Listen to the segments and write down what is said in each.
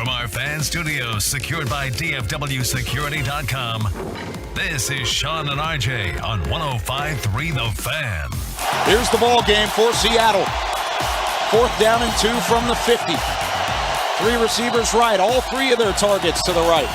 From our fan studios secured by DFWsecurity.com, this is Sean and RJ on 105.3 The Fan. Here's the ball game for Seattle. 4th down and 2 from the 50. 3 receivers right, all 3 of their targets to the right.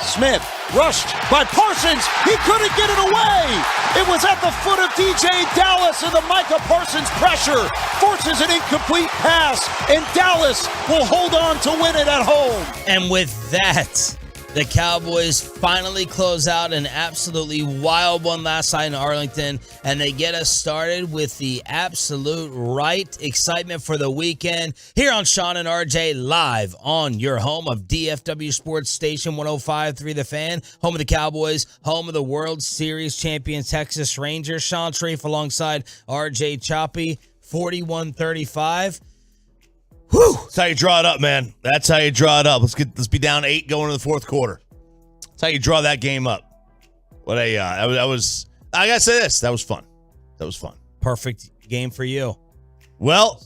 Smith rushed by Parsons. He couldn't get it away. It was at the foot of DJ Dallas, and the Micah Parsons pressure forces an incomplete pass, and Dallas will hold on to win it at home. And with that, the Cowboys finally close out an absolutely wild one last night in Arlington, and they get us started with the absolute right excitement for the weekend here on Sean and RJ live on your home of DFW Sports Station 105.3 The Fan, home of the Cowboys, home of the World Series champion Texas Rangers. Sean Sharif alongside RJ Choppy, 41-35. Whew. That's how you draw it up, man. That's how you draw it up. Let's be down 8 going into the 4th quarter. That's how you draw that game up. What I gotta say this. That was fun. Perfect game for you. Well,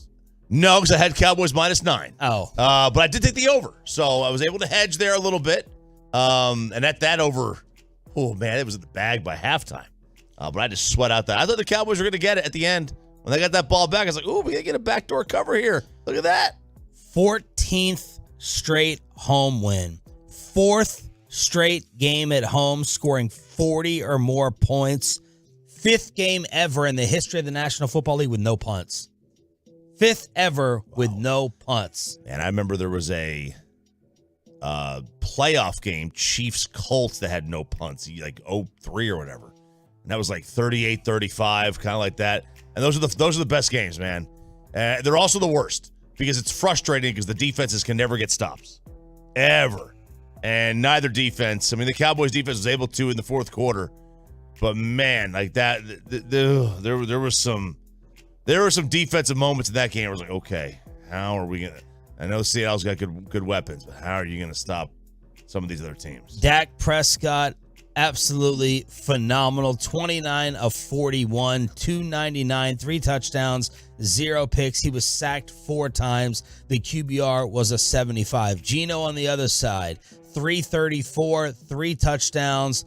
no, because I had Cowboys -9. Oh. But I did take the over. So I was able to hedge there a little bit. And at that over, oh man, it was in the bag by halftime. But I just sweat out that. I thought the Cowboys were gonna get it at the end. When they got that ball back, I was like, ooh, we gotta get a backdoor cover here. Look at that. 14th straight home win. 4th straight game at home, scoring 40 or more points. 5th game ever in the history of the National Football League with no punts. 5th ever with no punts. And I remember there was a playoff game, Chiefs-Colts, that had no punts, like 0-3 or whatever. And that was like 38-35, kind of like that. And those are the best games, man. They're also the worst because it's frustrating because the defenses can never get stops. Ever. And neither defense. I mean, the Cowboys defense was able to in the 4th quarter. But, man, like that, there were some defensive moments in that game where I was like, okay, how are we going to – I know Seattle's got good weapons, but how are you going to stop some of these other teams? Dak Prescott, absolutely phenomenal. 29 of 41, 299, 3 touchdowns, 0 picks. He was sacked 4 times. The QBR was a 75. Geno on the other side, 334, 3 touchdowns,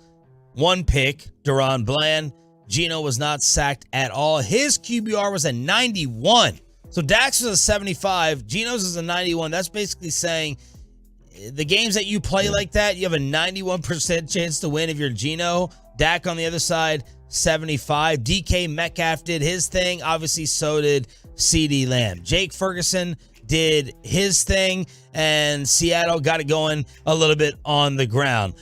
1 pick. Deron Bland. Geno was not sacked at all. His QBR was a 91. So Dak's was a 75. Geno's is a 91. That's basically saying the games that you play like that, you have a 91% chance to win if you're Geno. Dak on the other side, 75. DK Metcalf did his thing. Obviously, so did CeeDee Lamb. Jake Ferguson did his thing, and Seattle got it going a little bit on the ground.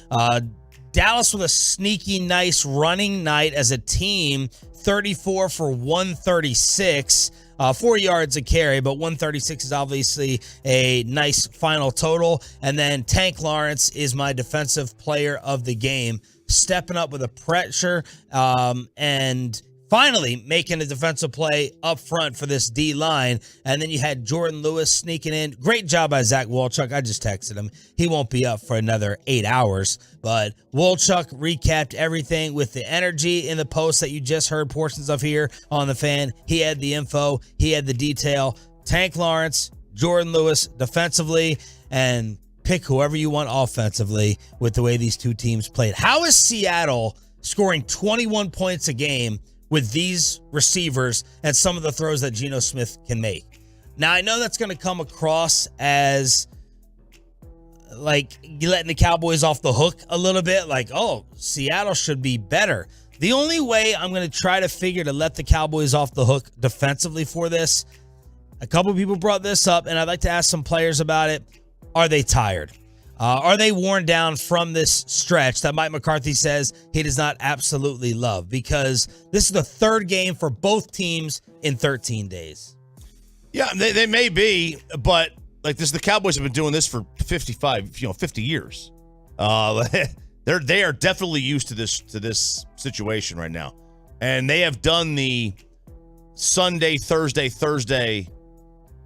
Dallas with a sneaky, nice running night as a team, 34 for 136. 4 yards a carry, but 136 is obviously a nice final total. And then Tank Lawrence is my defensive player of the game, stepping up with a pressure and finally making a defensive play up front for this D-line. And then you had Jordan Lewis sneaking in. Great job by Zach Wolchuk. I just texted him. He won't be up for another 8 hours. But Wolchuk recapped everything with the energy in the post that you just heard portions of here on The Fan. He had the info. He had the detail. Tank Lawrence, Jordan Lewis defensively, and pick whoever you want offensively with the way these two teams played. How is Seattle scoring 21 points a game with these receivers and some of the throws that Geno Smith can make? Now, I know that's going to come across as like you're letting the Cowboys off the hook a little bit, like, oh, Seattle should be better. The only way I'm going to try to figure to let the Cowboys off the hook defensively for this, a couple people brought this up, and I'd like to ask some players about it. Are they tired? Are they worn down from this stretch that Mike McCarthy says he does not absolutely love? Because this is the 3rd game for both teams in 13 days. Yeah, they may be, but like this, the Cowboys have been doing this for 50 years. They are definitely used to this situation right now, and they have done the Sunday, Thursday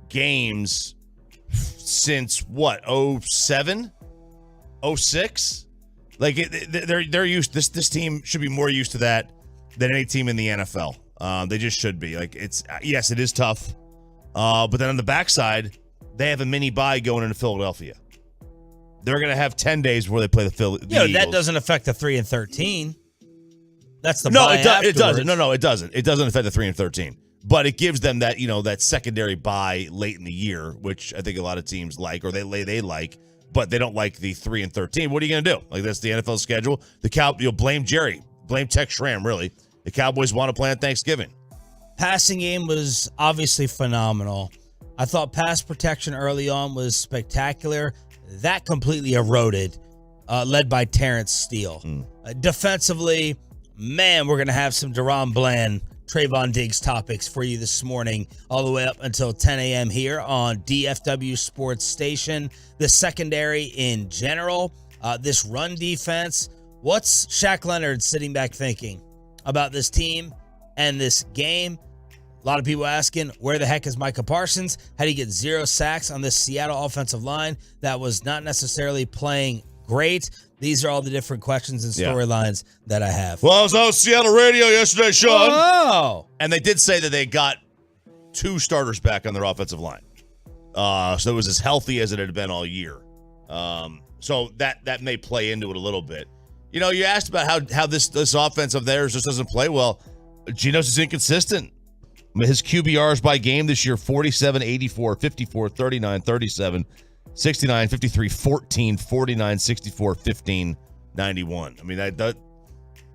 games since what, 07, 06? Like they're used. This team should be more used to that than any team in the NFL. They just should be. Like it is tough, but then on the backside, they have a mini bye going into Philadelphia. They're going to have 10 days before they play the Philly. Yeah, that doesn't affect the 3-13. That's the No, bye it doesn't. afterwards. No, it doesn't. It doesn't affect the 3-13. But it gives them that, that secondary bye late in the year, which I think a lot of teams like, or they like, but they don't like the 3-13. What are you going to do? Like, that's the NFL schedule. You'll blame Jerry, blame Tex Schramm, really. The Cowboys want to play on Thanksgiving. Passing game was obviously phenomenal. I thought pass protection early on was spectacular. That completely eroded, led by Terrence Steele. Defensively, man, we're going to have some Deron Bland, Trayvon Diggs topics for you this morning, all the way up until 10 a.m. here on DFW Sports Station. The secondary in general, this run defense. What's Shaq Leonard sitting back thinking about this team and this game? A lot of people asking, where the heck is Micah Parsons? How do you get 0 sacks on this Seattle offensive line that was not necessarily playing great? These are all the different questions and storylines that I have. Well, I was on Seattle radio yesterday, Sean. Oh! And they did say that they got 2 starters back on their offensive line. So it was as healthy as it had been all year. So that may play into it a little bit. You asked about how this offense of theirs just doesn't play well. Geno's is inconsistent. His QBRs by game this year, 47, 84, 54, 39, 37, 69, 53, 14, 49, 64, 15, 91. I mean,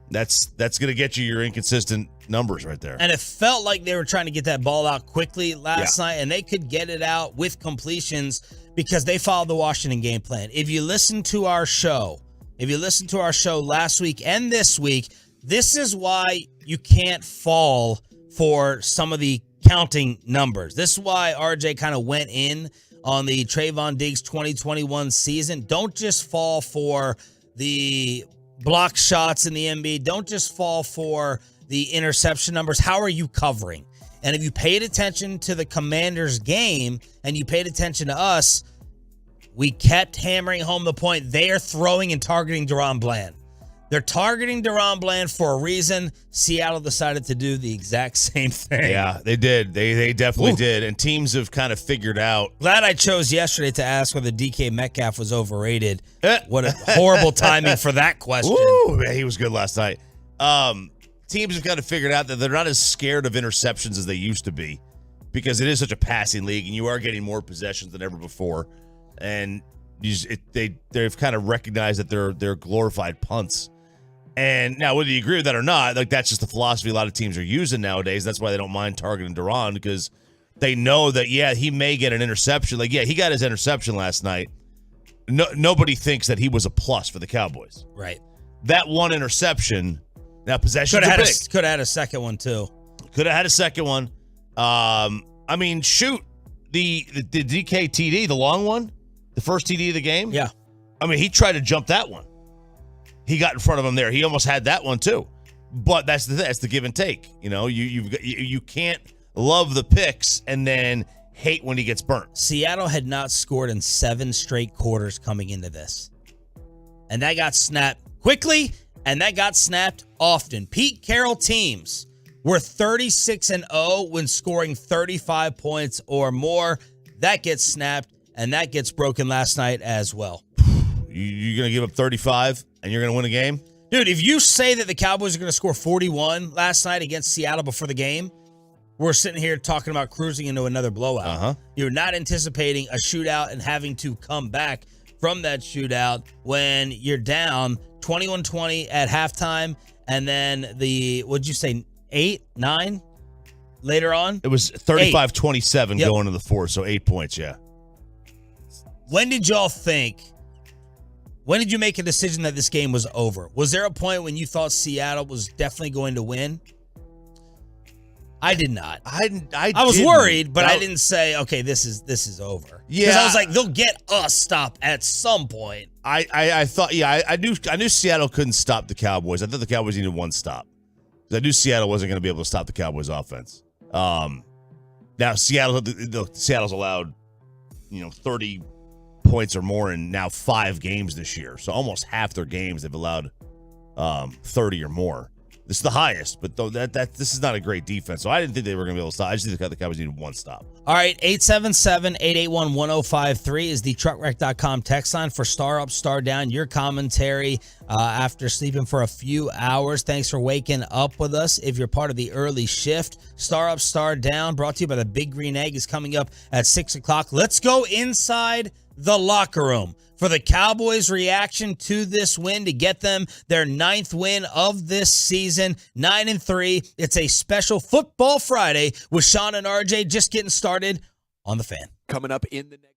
that's going to get you your inconsistent numbers right there. And it felt like they were trying to get that ball out quickly last night, and they could get it out with completions because they followed the Washington game plan. If you listen to our show last week and this week, this is why you can't fall for some of the counting numbers. This is why RJ kind of went in on the Trayvon Diggs 2021 season. Don't just fall for the block shots in the MB. Don't just fall for the interception numbers. How are you covering? And if you paid attention to the Commanders game and you paid attention to us, we kept hammering home the point. They are throwing and targeting Deron Bland. They're targeting Deron Bland for a reason. Seattle decided to do the exact same thing. Yeah, they did. They definitely did. And teams have kind of figured out. Glad I chose yesterday to ask whether DK Metcalf was overrated. What a horrible timing for that question. Ooh, man, he was good last night. Teams have kind of figured out that they're not as scared of interceptions as they used to be because it is such a passing league and you are getting more possessions than ever before. And they've kind of recognized that they're glorified punts. And now, whether you agree with that or not, like that's just the philosophy a lot of teams are using nowadays. That's why they don't mind targeting Deron because they know that, he may get an interception. Like, he got his interception last night. Nobody thinks that he was a plus for the Cowboys. Right. That one interception, now possessions could are big. Could have had a second one, too. Could have had a second one. I mean, shoot, the DK TD, the long one, the first TD of the game. Yeah. I mean, he tried to jump that one. He got in front of him there. He almost had that one too. But that's the give and take. You can't love the picks and then hate when he gets burnt. Seattle had not scored in 7 straight quarters coming into this. And that got snapped quickly, and that got snapped often. Pete Carroll teams were 36-0 when scoring 35 points or more. That gets snapped, and that gets broken last night as well. You're going to give up 35 and you're going to win a game? Dude, if you say that the Cowboys are going to score 41 last night against Seattle before the game, we're sitting here talking about cruising into another blowout. Uh-huh. You're not anticipating a shootout and having to come back from that shootout when you're down 21-20 at halftime, and then what'd you say, 8, 9 later on? It was 35-27 going to the fourth, so 8 points, yeah. When did y'all think... When did you make a decision that this game was over? Was there a point when you thought Seattle was definitely going to win? I did not. I was worried, but I didn't say, okay, this is over. Yeah. Because I was like, they'll get a stop at some point. I thought, I knew Seattle couldn't stop the Cowboys. I thought the Cowboys needed one stop. I knew Seattle wasn't going to be able to stop the Cowboys offense. Now Seattle's allowed, 30 points or more in now 5 games this year. So almost half their games they've allowed 30 or more. This is the highest, but though this is not a great defense. So I didn't think they were going to be able to stop. I just think the Cowboys needed one stop. All right, 877-881-1053 is the truckwreck.com text line for Star Up, Star Down. Your commentary after sleeping for a few hours. Thanks for waking up with us. If you're part of the early shift, Star Up, Star Down, brought to you by the Big Green Egg, is coming up at 6 o'clock. Let's go inside the locker room for the Cowboys' reaction to this win to get them their 9th win of this season, 9-3. It's a special Football Friday with Sean and RJ just getting started on the Fan. Coming up in the next.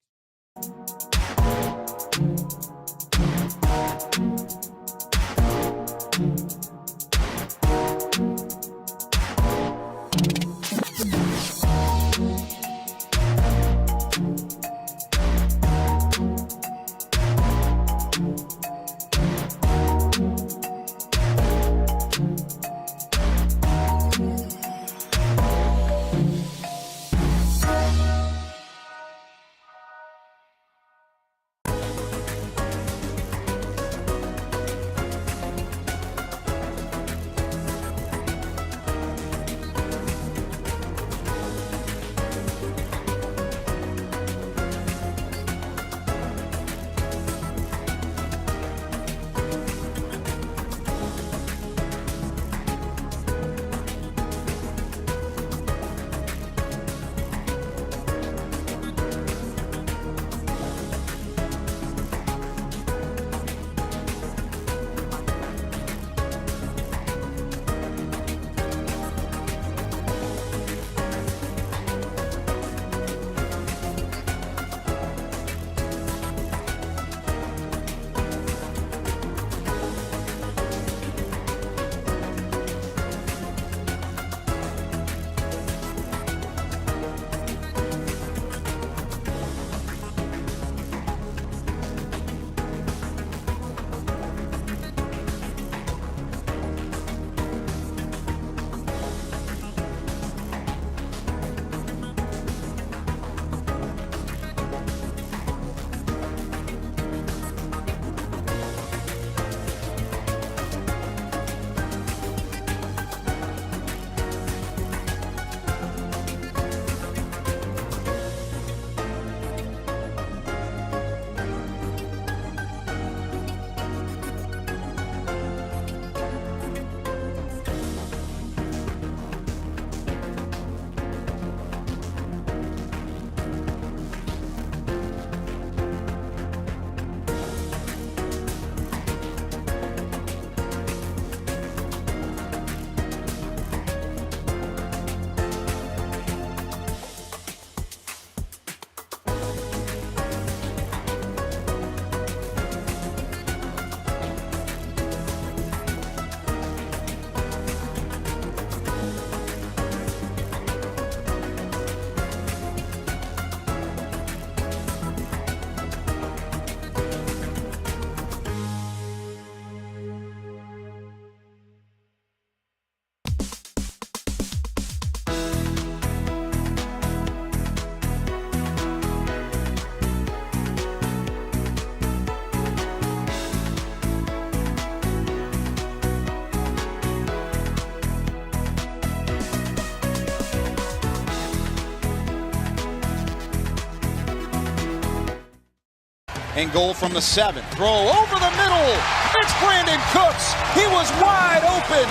And goal from the 7. Throw over the middle. It's Brandon Cooks. He was wide open.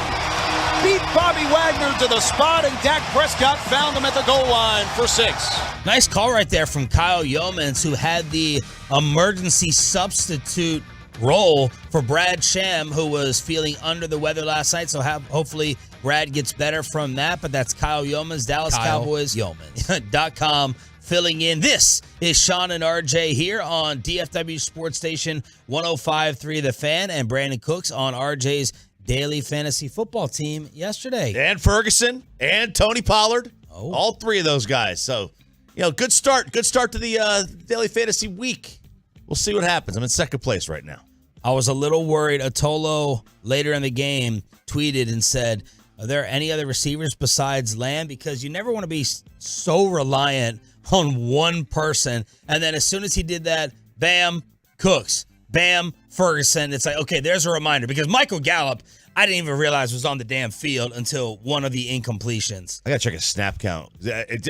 Beat Bobby Wagner to the spot, and Dak Prescott found him at the goal line for 6. Nice call right there from Kyle Yeomans, who had the emergency substitute role for Brad Sham, who was feeling under the weather last night. So hopefully Brad gets better from that. But that's Kyle Yeomans, Dallas Cowboys. Yeomans.com. Filling in. This is Sean and RJ here on DFW Sports Station 105.3 The Fan, and Brandon Cooks on RJ's daily fantasy football team yesterday. And Ferguson and Tony Pollard. Oh. All three of those guys. So, good start. Good start to the daily fantasy week. We'll see what happens. I'm in second place right now. I was a little worried. Atolo later in the game tweeted and said, are there any other receivers besides Lamb? Because you never want to be so reliant on one person. And then as soon as he did that, bam, Cooks, bam, Ferguson. It's like, okay, there's a reminder. Because Michael Gallup, I didn't even realize was on the damn field until one of the incompletions. I got to check a snap count.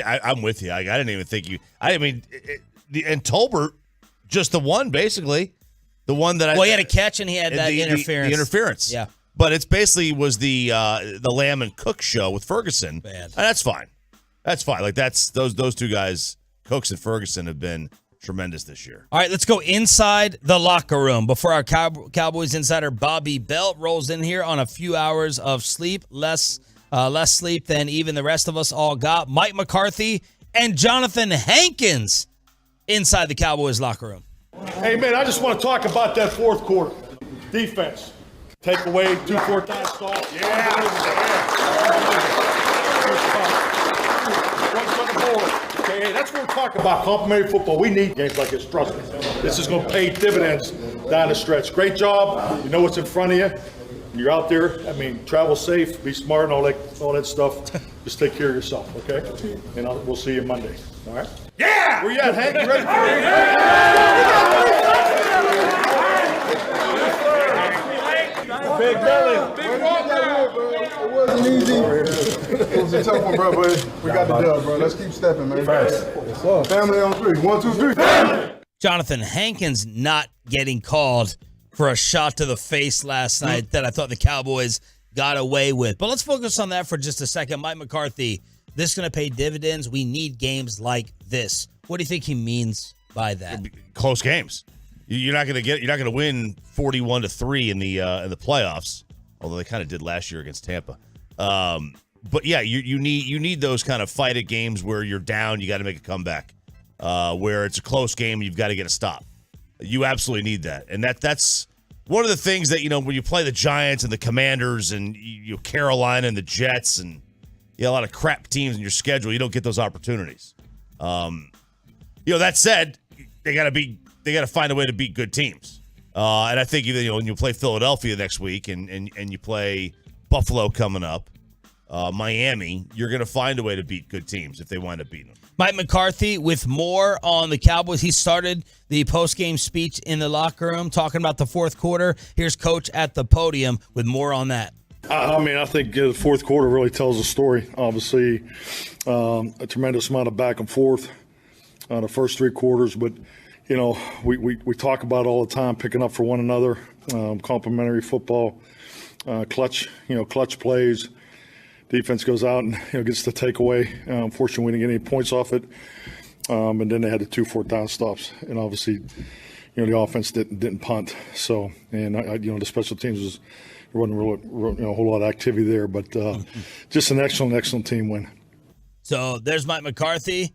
I'm with you. I didn't even think you. And Tolbert, just the one, basically. The one that he had a catch and he had that interference. The interference. Yeah. But it's basically was the Lamb and Cook show with Ferguson. Bad. And that's fine. That's fine. Like those two guys, Cooks and Ferguson, have been tremendous this year. All right, let's go inside the locker room before our Cowboys insider Bobby Belt rolls in here on a few hours of sleep, less sleep than even the rest of us all got. Mike McCarthy and Jonathan Hankins inside the Cowboys locker room. Hey, man, I just want to talk about that fourth quarter. Defense. Take away 2 4-time stalls. Okay, hey, that's what we're talking about, complimentary football. We need games like this, trust me. This is going to pay dividends down the stretch. Great job. You know what's in front of you. You're out there. I mean, travel safe, be smart, and all that stuff. Just take care of yourself, okay? And we'll see you Monday, all right? Yeah! Where you at, Hank? You ready for it? Big belly. Big walk now. It wasn't easy. It was a tough one, bro, but we got the dub, bro. Let's keep stepping, man. Fast. Family on 3. 1, 2, 3. Jonathan Hankins not getting called for a shot to the face last night that I thought the Cowboys got away with. But let's focus on that for just a second. Mike McCarthy, this is going to pay dividends. We need games like this. What do you think he means by that? Close games. You're not going to win 41-3 in the playoffs, although they kind of did last year against Tampa. But yeah, you need those kind of fight it games where you're down, you got to make a comeback. Where it's a close game, you've got to get a stop. You absolutely need that, and that's one of the things that when you play the Giants and the Commanders and Carolina and the Jets and a lot of crap teams in your schedule, you don't get those opportunities. That said, they got to find a way to beat good teams. And I think when you play Philadelphia next week and you play Buffalo coming up, Miami, you're going to find a way to beat good teams if they wind up beating them. Mike McCarthy with more on the Cowboys. He started the postgame speech in the locker room talking about the fourth quarter. Here's Coach at the podium with more on that. I think the fourth quarter really tells a story. Obviously, a tremendous amount of back and forth the first 3 quarters, but we talk about it all the time, picking up for one another, complimentary football, clutch plays. Defense goes out and gets the takeaway. Unfortunately, we didn't get any points off it, and then they had the 2 4-down stops, and obviously, the offense didn't punt. So, and the special teams there wasn't really, a whole lot of activity there, but just an excellent team win. So there's Mike McCarthy.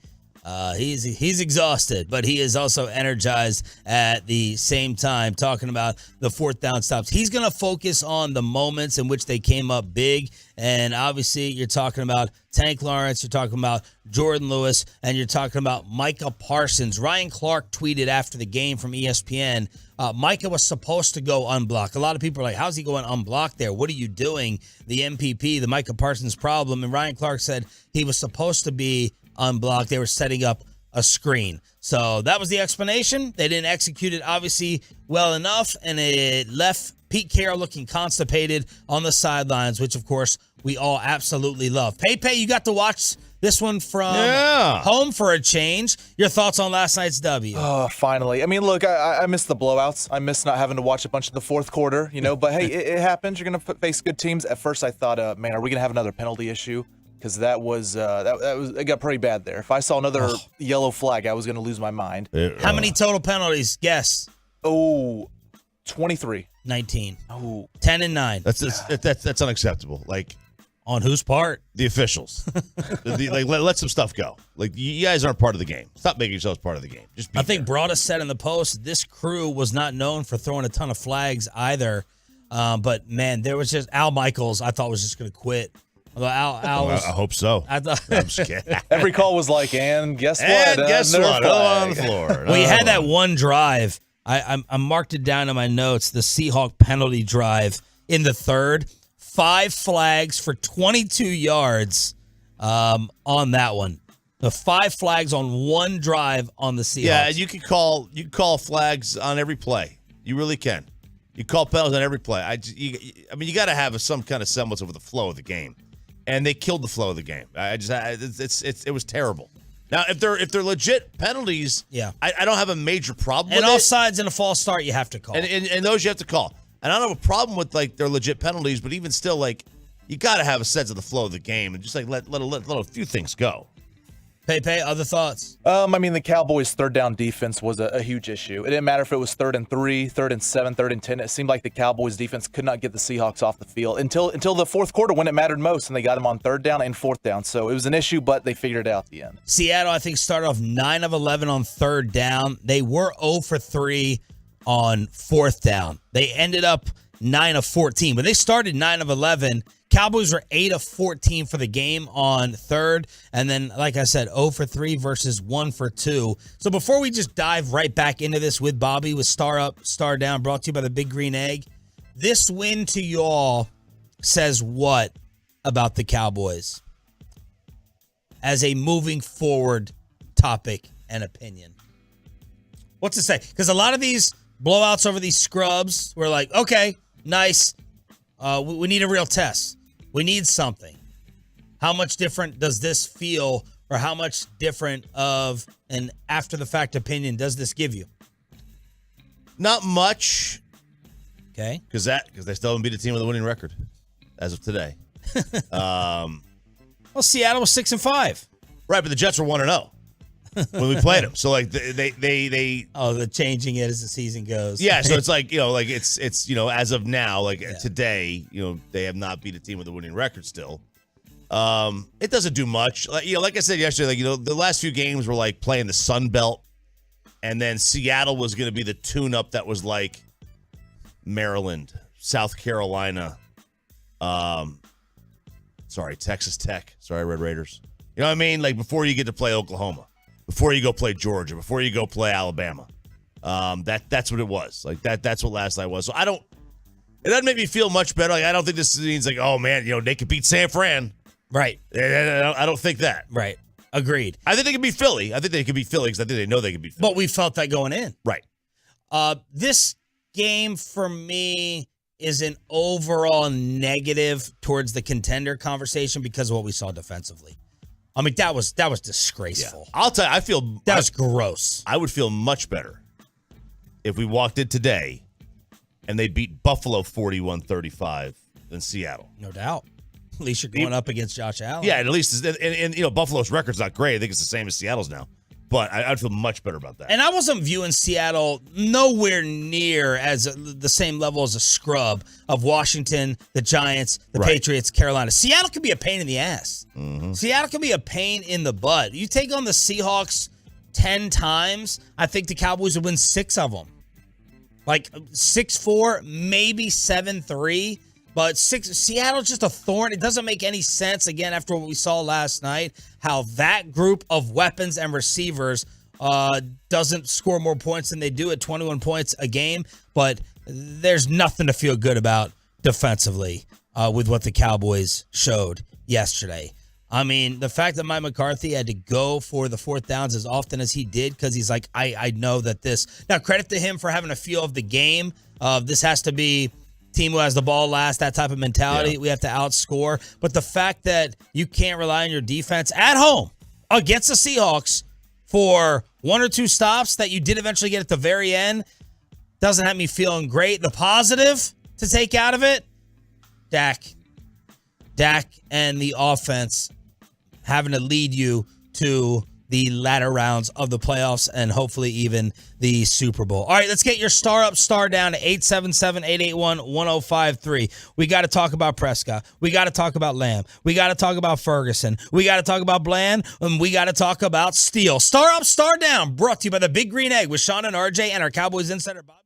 He's exhausted, but he is also energized at the same time, talking about the 4th down stops. He's going to focus on the moments in which they came up big, and obviously you're talking about Tank Lawrence, you're talking about Jordan Lewis, and you're talking about Micah Parsons. Ryan Clark tweeted after the game from ESPN, Micah was supposed to go unblocked. A lot of people are like, how's he going unblocked there? What are you doing? The MPP, the Micah Parsons problem. And Ryan Clark said he was supposed to be unblocked. They were setting up a screen. So that was the explanation. They didn't execute it obviously well enough, and it left Pete Carroll looking constipated on the sidelines, which of course we all absolutely love. Pepe, you got to watch this one from home for a change. Your thoughts on last night's W? Oh, finally. Look, I miss the blowouts. I miss not having to watch a bunch of the fourth quarter, but hey, it happens. You're going to face good teams. At first I thought, man, are we going to have another penalty issue? Because it got pretty bad there. If I saw another yellow flag, I was going to lose my mind. How many total penalties? Guess. 23. 19. 10 and 9. That's unacceptable. Like, on whose part? The officials. Let some stuff go. Like, you guys aren't part of the game. Stop making yourselves part of the game. Just be think Broadus said in the post, this crew was not known for throwing a ton of flags either. But man, there was just Al Michaels. I thought was just going to quit. Al was, I hope so. I'm just kidding. Every call was like, and guess what? On the floor. Well, you had that one drive. I marked it down in my notes, the Seahawk penalty drive in the third. 5 flags for 22 yards on that one. The 5 flags on one drive on the Seahawks. Yeah, you can call flags on every play. You really can. You call penalties on every play. I mean, you got to have some kind of semblance of the flow of the game, and they killed the flow of the game. It was terrible. Now, if they're legit penalties, yeah, I don't have a major problem with it. And offsides and a false start, you have to call. And those you have to call. And I don't have a problem with like their legit penalties, but even still, like you got to have a sense of the flow of the game and just like let a few things go. Pepe, other thoughts? I mean, the Cowboys' third down defense was a huge issue. It didn't matter if it was 3rd and 3, 3rd and 7, 3rd and 10. It seemed like the Cowboys' defense could not get the Seahawks off the field until the fourth quarter when it mattered most, and they got them on 3rd down and 4th down. So it was an issue, but they figured it out at the end. Seattle, I think, started off 9 of 11 on 3rd down. They were 0 for 3 on 4th down. They ended up 9 of 14. But they started 9 of 11. Cowboys were 8 of 14 for the game on 3rd. And then, like I said, 0 for 3 versus 1 for 2. So before we just dive right back into this with Bobby, with Star Up, Star Down, brought to you by the Big Green Egg, this win to y'all says what about the Cowboys as a moving forward topic and opinion? What's it say? Because a lot of these blowouts over these scrubs were like, okay, nice. We need a real test. We need something. How much different does this feel, or how much different of an after-the-fact opinion does this give you? Not much. Okay. Because they still haven't beat a team with a winning record as of today. Well, Seattle was 6-5. Right, but the Jets were 1-0 when we played them. So like they they're changing it as the season goes. Yeah, so it's like, like it's as of now, like today, they have not beat a team with a winning record still. It doesn't do much. Like I said yesterday, the last few games were like playing the Sun Belt, and then Seattle was going to be the tune-up that was like Maryland, South Carolina, Texas Tech. Sorry, Red Raiders. You know what I mean? Like before you get to play Oklahoma, before you go play Georgia, before you go play Alabama. That's what it was. Like that's what last night was. So it doesn't make me feel much better. Like I don't think this means like, oh man, they could beat San Fran. Right. I don't think that. Right. Agreed. I think they could beat Philly. I think they could beat Philly because I think they know they could beat Philly. But we felt that going in. Right. This game for me is an overall negative towards the contender conversation because of what we saw defensively. I mean, that was disgraceful. Yeah. I'll tell you, that was gross. I would feel much better if we walked in today and they beat Buffalo 41-35 than Seattle. No doubt. At least you're going up against Josh Allen. Yeah, and at least and Buffalo's record's not great. I think it's the same as Seattle's now. But I'd feel much better about that. And I wasn't viewing Seattle nowhere near as the same level as a scrub of Washington, the Giants, the Patriots, Carolina. Seattle can be a pain in the ass. Mm-hmm. Seattle can be a pain in the butt. You take on the Seahawks 10 times, I think the Cowboys would win 6 of them. Like 6-4, maybe 7-3. But Seattle's just a thorn. It doesn't make any sense, again, after what we saw last night, how that group of weapons and receivers doesn't score more points than they do at 21 points a game. But there's nothing to feel good about defensively with what the Cowboys showed yesterday. I mean, the fact that Mike McCarthy had to go for the 4th downs as often as he did, because he's like, I know that this. Now, credit to him for having a feel of the game. This has to be team who has the ball last, that type of mentality. Yeah. We have to outscore. But the fact that you can't rely on your defense at home against the Seahawks for 1 or 2 stops that you did eventually get at the very end doesn't have me feeling great. The positive to take out of it, Dak and the offense having to lead you to the latter rounds of the playoffs and hopefully even the Super Bowl. All right, let's get your star up, star down to 877-881-1053. We got to talk about Prescott. We got to talk about Lamb. We got to talk about Ferguson. We got to talk about Bland. And we got to talk about Steele. Star up, star down. Brought to you by the Big Green Egg with Sean and RJ and our Cowboys insider, Bobby.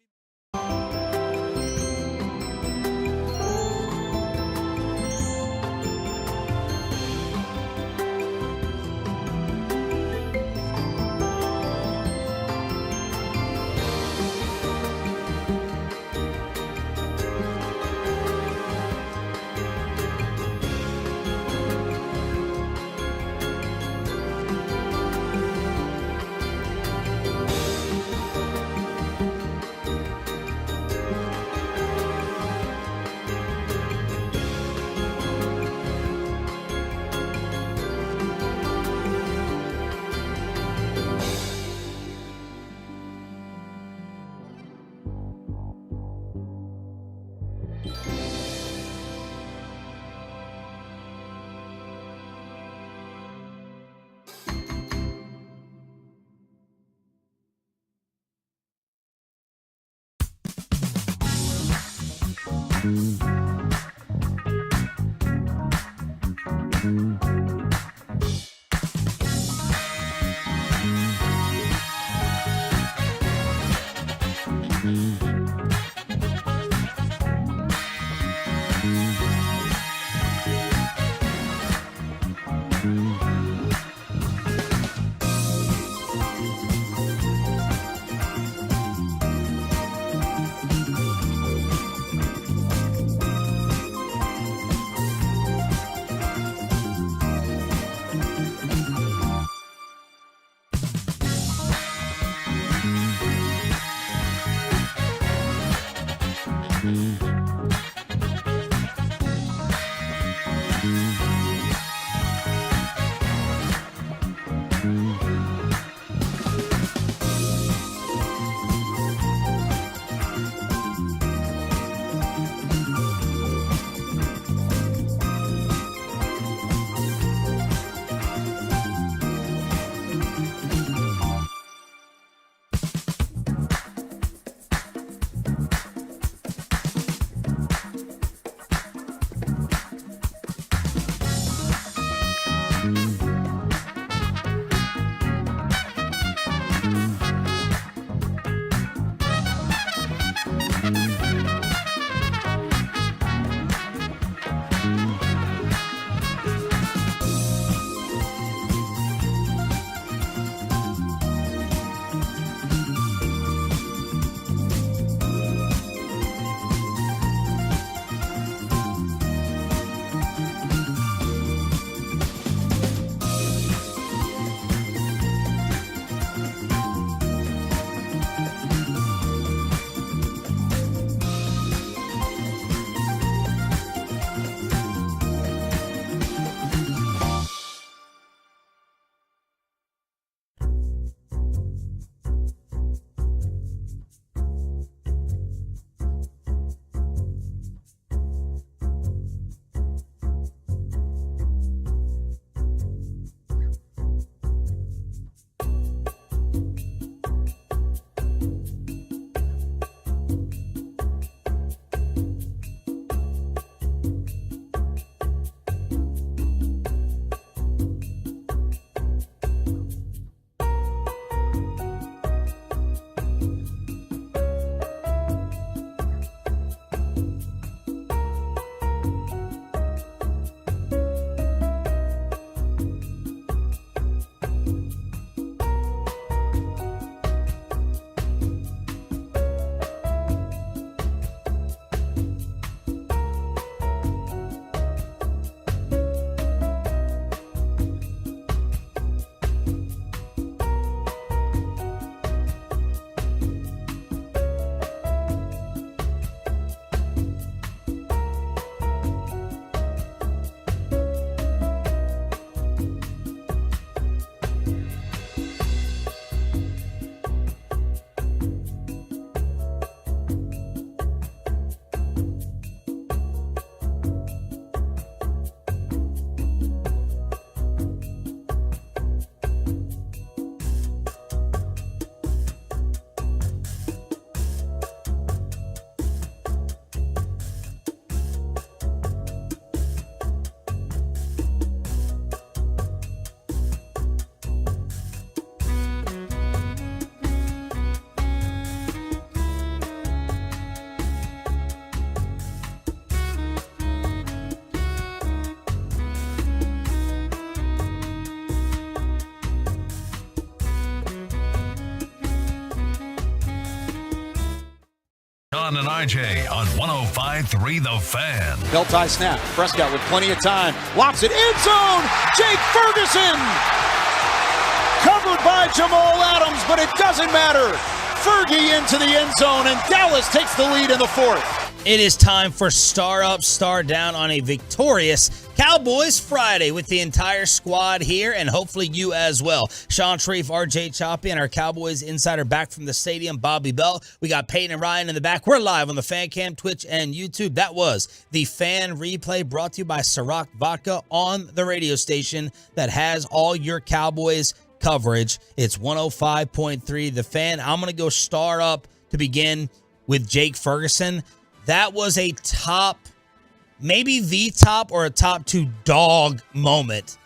Sean and RJ on 105.3 The Fan. Belt tie snap. Prescott with plenty of time. Lobs it. End zone. Jake Ferguson. Covered by Jamal Adams, but it doesn't matter. Fergie into the end zone, and Dallas takes the lead in the fourth. It is time for Star Up, Star Down on a victorious Cowboys Friday with the entire squad here and hopefully you as well. Sean Sharif, RJ Choppy, and our Cowboys insider back from the stadium, Bobby Bell. We got Peyton and Ryan in the back. We're live on the Fan Cam, Twitch, and YouTube. That was the Fan Replay brought to you by Ciroc Vodka on the radio station that has all your Cowboys coverage. It's 105.3 The Fan. I'm going to go Star Up to begin with Jake Ferguson. that was a top, maybe the top or a top 2 dog moment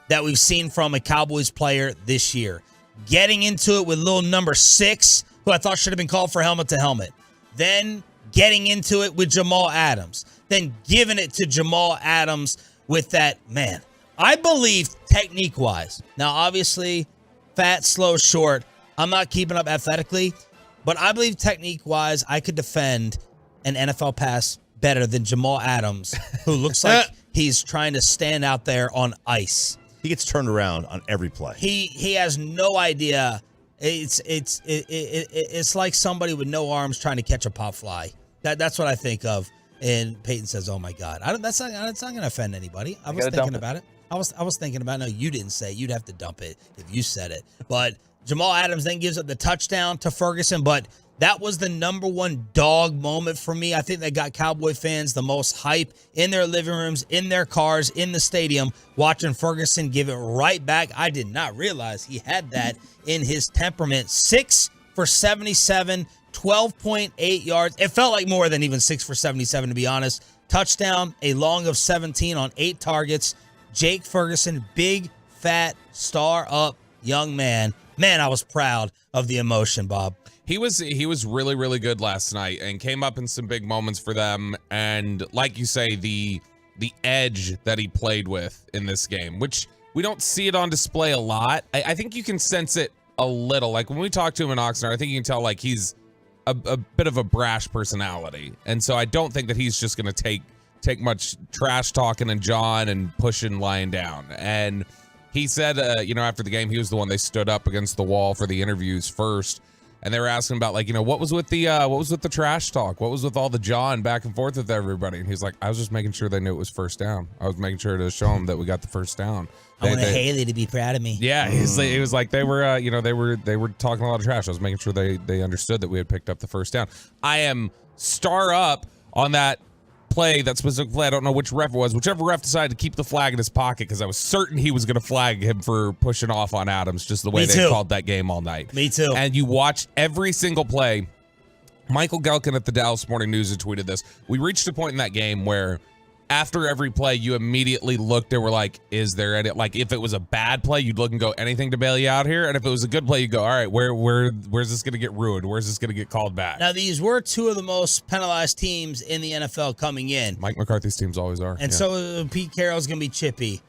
that we've seen from a Cowboys player this year. Getting into it with little number 6, who I thought should have been called for helmet to helmet. Then getting into it with Jamal Adams. Then giving it to Jamal Adams with that, man. I believe technique-wise. Now, obviously, fat, slow, short. I'm not keeping up athletically. But I believe technique-wise, I could defend an NFL pass better than Jamal Adams, who looks like he's trying to stand out there on ice. He gets turned around on every play. He has no idea. It's like somebody with no arms trying to catch a pop fly. That's what I think of. And Peyton says, "Oh my God, that's not going to offend anybody." I was thinking about it. I was thinking about. No, you didn't say it. You'd have to dump it if you said it. But Jamal Adams then gives up the touchdown to Ferguson. But that was the number 1 dog moment for me. I think that got Cowboy fans the most hype in their living rooms, in their cars, in the stadium, watching Ferguson give it right back. I did not realize he had that in his temperament. 6 for 77, 12.8 yards. It felt like more than even 6 for 77, to be honest. Touchdown, a long of 17 on 8 targets. Jake Ferguson, big, fat, star up young man. Man, I was proud of the emotion, Bob. He was really, really good last night and came up in some big moments for them. And like you say, the edge that he played with in this game, which we don't see it on display a lot. I think you can sense it a little. Like when we talk to him in Oxnard, I think you can tell like he's a bit of a brash personality. And so I don't think that he's just going to take much trash talking and John and pushing lying down. And he said, after the game, he was the one they stood up against the wall for the interviews first. And they were asking about what was with the trash talk? What was with all the John back and forth with everybody? And he's like, I was just making sure they knew it was first down. I was making sure to show them that we got the first down. I wanted Haley to be proud of me. Yeah, he was like they were talking a lot of trash. I was making sure they understood that we had picked up the first down. I am star up on that play, that specific play. I don't know which ref it was. Whichever ref decided to keep the flag in his pocket, because I was certain he was going to flag him for pushing off on Adams, just the way they called that game all night. Me too. And you watch every single play. Michael Gelkin at the Dallas Morning News had tweeted this. We reached a point in that game where after every play, you immediately looked and were like, is there any, like if it was a bad play, you'd look and go, anything to bail you out here? And if it was a good play, you go, all right, where's this going to get ruined? Where's this going to get called back? Now, these were 2 of the most penalized teams in the NFL coming in. Mike McCarthy's teams always are. And so Pete Carroll's going to be chippy.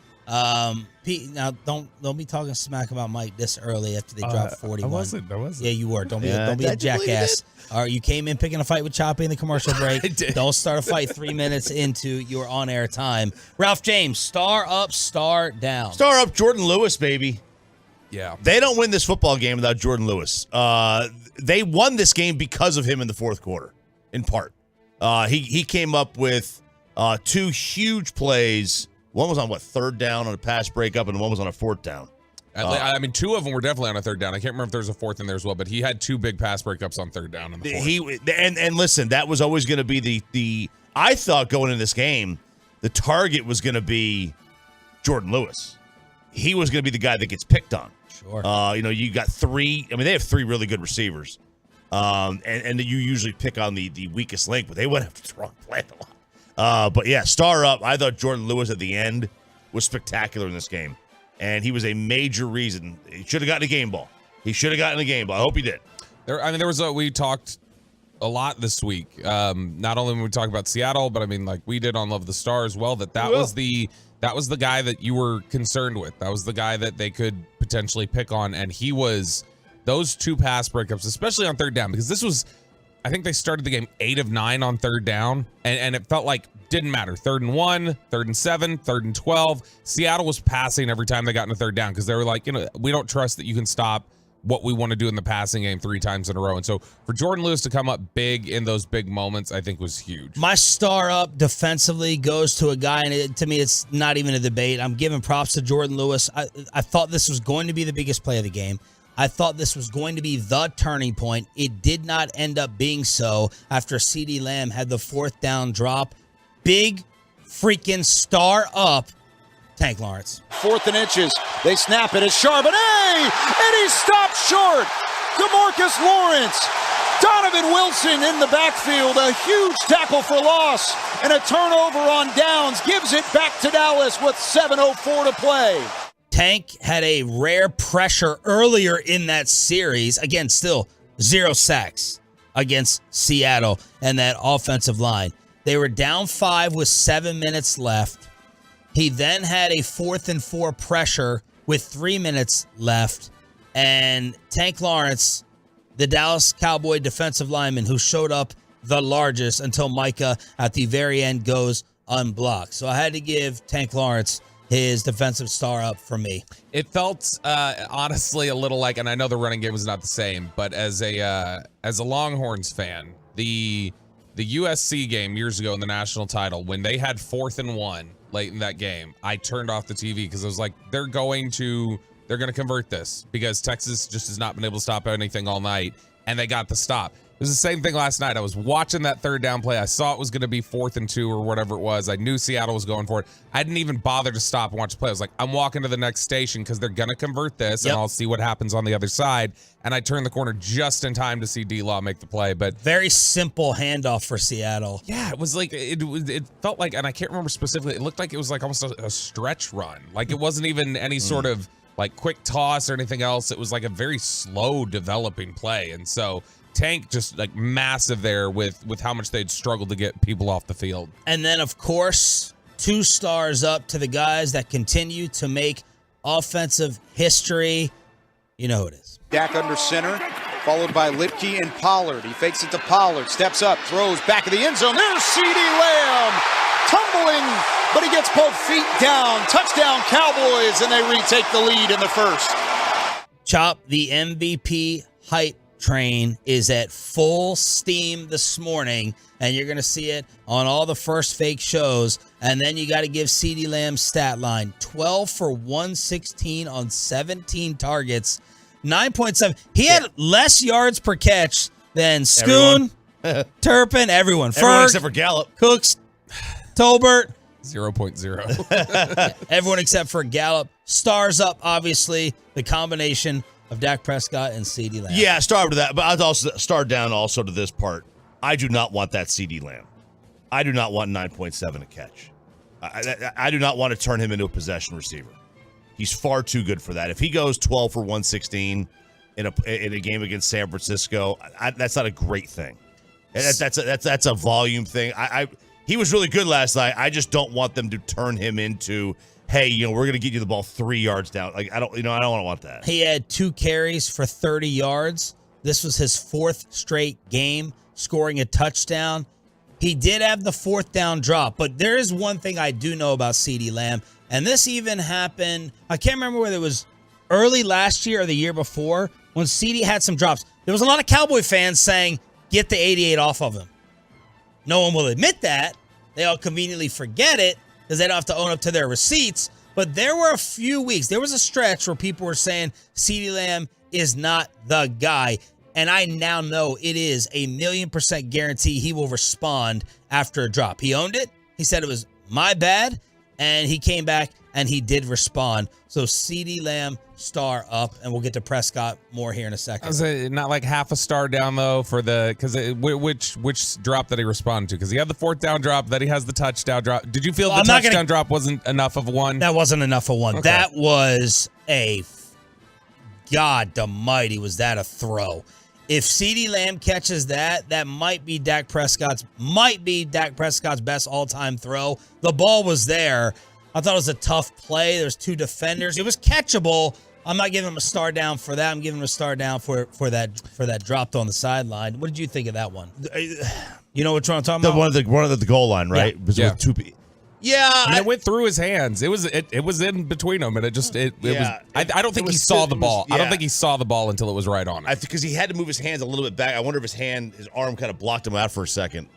Pete, now don't be talking smack about Mike this early after they dropped 41. I wasn't. Yeah, you were. Don't be a jackass. All right, you came in picking a fight with Choppy in the commercial break. I did. Don't start a fight 3 minutes into your on-air time. Ralph James, star up, star down. Star up, Jordan Lewis, baby. Yeah. They don't win this football game without Jordan Lewis. They won this game because of him in the fourth quarter, in part. He came up with 2 huge plays. One was on, third down on a pass breakup, and one was on a fourth down. I mean, 2 of them were definitely on a third down. I can't remember if there was a fourth in there as well, but he had 2 big pass breakups on third down in the fourth. And listen, that was always going to be the I thought going into this game, the target was going to be Jordan Lewis. He was going to be the guy that gets picked on. Sure. You got 3. I mean, they have 3 really good receivers. And you usually pick on the weakest link, but they went after the wrong play a lot. But yeah, star up. I thought Jordan Lewis at the end was spectacular in this game. And he was a major reason. He should have gotten a game ball. I hope he did. We talked a lot this week. Not only when we talked about Seattle, but I mean, like we did on Love the Star as well, that was the guy that you were concerned with. That was the guy that they could potentially pick on. And he was those 2 pass breakups, especially on third down, because this was, I think they started the game 8 of 9 on third down. And it felt like didn't matter. 3rd and 1, 3rd and 7, 3rd and 12. Seattle was passing every time they got into third down because they were like, we don't trust that you can stop what we want to do in the passing game 3 times in a row. And so for Jordan Lewis to come up big in those big moments, I think was huge. My star up defensively goes to a guy, and to me, it's not even a debate. I'm giving props to Jordan Lewis. I thought this was going to be the biggest play of the game. I thought this was going to be the turning point. It did not end up being so after CeeDee Lamb had the 4th down drop. Big freaking star up, Tank Lawrence. 4th and inches. They snap it. It's Charbonnet, and he stopped short. DeMarcus Lawrence Donovan Wilson in the backfield, a huge tackle for loss, and a turnover on downs gives it back to Dallas with 7:04 to play. Tank had a rare pressure earlier in that series. Again, still 0 sacks against Seattle and that offensive line. They were down 5 with 7 minutes left. He then had a 4th and 4 pressure with 3 minutes left. And Tank Lawrence, the Dallas Cowboy defensive lineman who showed up the largest until Micah at the very end goes unblocked. So I had to give Tank Lawrence his defensive star up for me. It felt honestly a little like, and I know the running game was not the same, but as a Longhorns fan, the USC game years ago in the national title, when they had 4th and 1 late in that game, I turned off the TV because I was like, they're going to convert this because Texas just has not been able to stop anything all night, and they got the stop. It was the same thing last night. I was watching that 3rd down play. I saw it was going to be 4th and 2 or whatever it was. I knew Seattle was going for it. I didn't even bother to stop and watch the play. I was like, I'm walking to the next station because they're going to convert this, and I'll see what happens on the other side. And I turned the corner just in time to see D-Law make the play. But very simple handoff for Seattle. Yeah, it was like it felt like, and I can't remember specifically. It looked like it was like almost a stretch run. Like it wasn't even any sort of like quick toss or anything else. It was like a very slow developing play, and so Tank just like massive there with how much they'd struggled to get people off the field. And then, of course, 2 stars up to the guys that continue to make offensive history. You know who it is. Dak under center, followed by Lipke and Pollard. He fakes it to Pollard, steps up, throws back of the end zone. There's CeeDee Lamb tumbling, but he gets both feet down. Touchdown Cowboys, and they retake the lead in the first. Chop, the MVP hype train is at full steam this morning, and you're going to see it on all the first fake shows. And then you got to give CeeDee Lamb's stat line: 12 for 116 on 17 targets, 9.7. He had less yards per catch than Schoon, Turpin, everyone. Everyone Ferg, except for Gallup. Cooks, Tolbert. 0.0. Everyone except for Gallup. Stars up, obviously, the combination of Dak Prescott and CeeDee Lamb. Yeah, start with that, but I'd also start down also to this part. I do not want that CeeDee Lamb. I do not want 9.7 a catch. I do not want to turn him into a possession receiver. He's far too good for that. If he goes 12 for 116 in a game against San Francisco, that's not a great thing. That's a volume thing. He was really good last night. I just don't want them to turn him into, hey, we're going to get you the ball 3 yards down. Like I don't want that. He had 2 carries for 30 yards. This was his 4th straight game scoring a touchdown. He did have the 4th down drop, but there is one thing I do know about CeeDee Lamb, and this even happened, I can't remember whether it was early last year or the year before, when CeeDee had some drops. There was a lot of Cowboy fans saying, get the 88 off of him. No one will admit that. They all conveniently forget it because they don't have to own up to their receipts. But there were a few weeks, there was a stretch where people were saying CeeDee Lamb is not the guy. And I now know it is a 1,000,000% guarantee he will respond after a drop. He owned it. He said it was my bad. And he came back and he did respond. So CeeDee Lamb, star up, and we'll get to Prescott more here in a second. I was not like half a star down though which drop that he responded to, because he had the 4th down drop, then he has the touchdown drop. Did you feel the touchdown drop wasn't enough of one? That wasn't enough of one. Okay. That was God almighty, was that a throw? If CeeDee Lamb catches that might be Dak Prescott's best all-time throw. The ball was there. I thought it was a tough play. There's 2 defenders. It was catchable. I'm not giving him a star down for that. I'm giving him a star down for that dropped on the sideline. What did you think of that one? You know what I'm talking about? One of the goal line, right? Yeah. With 2 people. Yeah, it went through his hands. It was in between them, and it was. I don't think he saw the ball. I don't think he saw the ball until it was right on it. Because he had to move his hands a little bit back. I wonder if his arm kind of blocked him out for a second.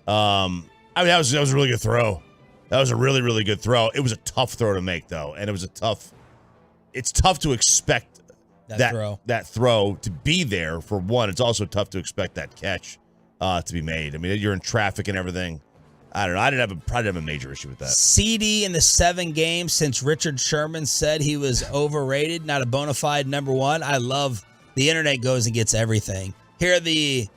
That was a really good throw. That was a really, really good throw. It was a tough throw to make though, and it's tough to expect that throw to be there for one. It's also tough to expect that catch to be made. I mean, you're in traffic and everything. I don't know. I probably have a major issue with that. CeeDee in the 7 games since Richard Sherman said he was overrated, not a bona fide number 1. I love the internet goes and gets everything. Here are the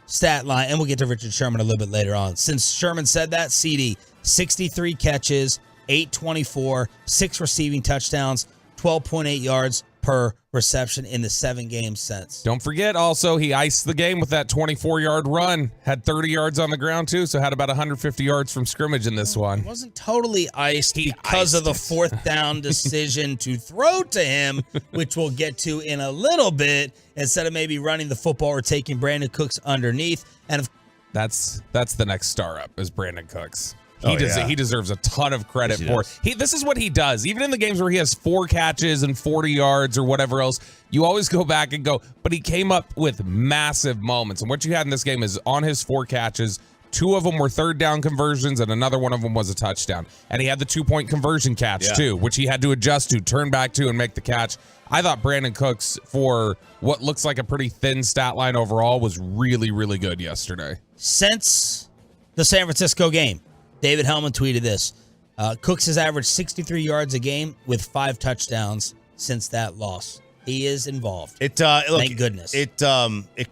stat line, and we'll get to Richard Sherman a little bit later on. Since Sherman said that, CD, 63 catches, 824, 6 receiving touchdowns, 12.8 yards per reception in the 7 games since. Don't forget also, he iced the game with that 24-yard run. Had 30 yards on the ground, too, so had about 150 yards from scrimmage in this one. It wasn't totally iced because of the 4th down decision to throw to him, which we'll get to in a little bit, instead of maybe running the football or taking Brandon Cooks underneath. And that's the next star up, is Brandon Cooks. He deserves a ton of credit for it. This is what he does. Even in the games where he has 4 catches and 40 yards or whatever else, you always go back and go, but he came up with massive moments. And what you had in this game is on his 4 catches, 2 of them were 3rd down conversions and another one of them was a touchdown. And he had the 2-point conversion catch too, which he had to adjust to, turn back to, and make the catch. I thought Brandon Cooks, for what looks like a pretty thin stat line overall, was really, really good yesterday. Since the San Francisco game, David Hellman tweeted this. Cooks has averaged 63 yards a game with 5 touchdowns since that loss. He is involved. Thank goodness. It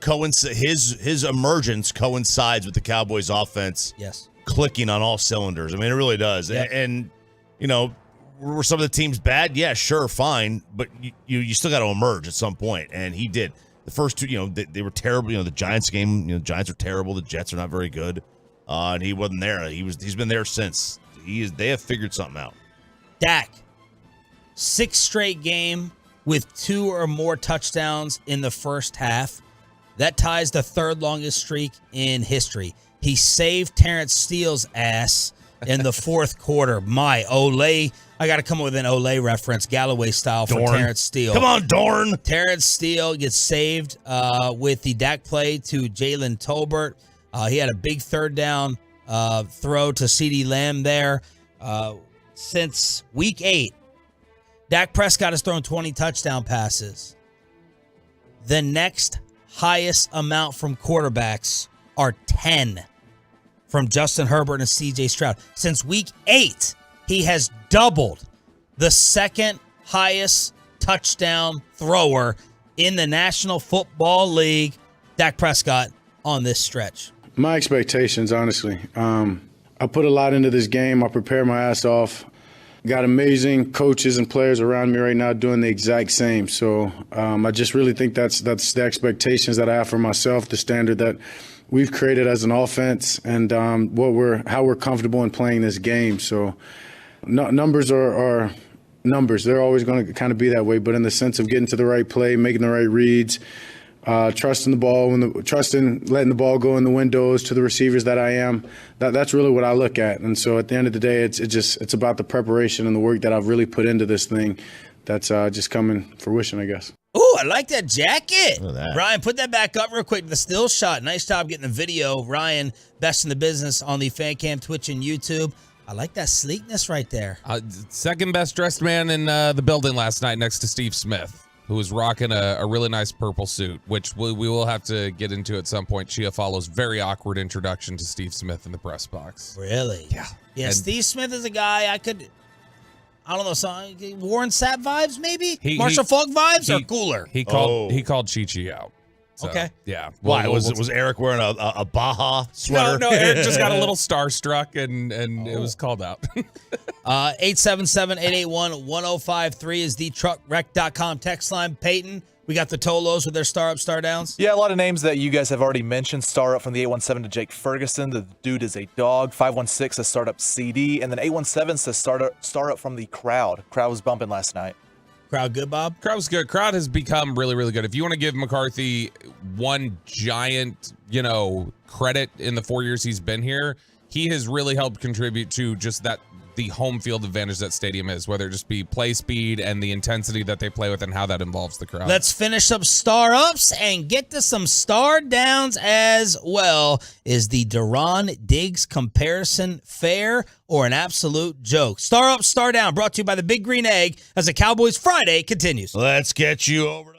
coincides. His emergence coincides with the Cowboys' offense. Yes, clicking on all cylinders. I mean, it really does. Yep. And were some of the teams bad? Yeah, sure, fine. But you still got to emerge at some point, and he did. The first 2, they were terrible. The Giants game, the Giants are terrible. The Jets are not very good. And he wasn't there. He's been there since. They have figured something out. Dak, 6th straight game with 2 or more touchdowns in the first half. That ties the 3rd longest streak in history. He saved Terrence Steele's ass in the 4th quarter. My Olay. I got to come up with an Olay reference, Galloway style, for Terrence Steele. Come on, Dorn. Terrence Steele gets saved with the Dak play to Jalen Tolbert. He had a big 3rd down throw to CeeDee Lamb there. Since week 8, Dak Prescott has thrown 20 touchdown passes. The next highest amount from quarterbacks are 10 from Justin Herbert and C.J. Stroud. Since week 8, he has doubled the 2nd highest touchdown thrower in the National Football League, Dak Prescott, on this stretch. My expectations, honestly. I put a lot into this game. I prepared my ass off. Got amazing coaches and players around me right now doing the exact same. So I just really think that's the expectations that I have for myself, the standard that we've created as an offense, and how we're comfortable in playing this game. So numbers are numbers. They're always going to kind of be that way. But in the sense of getting to the right play, making the right reads, trusting the ball, letting the ball go in the windows to the receivers that I am. That's really what I look at. And so at the end of the day, it's about the preparation and the work that I've really put into this thing. That's just coming fruition, I guess. Ooh, I like that jacket. Look at that. Ryan, put that back up real quick. The still shot. Nice job getting the video. Ryan, best in the business on the Fan Cam, Twitch, and YouTube. I like that sleekness right there. 2nd best dressed man in the building last night, next to Steve Smith, who was rocking a really nice purple suit, which we will have to get into at some point. Chia follows very awkward introduction to Steve Smith in the press box. Really? Yeah. Yeah, Steve Smith is a guy I don't know, Warren Sapp vibes maybe? Marshall Faulk vibes or cooler? He called Chi-Chi out. So, okay. Yeah. Why? Was Eric wearing a Baja sweater? No, Eric just got a little starstruck and it was called out. 877-881-1053 is the truckwreck.com text line. Peyton, we got the Tolos with their star up, star downs. Yeah, a lot of names that you guys have already mentioned. Star up from the 817 to Jake Ferguson. The dude is a dog. 516 says start up CD. And then 817 says star up from the crowd. Crowd was bumping last night. Crowd good, Bob? Crowd was good. Crowd has become really, really good. If you want to give McCarthy one giant, credit in the 4 years he's been here, he has really helped contribute to just the home field advantage that stadium is, whether it just be play speed and the intensity that they play with and how that involves the crowd. Let's finish up star ups and get to some star downs as well. Is the Deron Diggs comparison fair or an absolute joke? Star up, star down, brought to you by the Big Green Egg as the Cowboys Friday continues. Let's get you over to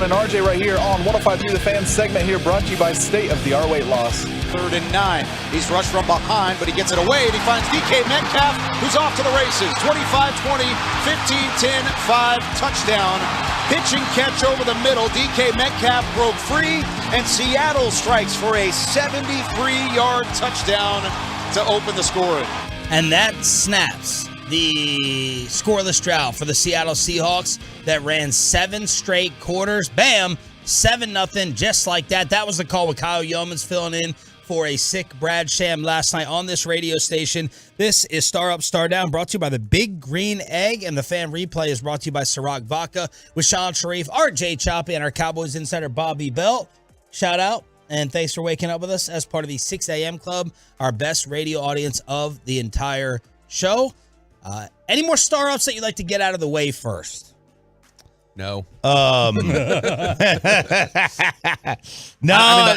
And RJ right here on 105.3 The Fan segment here, brought to you by State of the Art Weight Loss. 3rd and 9. He's rushed from behind, but he gets it away, and he finds DK Metcalf, who's off to the races. 25-20, 15-10, 5, touchdown. Pitch and catch over the middle. DK Metcalf broke free, and Seattle strikes for a 73-yard touchdown to open the scoring. And that snaps the scoreless drought for the Seattle Seahawks that ran 7 straight quarters. Bam, 7-0, just like that. That was the call with Kyle Yeomans filling in for a sick Brad Sham last night on this radio station. This is Star Up, Star Down, brought to you by the Big Green Egg, and the fan replay is brought to you by Ciroc Vodka with Sean Sharif, RJ Choppy, and our Cowboys insider Bobby Belt. Shout out, and thanks for waking up with us as part of the 6 a.m. Club, our best radio audience of the entire show. Any more Star Ups that you'd like to get out of the way first? No. No, I mean,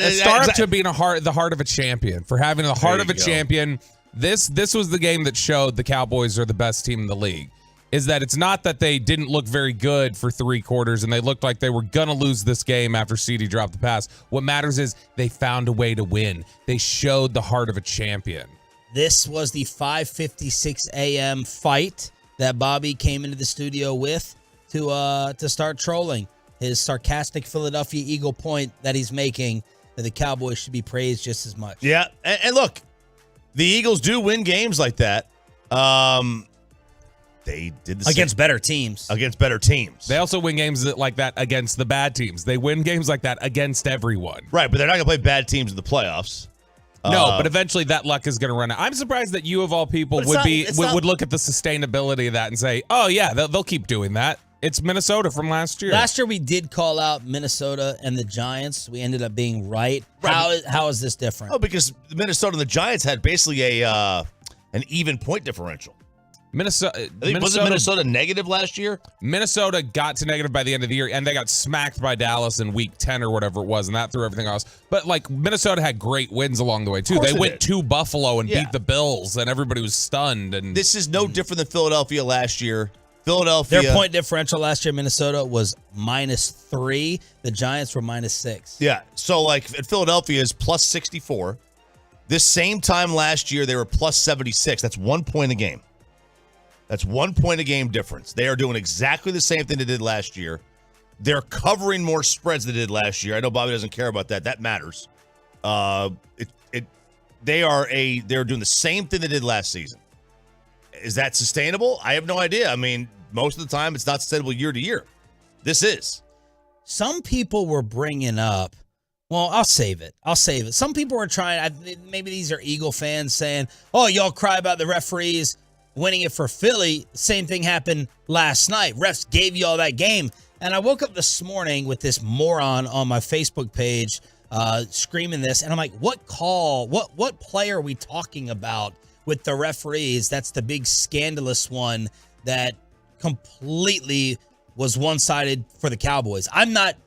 a star up to being the heart of a champion, for having the heart of a champion. This was the game that showed the Cowboys are the best team in the league. Is that it's not that they didn't look very good for 3 quarters and they looked like they were gonna lose this game after CD dropped the pass. What matters is they found a way to win. They showed the heart of a champion. This was the 5:56 a.m. fight that Bobby came into the studio with to start trolling his sarcastic Philadelphia Eagle point that he's making, that the Cowboys should be praised just as much. Yeah, and look, the Eagles do win games like that. They did the against same. better teams. Against better teams. They also win games like that against the bad teams. They win games like that against everyone. Right, but they're not going to play bad teams in the playoffs. No, but eventually that luck is going to run out. I'm surprised that you, of all people, would look at the sustainability of that and say, oh, yeah, they'll keep doing that. It's Minnesota from last year. Last year we did call out Minnesota and the Giants. We ended up being right. How is this different? Oh, because Minnesota and the Giants had basically an even point differential. Wasn't Minnesota negative last year? Minnesota got to negative by the end of the year, and they got smacked by Dallas in week 10 or whatever it was, and that threw everything else. But, like, Minnesota had great wins along the way, too. They went to Buffalo and beat the Bills, and everybody was stunned. And this is no different than Philadelphia last year. Their point differential last year, Minnesota, was -3. The Giants were -6. Yeah, so, like, at Philadelphia is plus 64. This same time last year, they were plus 76. That's 1 point a game. That's 1 point a game difference. They are doing exactly the same thing they did last year. They're covering more spreads than they did last year. I know Bobby doesn't care about that. That matters. They're doing the same thing they did last season. Is that sustainable? I have no idea. I mean, most of the time it's not sustainable year to year. This is. Some people were bringing up, well, I'll save it. Some people were trying, maybe these are Eagle fans saying, oh, y'all cry about the referees winning it for Philly. Same thing happened last night. Refs gave you all that game. And I woke up this morning with this moron on my Facebook page screaming this. And I'm like, what call, what play are we talking about with the referees? That's the big scandalous one that completely was one-sided for the Cowboys.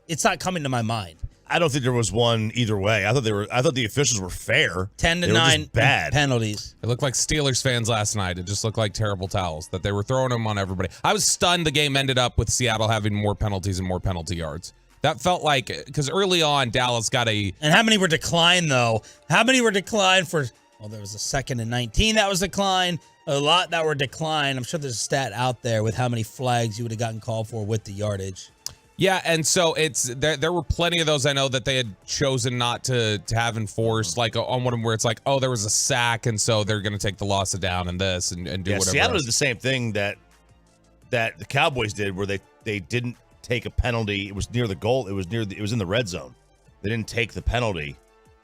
It's not coming to my mind. I don't think there was one either way. I thought the officials were fair. 10-9 bad penalties. It looked like Steelers fans last night. It just looked like terrible towels that they were throwing them on everybody. I was stunned the game ended up with Seattle having more penalties and more penalty yards. That felt like, because early on, Dallas got a... And how many were declined, though? How many were declined for... Well, there was a 2nd and 19 that was declined. A lot that were declined. I'm sure there's a stat out there with how many flags you would have gotten called for with the yardage. Yeah, and so there were plenty of those I know that they had chosen not to have enforced, like on one of them where it's like, oh, there was a sack, and so they're going to take the loss down and this and do whatever. Seattle did the same thing that the Cowboys did, where they didn't take a penalty. It was near the goal. It was in the red zone. They didn't take the penalty,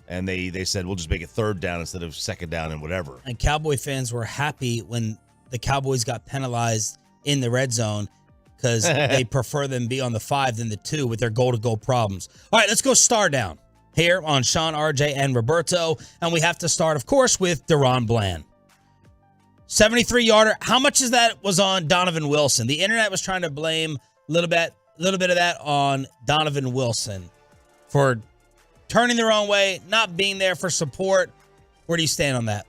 and they said we'll just make it 3rd down instead of 2nd down and whatever. And Cowboy fans were happy when the Cowboys got penalized in the red zone, because they prefer them be on the 5 than the 2 with their goal-to-goal problems. All right, let's go star down here on Sean, RJ, and Roberto. And we have to start, of course, with Deron Bland. 73-yarder. How much of that was on Donovan Wilson? The internet was trying to blame a little bit of that on Donovan Wilson for turning the wrong way, not being there for support. Where do you stand on that?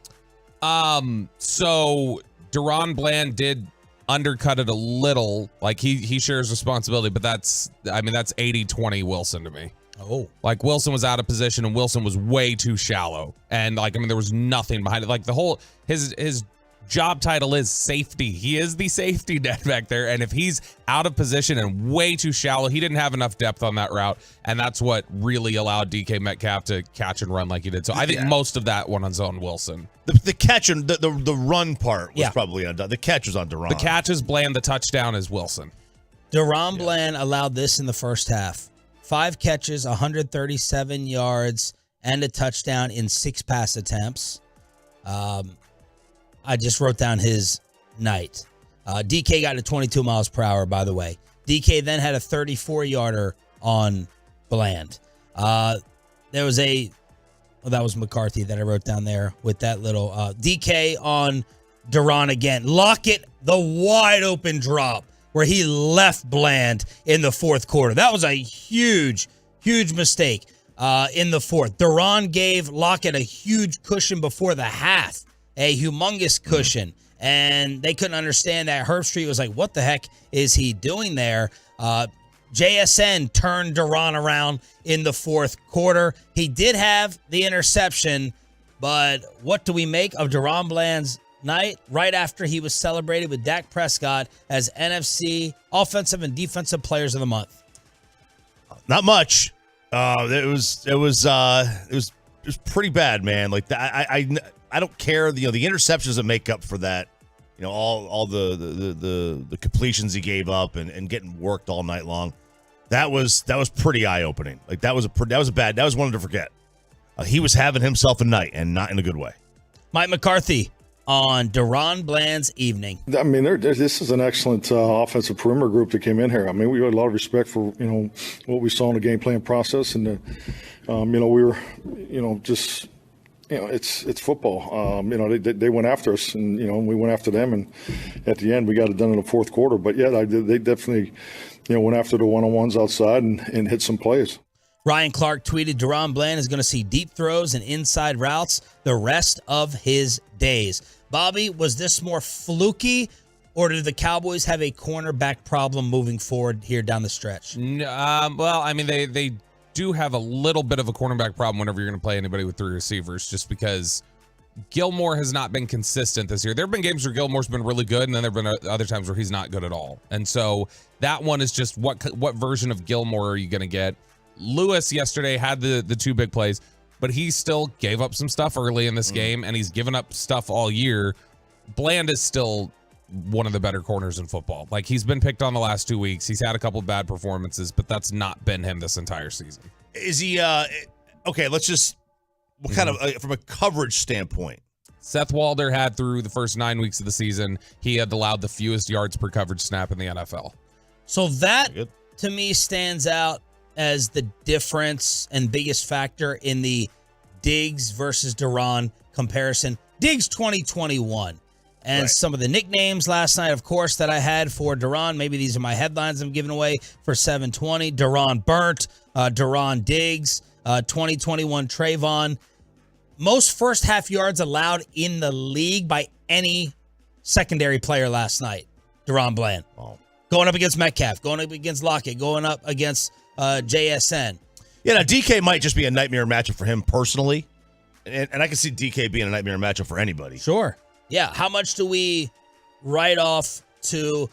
So Deron Bland did undercut it a little. Like he shares responsibility, but that's 80-20 Wilson to me. Oh. Like Wilson was out of position and Wilson was way too shallow. And there was nothing behind it. Like the whole his job title is safety. He is the safety net back there. And if he's out of position and way too shallow, he didn't have enough depth on that route. And that's what really allowed DK Metcalf to catch and run like he did. So I think most of that one on Zone Wilson. The catch and the run part was probably undone. The catch was on Duran. The catch is Bland. The touchdown is Wilson. Deron Bland allowed this in the first half. 5 catches, 137 yards, and a touchdown in 6 pass attempts. I just wrote down his night. DK got to 22 miles per hour, by the way. DK then had a 34-yarder on Bland. There was that was McCarthy that I wrote down there with that little DK on Deron again. Lockett, the wide open drop where he left Bland in the fourth quarter. That was a huge, huge mistake in the fourth. Deron gave Lockett a huge cushion before the half, a humongous cushion, and they couldn't understand that. Herbstreit was like, what the heck is he doing there? JSN turned Deron around in the fourth quarter. He did have the interception, but what do we make of Deron Bland's night right after he was celebrated with Dak Prescott as NFC Offensive and Defensive Players of the Month? Not much. It was pretty bad, man. Like I don't care. The interceptions that make up for that. All the completions he gave up and getting worked all night long. That was pretty eye opening. Like that was one to forget. He was having himself a night and not in a good way. Mike McCarthy on Deron Bland's evening. I mean, this is an excellent offensive perimeter group that came in here. I mean, we had a lot of respect for what we saw in the game plan process, and we were just. It's football. They went after us, and we went after them, and at the end we got it done in the fourth quarter. But yeah, they definitely, went after the one-on-ones outside and hit some plays. Ryan Clark tweeted, Deron Bland is going to see deep throws and inside routes the rest of his days. Bobby, was this more fluky, or did the Cowboys have a cornerback problem moving forward here down the stretch? Well, I mean, they do have a little bit of a cornerback problem whenever you're going to play anybody with 3 receivers, just because Gilmore has not been consistent this year. There have been games where Gilmore's been really good, and then there have been other times where he's not good at all. And so that one is just what version of Gilmore are you going to get? Lewis yesterday had the 2 big plays, but he still gave up some stuff early in this game, and he's given up stuff all year. Bland is still one of the better corners in football. Like, he's been picked on the last 2 weeks. He's had a couple of bad performances, but that's not been him this entire season. Is he okay, let's just what kind of from a coverage standpoint? Seth Walder had through the first 9 weeks of the season, he had allowed the fewest yards per coverage snap in the NFL. So that to me stands out as the difference and biggest factor in the Diggs versus Deron comparison. Diggs 2021. And some of the nicknames last night, of course, that I had for Deron. Maybe these are my headlines I'm giving away for 720. Deron Burnt, Deron Diggs, 2021 Trayvon. Most first half yards allowed in the league by any secondary player last night. Deron Bland. Oh. Going up against Metcalf, going up against Lockett, going up against JSN. Yeah, now DK might just be a nightmare matchup for him personally. And I can see DK being a nightmare matchup for anybody. Sure. Yeah, how much do we write off to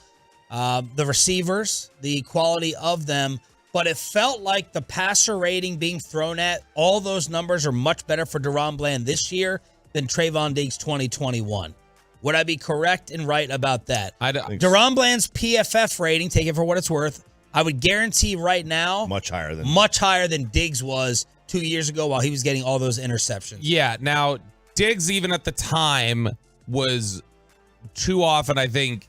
the receivers, the quality of them? But it felt like the passer rating being thrown at, all those numbers are much better for Deron Bland this year than Trayvon Diggs 2021. Would I be correct and right about that? Deron Bland's PFF rating, take it for what it's worth, I would guarantee right now much higher than Diggs was 2 years ago while he was getting all those interceptions. Yeah, now Diggs even at the time was too often, I think,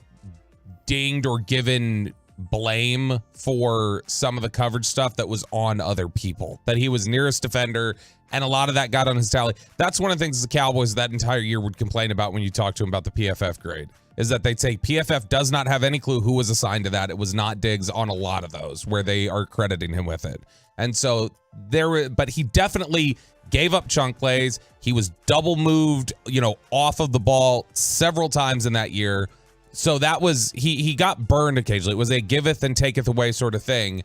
dinged or given blame for some of the coverage stuff that was on other people, that he was nearest defender, and a lot of that got on his tally. That's one of the things the Cowboys that entire year would complain about when you talk to him about the PFF grade, is that they'd say PFF does not have any clue who was assigned to that. It was not Diggs on a lot of those where they are crediting him with it. And so but he definitely gave up chunk plays. He was double moved, off of the ball several times in that year. So that was, he got burned occasionally. It was a giveth and taketh away sort of thing.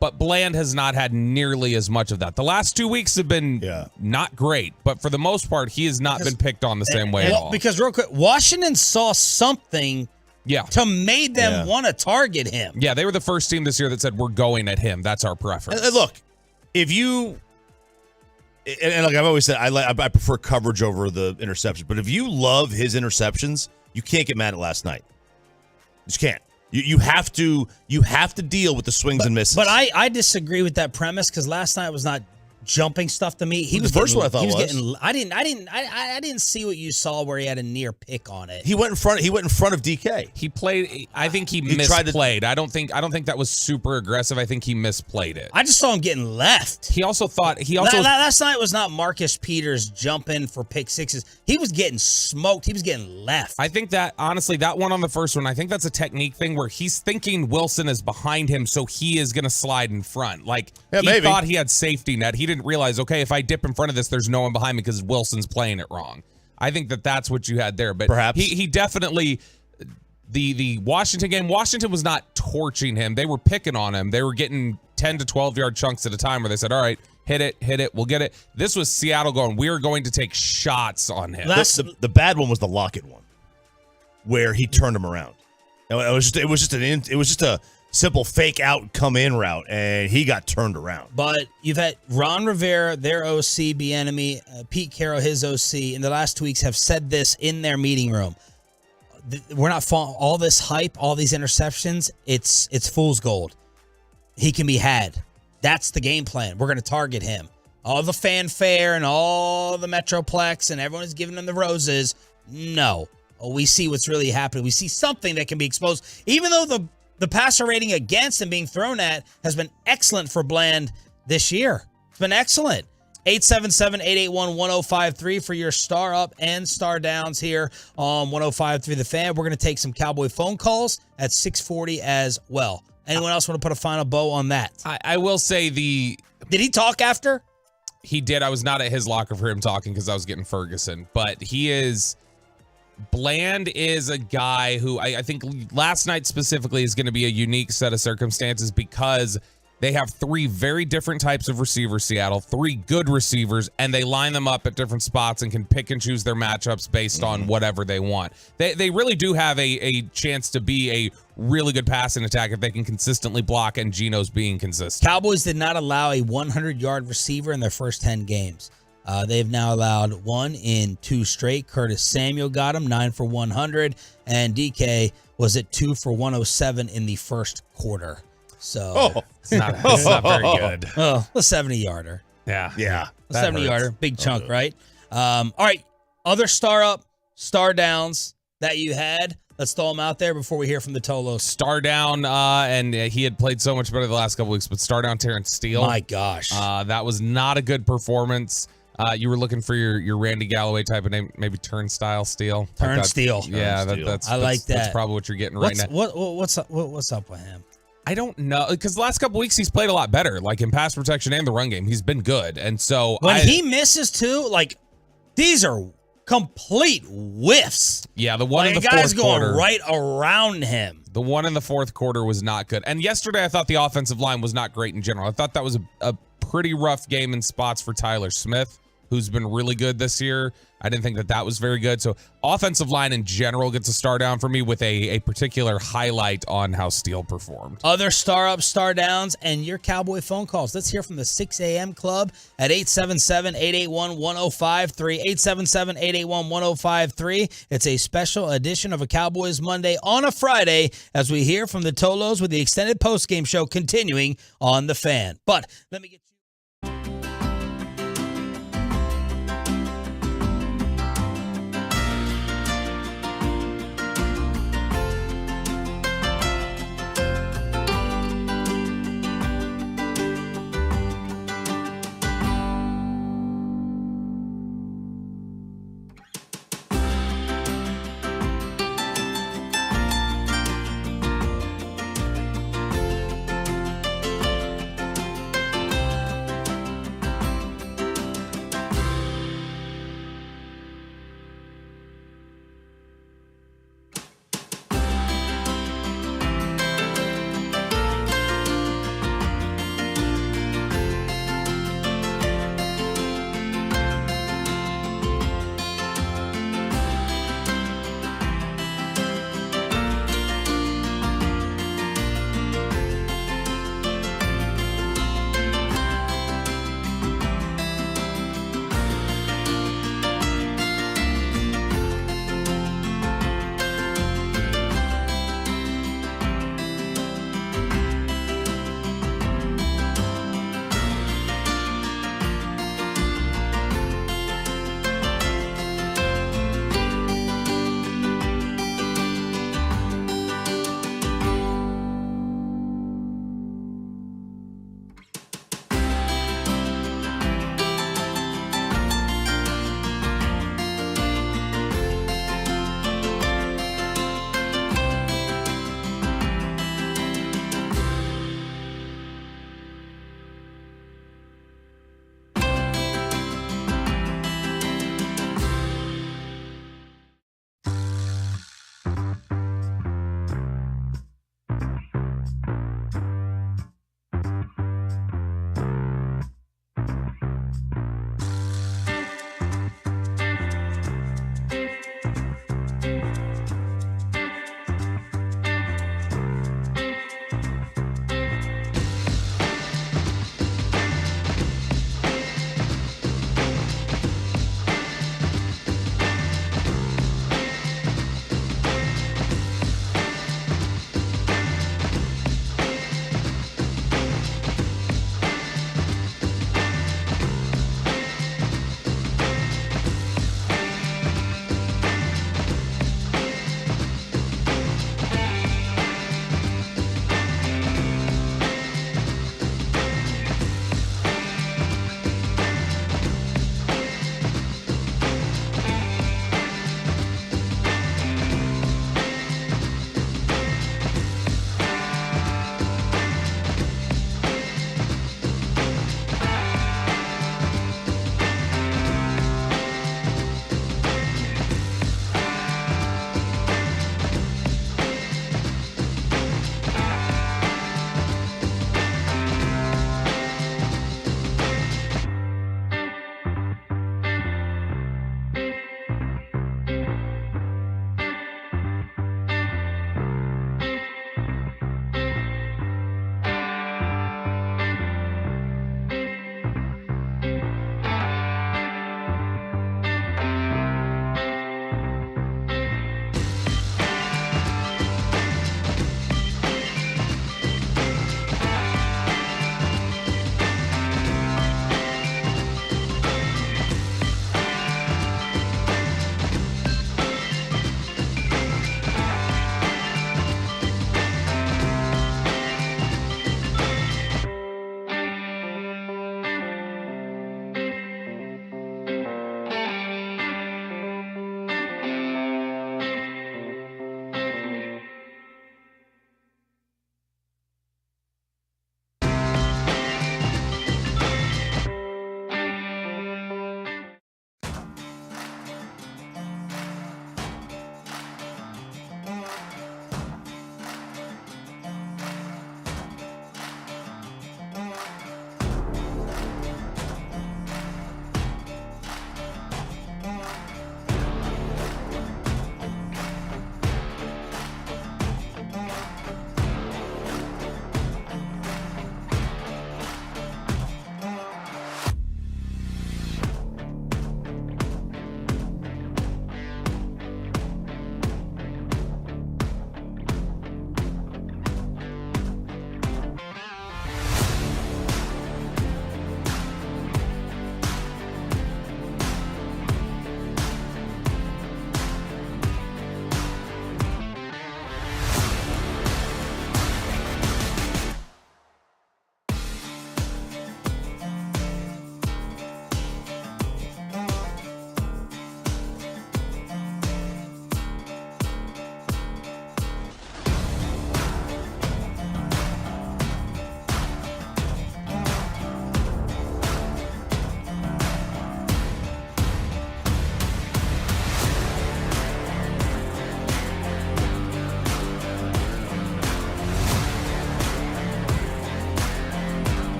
but Bland has not had nearly as much of that. The last 2 weeks have been not great, but for the most part, he has not been picked on the same way at all. Because real quick, Washington saw something to made them want to target him. Yeah, they were the first team this year that said, we're going at him. That's our preference. And look, if you, and like I've always said, I prefer coverage over the interceptions, but if you love his interceptions, you can't get mad at last night. You just can't. You have to deal with the swings and misses. But I disagree with that premise because last night was not jumping stuff to me. He was the first getting, one I thought he was was. getting. I didn't see what you saw where he had a near pick on it. He went in front of DK. He played. I think he misplayed. I don't think that was super aggressive. I think he misplayed it. I just saw him getting left. He also last night was not Marcus Peters jumping for pick sixes. He was getting smoked. He was getting left. I think that honestly, that one on the first one, I think that's a technique thing where he's thinking Wilson is behind him, so he is going to slide in front. Like he thought he had safety net. He didn't realize, okay, if I dip in front of this, there's no one behind me because Wilson's playing it wrong. I think that's what you had there. But perhaps he definitely, the Washington game, Washington was not torching him. They were picking on him. They were getting 10 to 12-yard chunks at a time where they said, all right, hit it, we'll get it. This was Seattle going, we are going to take shots on him. The bad one was the Lockett one where he turned him around. It was just a simple fake out come in route, and he got turned around. But you've had Ron Rivera, their OC, Bieniemy, Pete Carroll, his OC, in the last 2 weeks have said this in their meeting room. We're not all this hype, all these interceptions. It's fool's gold. He can be had. That's the game plan. We're going to target him. All the fanfare and all the Metroplex and everyone is giving him the roses. No. We see what's really happening. We see something that can be exposed. Even though the passer rating against and being thrown at has been excellent for Bland this year. It's been excellent. 877-881-1053 for your star up and star downs here on 105.3 The Fan. We're going to take some Cowboy phone calls at 6:40 as well. Anyone else want to put a final bow on that? I will say Did he talk after? He did. I was not at his locker for him talking because I was getting Ferguson. But Bland is a guy who I think last night specifically is going to be a unique set of circumstances because they have three very different types of receivers, Seattle, three good receivers, and they line them up at different spots and can pick and choose their matchups based on whatever they want. They really do have a chance to be a really good passing attack if they can consistently block and Geno's being consistent. Cowboys did not allow a 100-yard receiver in their first 10 games. They've now allowed one in 2 straight. Curtis Samuel got him 9 for 100, and DK was at 2 for 107 in the first quarter. So it's not very good. Oh, a 70-yarder. Yeah. A 70-yarder, big chunk, right? All right, other star up, star downs that you had. Let's throw them out there before we hear from the Tolos. Star down, and he had played so much better the last couple weeks, but star down Terrence Steele. My gosh. That was not a good performance. You were looking for your Randy Galloway type of name, maybe Turnstile Steele. Turnstile. Yeah, I like that. That's probably what you're getting right now. What's up with him? I don't know, because the last couple weeks he's played a lot better, like in pass protection and the run game. He's been good, and so when he misses too, like these are complete whiffs. Yeah, the one in the guy's fourth quarter, going right around him. The one in the fourth quarter was not good. And yesterday I thought the offensive line was not great in general. I thought that was a pretty rough game in spots for Tyler Smith, who's been really good this year. I didn't think that was very good. So offensive line in general gets a star down for me with a particular highlight on how Steele performed. Other star ups, star downs, and your Cowboy phone calls. Let's hear from the 6 a.m. club at 877-881-1053. 877-881-1053. It's a special edition of a Cowboys Monday on a Friday as we hear from the Tolos with the extended postgame show continuing on The Fan. But let me get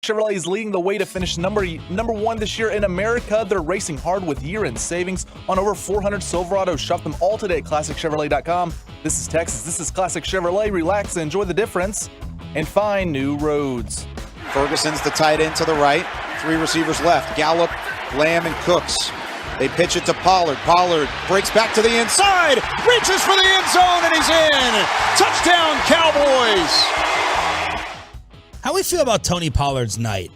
Chevrolet is leading the way to finish number one this year in America. They're racing hard with year-end savings on over 400 Silverados. Shop them all today at ClassicChevrolet.com. This is Texas. This is Classic Chevrolet. Relax and enjoy the difference and find new roads. Ferguson's the tight end to the right. 3 receivers left. Gallup, Lamb, and Cooks. They pitch it to Pollard. Pollard breaks back to the inside, reaches for the end zone, and he's in. Touchdown, Cowboys. How we feel about Tony Pollard's night?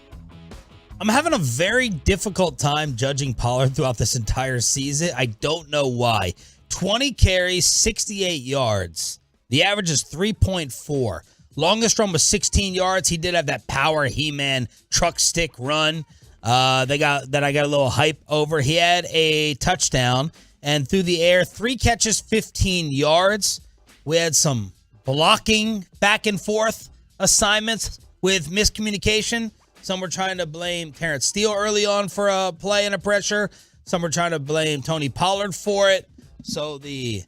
I'm having a very difficult time judging Pollard throughout this entire season. I don't know why. 20 carries, 68 yards. The average is 3.4. Longest run was 16 yards. He did have that power He-Man truck stick run. I got a little hype over. He had a touchdown, and through the air, 3 catches, 15 yards. We had some blocking back and forth assignments with miscommunication. Some were trying to blame Terrence Steele early on for a play and a pressure. Some were trying to blame Tony Pollard for it. So the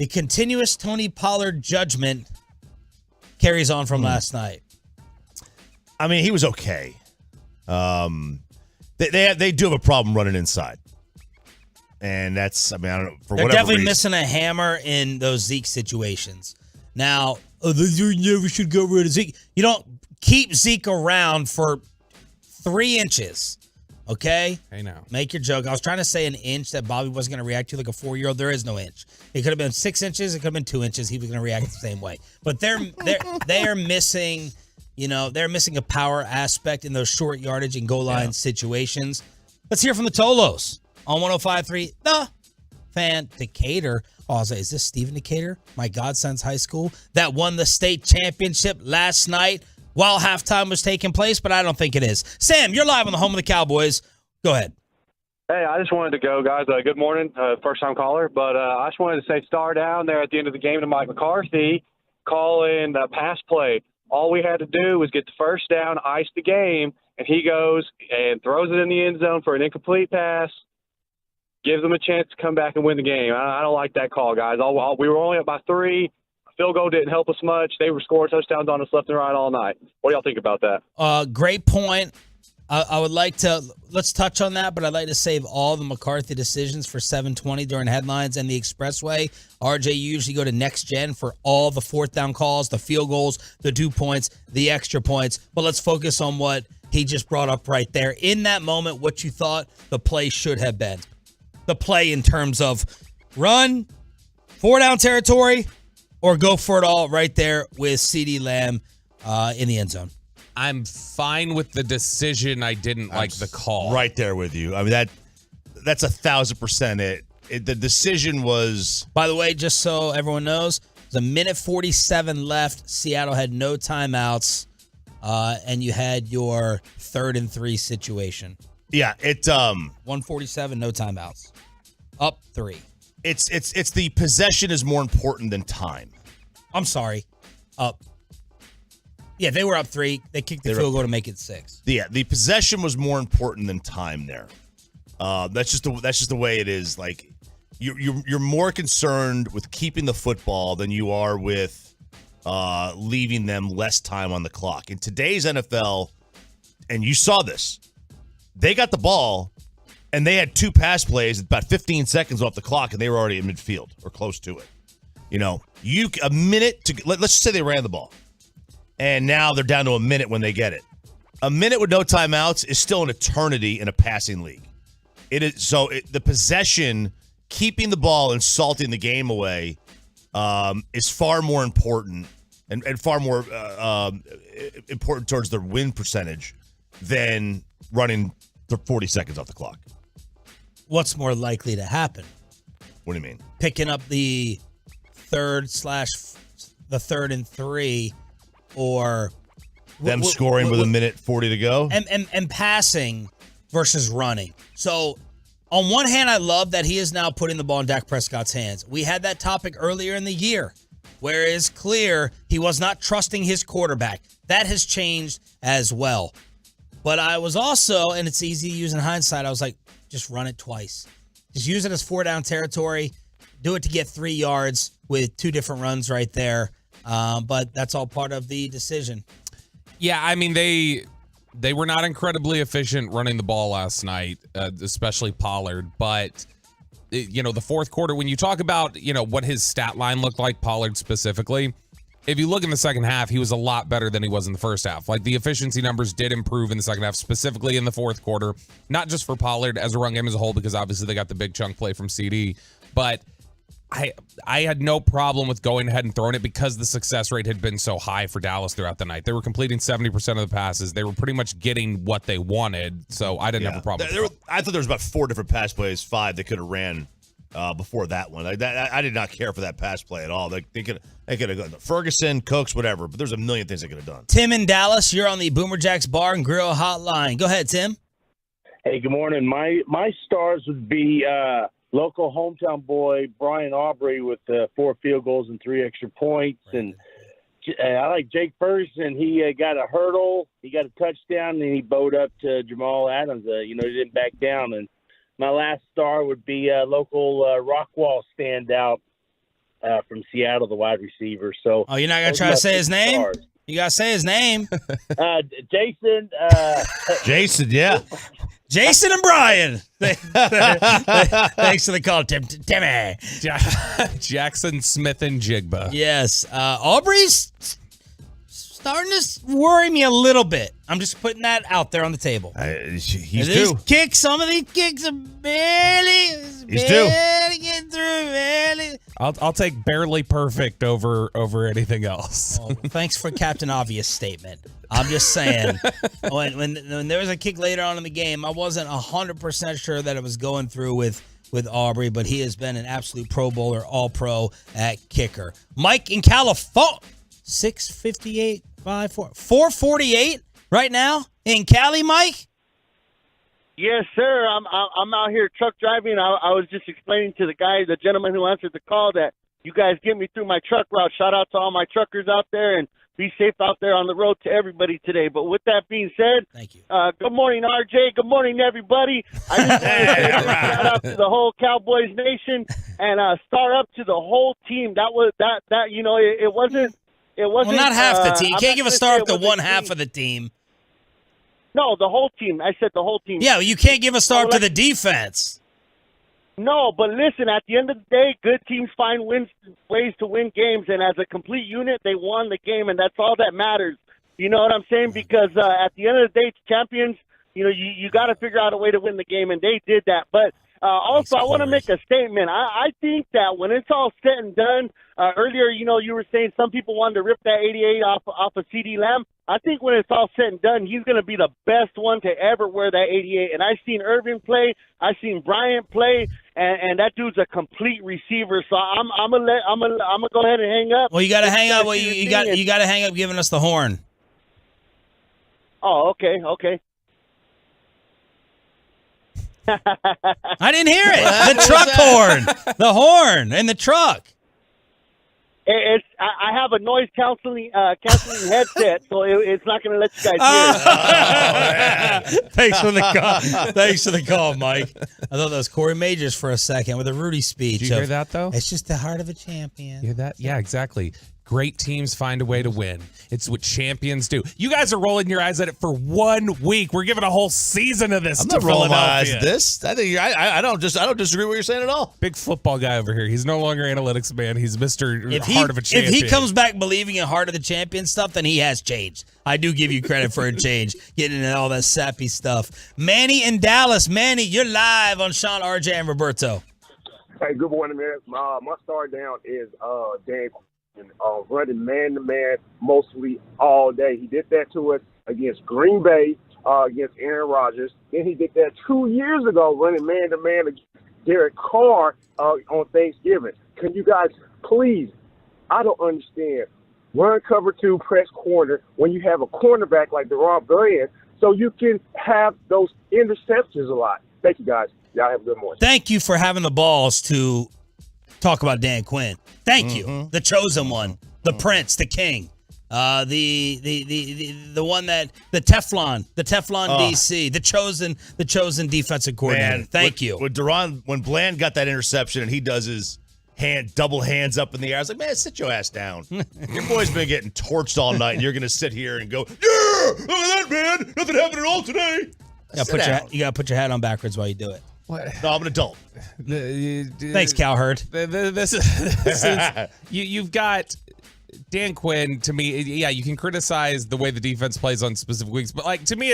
continuous Tony Pollard judgment carries on from last night. I mean, he was okay. They do have a problem running inside, and that's, I mean, I don't know, for They're whatever definitely reason. missing a hammer in those Zeke situations. Now, you never should go rid of Zeke. You don't keep Zeke around for 3 inches, okay? Hey, now. Make your joke. I was trying to say an inch that Bobby wasn't going to react to like a 4-year-old. There is no inch. It could have been 6 inches. It could have been 2 inches. He was going to react the same way. But they are missing. You know, they're missing a power aspect in those short yardage and goal line situations. Let's hear from the Tolos on 105.3 The Fan. Decatur. Oh, I was like, is this Stephen Decatur? My godson's high school that won the state championship last night while halftime was taking place, but I don't think it is. Sam, you're live on the home of the Cowboys. Go ahead. Hey, I just wanted to go, guys. Good morning, first-time caller. But I just wanted to say star down there at the end of the game to Mike McCarthy calling the pass play. All we had to do was get the first down, ice the game, and he goes and throws it in the end zone for an incomplete pass, gives them a chance to come back and win the game. I don't like that call, guys. We were only up by 3. A field goal didn't help us much. They were scoring touchdowns on us left and right all night. What do y'all think about that? Great point. I would like to let's touch on that, but I'd like to save all the McCarthy decisions for 720 during headlines and the Expressway. RJ, you usually go to Next Gen for all the 4th down calls, the field goals, the 2 points, the extra points. But let's focus on what he just brought up right there. In that moment, what you thought the play should have been. The play in terms of run, 4-down territory, or go for it all right there with CeeDee Lamb in the end zone. I'm fine with the decision. I didn't like the call. Right there with you. I mean, that's 1,000% it. The decision was... By the way, just so everyone knows, there's 1:47 left. Seattle had no timeouts, and you had your 3rd and 3 situation. Yeah, 1:47, no timeouts. Up 3. It's the possession is more important than time. I'm sorry. Up. Yeah, they were up 3. They kicked the field goal to make it 6. Yeah, the possession was more important than time there. That's just the way it is. Like you're more concerned with keeping the football than you are with leaving them less time on the clock. In today's NFL, and you saw this, they got the ball and they had 2 pass plays at about 15 seconds off the clock, and they were already in midfield or close to it. You know, a minute to let's just say they ran the ball. And now they're down to a minute when they get it. A minute with no timeouts is still an eternity in a passing league. It is the possession, keeping the ball and salting the game away, is far more important and far more important towards their win percentage than running the 40 seconds off the clock. What's more likely to happen? What do you mean? Picking up the 3rd and 3. Or them scoring with 1:40 to go, and passing versus running. So, on one hand, I love that he is now putting the ball in Dak Prescott's hands. We had that topic earlier in the year, where it is clear he was not trusting his quarterback. That has changed as well. But I was also, and it's easy to use in hindsight, I was like, just run it twice. Just use it as 4-down territory. Do it to get 3 yards with 2 different runs right there. But that's all part of the decision. Yeah, I mean, they They were not incredibly efficient running the ball last night, especially Pollard. But, the fourth quarter, when you talk about, what his stat line looked like, Pollard specifically, if you look in the second half, he was a lot better than he was in the first half. Like, the efficiency numbers did improve in the second half, specifically in the fourth quarter. Not just for Pollard as a run game as a whole, because obviously they got the big chunk play from CD. But I had no problem with going ahead and throwing it because the success rate had been so high for Dallas throughout the night. They were completing 70% of the passes. They were pretty much getting what they wanted, so I didn't have a problem with it. I thought there was about 4 different pass plays, 5 they could have ran before that one. I did not care for that pass play at all. They could have gone Ferguson, Cooks, whatever, but there's a million things they could have done. Tim in Dallas, you're on the Boomer Jacks Bar and Grill Hotline. Go ahead, Tim. Hey, good morning. My stars would be local hometown boy Brian Aubrey with 4 field goals and 3 extra points. And I like Jake Ferguson. He got a hurdle, he got a touchdown, and he bowed up to Jamal Adams. He didn't back down. And my last star would be local Rockwall standout from Seattle, the wide receiver. So, you're not gonna try to say his name? Stars. You gotta say his name. Jason. Jason, yeah. Jason and Brian. Thanks for the call, Timmy. Jackson Smith and Jigba. Yes. Aubrey's starting to worry me a little bit. I'm just putting that out there on the table. He's due. Some of these kicks are barely getting through. Barely. I'll take barely perfect over anything else. Oh, thanks for Captain Obvious statement. I'm just saying, when there was a kick later on in the game, I wasn't 100% sure that it was going through with Aubrey, but he has been an absolute Pro Bowler, All-Pro at kicker. Mike in California, 658, 448 right now in Cali, Mike? Yes, sir. I'm out here truck driving. I was just explaining to the gentleman who answered the call, that you guys get me through my truck route. Shout out to all my truckers out there, and be safe out there on the road to everybody today. But with that being said, thank you. Good morning, RJ. Good morning, everybody. I just want to say shout out to the whole Cowboys nation, and star up to the whole team. That was that. It wasn't. Well, not half the team. You can't give a star up to one half of the team. No, the whole team. I said the whole team. Yeah, you can't give a star up to the defense. No, but listen, at the end of the day, good teams find ways to win games, and as a complete unit, they won the game, and that's all that matters. You know what I'm saying? Because at the end of the day, champions, you got to figure out a way to win the game, and they did that. But also, I want to make a statement. I think that when it's all said and done, earlier, you were saying some people wanted to rip that 88 off of CD Lamb. I think when it's all said and done, he's going to be the best one to ever wear that 88. And I've seen Irvin play, I've seen Bryant play, and that dude's a complete receiver. So I'm gonna go ahead and hang up. Well, you got to hang up. Well, you got to hang up giving us the horn. Oh, okay. I didn't hear it. The truck horn. The horn in the truck. I have a noise canceling headset, so it's not going to let you guys hear. Thanks for the call. Thanks for the call, Mike. I thought that was Corey Majors for a second with a Rudy speech. Did you hear that, though? It's just the heart of a champion. You hear that? Yeah, exactly. Great teams find a way to win. It's what champions do. You guys are rolling your eyes at it for 1 week. We're giving a whole season of this. I'm to not rolling my eyes Philadelphia. at this. I think I don't disagree with what you're saying at all. Big football guy over here. He's no longer analytics man. He's Mr. Heart of a Champion. If he comes back believing in heart of the champion stuff, then he has changed. I do give you credit for a change, getting into all that sappy stuff. Manny in Dallas. Manny, you're live on Sean, RJ, and Roberto. Hey, good morning, man. My start down is Dan running man-to-man mostly all day. He did that to us against Green Bay, against Aaron Rodgers. Then he did that 2 years ago running man-to-man against Derek Carr on Thanksgiving. Can you guys please, I don't understand, run cover 2, press corner when you have a cornerback like Deron Bland so you can have those interceptions a lot. Thank you, guys. Y'all have a good morning. Thank you for having the balls to talk about Dan Quinn. Thank you. The chosen one, the prince, the king, the one that the Teflon DC, the chosen defensive coordinator. Man, Thank you. When Bland got that interception and he does his double hands up in the air. I was like, man, sit your ass down. Your boy's been getting torched all night, and you're going to sit here and go, yeah, look at that, man. Nothing happened at all today. You got to put your hat on backwards while you do it. What? No, I'm an adult. Thanks, Cowherd. You've got Dan Quinn. To me, yeah, you can criticize the way the defense plays on specific weeks, but like to me,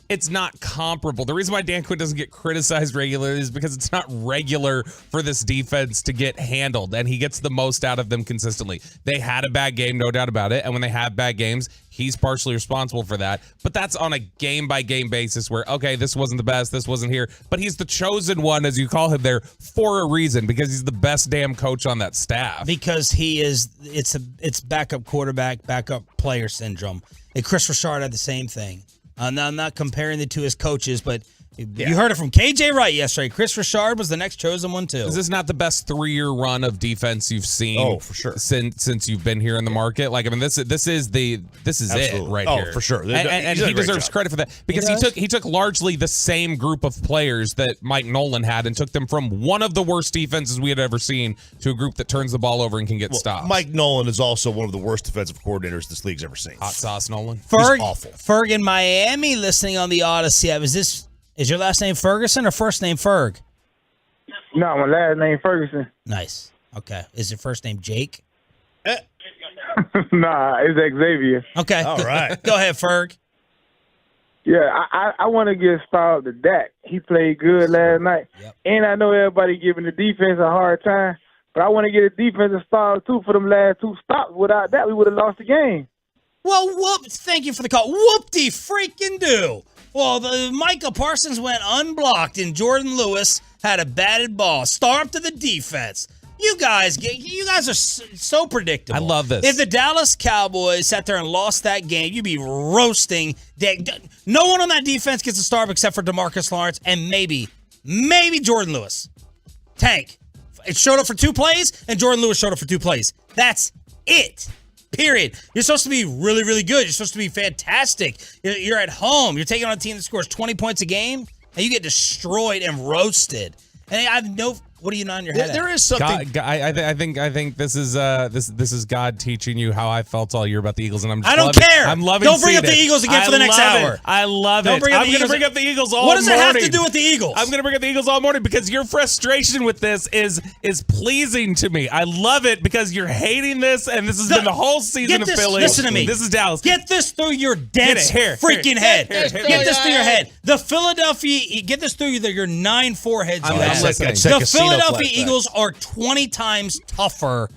it's not comparable. The reason why Dan Quinn doesn't get criticized regularly is because it's not regular for this defense to get handled, and he gets the most out of them consistently. They had a bad game, no doubt about it, and when they have bad games, he's partially responsible for that, but that's on a game-by-game basis where, okay, this wasn't the best, this wasn't here, but he's the chosen one, as you call him there, for a reason, because he's the best damn coach on that staff. Because it's backup quarterback, backup player syndrome. And Chris Richard had the same thing. Now, I'm not comparing the two as coaches, but you heard it from KJ Wright yesterday. Chris Richard was the next chosen one, too. Is this not the best 3-year run of defense you've seen? Oh, for sure. Since you've been here in the market? Like, I mean, this is it right here. Oh, for sure. And he deserves credit for that because he took largely the same group of players that Mike Nolan had and took them from one of the worst defenses we had ever seen to a group that turns the ball over and can get stops. Mike Nolan is also one of the worst defensive coordinators this league's ever seen. Hot sauce Nolan. He's awful. Ferg in Miami listening on the Odyssey app. Is your last name Ferguson or first name Ferg? No, my last name Ferguson. Nice. Okay. Is your first name Jake? Nah, it's Xavier. Okay. All right. Go ahead, Ferg. Yeah, I want to give style to Dak. He played good last night. Yep. And I know everybody giving the defense a hard time, but I want to get a defensive style, too, for them last 2 stops. Without that, we would have lost the game. Well, thank you for the call. Whoop-de-freaking-do. Well, Micah Parsons went unblocked, and Jordan Lewis had a batted ball. Star up to the defense. You guys are so predictable. I love this. If the Dallas Cowboys sat there and lost that game, you'd be roasting. No one on that defense gets a star except for DeMarcus Lawrence and maybe Jordan Lewis. Tank. It showed up for 2 plays, and Jordan Lewis showed up for 2 plays. That's it. Period. You're supposed to be really, really good. You're supposed to be fantastic. You're at home. You're taking on a team that scores 20 points a game, and you get destroyed and roasted. And I have no. What are you nodding your head at? There is something. God, I think this is God teaching you how I felt all year about the Eagles, and I'm just I don't care. I'm loving. Don't bring up the Eagles again for the next hour. I love it. I'm going to bring up the Eagles all morning. What does it have to do with the Eagles? I'm going to bring up the Eagles all morning because your frustration with this is pleasing to me. I love it because you're hating this, and this has been the whole season of Philly. Listen to me. This is Dallas. Get this through your dense freaking head. Get this through your head. The Philadelphia. Get this through your 9 foreheads. You have. The Philadelphia Eagles are 20 times tougher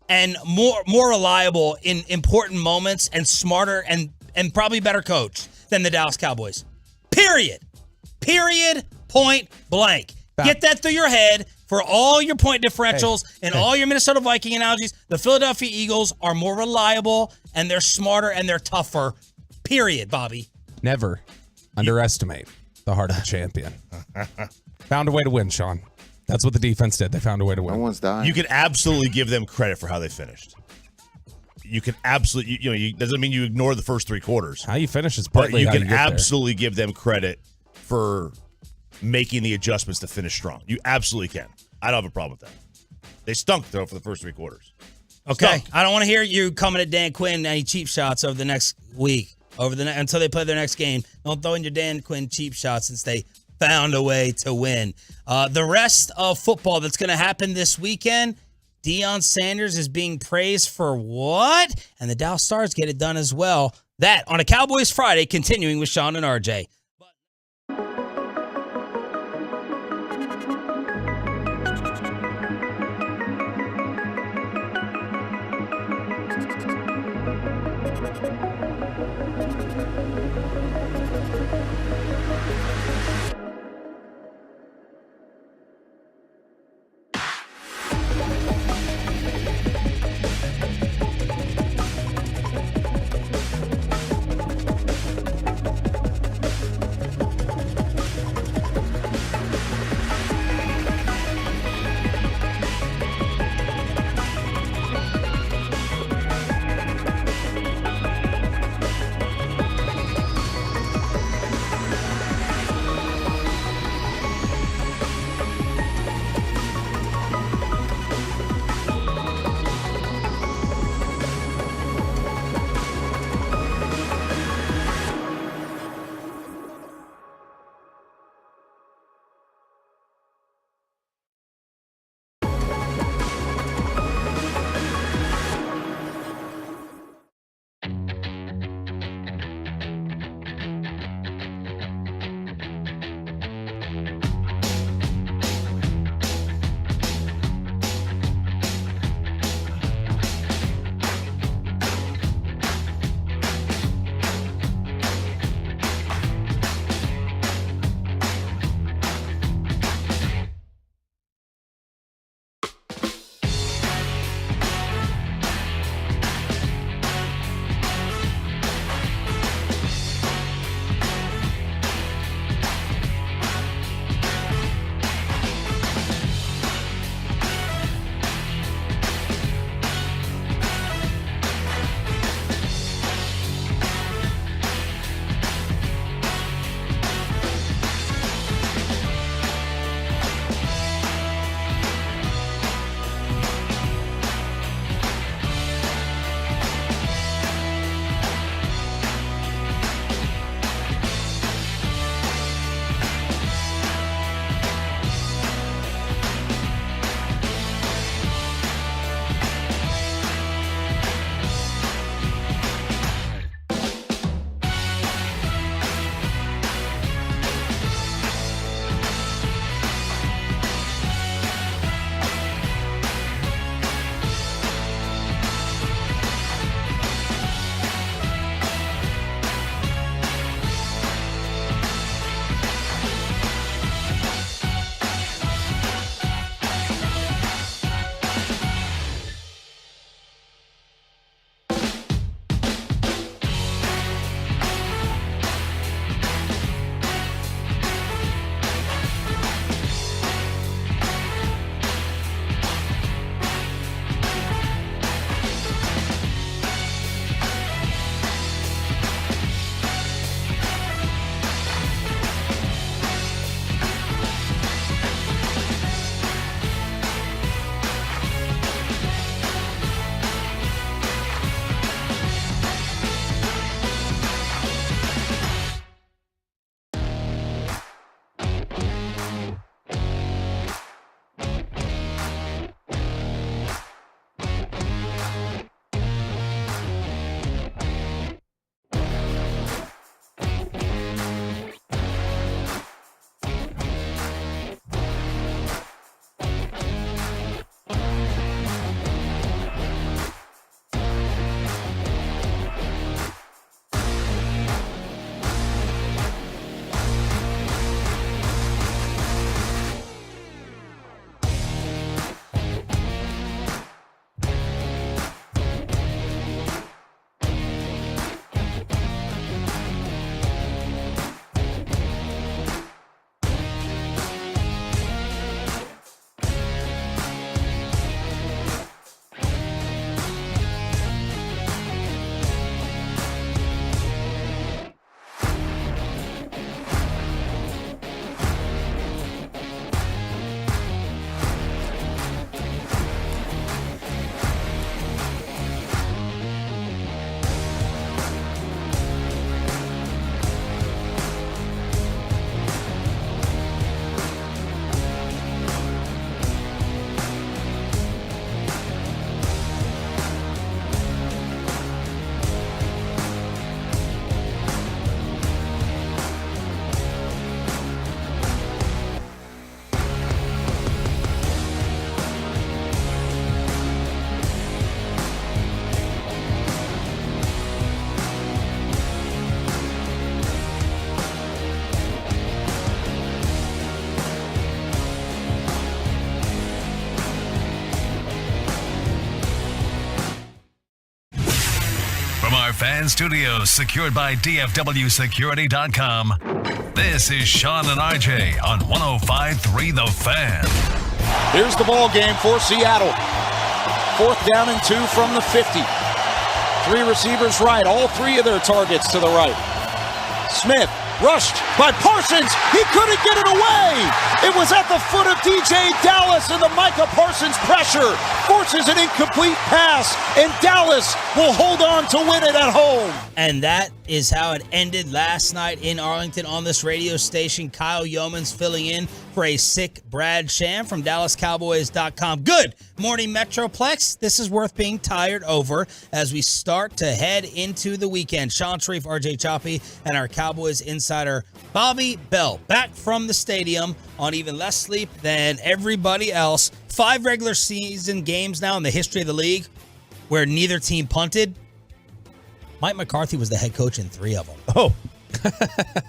and more reliable in important moments and smarter and probably better coach than the Dallas Cowboys. Period. Point blank. Get that through your head for all your point differentials and all your Minnesota Viking analogies. The Philadelphia Eagles are more reliable and they're smarter and they're tougher. Period, Bobby. Never underestimate the heart of a champion. Found a way to win, Sean. That's what the defense did. They found a way to win. No one's dying. You can absolutely give them credit for how they finished. You can absolutely, doesn't mean you ignore the first 3 quarters. How you finish is partly you how can you get absolutely give them credit for making the adjustments to finish strong. You absolutely can. I don't have a problem with that. They stunk, though, for the first 3 quarters. Okay. I don't want to hear you coming at Dan Quinn any cheap shots over the next week, until they play their next game. Don't throw in your Dan Quinn cheap shots since they found a way to win. The rest of football that's going to happen this weekend, Deion Sanders is being praised for what? And the Dallas Stars get it done as well. That on a Cowboys Friday, continuing with Sean and RJ. our fan studios, secured by DFWsecurity.com. This is Sean and RJ on 105.3 The Fan. Here's the ball game for Seattle. 4th down and 2 from the 50. 3 receivers right, all 3 of their targets to the right. Smith rushed by Parsons. He couldn't get it away. It was at the foot of DJ Dallas, and the Micah Parsons pressure forces an incomplete pass, and Dallas will hold on to win it at home. And that is how it ended last night in Arlington on this radio station. Kyle Yeomans filling in for a sick Brad Sham from DallasCowboys.com. Good morning, Metroplex. This is worth being tired over as we start to head into the weekend. Sean Sharif, RJ Choppy, and our Cowboys insider Bobby Bell back from the stadium on even less sleep than everybody else. 5 regular season games now in the history of the league where neither team punted. Mike McCarthy was the head coach in 3 of them. Oh,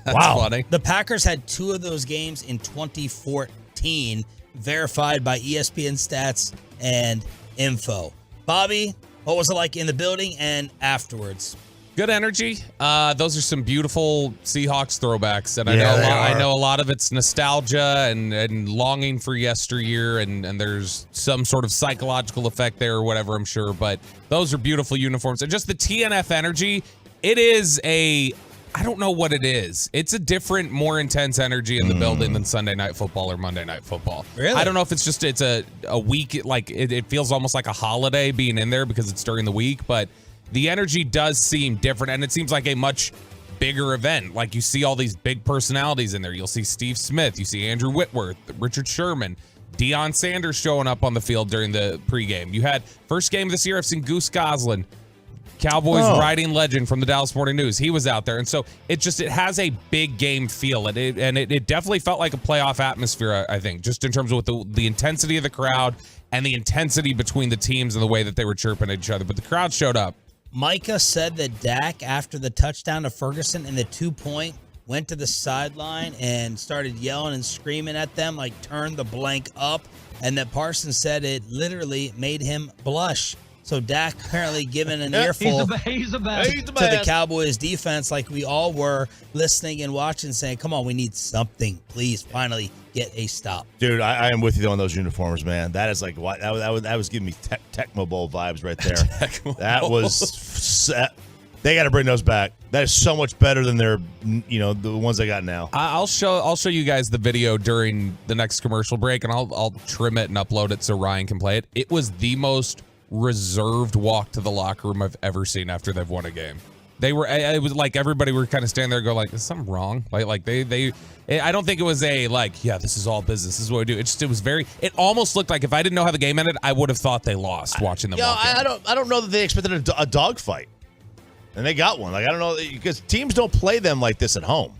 wow. Funny. The Packers had 2 of those games in 2014, verified by ESPN Stats and Info. Bobby, what was it like in the building and afterwards? Good energy. Those are some beautiful Seahawks throwbacks, and Yeah, I know a lot of it's nostalgia and longing for yesteryear, and there's some sort of psychological effect there or whatever, I'm sure. But those are beautiful uniforms, and just the TNF energy. It is I don't know what it is. It's a different, more intense energy in the building than Sunday Night Football or Monday Night Football. Really? I don't know if it's just it's a week, like it feels almost like a holiday being in there because it's during the week, but the energy does seem different, and it seems like a much bigger event. Like, you see all these big personalities in there. You'll see Steve Smith. You see Andrew Whitworth, Richard Sherman, Deion Sanders showing up on the field during the pregame. You had first game of this year, I've seen Goose Goslin, Cowboys writing legend from the Dallas Morning News. He was out there. And so it has a big game feel. It definitely felt like a playoff atmosphere, I think, just in terms of the intensity of the crowd and the intensity between the teams and the way that they were chirping at each other. But the crowd showed up. Micah said that Dak, after the touchdown to Ferguson and the 2-point, went to the sideline and started yelling and screaming at them, like, turn the blank up. And that Parsons said it literally made him blush. So Dak apparently given an earful to the Cowboys defense, like we all were listening and watching, saying, come on, we need something. Please finally get a stop. dude, I am with you on those uniforms, man. That is like what that was giving me Tecmo Bowl vibes right there. That was they got to bring those back. That is so much better than the ones I got now. I'll show you guys the video during the next commercial break, and I'll trim it and upload it so Ryan can play it. It was the most reserved walk to the locker room I've ever seen after they've won a game. It was like everybody were kind of standing there going like, is something wrong? Like they I don't think it was this is all business. This is what we do. It almost looked like if I didn't know how the game ended, I would have thought they lost watching them walk in. I don't know that they expected a dogfight. And they got one. Like, I don't know, because teams don't play them like this at home.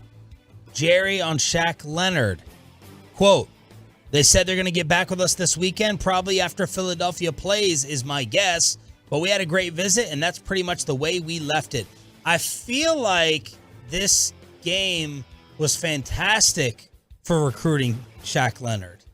Jerry on Shaq Leonard, quote, they said they're going to get back with us this weekend, probably after Philadelphia plays is my guess. But we had a great visit, and that's pretty much the way we left it. I feel like this game was fantastic for recruiting Shaq Leonard.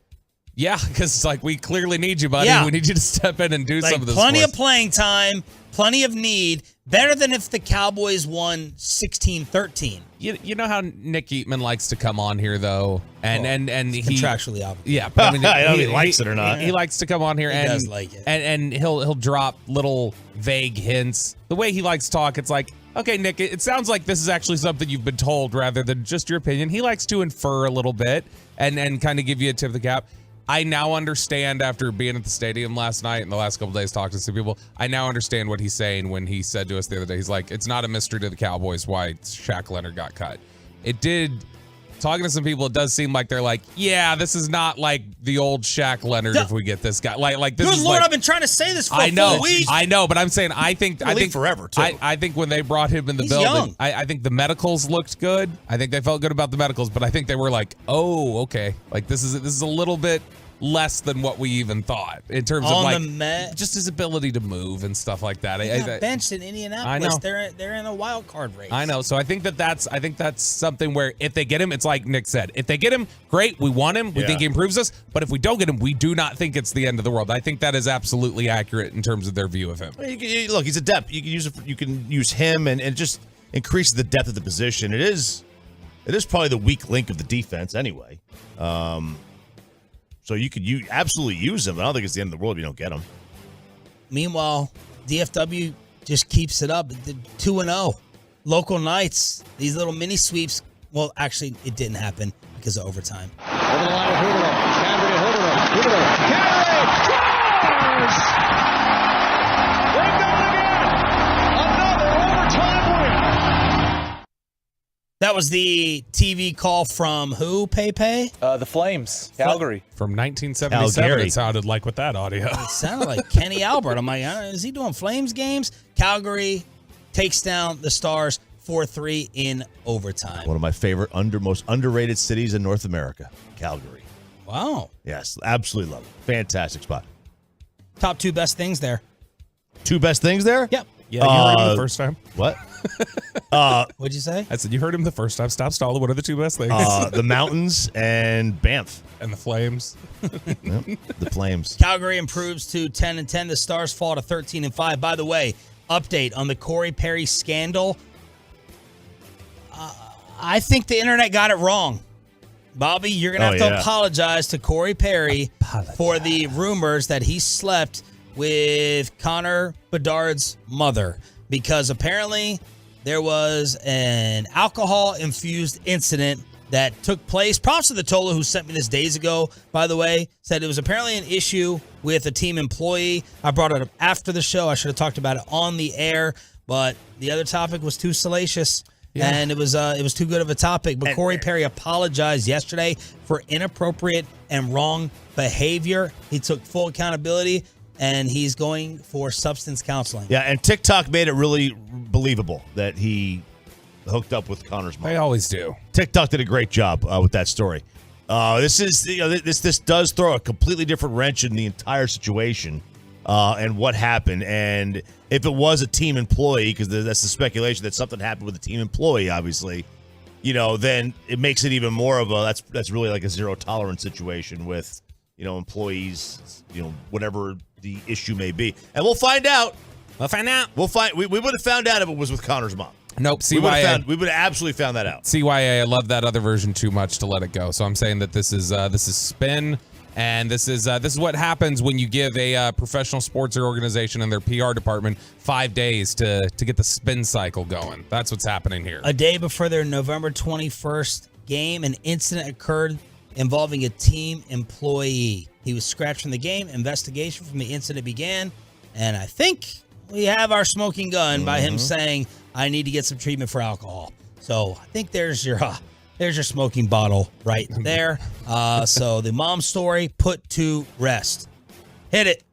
Yeah, because it's like, we clearly need you, buddy. Yeah. We need you to step in and do some of this. Plenty of playing time, plenty of need. Better than if the Cowboys won 16-13. You know how Nick Eatman likes to come on here, though, and he contractually obvious. Yeah, but I mean, I don't know if he likes it or not. He likes to come on here and does like it. and he'll drop little vague hints. The way he likes to talk, it's like, okay, Nick, it sounds like this is actually something you've been told rather than just your opinion. He likes to infer a little bit and kind of give you a tip of the cap. I now understand, after being at the stadium last night and the last couple of days talking to some people, I now understand what he's saying when he said to us the other day. He's like, it's not a mystery to the Cowboys why Shaq Leonard got cut. It did. Talking to some people, it does seem like they're like, yeah, this is not like the old Shaq Leonard if we get this guy. Like this Good is Lord, like, I've been trying to say this for I know, a week. I know, but I'm saying I think forever too. I think when they brought him in the He's building, young. I think the medicals looked good. I think they felt good about the medicals, but I think they were like, oh, okay, like this is a little bit less than what we even thought in terms of On like the Met. just his ability to move and stuff like that. He got benched in Indianapolis. I know. They're in a wild card race. I know. So I think that's something where if they get him, it's like Nick said. If they get him, great. We want him. We think he improves us. But if we don't get him, we do not think it's the end of the world. I think that is absolutely accurate in terms of their view of him. Look, he's a depth. You can use him and it just increases the depth of the position. It is probably the weak link of the defense anyway. So you could absolutely use him. I don't think it's the end of the world if you don't get him. Meanwhile, DFW just keeps it up. 2-0. Local nights. These little mini sweeps. Well, actually, it didn't happen because of overtime. Over the line with Huberto. Carry scores! They've done it again! Another overtime win! That was the TV call from who, Pepe? The Flames, Calgary. From 1977, Calgary. it sounded like with that audio. It sounded like Kenny Albert. I'm like, is he doing Flames games? Calgary takes down the Stars 4-3 in overtime. One of my favorite, most underrated cities in North America, Calgary. Wow. Yes, absolutely love it. Fantastic spot. Top 2 best things there. 2 best things there? Yep. Yeah, you heard him the first time. What? What'd you say? I said you heard him the first time. Stop stalling. What are the 2 best things? The mountains and Banff. And the Flames. Yep, the Flames. Calgary improves to 10-10. The Stars fall to 13-5. By the way, update on the Corey Perry scandal. I think the internet got it wrong. Bobby, you're going to have to apologize to Corey Perry for the rumors that he slept with Connor Bedard's mother, because apparently there was an alcohol-infused incident that took place. Props to the Tola who sent me this days ago, by the way, said it was apparently an issue with a team employee. I brought it up after the show. I should have talked about it on the air, but the other topic was too salacious. Yeah. And it was too good of a topic. But Corey Perry apologized yesterday for inappropriate and wrong behavior. He took full accountability, and he's going for substance counseling. Yeah, and TikTok made it really believable that he hooked up with Connor's mom. They always do. TikTok did a great job with that story. This does throw a completely different wrench in the entire situation and what happened. And if it was a team employee, because that's the speculation that something happened with a team employee, obviously, then it makes it even more of a that's really like a zero tolerance situation with employees, whatever the issue may be. And we'll find out. We would have found out if it was with Connor's mom. Nope. CYA. We would have absolutely found that out. CYA. I love that other version too much to let it go. So I'm saying that this is spin, and this is what happens when you give a professional sports organization and their PR department 5 days to get the spin cycle going. That's what's happening here. A day before their November 21st game, an incident occurred involving a team employee. He was scratched from the game. Investigation from the incident began, and I think we have our smoking gun by him saying, I need to get some treatment for alcohol. So I think there's your smoking bottle right there. So the mom story put to rest. Hit it.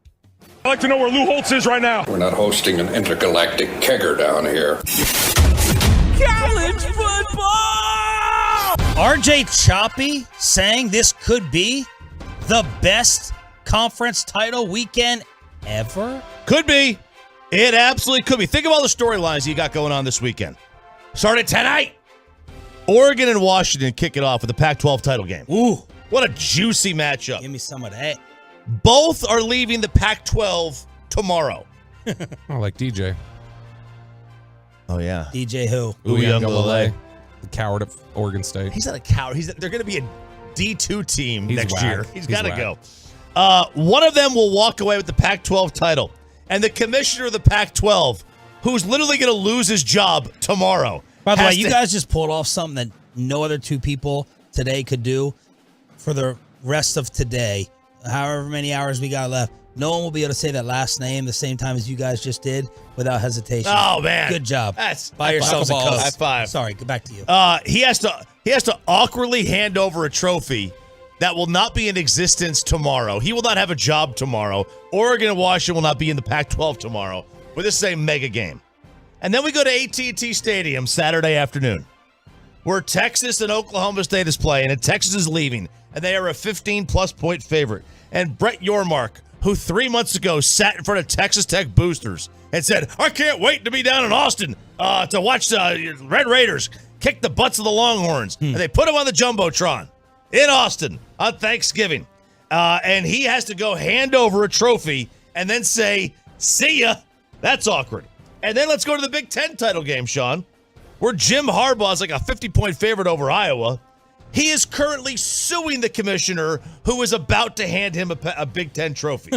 I'd like to know where Lou Holtz is right now. We're not hosting an intergalactic kegger down here. College football! RJ Choppy saying this could be the best conference title weekend ever? Could be. It absolutely could be. Think of all the storylines you got going on this weekend. Started tonight. Oregon and Washington kick it off with the Pac-12 title game. Ooh. What a juicy matchup. Give me some of that. Both are leaving the Pac-12 tomorrow. Oh, like DJ. Oh, yeah. DJ who? Uiagalelei, the coward of Oregon State. He's not a coward. They're going to be a D2 team next year. He's got to go. One of them will walk away with the Pac-12 title. And the commissioner of the Pac-12, who's literally going to lose his job tomorrow. By the way, you guys just pulled off something that no other two people today could do for the rest of today. However many hours we got left, no one will be able to say that last name the same time as you guys just did without hesitation. Oh, man. Good job. Buy yourselves a Coke. High five. Sorry, go back to you. He has to awkwardly hand over a trophy that will not be in existence tomorrow. He will not have a job tomorrow. Oregon and Washington will not be in the Pac-12 tomorrow. But this is a mega game. And then we go to AT&T Stadium Saturday afternoon, where Texas and Oklahoma State is playing, and Texas is leaving, and they are a 15-plus point favorite. and Brett Yormark, who 3 months ago sat in front of Texas Tech boosters and said, I can't wait to be down in Austin to watch the Red Raiders kick the butts of the Longhorns. And they put him on the Jumbotron in Austin on Thanksgiving. And he has to go hand over a trophy and then say, see ya. That's awkward. And then let's go to the Big Ten title game, Sean, where Jim Harbaugh is like a 50-point favorite over Iowa. He is currently suing the commissioner who is about to hand him a Big Ten trophy.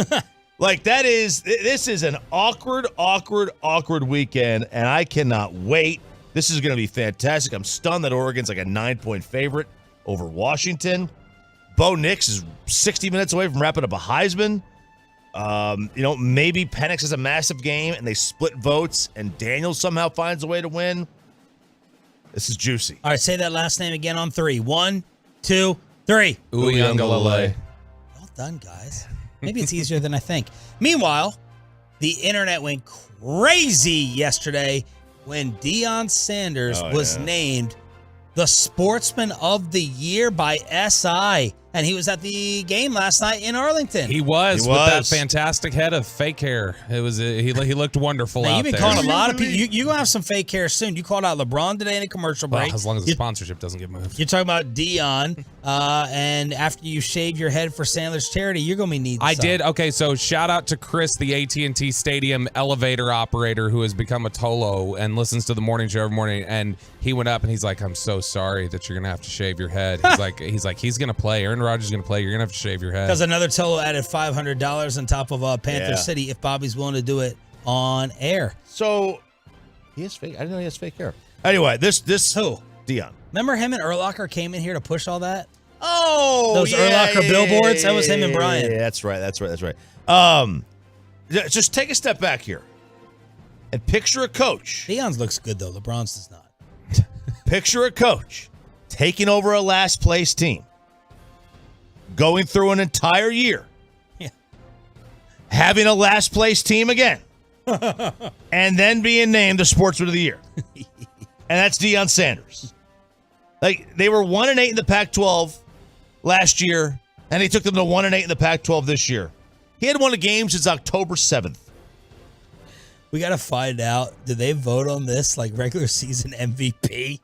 This is an awkward weekend, and I cannot wait. This is going to be fantastic. I'm stunned that Oregon's like a 9-point favorite over Washington. Bo Nix is 60 minutes away from wrapping up a Heisman. Maybe Penix has a massive game, and they split votes, and Daniels somehow finds a way to win. This is juicy. All right, say that last name again on 3. 1, 2, 3. Uiagalelei. Well done, guys. Maybe it's easier than I think. Meanwhile, the internet went crazy yesterday when Deion Sanders was named the Sportsman of the Year by SI. And he was at the game last night in Arlington. He was with that fantastic head of fake hair. It was he looked wonderful out there. You've been calling a lot of people. You're going to have some fake hair soon. You called out LeBron today in a commercial break. Well, as long as the sponsorship doesn't get moved. You're talking about Deion, and after you shave your head for Sandler's charity, you're going to be needing I did. Okay, so shout out to Chris, the AT&T Stadium elevator operator who has become a Tolo and listens to the morning show every morning. And he went up and he's like, I'm so sorry that you're going to have to shave your head. He's like, he's going to play. Aaron Rodgers is going to play. You're going to have to shave your head. Because another Tolo added $500 on top of Panther City if Bobby's willing to do it on air. So he has fake. I didn't know he has fake hair. Anyway, this who? Deion. Remember him and Urlacher came in here to push all that? Oh, those Urlacher billboards. That was him and Brian. Yeah, that's right. Just take a step back here and picture a coach. Deion's looks good though. LeBron's does not. Picture a coach taking over a last place team, going through an entire year, having a last place team again, and then being named the Sportsman of the Year. And that's Deion Sanders. Like, they were 1-8 in the Pac-12 last year, and he took them to 1-8 in the Pac-12 this year. He hadn't won a game since October 7th. We got to find out, did they vote on this like regular season MVP?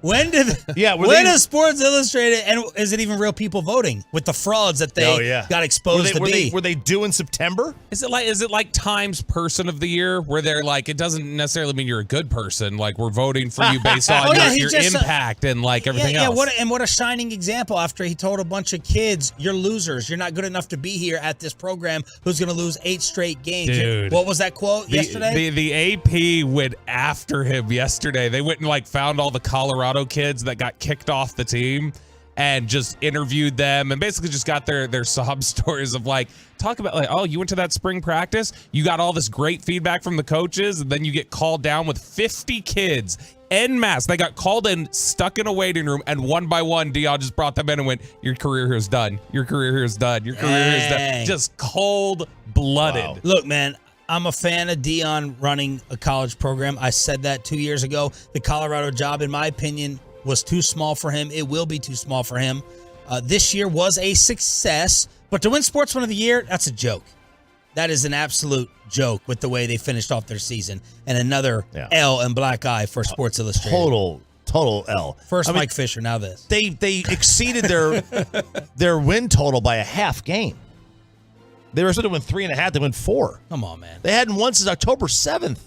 When did when is Sports Illustrated, and is it even real people voting with the frauds that they got exposed to be? Were they due in September? Is it like Times Person of the Year, where they're like, it doesn't necessarily mean you're a good person. Like, we're voting for you based on your impact and like everything else. What a shining example after he told a bunch of kids, you're losers. You're not good enough to be here at this program. Who's going to lose 8 straight games? Dude. What was that quote yesterday? The AP went after him yesterday. They went and like found all the Colorado kids that got kicked off the team and just interviewed them and basically just got their sob stories of like, talk about like, oh, you went to that spring practice, you got all this great feedback from the coaches, and then you get called down with 50 kids en masse. They got called in, stuck in a waiting room, and one by one, Deion just brought them in and went, your career here is done. Your career here is done. Your career here is done. Just cold-blooded. Wow. Look, man, I'm a fan of Deion running a college program. I said that 2 years ago. The Colorado job, in my opinion, was too small for him. It will be too small for him. This year was a success, but to win Sportsman of the Year, that's a joke. That is an absolute joke with the way they finished off their season. And another L and black eye for Sports Illustrated. Total L. First Mike Fisher, now this. They exceeded their win total by a half game. They were supposed to win 3.5. They won 4. Come on, man. They hadn't won since October 7th.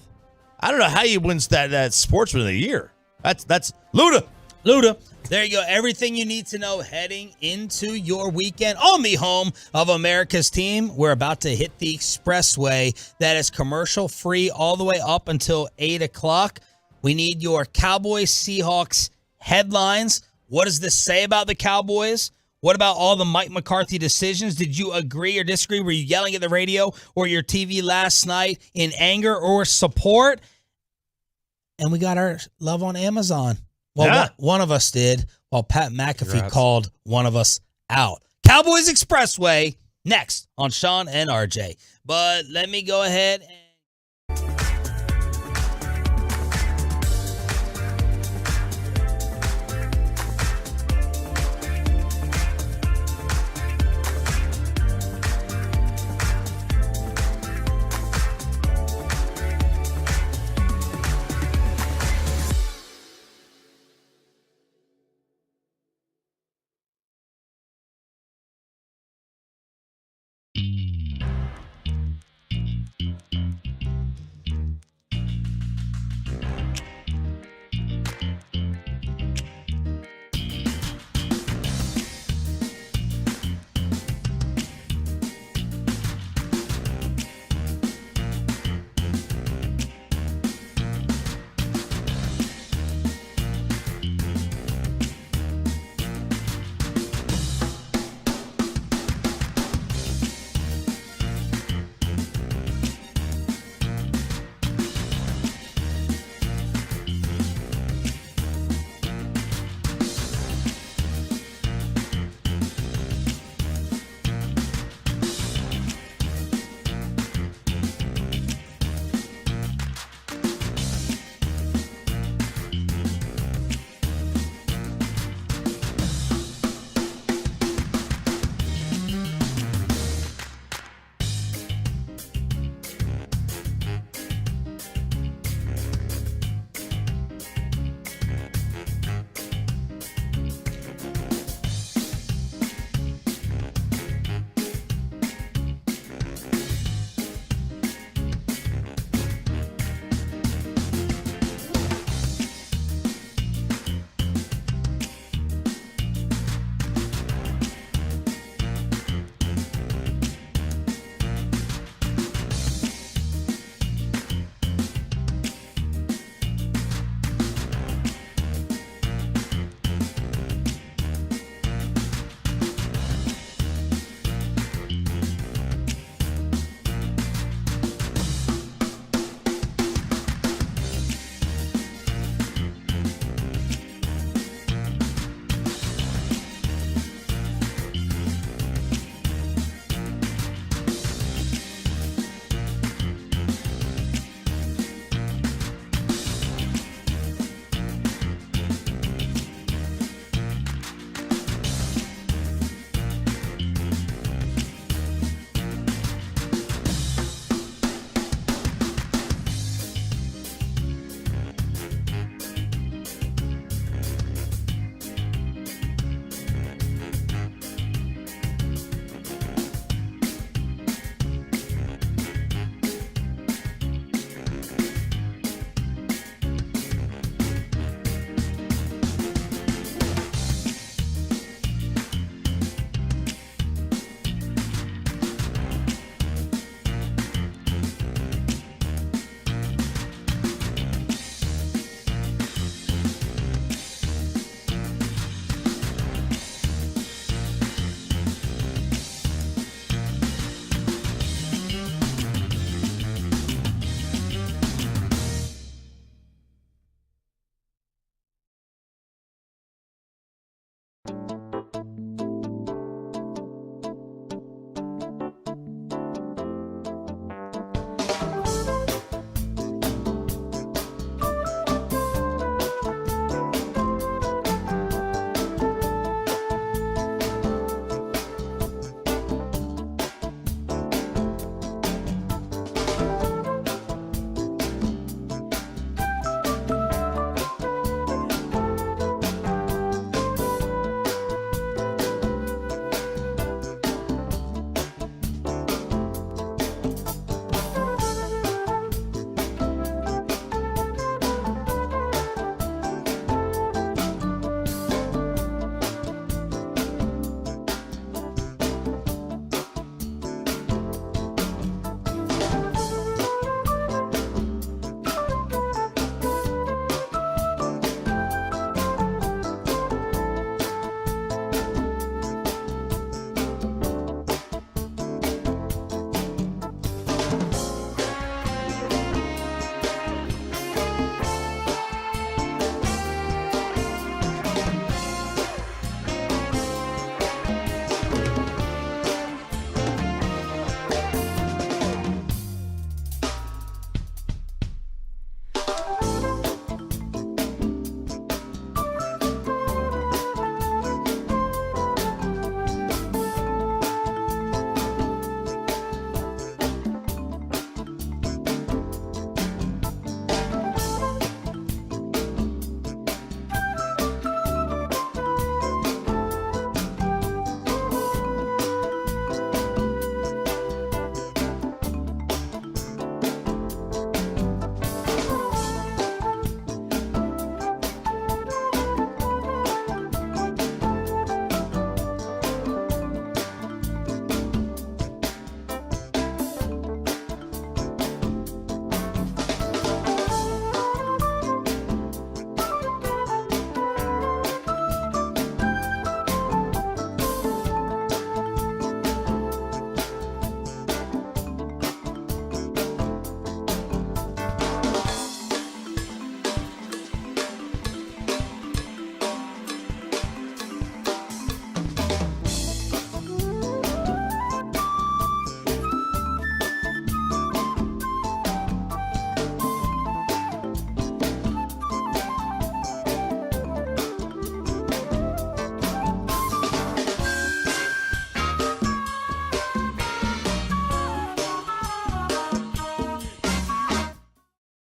I don't know how you wins that Sportsman of the Year. That's Luda. There you go. Everything you need to know heading into your weekend on the home of America's team. We're about to hit the expressway that is commercial free all the way up until 8 o'clock. We need your Cowboys Seahawks headlines. What does this say about the Cowboys? What about all the Mike McCarthy decisions? Did you agree or disagree? Were you yelling at the radio or your TV last night in anger or support? And we got our love on Amazon. Well, one of us did, while Pat McAfee called one of us out. Cowboys Expressway next on Sean and RJ. But let me go ahead and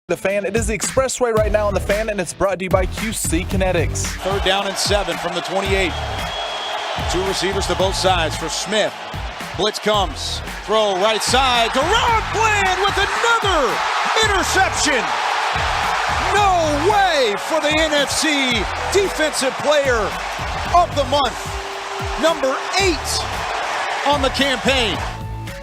The Fan. It is the Expressway right now on The Fan, and it's brought to you by QC Kinetics. 3rd down and 7 from the 28. 2 receivers to both sides for Smith. Blitz comes. Throw right side to Ron Bland with another interception. No way for the NFC Defensive Player of the Month. Number 8 on the campaign.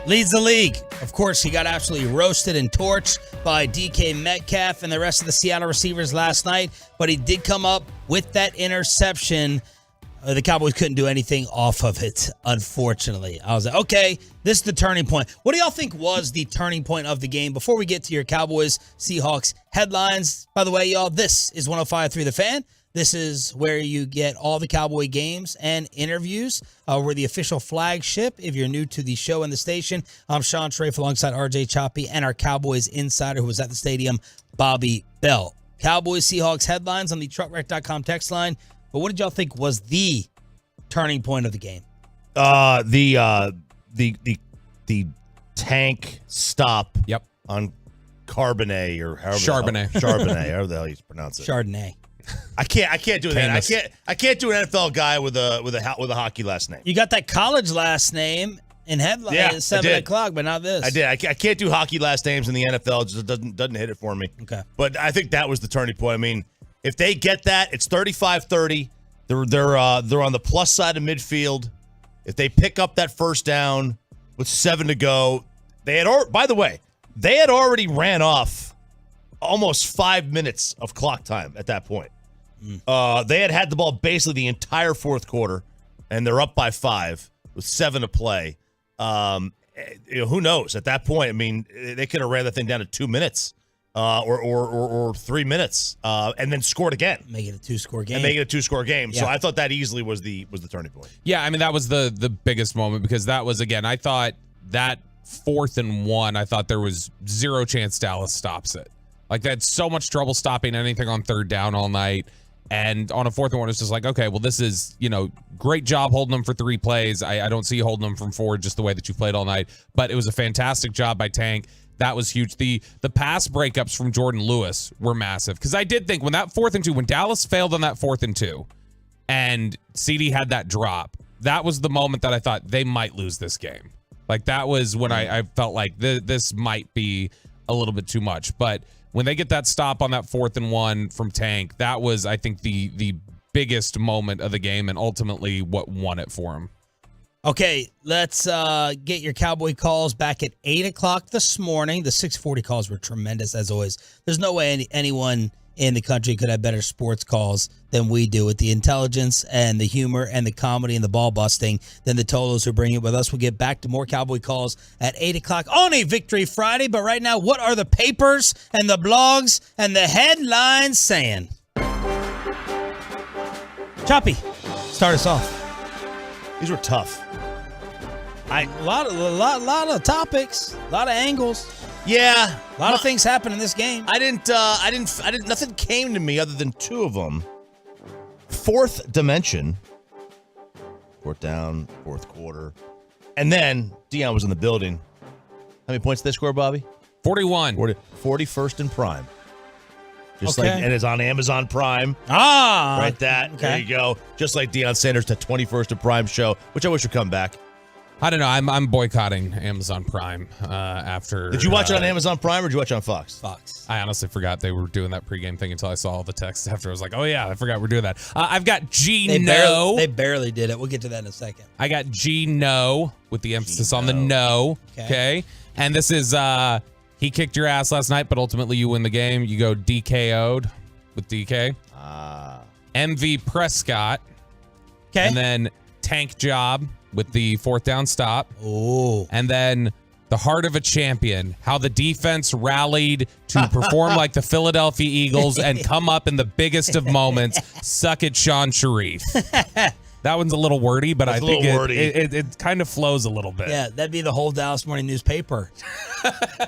Leads the league. Of course, he got absolutely roasted and torched by DK Metcalf and the rest of the Seattle receivers last night, but he did come up with that interception. The Cowboys couldn't do anything off of it, unfortunately. I was like, okay, this is the turning point. What do y'all think was the turning point of the game? Before we get to your Cowboys Seahawks headlines, by the way, y'all, this is 105.3 The Fan. This is where you get all the Cowboy games and interviews. We're the official flagship. If you're new to the show and the station, I'm Sean Schrafe alongside RJ Choppy and our Cowboys insider who was at the stadium, Bobby Bell. Cowboys Seahawks headlines on the truckwreck.com text line. But what did y'all think was the turning point of the game? The tank stop. Yep. On Charbonnet or however Charbonnet, however the hell you pronounce it. Chardonnay. I can't do that. I can't do an NFL guy with a hockey last name. You got that college last name in headline at 7 o'clock, but not this. I did. I can't do hockey last names in the NFL. It just doesn't hit it for me. Okay. But I think that was the turning point. I mean, if they get that, it's 35-30. They're on the plus side of midfield. If they pick up that first down with 7 to go, they had already ran off almost 5 minutes of clock time at that point. They had the ball basically the entire fourth quarter, and they're up by 5 with 7 to play. Who knows at that point? I mean, they could have ran that thing down to 2 minutes. Or 3 minutes, and then scored again. Make it a 2-score game. Yeah. So I thought that easily was the turning point. Yeah, I mean, that was the biggest moment because that was, again, I thought that 4th and 1, I thought there was 0 chance Dallas stops it. Like, they had so much trouble stopping anything on 3rd down all night. And on a 4th and 1, it's just like, okay, well, this is, great job holding them for 3 plays. I don't see you holding them from 4 just the way that you played all night. But it was a fantastic job by Tank. That was huge. The pass breakups from Jordan Lewis were massive. Because I did think when that 4th and 2, when Dallas failed on that 4th and 2, and CD had that drop, that was the moment that I thought they might lose this game. Like, that was when I felt like this might be a little bit too much. But when they get that stop on that 4th and 1 from Tank, that was, I think, the biggest moment of the game and ultimately what won it for him. Okay, let's get your Cowboy calls back at 8 o'clock this morning. The 640 calls were tremendous, as always. There's no way anyone in the country could have better sports calls than we do, with the intelligence and the humor and the comedy and the ball busting than the Tolos who bring it with us. We'll get back to more Cowboy calls at 8 o'clock on a Victory Friday. But right now, what are the papers and the blogs and the headlines saying? Choppy, start us off. These were tough. A lot of topics, a lot of angles. Yeah, a lot of things happened in this game. I didn't. Nothing came to me other than 2 of them. 4th dimension, 4th down, 4th quarter, and then Dion was in the building. How many points did they score, Bobby? 41. 41st in Prime. Just like, and it's on Amazon Prime. Right, that. Okay. There you go. Just like Deion Sanders, the 21st in Prime show, which I wish would come back. I don't know. I'm boycotting Amazon Prime after. Did you watch it on Amazon Prime or did you watch it on Fox? Fox. I honestly forgot they were doing that pregame thing until I saw all the text after. I was like, oh yeah, I forgot we're doing that. I've got They barely did it. We'll get to that in a second. I got G-No with the emphasis on the no. Okay. And this is he kicked your ass last night, but ultimately you win the game. You go DKO'd with DK. MV Prescott. Okay. And then Tank Job with the 4th down stop. Oh. And then the heart of a champion, how the defense rallied to perform like the Philadelphia Eagles and come up in the biggest of moments. Suck it, Sean Sharif. That one's a little wordy, but I think it kind of flows a little bit. Yeah, that'd be the whole Dallas Morning newspaper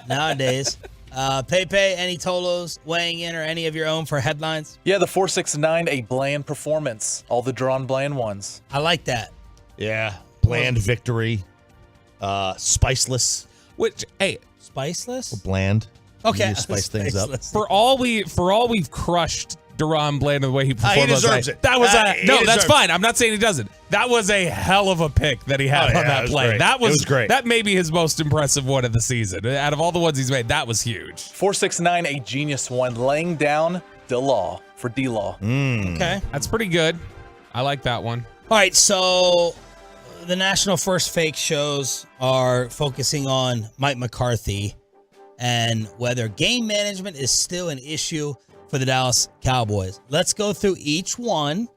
nowadays. Pepe, any Tolos weighing in or any of your own for headlines? Yeah, the 469, a bland performance. All the drawn bland ones. I like that. Yeah, bland victory. Spiceless. Which, hey, spiceless? Bland. Okay, You spice things up. For all we've crushed Deron Bland the way he performed. He deserves it. That was that's it. fine. I'm not saying he doesn't. That was a hell of a pick that he had on that play. Great. That was great. That may be his most impressive one of the season. Out of all the ones he's made, that was huge. 469, a genius one, laying down D-Law for D-Law. Okay. That's pretty good. I like that one. All right, so the National First Fake shows are focusing on Mike McCarthy and whether game management is still an issue for the Dallas Cowboys. Let's go through each one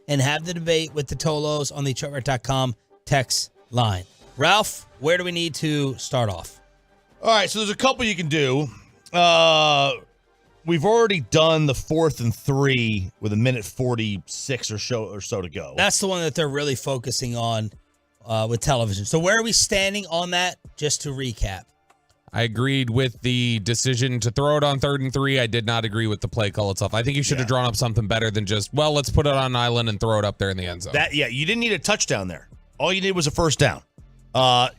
and have the debate with the Tolos on the Detroit.com text line. Ralph, where do we need to start off? All right, so there's a couple you can do. We've already done the 4th and 3 with a minute 46 or so to go. That's the one that they're really focusing on with television. So where are we standing on that, just to recap? I agreed with the decision to throw it on 3rd and 3. I did not agree with the play call itself. I think you should have drawn up something better than just, let's put it on an island and throw it up there in the end zone. You didn't need a touchdown there. All you needed was a first down.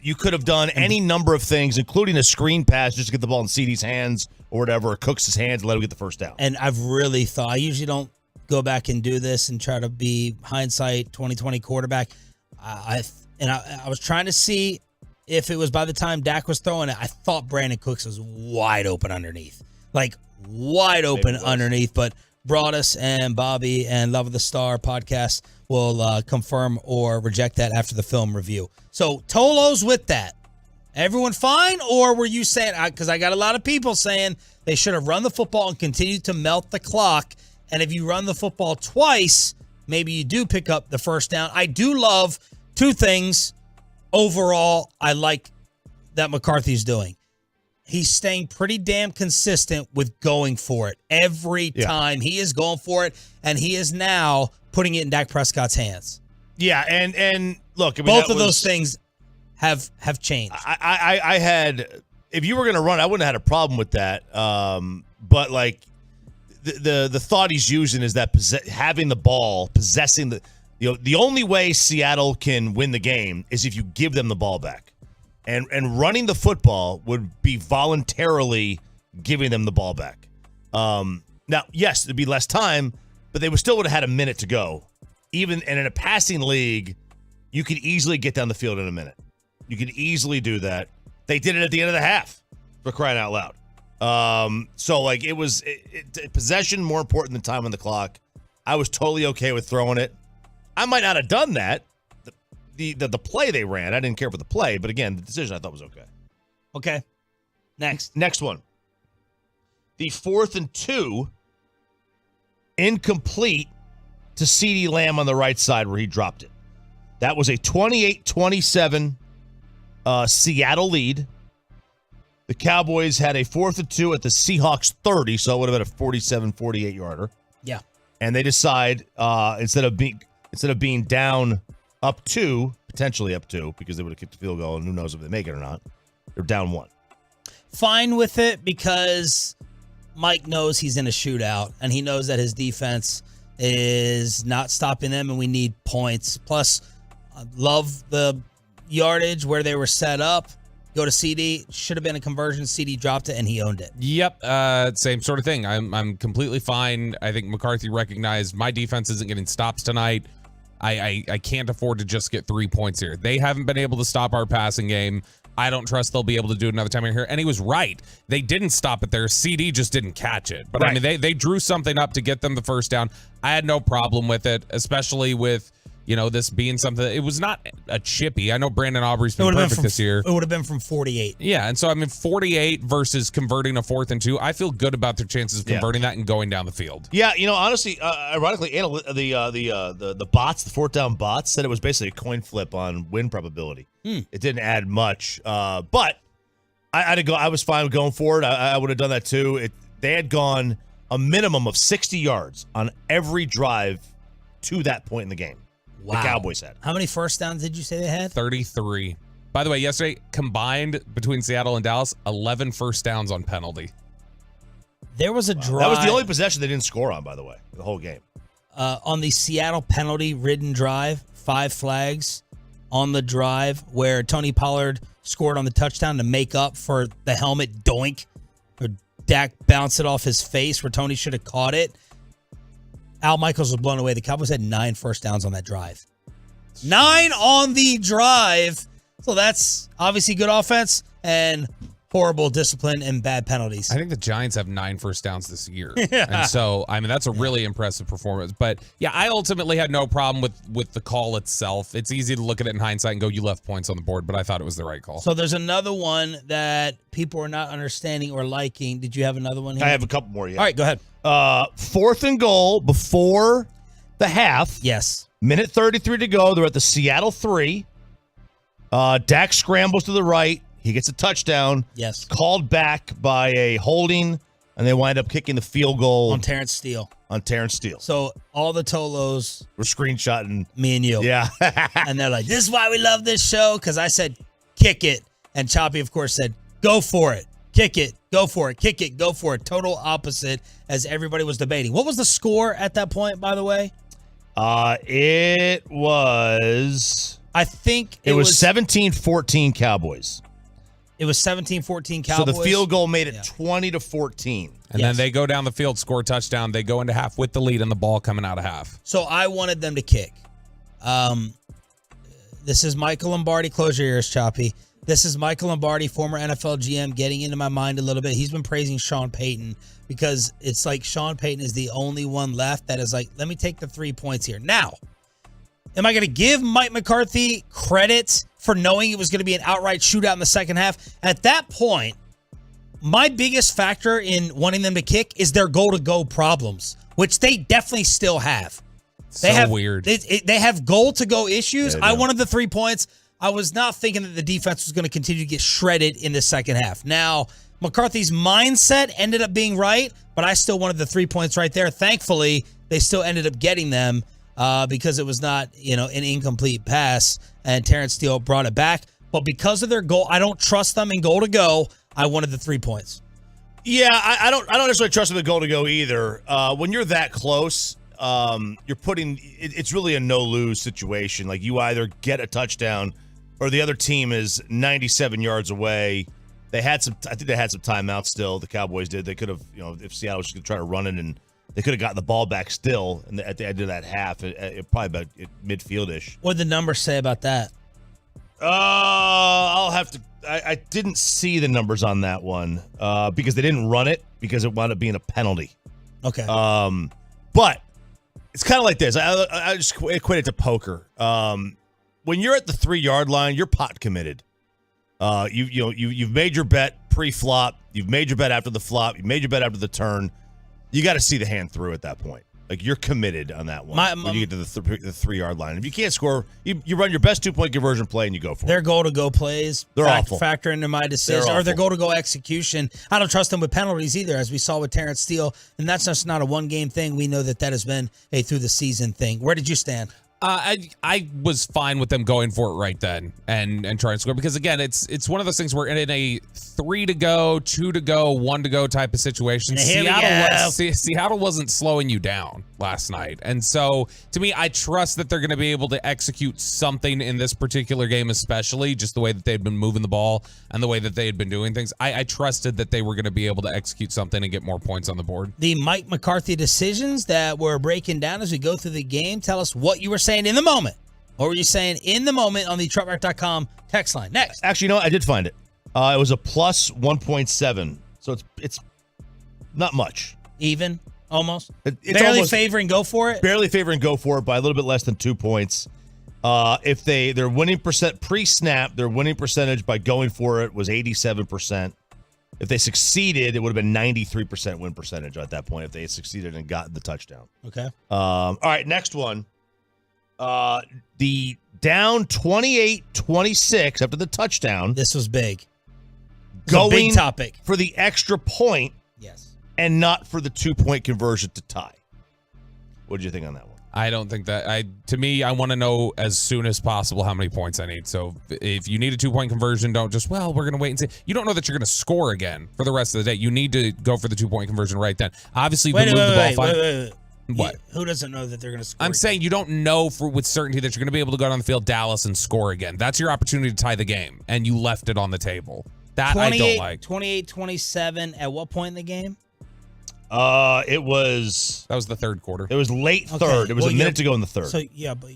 You could have done any number of things, including a screen pass just to get the ball in CD's hands or wwhatever, or Cooks' hands and let him get the first down. And I've really thought, I usually don't go back and do this and try to be hindsight 2020 quarterback. I was trying to see if it was by the time Dak was throwing it, I thought Brandon Cooks was wide open underneath. Like, wide open underneath. But Broadus and Bobby and Love of the Star podcast will confirm or reject that after the film review. So, Tolos with that. Everyone fine? Or were you saying, because I got a lot of people saying they should have run the football and continued to melt the clock. And if you run the football twice, maybe you do pick up the first down. I do love two things. Overall, I like that McCarthy's doing. He's staying pretty damn consistent with going for it. Every time he is going for it, and he is now putting it in Dak Prescott's hands. Yeah, and look, I mean, both of those things have changed. I had, if you were going to run, I wouldn't have had a problem with that. But like the thought he's using is that having the ball, possessing the only way Seattle can win the game is if you give them the ball back. And running the football would be voluntarily giving them the ball back. Now, yes, it'd be less time, but they still would have had a minute to go. And in a passing league, you could easily get down the field in a minute. You could easily do that. They did it at the end of the half, for crying out loud. So, like, it was possession more important than time on the clock. I was totally okay with throwing it. I might not have done that. The play they ran, I didn't care for the play, but again, the decision I thought was okay. Okay. Next one. The 4th and 2, incomplete to CeeDee Lamb on the right side where he dropped it. That was a 28-27 Seattle lead. The Cowboys had a 4th and 2 at the Seahawks 30, so it would have been a 47-48 yarder. Yeah. And they decide instead of being down potentially up 2, because they would have kicked the field goal, and who knows if they make it or not. They're down 1. Fine with it, because Mike knows he's in a shootout, and he knows that his defense is not stopping them, and we need points. Plus, love the yardage where they were set up. Go to CD. Should have been a conversion. CD dropped it, and he owned it. Yep, same sort of thing. I'm completely fine. I think McCarthy recognized my defense isn't getting stops tonight. I can't afford to just get 3 points here. They haven't been able to stop our passing game. I don't trust they'll be able to do it another time in here. And he was right. They didn't stop it there. CD just didn't catch it. But, right. I mean, they drew something up to get them the first down. I had no problem with it, especially with, this being something. It was not a chippy. I know Brandon Aubrey's been perfect this year. It would have been from 48. Yeah, and so, 48 versus converting a 4th and 2. I feel good about their chances of converting that and going down the field. Yeah, honestly, ironically, the bots, the 4th down bots, said it was basically a coin flip on win probability. It didn't add much, but I had to go. I was fine with going for it. I would have done that too. They had gone a minimum of 60 yards on every drive to that point in the game. Wow. The Cowboys had. How many first downs did you say they had? 33. By the way, yesterday, combined between Seattle and Dallas, 11 first downs on penalty. There was a drive. That was the only possession they didn't score on, by the way, the whole game. On the Seattle penalty-ridden drive, 5 flags on the drive where Tony Pollard scored on the touchdown to make up for the helmet doink. Or Dak bounced it off his face where Tony should have caught it. Al Michaels was blown away. The Cowboys had 9 first downs on that drive. 9 on the drive. So that's obviously good offense and horrible discipline and bad penalties. I think the Giants have 9 first downs this year. And so, I mean, that's a really impressive performance. But, yeah, I ultimately had no problem with the call itself. It's easy to look at it in hindsight and go, you left points on the board, but I thought it was the right call. So there's another one that people are not understanding or liking. Did you have another one here? I have a couple more, yeah. All right, go ahead. 4th and goal before the half. Yes. Minute 33 to go. They're at the Seattle 3. Dak scrambles to the right. He gets a touchdown. Yes. Called back by a holding, and they wind up kicking the field goal. On Terrence Steele. So all the Tolos we're screenshotting me and you. Yeah. And they're like, this is why we love this show, because I said, kick it. And Choppy, of course, said, go for it. Kick it. Go for it. Kick it. Go for it. Total opposite as everybody was debating. What was the score at that point, by the way? It was... I think it was 17-14 Cowboys. It was 17-14 Cowboys. So the field goal made it 20-14. And then they go down the field, score a touchdown. They go into half with the lead and the ball coming out of half. So I wanted them to kick. This is Michael Lombardi. Close your ears, Choppy. This is Michael Lombardi, former NFL GM, getting into my mind a little bit. He's been praising Sean Payton because it's like Sean Payton is the only one left that is like, let me take the 3 points here. Now, am I going to give Mike McCarthy credit for knowing it was going to be an outright shootout in the second half? At that point, my biggest factor in wanting them to kick is their goal-to-go problems, which they definitely still have. Weird. They have goal-to-go issues. Yeah, I wanted the 3 points. I was not thinking that the defense was going to continue to get shredded in the second half. Now, McCarthy's mindset ended up being right, but I still wanted the 3 points right there. Thankfully, they still ended up getting them. Because it was not, an incomplete pass, and Terrence Steele brought it back. But because of their goal, I don't trust them in goal to go. I wanted the 3 points. Yeah, I don't necessarily trust them in goal to go either. When you're that close, you're putting it's really a no lose situation. Like you either get a touchdown, or the other team is 97 yards away. I think they had some timeouts still. The Cowboys did. They could have, if Seattle was just going to try to run it and. They could have gotten the ball back still at the end of that half, probably about midfield-ish. What did the numbers say about that? I'll have to. I didn't see the numbers on that one because they didn't run it because it wound up being a penalty. Okay. But it's kind of like this. I just equate it to poker. When you're at the 3-yard line, you're pot committed. You've made your bet pre-flop. You've made your bet after the flop. You've made your bet after the turn. You got to see the hand through at that point. Like you're committed on that one when you get to the 3-yard line. If you can't score, you run your best 2-point conversion play and you go for it. Their goal-to-go plays they're awful. Factor into my decision, or their goal-to-go execution. I don't trust them with penalties either, as we saw with Terrence Steele. And that's just not a one-game thing. We know that has been a through-the-season thing. Where did you stand? I was fine with them going for it right then and trying to score because again it's one of those things where in a 3 to go, 2 to go, 1 to go type of situation. Seattle wasn't slowing you down last night, and so to me, I trust that they're going to be able to execute something in this particular game, especially just the way that they'd been moving the ball and the way that they had been doing things. I trusted that they were going to be able to execute something and get more points on the board. The Mike McCarthy decisions that we're breaking down as we go through the game. Tell us what you were saying in the moment. What were you saying in the moment on the truckrack.com text line? Next. Actually, I did find it. It was a plus 1.7. So it's not much. Even? Almost? It's barely almost favoring go for it? Barely favoring go for it by a little bit less than 2 points. If their winning percent pre-snap, their winning percentage by going for it was 87%. If they succeeded, it would have been 93% win percentage at that point if they had succeeded and gotten the touchdown. Okay. All right, next one. The down 28-26 after the touchdown. This was big. Going a big topic. For the extra point. Yes. And not for the 2-point conversion to tie. What did you think on that one? I don't think that to me, I want to know as soon as possible how many points I need. So if you need a 2-point conversion, don't just, we're going to wait and see. You don't know that you're going to score again for the rest of the day. You need to go for the 2-point conversion right then. Obviously, you can move the ball fine. Wait. What? Who doesn't know that they're going to score? I'm saying you don't know with certainty that you're going to be able to go down the field, Dallas, and score again. That's your opportunity to tie the game, and you left it on the table. That I don't like. 28-27 at what point in the game? That was the third quarter. It was late third. It was a minute to go in the third. So yeah, but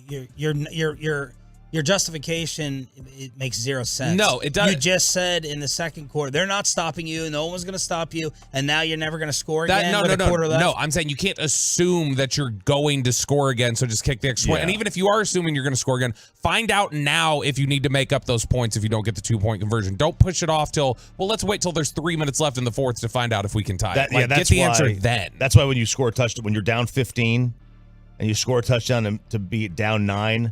your justification, it makes zero sense. No, it doesn't. You just said in the second quarter they're not stopping you. No one's going to stop you, and now you're never going to score again. No, with a quarter left? no. I'm saying you can't assume that you're going to score again. So just kick the extra point. And even if you are assuming you're going to score again, find out now if you need to make up those points if you don't get the 2-point conversion. Don't push it off till let's wait till there's 3 minutes left in the fourth to find out if we can tie. Get the answer then. That's why when you score a touchdown, when you're down 15 and you score a touchdown to be down 9.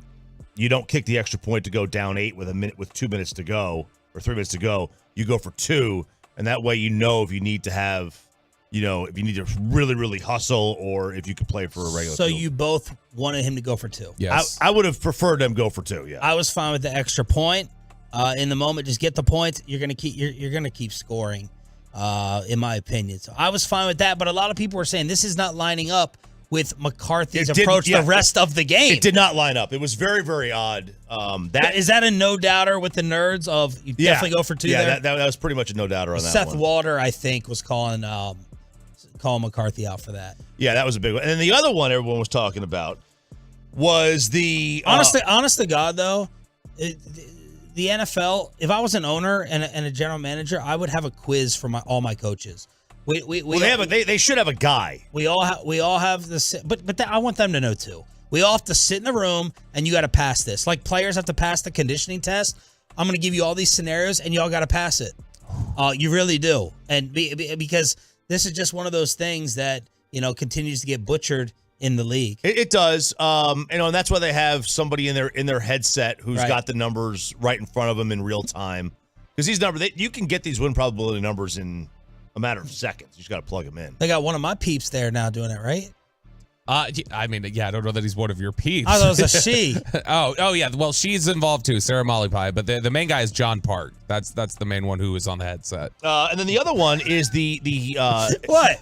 You don't kick the extra point to go down 8 with 2 minutes to go or 3 minutes to go. You go for 2, and that way if you need to have, if you need to really, really hustle or if you could play for a regular. So field. you both wanted him to go for 2. Yes. I would have preferred him go for 2. Yeah. I was fine with the extra point. In the moment, just get the points. You're gonna keep scoring, in my opinion. So I was fine with that. But a lot of people were saying this is not lining up with McCarthy's approach the rest of the game. It did not line up. It was very, very odd. Is that a no-doubter with the nerds of you definitely go for 2 there? Yeah, that was pretty much a no-doubter on that Seth one. Walter, I think, was calling McCarthy out for that. Yeah, that was a big one. And then the other one everyone was talking about was the... honest to God, though, the NFL, if I was an owner and a general manager, I would have a quiz for all my coaches. They should have a guy. We all have this, but I want them to know too. We all have to sit in the room, and you got to pass this. Like players have to pass the conditioning test. I'm going to give you all these scenarios, and y'all got to pass it. You really do, and because this is just one of those things that continues to get butchered in the league. It does, and that's why they have somebody in their headset who's got the numbers right in front of them in real time. Because these numbers, you can get these win probability numbers in a matter of seconds. You just got to plug them in. They got one of my peeps there now doing it, right? I don't know that he's one of your peeps. I thought it was a she. oh yeah. Well, she's involved too, Sarah Molly Pie. But the main guy is John Park. That's the main one who is on the headset. And then the other one is the what?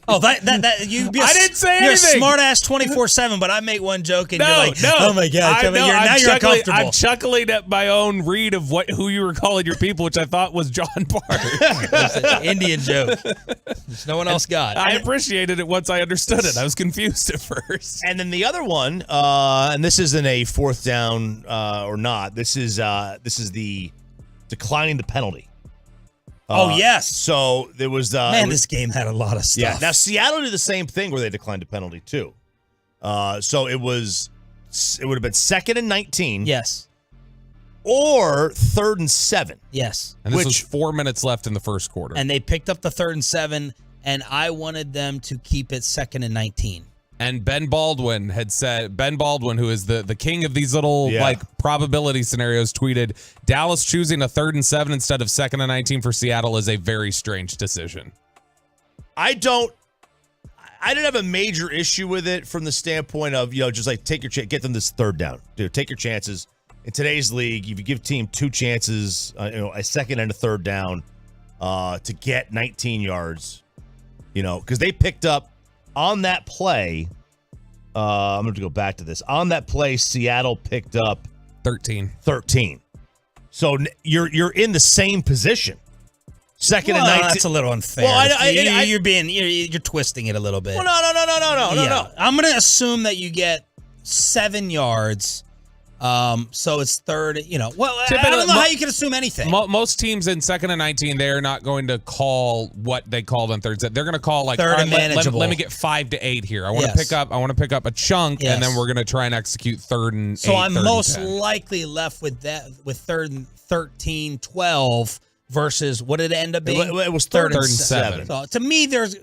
Oh, that you. I didn't say anything. You're a smart ass 24/7, but I make one joke and you're like, oh my god, you're uncomfortable. I'm chuckling at my own read of who you were calling your people, which I thought was John Park. It's an Indian joke. Which no one else got. I appreciated it once I understood it. I was confused at first. And then the other one, and this isn't a fourth down or not. This is the declining the penalty. Oh yes. So there was this game had a lot of stuff. Yeah. Now Seattle did the same thing where they declined a penalty too. So it would have been 2nd and 19. Yes. Or 3rd and 7. Yes. And this was 4 minutes left in the first quarter. And they picked up the 3rd and 7, and I wanted them to keep it 2nd and 19. And Ben Baldwin, who is the king of these little probability scenarios, tweeted, Dallas choosing a 3rd and 7 instead of 2nd and 19 for Seattle is a very strange decision. I didn't have a major issue with it from the standpoint of, just like take your chance, get them this 3rd down. Dude, take your chances. In today's league, if you give team 2 chances, a 2nd and a 3rd down to get 19 yards, because they picked up on that play. I'm going to go back to this. On that play, Seattle picked up 13. So you're in the same position. 2nd and 19. That's a little unfair. Well, you're twisting it a little bit. Well, no. I'm going to assume that you get 7 yards. So it's 3rd. I don't know how you can assume anything. Most teams in 2nd and 19, they're not going to call what they called on 3rd. They're going to call like 3rd and manageable. Let me get 5 to 8 here. I want to pick up a chunk, and then we're going to try and execute 3rd and 8. So I'm most likely left with that with 3rd and 13, 12. Versus what did it end up being? It was 3rd and 7. So to me, there's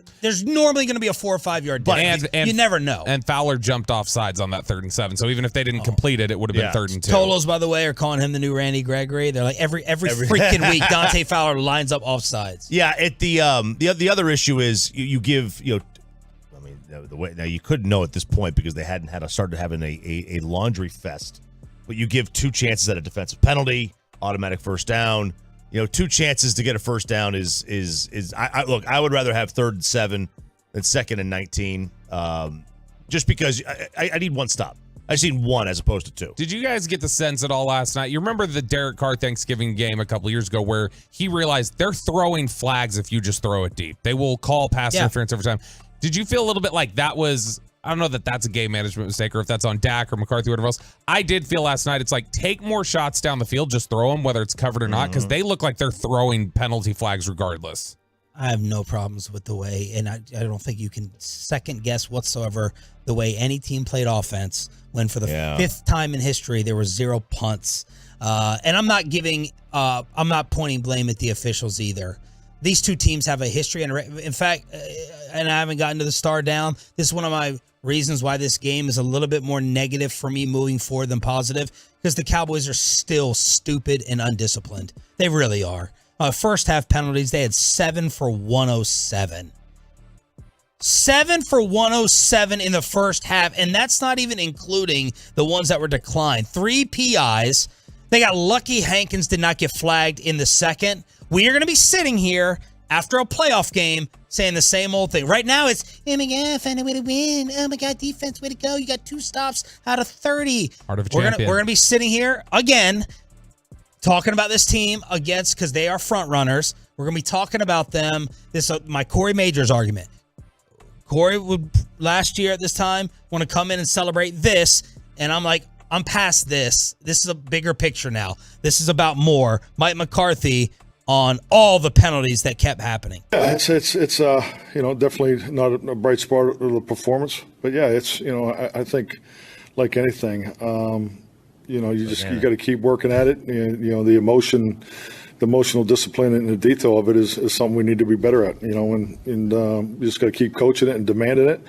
normally going to be a 4 or 5 yard difference. And you never know. And Fowler jumped off sides on that 3rd and 7. So even if they didn't complete it, it would have been 3rd and 2. Tolos, by the way, are calling him the new Randy Gregory. They're like every freaking week, Dante Fowler lines up off sides. Yeah. The other issue is you give the way now you couldn't know at this point because they hadn't started having a laundry fest, but you give 2 chances at a defensive penalty, automatic 1st down. 2 chances to get a 1st down is look, I would rather have 3rd and 7 than 2nd and 19. Just because I need one stop. I've seen one as opposed to two. Did you guys get the sense at all last night? You remember the Derek Carr Thanksgiving game a couple years ago where he realized they're throwing flags if you just throw it deep. They will call pass interference every time. Did you feel a little bit like that was, I don't know that that's a game management mistake or if that's on Dak or McCarthy or whatever else. I did feel last night it's like take more shots down the field, just throw them, whether it's covered or not, because they look like they're throwing penalty flags regardless. I have no problems with the way, and I don't think you can second guess whatsoever the way any team played offense when for the fifth time in history there were 0 punts. And I'm not pointing blame at the officials either. These two teams have a history, and in fact, and I haven't gotten to the star down. This is one of my reasons why this game is a little bit more negative for me moving forward than positive, because the Cowboys are still stupid and undisciplined. They really are. First half penalties, they had 7 for 107. 7 for 107 in the first half, and that's not even including the ones that were declined. 3 PIs. They got lucky Hankins did not get flagged in the second. We are going to be sitting here after a playoff game saying the same old thing. Right now it's, oh my God, find a way to win. Oh my God, defense, way to go. You got 2 stops out of 30. Heart of a champion. We're going to be sitting here again talking about this team against, because they are front runners. We're going to be talking about them. This is my Corey Majors argument. Corey would last year at this time want to come in and celebrate this, and I'm like, I'm past this. This is a bigger picture now. This is about more. Mike McCarthy on all the penalties that kept happening. Yeah, it's definitely not a bright spot of the performance, but yeah, it's I think like anything, you got to keep working at it. The emotional discipline and the detail of it is something we need to be better at. And you just got to keep coaching it and demanding it,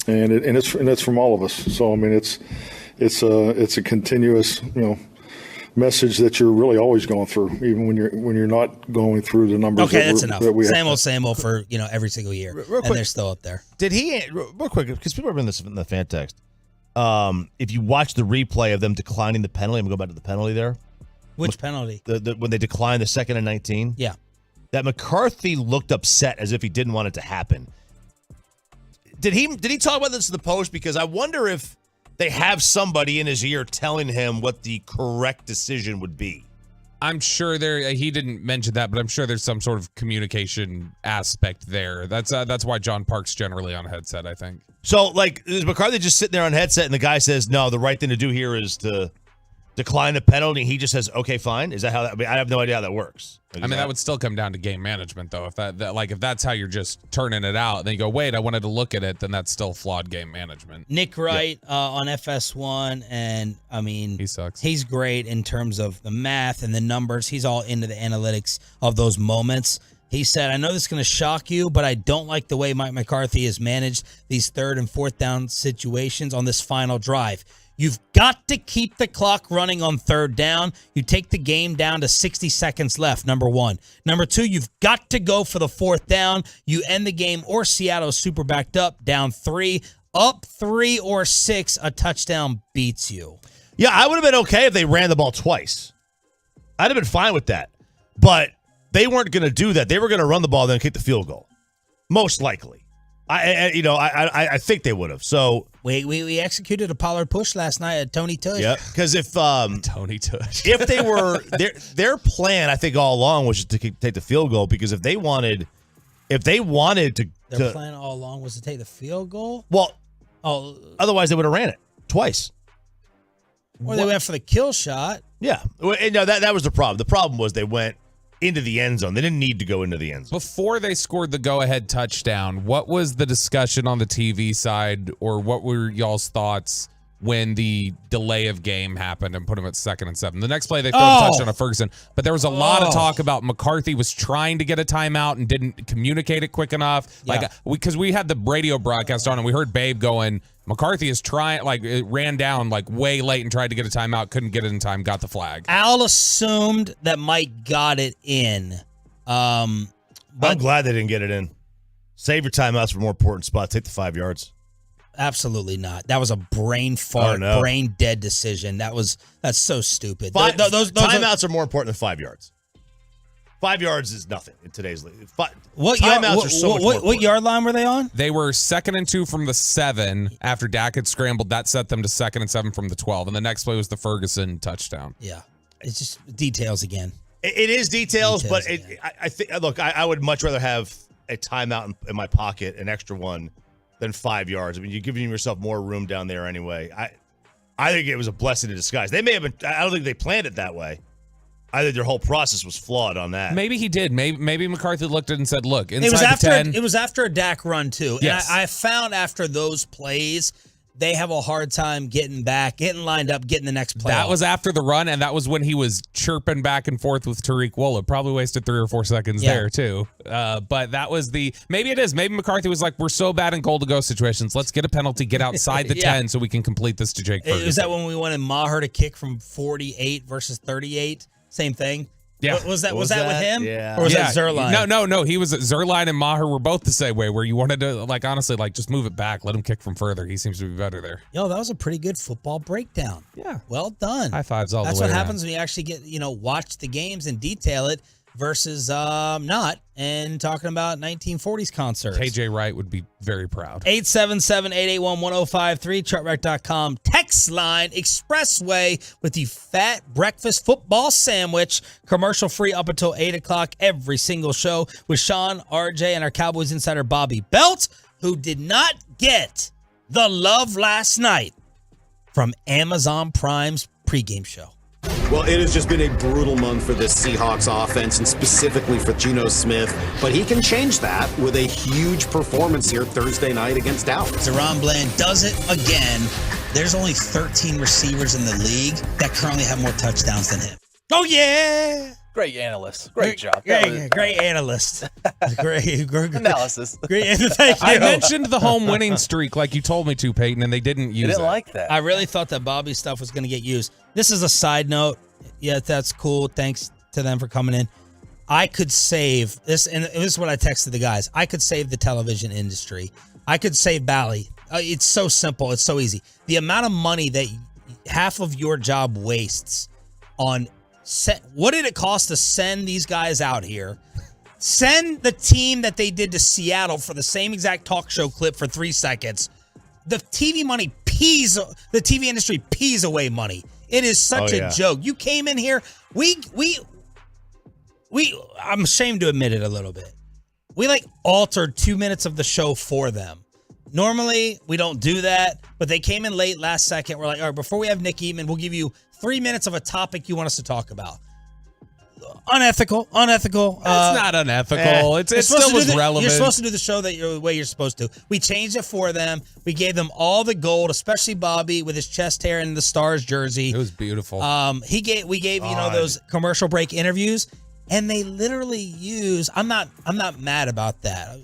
and it's from all of us. So I mean, it's a continuous message that you're really always going through, even when you're not going through the numbers. Okay, that's enough. Same old for every single year, real quick, and they're still up there. Did he real quick, because people are bringing this in the fan text? If you watch the replay of them declining the penalty, I'm gonna go back to the penalty there. Which penalty? When they declined the 2nd and 19. Yeah, that McCarthy looked upset as if he didn't want it to happen. Did he talk about this in the post? Because I wonder if they have somebody in his ear telling him what the correct decision would be. I'm sure he didn't mention that, but I'm sure there's some sort of communication aspect there. That's why John Park's generally on headset, I think. So, like, is McCarthy just sitting there on headset and the guy says, no, the right thing to do here is to decline the penalty, and he just says, okay, fine? Is that how that, I mean, I have no idea how that works. That would still come down to game management, though. If if that's how you're just turning it out, then you go, wait, I wanted to look at it, then that's still flawed game management. Nick Wright on FS1, and I mean, he sucks. He's great in terms of the math and the numbers. He's all into the analytics of those moments. He said, I know this is going to shock you, but I don't like the way Mike McCarthy has managed these 3rd and 4th down situations on this final drive. You've got to keep the clock running on 3rd down. You take the game down to 60 seconds left, number 1. Number 2, you've got to go for the 4th down. You end the game, or Seattle is super backed up, down 3. Up 3 or 6, a touchdown beats you. Yeah, I would have been okay if they ran the ball twice. I'd have been fine with that. But they weren't going to do that. They were going to run the ball, then kick the field goal. Most likely. I think they would have. So we executed a Pollard push last night at Tony Tush. Yeah, because if Tony Tush, if they were their plan, I think all along was to take the field goal, because if they wanted to, their plan all along was to take the field goal. Well, otherwise they would have ran it twice, or they went for the kill shot. Yeah, no, that was the problem. The problem was they went into the end zone. They didn't need to go into the end zone. Before they scored the go-ahead touchdown, what was the discussion on the TV side, or what were y'all's thoughts when the delay of game happened and put them at 2nd and 7? The next play, they threw a touchdown to Ferguson, but there was a lot of talk about McCarthy was trying to get a timeout and didn't communicate it quick enough. Yeah. Because we had the radio broadcast on, and we heard Babe going, McCarthy is trying, it ran down way late and tried to get a timeout, couldn't get it in time, got the flag. Al assumed that Mike got it in. But I'm glad they didn't get it in. Save your timeouts for more important spots. Take the 5 yards. Absolutely not. That was a brain fart, brain dead decision. That's so stupid. Those timeouts are more important than 5 yards. 5 yards is nothing in today's league. What yard line were they on? They were 2nd and 2 from the 7 after Dak had scrambled. That set them to 2nd and 7 from the 12. And the next play was the Ferguson touchdown. Yeah. It's just details again. It is details, but I think, look, I would much rather have a timeout in my pocket, an extra one, than 5 yards. I mean, you're giving yourself more room down there anyway. I think it was a blessing in disguise. They may have been, I don't think they planned it that way. I think their whole process was flawed on that. Maybe he did. Maybe McCarthy looked at it and said, look, inside it was after, the 10. It was after a Dak run, too. Yes. And I found after those plays, they have a hard time getting back, getting lined up, getting the next play. That was after the run, and that was when he was chirping back and forth with Tariq Woolen. Probably wasted 3 or 4 seconds there, too. But that was maybe it is. Maybe McCarthy was like, we're so bad in goal-to-go situations. Let's get a penalty, get outside the 10 so we can complete this to Jake Ferguson. Is that when we wanted Maher to kick from 48 versus 38? Same thing? Yeah. Was that with him? Yeah. Or was that Zerline? No. He was Zerline and Maher were both the same way, where you wanted to, like, honestly, like, just move it back, let him kick from further. He seems to be better there. Yo, that was a pretty good football breakdown. Yeah. Well done. High fives all the way That's what around. happens when you actually get, watch the games and detail it versus not and talking about 1940s concerts. KJ Wright would be very proud. 877-881-1053, chartrec.com. Text line, Expressway with the Fat Breakfast Football Sandwich. Commercial free up until 8 o'clock every single show with Sean, RJ, and our Cowboys insider Bobby Belt, who did not get the love last night from Amazon Prime's pregame show. Well, it has just been a brutal month for this Seahawks offense and specifically for Geno Smith, but he can change that with a huge performance here Thursday night against Dallas. Deron Bland does it again. There's only 13 receivers in the league that currently have more touchdowns than him. Oh, yeah. Great analyst. Great job. Great analyst. Great analysis. Great. Thank you. I mentioned the home winning streak like you told me to, Peyton, and they didn't use it. They didn't like that. I really thought that Bobby's stuff was going to get used. This is a side note. Yeah, that's cool. Thanks to them for coming in. I could save this, and this is what I texted the guys. I could save the television industry. I could save Bally. It's so simple. It's so easy. The amount of money that half of your job wastes on what did it cost to send these guys out here? Send the team that they did to Seattle for the same exact talk show clip for 3 seconds. The TV money the TV industry pees away money. It is such a joke. You came in here, I'm ashamed to admit it a little bit. We altered 2 minutes of the show for them. Normally, we don't do that, but they came in late last second. We're like, all right, before we have Nick Eatman, we'll give you 3 minutes of a topic you want us to talk about. Unethical. It's not unethical. It still was relevant. You're supposed to do the show the way you're supposed to. We changed it for them. We gave them all the gold, especially Bobby with his chest hair and the Stars jersey. It was beautiful. We gave those commercial break interviews, and they literally use. I'm not mad about that.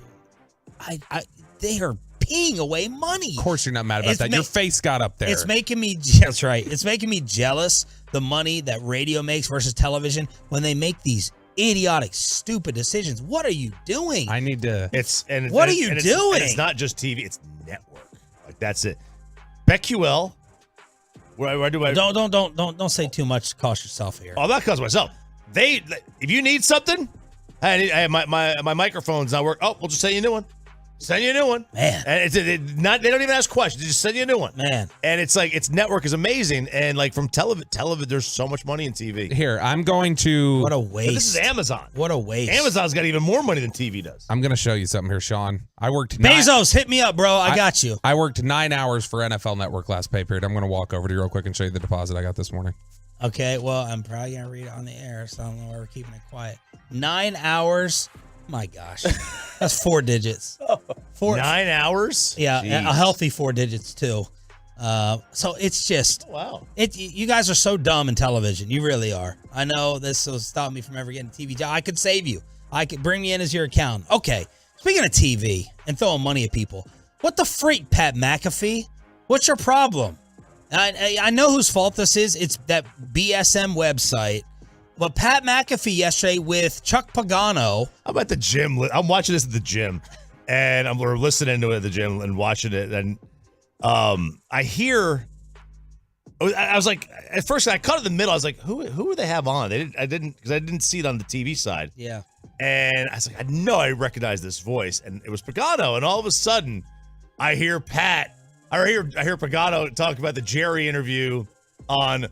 They are peeing away money. Of course you're not mad about that. Your face got up there. It's making me. That's right. It's making me jealous. The money that radio makes versus television when they make these idiotic, stupid decisions. What are you doing? I need to. What are you doing? It's not just TV. It's network. That's it. BetQL. Where do I? Don't say too much. Cost yourself here. I'm not costing myself. If you need something, my microphone's not working. Oh, we'll just send you a new one. Send you a new one, man. And they don't even ask questions; they just send you a new one, man. And it's its network is amazing, and from television, there's so much money in TV. Here, I'm going to. What a waste! But this is Amazon. What a waste! Amazon's got even more money than TV does. I'm going to show you something here, Sean. I worked. Bezos, hit me up, bro. I got you. I worked 9 hours for NFL Network last pay period. I'm going to walk over to you real quick and show you the deposit I got this morning. Okay, well, I'm probably going to read it on the air, so I don't know why we're keeping it quiet. 9 hours. My gosh, that's 4 digits. 9 hours? Yeah, Jeez. A healthy 4 digits too. So it's just wow. You guys are so dumb in television. You really are. I know this will stop me from ever getting a TV job. I could save you. I could bring me in as your accountant. Okay. Speaking of TV and throwing money at people, what the freak, Pat McAfee? What's your problem? I know whose fault this is. It's that BSM website. But Pat McAfee yesterday with Chuck Pagano. I'm at the gym. I'm watching this at the gym, and we're listening to it at the gym and watching it. And I hear I was like, at first I caught it in the middle. I was like, who would they have on? I didn't see it on the TV side. Yeah. And I was like, I know I recognize this voice, and it was Pagano. And all of a sudden, I hear Pagano talk about the Jerry interview on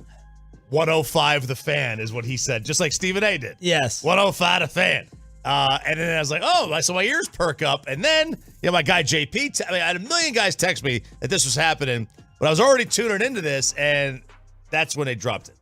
105 The Fan is what he said, just like Stephen A. did. Yes. 105 The Fan. And then I was like, oh, so my ears perk up. And then, my guy JP, I had a million guys text me that this was happening, but I was already tuning into this, and that's when they dropped it.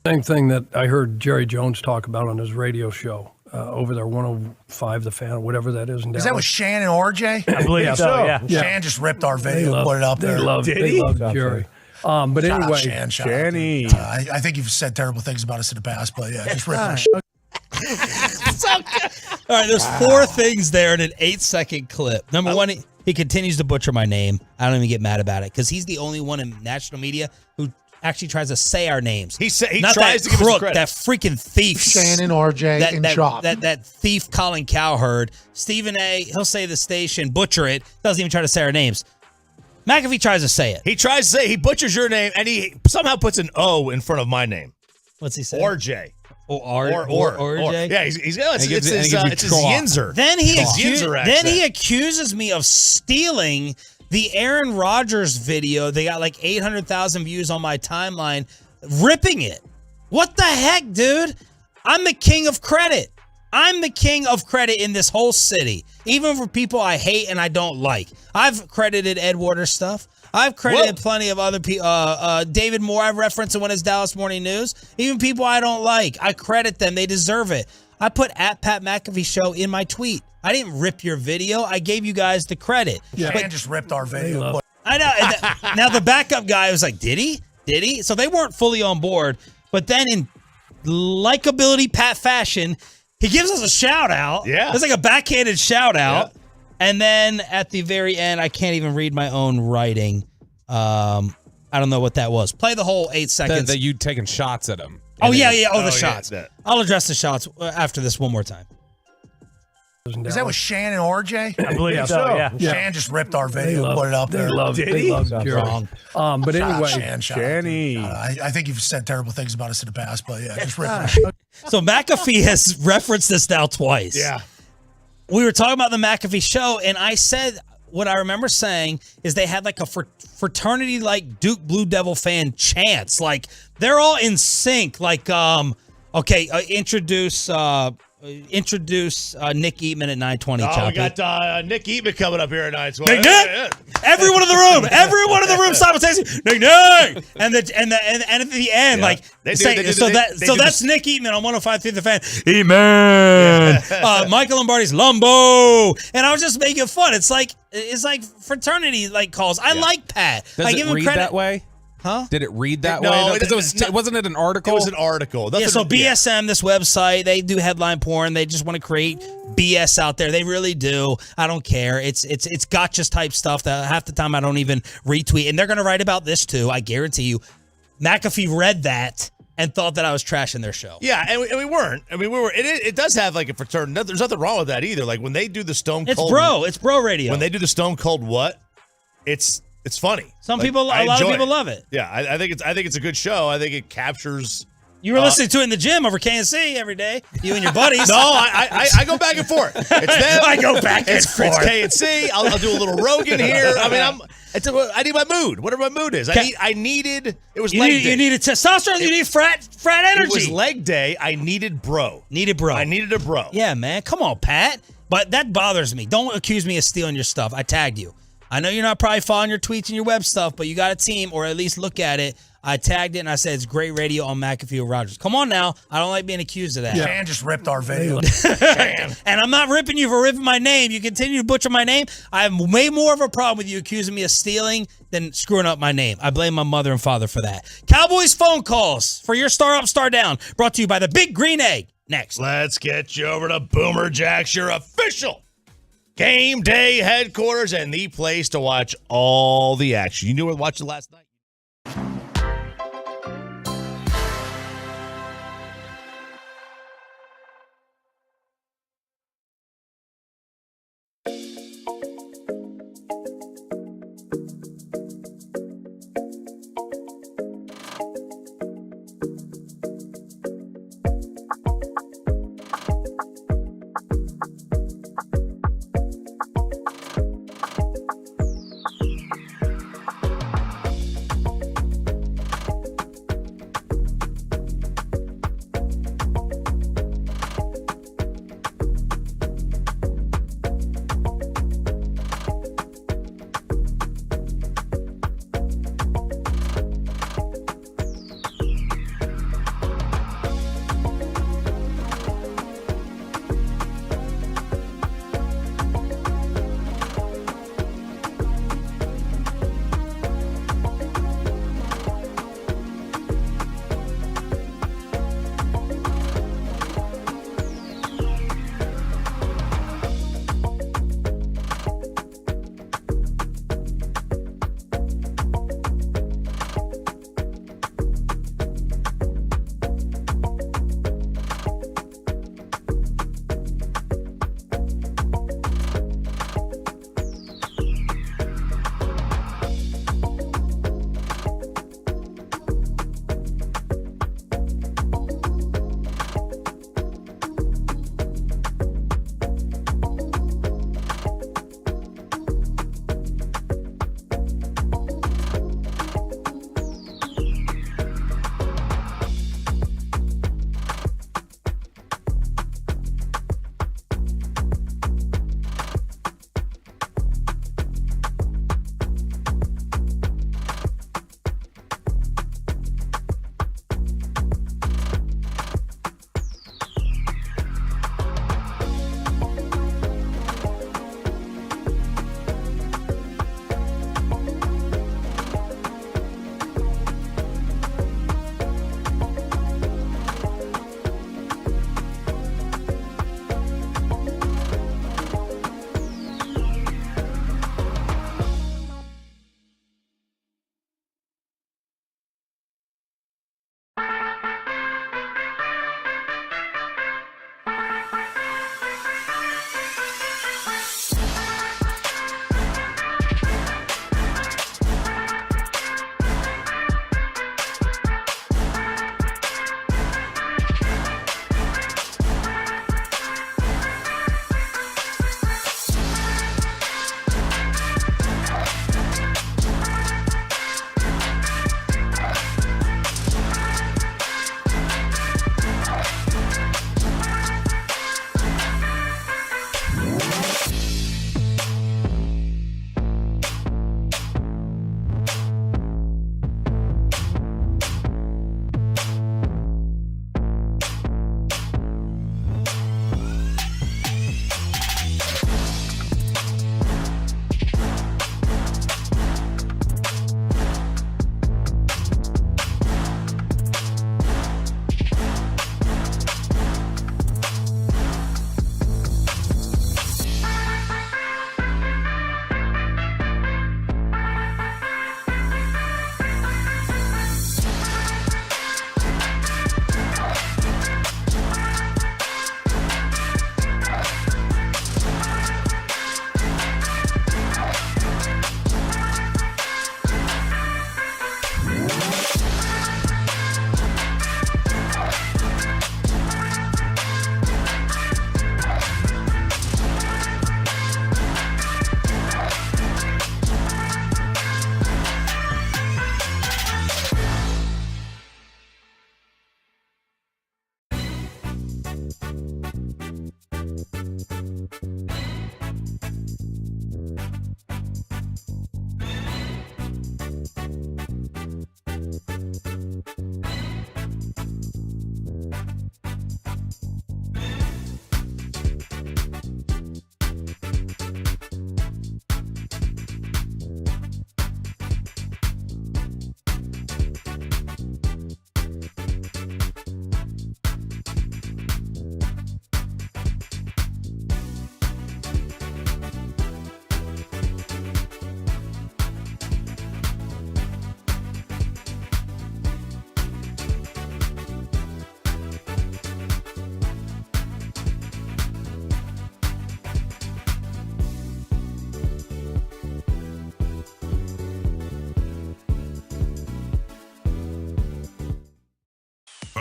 Same thing that I heard Jerry Jones talk about on his radio show over there, 105 The Fan, whatever that is. Is that with Shan and RJ? I believe so, yeah. Shan just ripped our video and put it up there. They love Jerry. But anyway, Shanny. I think you've said terrible things about us in the past, but yeah, just rip our All right, there's 4 things there in an 8-second clip. Number one, he continues to butcher my name. I don't even get mad about it because he's the only one in national media who actually tries to say our names. He Not tries that to give us crook, credit. that freaking thief. Shannon, RJ, and Chop. That thief Colin Cowherd. Stephen A., he'll say the station, butcher it, doesn't even try to say our names. McAfee tries to say it. He tries to say, he butchers your name, and he somehow puts an O in front of my name. What's he say? RJ. Or Yeah, it's his Yinzer. Then he Yinzer accent. then he accuses me of stealing the Aaron Rodgers video. They got like 800,000 views on my timeline, ripping it. What the heck, dude? I'm the king of credit. I'm the king of credit in this whole city, even for people I hate and I don't like. I've credited Ed Waters stuff. I've credited plenty of other people. David Moore, I've referenced in one of his Dallas Morning News. Even people I don't like, I credit them. They deserve it. I put @Pat McAfee Show in my tweet. I didn't rip your video. I gave you guys the credit. Yeah. Shan just ripped our video. I know. Now the backup guy was like, did he? Did he? So they weren't fully on board. But then in likability Pat fashion, he gives us a shout out. Yeah. It's like a backhanded shout out. Yeah. And then at the very end, I can't even read my own writing. I don't know what that was. Play the whole 8 seconds. That you taking shots at him. Oh, yeah. Oh, the shots. Yeah. I'll address the shots after this one more time. Is that with Shan and RJ? I believe so, yeah. Shan just ripped our video and put it up there. They love Jerry. But anyway, Shanny. I think you've said terrible things about us in the past, but yeah, just rip our So McAfee has referenced this now twice. Yeah. We were talking about the McAfee show, and I said what I remember saying is they had like a fraternity like Duke Blue Devil fan chants. Like they're all in sync. Like, introduce Nick Eatman at 9:20. Oh, we got Nick Eatman coming up here at 9:20. Nick! Everyone in the room simultaneously. Nick! And at the end, like that's Nick Eatman on 105.3 The Fan. Eatman. Michael Lombardi's Lumbo. And I was just making fun. It's like fraternity like calls. I like Pat. Does I it give him read credit. That way? Huh? Did it read that No, way? Because wasn't it an article? It was an article. Yeah, so BSM, this website, they do headline porn. They just want to create BS out there. They really do. I don't care. It's gotcha type stuff that half the time I don't even retweet. And they're going to write about this too, I guarantee you. McAfee read that and thought that I was trashing their show. Yeah, and we weren't. I mean, we were. It does have like a fraternity. There's nothing wrong with that either. Like when they do the Stone Cold. It's bro radio. When they do the Stone Cold what? It's funny. A lot of people love it. Yeah, I think it's a good show. I think it captures. You were listening to it in the gym over KNC every day. You and your buddies. No, I go back and forth. It's them. I go back and forth. It's KNC. I'll do a little Rogan here. I mean, I need my mood. Whatever my mood is. I needed. It was leg day. You needed testosterone. You need frat energy. It was leg day. I needed bro. I needed a bro. Yeah, man. Come on, Pat. But that bothers me. Don't accuse me of stealing your stuff. I tagged you. I know you're not probably following your tweets and your web stuff, but you got a team, or at least look at it. I tagged it, and I said it's great radio on McAfee or Rogers. Come on now. I don't like being accused of that. Yeah. Shan just ripped our video. And I'm not ripping you for ripping my name. You continue to butcher my name. I have way more of a problem with you accusing me of stealing than screwing up my name. I blame my mother and father for that. Cowboys phone calls for your star up, star down. Brought to you by the Big Green Egg. Next. Let's get you over to Boomer Jacks, your official game day headquarters and the place to watch all the action. You knew we were watching last night.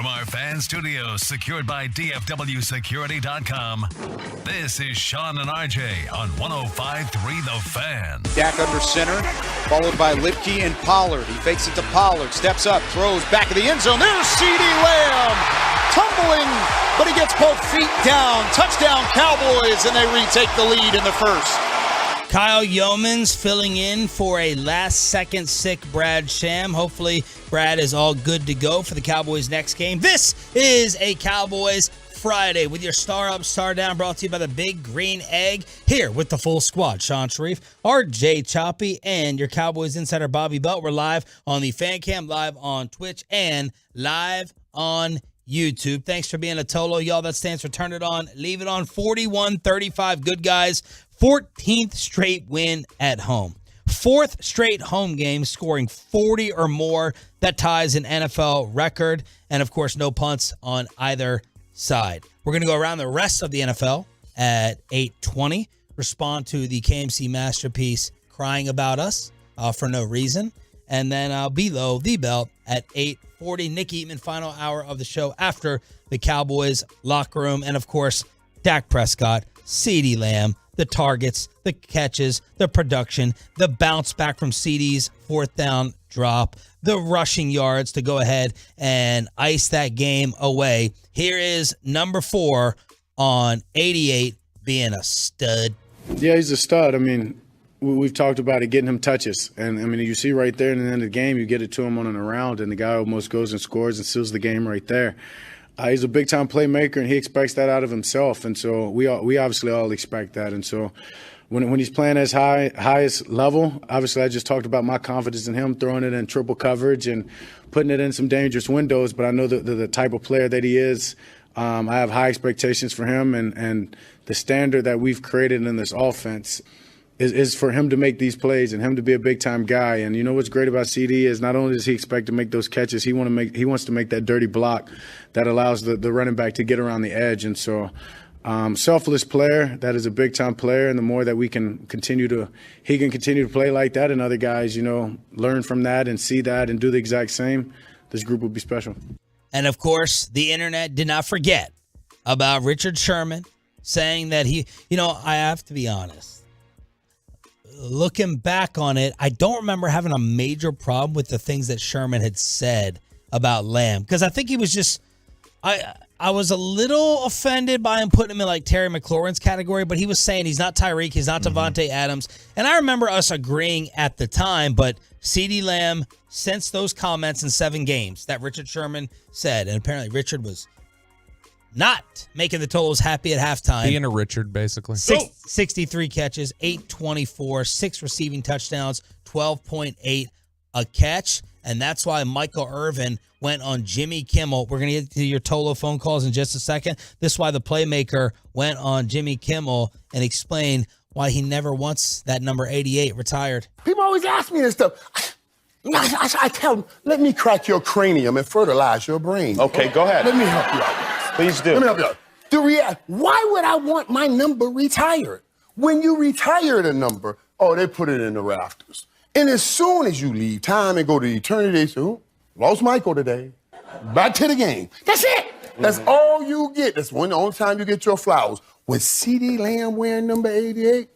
From our fan studios secured by DFWsecurity.com, this is Sean and RJ on 105.3 The Fan. Dak under center, followed by Lipke and Pollard. He fakes it to Pollard, steps up, throws back of the end zone. There's CeeDee Lamb, tumbling, but he gets both feet down. Touchdown Cowboys, and they retake the lead in the first. Kyle Yeomans filling in for a last-second sick Brad Sham. Hopefully, Brad is all good to go for the Cowboys' next game. This is a Cowboys Friday with your Star Up, Star Down, brought to you by the Big Green Egg. Here with the full squad, Sean Sharif, RJ Choppy, and your Cowboys insider, Bobby Belt. We're live on the Fan Cam, live on Twitch, and live on YouTube. Thanks for being a Tolo. Y'all, that stands for Turn It On, Leave It On. 41-35. Good guys. 14th straight win at home. 4th straight home game, scoring 40 or more. That ties an NFL record. And, of course, no punts on either side. We're going to go around the rest of the NFL at 8:20. Respond to the KMC masterpiece, Crying About Us, for no reason. And then below the belt at 8:40. Nick Eatman, final hour of the show after the Cowboys locker room. And, of course, Dak Prescott, CeeDee Lamb, the targets, the catches, the production, the bounce back from CeeDee's 4th down drop, the rushing yards to go ahead and ice that game away. Here is number 4 on 88 being a stud. Yeah, he's a stud. I mean, we've talked about it, getting him touches. And, I mean, you see right there in the end of the game, you get it to him on and around, and the guy almost goes and scores and seals the game right there. He's a big-time playmaker, and he expects that out of himself. And so we obviously all expect that. And so when he's playing as highest level, obviously I just talked about my confidence in him, throwing it in triple coverage and putting it in some dangerous windows. But I know the type of player that he is. I have high expectations for him, and the standard that we've created in this offense is for him to make these plays and him to be a big-time guy. And you know what's great about CD is not only does he expect to make those catches, he wants to make that dirty block that allows the running back to get around the edge. And so selfless player, that is a big-time player, and the more that he can continue to play like that and other guys, learn from that and see that and do the exact same, this group will be special. And, of course, the internet did not forget about Richard Sherman saying that I have to be honest. Looking back on it, I don't remember having a major problem with the things that Sherman had said about Lamb, because I think he was just I was a little offended by him putting him in like Terry McLaurin's category, but he was saying he's not Tyreek, he's not Devontae Adams, and I remember us agreeing at the time. But CeeDee Lamb, since those comments in 7 games that Richard Sherman said, and apparently Richard was not making the Tolos happy at halftime. Being a Richard, basically. 63 catches, 824, 6 receiving touchdowns, 12.8 a catch. And that's why Michael Irvin went on Jimmy Kimmel. We're going to get to your Tolo phone calls in just a second. This is why the playmaker went on Jimmy Kimmel and explained why he never wants that number 88 retired. People always ask me this stuff. I tell them, let me crack your cranium and fertilize your brain. Okay, go ahead. Let me help you out. Please do. Let me help you out. Why would I want my number retired? When you retire the number, they put it in the rafters. And as soon as you leave time and go to eternity, they say, lost Michael today. Back to the game. That's it. That's all you get. That's the only time you get your flowers. With CeeDee Lamb wearing number 88,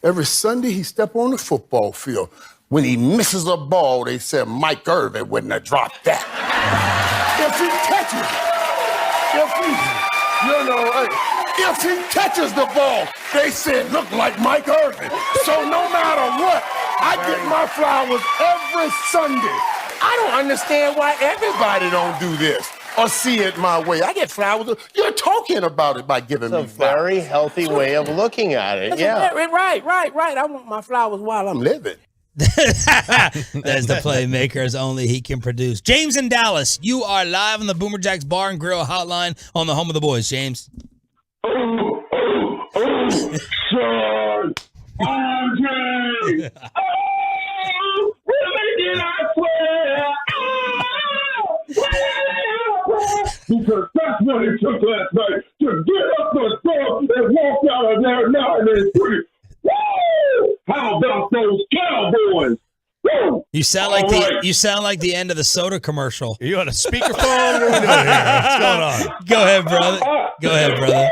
every Sunday he step on the football field. When he misses a ball, they said Mike Irvin wouldn't have dropped that. If he catches if he catches the ball, they said look like Mike Irvin. So no matter what, I get my flowers every Sunday. I don't understand why everybody don't do this or see it my way. I get flowers. You're talking about it by giving me flowers. It's a very healthy way of looking at it. Right. I want my flowers while I'm living. That's the playmakers only he can produce. James in Dallas, you are live on the Boomer Jacks Bar and Grill Hotline on the home of the boys. James. Sean, RJ. Really, I swear. Because that's what it took last night to get up the door and walk out of there 9-3. Woo! How about those Cowboys? Woo! You sound like you sound like the end of the soda commercial. Are you on a speakerphone? What are we doing here? What's going on? Go ahead, brother. Go ahead, brother.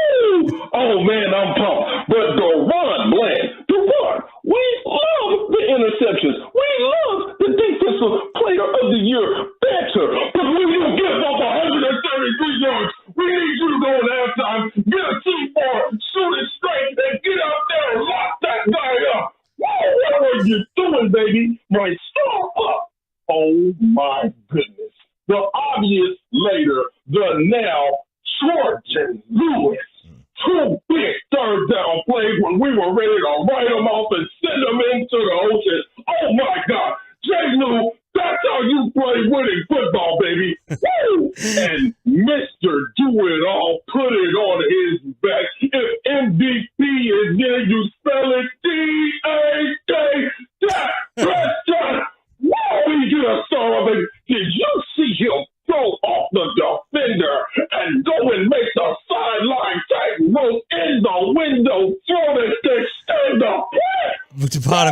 Oh, man, I'm pumped. But the run, man, the run. We love the interceptions. We love the defensive player of the year banter. But when you give up 133 yards, we need you to go in halftime, get a T4, shoot it straight, and get out there and lock that guy up. Whoa, what are you doing, baby? Right, stop up. Oh, my goodness. The obvious later, the now Schwartz and Lewis. 2 big third down plays when we were ready to write them off and send them into the ocean. Oh, my God. Jay Lou, that's how you play winning football, baby. Woo! And Mr. Do-It-All put it on his back. If MVP is there, you spell it D-A-K. Dak Prescott. Whoa, he get a star of it. Did you see him go off the defender and go and make the sideline tightrope in the window, throw the stick, stand up? Pot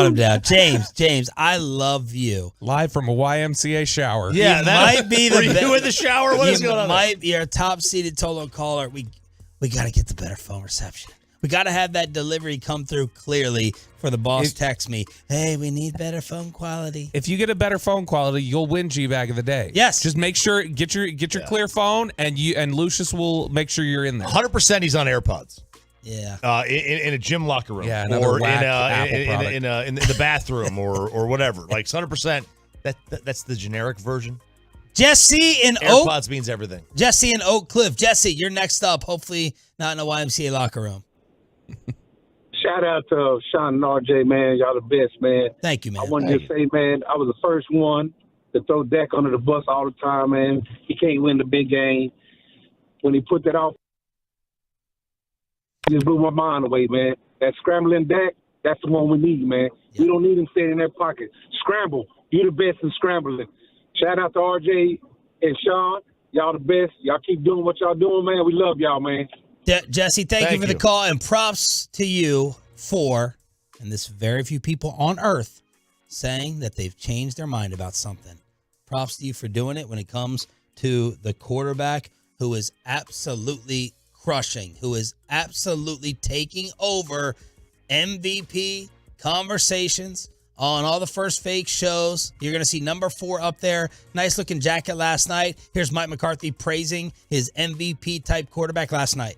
him down. James, I love you. Live from a YMCA shower. Yeah, you that might be the were you in the shower? What is going on? You might be our top-seeded total caller. We got to get the better phone reception. We got to have that delivery come through clearly for the boss text me, hey, we need better phone quality. If you get a better phone quality, you'll win G-Bag of the day. Yes. Just make sure, get your clear phone, and Lucius will make sure you're in there. 100% he's on AirPods. Yeah. In a gym locker room. Yeah, or in the bathroom or whatever. Like 100%. That's the generic version. Jesse in AirPods means everything. Jesse in Oak Cliff. Jesse, you're next up. Hopefully not in a YMCA locker room. Shout out to Sean and RJ, man. Y'all the best, man. Thank you, man. I wanted to say, man, I was the first one to throw Dak under the bus all the time, man. He can't win the big game. When he put that off, it just blew my mind away, man. That scrambling Dak, that's the one we need, man. We don't need him staying in that pocket. Scramble. You're the best in scrambling. Shout out to RJ and Sean. Y'all the best. Y'all keep doing what y'all doing, man. We love y'all, man. Jesse, thank you for the call, and props to you for, and this very few people on earth, saying that they've changed their mind about something. Props to you for doing it when it comes to the quarterback who is absolutely crushing, who is absolutely taking over MVP conversations on all the First Fake shows. You're going to see number 4 up there. Nice looking jacket last night. Here's Mike McCarthy praising his MVP type quarterback last night.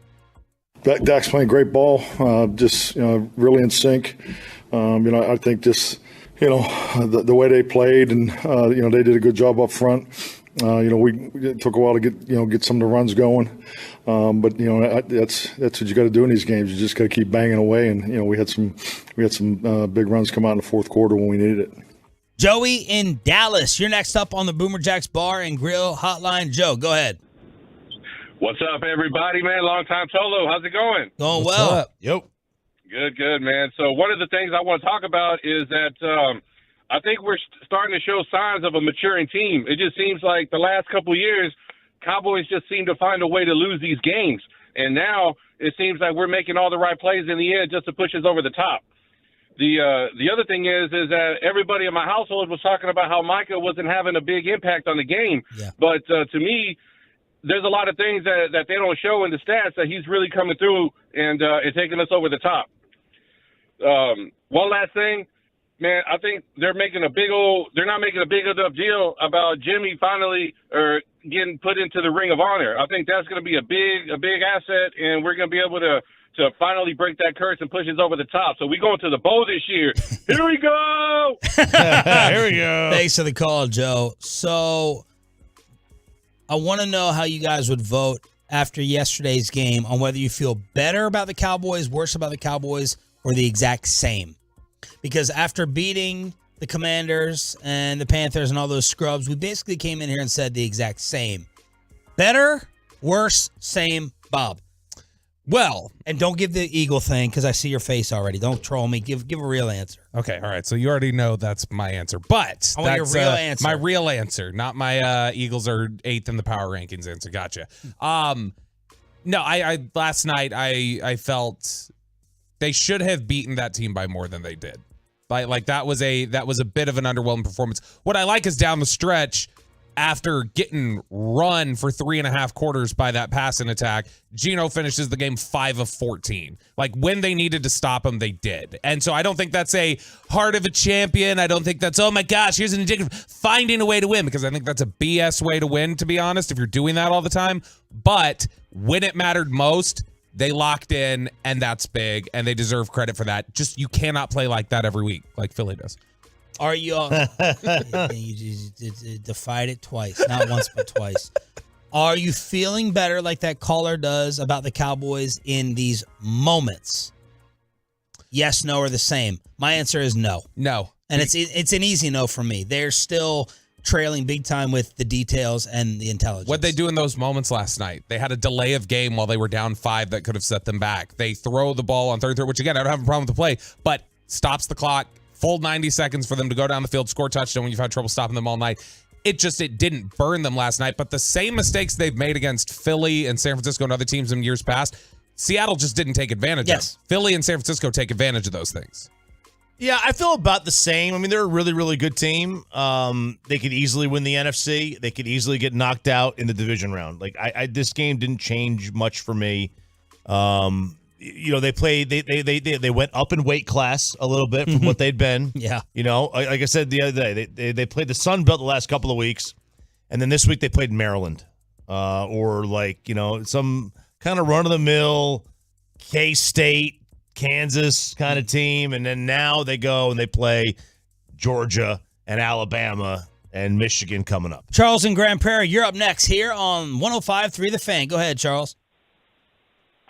Dak's playing great ball, just really in sync. I think just the way they played, and they did a good job up front. It took a while to get some of the runs going, but that's what you got to do in these games. You just got to keep banging away, and we had some big runs come out in the fourth quarter when we needed it. Joey in Dallas, you're next up on the Boomer Jacks Bar and Grill Hotline. Joe, go ahead. What's up, everybody, man? Long time solo. How's it going? Going well. Yep. Good, man. So one of the things I want to talk about is that I think we're starting to show signs of a maturing team. It just seems like the last couple of years, Cowboys just seem to find a way to lose these games. And now it seems like we're making all the right plays in the end just to push us over the top. The other thing is that everybody in my household was talking about how Micah wasn't having a big impact on the game. Yeah. But to me, there's a lot of things that they don't show in the stats that he's really coming through and taking us over the top. One last thing, man, I think they're not making a big enough deal about Jimmy finally getting put into the Ring of Honor. I think that's going to be a big asset, and we're going to be able to finally break that curse and push us over the top. So we going to the bowl this year. Here we go. Here we go. Thanks for the call, Joe. So I want to know how you guys would vote after yesterday's game on whether you feel better about the Cowboys, worse about the Cowboys, or the exact same. Because after beating the Commanders and the Panthers and all those scrubs, we basically came in here and said the exact same. Better, worse, same, Bob. Well, and don't give the Eagle thing because I see your face already. Don't troll me. Give a real answer. Okay, all right. So you already know that's my answer, but I want your real answer. My real answer, not my Eagles are 8th in the power rankings answer. Gotcha. No, I last night I felt they should have beaten that team by more than they did. Like that was a bit of an underwhelming performance. What I like is down the stretch, after getting run for 3.5 quarters by that passing attack, Geno finishes the game 5 of 14. Like when they needed to stop him, they did. And so I don't think that's a heart of a champion. I don't think that's, oh my gosh, here's an indicative finding a way to win, because I think that's a BS way to win, to be honest, if you're doing that all the time. But when it mattered most, they locked in, and that's big, and they deserve credit for that. Just, you cannot play like that every week, like Philly does. Are you you defied it twice, not once but twice. Are you feeling better like that caller does about the Cowboys in these moments? Yes, no, or the same? My answer is no. No. And it's an easy no for me. They're still trailing big time with the details and the intelligence. What'd they do in those moments last night? They had a delay of game while they were down 5 that could have set them back. They throw the ball on 33rd, which again, I don't have a problem with the play, but stops the clock. Full 90 seconds for them to go down the field, score touchdown when you've had trouble stopping them all night. It didn't burn them last night. But the same mistakes they've made against Philly and San Francisco and other teams in years past, Seattle just didn't take advantage of. Philly and San Francisco take advantage of those things. Yeah, I feel about the same. I mean, they're a really, really good team. They could easily win the NFC. They could easily get knocked out in the division round. Like, this game didn't change much for me. They went up in weight class a little bit from what they'd been. Yeah. Like I said the other day, they played the Sun Belt the last couple of weeks, and then this week they played Maryland, or some kind of run-of-the-mill K-State, Kansas kind of team, and then now they go and they play Georgia and Alabama and Michigan coming up. Charles in Grand Prairie, you're up next here on 105.3 The Fan. Go ahead, Charles.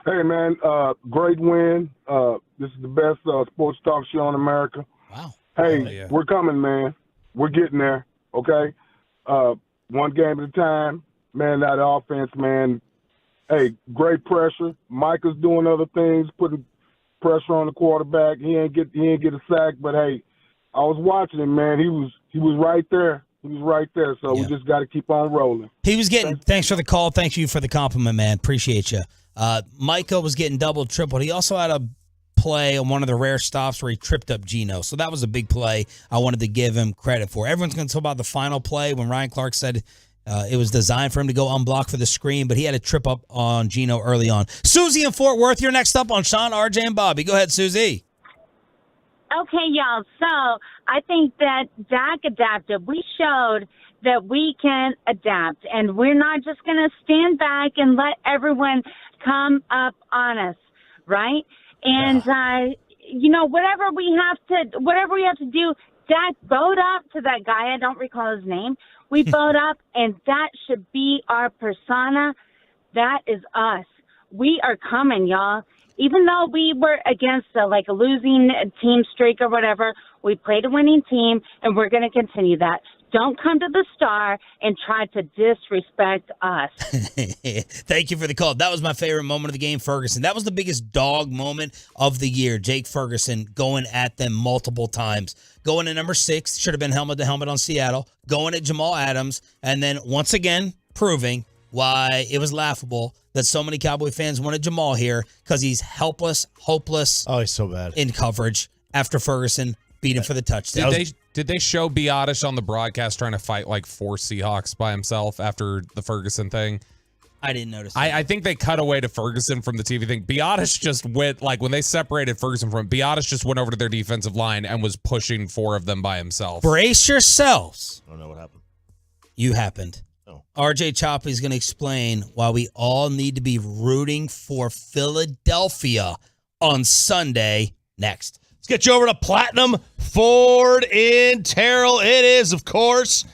Hey, man, great win. This is the best sports talk show in America. Wow. Hey, We're coming, man. We're getting there, okay? One game at a time. Man, that offense, man. Hey, great pressure. Micah's doing other things, putting pressure on the quarterback. He ain't get a sack, but, hey, I was watching him, man. He was right there. He was right there, so we just got to keep on rolling. He was getting – thanks for the call. Thank you for the compliment, man. Appreciate you. Micah was getting double, tripled. He also had a play on one of the rare stops where he tripped up Geno. So that was a big play I wanted to give him credit for. Everyone's going to talk about the final play when Ryan Clark said it was designed for him to go unblocked for the screen, but he had a trip up on Geno early on. Susie in Fort Worth, you're next up on Sean, RJ, and Bobby. Go ahead, Susie. Okay, y'all. So I think that Dak adapted. We showed that we can adapt, and we're not just going to stand back and let everyone come up on us, right? And whatever we have to do, Dak bowed up to that guy. I don't recall his name. We bowed up, and that should be our persona. That is us. We are coming, y'all. Even though we were against a losing team streak or whatever, we played a winning team, and we're going to continue that. Don't come to the Star and try to disrespect us. Thank you for the call. That was my favorite moment of the game, Ferguson. That was the biggest dog moment of the year. Jake Ferguson going at them multiple times. Going to number 6, should have been helmet to helmet on Seattle. Going at Jamal Adams, and then once again proving why it was laughable that so many Cowboy fans wanted Jamal here, because he's helpless, hopeless. Oh, he's so bad in coverage after Ferguson beat him for the touchdown. Did they show Biotish on the broadcast trying to fight like 4 Seahawks by himself after the Ferguson thing? I didn't notice. I think they cut away to Ferguson from the TV thing. Biotish just went, when they separated Ferguson from Biotish just went over to their defensive line and was pushing 4 of them by himself. Brace yourselves. I don't know what happened. You happened. Oh. RJ Choppy is going to explain why we all need to be rooting for Philadelphia on Sunday next. Let's get you over to Platinum Ford in Terrell. It is, of course,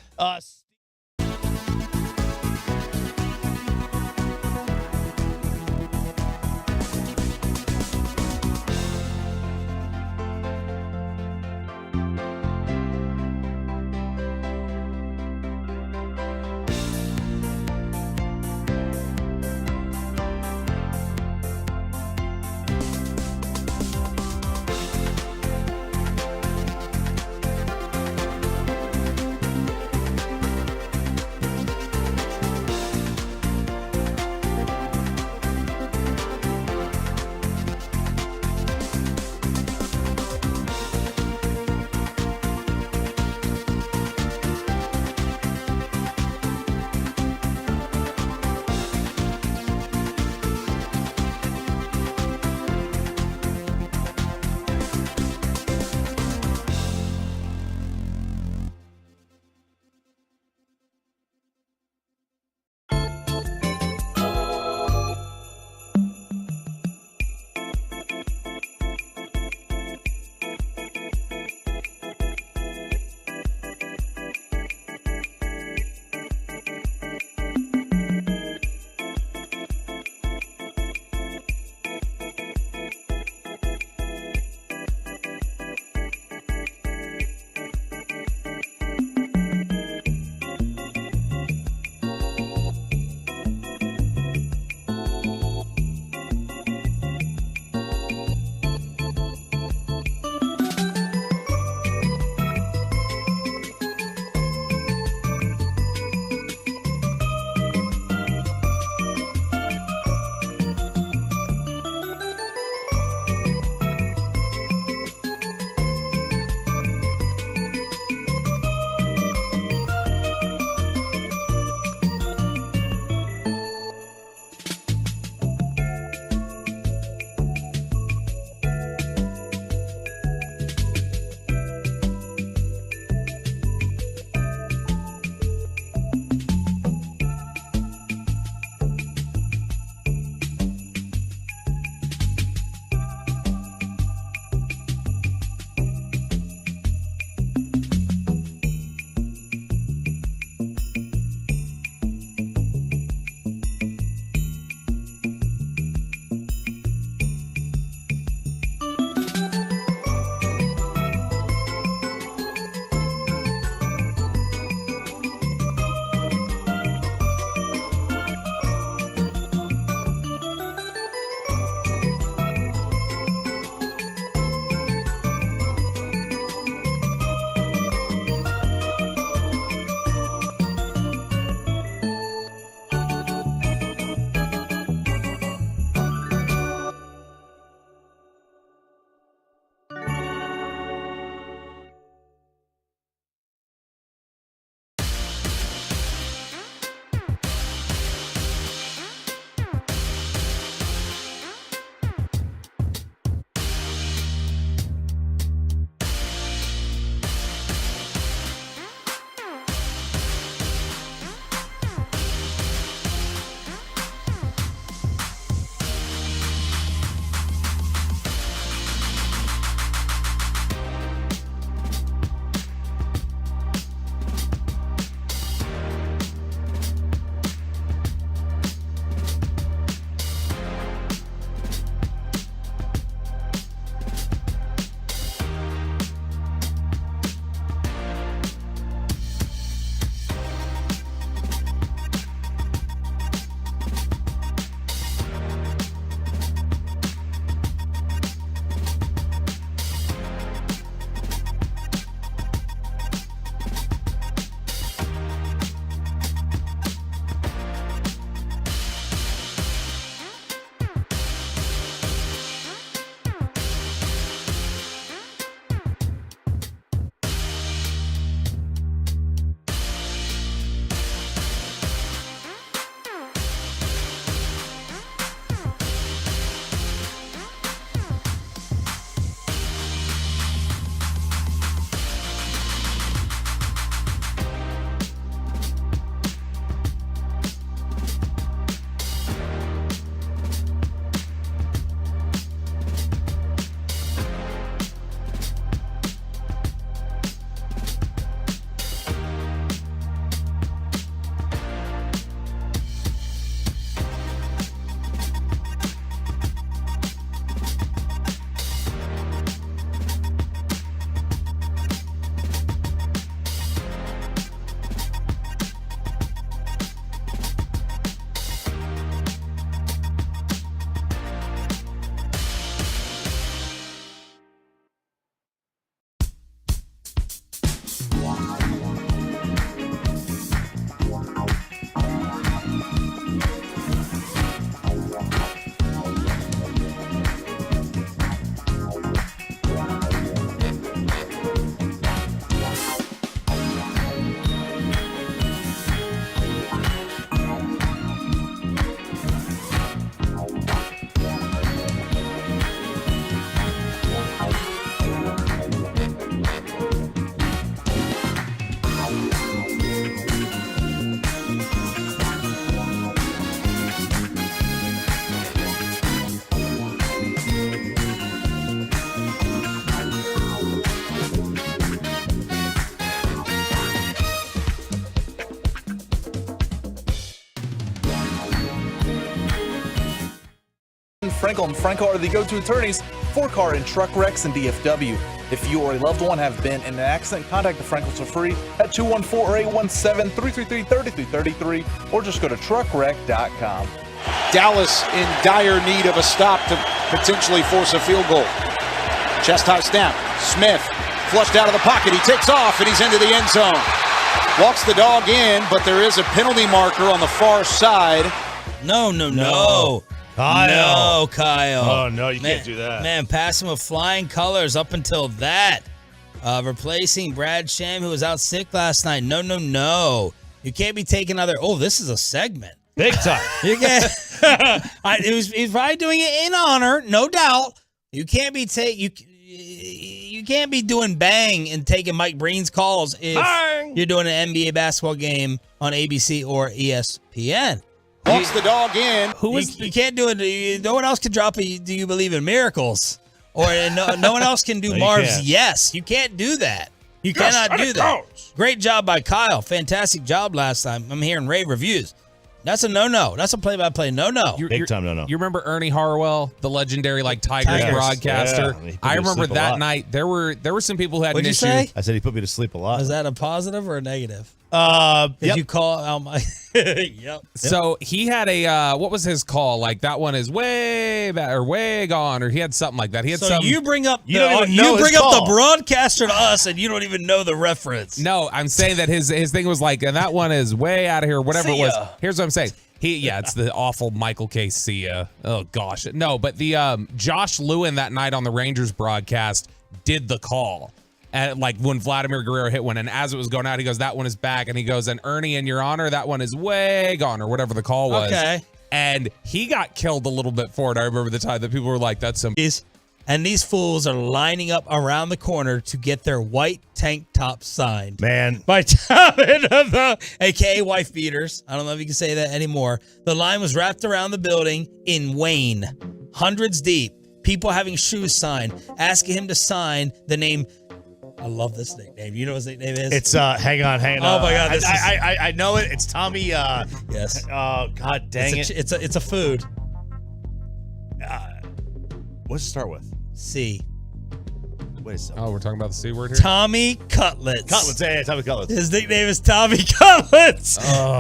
Frankel and Frankel are the go-to attorneys for car and truck wrecks in DFW. If you or a loved one have been in an accident, contact the Frankels for free at 214-817-333-3333 or just go to truckwreck.com. Dallas in dire need of a stop to potentially force a field goal. Chest high snap. Smith flushed out of the pocket. He takes off and he's into the end zone. Walks the dog in, but there is a penalty marker on the far side. No. Kyle. No, Kyle. Oh, no, you can't do that. Man, passing with flying colors up until that. Replacing Brad Sham, who was out sick last night. No. You can't be taking other. Oh, this is a segment. Big time. You can't. He's probably doing it in honor, no doubt. You can't be you can't be doing bang and taking Mike Breen's calls if you're doing an NBA basketball game on ABC or ESPN. Walks the dog in. You can't do it. No one else can drop a "Do you believe in miracles?" Or no one else can do Marv's "Yes." You can't do that. You cannot do that. Great job by Kyle. Fantastic job last time. I'm hearing rave reviews. That's a no-no. That's a play-by-play no-no. Big time no-no. You remember Ernie Harwell, the legendary Tigers broadcaster? Yeah, I remember that night. There were some people who had What'd an you issue. say? I said he put me to sleep a lot. Was that a positive or a negative? Did you call out my? Yep. So he had a what was his call? Like that one is way back or way gone, or he had something like that. He had So something. you bring up call. the broadcaster to us, and you don't even know the reference. No, I'm saying that his thing was like, and that one is way out of here. Whatever it was. Here's what I'm saying. It's the awful Michael K. Sia. Oh gosh, no. But the Josh Lewin that night on the Rangers broadcast did the call. And when Vladimir Guerrero hit one, and as it was going out, he goes, "That one is back," and he goes, "And Ernie, in your honor, that one is way gone," or whatever the call was. Okay. And he got killed a little bit for it. I remember the time that people were like, "That's some." And these fools are lining up around the corner to get their white tank top signed. Man. By top end of the, a.k.a. wife beaters. I don't know if you can say that anymore. The line was wrapped around the building in Wayne, hundreds deep. People having shoes signed, asking him to sign the name. I love this nickname. You know what his nickname is? It's hang on. Oh my God! I know it. It's Tommy. Yes. Oh God, dang it! It's a food. What's it start with? C. Wait a second. Oh, we're talking about the C word here? Tommy Cutlets. Cutlets, yeah, Tommy Cutlets. His nickname is Tommy Cutlets.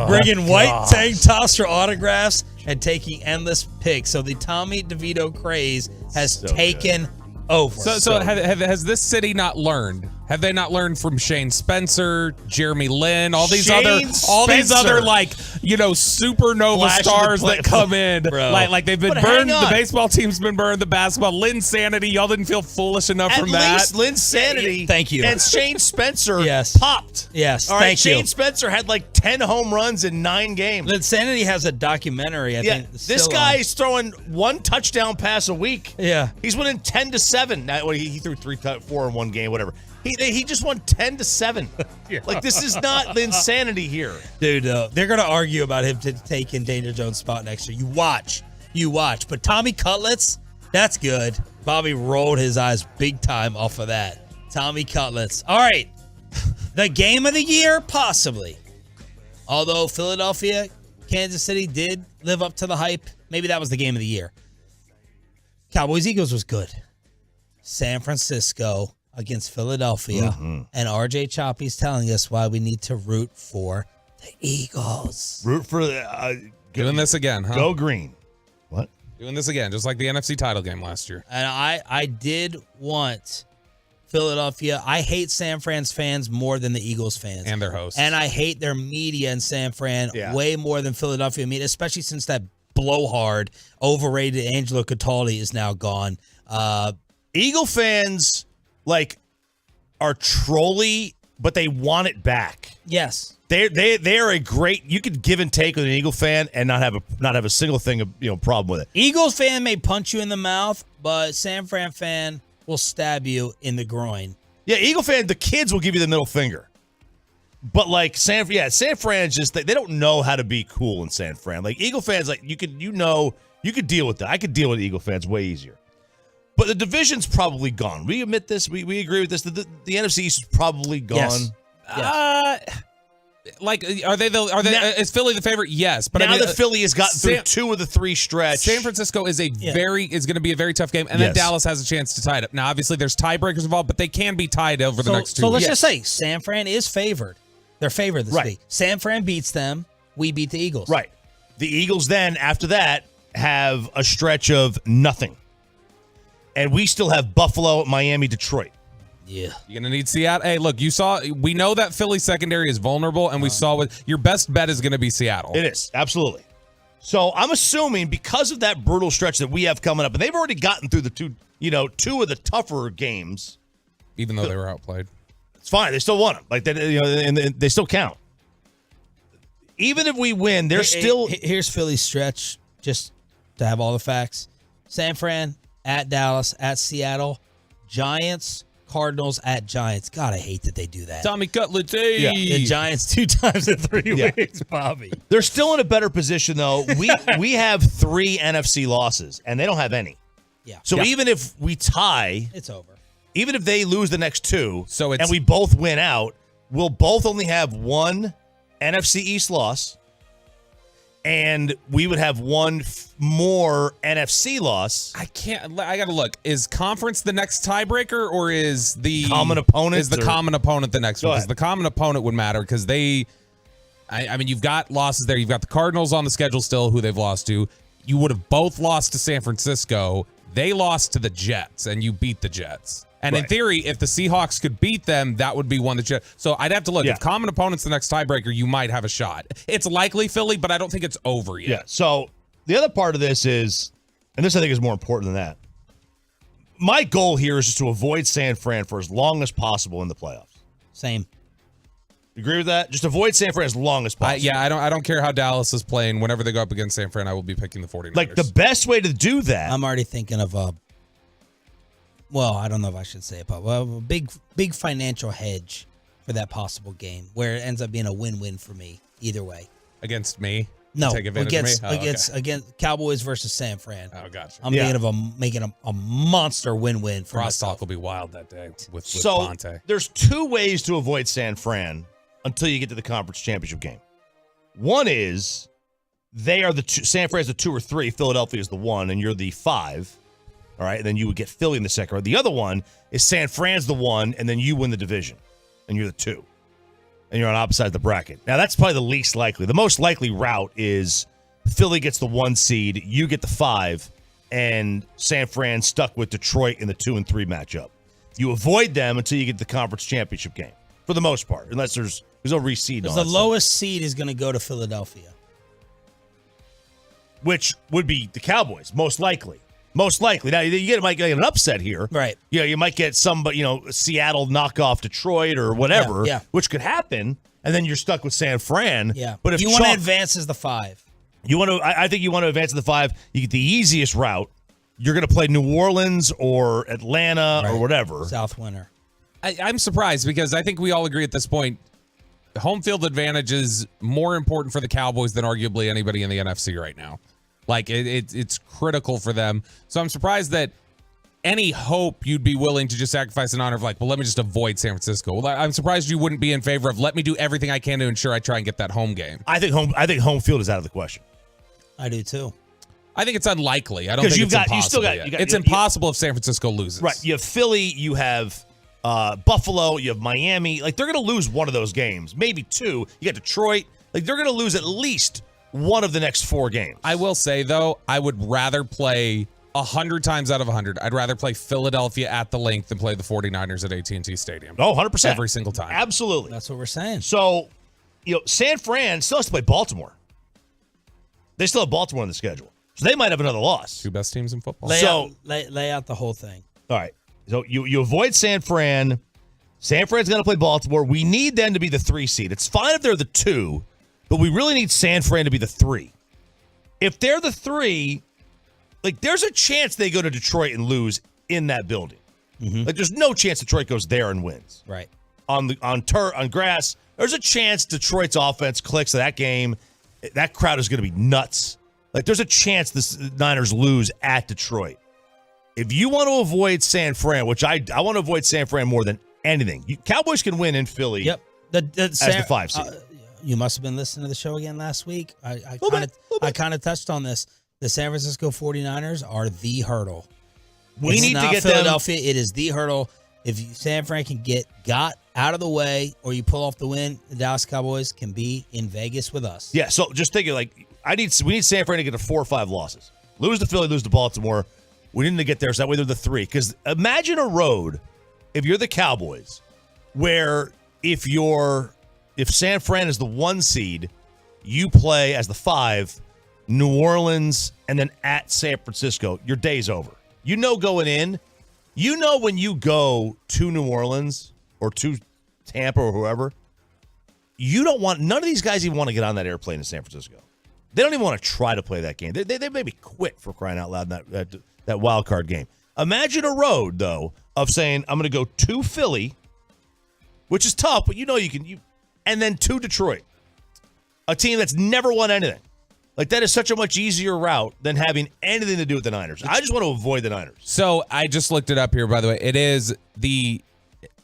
Bringing white tank tops for autographs and taking endless pics. So the Tommy DeVito craze has taken over. So has this city not learned? Have they not learned from Shane Spencer, Jeremy Lin, all these other supernova Flash stars that come in? Bro. Like they've been burned. The baseball team's been burned. The basketball, Linsanity. Y'all didn't feel foolish enough from that. At least Linsanity. Thank you. And Shane Spencer popped. Yes, All right, thank you. Shane Spencer had 10 home runs in 9 games. Linsanity has a documentary, I think. This guy is throwing 1 touchdown pass a week. Yeah. He's winning 10-7. Now, he threw 4 in 1 game, whatever. He just won 10-7. This is not the insanity here. Dude, they're going to argue about him taking Daniel Jones' spot next year. You watch. But Tommy Cutlets, that's good. Bobby rolled his eyes big time off of that. Tommy Cutlets. All right. The game of the year, possibly. Although Philadelphia, Kansas City did live up to the hype. Maybe that was the game of the year. Cowboys-Eagles was good. San Francisco against Philadelphia. And RJ Choppy's telling us why we need to root for the Eagles. Root for doing this again, huh? Go green. What? Doing this again, just like the NFC title game last year. And I did want Philadelphia. I hate San Fran's fans more than the Eagles fans. And their hosts. And I hate their media in San Fran way more than Philadelphia media, especially since that blowhard, overrated Angelo Cataldi is now gone. Eagle fans are trolly, but they want it back. Yes. They are a great. You could give and take with an Eagle fan and not have a single thing of problem with it. Eagles fan may punch you in the mouth, but San Fran fan will stab you in the groin. Yeah, Eagle fan, the kids will give you the middle finger. But San Fran just they don't know how to be cool in San Fran. Eagle fans, you could deal with that. I could deal with Eagle fans way easier. But the division's probably gone. We admit this. We agree with this. The NFC East is probably gone. Yes. Like, is Philly the favorite? Yes, but now I mean, that Philly has gotten through 2 of the 3 stretch. San Francisco is going to be a very tough game, and then Dallas has a chance to tie it up. Now, obviously, there's tiebreakers involved, but they can be tied over the next 2 So weeks. let's just say San Fran is favored. They're favored this week. San Fran beats them. We beat the Eagles. Right. The Eagles then, after that, have a stretch of nothing. And we still have Buffalo, Miami, Detroit. Yeah. You're going to need Seattle. Hey, look, we know that Philly secondary is vulnerable, and we saw your best bet is going to be Seattle. It is, absolutely. So I'm assuming because of that brutal stretch that we have coming up, and they've already gotten through the 2 of the tougher games. Even though they were outplayed. It's fine. They still won them. Like, and they still count. Even if we win, they're still... Here's Philly's stretch, just to have all the facts. San Fran, at Dallas, at Seattle, Giants, Cardinals, at Giants. God, I hate that they do that. Tommy Cutlets, Yeah. The Giants 2 times in 3 weeks, Bobby. They're still in a better position, though. We have 3 NFC losses, and they don't have any. Yeah. So even if we tie... It's over. Even if they lose the next 2, and we both win out, we'll both only have 1 NFC East loss, and we would have 1 more NFC loss. I got to look. Is conference the next tiebreaker, or is the common opponent? Is the common opponent the next one? Because the common opponent would matter because I mean, you've got losses there. You've got the Cardinals on the schedule still, who they've lost to. You would have both lost to San Francisco. They lost to the Jets, and you beat the Jets. And in theory, if the Seahawks could beat them, that would be one that so I'd have to look. If common opponent's the next tiebreaker, you might have a shot. It's likely Philly, but I don't think it's over yet. Yeah. So the other part of this is, and this I think is more important than that, my goal here is just to avoid San Fran for as long as possible in the playoffs. Same. You agree with that? Just avoid San Fran as long as possible. I don't care how Dallas is playing. Whenever they go up against San Fran, I will be picking the 49ers. Like, the best way to do that. I'm already thinking of well, I don't know if I should say it, but a big financial hedge for that possible game where it ends up being a win-win for me either way. Against me? No, take advantage of me? against Cowboys versus San Fran. Oh, gotcha. I'm thinking of making a monster win-win for Crosstalk will be wild that day with So Bonte. there's 2 ways to avoid San Fran until you get to the conference championship game. One is they are the 2. San Fran's the 2 or 3. Philadelphia is the 1, and you're the 5. All right, and then you would get Philly in the second round. The other one is San Fran's the 1, and then you win the division, and you're the 2. And you're on opposite sides of the bracket. Now, that's probably the least likely. The most likely route is Philly gets the 1 seed, you get the 5, and San Fran stuck with Detroit in the 2 and 3 matchup. You avoid them until you get to the conference championship game, for the most part, unless there's no reseed on it. The lowest seed is going to go to Philadelphia. Which would be the Cowboys, most likely. Most likely. Now, might get an upset here. Right. You might get Seattle knock off Detroit or whatever, which could happen, and then you're stuck with San Fran. Yeah. But if you want to advance as the 5. I think you want to advance to the 5. You get the easiest route. You're going to play New Orleans or Atlanta or whatever. South winner. I'm surprised because I think we all agree at this point, home field advantage is more important for the Cowboys than arguably anybody in the NFC right now. Like, it's critical for them. So I'm surprised that any hope you'd be willing to just sacrifice in honor of, like, well, let me just avoid San Francisco. Well, I'm surprised you wouldn't be in favor of let me do everything I can to ensure I try and get that home game. I think home field is out of the question. I do too. I think it's unlikely. I don't think it's impossible. It's impossible if San Francisco loses. Right. You have Philly. You have Buffalo. You have Miami. Like, they're going to lose one of those games, maybe 2. You got Detroit. Like, they're going to lose at least one of the next 4 games. I will say, though, I would rather play 100 times out of 100. I'd rather play Philadelphia at the link than play the 49ers at AT&T Stadium. Oh, 100%. Every single time. Absolutely. That's what we're saying. So, San Fran still has to play Baltimore. They still have Baltimore on the schedule. So they might have another loss. 2 best teams in football. Lay out the whole thing. All right. So you avoid San Fran. San Fran's going to play Baltimore. We need them to be the 3 seed. It's fine if they're the 2, but we really need San Fran to be the 3. If they're the 3, like, there's a chance they go to Detroit and lose in that building. Mm-hmm. Like, there's no chance Detroit goes there and wins. Right. On grass, there's a chance Detroit's offense clicks that game. That crowd is going to be nuts. Like, there's a chance the Niners lose at Detroit. If you want to avoid San Fran, which I want to avoid San Fran more than anything. Cowboys can win in Philly. Yep. As the 5 seed. you must have been listening to the show again last week. I kind of touched on this. The San Francisco 49ers are the hurdle. We need to get Philadelphia. It is the hurdle. If San Fran can got out of the way, or you pull off the win, the Dallas Cowboys can be in Vegas with us. Yeah. So just thinking, we need San Fran to get to 4 or 5 losses. Lose to Philly, lose to Baltimore. We need to get there, so that way they're the 3. Because imagine a road, if you're the Cowboys, where if San Fran is the 1 seed, you play as the 5, New Orleans, and then at San Francisco. Your day's over. Going in, when you go to New Orleans or to Tampa or whoever, none of these guys even want to get on that airplane to San Francisco. They don't even want to try to play that game. They maybe quit, for crying out loud, in that wild card game. Imagine a road, though, of saying, I'm going to go to Philly, which is tough, but you can, and then to Detroit, a team that's never won anything. That is such a much easier route than having anything to do with the Niners. I just want to avoid the Niners. So I just looked it up here, by the way. It is the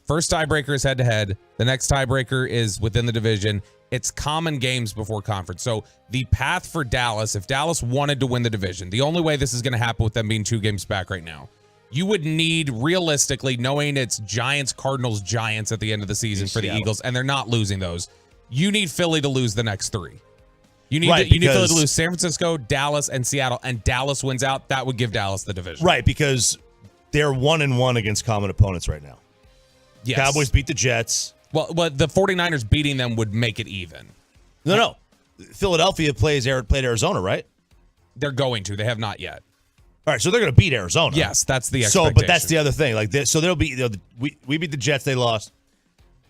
first tiebreaker is head-to-head. The next tiebreaker is within the division. It's common games before conference. So the path for Dallas, if Dallas wanted to win the division, the only way this is going to happen with them being 2 games back right now, you would need, realistically, knowing it's Giants, Cardinals, Giants at the end of the season for the Eagles, and they're not losing those, you need Philly to lose the next 3. You need Philly to lose San Francisco, Dallas, and Seattle, and Dallas wins out. That would give Dallas the division. Right, because they're 1-1 against common opponents right now. Yes. Cowboys beat the Jets. Well, the 49ers beating them would make it even. No. Philadelphia played Arizona, right? They're going to. They have not yet. All right, so they're going to beat Arizona. Yes, that's the expectation. But that's the other thing. So they'll be. We beat the Jets. They lost.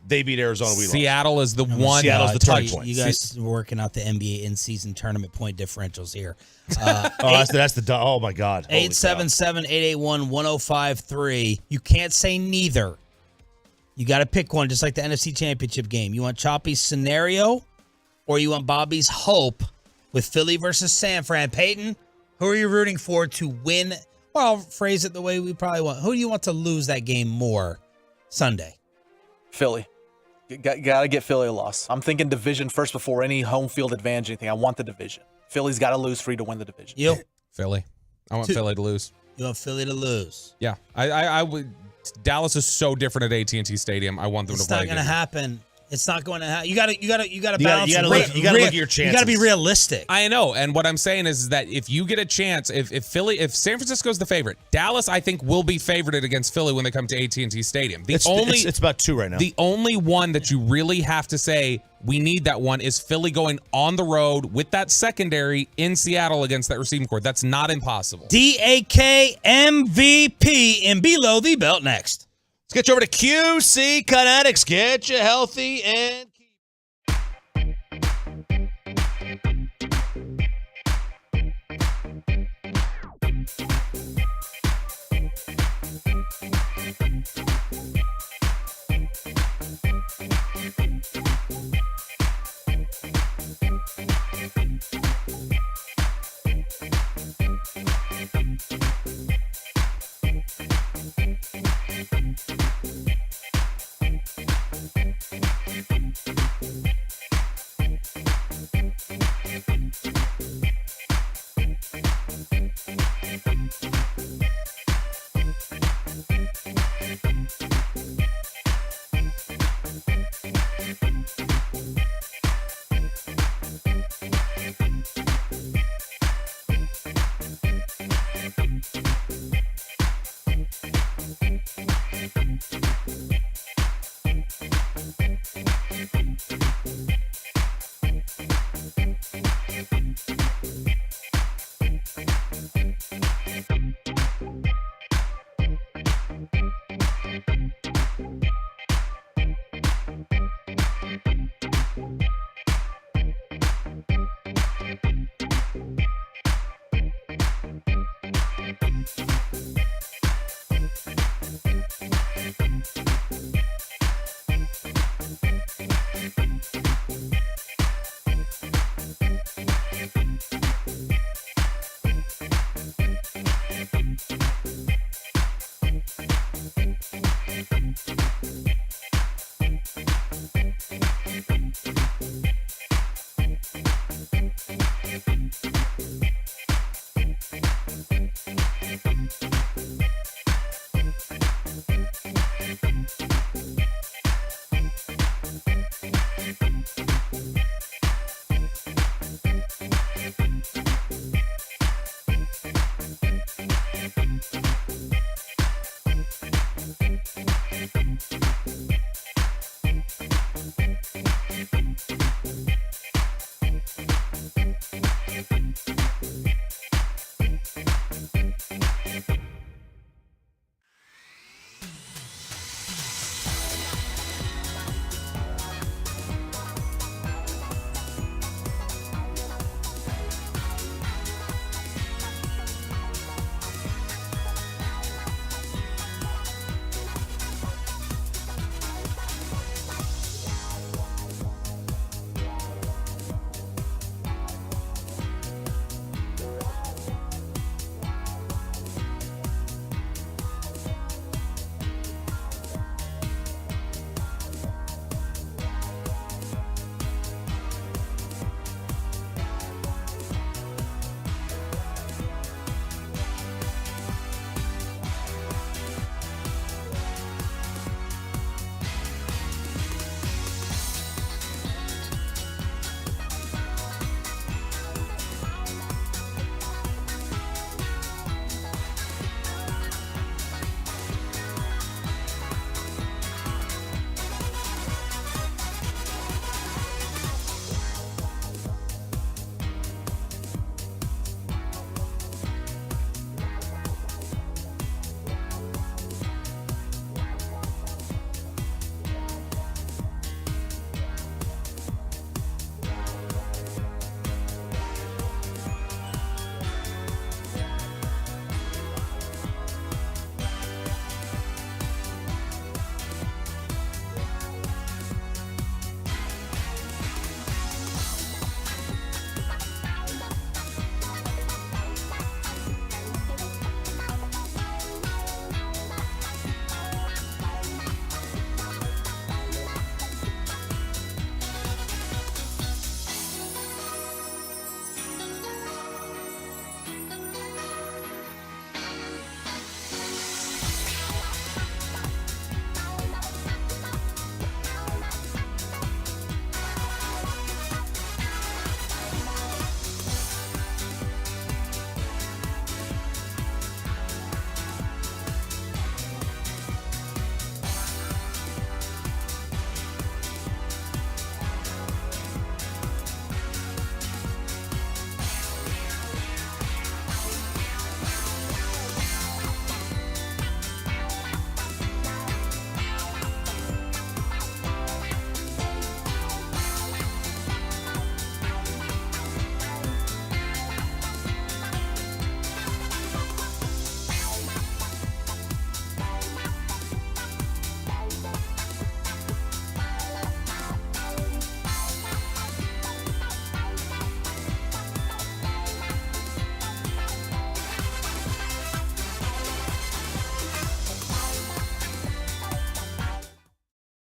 They beat Arizona. We lost. Seattle is the one. Seattle's the turning point. You guys are working out the NBA in-season tournament point differentials here. That's the. Oh my God. 877-881-1053. You can't say neither. You got to pick one, just like the NFC Championship game. You want Choppy's scenario, or you want Bobby's hope with Philly versus San Fran? Peyton, who are you rooting for to win? Well, I'll phrase it the way we probably want. Who do you want to lose that game more Sunday? Philly. Got to get Philly a loss. I'm thinking division first before any home field advantage, anything. I want the division. Philly's got to lose 3 to win the division. You? Philly. I want Philly to lose. You want Philly to lose? Yeah. I would. Dallas is so different at AT&T Stadium. I want them to play. It's not going to happen. It's not going to happen. You got to balance. You got to look at your chances. You got to be realistic. I know, and what I'm saying is that if you get a chance, if San Francisco's the favorite, Dallas I think will be favorited against Philly when they come to AT&T Stadium. It's about 2 right now. The only one that you really have to say we need that one is Philly going on the road with that secondary in Seattle against that receiving corps. That's not impossible. DAK MVP and below the belt next. Let's get you over to QC Kinetics. Get you healthy and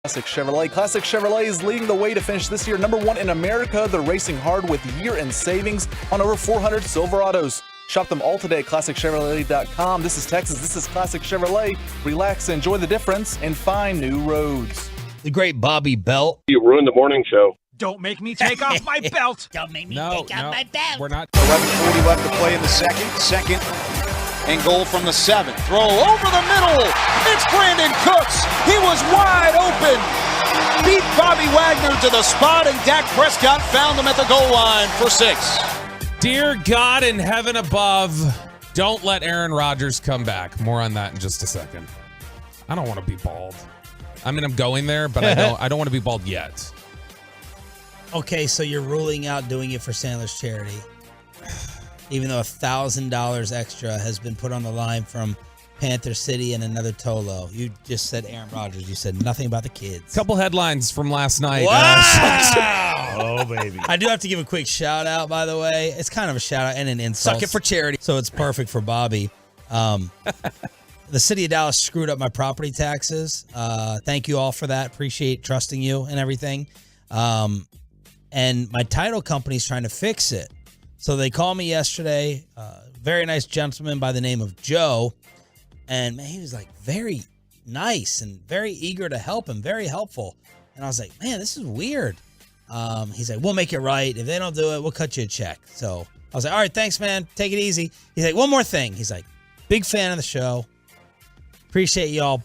Classic Chevrolet. Classic Chevrolet is leading the way to finish this year #1 in America. They're racing hard with year-end savings on over 400 Silverados. Shop them all today at ClassicChevrolet.com. This is Texas. This is Classic Chevrolet. Relax, enjoy the difference, and find new roads. The great Bobby Belt. You ruined the morning show. Don't make me take off my belt. Don't make me take off my belt. We're not. 11:40 left to play in the second. Second and goal from the 7. Throw over the middle. It's Brandon Cooks. He was wide open. Beat Bobby Wagner to the spot, and Dak Prescott found him at the goal line for 6. Dear God in heaven above, don't let Aaron Rodgers come back. More on that in just a second. I don't want to be bald. I mean, I'm going there, but I don't want to be bald yet. Okay, so you're ruling out doing it for Sandler's charity, even though $1,000 extra has been put on the line from Panther City and another Tolo. You just said Aaron Rodgers. You said nothing about the kids. Couple headlines from last night. Wow! Oh, baby. I do have to give a quick shout out, by the way. It's kind of a shout out and an insult. Suck it for charity. So it's perfect for Bobby. The city of Dallas screwed up my property taxes. Thank you all for that. Appreciate trusting you and everything. And my title company's trying to fix it. So they called me yesterday. Very nice gentleman by the name of Joe. And man, he was like very nice and very eager to help him, very helpful. And I was like, man, this is weird. He's like, we'll make it right. If they don't do it, we'll cut you a check. So I was like, all right, thanks, man. Take it easy. He's like, one more thing. He's like, big fan of the show. Appreciate y'all.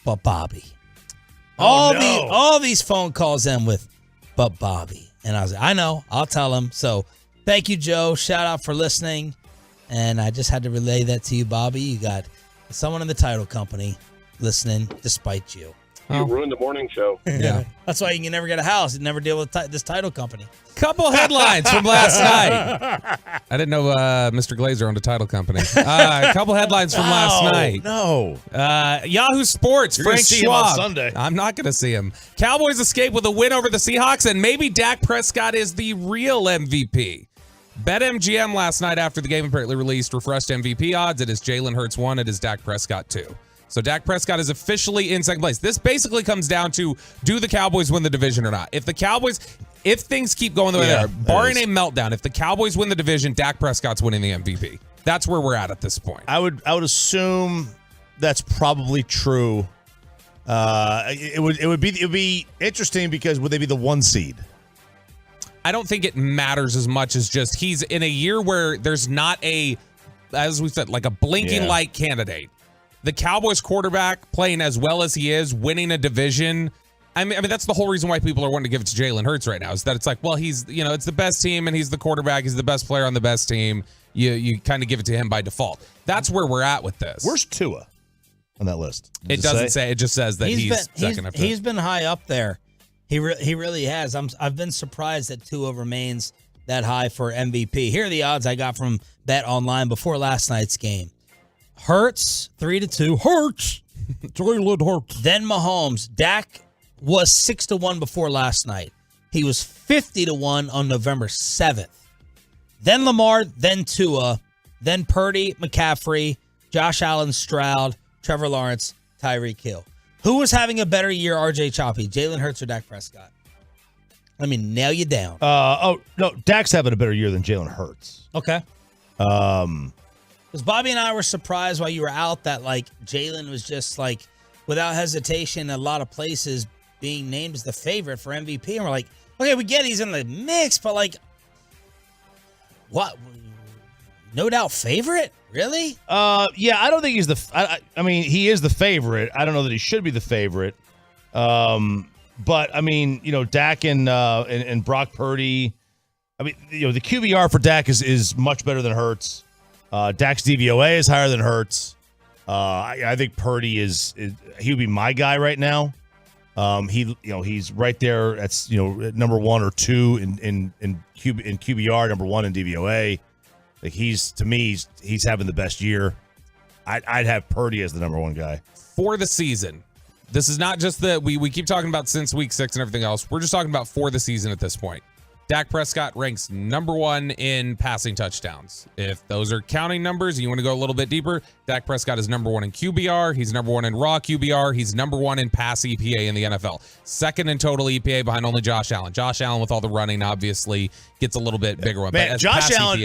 But Bobby. All these phone calls end with, but Bobby. And I was like, I know. I'll tell him. So thank you, Joe. Shout out for listening. And I just had to relay that to you, Bobby. You got someone in the title company listening despite you. You ruined the morning show. Yeah. That's why you can never get a house and never deal with this title company. Couple headlines from last night. I didn't know Mr. Glazer owned a title company. A couple headlines from last night. No. Yahoo Sports, You're Frank gonna see Schwab. him on Sunday. I'm not going to see him. Cowboys escape with a win over the Seahawks, and maybe Dak Prescott is the real MVP. BetMGM last night after the game apparently released refreshed MVP odds. It is Jalen Hurts 1. It is Dak Prescott 2. So Dak Prescott is officially in second place. This basically comes down to, do the Cowboys win the division or not? If things keep going the way they are, barring a meltdown, if the Cowboys win the division, Dak Prescott's winning the MVP. That's where we're at this point. I would assume that's probably true. It would be interesting because would they be the 1 seed? I don't think it matters as much as just he's in a year where there's not as we said, like a blinking light candidate. The Cowboys quarterback playing as well as he is, winning a division. I mean, that's the whole reason why people are wanting to give it to Jalen Hurts right now, is that it's like, well, he's, it's the best team and he's the quarterback. He's the best player on the best team. You kind of give it to him by default. That's where we're at with this. Where's Tua on that list? It doesn't say. It just says that he's second after. He's been high up there. He really has. I've been surprised that Tua remains that high for MVP. Here are the odds I got from Bet Online before last night's game. Hurts 3-2. Hurts. Jalen Hurts. Then Mahomes. Dak was 6-1 before last night. He was 50-1 on November 7th. Then Lamar. Then Tua. Then Purdy, McCaffrey, Josh Allen, Stroud, Trevor Lawrence, Tyreek Hill. Who was having a better year, RJ Choppy? Jalen Hurts or Dak Prescott? Let me nail you down. No, Dak's having a better year than Jalen Hurts. Okay. Because Bobby and I were surprised while you were out that, Jalen was just, without hesitation, a lot of places being named as the favorite for MVP. And we're like, okay, we get he's in the mix, but, what? No doubt favorite? Really? Yeah, I don't think he's I mean, he is the favorite. I don't know that he should be the favorite. But, I mean, Dak and Brock Purdy, I mean, the QBR for Dak is much better than Hurts. Dak's DVOA is higher than Hurts. I think Purdy he would be my guy right now. He's right there. That's number 1 or 2 in QBR, number 1 in DVOA. To me, he's having the best year. I'd have Purdy as the number 1 guy for the season. This is not just we keep talking about since week 6 and everything else. We're just talking about for the season at this point. Dak Prescott ranks number 1 in passing touchdowns. If those are counting numbers and you want to go a little bit deeper, Dak Prescott is number 1 in QBR. He's number 1 in raw QBR. He's number 1 in pass EPA in the NFL. Second in total EPA behind only Josh Allen. Josh Allen, with all the running, obviously gets a little bit bigger one. Man, but Josh Allen,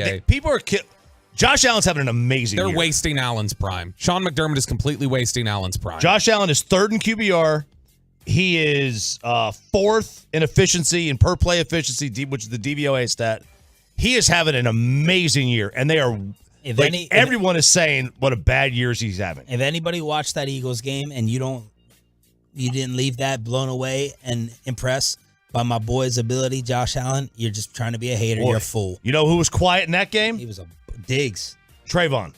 Josh Allen's having an amazing year. They're wasting Allen's prime. Sean McDermott is completely wasting Allen's prime. Josh Allen is 3rd in QBR. He is 4th in efficiency and per play efficiency, which is the DVOA stat. He is having an amazing year, and they are. Everyone is saying what a bad year he's having. If anybody watched that Eagles game and you didn't leave that blown away and impressed by my boy's ability, Josh Allen, you're just trying to be a hater. You're a fool. You know who was quiet in that game? He was a Diggs. Trayvon.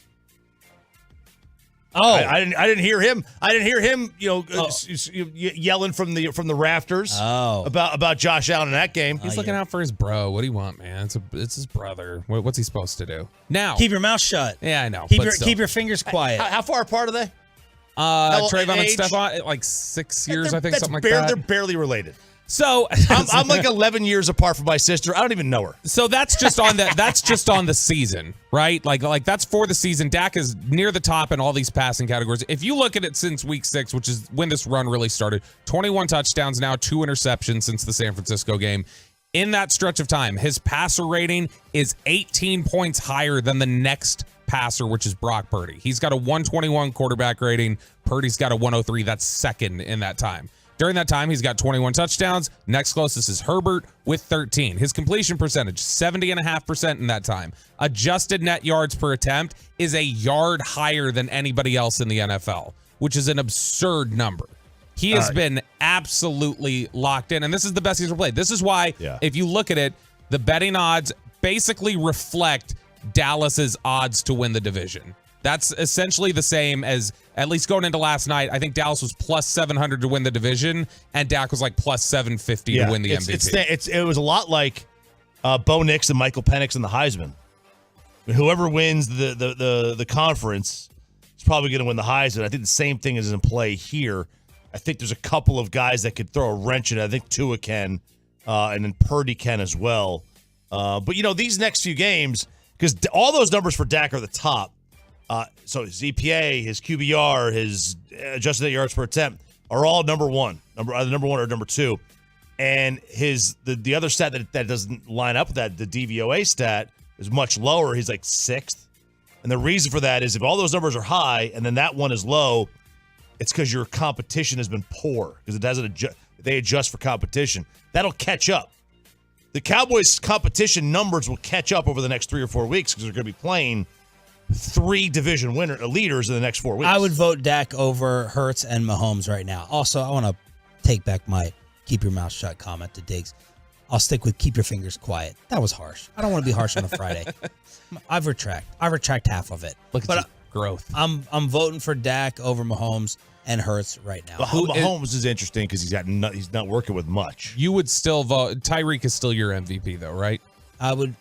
Oh, I didn't hear him. I didn't hear him. Yelling from the rafters. About Josh Allen in that game. He's looking out for his bro. What do you want, man? It's his brother. What's he supposed to do? Now, keep your mouth shut. Yeah, I know. Keep your fingers quiet. How far apart are they? Trayvon and Stephon, like 6 years, I think, something like that. They're barely related. So I'm like 11 years apart from my sister. I don't even know her. So that's just on the season, right? Like that's for the season. Dak is near the top in all these passing categories. If you look at it since week 6, which is when this run really started, 21 touchdowns now, 2 interceptions since the San Francisco game. In that stretch of time, his passer rating is 18 points higher than the next passer, which is Brock Purdy. He's got a 121 quarterback rating. Purdy's got a 103. That's second in that time. During that time, he's got 21 touchdowns. Next closest is Herbert with 13. His completion percentage, 70.5% in that time. Adjusted net yards per attempt is a yard higher than anybody else in the NFL, which is an absurd number. He has been absolutely locked in, and this is the best he's ever played. This is why, if you look at it, the betting odds basically reflect Dallas's odds to win the division. That's essentially the same as, at least going into last night, I think Dallas was plus 700 to win the division, and Dak was like plus 750 to win the MVP. It was a lot like Bo Nix and Michael Penix and the Heisman. Whoever wins the conference is probably going to win the Heisman. I think the same thing is in play here. I think there's a couple of guys that could throw a wrench in it. I think Tua can, and then Purdy can as well. But, these next few games, because all those numbers for Dak are the top. So his EPA, his QBR, his adjusted net yards per attempt are all number 1, either number 1 or number 2. And the other stat that doesn't line up with that, the DVOA stat, is much lower. He's like 6th. And the reason for that is if all those numbers are high and then that one is low, it's because your competition has been poor because it doesn't they adjust for competition. That'll catch up. The Cowboys' competition numbers will catch up over the next 3 or 4 weeks because they're going to be playing 3 division leaders in the next 4 weeks. I would vote Dak over Hurts and Mahomes right now. Also, I want to take back my keep your mouth shut comment to Diggs. I'll stick with keep your fingers quiet. That was harsh. I don't want to be harsh on a Friday. I retract half of it. Look at growth. I'm voting for Dak over Mahomes and Hurts right now. Mahomes is interesting because he's not working with much. You would still vote. Tyreek is still your MVP though, right? I would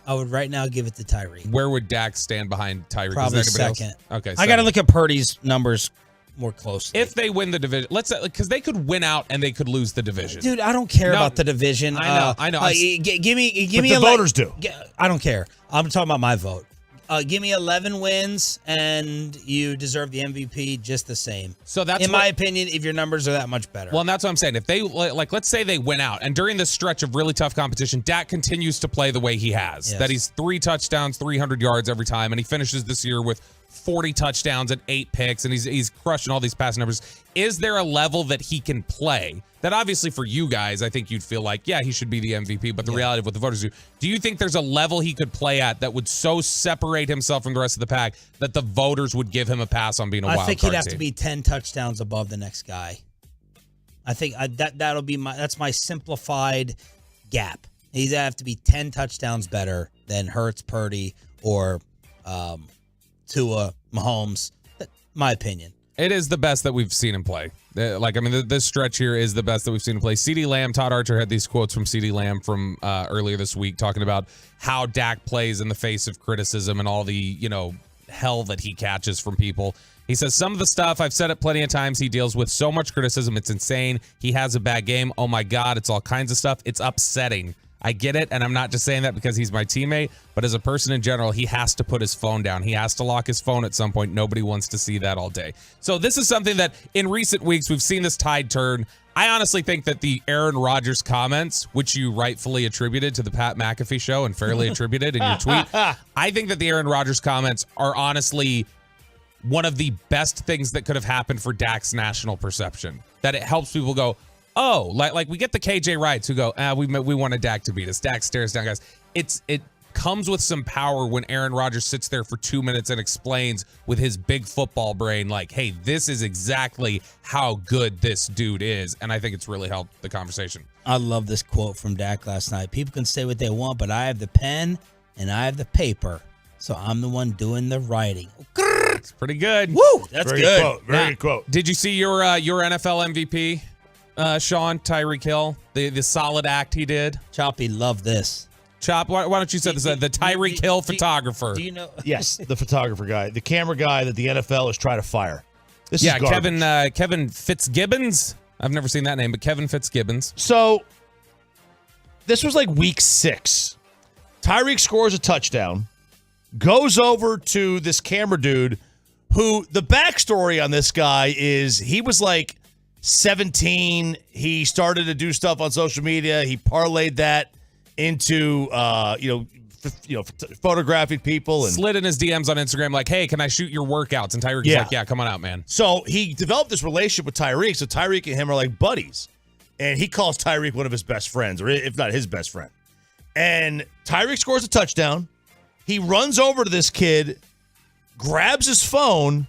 right now give it to Tyreek. Where would Dak stand behind Tyreek? Probably second. Okay, I got to look at Purdy's numbers more closely. If they win the division, let's say, because they could win out and they could lose the division. Dude, I don't care about the division. I know. Give me. The voters do. I don't care. I'm talking about my vote. Give me 11 wins, and you deserve the MVP just the same. So that's my opinion. If your numbers are that much better, well, and that's what I'm saying. If they let's say they win out, and during this stretch of really tough competition, Dak continues to play the way he has. Yes. That he's 3 touchdowns, 300 yards every time, and he finishes this year with 40 touchdowns and 8 picks, and he's crushing all these pass numbers. Is there a level that he can play that obviously for you guys, I think you'd feel like, yeah, he should be the MVP, but the reality of what the voters do you think there's a level he could play at that would so separate himself from the rest of the pack that the voters would give him a pass on being a wild card I think he'd have team? to be 10 touchdowns above the next guy. I think that'll be that's my simplified gap. He'd have to be 10 touchdowns better than Hurts, Purdy, or Tua, Mahomes. My opinion. It is the best that we've seen him play. This stretch here is the best that we've seen him play. CeeDee Lamb, Todd Archer had these quotes from CeeDee Lamb from earlier this week talking about how Dak plays in the face of criticism and all the, hell that he catches from people. He says, some of the stuff, I've said it plenty of times, he deals with so much criticism. It's insane. He has a bad game. Oh, my God. It's all kinds of stuff. It's upsetting. I get it, and I'm not just saying that because he's my teammate, but as a person in general, he has to put his phone down. He has to lock his phone at some point. Nobody wants to see that all day. So this is something that in recent weeks, we've seen this tide turn. I honestly think that the Aaron Rodgers comments, which you rightfully attributed to the Pat McAfee show and fairly attributed in your tweet, I think that the Aaron Rodgers comments are honestly one of the best things that could have happened for Dak's national perception. That it helps people go, oh, like we get the KJ Wrights who go, we wanted Dak to beat us. Dak stares down guys. It comes with some power when Aaron Rodgers sits there for 2 minutes and explains with his big football brain, like, hey, this is exactly how good this dude is. And I think it's really helped the conversation. I love this quote from Dak last night. People can say what they want, but I have the pen and I have the paper. So I'm the one doing the writing. It's pretty good. Woo! That's Very good. Quote. Very good quote. Did you see your NFL MVP, Sean, Tyreek Hill? The solid act he did? Choppy, love this. Chop, why don't you say this? The Tyreek Hill photographer. Do you know? Yes, the photographer guy, the camera guy that the NFL is trying to fire. This is Kevin Fitzgibbons. I've never seen that name, but Kevin Fitzgibbons. So this was like week 6. Tyreek scores a touchdown, goes over to this camera dude who the backstory on this guy is he was like 17. He started to do stuff on social media. He parlayed that into photographing people and slid in his DMs on Instagram like, hey, can I shoot your workouts? And Tyreek's like, yeah, come on out, man. So he developed this relationship with Tyreek. So Tyreek and him are like buddies. And he calls Tyreek one of his best friends, or if not his best friend. And Tyreek scores a touchdown. He runs over to this kid, grabs his phone,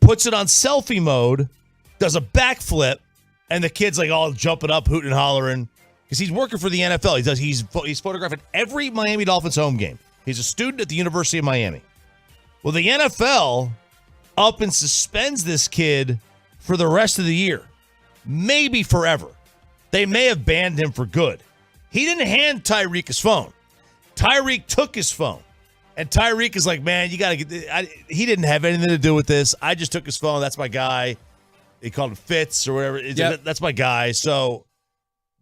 puts it on selfie mode, does a backflip, and the kid's like all jumping up, hooting and hollering. Because he's working for the NFL. He's photographing every Miami Dolphins home game. He's a student at the University of Miami. Well, the NFL up and suspends this kid for the rest of the year. Maybe forever. They may have banned him for good. He didn't hand Tyreek his phone. Tyreek took his phone. And Tyreek is like, man, you got to get he didn't have anything to do with this. I just took his phone. That's my guy. They called him Fitz or whatever. Yep. That's my guy. So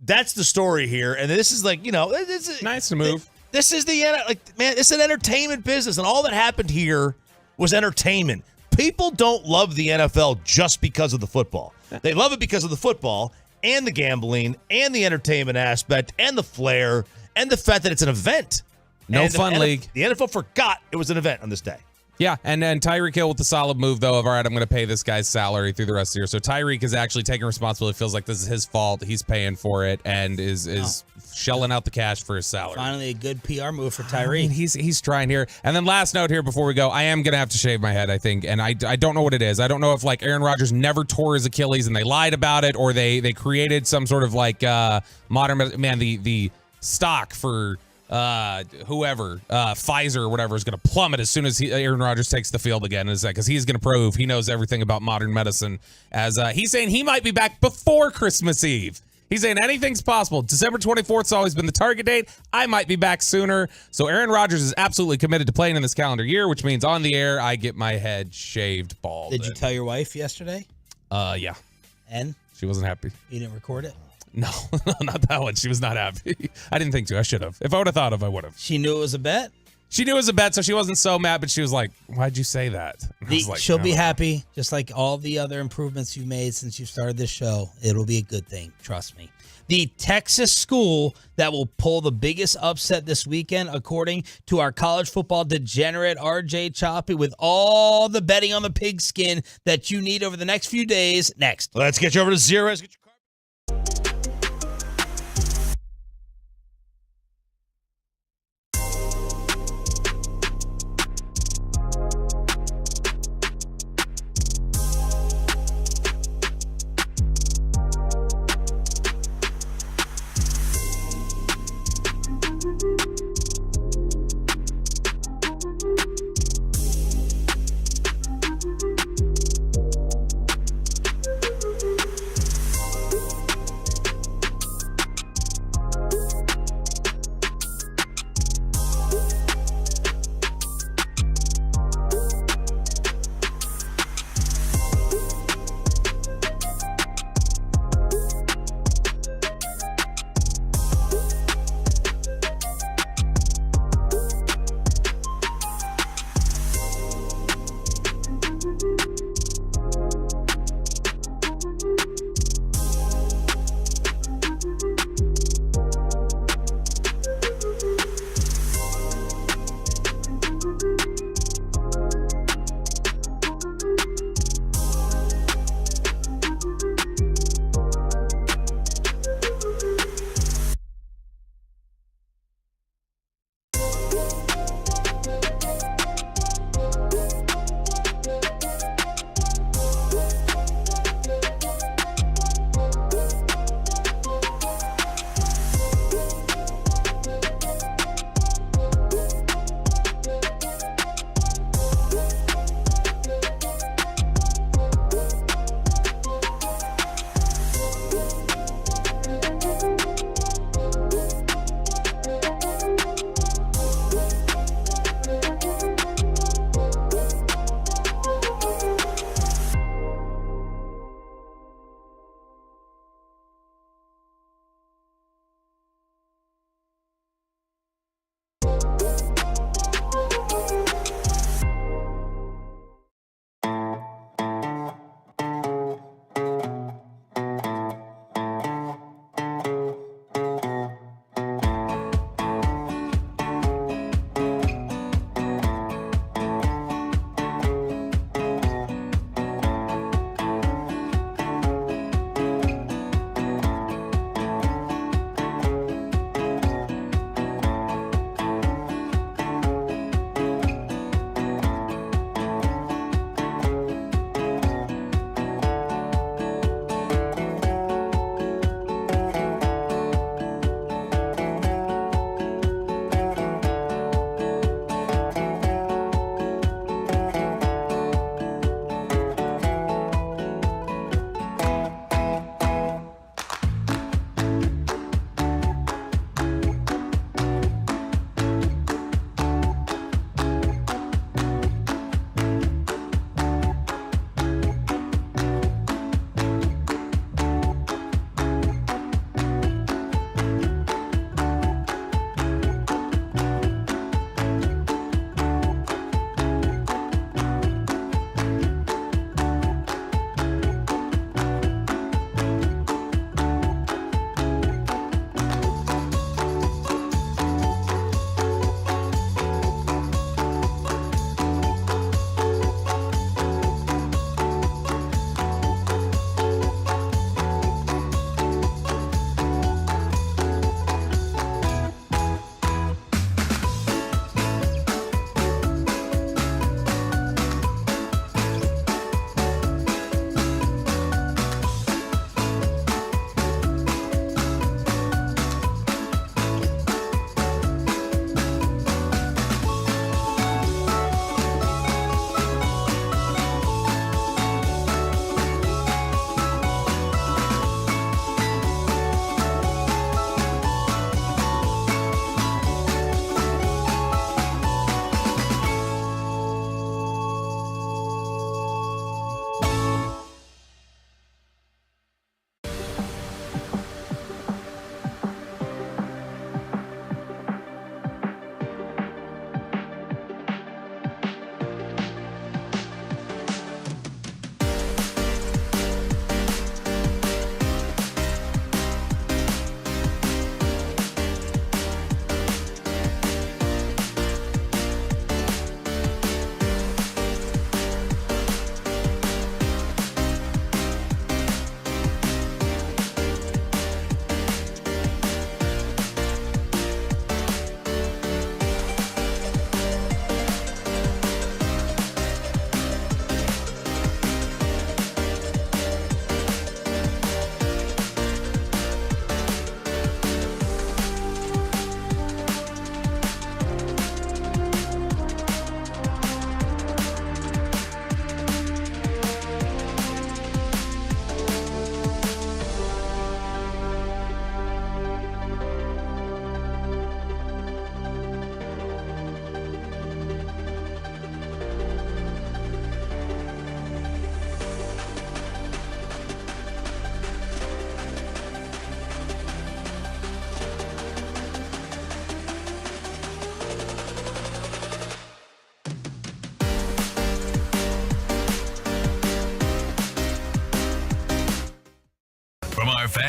that's the story here. And this is like, nice to move. This is it's an entertainment business. And all that happened here was entertainment. People don't love the NFL just because of the football. They love it because of the football and the gambling and the entertainment aspect and the flair and the fact that it's an event. No and fun league. The NFL forgot it was an event on this day. Yeah, and Tyreek Hill with the solid move, though, of, all right, I'm going to pay this guy's salary through the rest of the year. So Tyreek is actually taking responsibility, feels like this is his fault. He's paying for it and is shelling out the cash for his salary. Finally, a good PR move for Tyreek. I mean, he's trying here. And then last note here before we go, I am going to have to shave my head, I think. And I don't know what it is. I don't know if, like, Aaron Rodgers never tore his Achilles and they lied about it, or they created some sort of, like, modern, man, the stock for whoever, Pfizer or whatever, is going to plummet as soon as Aaron Rodgers takes the field again. Is that because he's going to prove he knows everything about modern medicine? As he's saying he might be back before Christmas Eve. He's saying anything's possible. December 24th has always been the target date. I might be back sooner. So Aaron Rodgers is absolutely committed to playing in this calendar year, which means on the air I get my head shaved bald. Did you tell your wife yesterday? Yeah. And? She wasn't happy. You didn't record it? No, not that one. She was not happy. I didn't think to. I should have. If I would have thought of, I would have. She knew it was a bet? She knew it was a bet, so she wasn't so mad, but she was like, why'd you say that? And I was like, she'll be happy, just like all the other improvements you've made since you started this show. It'll be a good thing. Trust me. The Texas school that will pull the biggest upset this weekend, according to our college football degenerate RJ Choppy, with all the betting on the pigskin that you need over the next few days. Next. Let's get you over to Zero. Let's get your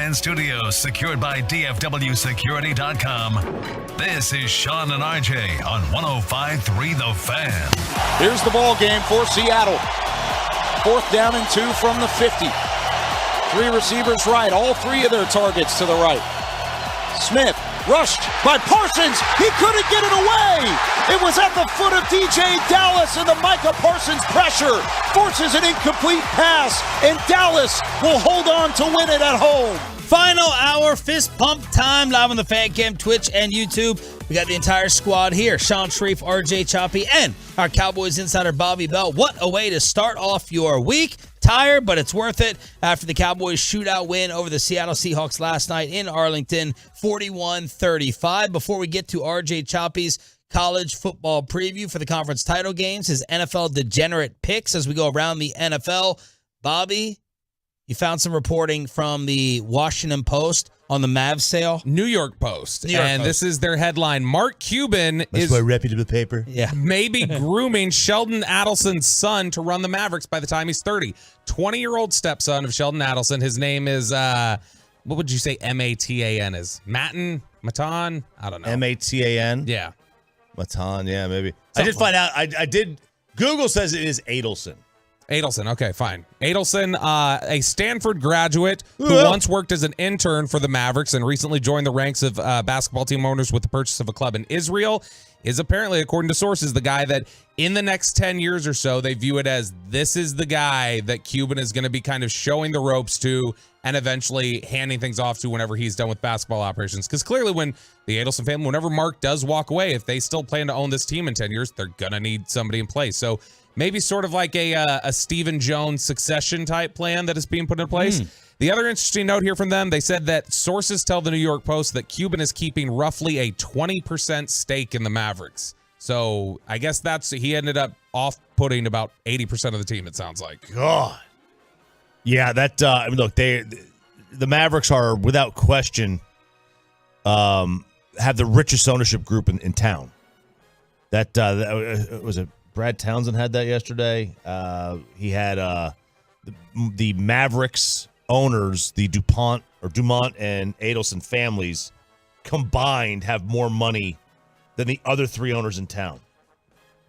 Fan Studios, secured by DFWSecurity.com. This is Sean and RJ on 105.3 The Fan. Here's the ball game for Seattle. 4th down and 2 from the 50. 3 receivers right, all 3 of their targets to the right. Smith rushed by Parsons. He couldn't get it away. It was at the foot of DJ Dallas, and the Micah Parsons pressure forces an incomplete pass, and Dallas will hold on to win it at home. Final hour fist pump time, live on the Fan Cam, Twitch, and YouTube. We got the entire squad here. Sean Sharif, RJ Choppy, and our Cowboys insider Bobby Bell. What a way to start off your week. Tired, but it's worth it after the Cowboys shootout win over the Seattle Seahawks last night in Arlington, 41-35. Before we get to RJ Choppy's college football preview for the conference title games, his NFL degenerate picks as we go around the NFL. Bobby, you found some reporting from the Washington Post on the Mavs sale. New York Post. New York and Post. This is their headline. Mark Cuban is a reputable paper. Yeah. maybe grooming Sheldon Adelson's son to run the Mavericks by the time he's 30. 20-year-old stepson of Sheldon Adelson. His name is, what would you say Matan is? Matan? I don't know. Matan? Yeah. Matan, yeah, maybe. I did find out. I did. Google says it is Adelson. Adelson, okay, fine. Adelson, a Stanford graduate who once worked as an intern for the Mavericks and recently joined the ranks of basketball team owners with the purchase of a club in Israel, is apparently, according to sources, the guy that in the next 10 years or so, they view it as this is the guy that Cuban is going to be kind of showing the ropes to and eventually handing things off to whenever he's done with basketball operations. Because clearly when the Adelson family, whenever Mark does walk away, if they still plan to own this team in 10 years, they're going to need somebody in place. So maybe sort of like a Stephen Jones succession type plan that is being put in place. The other interesting note here from them, they said that sources tell the New York Post that Cuban is keeping roughly a 20% stake in the Mavericks. So I guess he ended up off-putting about 80% of the team, it sounds like. God. Yeah, that, look, the Mavericks are, without question, have the richest ownership group in town. That was it. Brad Townsend had that yesterday. He had the Mavericks owners, the Dumont and Adelson families combined have more money than the other 3 owners in town.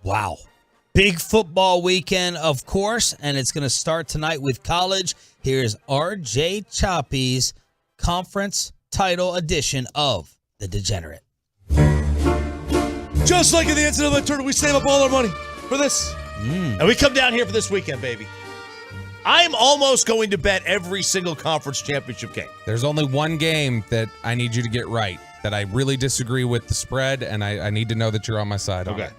Wow. Big football weekend, of course, and it's going to start tonight with college. Here's RJ Choppy's conference title edition of The Degenerate. Just like in the NCAA tournament, we save up all our money for this. And we come down here for this weekend, baby. I'm almost going to bet every single conference championship game. There's only one game that I need you to get right, that I really disagree with the spread, and I need to know that you're on my side. Okay. On it.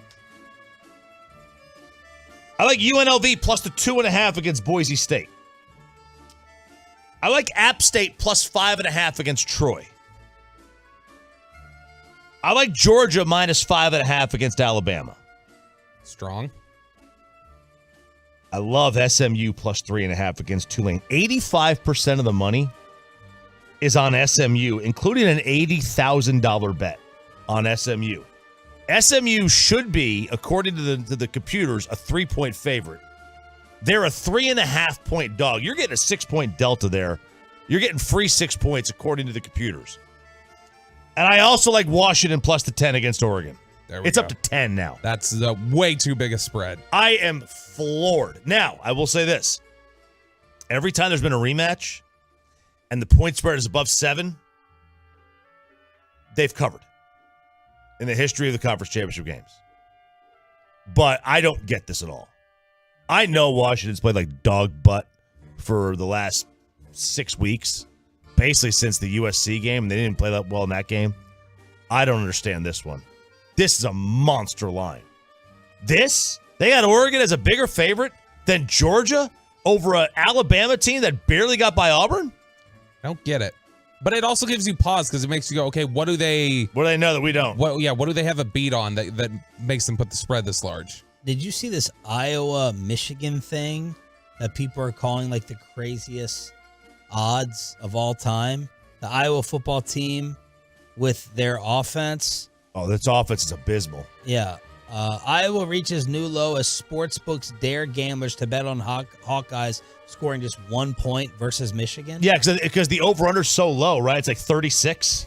I like UNLV plus the 2.5 against Boise State. I like App State plus 5.5 against Troy. I like Georgia minus 5.5 against Alabama. Strong. I love SMU plus 3.5 against Tulane. 85% of the money is on SMU, including an $80,000 bet on SMU. SMU should be, according to the computers, a 3-point favorite. They're a 3.5-point dog. You're getting a 6-point delta there. You're getting free 6 points according to the computers. And I also like Washington plus the 10 against Oregon. It's up to 10 now. That's way too big a spread. I am floored. Now, I will say this. Every time there's been a rematch and the point spread is above 7, they've covered in the history of the conference championship games. But I don't get this at all. I know Washington's played like dog butt for the last 6 weeks, basically since the USC game, and they didn't play that well in that game. I don't understand this one. This is a monster line. They got Oregon as a bigger favorite than Georgia over an Alabama team that barely got by Auburn? I don't get it. But it also gives you pause because it makes you go, okay, what do they know that we don't? What do they have a beat on that makes them put the spread this large? Did you see this Iowa-Michigan thing that people are calling like the craziest odds of all time? The Iowa football team with their offense. Oh, this offense is abysmal. Yeah. Iowa reaches new low as sportsbooks dare gamblers to bet on Hawkeyes scoring just 1 point versus Michigan. Yeah, because the over-under is so low, right? It's like 36.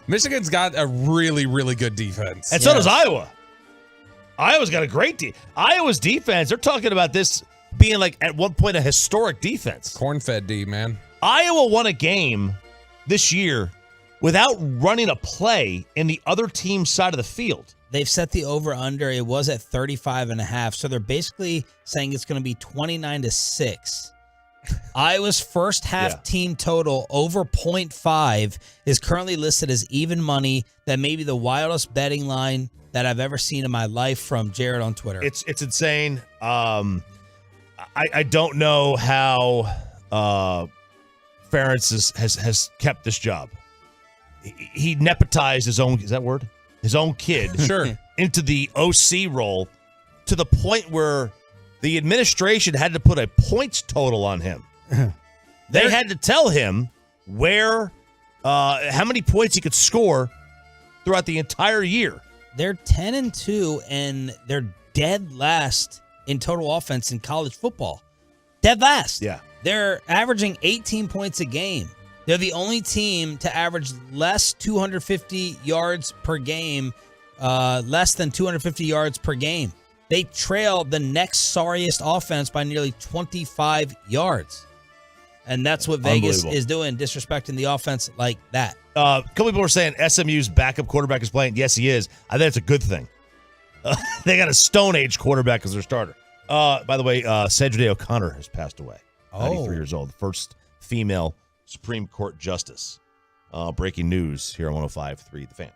Michigan's got a really, really good defense. And so does Iowa. Iowa's got a great Iowa's defense, they're talking about this being like at one point a historic defense. Corn-fed D, man. Iowa won a game this year without running a play in the other team's side of the field. They've set the over-under. It was at 35.5, so they're basically saying it's going to be 29-6. Iowa's first half team total over 0.5 is currently listed as even money. That may be the wildest betting line that I've ever seen in my life from Jared on Twitter. It's insane. I don't know how Ferentz has kept this job. He nepotized his own, is that word? His own kid sure. into the OC role to the point where the administration had to put a points total on him. They had to tell him how many points he could score throughout the entire year. They're 10-2, and they're dead last in total offense in college football. Dead last. Yeah. They're averaging 18 points a game. They're the only team to average less 250 yards per game, less than 250 yards per game. They trail the next sorriest offense by nearly 25 yards. And that's what Vegas is doing, disrespecting the offense like that. A couple people were saying SMU's backup quarterback is playing. Yes, he is. I think it's a good thing. They got a Stone Age quarterback as their starter. By the way, Cedric O'Connor has passed away. 93 years old. The first female Supreme Court justice. Breaking news here on 105.3 The Fan.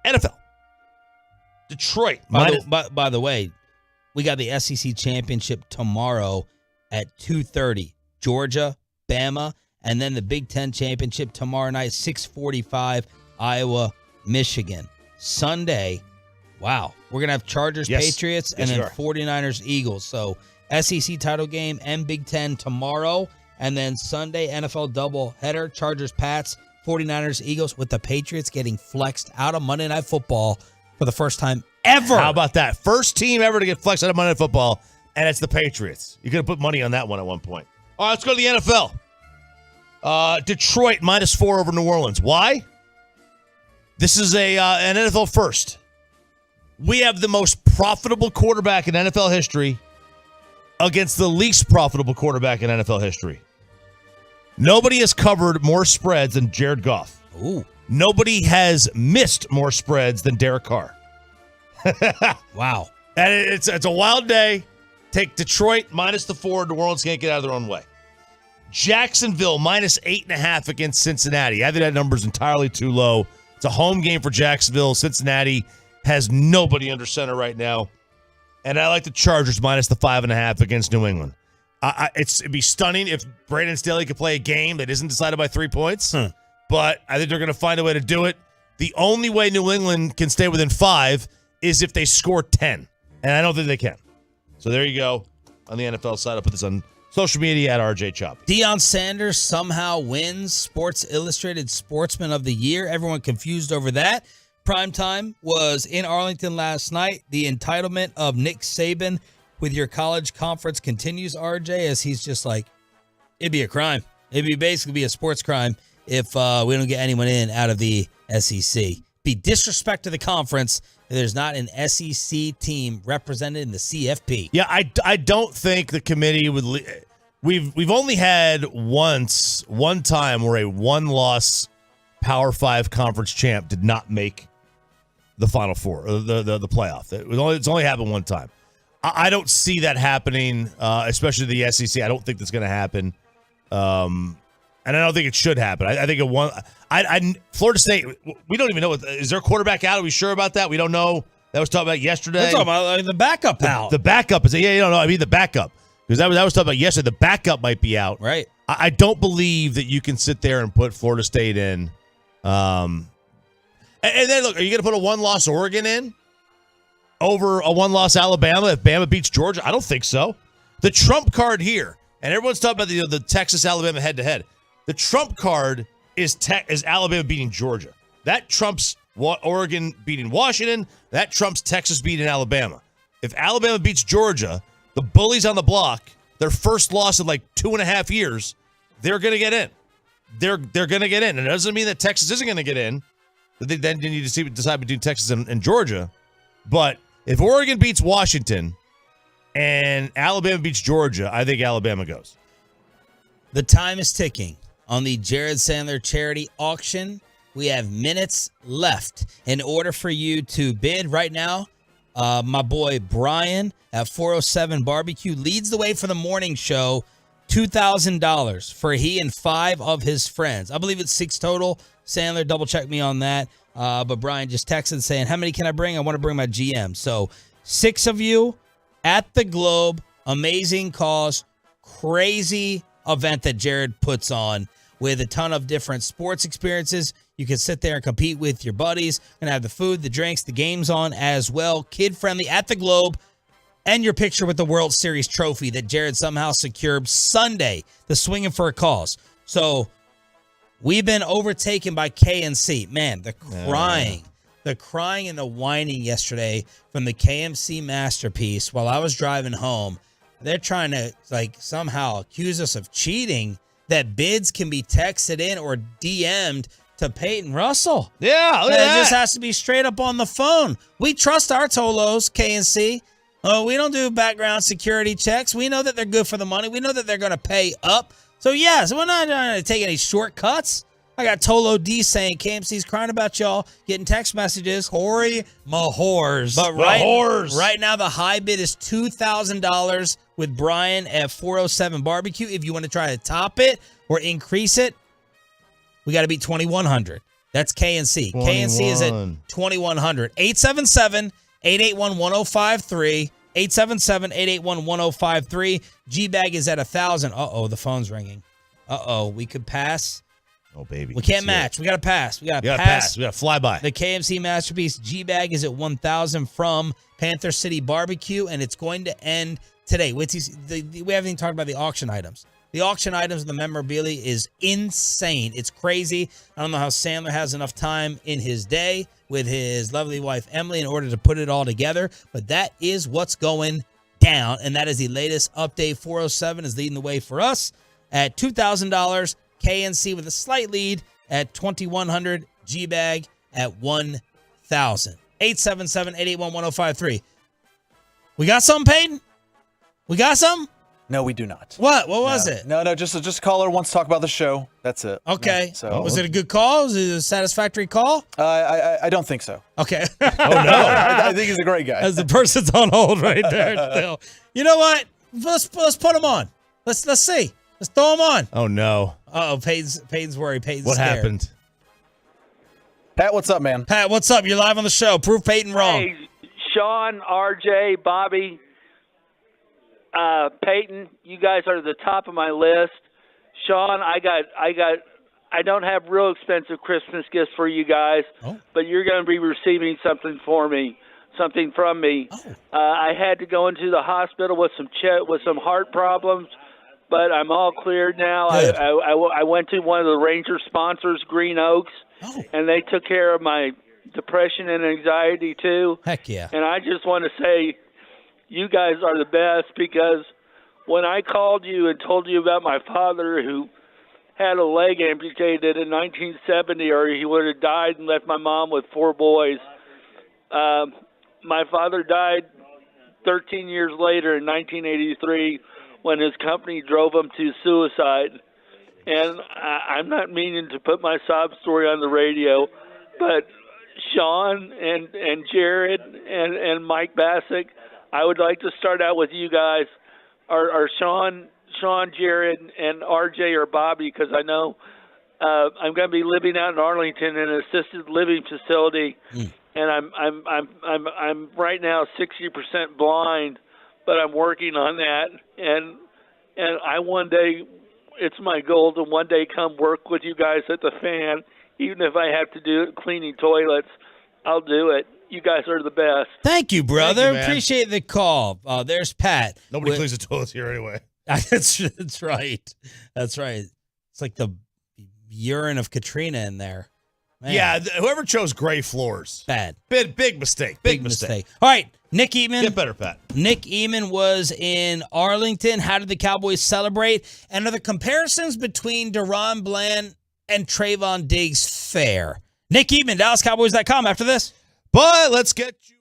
NFL. Detroit. By the way, we got the SEC championship tomorrow at 2:30. Georgia, Bama, and then the Big Ten championship tomorrow night, 6:45, Iowa, Michigan. Sunday, wow, we're going to have Chargers, Patriots, and then 49ers, Eagles. So SEC title game and Big Ten tomorrow, and then Sunday, NFL doubleheader, Chargers, Pats, 49ers, Eagles, with the Patriots getting flexed out of Monday Night Football for the first time ever. How about that? First team ever to get flexed out of Monday Night Football, and it's the Patriots. You could have put money on that one at one point. All right, let's go to the NFL. Detroit -4 over New Orleans. Why? This is an NFL first. We have the most profitable quarterback in NFL history against the least profitable quarterback in NFL history. Nobody has covered more spreads than Jared Goff. Ooh. Nobody has missed more spreads than Derek Carr. Wow. And it's a wild day. Take Detroit -4. New Orleans can't get out of their own way. Jacksonville -8.5 against Cincinnati. I think that number's entirely too low. It's a home game for Jacksonville. Cincinnati has nobody under center right now. And I like the Chargers -5.5 against New England. It'd be stunning if Brandon Staley could play a game that isn't decided by 3 points. But I think they're going to find a way to do it. The only way New England can stay within 5 is if they score 10. And I don't think they can. So there you go on the NFL side. I'll put this on social media at RJ Chop. Deion Sanders somehow wins Sports Illustrated Sportsman of the Year. Everyone confused over that. Primetime was in Arlington last night. The entitlement of Nick Saban with your college conference continues, RJ, as he's just like, it'd be a crime. It'd basically be a sports crime if we don't get anyone in out of the SEC. Be disrespect to the conference if there's not an SEC team represented in the CFP. Yeah, I don't think the committee would. We've only had one time where a one-loss Power 5 conference champ did not make the Final Four, or the playoff. It's only happened one time. I don't see that happening, especially the SEC. I don't think that's going to happen. And I don't think it should happen. I think Florida State, we don't even know. Is their quarterback out? Are we sure about that? We don't know. That was talked about yesterday. We're talking about the backup out. The backup is, you don't know. I mean, the backup. Because that was talked about yesterday. The backup might be out. Right. I don't believe that you can sit there and put Florida State in. And then, look, are you going to put a one-loss Oregon in over a one-loss Alabama if Bama beats Georgia? I don't think so. The trump card here, and everyone's talking about the Texas-Alabama head-to-head. The trump card is Alabama beating Georgia. That trumps Oregon beating Washington. That trumps Texas beating Alabama. If Alabama beats Georgia, the bullies on the block, their first loss in like 2.5 years, they're going to get in. They're going to get in. And it doesn't mean that Texas isn't going to get in. They then need to decide between Texas and Georgia. But if Oregon beats Washington and Alabama beats Georgia, I think Alabama goes. The time is ticking on the Jared Sandler charity auction. We have minutes left in order for you to bid right now. My boy Brian at 407 Barbecue leads the way for the morning show. $2,000 for he and 5 of his friends. I believe it's 6 total. Sandler, double check me on that. But Brian just texted saying, how many can I bring? I want to bring my GM. So 6 of you at the Globe. Amazing cause. Crazy event that Jared puts on with a ton of different sports experiences. You can sit there and compete with your buddies. Gonna have the food, the drinks, the games on as well. Kid-friendly at the Globe. And your picture with the World Series trophy that Jared somehow secured Sunday, the Swinging for a Cause. So we've been overtaken by KNC. Man, the crying and the whining yesterday from the KMC masterpiece while I was driving home. They're trying to somehow accuse us of cheating, that bids can be texted in or DM'd to Peyton Russell. Yeah, look at that. It just has to be straight up on the phone. We trust our Tolos, KNC. We don't do background security checks. We know that they're good for the money. We know that they're going to pay up. So, yes, we're not trying to take any shortcuts. I got Tolo D saying KMC's crying about y'all, getting text messages. Corey Mahors. But right now, the high bid is $2,000 with Brian at 407 Barbecue. If you want to try to top it or increase it, we got to beat 2,100. That's KNC. 21. KNC is at 2,100. 877-881-1053. 877-881-1053. G-Bag is at 1,000. Uh-oh, the phone's ringing. Uh-oh, we could pass. Oh, baby. We can't match. We got to pass. We got to pass. We got to fly by. The KMC Masterpiece G-Bag is at 1,000 from Panther City Barbecue, and it's going to end today. We haven't even talked about the auction items. The auction items and the memorabilia is insane. It's crazy. I don't know how Sandler has enough time in his day with his lovely wife, Emily, in order to put it all together. But that is what's going down, and that is the latest update. 407 is leading the way for us at $2,000. KNC with a slight lead at 2,100. G-Bag at 1,000. 877-881-1053. We got something, Peyton? We got something? No, we do not. What? What was it? No, just a caller wants to talk about the show. That's it. Okay. Yeah, so was it a good call? Was it a satisfactory call? I don't think so. Okay. Oh, no. I think he's a great guy. As the person's on hold right there. Still. You know what? Let's put him on. Let's see. Let's throw him on. Oh, no. Uh-oh, Peyton's worried. Peyton's What scared. happened? Pat, what's up, man? Pat, what's up? You're live on the show. Prove Peyton wrong. Hey, Sean, RJ, Bobby, Peyton, you guys are the top of my list. Sean, I don't have real expensive Christmas gifts for you guys, but you're going to be receiving something from me. I had to go into the hospital with some heart problems, but I'm all cleared now. I went to one of the Ranger sponsors, Green Oaks, and they took care of my depression and anxiety too. Heck yeah. And I just want to say, you guys are the best, because when I called you and told you about my father who had a leg amputated in 1970, or he would have died and left my mom with 4 boys, my father died 13 years later in 1983 when his company drove him to suicide. And I'm not meaning to put my sob story on the radio, but Sean and Jared and Mike Bassick, I would like to start out with you guys, or Sean, Jared, and RJ or Bobby, because I know I'm going to be living out in Arlington in an assisted living facility, and I'm right now 60% blind, but I'm working on that, and I one day, it's my goal to one day come work with you guys at the Fan, even if I have to do it cleaning toilets, I'll do it. You guys are the best. Thank you, brother. Thank you, man. Appreciate the call. There's Pat. Nobody cleans the toilets here anyway. That's right. That's right. It's like the urine of Katrina in there. Man. Yeah, whoever chose gray floors. Bad. Big mistake. Big mistake. All right, Nick Eatman. Get better, Pat. Nick Eatman was in Arlington. How did the Cowboys celebrate? And are the comparisons between Deron Bland and Trayvon Diggs fair? Nick Eatman, DallasCowboys.com after this. But let's get you.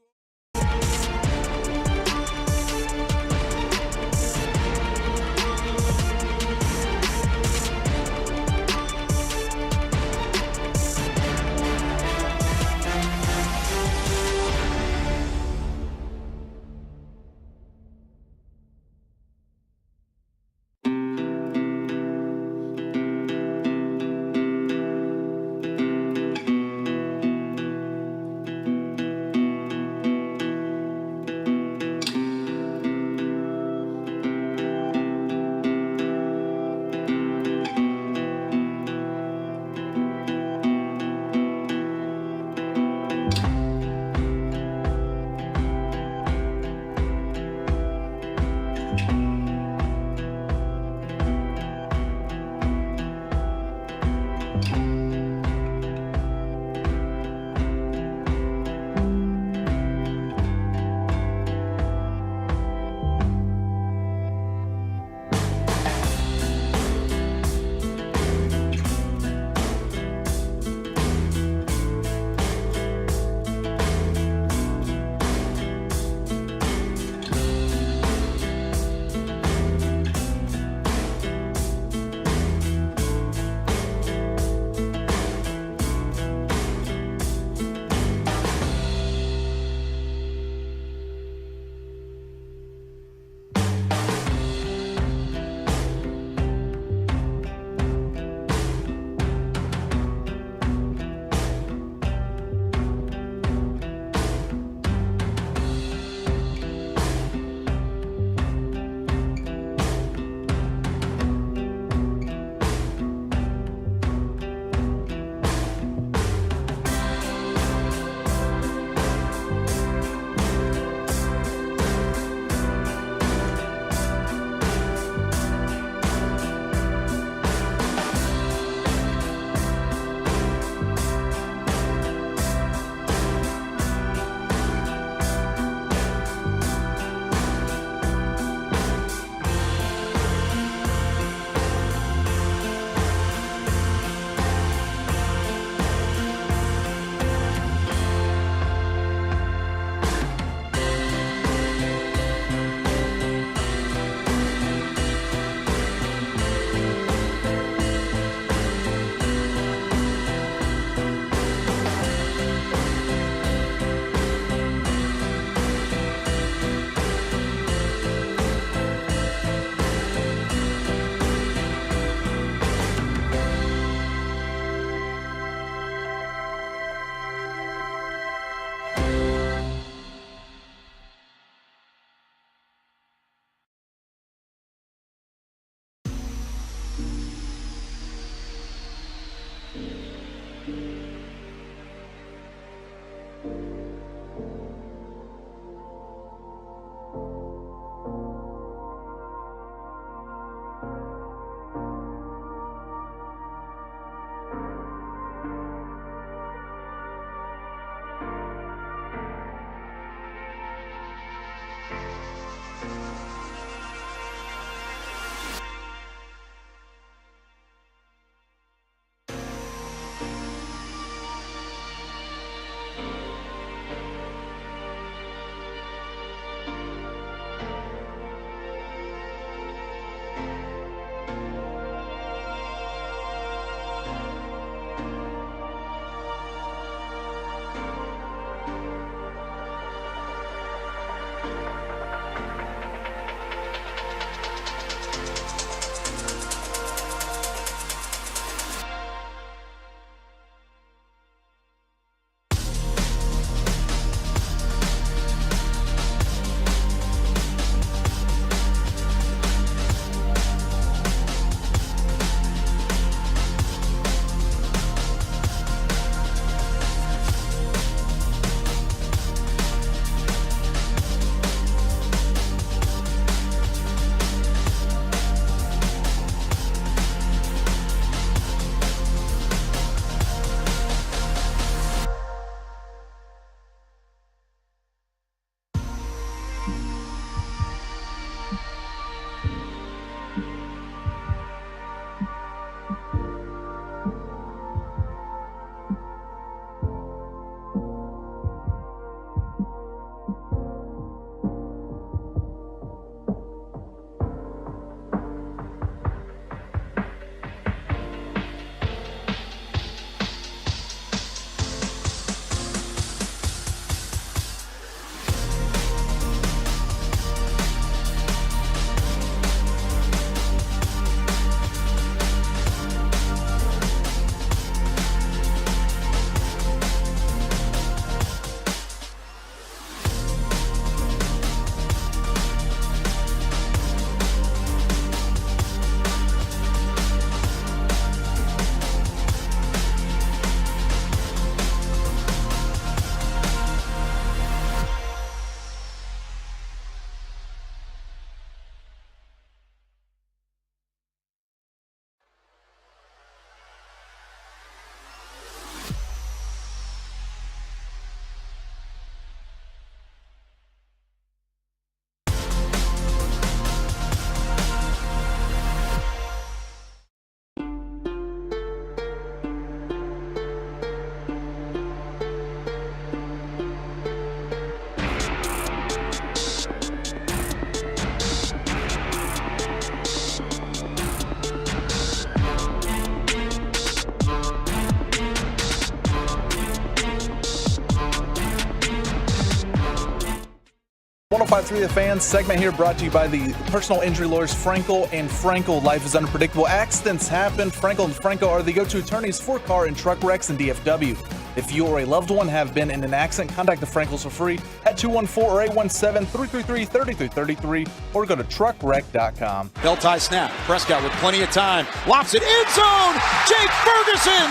105.3 The Fan segment here brought to you by the personal injury lawyers Frankel and Frankel. Life is unpredictable. Accidents happen. Frankel and Frankel are the go-to attorneys for car and truck wrecks in DFW. If you or a loved one have been in an accident, contact the Frankels for free at 214 or 817-333-3333 or go to truckwreck.com. Belt tie snap. Prescott with plenty of time. Lofts it end zone. Jake Ferguson.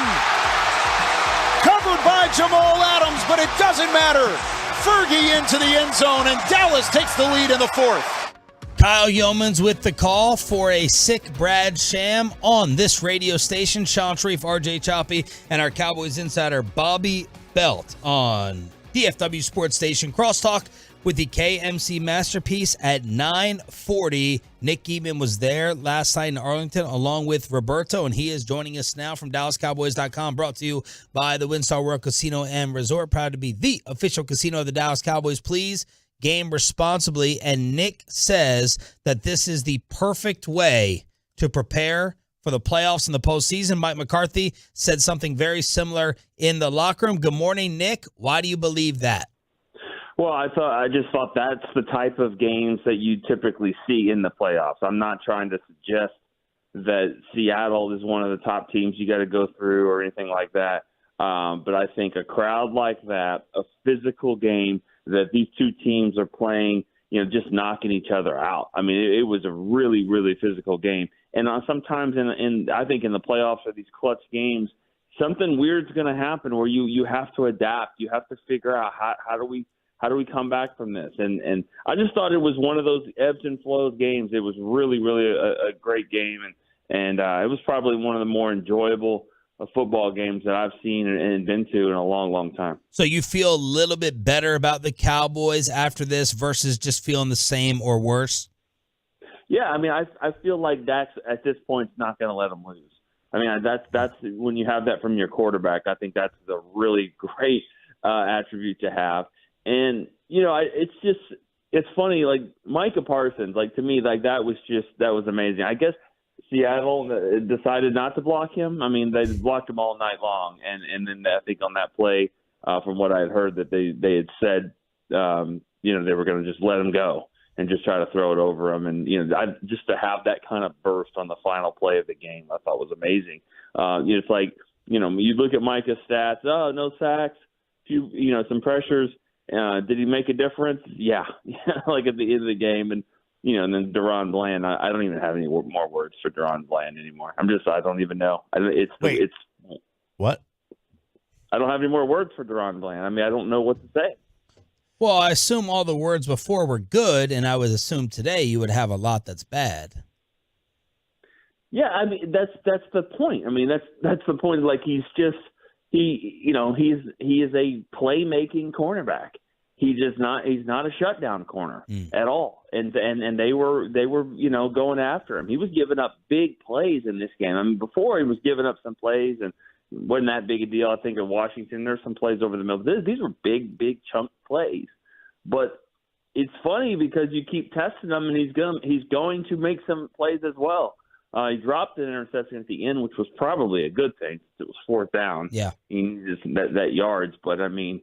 Covered by Jamal Adams, but it doesn't matter. Fergie into the end zone, and Dallas takes the lead in the fourth. Kyle Yeomans with the call for a sick Brad Sham on this radio station. Sean Sharif, RJ Choppy, and our Cowboys insider Bobby Belt on DFW Sports Station. Crosstalk with the KMC Masterpiece at 9:40. Nick Geetman was there last night in Arlington along with Roberto, and he is joining us now from DallasCowboys.com, brought to you by the WinStar World Casino and Resort. Proud to be the official casino of the Dallas Cowboys. Please game responsibly. And Nick says that this is the perfect way to prepare for the playoffs and the postseason. Mike McCarthy said something very similar in the locker room. Good morning, Nick. Why do you believe that? Well, I just thought that's the type of games that you typically see in the playoffs. I'm not trying to suggest that Seattle is one of the top teams you got to go through or anything like that. But I think a crowd like that, a physical game that these two teams are playing, just knocking each other out. I mean, it was a really, really physical game. And sometimes I think in the playoffs or these clutch games, something weird's going to happen where you have to adapt. You have to figure out how do we come back from this? And I just thought it was one of those ebbs and flows games. It was really, really a great game, and it was probably one of the more enjoyable football games that I've seen and been to in a long, long time. So you feel a little bit better about the Cowboys after this versus just feeling the same or worse? Yeah, I mean, I feel like Dak's at this point not going to let them lose. I mean, that's when you have that from your quarterback. I think that's a really great attribute to have. And, it's funny, like Micah Parsons, like to me, like that was amazing. I guess Seattle decided not to block him. I mean, they blocked him all night long. And then I think on that play, from what I had heard, that they had said, they were going to just let him go and just try to throw it over him. And, just to have that kind of burst on the final play of the game, I thought was amazing. It's like, you look at Micah's stats, no sacks, some pressures. Did he make a difference? Yeah. Like at the end of the game. And, and then Deron Bland, I don't even have any more words for Deron Bland anymore. I don't even know. What? I don't have any more words for Deron Bland. I mean, I don't know what to say. Well, I assume all the words before were good, and I would assume today you would have a lot that's bad. Yeah, I mean, that's the point. I mean, that's the point. Like he's a playmaking cornerback. He's not a shutdown corner at all. And they were going after him. He was giving up big plays in this game. I mean, before he was giving up some plays and wasn't that big a deal. I think in Washington there's some plays over the middle. These were big chunk plays. But it's funny because you keep testing him and he's going to make some plays as well. He dropped an interception at the end, which was probably a good thing. It was fourth down. Yeah. He needed that yards. But, I mean,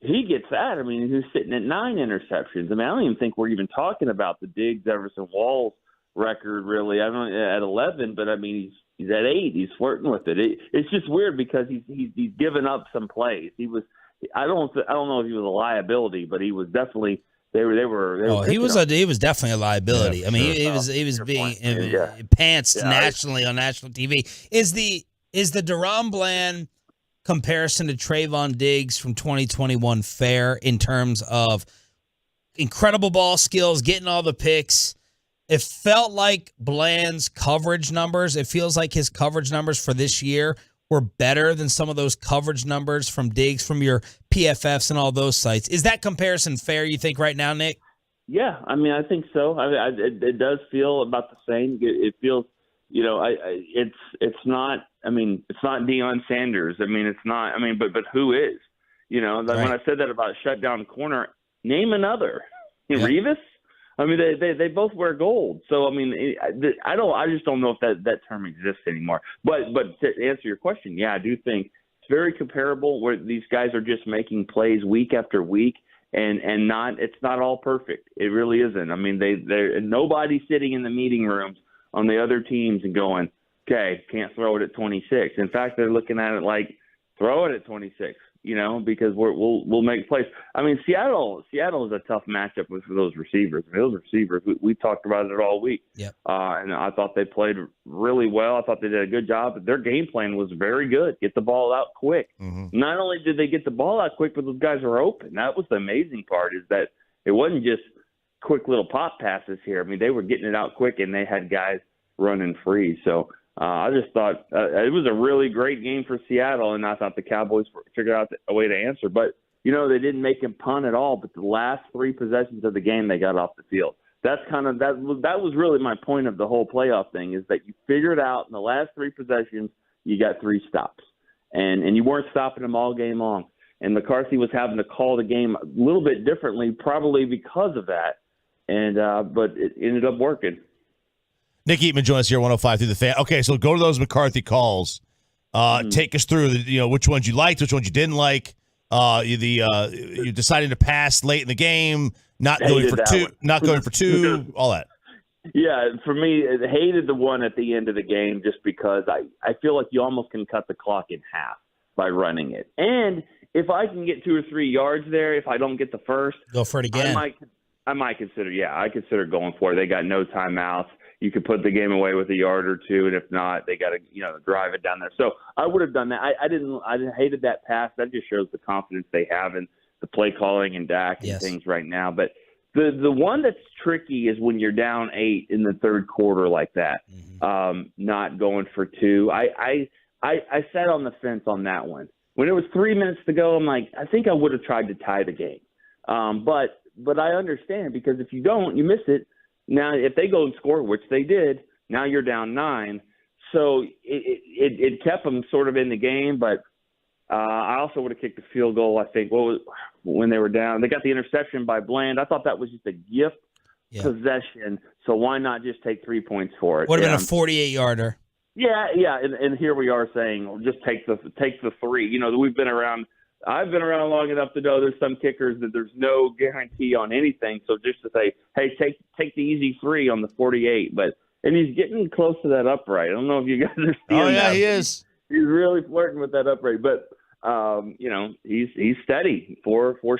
he gets that. I mean, he's sitting at 9 interceptions. I mean, I don't even think we're even talking about the Diggs, Everson, Walls record, really. I don't at 11, but, I mean, he's at 8. He's flirting with it. It's just weird because he's given up some plays. He was – I don't know if he was a liability, but he was definitely – They were. He was definitely a liability. Yeah, I mean, he was being pantsed nationally on national TV. Is the Deron Bland comparison to Trayvon Diggs from 2021 fair in terms of incredible ball skills, getting all the picks? It felt like Bland's coverage numbers. It feels like his coverage numbers for this year were better than some of those coverage numbers from Diggs from your PFFs and all those sites. Is that comparison fair, you think, right now, Nick? Yeah, I mean, I think so. It does feel about the same. It feels, it's not. I mean, it's not Deion Sanders. I mean, it's not. I mean, but who is? Right. When I said that about shutdown corner, name another. Revis. I mean, they both wear gold. So I mean, I just don't know if that term exists anymore. But to answer your question, yeah, I do think it's very comparable where these guys are just making plays week after week, and it's not all perfect. It really isn't. I mean, they're nobody's sitting in the meeting rooms on the other teams and going, okay, can't throw it at 26. In fact, they're looking at it like, throw it at 26, because we'll make plays. I mean, Seattle is a tough matchup for those receivers. Those receivers, we talked about it all week. Yep. And I thought they played really well. I thought they did a good job. But their game plan was very good. Get the ball out quick. Mm-hmm. Not only did they get the ball out quick, but those guys were open. That was the amazing part, is that it wasn't just quick little pop passes here. I mean, they were getting it out quick, and they had guys running free. So I just thought it was a really great game for Seattle, and I thought the Cowboys figured out a way to answer. But, they didn't make him punt at all, but the last 3 possessions of the game, they got off the field. That's that was really my point of the whole playoff thing, is that you figured out in the last 3 possessions, you got 3 stops. And you weren't stopping them all game long. And McCarthy was having to call the game a little bit differently, probably because of that. And but it ended up working. Nick Eatman joins us here, 105 through the Fan. Okay, so go to those McCarthy calls. Take us through which ones you liked, which ones you didn't like. You decided to pass late in the game, not going for two, all that. Yeah, for me, I hated the one at the end of the game just because I feel like you almost can cut the clock in half by running it. And if I can get 2 or 3 yards there, if I don't get the first, go for it again. I might consider going for it. They got no timeouts. You could put the game away with a yard or two, and if not, they got to drive it down there. So I would have done that. I hated that pass. That just shows the confidence they have in the play calling and Dak and things right now. But the one that's tricky is when you're down 8 in the third quarter like that, not going for 2. I sat on the fence on that one. When it was 3 minutes to go, I'm like, I think I would have tried to tie the game. But I understand, because if you don't, you miss it. Now, if they go and score, which they did, now you're down 9. So it kept them sort of in the game, but I also would have kicked the field goal, I think, when they were down. They got the interception by Bland. I thought that was just a gift possession, so why not just take 3 points for it? Would have been a 48-yarder. Yeah, and here we are saying, just take the 3. I've been around long enough to know there's some kickers that there's no guarantee on anything. So just to say, hey, take the easy 3 on the 48. And he's getting close to that upright. I don't know if you guys are seeing that. Oh, yeah, he is. He's really flirting with that upright. But, he's steady. 4 more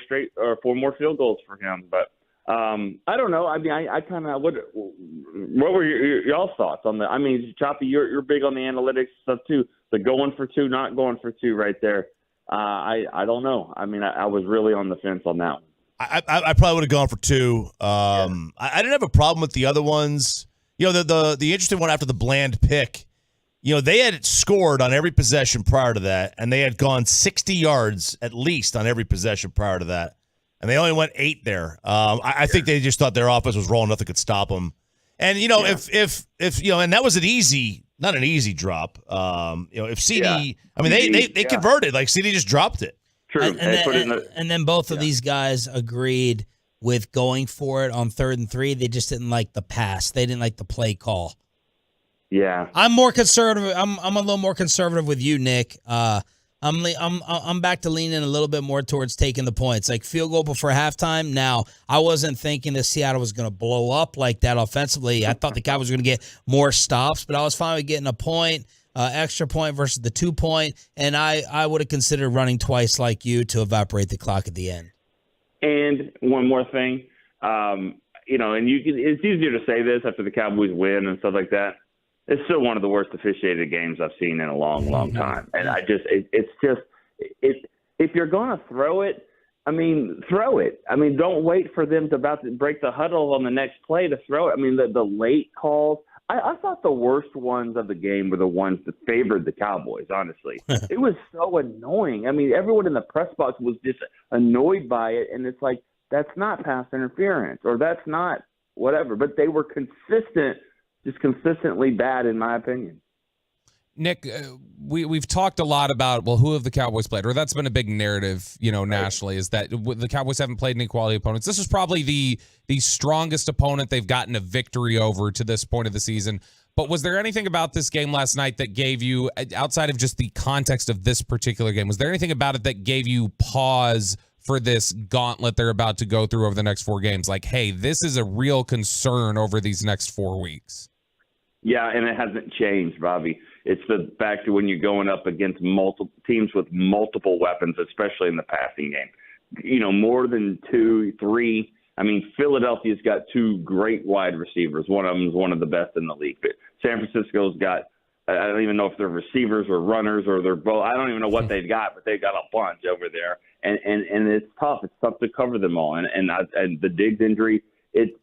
field goals for him. But I don't know. I mean, I kind of would. What were y'all's thoughts on that? I mean, Choppy, you're big on the analytics stuff too. The going for 2, not going for 2 right there. I don't know. I mean, I was really on the fence on that one. I probably would have gone for 2. I didn't have a problem with the other ones. The interesting one after the Bland pick, they had scored on every possession prior to that, and they had gone 60 yards at least on every possession prior to that, and they only went 8 there. I think they just thought their offense was rolling, nothing could stop them. And if and that was not an easy drop. If CD, I mean, they converted, like CD just dropped it. True. And then both of these guys agreed with going for it on 3rd and 3. They just didn't like the pass. They didn't like the play call. Yeah. I'm more conservative. I'm a little more conservative with you, Nick. I'm back to leaning a little bit more towards taking the points. Like field goal before halftime. Now, I wasn't thinking that Seattle was going to blow up like that offensively. I thought the Cowboys were going to get more stops, but I was fine with getting a point, extra point versus the 2 point, and I would have considered running twice like you to evaporate the clock at the end. And one more thing, and it's easier to say this after the Cowboys win and stuff like that. It's still one of the worst officiated games I've seen in a long, long time. And if you're going to throw it, throw it. Don't wait for them to about to break the huddle on the next play to throw it. The late calls. I thought the worst ones of the game were the ones that favored the Cowboys, honestly. It was so annoying. Everyone in the press box was just annoyed by it. And it's like, that's not pass interference or that's not whatever. But they were consistently bad, in my opinion. Nick, we've talked a lot about, who have the Cowboys played? Or that's been a big narrative, nationally, is that the Cowboys haven't played any quality opponents. This is probably the strongest opponent they've gotten a victory over to this point of the season. But was there anything about this game last night that gave you, outside of just the context of this particular game, was there anything about it that gave you pause for this gauntlet they're about to go through over the next 4 games? Like, hey, this is a real concern over these next 4 weeks. Yeah, and it hasn't changed, Bobby. It's the fact that when you're going up against multiple teams with multiple weapons, especially in the passing game, more than 2, 3. I mean, Philadelphia's got 2 great wide receivers. One of them is one of the best in the league. But San Francisco's got, I don't even know if they're receivers or runners or they're both. I don't even know what they've got, but they've got a bunch over there. And it's tough. It's tough to cover them all. And the Diggs injury,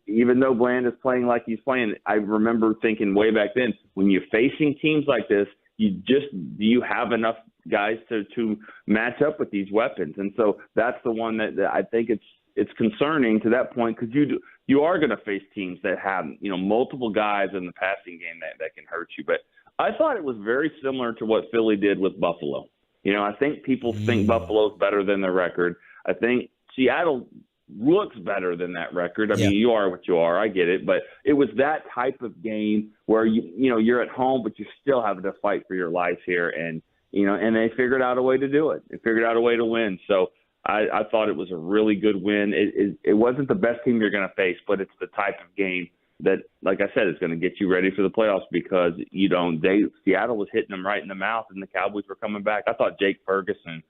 even though Bland is playing like he's playing, I remember thinking way back then, when you're facing teams like this, do you have enough guys to match up with these weapons? And so that's the one that I think it's concerning to that point, because you are going to face teams that have multiple guys in the passing game that can hurt you. But I thought it was very similar to what Philly did with Buffalo. I think people think Buffalo's better than their record. I think Seattle looks better than that record. I mean, you are what you are. I get it. But it was that type of game where, you're at home, but you still having to fight for your life here. And they figured out a way to do it. They figured out a way to win. So I thought it was a really good win. It wasn't the best team you're going to face, but it's the type of game that, like I said, is going to get you ready for the playoffs, because Seattle was hitting them right in the mouth and the Cowboys were coming back. I thought Jake Ferguson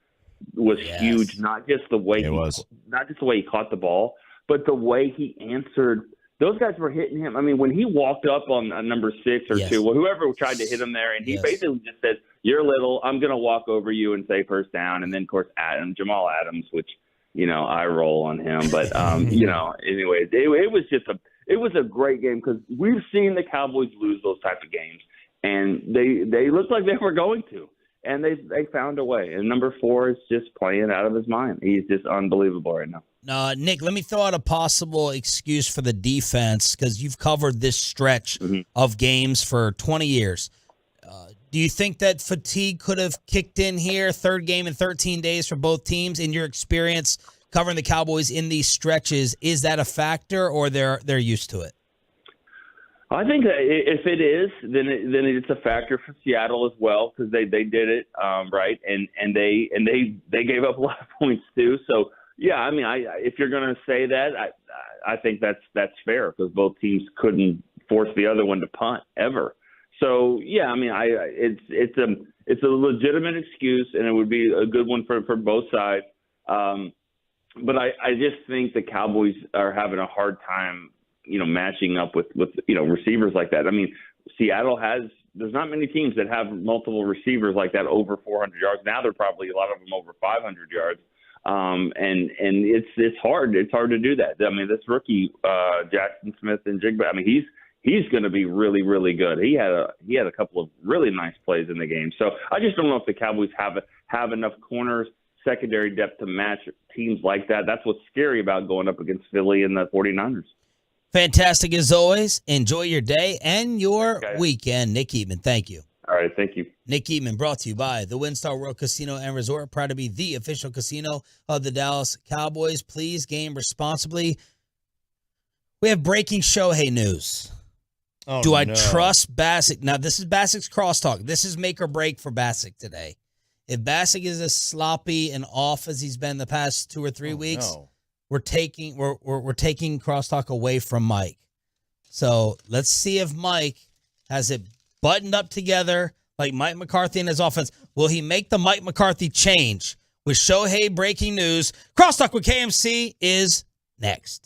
was huge, not just the way he caught the ball, but the way he answered. Those guys were hitting him. I mean, when he walked up on number 6 or 2, whoever tried to hit him there, and he basically just said, "You're little. I'm going to walk over you and say first down." And then, of course, Jamal Adams, which I roll on him, but anyway, it was a great game, because we've seen the Cowboys lose those type of games, and they looked like they were going to. And they found a way. And number 4 is just playing out of his mind. He's just unbelievable right now. Nick, let me throw out a possible excuse for the defense, because you've covered this stretch of games for 20 years. Do you think that fatigue could have kicked in here, 3rd game in 13 days for both teams? In your experience covering the Cowboys in these stretches, is that a factor, or they're used to it? I think that if it is, then it's a factor for Seattle as well, because they did it right, and they gave up a lot of points too. So yeah, I mean, if you're going to say that, I think that's fair, because both teams couldn't force the other one to punt ever. So yeah, I mean, it's a legitimate excuse, and it would be a good one for both sides. But I just think the Cowboys are having a hard time, matching up with receivers like that. I mean, there's not many teams that have multiple receivers like that over 400 yards. Now they're probably a lot of them over 500 yards. And it's hard. It's hard to do that. I mean, this rookie, Jackson Smith and Jigba, I mean, he's going to be really, really good. He had a couple of really nice plays in the game. So I just don't know if the Cowboys have enough corners, secondary depth to match teams like that. That's what's scary about going up against Philly and the 49ers. Fantastic as always. Enjoy your day and your weekend. Nick Eatman, thank you. All right, thank you. Nick Eatman, brought to you by the WinStar World Casino and Resort, proud to be the official casino of the Dallas Cowboys. Please game responsibly. We have breaking Shohei news. Do I trust Bassick? Now, this is Bassick's crosstalk. This is make or break for Bassick today. If Bassick is as sloppy and off as he's been the past 2 or 3 weeks, we're taking crosstalk away from Mike. So let's see if Mike has it buttoned up together like Mike McCarthy and his offense. Will he make the Mike McCarthy change? With Shohei breaking news, crosstalk with KMC is next.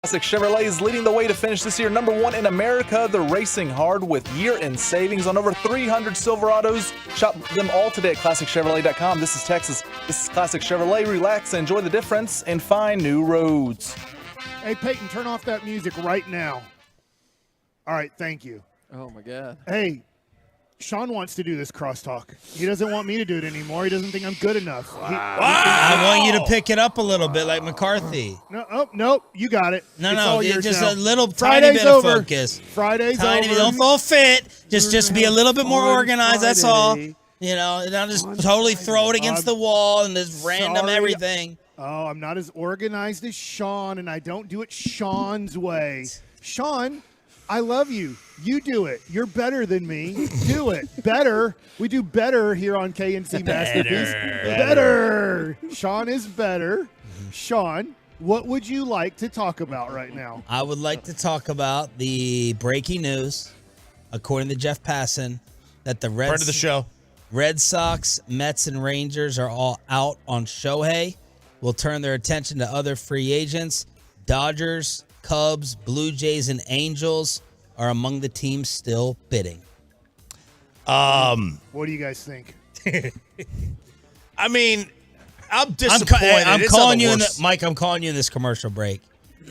Classic Chevrolet is leading the way to finish this year #1 in America. They're racing hard with year-end savings on over 300 Silverados. Shop them all today at ClassicChevrolet.com. This is Texas. This is Classic Chevrolet. Relax, enjoy the difference, and find new roads. Hey, Peyton, turn off that music right now. All right, thank you. Oh, my God. Hey, Sean wants to do this crosstalk. He doesn't want me to do it anymore. He doesn't think I'm good enough. I want you to pick it up a little bit like McCarthy. Nope, you got it. No, just now. a little Friday's tiny bit over. of focus. Friday's tiny over. Bit, don't fall fit. Just be a little bit more organized. That's all. You know, don't just totally throw it against the wall and just random everything. Oh, I'm not as organized as Sean, and I don't do it Sean's way. Sean, I love you. You do it. You're better than me. Do it. Better. We do better here on KNC Masterpiece. Better. Sean is better. Sean, what would you like to talk about right now? I would like to talk about the breaking news, according to Jeff Passan, that the Part of the show. Red Sox, Mets, and Rangers are all out on Shohei. Will turn their attention to other free agents. Dodgers, Cubs, Blue Jays, and Angels are among the teams still bidding. What do you guys think? I mean, I'm disappointed. I'm calling you Mike. I'm calling you in this commercial break.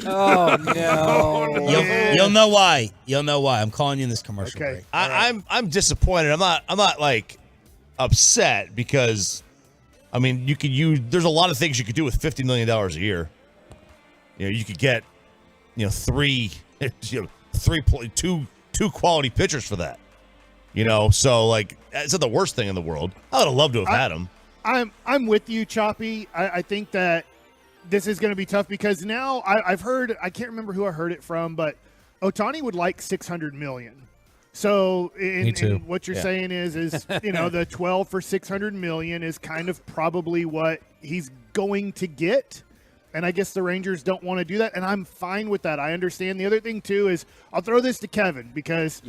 Oh no! You'll know why. You'll know why. I'm calling you in this commercial break. I'm disappointed. I'm not like upset because, I mean, you could use. There's a lot of things you could do with $50 million a year. You know, you could get, two quality pitchers for that. You know, so like it's not the worst thing in the world. I would have loved to have had him. I'm with you, Choppy. I think that this is going to be tough because now I've heard, I can't remember who I heard it from, but Ohtani would like $600 million. So in what you're saying is the 12 for $600 million is kind of probably what he's going to get. And I guess the Rangers don't want to do that, and I'm fine with that. I understand. The other thing, too, is I'll throw this to Kevin because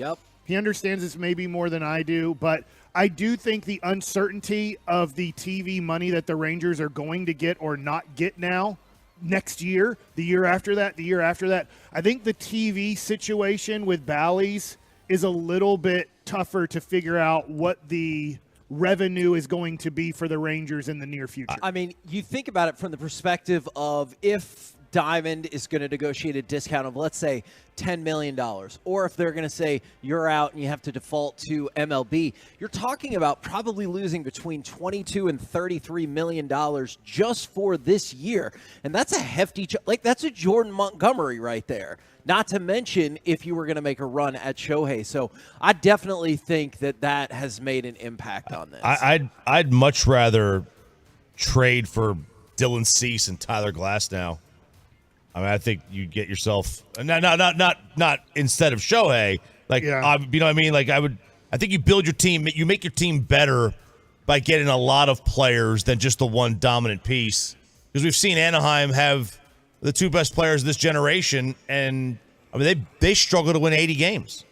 he understands this maybe more than I do, but I do think the uncertainty of the TV money that the Rangers are going to get or not get now, next year, the year after that, I think the TV situation with Bally's is a little bit tougher to figure out what the revenue is going to be for the Rangers in the near future. I mean, you think about it from the perspective of if Diamond is going to negotiate a discount of, let's say, $10 million, or if they're going to say you're out and you have to default to MLB, you're talking about probably losing between $22 and $33 million just for this year. And that's a hefty, that's a Jordan Montgomery right there. Not to mention if you were going to make a run at Shohei. So I definitely think that has made an impact on this. I'd much rather trade for Dylan Cease and Tyler Glasnow. I mean, I think you get yourself not instead of Shohei. Like, you know what I mean? Like, I think you build your team, you make your team better by getting a lot of players than just the one dominant piece. Because we've seen Anaheim have the two best players of this generation, and I mean they struggle to win 80 games.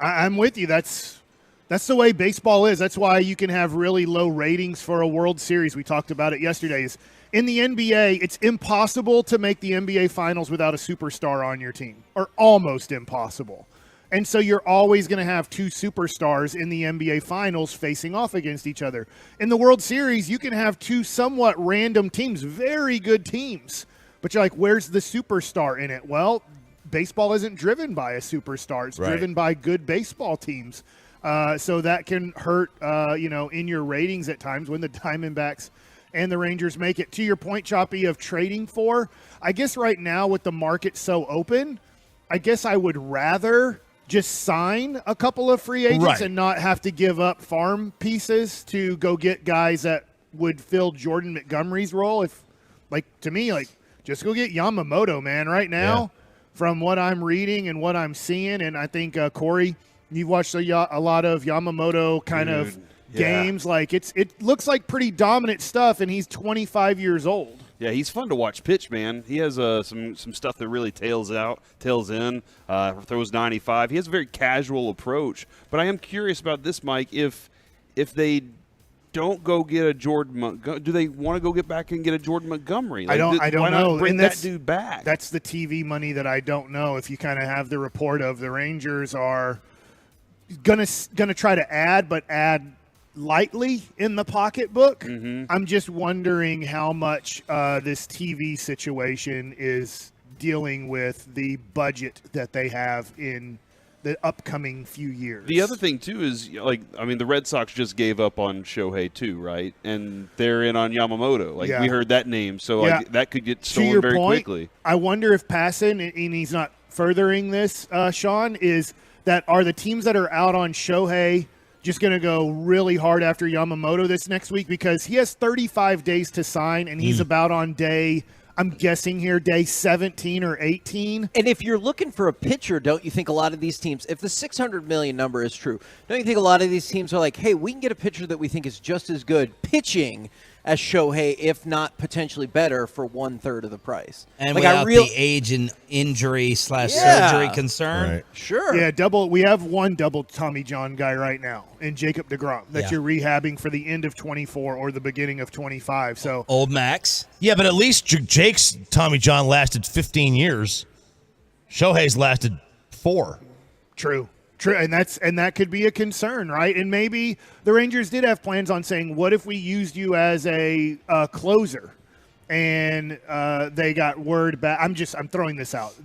I'm with you. That's the way baseball is. That's why you can have really low ratings for a World Series. We talked about it yesterday. In the NBA, it's impossible to make the NBA Finals without a superstar on your team, or almost impossible. And so you're always going to have two superstars in the NBA Finals facing off against each other. In the World Series, you can have two somewhat random teams, very good teams. But you're like, where's the superstar in it? Well, baseball isn't driven by a superstar. It's driven by good baseball teams. So that can hurt, in your ratings at times when the Diamondbacks and the Rangers make it. To your point, Choppy, of trading for, I guess right now with the market so open, I guess I would rather just sign a couple of free agents and not have to give up farm pieces to go get guys that would fill Jordan Montgomery's role. Just go get Yamamoto, man, right now, from what I'm reading and what I'm seeing. And I think, Corey, you've watched a lot of Yamamoto kind of games. Like, it looks like pretty dominant stuff, and he's 25 years old. Yeah, he's fun to watch pitch, man. He has some stuff that really tails in, throws 95. He has a very casual approach. But I am curious about this, Mike. If they don't go get a Jordan Montgomery? Do they want to go get back and get a Jordan Montgomery? I don't why know. not bring And that dude back? That's the TV money that I don't know. If you kind of have the report of the Rangers are gonna try to add, but add lightly in the pocketbook. I'm just wondering how much this TV situation is dealing with the budget that they have in the upcoming few years. The other thing, too, is, the Red Sox just gave up on Shohei, too, right? And they're in on Yamamoto. We heard that name, so that could get stolen very quickly. I wonder if Passan, and he's not furthering this, Sean, is that are the teams that are out on Shohei just going to go really hard after Yamamoto this next week? Because he has 35 days to sign, and he's about on day – I'm guessing here day 17 or 18. And if you're looking for a pitcher, don't you think a lot of these teams, if the $600 million number is true, don't you think a lot of these teams are like, hey, we can get a pitcher that we think is just as good pitching as Shohei, if not potentially better, for 1/3 of the price? And without the age and injury / surgery concern. Right. Sure. Yeah, we have one double Tommy John guy right now in Jacob deGrom that you're rehabbing for the end of 24 or the beginning of 25. So old Max. Yeah, but at least Jake's Tommy John lasted 15 years. Shohei's lasted 4. True, and that could be a concern, right? And maybe the Rangers did have plans on saying, "What if we used you as a closer?" And they got word back. I'm throwing this out.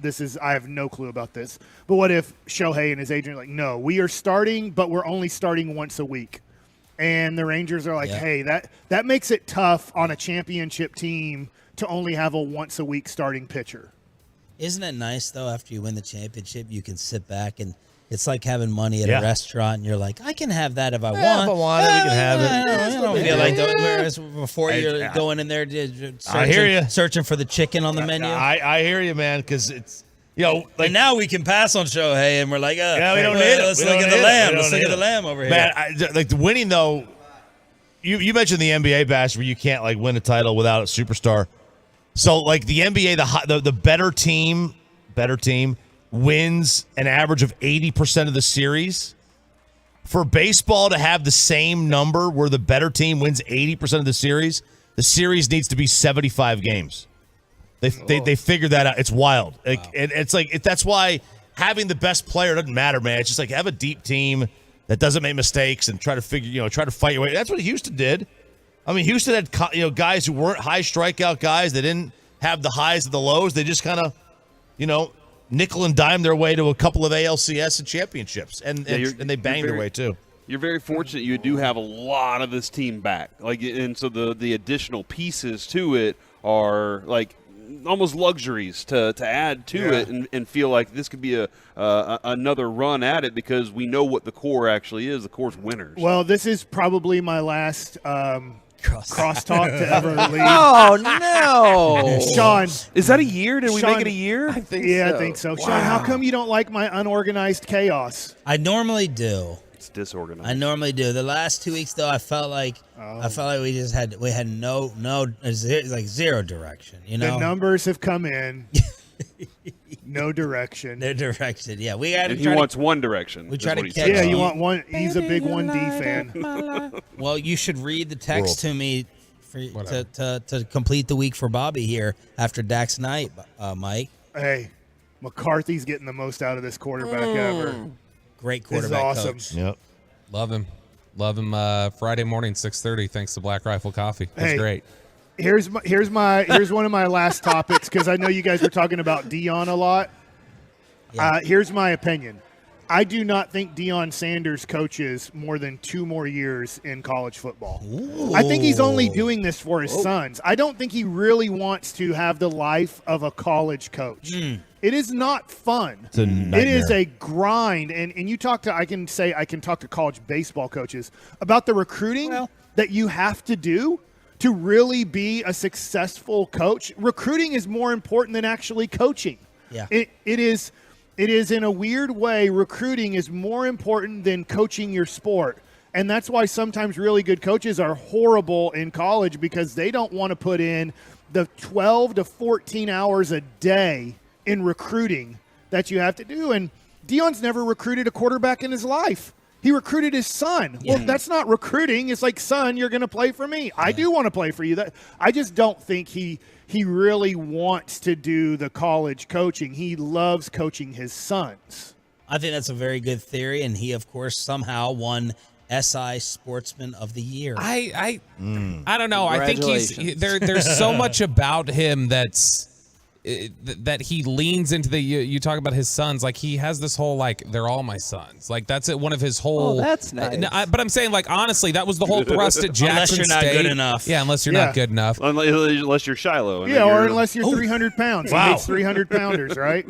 I have no clue about this. But what if Shohei and his agent are like, "No, we are starting, but we're only starting once a week." And the Rangers are like, "Hey, that makes it tough on a championship team to only have a once a week starting pitcher." Isn't it nice though? After you win the championship, you can sit back and it's like having money at a restaurant, and you're like, I can have that if I want. If I want it, we can have it. I don't feel like whereas before you're going in there, I hear you, searching for the chicken on the menu. I hear you, man, because it's and now we can pass on Shohei, and we're like, we don't need it. Let's look at the lamb. Let's look at the lamb over here. Man, the winning though. You mentioned the NBA, Bash, where you can't win a title without a superstar. So the NBA, the better team wins an average of 80% of the series. For baseball to have the same number where the better team wins 80% of the series needs to be 75 games. They figured that out. It's wild. Wow. That's why having the best player doesn't matter, man. It's just have a deep team that doesn't make mistakes and try to fight your way. That's what Houston did. I mean, Houston had guys who weren't high strikeout guys. They didn't have the highs and the lows. They just kind of, nickel and dime their way to a couple of ALCS and championships, and they banged their way too. You're very fortunate you do have a lot of this team back, and so the additional pieces to it are almost luxuries to add to it, and feel like this could be another run at it because we know what the core actually is. The core's winners. Well, this is probably my last crosstalk to ever leave. Oh, no. Sean. Is that a year? Did we make it a year? I think so. I think so. Wow. Sean, how come you don't like my unorganized chaos? I normally do. It's disorganized. I normally do. The last 2 weeks, though, I felt like we had zero direction. The numbers have come in. No direction. No direction. Yeah, we got. And he wants one direction. We try to catch. Yeah, you want one. He's a big 1D fan. Well, you should read the text to me to complete the week for Bobby here after Dak's night, Mike. Hey, McCarthy's getting the most out of this quarterback ever. Great quarterback. This is awesome. Coach. Yep. Love him. Friday morning, 6:30. Thanks to Black Rifle Coffee. That's great. Here's one of my last topics because I know you guys were talking about Deion a lot. Yeah. Here's my opinion. I do not think Deion Sanders coaches more than 2 more years in college football. Ooh. I think he's only doing this for his sons. I don't think he really wants to have the life of a college coach. It is not fun. It's a nightmare. It is a grind. And you talk to, I can talk to college baseball coaches about the recruiting that you have to do to really be a successful coach. Recruiting is more important than actually coaching. Yeah. It is in a weird way, recruiting is more important than coaching your sport. And that's why sometimes really good coaches are horrible in college because they don't want to put in the 12 to 14 hours a day in recruiting that you have to do. And Deion's never recruited a quarterback in his life. He recruited his son. Well, that's not recruiting. It's like, son, you're going to play for me. I do want to play for you. I just don't think he really wants to do the college coaching. He loves coaching his sons. I think that's a very good theory, and he, of course, somehow won SI Sportsman of the Year. I don't know. I think there's so much about him that he leans into the. You talk about his sons, like he has this whole like they're all my sons. Like that's one of his whole. Oh, that's nice. But I'm saying like honestly, that was the whole thrust at Jackson Unless you're not State. good enough. Yeah, unless you're not good enough. Unless you're Shiloh. Yeah, or unless you're 300 pounds. Wow. He hates 300 pounders, right?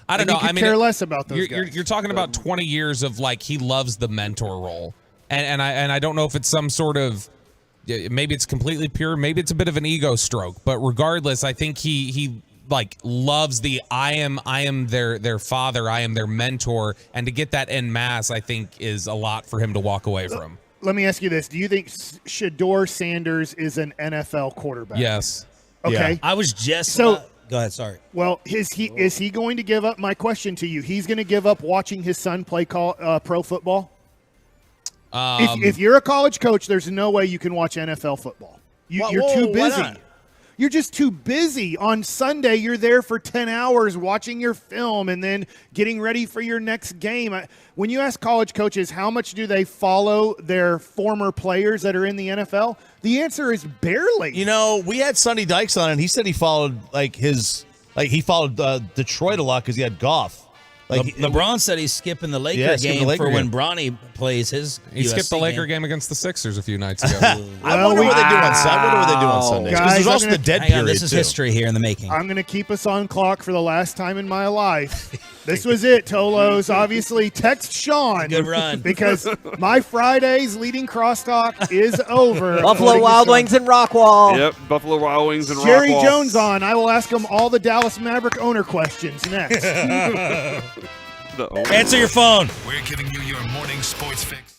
I don't know. I mean, care less about those guys. You're talking about 20 years of like he loves the mentor role, and I don't know if it's some sort of maybe it's completely pure, maybe it's a bit of an ego stroke, but regardless, I think he like loves the I am their father, I am their mentor, and to get that en masse, I think is a lot for him to walk away from. Let me ask you this: do you think Shedeur Sanders is an NFL quarterback? Yes. Okay. Yeah. I was just go ahead. Sorry. Well, is he going to give up? My question to you: he's going to give up watching his son play pro football? If you're a college coach, there's no way you can watch NFL football. You're too busy. You're just too busy. On Sunday, you're there for 10 hours watching your film and then getting ready for your next game. When you ask college coaches how much do they follow their former players that are in the NFL, the answer is barely. You know, we had Sonny Dykes on, and he said he followed he followed Detroit a lot because he had Goff. LeBron said he's skipping the Laker game when Bronny plays his. He skipped the Laker game against the Sixers a few nights ago. I wonder what they do on Sundays. Because there's also the dead period. This is history here in the making. I'm going to keep us on clock for the last time in my life. This was it, Tolos. Obviously, text Sean. Good run. Because my Friday's leading crosstalk is over. Buffalo Wild Wings and Rockwall. Yep, Buffalo Wild Wings and Jerry Rockwall. Jones on. I will ask him all the Dallas Maverick owner questions next. Answer your phone. We're giving you your morning sports fix.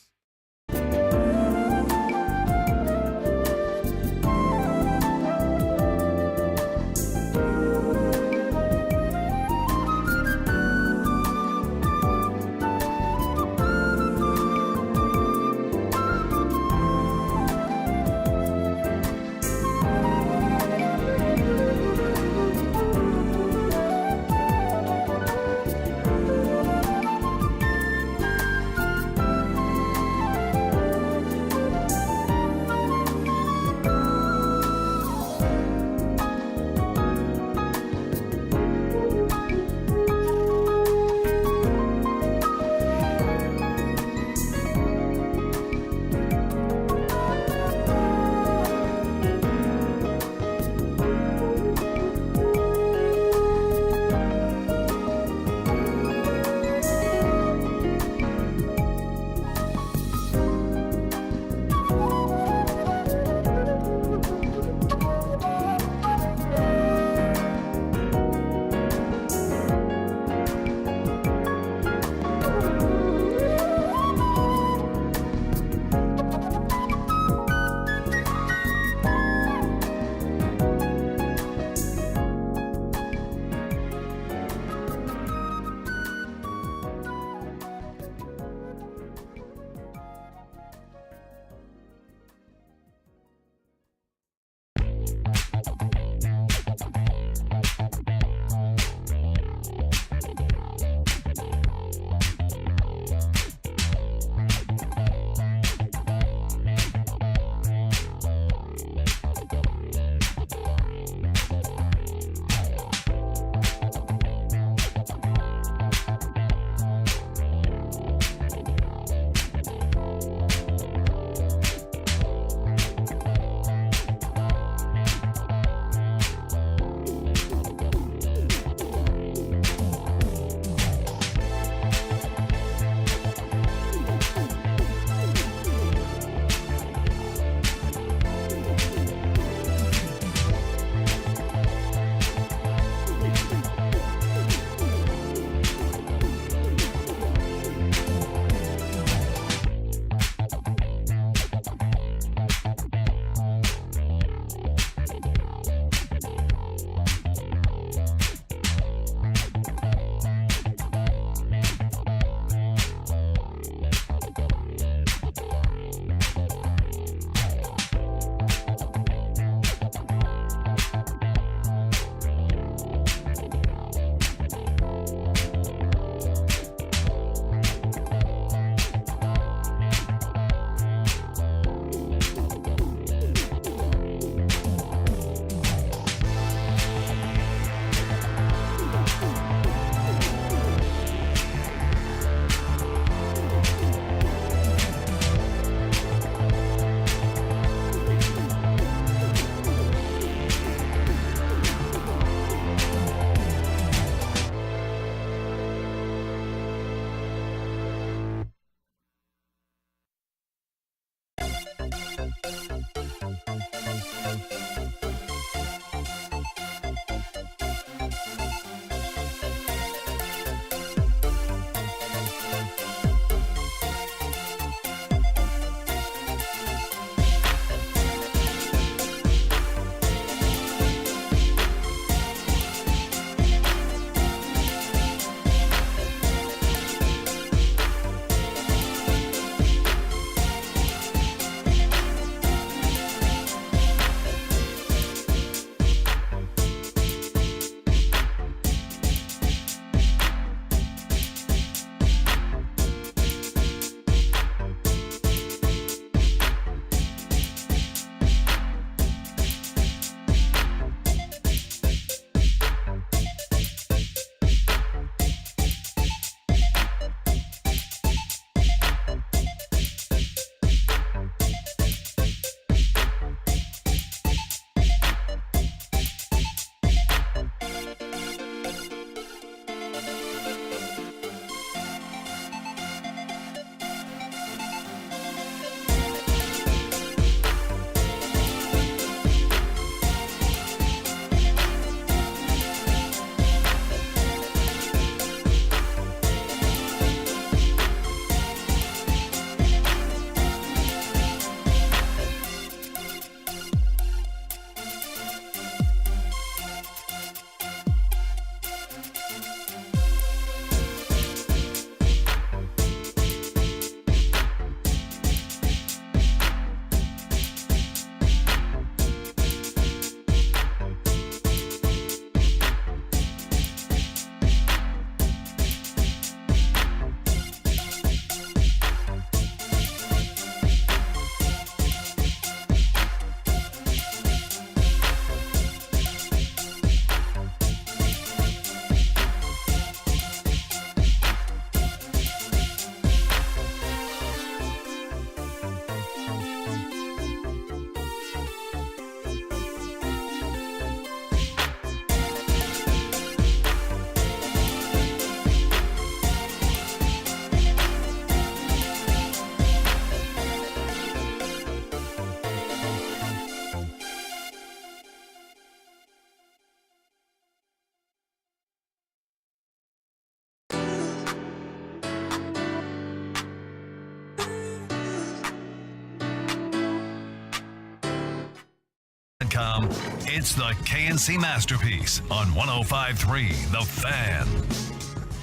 It's the KNC Masterpiece on 105.3 The Fan.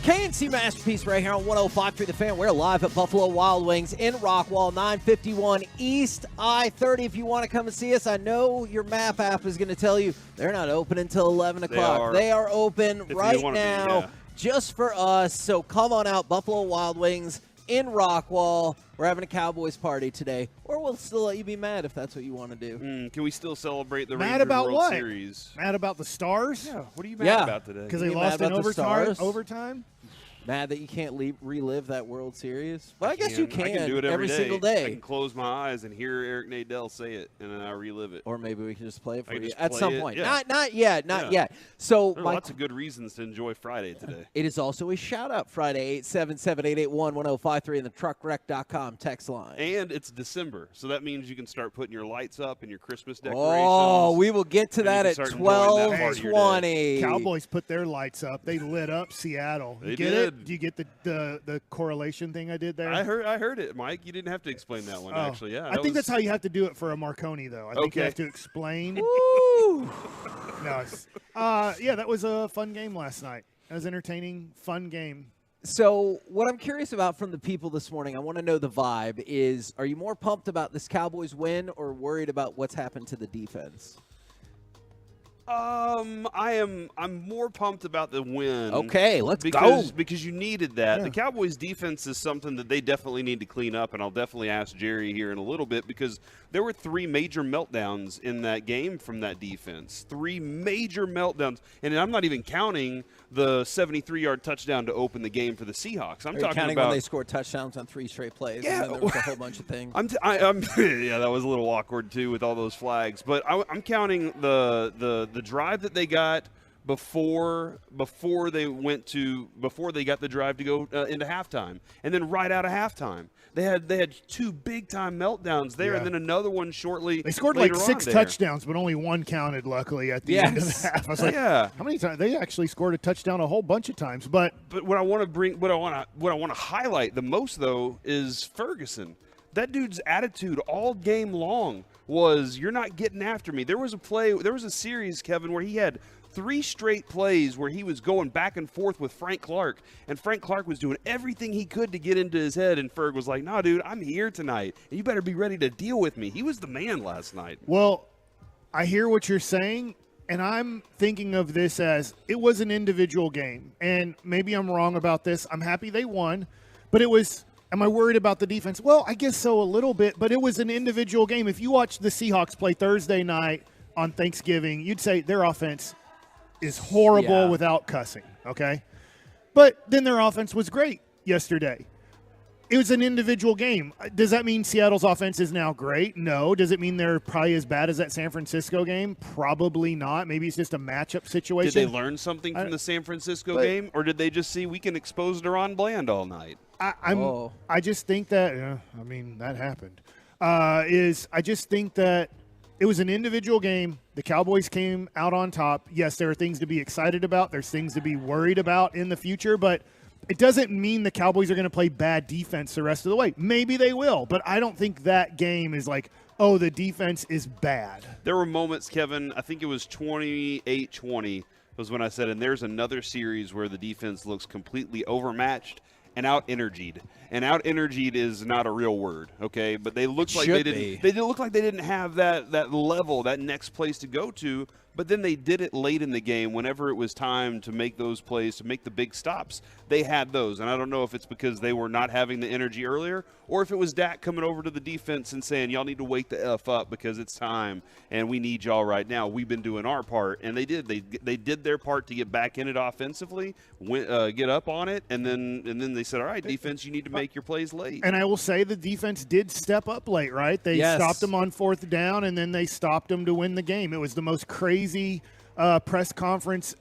KNC Masterpiece right here on 105.3 The Fan. We're live at Buffalo Wild Wings in Rockwall, 951 East I-30. If you want to come and see us, I know your map app is going to tell you they're not open until 11 o'clock. They are open right now just for us. So come on out, Buffalo Wild Wings in Rockwall. We're having a Cowboys party today, or we'll still let you be mad if that's what you want to do. Can we still celebrate the Mad Rangers about World what? Series? Mad about the Stars? Yeah. What are you mad about today? Because they lost in overtime? Mad that you can't relive that World Series? Well, I guess you can. I can do it every day. Single day. I can close my eyes and hear Eric Nadel say it, and then I relive it. Or maybe we can just play it for you just at play some it. point. Yeah. Not yet. So there are lots of good reasons to enjoy Friday today. It is also a shout-out Friday, 877-881-1053 in the truckrec.com text line. And it's December, so that means you can start putting your lights up and your Christmas decorations. Oh, we will get to that at 12:20. Cowboys put their lights up. They lit up Seattle. You get it? Do you get the correlation thing I did there? I heard it, Mike. You didn't have to explain that one, actually. Yeah, I think that's how you have to do it for a Marconi, though. I think you have to explain. Woo! Yeah, that was a fun game last night. That was entertaining, fun game. So what I'm curious about from the people this morning, I want to know the vibe is, are you more pumped about this Cowboys win or worried about what's happened to the defense? I'm more pumped about the win. Okay, let's go. go. Because you needed that. Yeah. The Cowboys defense is something that they definitely need to clean up, and I'll definitely ask Jerry here in a little bit because there were 3 major meltdowns in that game from that defense. 3 major meltdowns. And I'm not even counting the 73-yard touchdown to open the game for the Seahawks. I'm talking counting about when they scored touchdowns on 3 straight plays. Yeah. And then there was a whole bunch of things. Yeah, that was a little awkward too with all those flags. But I'm counting the drive that they got before they got the drive to go into halftime, and then right out of halftime they had 2 big time meltdowns there, and then another one shortly. They scored like 6 touchdowns, but only 1 counted. Luckily at the end of the half, I was like, how many times they actually scored a touchdown a whole bunch of times? But what I want to highlight the most though is Ferguson. That dude's attitude all game long was, you're not getting after me. There was a series, Kevin, where he had 3 straight plays where he was going back and forth with Frank Clark, and Frank Clark was doing everything he could to get into his head, and Ferg was like, nah, dude, I'm here tonight, and you better be ready to deal with me. He was the man last night. Well, I hear what you're saying, and I'm thinking of this as it was an individual game, and maybe I'm wrong about this. I'm happy they won, but it was – am I worried about the defense? Well, I guess so a little bit, but it was an individual game. If you watch the Seahawks play Thursday night on Thanksgiving, you'd say their offense is horrible without cussing, okay? But then their offense was great yesterday. It was an individual game. Does that mean Seattle's offense is now great? No. Does it mean they're probably as bad as that San Francisco game? Probably not. Maybe it's just a matchup situation. Did they learn something from the San Francisco game, or did they just see we can expose Deron Bland all night? I just think that that happened. I just think that it was an individual game. The Cowboys came out on top. Yes, there are things to be excited about. There's things to be worried about in the future, but it doesn't mean the Cowboys are going to play bad defense the rest of the way. Maybe they will, but I don't think that game is like, oh, the defense is bad. There were moments, Kevin, I think it was 28-20 was when I said, and there's another series where the defense looks completely overmatched and out-energied. And out-energied is not a real word, okay? But they looked like they didn't. They look like they didn't have that level, that next place to go to. But then they did it late in the game whenever it was time to make those plays, to make the big stops. They had those. And I don't know if it's because they were not having the energy earlier or if it was Dak coming over to the defense and saying, y'all need to wake the F up because it's time and we need y'all right now. We've been doing our part. And they did. They did their part to get back in it offensively, get up on it, and then they said, all right, defense, you need to make your plays late. And I will say the defense did step up late, right? They stopped them on 4th down, and then they stopped them to win the game. It was the most crazy press conference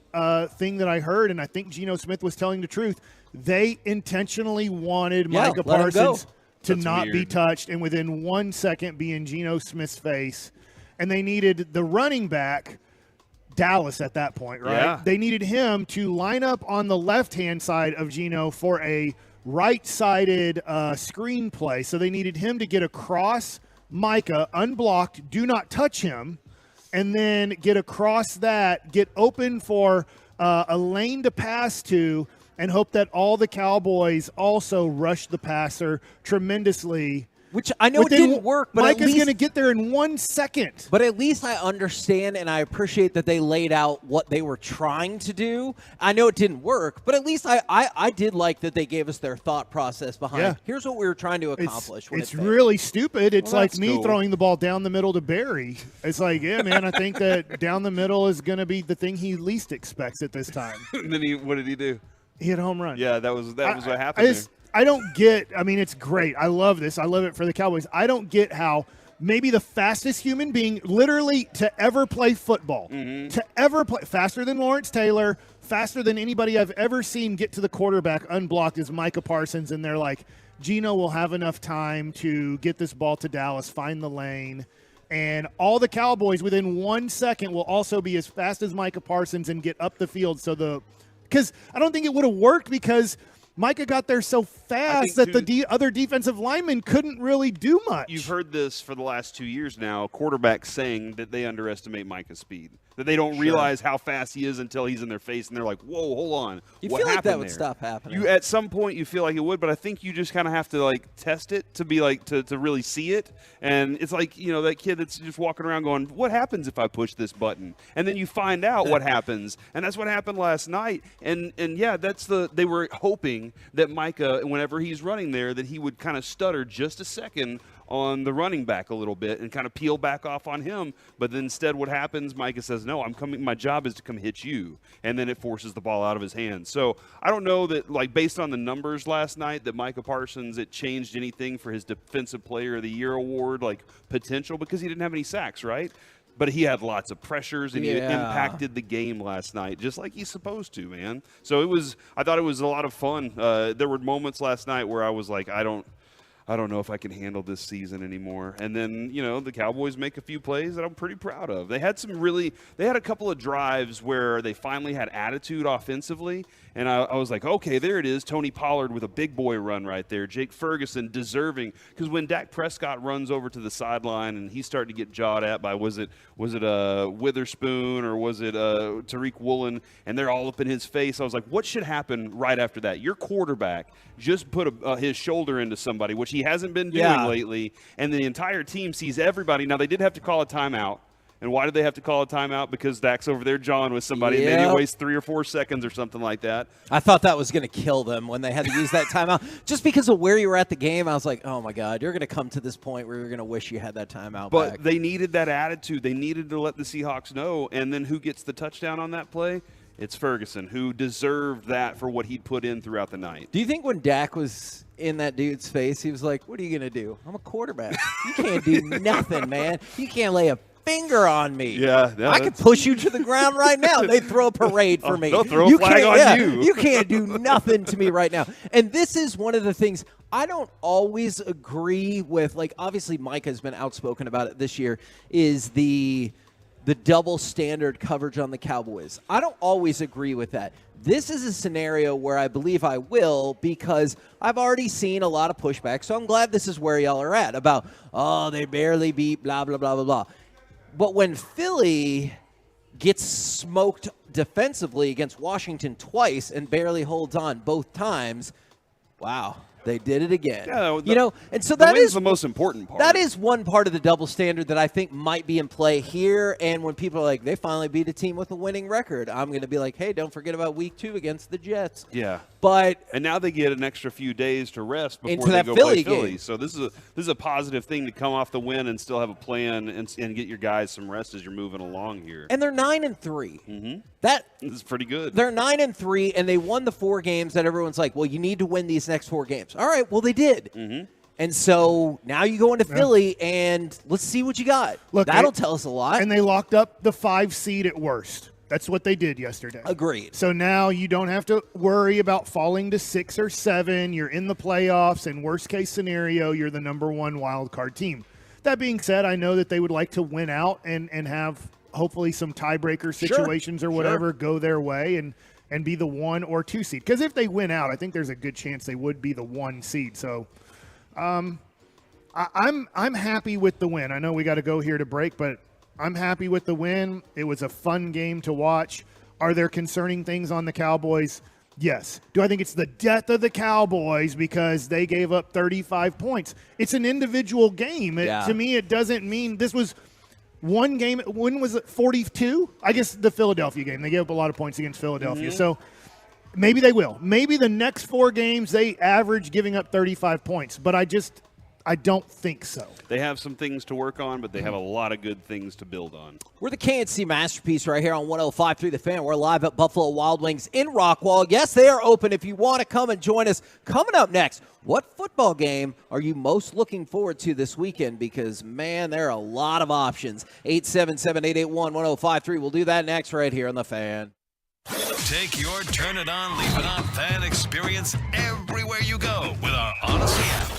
thing that I heard, and I think Geno Smith was telling the truth. They intentionally wanted Micah Parsons to not be touched, and within 1 second be in Geno Smith's face. And they needed the running back, Dallas at that point, right? Yeah. They needed him to line up on the left-hand side of Geno for a right-sided screen play. So they needed him to get across Micah, unblocked, do not touch him, and then get across that, get open for a lane to pass to, and hope that all the Cowboys also rush the passer tremendously. Which I know it didn't work, but Mike at least is going to get there in 1 second. But at least I understand and I appreciate that they laid out what they were trying to do. I know it didn't work, but at least I did like that they gave us their thought process behind. Here's what we were trying to accomplish. It's really stupid. It's Well, like that's me cool. throwing the ball down the middle to Barry. It's like, yeah, man, I think that down the middle is going to be the thing he least expects at this time. And then what did he do? He hit a home run. Yeah, that was what happened there. I don't get – I mean, it's great. I love this. I love it for the Cowboys. I don't get how maybe the fastest human being literally to ever play football, to ever play – faster than Lawrence Taylor, faster than anybody I've ever seen get to the quarterback unblocked is Micah Parsons, and they're like, Geno will have enough time to get this ball to Dallas, find the lane, and all the Cowboys within 1 second will also be as fast as Micah Parsons and get up the field. So because I don't think it would have worked because – Micah got there so fast that the other defensive linemen couldn't really do much. You've heard this for the last 2 years now, quarterbacks saying that they underestimate Micah's speed, that they don't realize how fast he is until he's in their face, and they're like, whoa, hold on. You what feel like happened that would there? stop happening. At some point you feel like it would, but I think you just kind of have to test it to be to really see it. And it's like, that kid that's just walking around going, what happens if I push this button? And then you find out what happens. And that's what happened last night. And yeah, they were hoping that Micah, whenever he's running there, that he would kind of stutter just a second on the running back a little bit and kind of peel back off on him. But then instead what happens, Micah says, no, I'm coming. My job is to come hit you. And then it forces the ball out of his hands. So I don't know that, based on the numbers last night, that Micah Parsons, it changed anything for his Defensive Player of the Year award, potential, because he didn't have any sacks, right? But he had lots of pressures, and he impacted the game last night, just like he's supposed to, man. So I thought it was a lot of fun. There were moments last night where I was like, I don't know if I can handle this season anymore. And then, the Cowboys make a few plays that I'm pretty proud of. They had a couple of drives where they finally had attitude offensively. And I was like, okay, there it is. Tony Pollard with a big boy run right there. Jake Ferguson deserving. Because when Dak Prescott runs over to the sideline and he's starting to get jawed at by, was it Witherspoon or was it Tariq Woolen? And they're all up in his face. I was like, what should happen right after that? Your quarterback just put his shoulder into somebody, which he hasn't been doing lately. And the entire team sees everybody. Now, they did have to call a timeout. And why did they have to call a timeout? Because Dak's over there jawing with somebody. Maybe it wastes 3 or 4 seconds or something like that. I thought that was going to kill them when they had to use that timeout. Just because of where you were at the game, I was like, oh, my God, you're going to come to this point where you're going to wish you had that timeout But back. they needed that attitude. They needed to let the Seahawks know. And then who gets the touchdown on that play? It's Ferguson, who deserved that for what he'd put in throughout the night. Do you think when Dak was in that dude's face, he was like, what are you going to do? I'm a quarterback. You can't do nothing, man. You can't lay a finger on me. Yeah, I could push you to the ground right now. They throw a parade for me. They'll throw a flag on you. You can't do nothing to me right now. And this is one of the things I don't always agree with. Obviously, Mike has been outspoken about it this year, is the double standard coverage on the Cowboys. I don't always agree with that. This is a scenario where I believe I will, because I've already seen a lot of pushback. So I'm glad this is where y'all are at about, they barely beat blah, blah, blah, blah, blah. But when Philly gets smoked defensively against Washington twice and barely holds on both times, wow, they did it again. Yeah, and so that is the most important part. That is one part of the double standard that I think might be in play here. And when people are like, they finally beat a team with a winning record, I'm going to be like, hey, don't forget about week 2 against the Jets. Yeah. And now they get an extra few days to rest before into they that go Philly play Philly. game. So this is a positive thing to come off the win and still have a plan and get your guys some rest as you're moving along here. And they're 9-3. Mm-hmm. That is pretty good. They're 9-3, and they won the 4 games that everyone's like, well, you need to win these next 4 games. All right, well, they did. Mm-hmm. And so now you go into Philly, and let's see what you got. Look, that'll tell us a lot. And they locked up the 5 seed at worst. That's what they did yesterday. Agreed. So now you don't have to worry about falling to 6 or 7. You're in the playoffs, and worst case scenario, you're the number 1 wild card team. That being said, I know that they would like to win out and have hopefully some tiebreaker situations or whatever go their way and be the 1 or 2 seed. Because if they win out, I think there's a good chance they would be the 1 seed. So I'm happy with the win. I know we got to go here to break, but I'm happy with the win. It was a fun game to watch. Are there concerning things on the Cowboys? Yes. Do I think it's the death of the Cowboys because they gave up 35 points? It's an individual game. To me, it doesn't mean this was one game. When was it? 42? I guess the Philadelphia game. They gave up a lot of points against Philadelphia. Mm-hmm. So maybe they will. Maybe the next 4 games they average giving up 35 points. But I don't think so. They have some things to work on, but they have a lot of good things to build on. We're the KNC Masterpiece right here on 105.3 The Fan. We're live at Buffalo Wild Wings in Rockwall. Yes, they are open if you want to come and join us. Coming up next, what football game are you most looking forward to this weekend? Because, man, there are a lot of options. 877-881-1053. We'll do that next right here on The Fan. Take your Turn It On, Leave It On fan experience everywhere you go with our Odyssey app.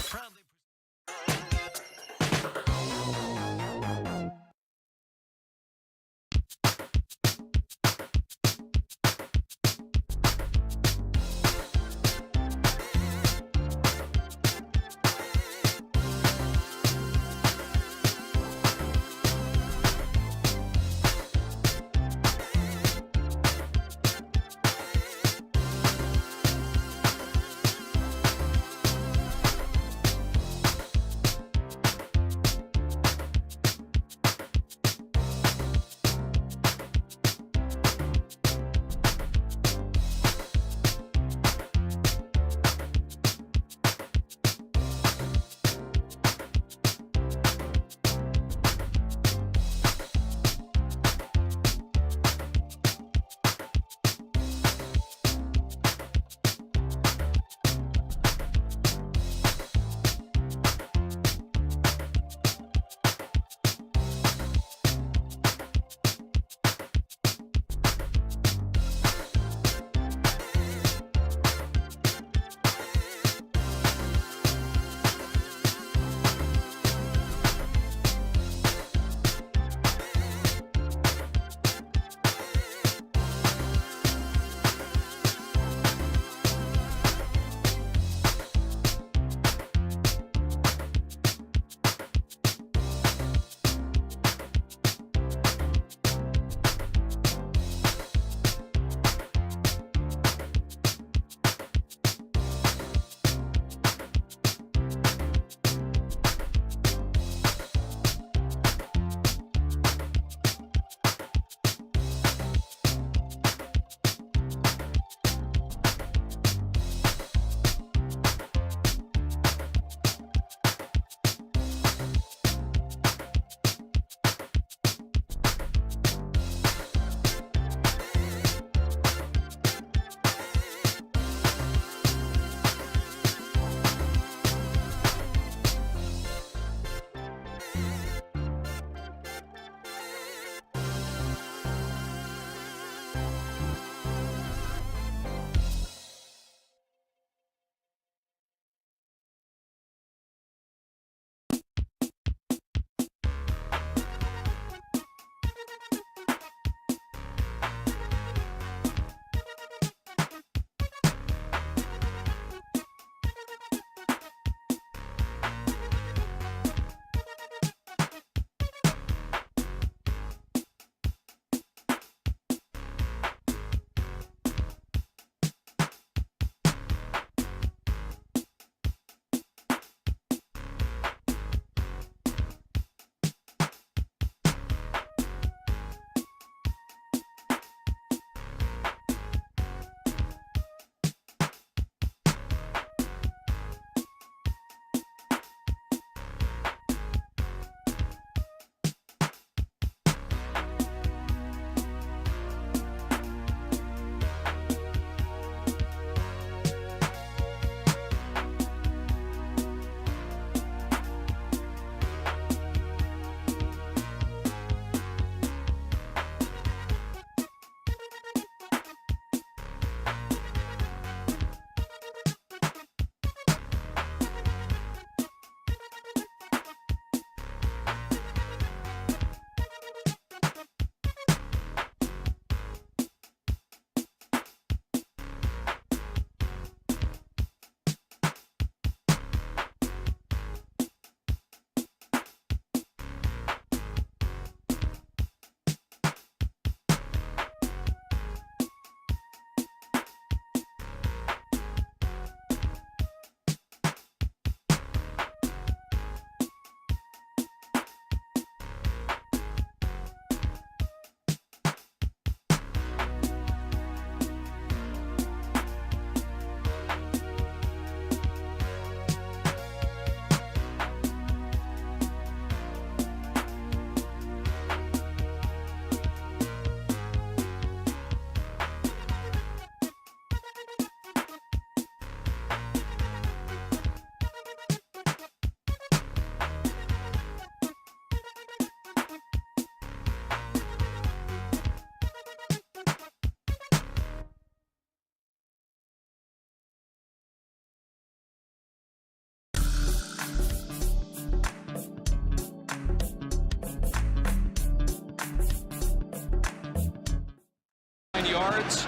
yards.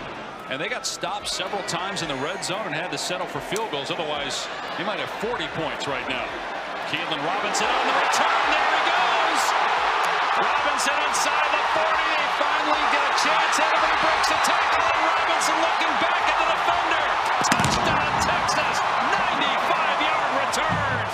And they got stopped several times in the red zone and had to settle for field goals. Otherwise, he might have 40 points right now. Keelan Robinson on the return. There he goes. Robinson inside the 40. They finally get a chance. Everybody breaks the tackle. And Robinson looking back at the defender. Touchdown, Texas. 95-yard return.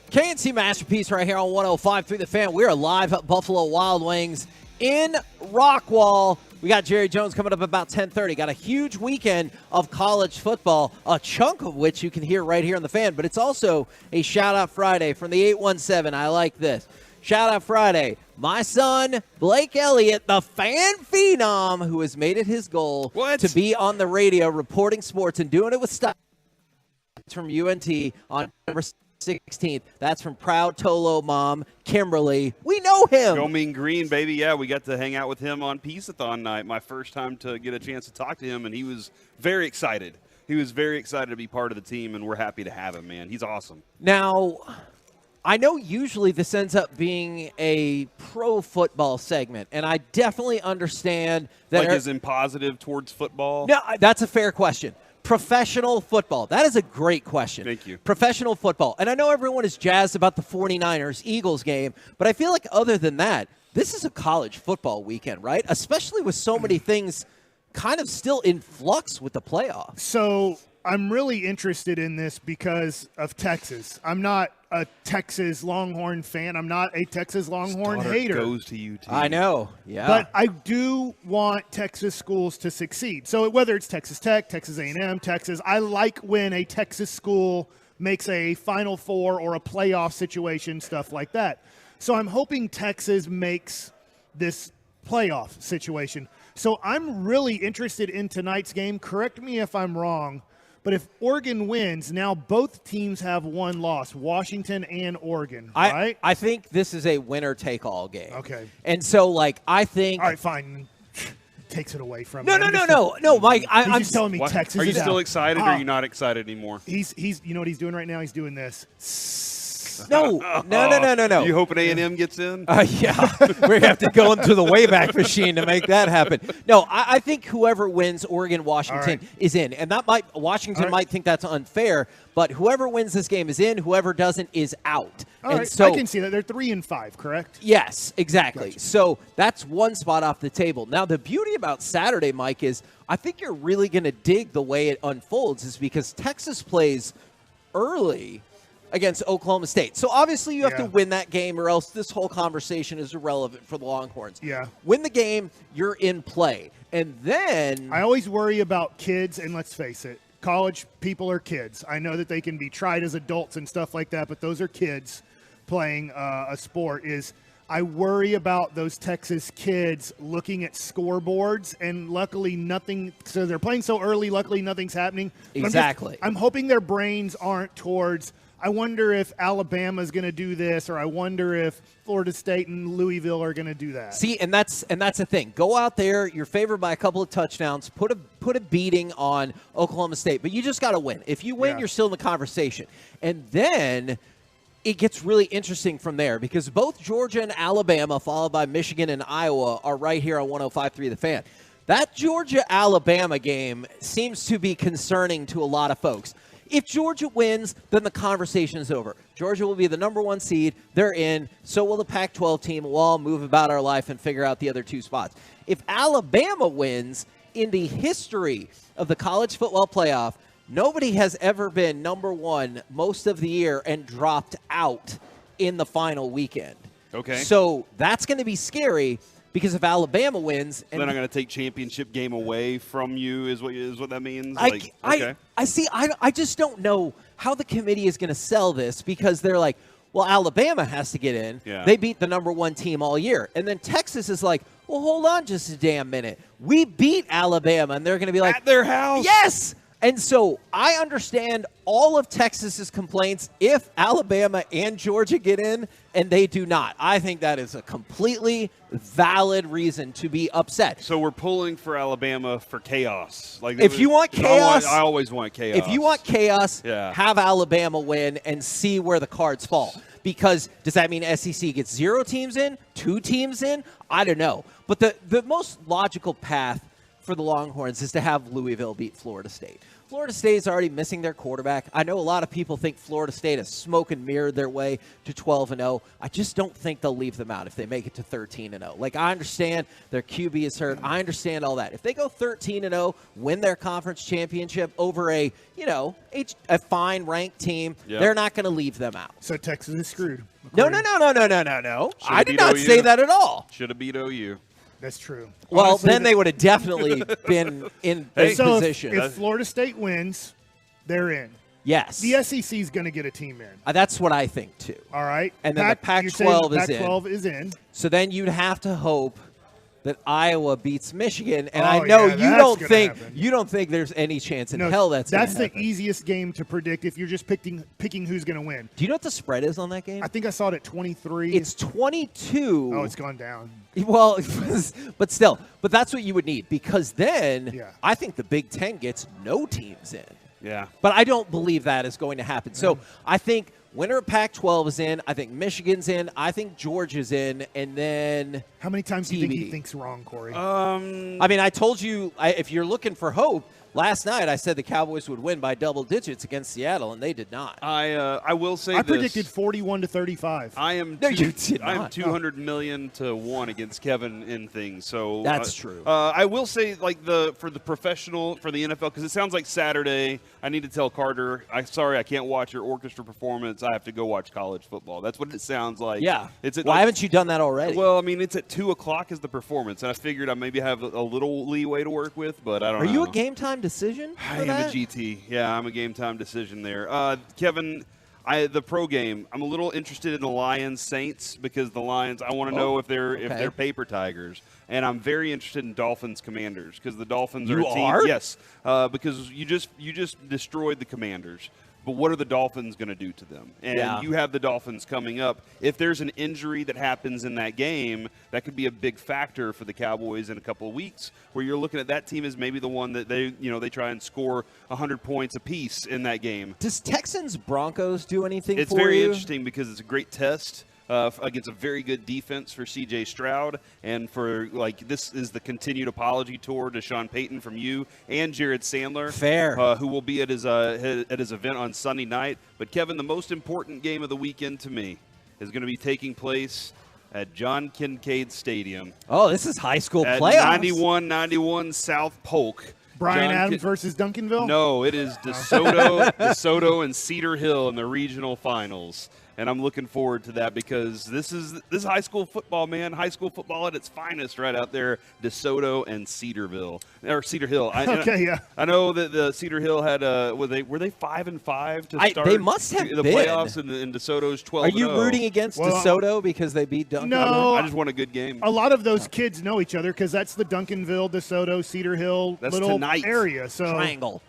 KNC Masterpiece right here on 105.3 The Fan. We are live at Buffalo Wild Wings in Rockwall. We got Jerry Jones coming up about 10:30. Got a huge weekend of college football, a chunk of which you can hear right here on The Fan. But it's also a Shout-Out Friday from the 817. I like this. Shout-Out Friday. My son, Blake Elliott, the fan phenom, who has made it his goal to be on the radio reporting sports and doing it with style. It's from UNT on November 16th. That's from proud Tolo mom, Kimberly. We know him. Go Mean Green, baby. Yeah, we got to hang out with him on Peace-a-thon night. My first time to get a chance to talk to him, and he was very excited. He was very excited to be part of the team, and we're happy to have him, man. He's awesome. Now, I know usually this ends up being a pro football segment, and I definitely understand that. Like, is in positive towards football? No, that's a fair question. Professional football. That is a great question. Thank you. Professional football. And I know everyone is jazzed about the 49ers-Eagles game, but I feel like other than that, this is a college football weekend, right? Especially with so many things kind of still in flux with the playoffs. So I'm really interested in this because of Texas. I'm not a Texas Longhorn fan. I'm not a Texas Longhorn hater. Goes to UT. I know, yeah. But I do want Texas schools to succeed. So whether it's Texas Tech, Texas A&M, Texas, I like when a Texas school makes a Final Four or a playoff situation, stuff like that. So I'm hoping Texas makes this playoff situation. So I'm really interested in tonight's game. Correct me if I'm wrong. But if Oregon wins, now both teams have one loss, Washington and Oregon, right? I think this is a winner-take-all game. Okay. And so, like, I think... All right, fine. Takes it away from No, me. No, Mike. I'm just telling me Texas Are you is still out. excited or are you not excited anymore? He's you know what he's doing right now? He's doing this. No. You hoping A&M gets in? Yeah. We have to go into the Wayback Machine to make that happen. No, I think whoever wins Oregon-Washington is in. And Washington might think that's unfair, but whoever wins this game is in. Whoever doesn't is out. All right, so I can see that. They're 3-5, correct? Yes, exactly. Gotcha. So that's one spot off the table. Now, the beauty about Saturday, Mike, is I think you're really going to dig the way it unfolds is because Texas plays early against Oklahoma State. So obviously you have to win that game or else this whole conversation is irrelevant for the Longhorns. Yeah. Win the game, you're in play. And then I always worry about kids, and let's face it, college people are kids. I know that they can be tried as adults and stuff like that, but those are kids playing a sport. I worry about those Texas kids looking at scoreboards, and luckily nothing – so they're playing so early, luckily nothing's happening. Exactly. I'm hoping their brains aren't towards – I wonder if Alabama's going to do this, or I wonder if Florida State and Louisville are going to do that. See, and that's the thing. Go out there. You're favored by a couple of touchdowns. Put a beating on Oklahoma State, but you just got to win. If you win, you're still in the conversation. And then it gets really interesting from there because both Georgia and Alabama, followed by Michigan and Iowa, are right here on 105.3 The Fan. That Georgia-Alabama game seems to be concerning to a lot of folks. If Georgia wins, then the conversation is over. Georgia will be the number one seed. They're in. So will the Pac-12 team. We'll all move about our life and figure out the other two spots. If Alabama wins, in the history of the college football playoff, nobody has ever been number one most of the year and dropped out in the final weekend. Okay. So that's going to be scary. Because if Alabama wins, and then I'm going to take championship game away from you, is what that means. I just don't know how the committee is going to sell this because they're like, well, Alabama has to get in. Yeah. They beat the number one team all year, and then Texas is like, well, hold on just a damn minute. We beat Alabama, and they're going to be like, at their house. Yes. And so I understand all of Texas's complaints if Alabama and Georgia get in and they do not. I think that is a completely valid reason to be upset. So we're pulling for Alabama for chaos. Like if you want chaos, I always want chaos. If you want chaos, have Alabama win and see where the cards fall. Because does that mean SEC gets 0 teams in, 2 teams in? I don't know. But the most logical path for the Longhorns is to have Louisville beat Florida State. Florida State is already missing their quarterback. I know a lot of people think Florida State has smoke and mirrored their way to 12-0. I just don't think they'll leave them out if they make it to 13-0. Like, I understand their QB is hurt. I understand all that. If they go 13-0, win their conference championship over a fine ranked team, they're not going to leave them out. So Texas is screwed. No. I did not say that at all. Should have beat OU. That's true. Well, Honestly, then they would have definitely been in this position. If Florida State wins, they're in. Yes. The SEC is going to get a team in. That's what I think, too. All right. And then the Pac-12 Pac-12 is in. So then you'd have to hope that Iowa beats Michigan, and Oh, I know yeah, you don't think there's any chance in hell that's the easiest game to predict if you're just picking who's going to win. Do you know what the spread is on that game? I think I saw it at 23. It's 22. Oh, it's gone down. Well, but still, that's what you would need, because then I think the Big Ten gets no teams in. Yeah. But I don't believe that is going to happen. So I think winner of Pac-12 is in. I think Michigan's in. I think Georgia's in. And then how many times do you think he thinks wrong, Corey? I mean, I told you, if you're looking for hope, last night I said the Cowboys would win by double digits against Seattle, and they did not. I will say I predicted 41-35. I am No, you did I am not. 200 million to 1 against Kevin in things. So That's true. I will say, like, for the NFL, because it sounds like Saturday. I need to tell Carter, sorry, I can't watch your orchestra performance. I have to go watch college football. That's what it sounds like. Yeah. It's at Why haven't you done that already? Well, I mean, it's at 2:00 is the performance, and I figured I maybe have a little leeway to work with, but I don't know. Are you a game time decision? I am a GT. Yeah, I'm a game time decision there. Kevin, the pro game. I'm a little interested in the Lions Saints, because the Lions. I want to know if they're paper tigers, and I'm very interested in Dolphins Commanders, because the Dolphins are a team. are? Yes, because you just destroyed the Commanders. But what are the Dolphins going to do to them? And you have the Dolphins coming up. If there's an injury that happens in that game, that could be a big factor for the Cowboys in a couple of weeks, where you're looking at that team as maybe the one that they try and score 100 points apiece in that game. Does Texans Broncos do anything It's for very you? interesting, because it's a great test against a very good defense for C.J. Stroud, and for this is the continued apology tour to Sean Payton from you and Jared Sandler, who will be at his event on Sunday night. But Kevin, the most important game of the weekend to me is going to be taking place at John Kincaid Stadium. Oh, this is high school at playoffs. 91-91 South Polk. Brian Adams versus Duncanville? No, it is DeSoto and Cedar Hill in the regional finals. And I'm looking forward to that, because this is high school football, man. High school football at its finest right out there, DeSoto and Cedar Hill. I know that the Cedar Hill had were they 5-5 to start? They must have the been. Playoffs, and DeSoto's 12-0. Are you rooting against DeSoto because they beat Duncanville? No. I just want a good game. A lot of those kids know each other, because that's the Duncanville, DeSoto, Cedar Hill little tonight. area. So Triangle.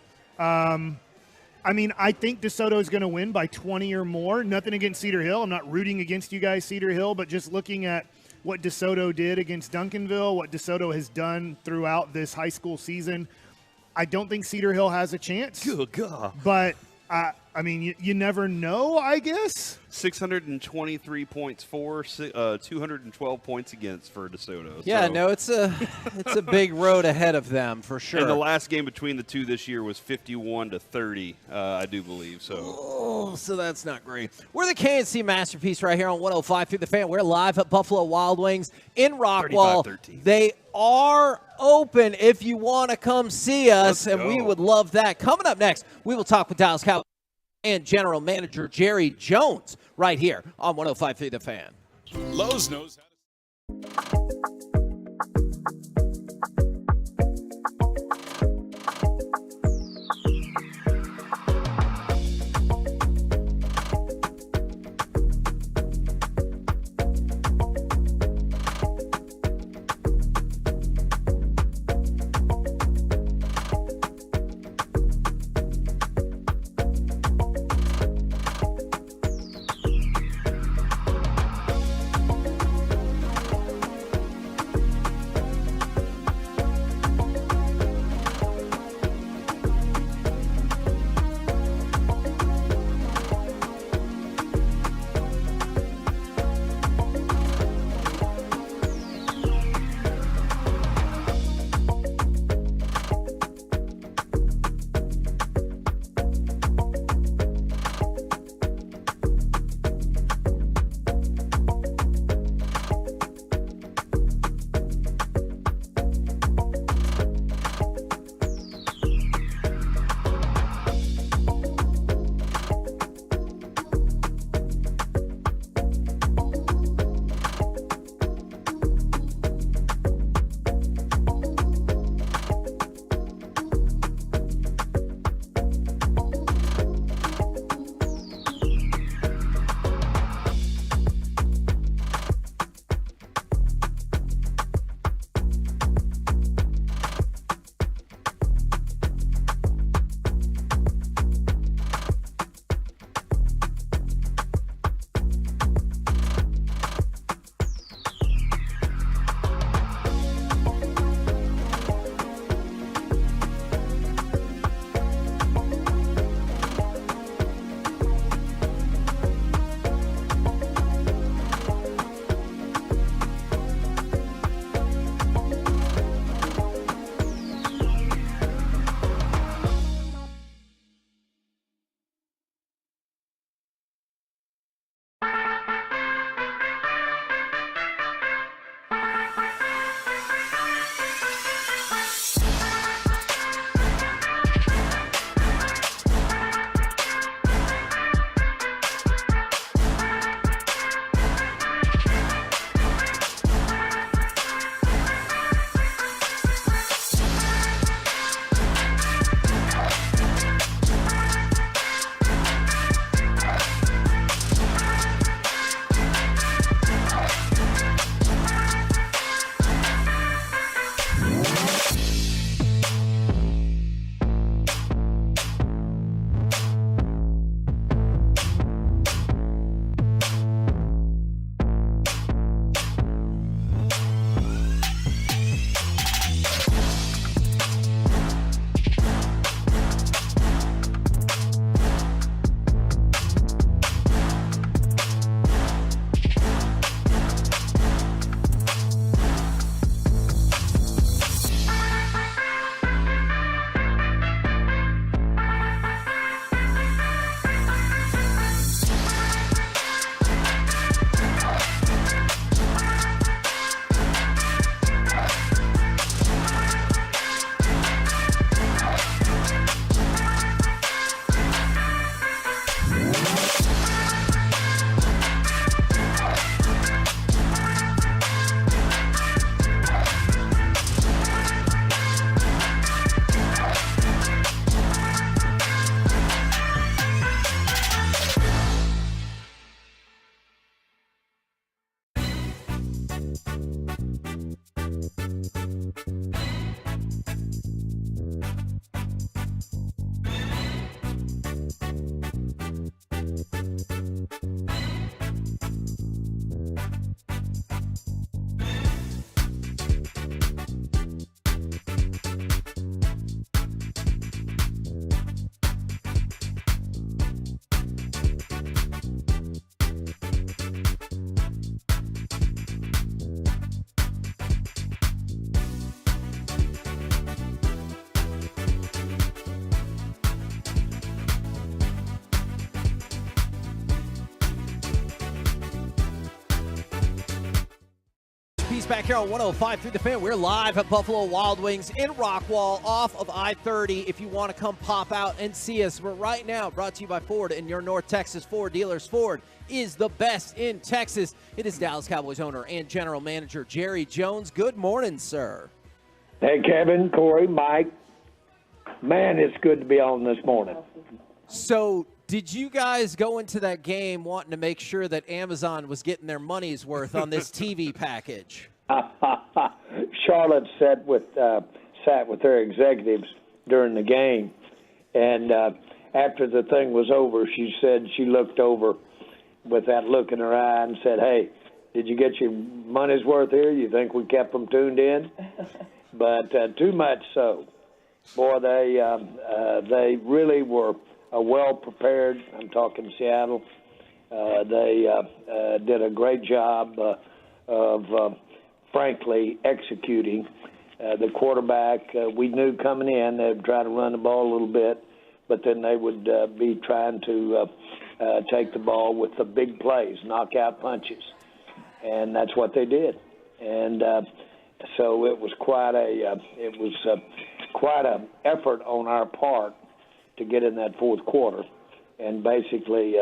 I mean, I think DeSoto is going to win by 20 or more. Nothing against Cedar Hill. I'm not rooting against you guys, Cedar Hill, but just looking at what DeSoto did against Duncanville, what DeSoto has done throughout this high school season, I don't think Cedar Hill has a chance. Good God. But, I mean, you never know, I guess. 623 points for, 212 points against for DeSoto. Yeah, so. no, it's a big road ahead of them for sure. And the last game between the two this year was 51-30, I do believe. So that's not great. We're the KNC Masterpiece right here on 105 through the Fan. We're live at Buffalo Wild Wings in Rockwall. 35-13. They are open if you want to come see us, and we would love that. Coming up next, we will talk with Dallas Cowboys and General Manager Jerry Jones right here on 105 through the Fan. Lowe's knows how to... Back here on 105 through the Fan. We're live at Buffalo Wild Wings in Rockwall off of I-30. If you want to come pop out and see us, we're right now brought to you by Ford and your North Texas Ford dealers. Ford is the best in Texas. It is Dallas Cowboys owner and general manager Jerry Jones. Good morning, sir. Hey, Kevin, Corey, Mike. Man, it's good to be on this morning. So, did you guys go into that game wanting to make sure that Amazon was getting their money's worth on this TV package? Charlotte sat with their executives during the game, and after the thing was over, she said she looked over with that look in her eye and said, "Hey, did you get your money's worth here? You think we kept them tuned in?" But too much so. Boy, they really were well prepared. I'm talking Seattle. They did a great job of frankly executing. The quarterback, we knew coming in they'd try to run the ball a little bit, but then they would be trying to take the ball with the big plays, knockout punches, and that's what they did. And so it was quite a effort on our part to get in that fourth quarter, and basically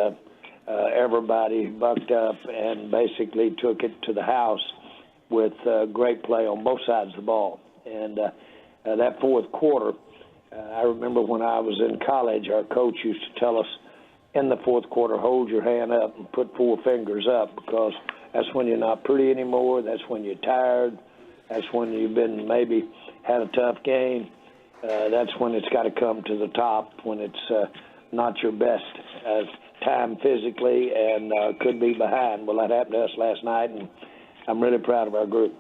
everybody bucked up and basically took it to the house with great play on both sides of the ball. And that fourth quarter, I remember when I was in college, our coach used to tell us, in the fourth quarter, hold your hand up and put four fingers up, because that's when you're not pretty anymore. That's when you're tired. That's when you've been maybe had a tough game. That's when it's got to come to the top, when it's not your best time physically and could be behind. Well, that happened to us last night, and I'm really proud of our group.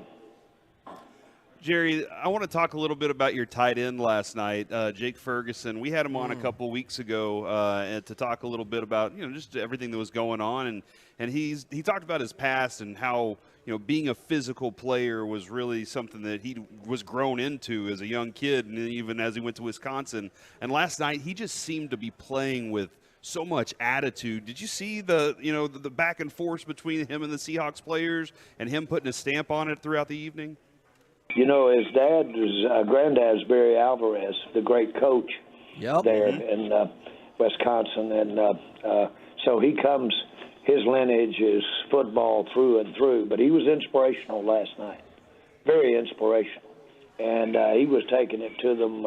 Jerry, I want to talk a little bit about your tight end last night, Jake Ferguson. We had him on a couple weeks ago and to talk a little bit about just everything that was going on, and he talked about his past and how being a physical player was really something that he was grown into as a young kid, and even as he went to Wisconsin. And last night, he just seemed to be playing with so much attitude. Did you see the back and forth between him and the Seahawks players, and him putting a stamp on it throughout the evening? His granddad's Barry Alvarez, the great coach there in Wisconsin, and so he comes. His lineage is football through and through, but he was inspirational last night, very inspirational, and he was taking it to them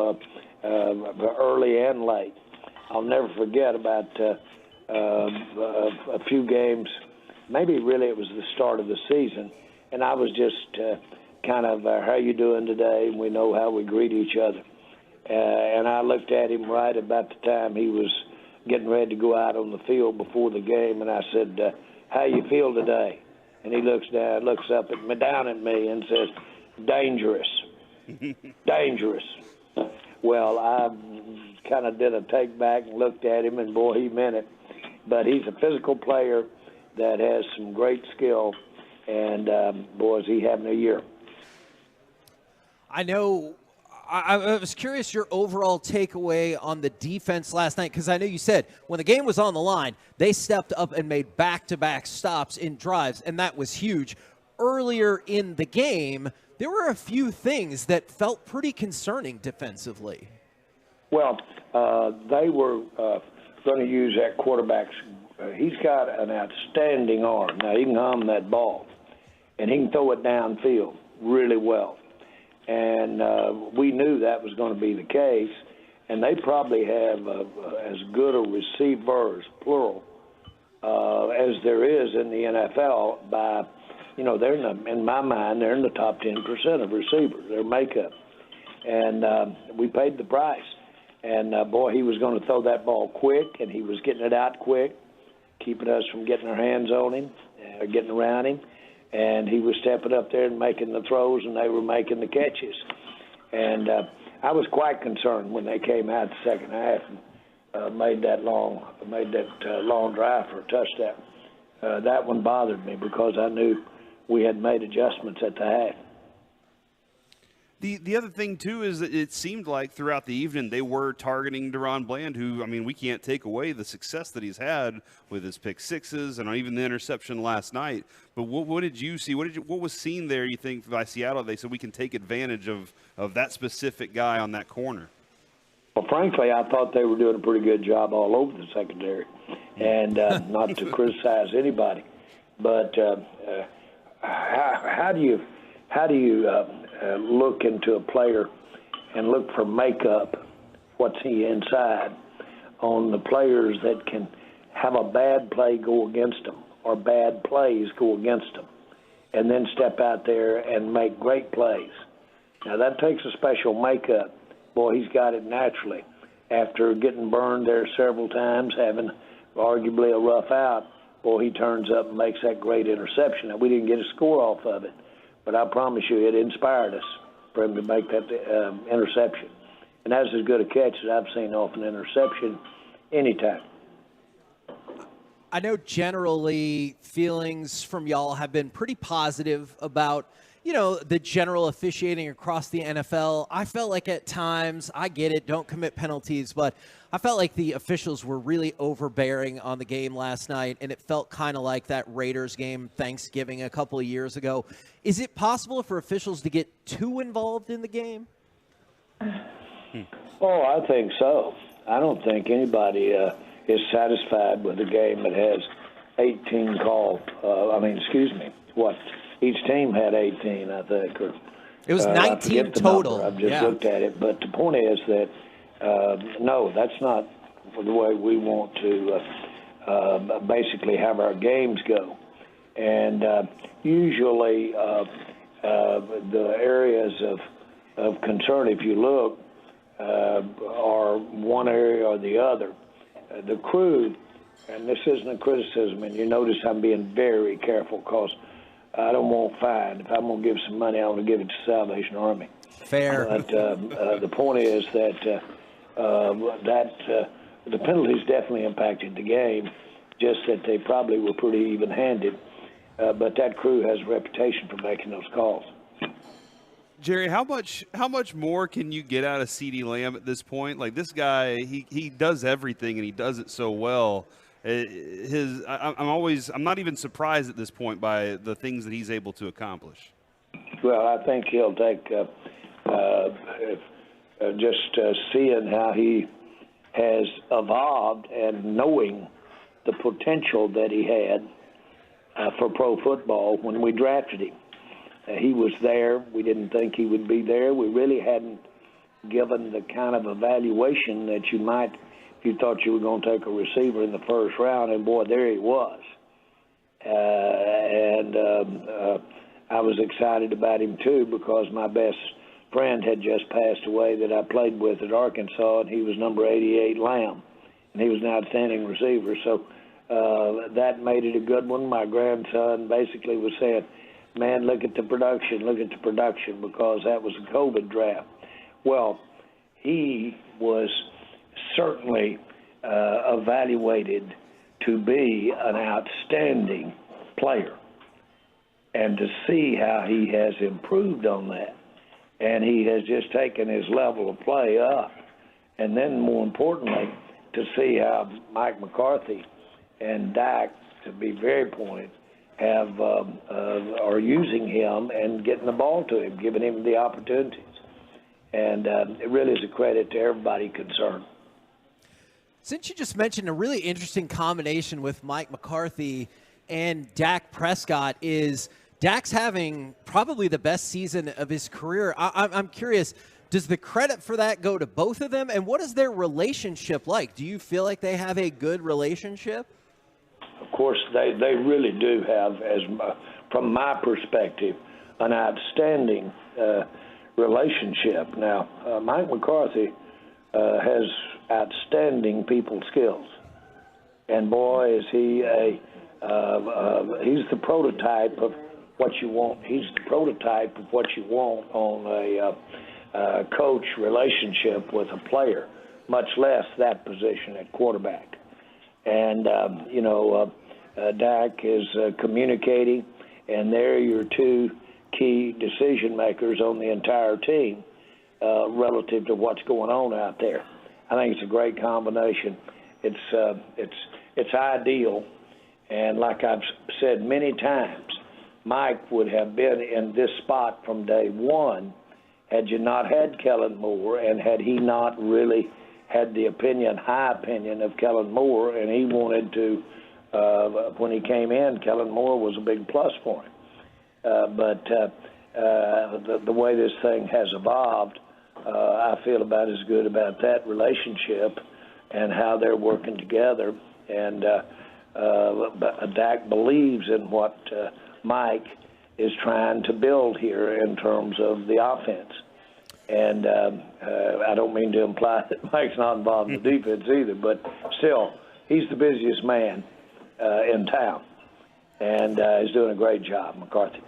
early and late. I'll never forget about a few games, maybe really it was the start of the season, and I was just kind of, how you doing today? And we know how we greet each other. And I looked at him right about the time he was getting ready to go out on the field before the game, and I said, how you feel today? And he looks up at me, down at me, and says, dangerous. Dangerous. Well, I kind of did a take back and looked at him, and boy, he meant it. But he's a physical player that has some great skill, and boy, is he having a year. I know. I was curious your overall takeaway on the defense last night, because I know you said when the game was on the line, they stepped up and made back-to-back stops in drives, and that was huge. Earlier in the game, there were a few things that felt pretty concerning defensively. Well, they were going to use that quarterback's. He's got an outstanding arm. Now, he can hum that ball, and he can throw it downfield really well. And we knew that was going to be the case, and they probably have as good a receivers, plural, as there is in the NFL by they're in my mind, they're in the top 10% of receivers, their makeup. And we paid the price. And, boy, he was going to throw that ball quick, and he was getting it out quick, keeping us from getting our hands on him, getting around him. And he was stepping up there and making the throws, and they were making the catches. And I was quite concerned when they came out the second half and made that long drive for a touchdown. That one bothered me because I knew we had made adjustments at the half. The other thing, too, is that it seemed like throughout the evening they were targeting Deron Bland, who, I mean, we can't take away the success that he's had with his pick sixes and even the interception last night. But what did you see? What was seen there, you think, by Seattle? They said we can take advantage of that specific guy on that corner. Well, frankly, I thought they were doing a pretty good job all over the secondary. And not to criticize anybody, but how do you look into a player and look for makeup, what's he inside, on the players that can have a bad play go against them or bad plays go against them, and then step out there and make great plays? Now, that takes a special makeup. Boy, he's got it naturally. After getting burned there several times, having arguably a rough out, boy, he turns up and makes that great interception. Now, we didn't get a score off of it, but I promise you it inspired us for him to make that interception. And that's as good a catch as I've seen off an interception anytime. I know generally feelings from y'all have been pretty positive about, the general officiating across the NFL. I felt like at times, I get it, don't commit penalties, but I felt like the officials were really overbearing on the game last night, and it felt kind of like that Raiders game Thanksgiving a couple of years ago. Is it possible for officials to get too involved in the game? Oh, I think so. I don't think anybody is satisfied with a game that has 18 called. Each team had 18, I think. It was 19 total. I've just looked at it. But the point is that, no, that's not the way we want to basically have our games go. And usually the areas of concern, if you look, are one area or the other. The crew, and this isn't a criticism, and you notice I'm being very careful because I don't want fine. If I'm going to give some money, I want to give it to Salvation Army. Fair. But the point is that the penalties definitely impacted the game, just that they probably were pretty even-handed. But that crew has a reputation for making those calls. Jerry, how much more can you get out of CeeDee Lamb at this point? Like, this guy, he does everything, and he does it so well. I'm not even surprised at this point by the things that he's able to accomplish. Well, I think he'll take just seeing how he has evolved and knowing the potential that he had for pro football when we drafted him. He was there. We didn't think he would be there. We really hadn't given the kind of evaluation that you might if you thought you were going to take a receiver in the first round, and, boy, there he was. I was excited about him, too, because my best friend had just passed away that I played with at Arkansas, and he was number 88, Lamb, and he was an outstanding receiver. So that made it a good one. My grandson basically was saying, man, look at the production, because that was a COVID draft. Well, he was certainly evaluated to be an outstanding player, and to see how he has improved on that, and he has just taken his level of play up, and then more importantly, to see how Mike McCarthy and Dak, to be very pointed, are using him and getting the ball to him, giving him the opportunities, and it really is a credit to everybody concerned. Since you just mentioned a really interesting combination with Mike McCarthy and Dak Prescott, is Dak's having probably the best season of his career. I'm curious, does the credit for that go to both of them? And what is their relationship like? Do you feel like they have a good relationship? Of course, they really do have, from my perspective, an outstanding relationship. Now, Mike McCarthy has outstanding people skills, and boy, is he he's the prototype of what you want. He's the prototype of what you want on a coach relationship with a player, much less that position at quarterback. And Dak is communicating, and they're your two key decision makers on the entire team relative to what's going on out there. I think it's a great combination. It's ideal, and like I've said many times, Mike would have been in this spot from day one had you not had Kellen Moore, and had he not really had the high opinion of Kellen Moore, and he wanted to, when he came in, Kellen Moore was a big plus for him. But the way this thing has evolved, I feel about as good about that relationship and how they're working together. And Dak believes in what Mike is trying to build here in terms of the offense. And I don't mean to imply that Mike's not involved in the defense either, but still, he's the busiest man in town, and he's doing a great job, McCarthy.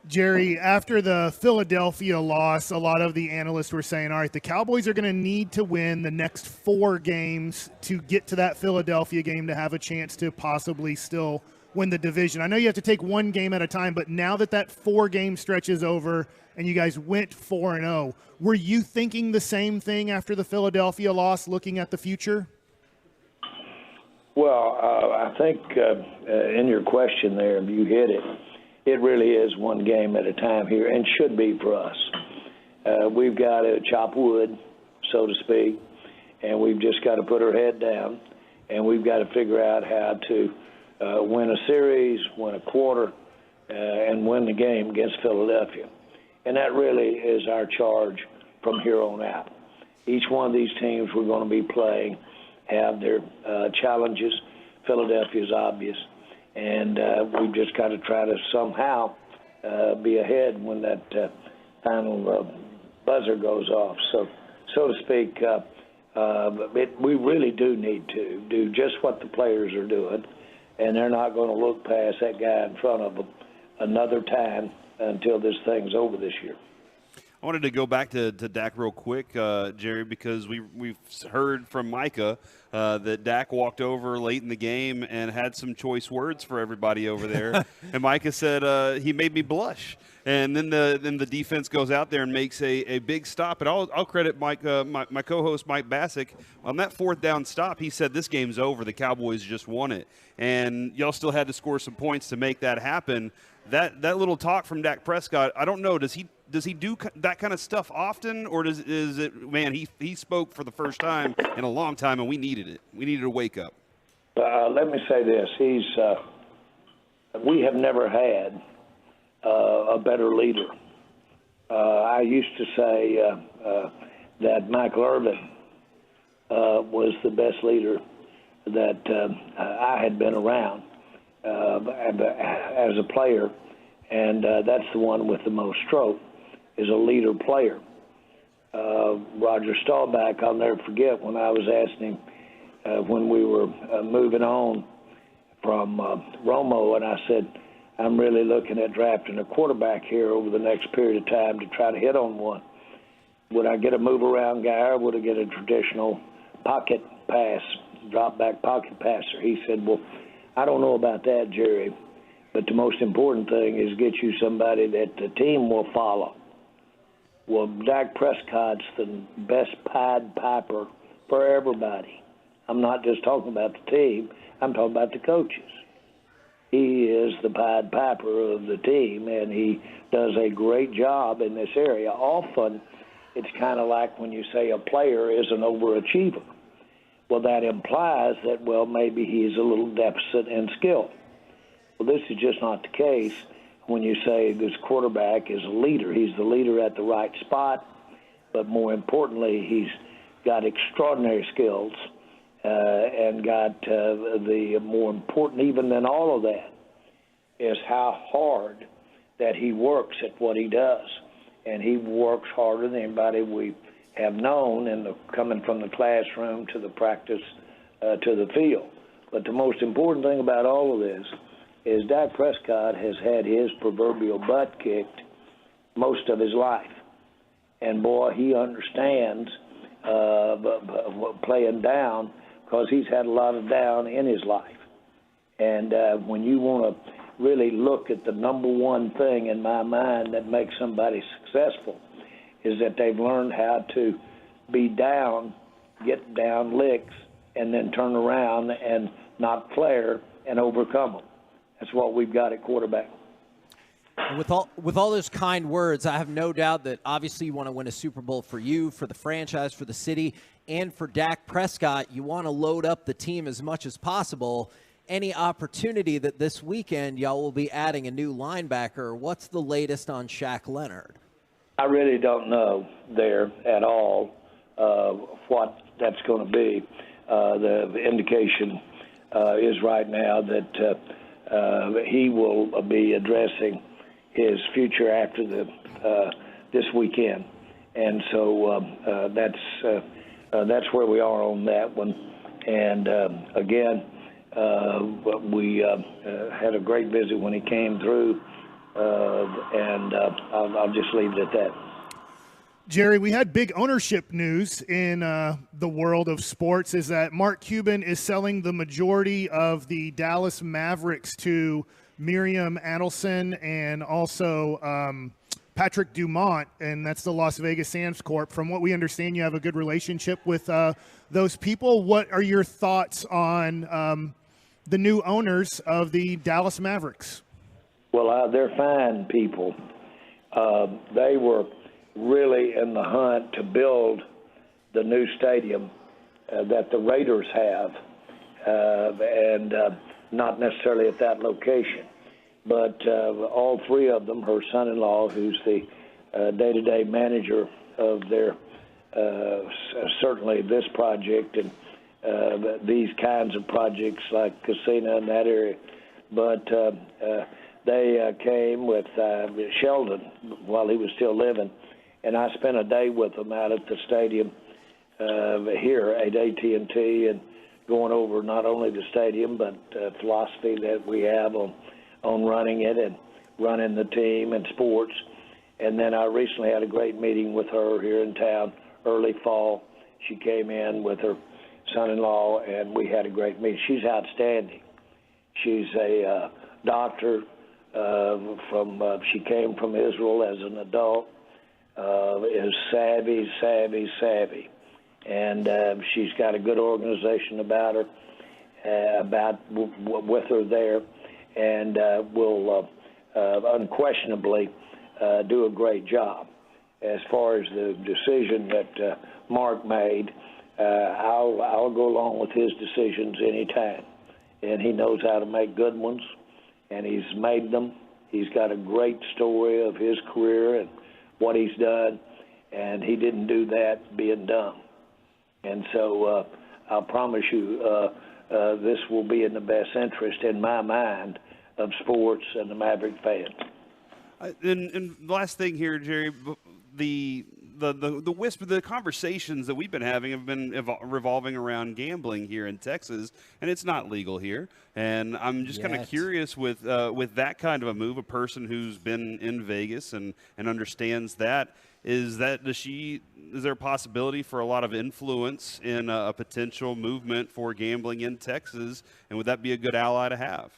Jerry, after the Philadelphia loss, a lot of the analysts were saying, all right, the Cowboys are going to need to win the next 4 games to get to that Philadelphia game to have a chance to possibly still win the division. I know you have to take one game at a time, but now that 4-game stretch is over and you guys went 4-0, were you thinking the same thing after the Philadelphia loss, looking at the future? Well, I think in your question there, you hit it. It really is one game at a time here, and should be for us. We've got to chop wood, so to speak, and we've just got to put our head down, and we've got to figure out how to win a series, win a quarter, and win the game against Philadelphia. And that really is our charge from here on out. Each one of these teams we're going to be playing have their challenges. Philadelphia's obvious. And we've just got to try to somehow be ahead when that final buzzer goes off. So to speak, we really do need to do just what the players are doing, and they're not going to look past that guy in front of them another time until this thing's over this year. I wanted to go back to Dak real quick, Jerry, because we've heard from Micah that Dak walked over late in the game and had some choice words for everybody over there. And Micah said he made me blush. And then the defense goes out there and makes a big stop. And I'll credit Mike, my co-host Mike Bassick. On that 4th down stop, he said this game's over. The Cowboys just won it. And y'all still had to score some points to make that happen. That little talk from Dak Prescott, I don't know, does he do that kind of stuff often, or is it, man, he spoke for the first time in a long time, and we needed it. We needed a wake-up. Let me say this. We have never had a better leader. I used to say that Michael Irvin was the best leader that I had been around as a player, and that's the one with the most stroke, is a leader player. Roger Staubach, I'll never forget when I was asking him when we were moving on from Romo, and I said, I'm really looking at drafting a quarterback here over the next period of time to try to hit on one. Would I get a move-around guy, or would I get a traditional pocket pass, drop-back pocket passer? He said, well, I don't know about that, Jerry, but the most important thing is get you somebody that the team will follow. Well, Dak Prescott's the best Pied Piper for everybody. I'm not just talking about the team. I'm talking about the coaches. He is the Pied Piper of the team, and he does a great job in this area. Often, it's kind of like when you say a player is an overachiever. Well, that implies that, well, maybe he's a little deficit in skill. Well, this is just not the case when you say this quarterback is a leader. He's the leader at the right spot, but more importantly, he's got extraordinary skills, and got the more important even than all of that is how hard that he works at what he does. And he works harder than anybody we have known coming from the classroom to the practice to the field. But the most important thing about all of this is Dak Prescott has had his proverbial butt kicked most of his life. And, boy, he understands playing down because he's had a lot of down in his life. And when you want to really look at the number one thing in my mind that makes somebody successful is that they've learned how to be down, get down licks, and then turn around and not flare and overcome them. That's what we've got at quarterback. With all those kind words, I have no doubt that obviously you want to win a Super Bowl for you, for the franchise, for the city, and for Dak Prescott. You want to load up the team as much as possible. Any opportunity that this weekend y'all will be adding a new linebacker? What's the latest on Shaq Leonard? I really don't know there at all what that's going to be. The indication is right now that he will be addressing his future after this weekend, and so that's where we are on that one. And again, we had a great visit when he came through, and I'll just leave it at that. Jerry, we had big ownership news in the world of sports is that Mark Cuban is selling the majority of the Dallas Mavericks to Miriam Adelson and also Patrick Dumont, and that's the Las Vegas Sands Corp. From what we understand, you have a good relationship with those people. What are your thoughts on the new owners of the Dallas Mavericks? Well, they're fine people. They were really in the hunt to build the new stadium that the Raiders have, and not necessarily at that location. But all three of them, her son-in-law, who's the day-to-day manager of their, certainly this project and these kinds of projects like Casino in that area. But they came with Sheldon while he was still living, and I spent a day with them out at the stadium here at AT&T and going over not only the stadium but philosophy that we have on running it and running the team and sports. And then I recently had a great meeting with her here in town early fall. She came in with her son-in-law, and we had a great meeting. She's outstanding. She's a doctor she came from Israel as an adult, is savvy. And she's got a good organization about her, with her there, and will unquestionably do a great job. As far as the decision that Mark made, I'll go along with his decisions anytime. And he knows how to make good ones, and he's made them. He's got a great story of his career and what he's done, and he didn't do that being dumb. And so I'll promise you this will be in the best interest, in my mind, of sports and the Maverick fans. And last thing here, Jerry, the whisper, the conversations that we've been having have been revolving around gambling here in Texas, and it's not legal here. And I'm just kind of curious with that kind of a move, a person who's been in Vegas and understands that. Is there a possibility for a lot of influence in a potential movement for gambling in Texas, and would that be a good ally to have?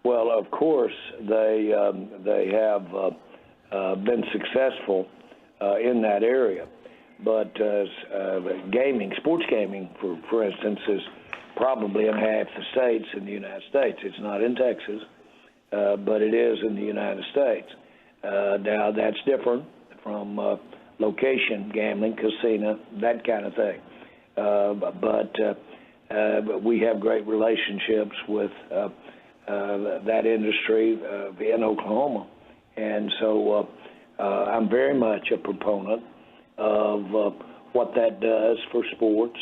Well, of course, they have been successful in that area, but sports gaming, for instance, is probably in half the states in the United States. It's not in Texas, but it is in the United States. Now, that's different from location gambling, casino, that kind of thing. But we have great relationships with that industry in Oklahoma. And so I'm very much a proponent of what that does for sports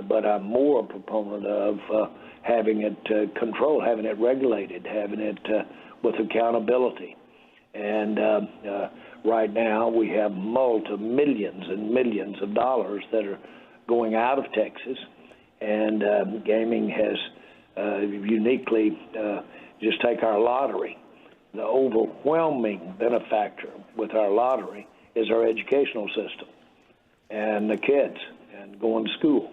but I'm more a proponent of having it controlled, having it regulated, having it with accountability. And right now we have millions and millions of dollars that are going out of Texas, and gaming has uniquely just take our lottery. The overwhelming benefactor with our lottery is our educational system and the kids and going to school.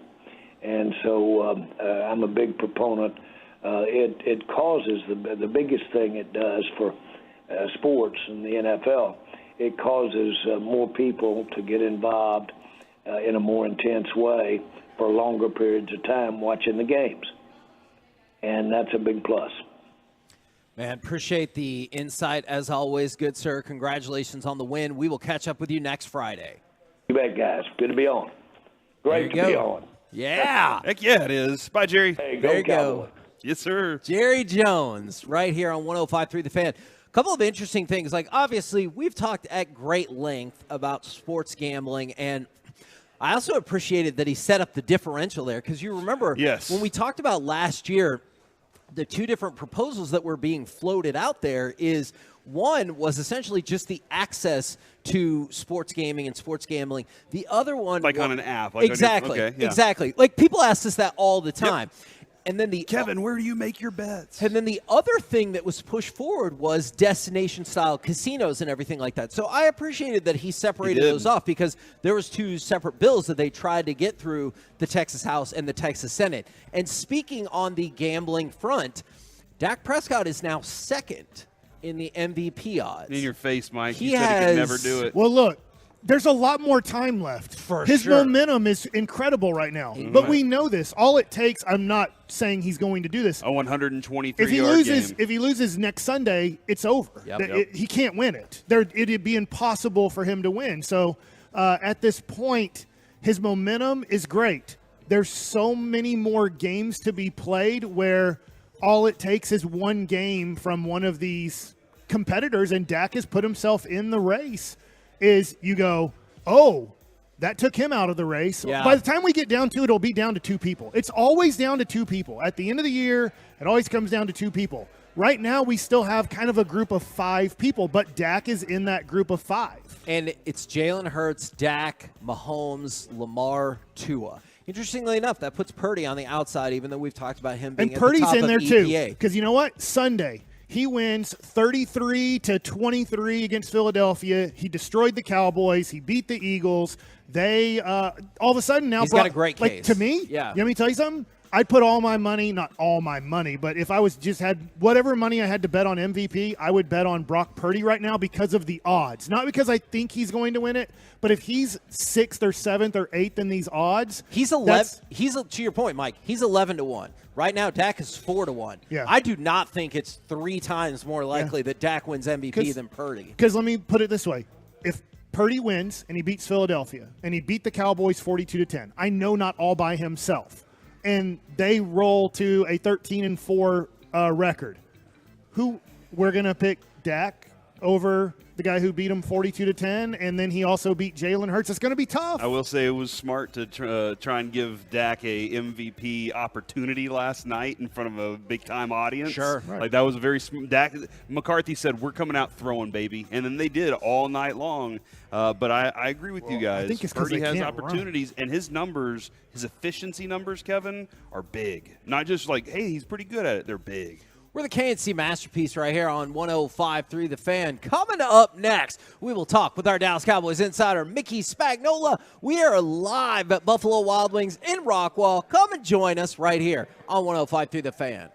And so I'm a big proponent. It causes the biggest thing it does for sports in the NFL. It causes more people to get involved in a more intense way for longer periods of time watching the games. And that's a big plus. Man, appreciate the insight as always. Good, sir. Congratulations on the win. We will catch up with you next Friday. You bet, guys. Good to be on. Great to be on. Yeah. Heck yeah, it is. Bye, Jerry. Hey, There you go. Yes, sir. Jerry Jones right here on 105.3 The Fan. A couple of interesting things. Like, obviously, we've talked at great length about sports gambling, and I also appreciated that he set up the differential there, because you remember when we talked about last year, the two different proposals that were being floated out there is one was essentially just the access to sports gaming and sports gambling. The other one, Like on an app. Like exactly, okay, yeah. exactly. Like people ask us that all the time. And then Kevin, where do you make your bets? And then the other thing that was pushed forward was destination-style casinos and everything like that. So I appreciated that he separated those off, because there was two separate bills that they tried to get through the Texas House and the Texas Senate. And speaking on the gambling front, Dak Prescott is now second in the MVP odds. In your face, Mike. He You said he could never has- do it. Well, look, there's a lot more time left. His sure. momentum is incredible right now. But we know this. All it takes, I'm not saying he's going to do this. A 123 If he yard loses, game. if he loses next Sunday, it's over. He can't win it. It'd be impossible for him to win. So at this point, his momentum is great. There's so many more games to be played where all it takes is one game from one of these competitors, and Dak has put himself in the race. Is you go, oh, that took him out of the race. Yeah. By the time we get down to it, it'll be down to two people. It's always down to two people. At the end of the year, it always comes down to two people. Right now, we still have kind of a group of five people, but Dak is in that group of five. And it's Jalen Hurts, Dak, Mahomes, Lamar, Tua. Interestingly enough, that puts Purdy on the outside, even though we've talked about him being And at Purdy's the top in of there EPA. too. Because you know what? Sunday, he wins 33-23 against Philadelphia. He destroyed the Cowboys. He beat the Eagles. They all of a sudden now He's got a great like case. to me. Yeah. Let me tell you something. I'd put all my money, not all my money, but if I was just had whatever money I had to bet on MVP, I would bet on Brock Purdy right now because of the odds. Not because I think he's going to win it, but if he's 6th or 7th or 8th in these odds, He's 11. To your point, Mike. He's 11-1 right now. Dak is 4-1. Yeah. I do not think it's 3 times more likely that Dak wins MVP than Purdy. Because let me put it this way: if Purdy wins and he beats Philadelphia and he beat the Cowboys 42-10, I know not all by himself, and they roll to a 13-4 record, who we're gonna pick Dak over the guy who beat him 42-10, and then he also beat Jalen Hurts. It's going to be tough. I will say it was smart to try and give Dak a MVP opportunity last night in front of a big-time audience. Sure. Right. Like, that was a very Dak McCarthy said, we're coming out throwing, baby. And then they did all night long. But I agree with you guys. I think it's 'cause Purdy they has can't opportunities, and his numbers, his efficiency numbers, Kevin, are big. Not just like, hey, he's pretty good at it. They're big. We're the KNC Masterpiece right here on 105.3 The Fan. Coming up next, we will talk with our Dallas Cowboys insider, Mickey Spagnola. We are live at Buffalo Wild Wings in Rockwall. Come and join us right here on 105.3 The Fan.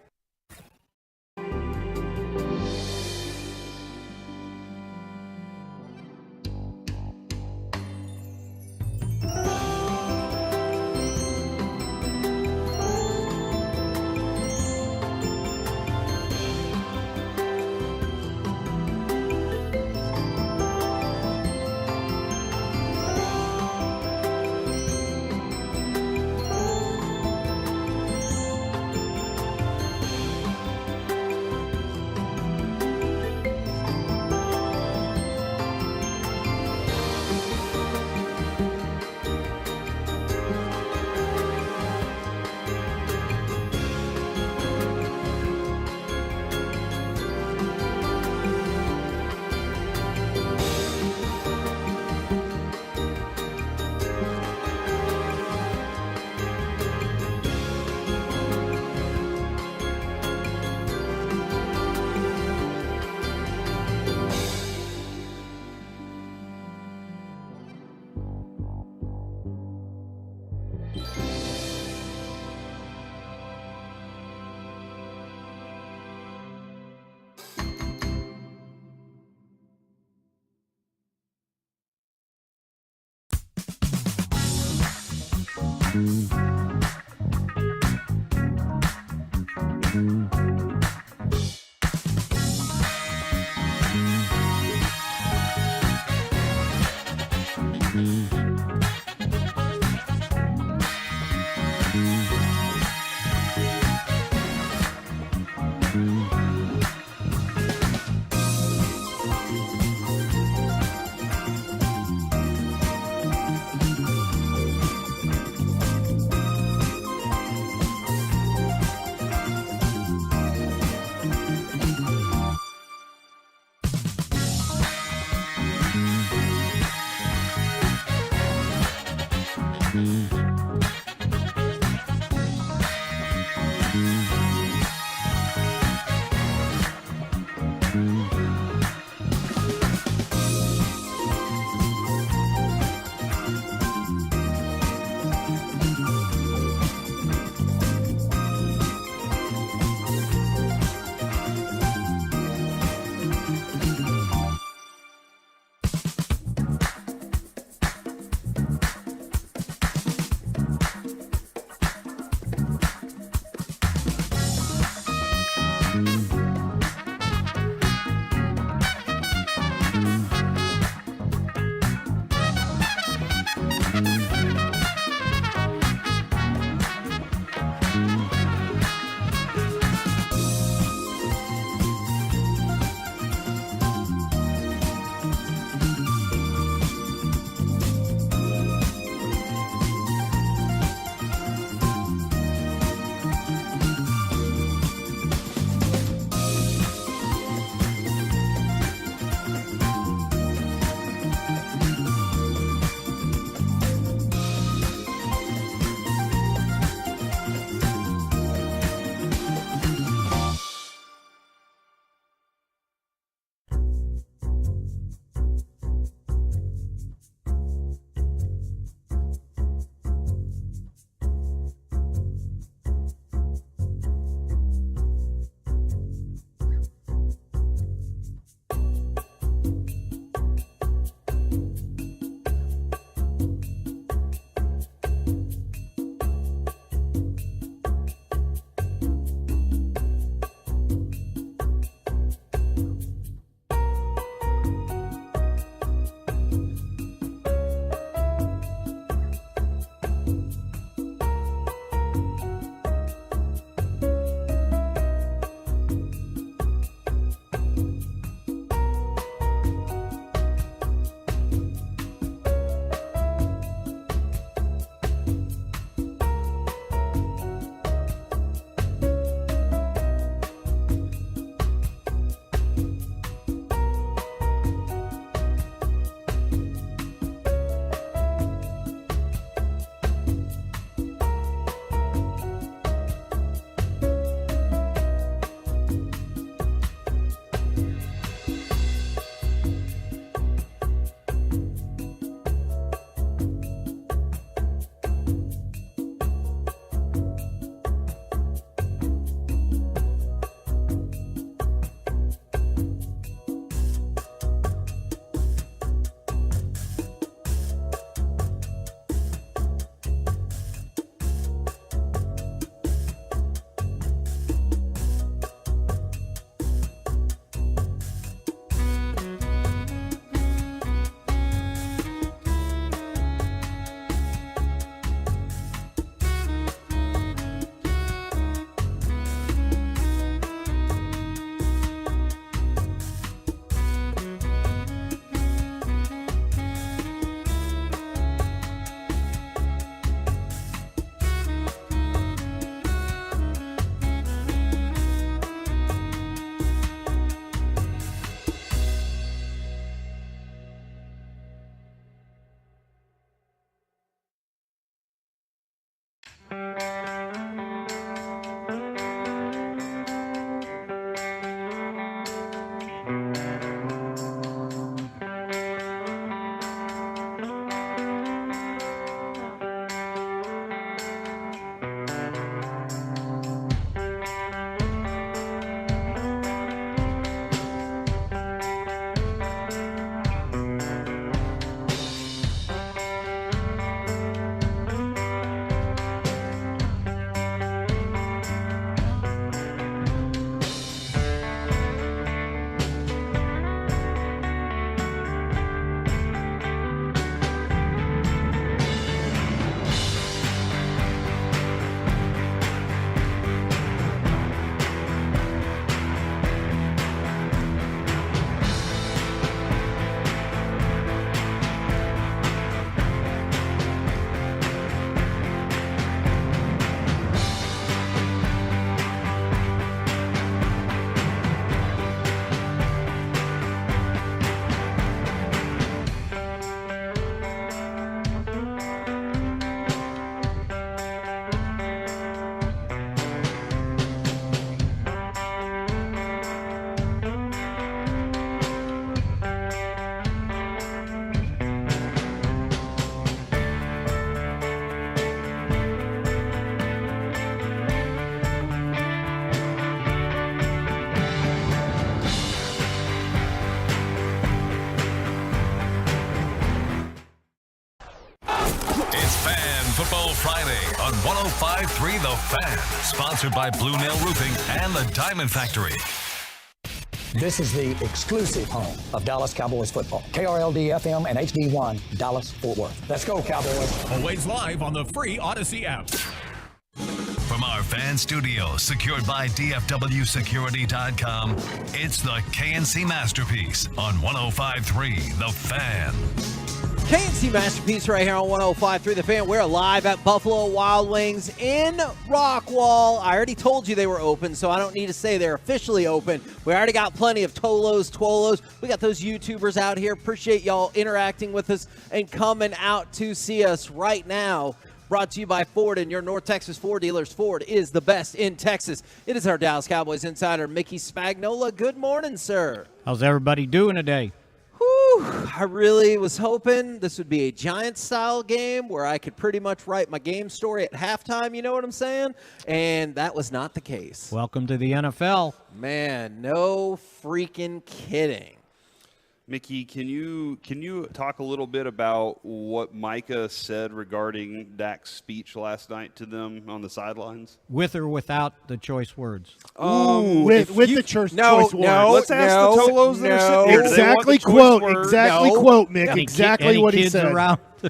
on 105.3 The Fan. Sponsored by Blue Nail Roofing and the Diamond Factory. This is the exclusive home of Dallas Cowboys football. KRLD FM and HD1, Dallas, Fort Worth. Let's go, Cowboys. Always live on the free Odyssey app. From our fan studio, secured by DFWsecurity.com, it's the KNC Masterpiece on 105.3 The Fan. KNC Masterpiece right here on 105.3 The Fan. We're live at Buffalo Wild Wings in Rockwall. I already told you they were open, so I don't need to say they're officially open. We already got plenty of Twolos. We got those YouTubers out here. Appreciate y'all interacting with us and coming out to see us right now. Brought to you by Ford and your North Texas Ford dealers. Ford is the best in Texas. It is our Dallas Cowboys insider, Mickey Spagnola. Good morning, sir. How's everybody doing today? I really was hoping this would be a Giants-style game where I could pretty much write my game story at halftime, you know what I'm saying? And that was not the case. Welcome to the NFL. Man, no freaking kidding. Mickey, can you talk a little bit about what Micah said regarding Dak's speech last night to them on the sidelines? With or without the choice words? With the choice words. Let's ask the Tolos that are sitting here. Exactly quote, Mick. Exactly what he said.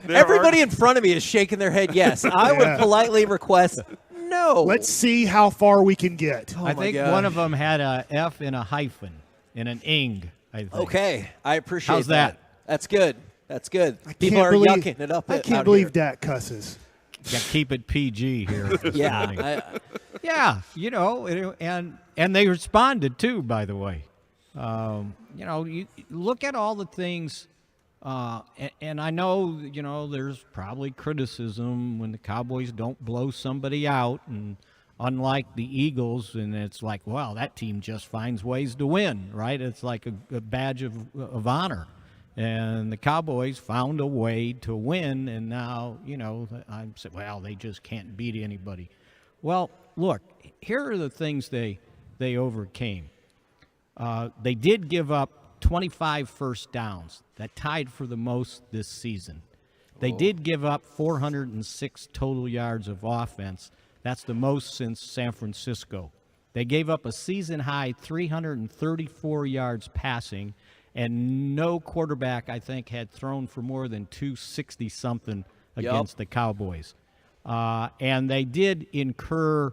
Everybody in front of me is shaking their head yes. I would politely request no. Let's see how far we can get. I think one of them had a F and a hyphen and an ing. I think. Okay, I appreciate How's that? That's good. People are yucking it up. I can't believe Dak cusses. Yeah, keep it PG here. Yeah. You know, and they responded too, by the way. You know, you look at all the things, and I know, you know, there's probably criticism when the Cowboys don't blow somebody out, and unlike the Eagles, and it's like, well, that team just finds ways to win, right? It's like a badge of honor. And the Cowboys found a way to win, and now, you know, I'm saying, well, they just can't beat anybody. Well, look, here are the things they overcame. They did give up 25 first downs. That tied for the most this season. They did give up 406 total yards of offense. That's the most since San Francisco. They gave up a season-high 334 yards passing, and no quarterback, I think, had thrown for more than 260-something against the Cowboys. And they did incur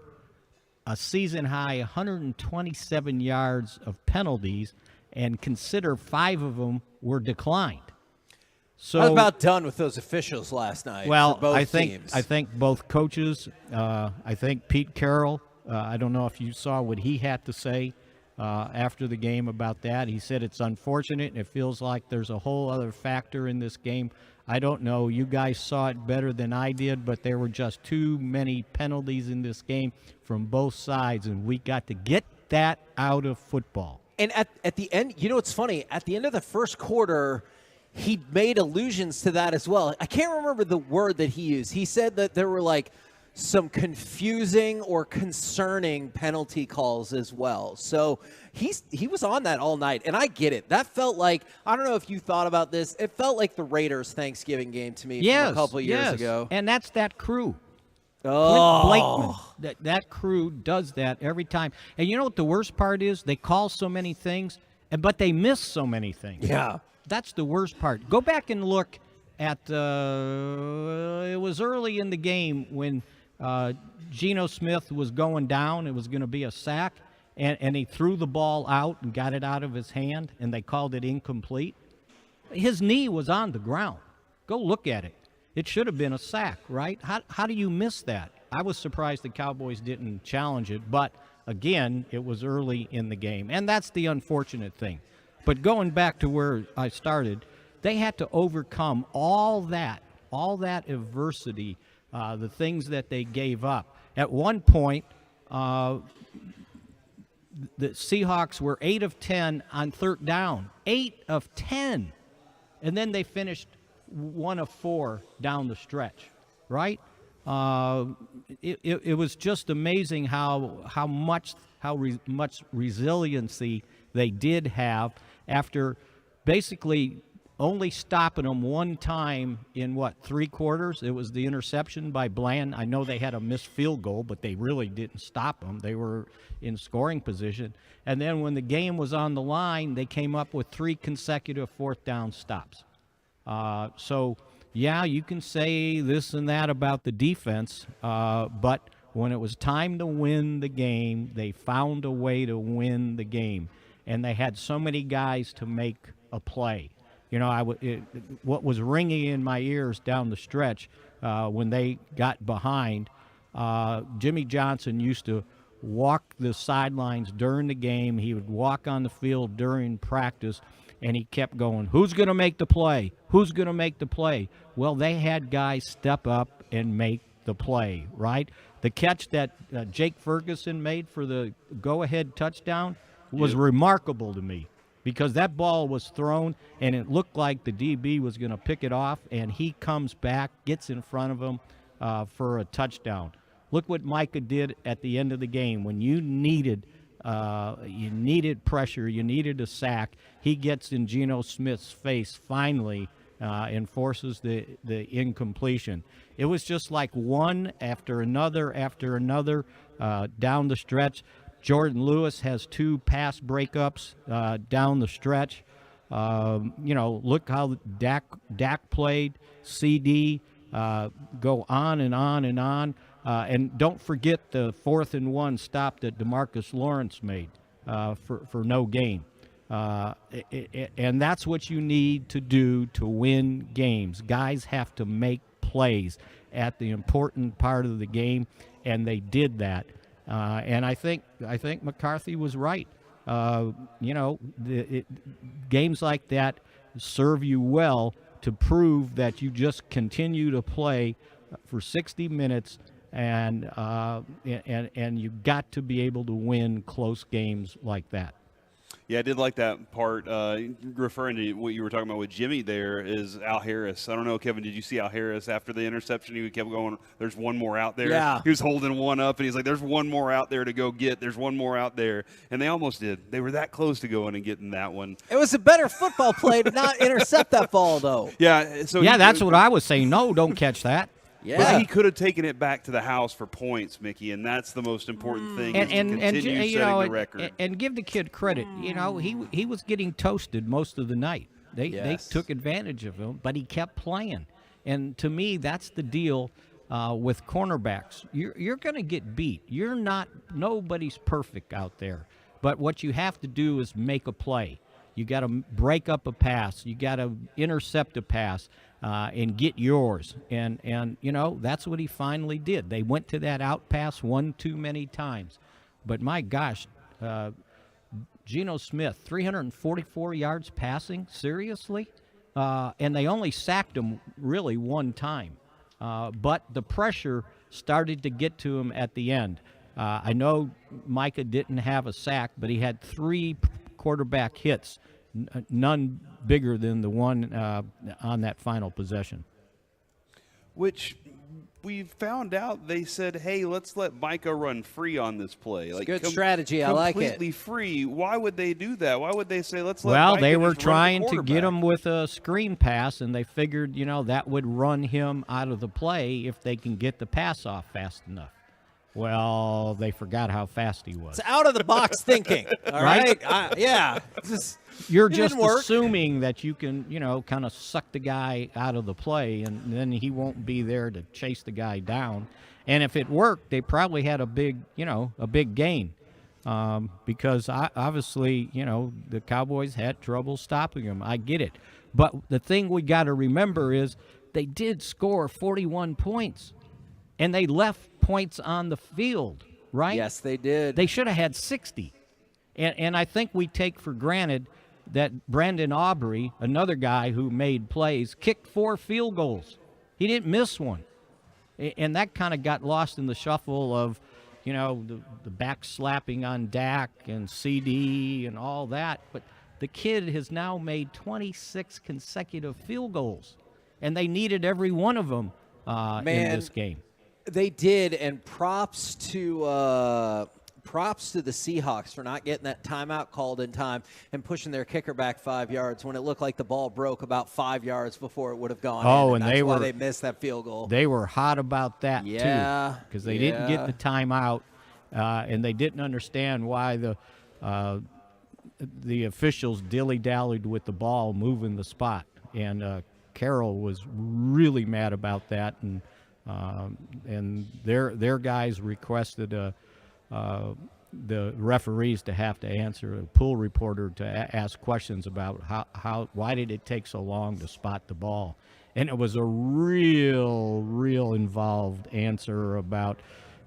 a season-high 127 yards of penalties, and consider 5 of them were declined. So I was about done with those officials last night. Well, for both I teams. think both coaches. I think Pete Carroll. I don't know if you saw what he had to say after the game about that. He said it's unfortunate and it feels like there's a whole other factor in this game. I don't know. You guys saw it better than I did, but there were just too many penalties in this game from both sides, and we got to get that out of football. And at the end, you know what's funny? At the end of the first quarter, he made allusions to that as well. I can't remember the word that he used. He said that there were like some confusing or concerning penalty calls as well. So he was on that all night, and I get it. That felt like, I don't know if you thought about this, it felt like the Raiders Thanksgiving game to me from a couple of years ago. And that's that crew. Oh. Blakeman. That crew does that every time. And you know what the worst part is? They call so many things, but they miss so many things. Yeah. That's the worst part. Go back and look at it was early in the game when Geno Smith was going down. It was going to be a sack, and he threw the ball out and got it out of his hand, and they called it incomplete. His knee was on the ground. Go look at it. It should have been a sack, right? How do you miss that? I was surprised the Cowboys didn't challenge it, but again, it was early in the game, and that's the unfortunate thing. But going back to where I started, they had to overcome all that adversity, the things that they gave up. At one point, the Seahawks were 8 of 10 on third down. 8 of 10. And then they finished 1 of 4 down the stretch, right? It was just amazing how much resiliency they did have after basically only stopping them one time in, 3 quarters. It was the interception by Bland. I know they had a missed field goal, but they really didn't stop them. They were in scoring position. And then when the game was on the line, they came up with 3 consecutive fourth down stops. So, yeah, you can say this and that about the defense, but when it was time to win the game, they found a way to win the game. And they had so many guys to make a play. You know, what was ringing in my ears down the stretch when they got behind, Jimmy Johnson used to walk the sidelines during the game. He would walk on the field during practice, and he kept going, who's going to make the play? Who's going to make the play? Well, they had guys step up and make the play, right? The catch that Jake Ferguson made for the go-ahead touchdown was remarkable to me, because that ball was thrown, and it looked like the DB was going to pick it off, and he comes back, gets in front of him for a touchdown. Look what Micah did at the end of the game. When you needed pressure, you needed a sack, he gets in Geno Smith's face finally and forces the incompletion. It was just like one after another down the stretch. Jordan Lewis has 2 pass breakups down the stretch. Look how Dak played. CD go on and on and on. And don't forget the 4th and 1 stop that DeMarcus Lawrence made for no gain. And that's what you need to do to win games. Guys have to make plays at the important part of the game, and they did that. And I think McCarthy was right. Games like that serve you well to prove that you just continue to play for 60 minutes, and you got to be able to win close games like that. Yeah, I did like that part. Referring to what you were talking about with Jimmy there is Al Harris. I don't know, Kevin, did you see Al Harris after the interception? He kept going, there's one more out there. Yeah. He was holding one up, and he's like, there's one more out there to go get. There's one more out there. And they almost did. They were that close to going and getting that one. It was a better football play to not intercept that ball, though. Yeah. So that's what I was saying. No, don't catch that. Yeah. But he could have taken it back to the house for points, Mickey, and that's the most important thing. And continue setting the record. And give the kid credit. He was getting toasted most of the night. They took advantage of him, but he kept playing. And to me, that's the deal with cornerbacks. You're going to get beat. Nobody's perfect out there. But what you have to do is make a play. You got to break up a pass. You got to intercept a pass. And get yours. And that's what he finally did. They went to that out pass one too many times. But my gosh, Geno Smith, 344 yards passing, seriously? And they only sacked him really one time. But the pressure started to get to him at the end. I know Micah didn't have a sack, but he had 3 quarterback hits. None bigger than the one on that final possession. Which we found out they said, hey, let's let Micah run free on this play. It's good strategy. I like it. Completely free. Why would they do that? Why would they say, let's let Well, Micah they were just run trying the to get him with a screen pass, and they figured, that would run him out of the play if they can get the pass off fast enough. Well, they forgot how fast he was. It's out of the box thinking. All right? Yeah. You're just assuming that you can, kind of suck the guy out of the play, and then he won't be there to chase the guy down. And if it worked, they probably had a big gain, because obviously, the Cowboys had trouble stopping him. I get it. But the thing we got to remember is they did score 41 points, and they left points on the field, right? Yes, they did. They should have had 60. And I think we take for granted that Brandon Aubrey, another guy who made plays, kicked 4 field goals. He didn't miss one. And that kind of got lost in the shuffle of, the back slapping on Dak and CD and all that. But the kid has now made 26 consecutive field goals, and they needed every one of them in this game. They did, and props to props to the Seahawks for not getting that timeout called in time and pushing their kicker back 5 yards when it looked like the ball broke about 5 yards before it would have gone in. Oh, And that's why they missed that field goal. They were hot about that, too, because they didn't get the timeout, and they didn't understand why the officials dilly-dallied with the ball moving the spot. And Carroll was really mad about that, and their guys requested the referees to have to answer, a pool reporter to ask questions about why did it take so long to spot the ball. And it was a real involved answer about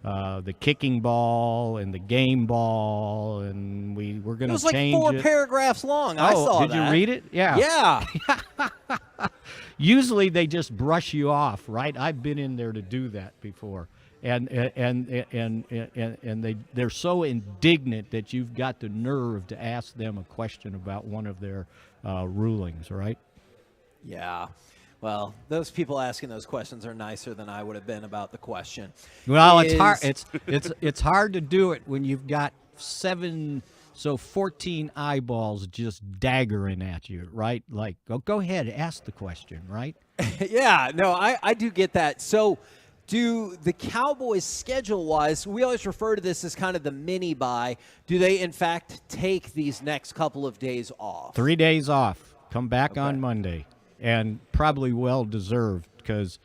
the kicking ball and the game ball, and we're going to change it. It was like 4 paragraphs long. I saw that. Did you read it? Yeah. Yeah. Usually they just brush you off, right? I've been in there to do that before. And they're so indignant that you've got the nerve to ask them a question about one of their rulings, right? Yeah. Well, those people asking those questions are nicer than I would have been about the question. Well, it's hard. It's hard to do it when you've got 14 eyeballs just daggering at you, right? Like, go ahead, ask the question, right? Yeah, no, I do get that. So do the Cowboys, schedule-wise, we always refer to this as kind of the mini-bye. Do they, in fact, take these next couple of days off? 3 days off. Come back on Monday. And probably well-deserved because,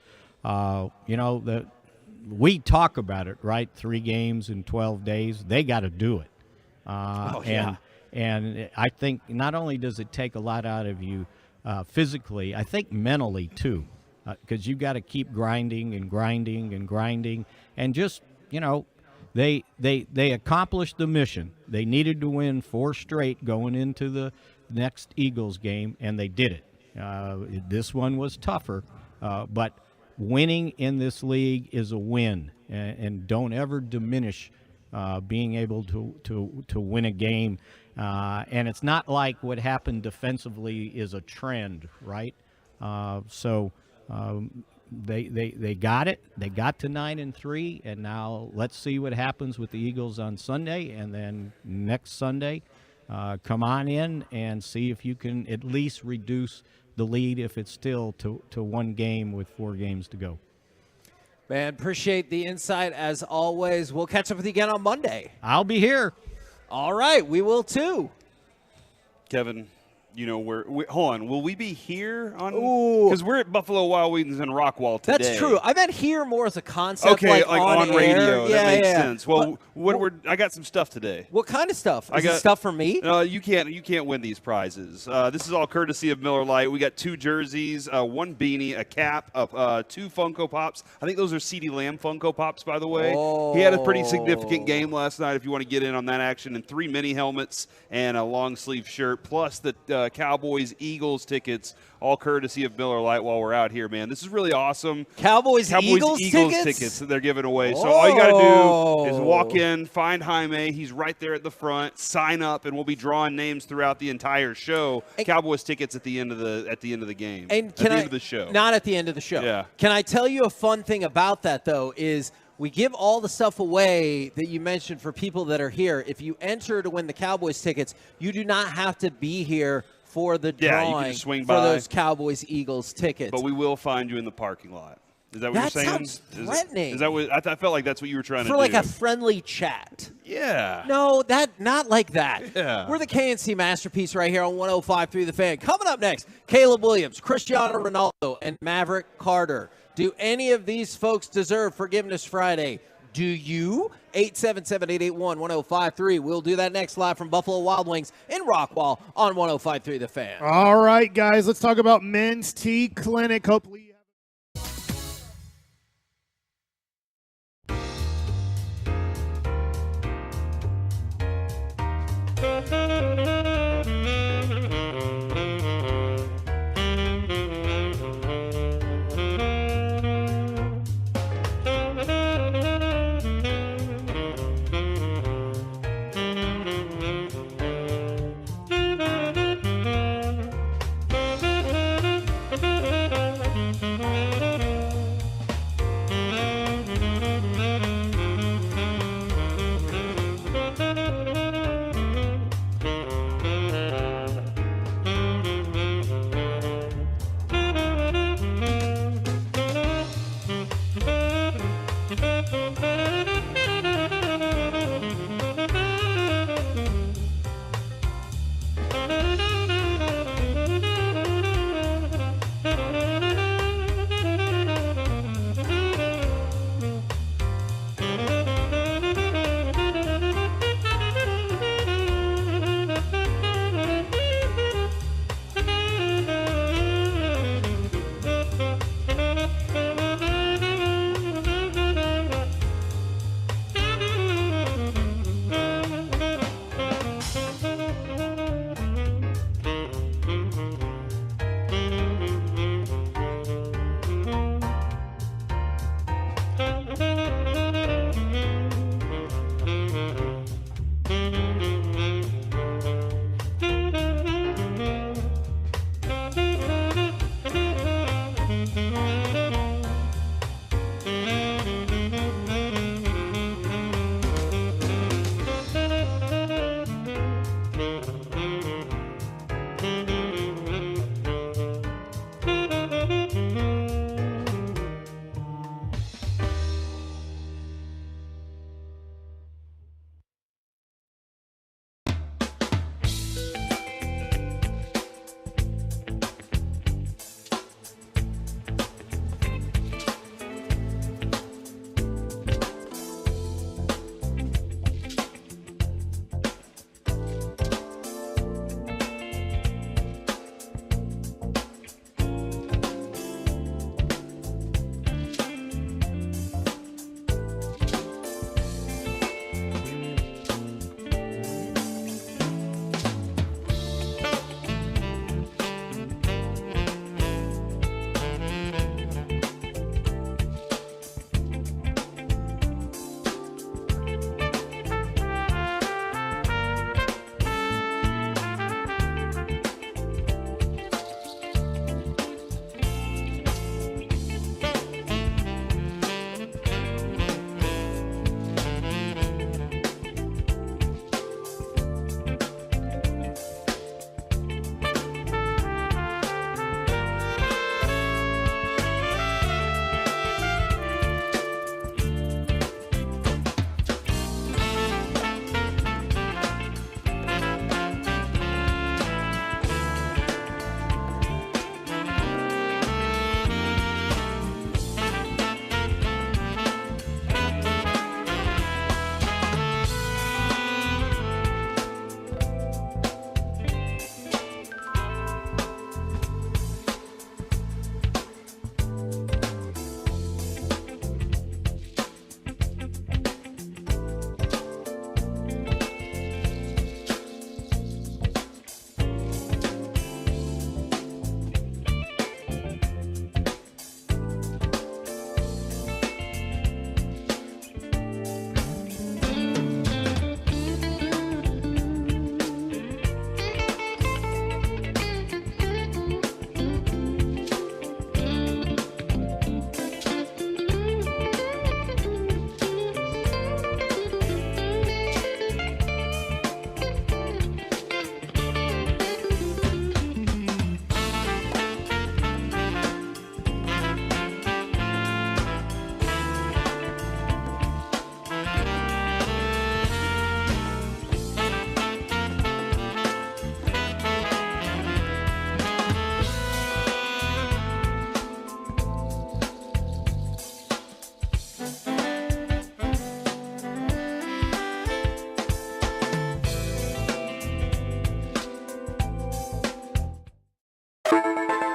we talk about it, right? 3 games in 12 days. They got to do it. And I think not only does it take a lot out of you physically, I think mentally too, because you've got to keep grinding and grinding and grinding. And just, they accomplished the mission. They needed to win 4 straight going into the next Eagles game, and they did it. This one was tougher, but winning in this league is a win, and don't ever diminish being able to win a game. And it's not like what happened defensively is a trend, right? So they got it. They got to 9-3, and now let's see what happens with the Eagles on Sunday, and then next Sunday, come on in and see if you can at least reduce the lead if it's still to 1 game with 4 games to go. Man, appreciate the insight as always. We'll catch up with you again on Monday. I'll be here. All right, we will too. Kevin, hold on. Will we be here on? Because we're at Buffalo Wild Wings in Rockwall today. That's true. I meant here more as a concept. Okay, like on radio. Yeah, that makes sense. Well, I got some stuff today. What kind of stuff? Is it stuff for me? You can't win these prizes. This is all courtesy of Miller Lite. We got 2 jerseys, 1 beanie, a cap, 2 Funko Pops. I think those are CeeDee Lamb Funko Pops, by the way. He had a pretty significant game last night if you want to get in on that action, and 3 mini helmets and a long sleeve shirt, plus the Cowboys Eagles tickets, all courtesy of Miller Lite while we're out here, man. This is really awesome. Cowboys Eagles tickets that they're giving away. So all you got to do is walk in, find Jaime. He's right there at the front. Sign up, and we'll be drawing names throughout the entire show. Cowboys tickets at the end of the game. And at the end of the show. Not at the end of the show. Yeah. Can I tell you a fun thing about that though? Is we give all the stuff away that you mentioned for people that are here. If you enter to win the Cowboys tickets, you do not have to be here for the drawing you can just swing for by. those Cowboys-Eagles tickets. But we will find you in the parking lot. Is that what you're saying? That sounds threatening. Is that what I felt like that's what you were trying to do? For like a friendly chat. Yeah. No, not like that. Yeah. We're the KNC Masterpiece right here on 105.3 The Fan. Coming up next, Caleb Williams, Cristiano Ronaldo, and Maverick Carter. Do any of these folks deserve Forgiveness Friday? Do you? 877-881-1053. We'll do that next live from Buffalo Wild Wings in Rockwall on 105.3 The Fan. All right, guys, let's talk about Men's Tea Clinic. Hopefully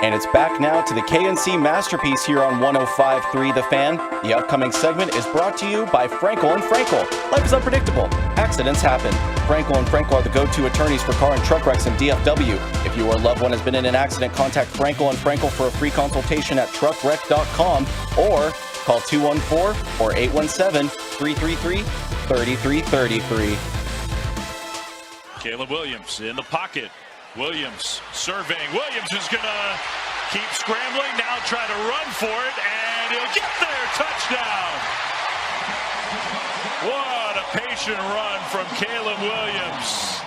And it's back now to the KNC Masterpiece here on 105.3 The Fan. The upcoming segment is brought to you by Frankel & Frankel. Life is unpredictable. Accidents happen. Frankel & Frankel are the go-to attorneys for car and truck wrecks in DFW. If your loved one has been in an accident, contact Frankel & Frankel for a free consultation at truckwreck.com or call 214 or 817-333-3333. Caleb Williams in the pocket. Williams surveying. Williams is going to keep scrambling. Now try to run for it, and he'll get there. Touchdown. What a patient run from Caleb Williams.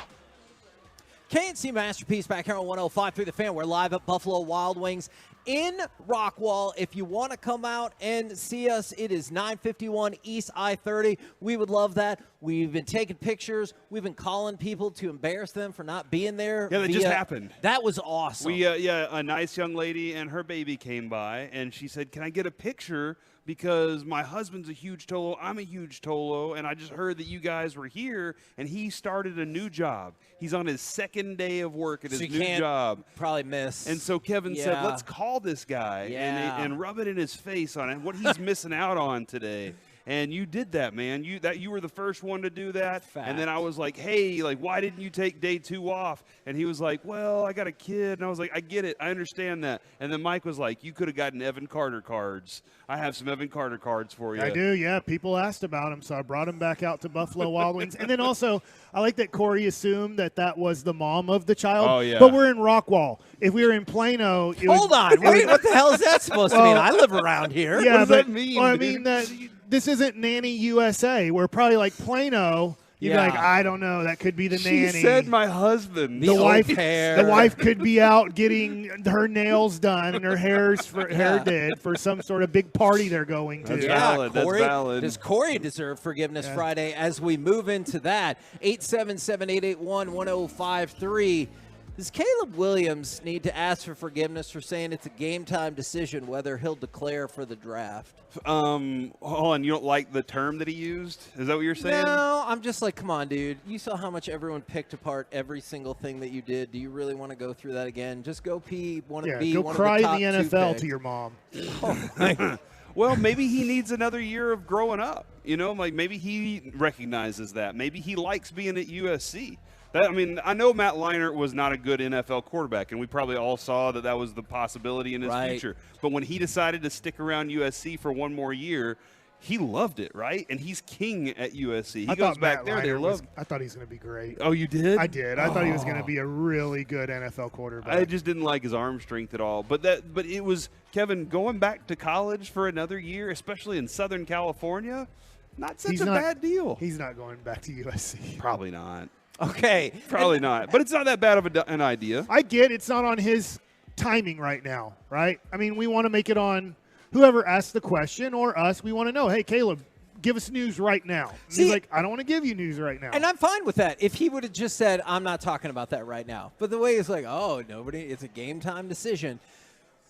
KNC Masterpiece back here on 105.3 The Fan. We're live at Buffalo Wild Wings in Rockwall. If you want to come out and see us, it is 951 East I-30. We would love that. We've been taking pictures. We've been calling people to embarrass them for not being there. Yeah, that just happened. That was awesome. A nice young lady and her baby came by, and she said, "Can I get a picture? Because my husband's a huge Tolo, I'm a huge Tolo, and I just heard that you guys were here, and he started a new job. He's on his second day of work at his new job. Probably miss. And so Kevin said, let's call this guy and rub it in his face on it, what he's missing out on today. And you did that, man. You were the first one to do that. Fact. And then I was like, hey, why didn't you take day 2 off? And he was like, well, I got a kid. And I was like, I get it. I understand that. And then Mike was like, you could have gotten Evan Carter cards. I have some Evan Carter cards for you. I do, yeah. People asked about him, so I brought him back out to Buffalo Wild Wings. And then also, I like that Corey assumed that was the mom of the child. Oh, yeah. But we're in Rockwall. If we were in Plano, Hold on. Wait, what the hell is that supposed to mean? I live around here. Yeah, what does that mean? Well, I mean, this isn't Nanny USA. We're probably like Plano. You'd be like, I don't know. That could be the nanny. She said my husband. The wife could be out getting her nails done and her hair did for some sort of big party they're going to. That's valid. Corey, That's valid. Does Corey deserve Forgiveness Friday as we move into that? 877-881-1053. Does Caleb Williams need to ask for forgiveness for saying it's a game-time decision whether he'll declare for the draft? Hold on, you don't like the term that he used? Is that what you're saying? No, I'm just like, come on, dude. You saw how much everyone picked apart every single thing that you did. Do you really want to go through that again? Just go be go one cry of the top in the 2 NFL picks. to your mom. Well, maybe he needs another year of growing up. Maybe he recognizes that. Maybe he likes being at USC. I know Matt Leinart was not a good NFL quarterback, and we probably all saw that was the possibility in his future. But when he decided to stick around USC for one more year, he loved it, right? And he's king at USC. He goes back there. I thought he was going to be great. Oh, you did? I did. I thought he was going to be a really good NFL quarterback. I just didn't like his arm strength at all. But it was, Kevin, going back to college for another year, especially in Southern California, not such a bad deal. He's not going back to USC. Probably not. Okay. Probably not. But it's not that bad of an idea. I get it's not on his timing right now, right? I mean, we want to make it on whoever asked the question or us. We want to know, hey, Caleb, give us news right now. And he's like, I don't want to give you news right now. And I'm fine with that. If he would have just said, I'm not talking about that right now. But the way it's like, it's a game-time decision.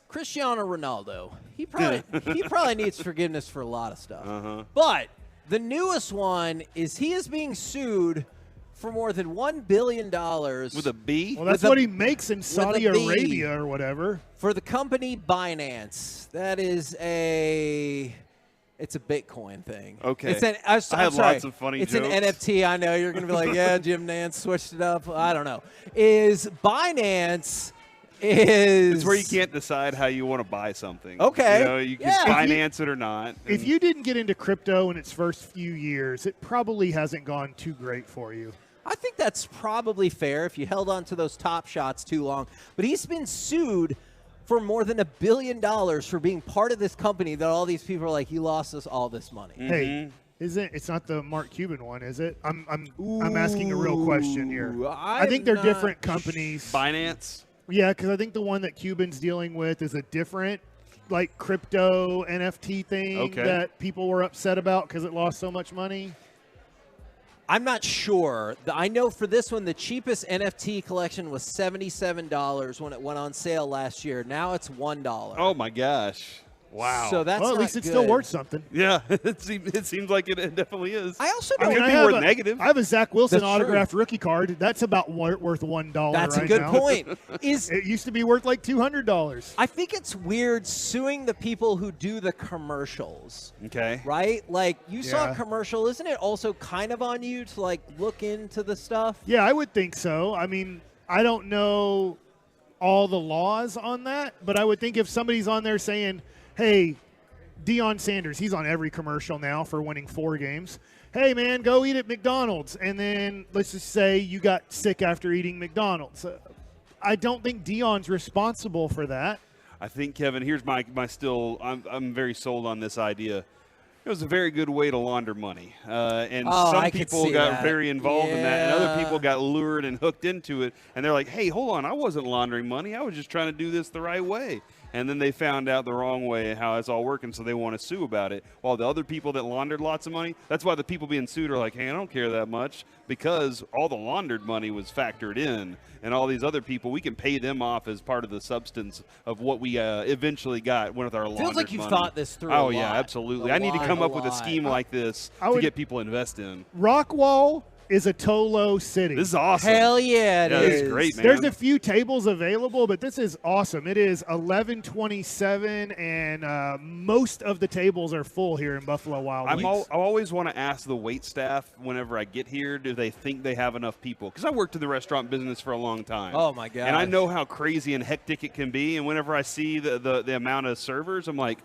Cristiano Ronaldo, he probably needs forgiveness for a lot of stuff. Uh-huh. But the newest one is he is being sued for more than $1 billion. With a B? Well, that's what he makes in Saudi Arabia or whatever. For the company Binance. That is it's a Bitcoin thing. Okay. I'm have sorry. lots of funny it's jokes. It's an NFT. I know. You're going to be like, yeah, Jim Nance switched it up. I don't know. Is Binance is... It's where you can't decide how you want to buy something. Okay. You can finance it or not. If you didn't get into crypto in its first few years, it probably hasn't gone too great for you. I think that's probably fair if you held on to those top shots too long. But he's been sued for more than $1 billion for being part of this company that all these people are like, he lost us all this money. Hey, it's not the Mark Cuban one, is it? I'm asking a real question here. I think they're different companies. Binance? Yeah, because I think the one that Cuban's dealing with is a different crypto NFT thing that people were upset about because it lost so much money. I'm not sure. I know for this one, the cheapest NFT collection was $77 when it went on sale last year. Now it's $1. Oh, my gosh. Wow. So that's well, at not least it's good. still worth something. Yeah, it seems like it definitely is. I also I don't mean, I it'd be have worth negative. I have a Zach Wilson That's autographed rookie card. That's about worth $1 That's right a good now. point. It used to be worth like $200. I think it's weird suing the people who do the commercials. Okay. Right? Like, you saw a Yeah. commercial. Isn't it also kind of on you to, like, look into the stuff? Yeah, I would think so. I mean, I don't know all the laws on that, but I would think if somebody's on there saying, hey, Deion Sanders, he's on every commercial now for winning 4 games. Hey, man, go eat at McDonald's. And then let's just say you got sick after eating McDonald's. I don't think Deion's responsible for that. I think, Kevin, here's my still. I'm very sold on this idea. It was a very good way to launder money, and some people got very involved in that, and other people got lured and hooked into it. And they're like, "Hey, hold on, I wasn't laundering money. I was just trying to do this the right way." And then they found out the wrong way and how it's all working, so they want to sue about it. While the other people that laundered lots of money, that's why the people being sued are like, hey, I don't care that much, because all the laundered money was factored in. And all these other people, we can pay them off as part of the substance of what we eventually got with our laundered money. Feels like you've thought this through Oh, a yeah, lot. absolutely. I need to come up with a scheme like this to get people to invest in. Rockwall is a Tolo city. This is awesome. Hell yeah, it is. This is great, man. There's a few tables available, but this is awesome. It is 11:27, and most of the tables are full here in Buffalo Wild Wings. I always want to ask the wait staff whenever I get here, do they think they have enough people? Because I worked in the restaurant business for a long time. Oh, my God. And I know how crazy and hectic it can be. And whenever I see the amount of servers, I'm like,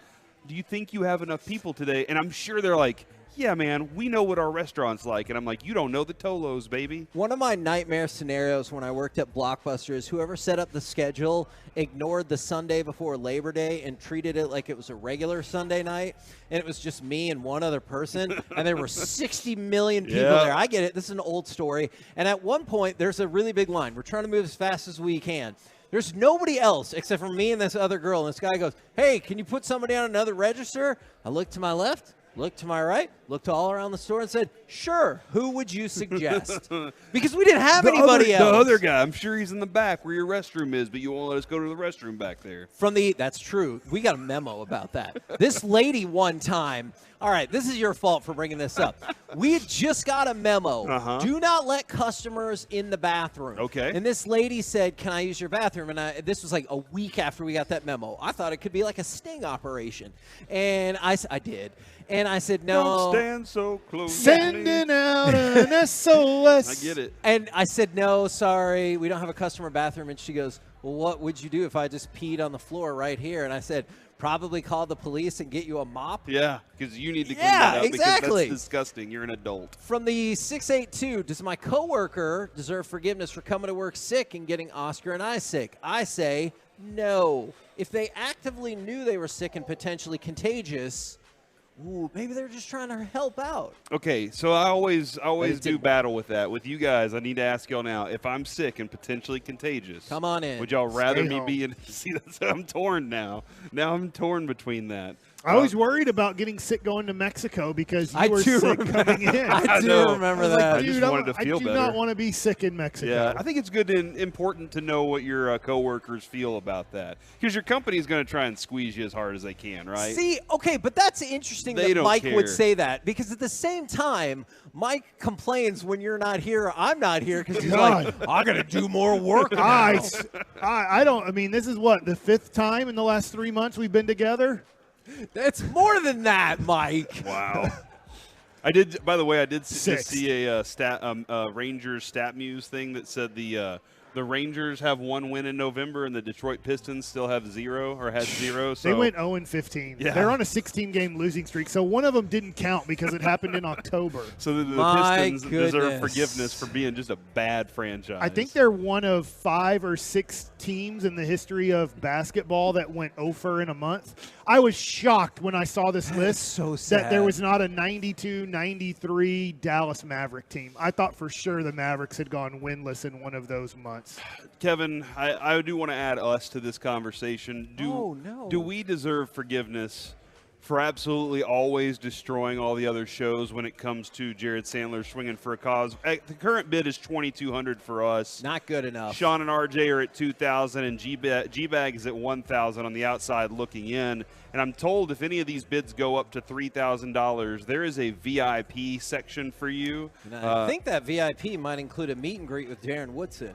do you think you have enough people today? And I'm sure they're like, yeah, man, we know what our restaurant's like. And I'm like, you don't know the Tolos, baby. One of my nightmare scenarios when I worked at Blockbuster is whoever set up the schedule ignored the Sunday before Labor Day and treated it like it was a regular Sunday night, and it was just me and one other person, and there were 60 million people there. I get it. This is an old story. And at one point, there's a really big line. We're trying to move as fast as we can. There's nobody else except for me and this other girl, and this guy goes, hey, can you put somebody on another register? I looked to my left, looked to my right, looked all around the store and said, sure, who would you suggest? Because we didn't have anybody else. The other guy, I'm sure he's in the back where your restroom is, but you won't let us go to the restroom back there. That's true. We got a memo about that. This lady one time, all right, this is your fault for bringing this up. We had just got a memo. Do not let customers in the bathroom. Okay. And this lady said, can I use your bathroom? And this was like a week after we got that memo. I thought it could be like a sting operation. And I did. And I said, no. Don't stand so close. Sending out an SOS. I get it. And I said, no, sorry, we don't have a customer bathroom. And she goes, well, what would you do if I just peed on the floor right here? And I said, probably call the police and get you a mop. Yeah, because you need to clean that up exactly. because that's disgusting. You're an adult. From the 682, does my coworker deserve forgiveness for coming to work sick and getting Oscar and I sick? I say no. If they actively knew they were sick and potentially contagious, maybe they're just trying to help out. Okay, so I always do battle with that. With you guys, I need to ask y'all now, if I'm sick and potentially contagious, come on in. Would y'all rather Stay me home. be in? See, I'm torn now. Now I'm torn between that. I was worried about getting sick going to Mexico because you were do sick remember- coming in. I do know. remember I was that. like, I just dude, wanted to feel I do better. not want to be sick in Mexico. Yeah, I think it's good and important to know what your coworkers feel about that, because your company is going to try and squeeze you as hard as they can, right? See, okay, but that's interesting They that don't Mike would care. say that, because at the same time, Mike complains when you're not here, I'm not here, because he's like, I got to do more work now. I don't. I mean, this is what, the 5th time in the last 3 months we've been together? It's more than that, Mike. Wow. I did. By the way, I did just 6. see a Rangers stat muse thing that said the Rangers have 1 win in November and the Detroit Pistons still have 0 or had 0. So They went 0-15. Yeah. They're on a 16-game losing streak, so one of them didn't count because it happened in October. So the My Pistons deserve goodness. forgiveness for being just a bad franchise. I think they're one of 5 or 6 teams in the history of basketball that went 0 in a month. I was shocked when I saw this list so that there sad. was not a 92-93 Dallas Maverick team. I thought for sure the Mavericks had gone winless in one of those months. Kevin, I do want to add us to this conversation. No. Do we deserve forgiveness for absolutely always destroying all the other shows when it comes to Jared Sandler swinging for a cause? The current bid is $2,200 for us. Not good enough. Sean and RJ are at $2,000, and G-Bag is at $1,000 on the outside looking in. And I'm told if any of these bids go up to $3,000, there is a VIP section for you. And I think that VIP might include a meet and greet with Darren Woodson.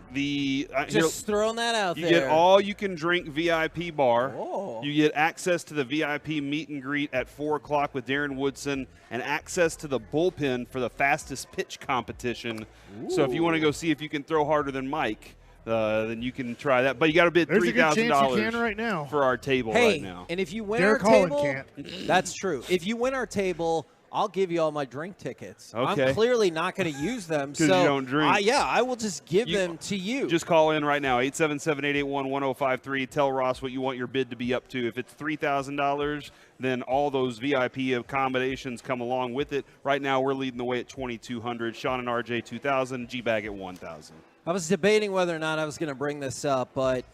Just throwing that out there. there. You get all you can drink VIP bar. Oh. You get access to the VIP meet and greet at 4 o'clock with Darren Woodson, and access to the bullpen for the fastest pitch competition. Ooh. So if you want to go see if you can throw harder than Mike, then you can try that. But you got to bid $3,000 right now for our table right now. And if you win Derek our table, can't. that's true. If you win our table, I'll give you all my drink tickets. Okay. I'm clearly not going to use them. Because you don't drink. I will just give them to you. Just call in right now, 877-881-1053. Tell Ross what you want your bid to be up to. If it's $3,000, then all those VIP accommodations come along with it. Right now, we're leading the way at $2,200. Sean and RJ, $2,000. G-Bag at $1,000. I was debating whether or not I was going to bring this up, but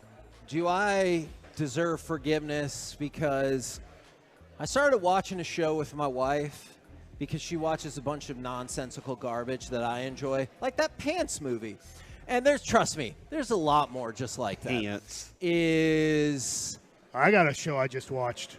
do I deserve forgiveness because I started watching a show with my wife because she watches a bunch of nonsensical garbage that I enjoy, like that Pants movie. And trust me, there's a lot more just like that. Pants. I got a show I just watched.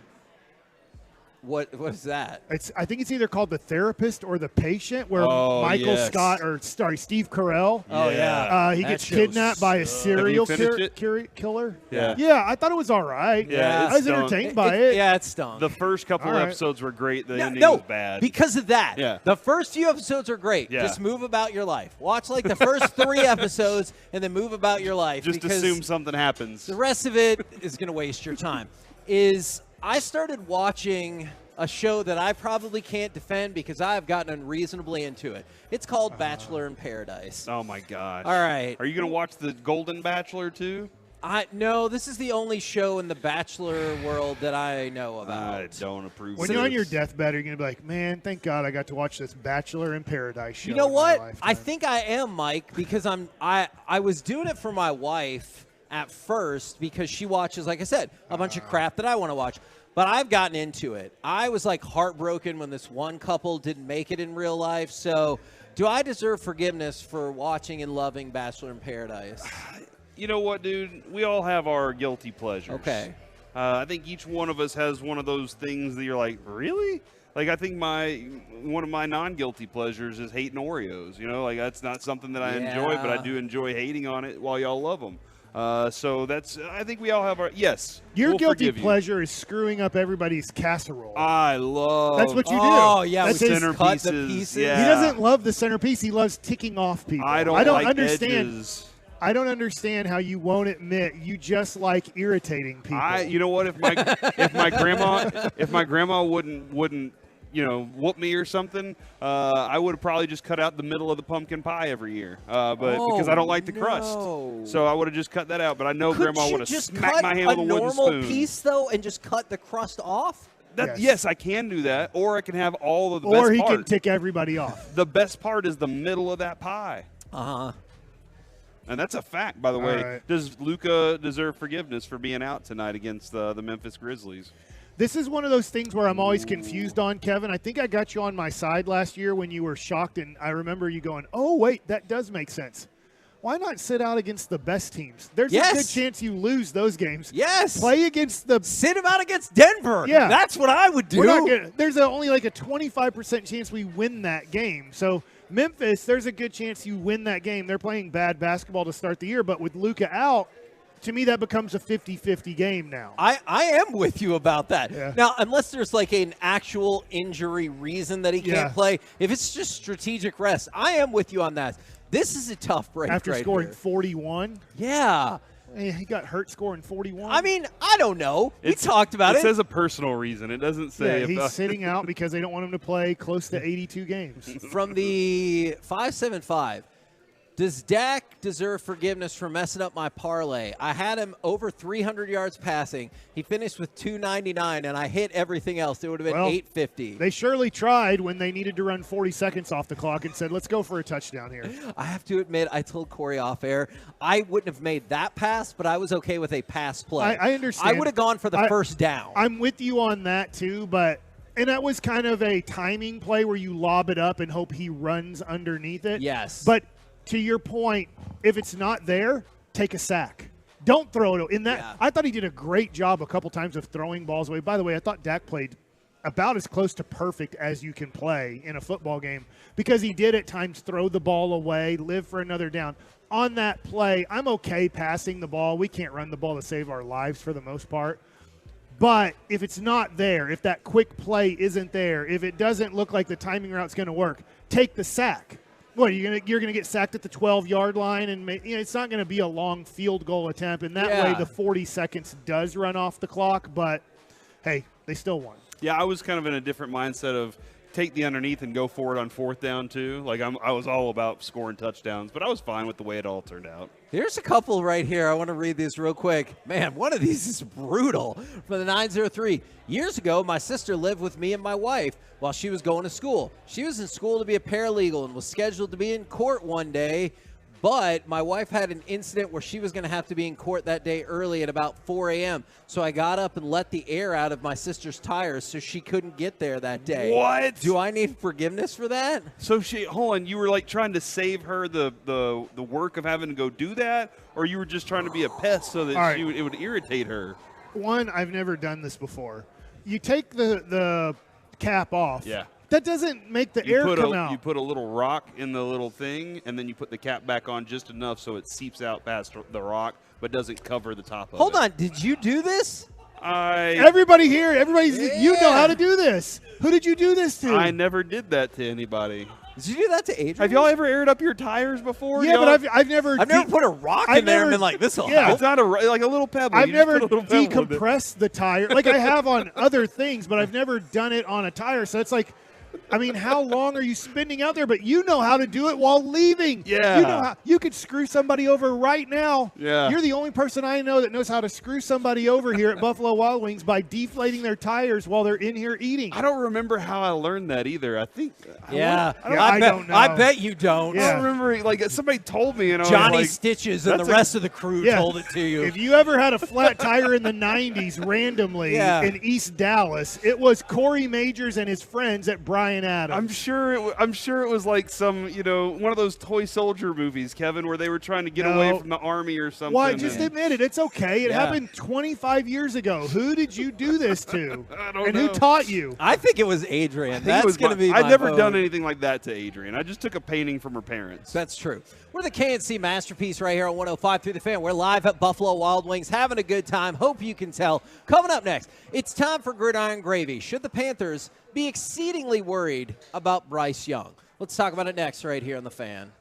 What is that? I think it's either called The Therapist or The Patient, where Steve Carell. Oh yeah, he gets kidnapped by a serial killer. Yeah. Yeah, I thought it was all right. Yeah, I was entertained by it. Yeah, it stunk. The first couple All right. episodes were great. The ending was bad. Because of that. Yeah. The first few episodes are great. Yeah. Just move about your life. Watch like the first 3 episodes and then move about your life. Just because assume something happens. the rest of it is going to waste your time. I started watching a show that I probably can't defend because I've gotten unreasonably into it. It's called Bachelor in Paradise. Oh, my gosh. All right. Are you going to watch The Golden Bachelor, too? No, this is the only show in the Bachelor world that I know about. I don't approve When of you're on this. your deathbed, you're going to be like, man, thank God I got to watch this Bachelor in Paradise show. You know in my what? lifetime." I think I am, Mike, because I was doing it for my wife at first because she watches, like I said, a bunch of crap that I want to watch. But I've gotten into it. I was like heartbroken when this one couple didn't make it in real life. So do I deserve forgiveness for watching and loving Bachelor in Paradise? You know what, dude? We all have our guilty pleasures. Okay. I think each one of us has one of those things that you're like, really? Like, I think one of my non-guilty pleasures is hating Oreos. You know, like that's not something that I enjoy, but I do enjoy hating on it while y'all love them. So I think we all have our, yes. Your we'll guilty forgive you. pleasure is screwing up everybody's casserole. I love. That's what you do. Oh, yeah, That's we his just cut the pieces. Yeah. He doesn't love the centerpiece. He loves ticking off people. I don't like understand. edges. I don't understand how you won't admit you just like irritating people. You know what? If my grandma wouldn't whoop me or something, I would have probably just cut out the middle of the pumpkin pie every year. But because I don't like the crust, so I would have just cut that out. But I know Grandma would have smacked my hand with a wooden spoon. A normal piece though, and just cut the crust off. Yes, I can do that, or I can have all of the or best he part. can tick everybody off. The best part is the middle of that pie. And that's a fact, by the way. Right. Does Luka deserve forgiveness for being out tonight against the Memphis Grizzlies? This is one of those things where I'm always confused on, Kevin. I think I got you on my side last year when you were shocked, and I remember you going, oh, wait, that does make sense. Why not sit out against the best teams? There's a good chance you lose those games. Yes. Play against the – sit them out against Denver. Yeah. That's what I would do. We're not gonna, there's only like a 25% chance we win that game. So Memphis, there's a good chance you win that game. They're playing bad basketball to start the year, but with Luka out, to me that becomes a 50-50 game now. I am with you about that. Yeah. Now, unless there's like an actual injury reason that he can't play, if it's just strategic rest, I am with you on that. This is a tough break After right scoring here. 41? Yeah. He got hurt scoring 41. I mean, I don't know. We talked about it. It says a personal reason. It doesn't say. Yeah, he's sitting out because they don't want him to play close to 82 games. From the 575, does Dak deserve forgiveness for messing up my parlay? I had him over 300 yards passing. He finished with 299, and I hit everything else. It would have been 850. They surely tried when they needed to run 40 seconds off the clock and said, let's go for a touchdown here. I have to admit, I told Corey off air, I wouldn't have made that pass, but I was okay with a pass play. I understand. I would have gone for the first down. I'm with you on that too, and that was kind of a timing play where you lob it up and hope he runs underneath it. Yes. But to your point, if it's not there, take a sack. Don't throw it in that. Yeah. I thought he did a great job a couple times of throwing balls away. By the way, I thought Dak played about as close to perfect as you can play in a football game because he did at times throw the ball away, live for another down. On that play, I'm okay passing the ball. We can't run the ball to save our lives for the most part. But if it's not there, if that quick play isn't there, if it doesn't look like the timing route's going to work, take the sack. What, you're gonna get sacked at the 12-yard line, and it's not going to be a long field goal attempt. And that way the 40 seconds does run off the clock. But, hey, they still won. Yeah, I was kind of in a different mindset of take the underneath and go for it on 4th down too. Like I was all about scoring touchdowns, but I was fine with the way it all turned out. Here's a couple right here. I want to read these real quick. Man, one of these is brutal. From the 903. Years ago, my sister lived with me and my wife while she was going to school. She was in school to be a paralegal and was scheduled to be in court one day. But my wife had an incident where she was going to have to be in court that day early at about 4 a.m. So I got up and let the air out of my sister's tires so she couldn't get there that day. What? Do I need forgiveness for that? So hold on, you were like trying to save her the work of having to go do that, or you were just trying to be a pest so that it would irritate her? One, I've never done this before. You take the cap off. Yeah. That doesn't make the air come out. You put a little rock in the little thing, and then you put the cap back on just enough so it seeps out past the rock, but doesn't cover the top of it. Hold on. Did you do this? Everybody here, you know how to do this. Who did you do this to? I never did that to anybody. Did you do that to Adrian? Have y'all ever aired up your tires before? Yeah, but I've never put a rock in there and been like, this will help. It's not like a little pebble. I've never decompressed the tire. Like I have on other things, but I've never done it on a tire. So it's like, I mean, how long are you spending out there? But you know how to do it while leaving. Yeah. You know how you could screw somebody over right now. Yeah. You're the only person I know that knows how to screw somebody over here at Buffalo Wild Wings by deflating their tires while they're in here eating. I don't remember how I learned that either. I think. I don't know. I bet you don't. I don't remember. Like somebody told me, and I Johnny was like, Stitches and the rest of the crew told it to you. If you ever had a flat tire in the 90s randomly in East Dallas, it was Corey Majors and his friends at Bryan Adams. I'm sure it was like some, one of those toy soldier movies, Kevin, where they were trying to get away from the army or something. Why? Just admit it. It's okay. It happened 25 years ago. Who did you do this to? I don't and know. who taught you? I think it was Adrian. That's going to be I've my never vote. done anything like that to Adrian. I just took a painting from her parents. That's true. We're the KNC Masterpiece right here on 105.3 The Fan. We're live at Buffalo Wild Wings, having a good time. Hope you can tell. Coming up next, it's time for Gridiron Gravy. Should the Panthers be exceedingly worried about Bryce Young? Let's talk about it next right here on The Fan.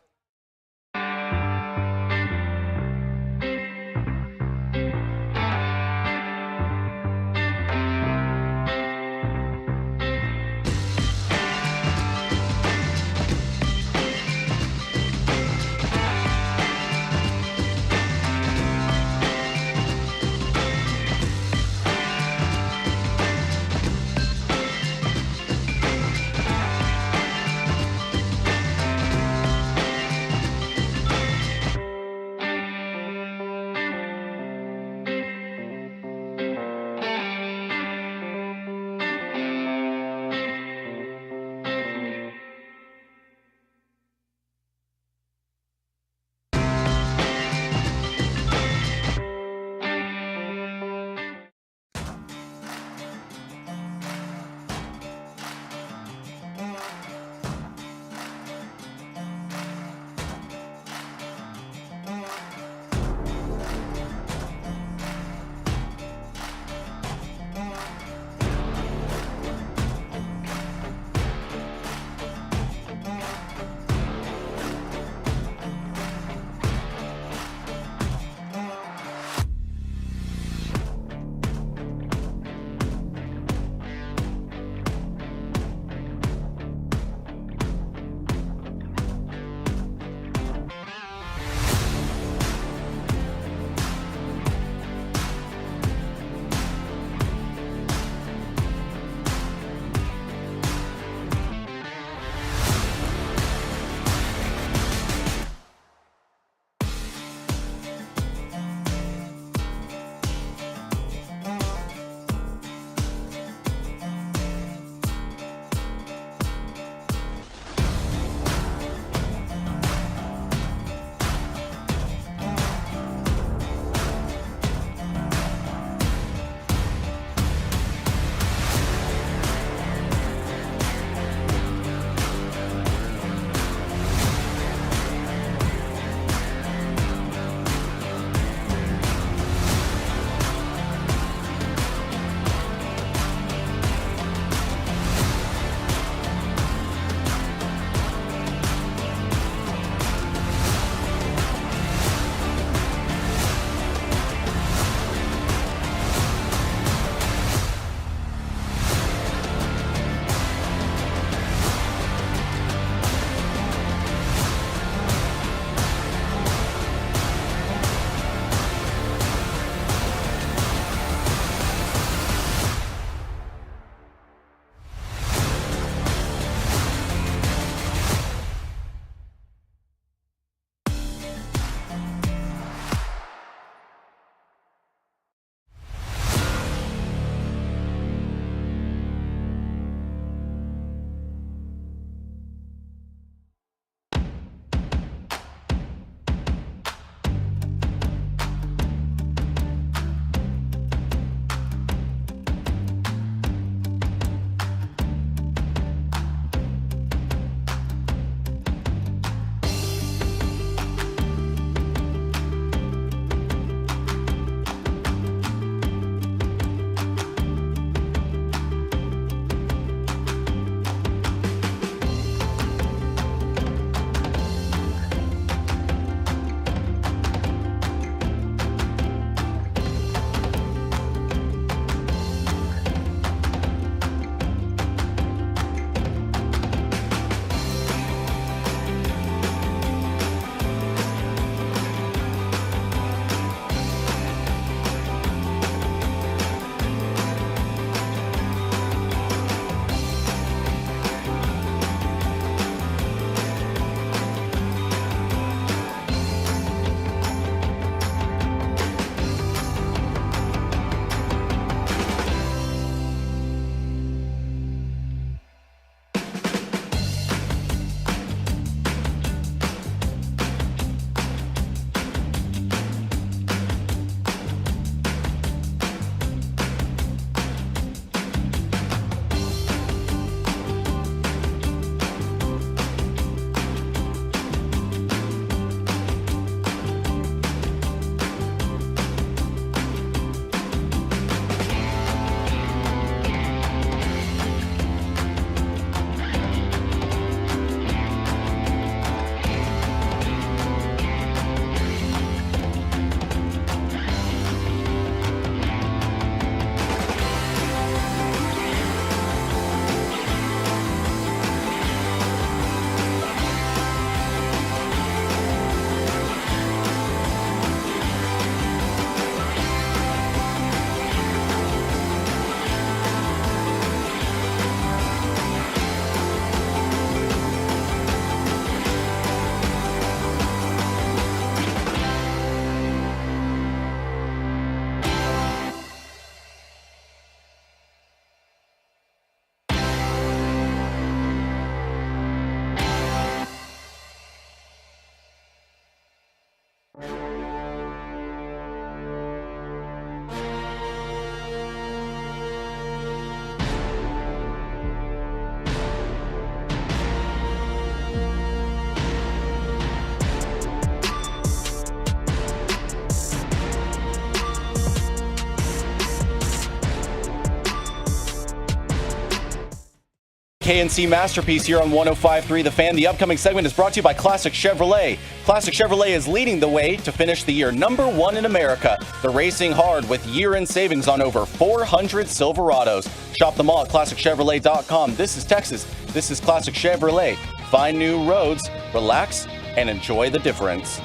KNC Masterpiece here on 105.3 The Fan. The upcoming segment is brought to you by Classic Chevrolet. Classic Chevrolet is leading the way to finish the year #1 in America. They're racing hard with year-end savings on over 400 Silverados. Shop them all at ClassicChevrolet.com. This is Texas. This is Classic Chevrolet. Find new roads, relax, and enjoy the difference.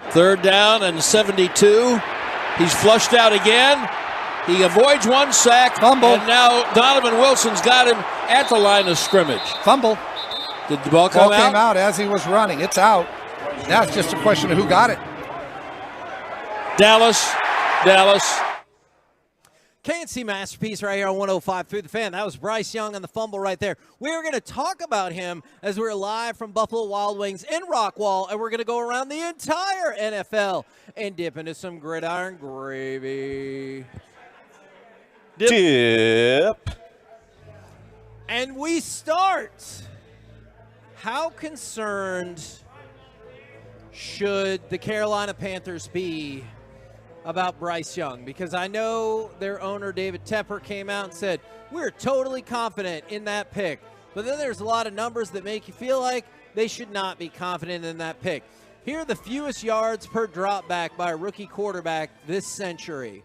3rd down and 72. He's flushed out again. He avoids one sack. Fumble. And now Donovan Wilson's got him at the line of scrimmage. Fumble. Did the ball come Ball came out as he was running. It's out. Now it's just a question of who got it. Dallas. KNC Masterpiece right here on 105.3 The Fan. That was Bryce Young on the fumble right there. We're going to talk about him as we're live from Buffalo Wild Wings in Rockwall, and we're going to go around the entire NFL and dip into some gridiron gravy. Dip. And we start. How concerned should the Carolina Panthers be about Bryce Young? Because I know their owner, David Tepper, came out and said, we're totally confident in that pick. But then there's a lot of numbers that make you feel like they should not be confident in that pick. Here are the fewest yards per drop back by a rookie quarterback this century.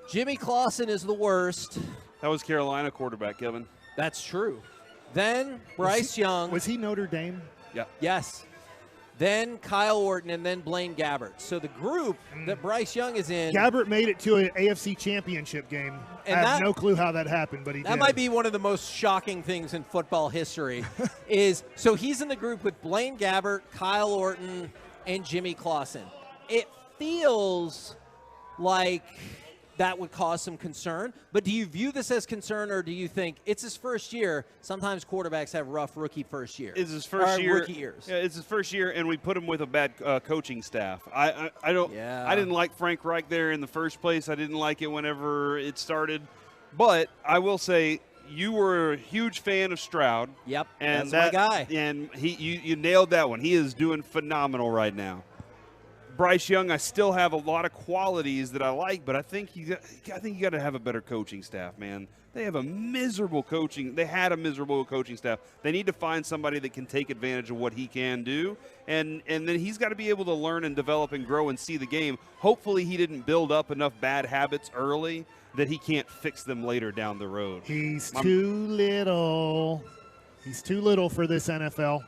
Jimmy Clausen is the worst. That was Carolina quarterback, Kevin. That's true. Then Bryce Young. Was he Notre Dame? Yeah. Yes. Then Kyle Orton, and then Blaine Gabbert. So the group that Bryce Young is in. Gabbert made it to an AFC Championship game. And I have no clue how that happened, but he did. That might be one of the most shocking things in football history. So he's in the group with Blaine Gabbert, Kyle Orton, and Jimmy Clausen. It feels like that would cause some concern. But do you view this as concern, or do you think it's his first year? Sometimes quarterbacks have rough rookie first year. It's his first year. Rookie years. Yeah, it's his first year, and we put him with a bad coaching staff. I didn't like Frank Reich there in the first place. I didn't like it whenever it started. But I will say, you were a huge fan of Stroud. Yep, and that's my guy. And you nailed that one. He is doing phenomenal right now. Bryce Young, I still have a lot of qualities that I like, but I think you got to have a better coaching staff, man. They had a miserable coaching staff. They need to find somebody that can take advantage of what he can do, and then he's got to be able to learn and develop and grow and see the game. Hopefully he didn't build up enough bad habits early that he can't fix them later down the road. He's too little. He's too little for this NFL.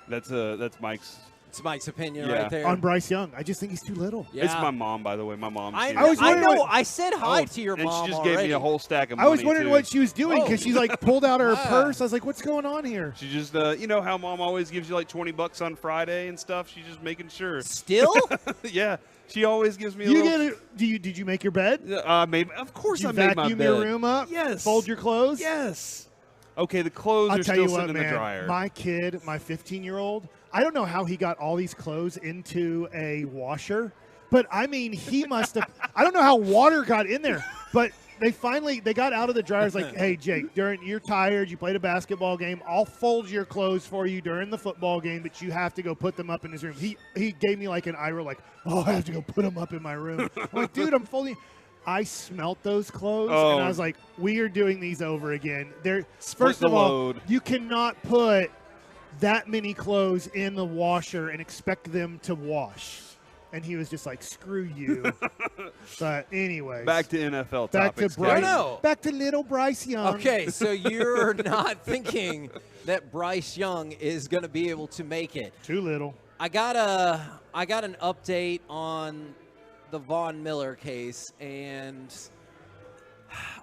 That's Mike's. It's Mike's opinion right there. On Bryce Young. I just think he's too little. Yeah. It's my mom, by the way. My mom. I know. I said hi to your mom. And she just already. gave me a whole stack of money. I was wondering what she was doing because she pulled out her Ah. purse. I was like, what's going on here? She just, you know how mom always gives you like $20 on Friday and stuff? She's just making sure. Still? Yeah. She always gives me a little. Did you make your bed? Of course I made my bed. Vacuum your room up? Yes. Fold your clothes? Yes. Okay, the clothes I'll are tell still you what, sitting in man, the dryer. my kid, my 15-year-old, I don't know how he got all these clothes into a washer, but I mean, he must have. I don't know how water got in there, but they got out of the dryers like, hey, Jake, you're tired, you played a basketball game, I'll fold your clothes for you during the football game, but you have to go put them up in his room. He gave me like an eye roll, like, oh, I have to go put them up in my room. I'm like, dude, I'm folding. I smelt those clothes, and I was like, we are doing these over again. First of all, you cannot put that many clothes in the washer and expect them to wash. And he was just like, screw you. But anyways. Back to NFL back topics. to Bryce, back to little Bryce Young. Okay, so you're not thinking that Bryce Young is going to be able to make it. Too little. I got an update on the Von Miller case, and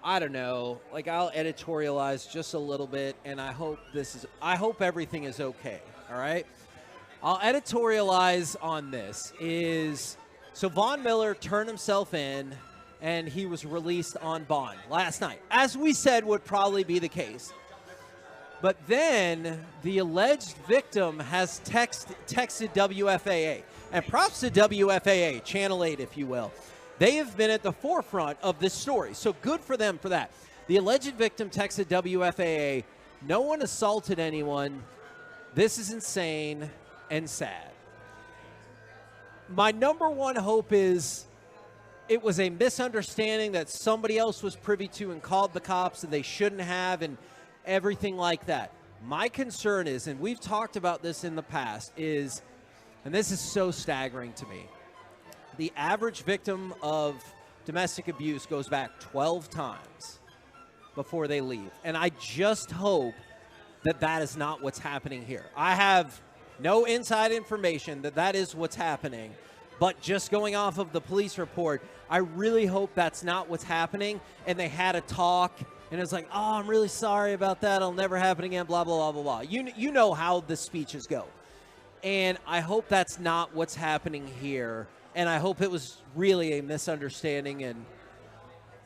I don't know. Like, I'll editorialize just a little bit, and I hope everything is okay. All right. I'll editorialize on this. So Von Miller turned himself in, and he was released on bond last night, as we said would probably be the case. But then the alleged victim has texted WFAA. And props to WFAA, Channel 8, if you will. They have been at the forefront of this story. So good for them for that. The alleged victim texted WFAA, "No one assaulted anyone. This is insane and sad." My number one hope is it was a misunderstanding that somebody else was privy to and called the cops and they shouldn't have and everything like that. My concern is, and we've talked about this in the past, is, and this is so staggering to me, the average victim of domestic abuse goes back 12 times before they leave. And I just hope that that is not what's happening here. I have no inside information that that is what's happening, but just going off of the police report, I really hope that's not what's happening. And they had a talk, and it's like, "Oh, I'm really sorry about that. It'll never happen again, blah, blah, blah, blah, blah." You know how the speeches go. And I hope that's not what's happening here. And I hope it was really a misunderstanding and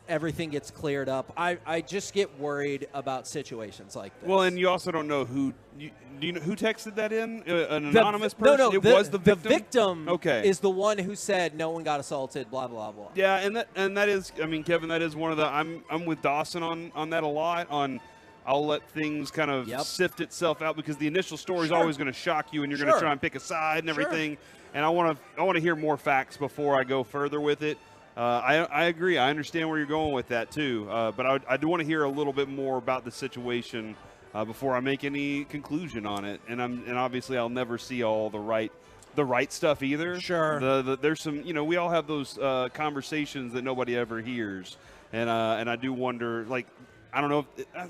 everything gets cleared up. I just get worried about situations like this. Well, and you also don't know who do you know who texted that in? An anonymous person? No, it was the victim. The victim okay. is the one who said no one got assaulted, blah, blah, blah. Yeah, and that is, I mean, Kevin, that is one of the, I'm with Dawson on that a lot. I'll let things kind of sift itself out because the initial story is always going to shock you and you're going to try and pick a side and everything. And I want to hear more facts before I go further with it. I agree. I understand where you're going with that too. But I do want to hear a little bit more about the situation before I make any conclusion on it. And obviously I'll never see all the right stuff either. Sure. There's some, we all have those conversations that nobody ever hears. And I do wonder, like, I don't know,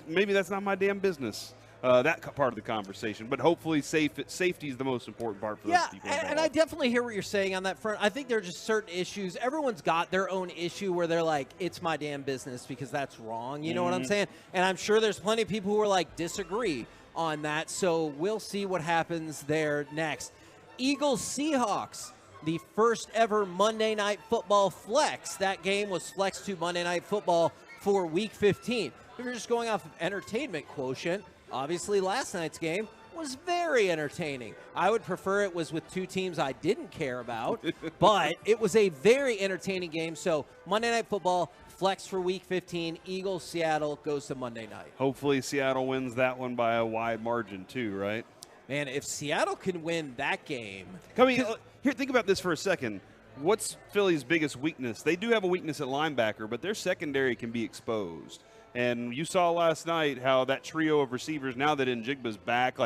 maybe that's not my damn business. That part of the conversation, but hopefully safety is the most important part for those people. And I definitely hear what you're saying on that front. I think there are just certain issues. Everyone's got their own issue where they're like, "It's my damn business," because that's wrong. You know what I'm saying? And I'm sure there's plenty of people who are like disagree on that. So we'll see what happens there next. Eagles Seahawks, the first ever Monday Night Football flex. That game was flexed to Monday Night Football for Week 15. If you're just going off of entertainment quotient, obviously, last night's game was very entertaining. I would prefer it was with two teams I didn't care about, but it was a very entertaining game. So Monday Night Football, flex for Week 15. Eagles, Seattle goes to Monday night. Hopefully Seattle wins that one by a wide margin too, right? Man, if Seattle can win that game. Here, think about this for a second. What's Philly's biggest weakness? They do have a weakness at linebacker, but their secondary can be exposed. And you saw last night how that trio of receivers, now that Njigba's back,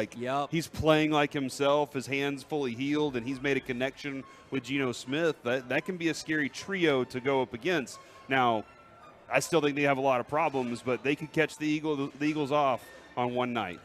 he's playing like himself, his hands fully healed, and he's made a connection with Geno Smith. That can be a scary trio to go up against. Now, I still think they have a lot of problems, but they could catch the Eagles off on one night.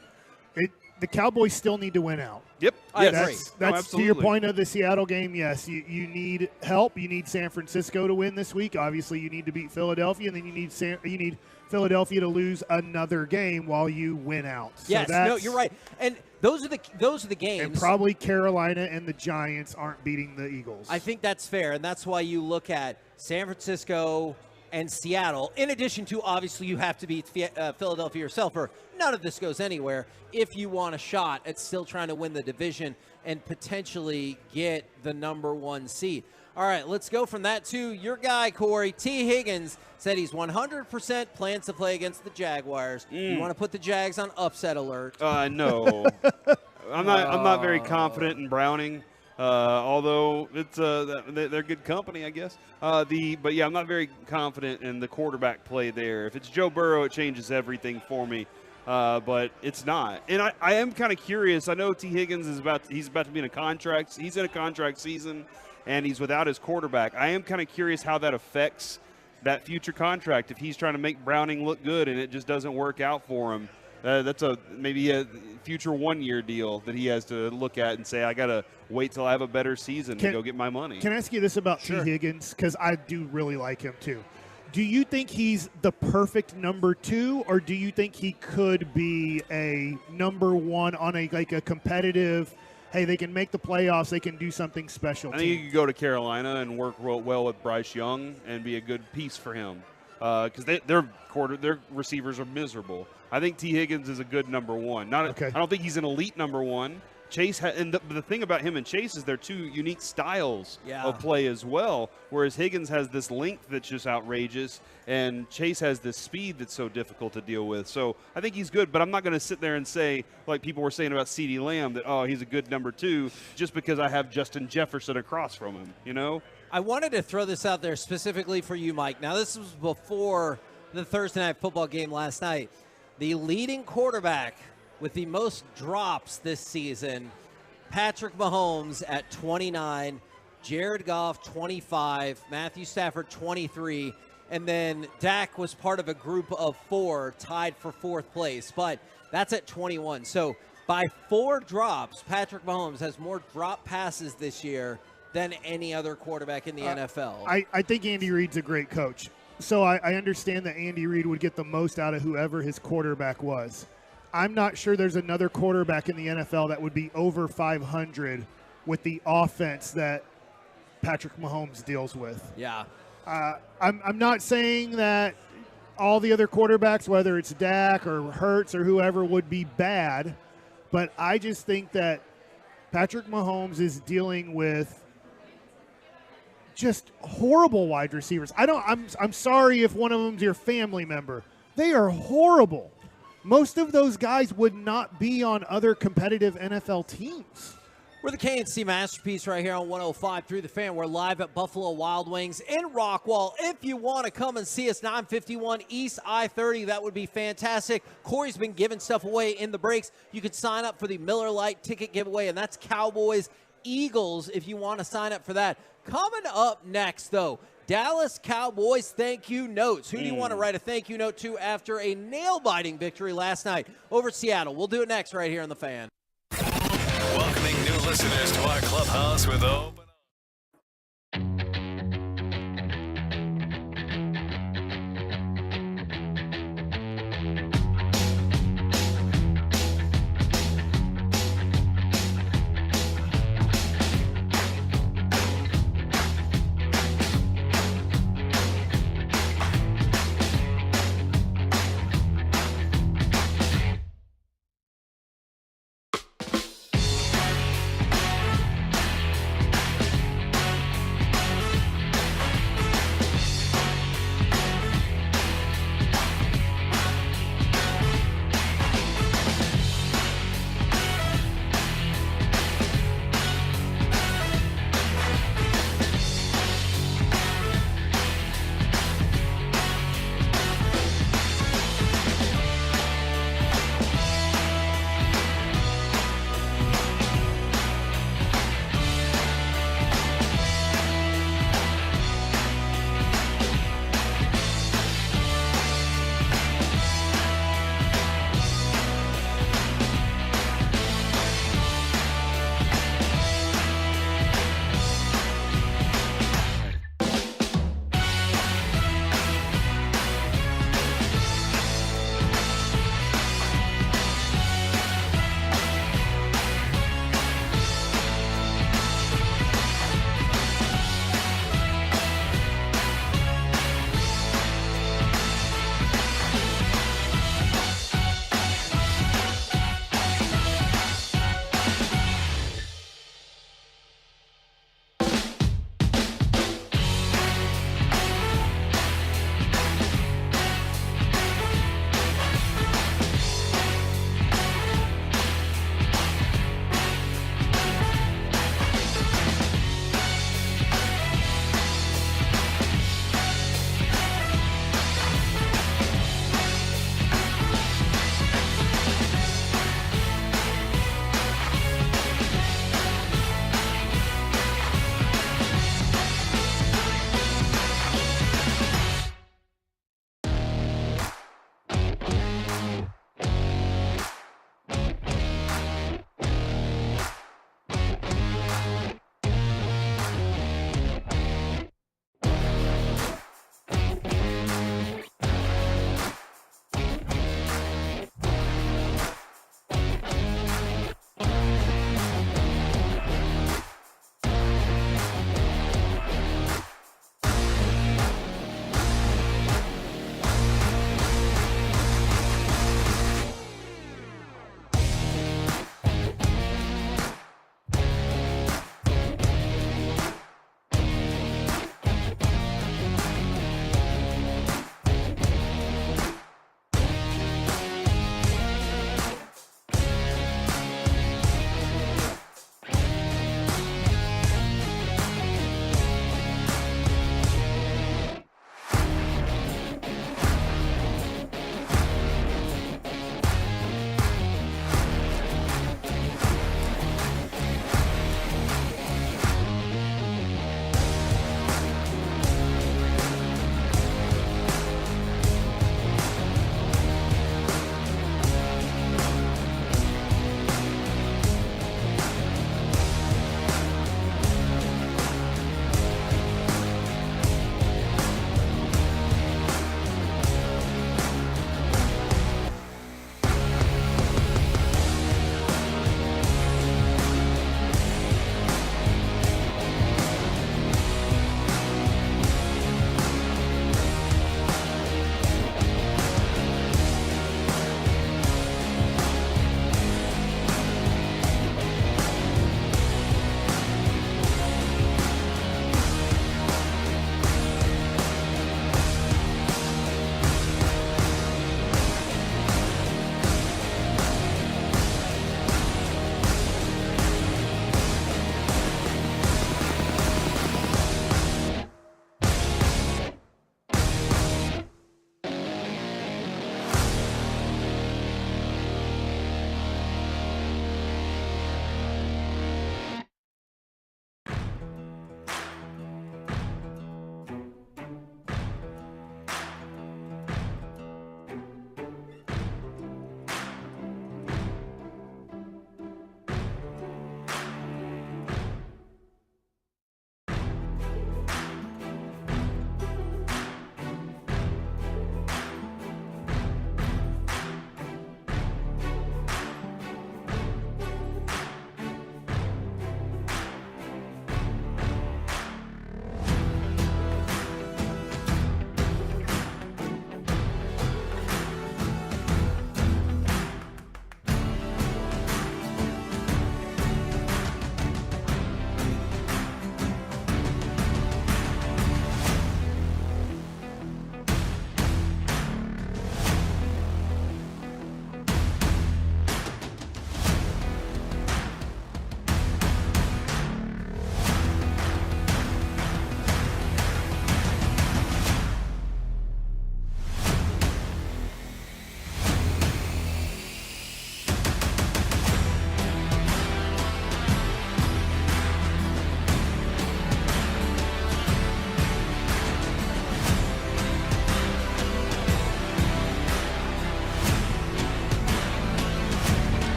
The Cowboys still need to win out. Yep. I agree. That's to your point of the Seattle game. Yes, you need help. You need San Francisco to win this week. Obviously, you need to beat Philadelphia, and then you need Philadelphia to lose another game while you win out. Yes, no, you're right. And those are the games. And probably Carolina and the Giants aren't beating the Eagles. I think that's fair, and that's why you look at San Francisco and Seattle. In addition to, obviously, you have to beat Philadelphia yourself, or none of this goes anywhere if you want a shot at still trying to win the division and potentially get the number 1 seed. All right, let's go from that to your guy, Corey. T. Higgins said he's 100% plans to play against the Jaguars. You want to put the Jags on upset alert? No. I'm not very confident in Browning. Although it's they're good company, I guess. But yeah, I'm not very confident in the quarterback play there. If it's Joe Burrow, it changes everything for me. But it's not. And I am kind of curious. I know T. Higgins he's about to be in a contract. He's in a contract season, and he's without his quarterback. I am kind of curious how that affects that future contract. If he's trying to make Browning look good and it just doesn't work out for him. That's maybe a future 1-year deal that he has to look at and say, I got to wait till I have a better season to go get my money. Can I ask you this about T. Higgins? Because I do really like him too. Do you think he's the perfect number 2, or do you think he could be a number 1 on a competitive, hey, they can make the playoffs, they can do something special? I think he could go to Carolina and work real well with Bryce Young and be a good piece for him. because their receivers are miserable. I think T. Higgins is a good number one. I don't think he's an elite number one. Chase and the thing about him and Chase is they're two unique styles of play as well. Whereas Higgins has this length that's just outrageous, and Chase has this speed that's so difficult to deal with. So I think he's good, but I'm not going to sit there and say, like people were saying about CeeDee Lamb, that he's a good number two just because I have Justin Jefferson across from him. You know. I wanted to throw this out there specifically for you, Mike. Now this was before the Thursday Night Football game last night. The leading quarterback with the most drops this season, Patrick Mahomes at 29, Jared Goff 25, Matthew Stafford 23, and then Dak was part of a group of 4 tied for 4th place, but that's at 21. So by 4 drops, Patrick Mahomes has more drop passes this year than any other quarterback in the NFL. I think Andy Reid's a great coach. So I understand that Andy Reid would get the most out of whoever his quarterback was. I'm not sure there's another quarterback in the NFL that would be over 500 with the offense that Patrick Mahomes deals with. Yeah. I'm not saying that all the other quarterbacks, whether it's Dak or Hurts or whoever, would be bad, but I just think that Patrick Mahomes is dealing with just horrible wide receivers. I'm sorry if one of them's your family member. They are horrible. Most of those guys would not be on other competitive NFL teams. We're the KNC Masterpiece right here on 105 through the Fan. We're live at Buffalo Wild Wings in Rockwall. If you want to come and see us, 951 East I-30, that would be fantastic. Corey's been giving stuff away in the breaks. You can sign up for the Miller Lite ticket giveaway, and that's Cowboys Eagles if you want to sign up for that. Coming up next, though, Dallas Cowboys thank you notes. Who do you want to write a thank you note to after a nail-biting victory last night over Seattle? We'll do it next right here on The Fan. Welcoming new listeners to our clubhouse with open.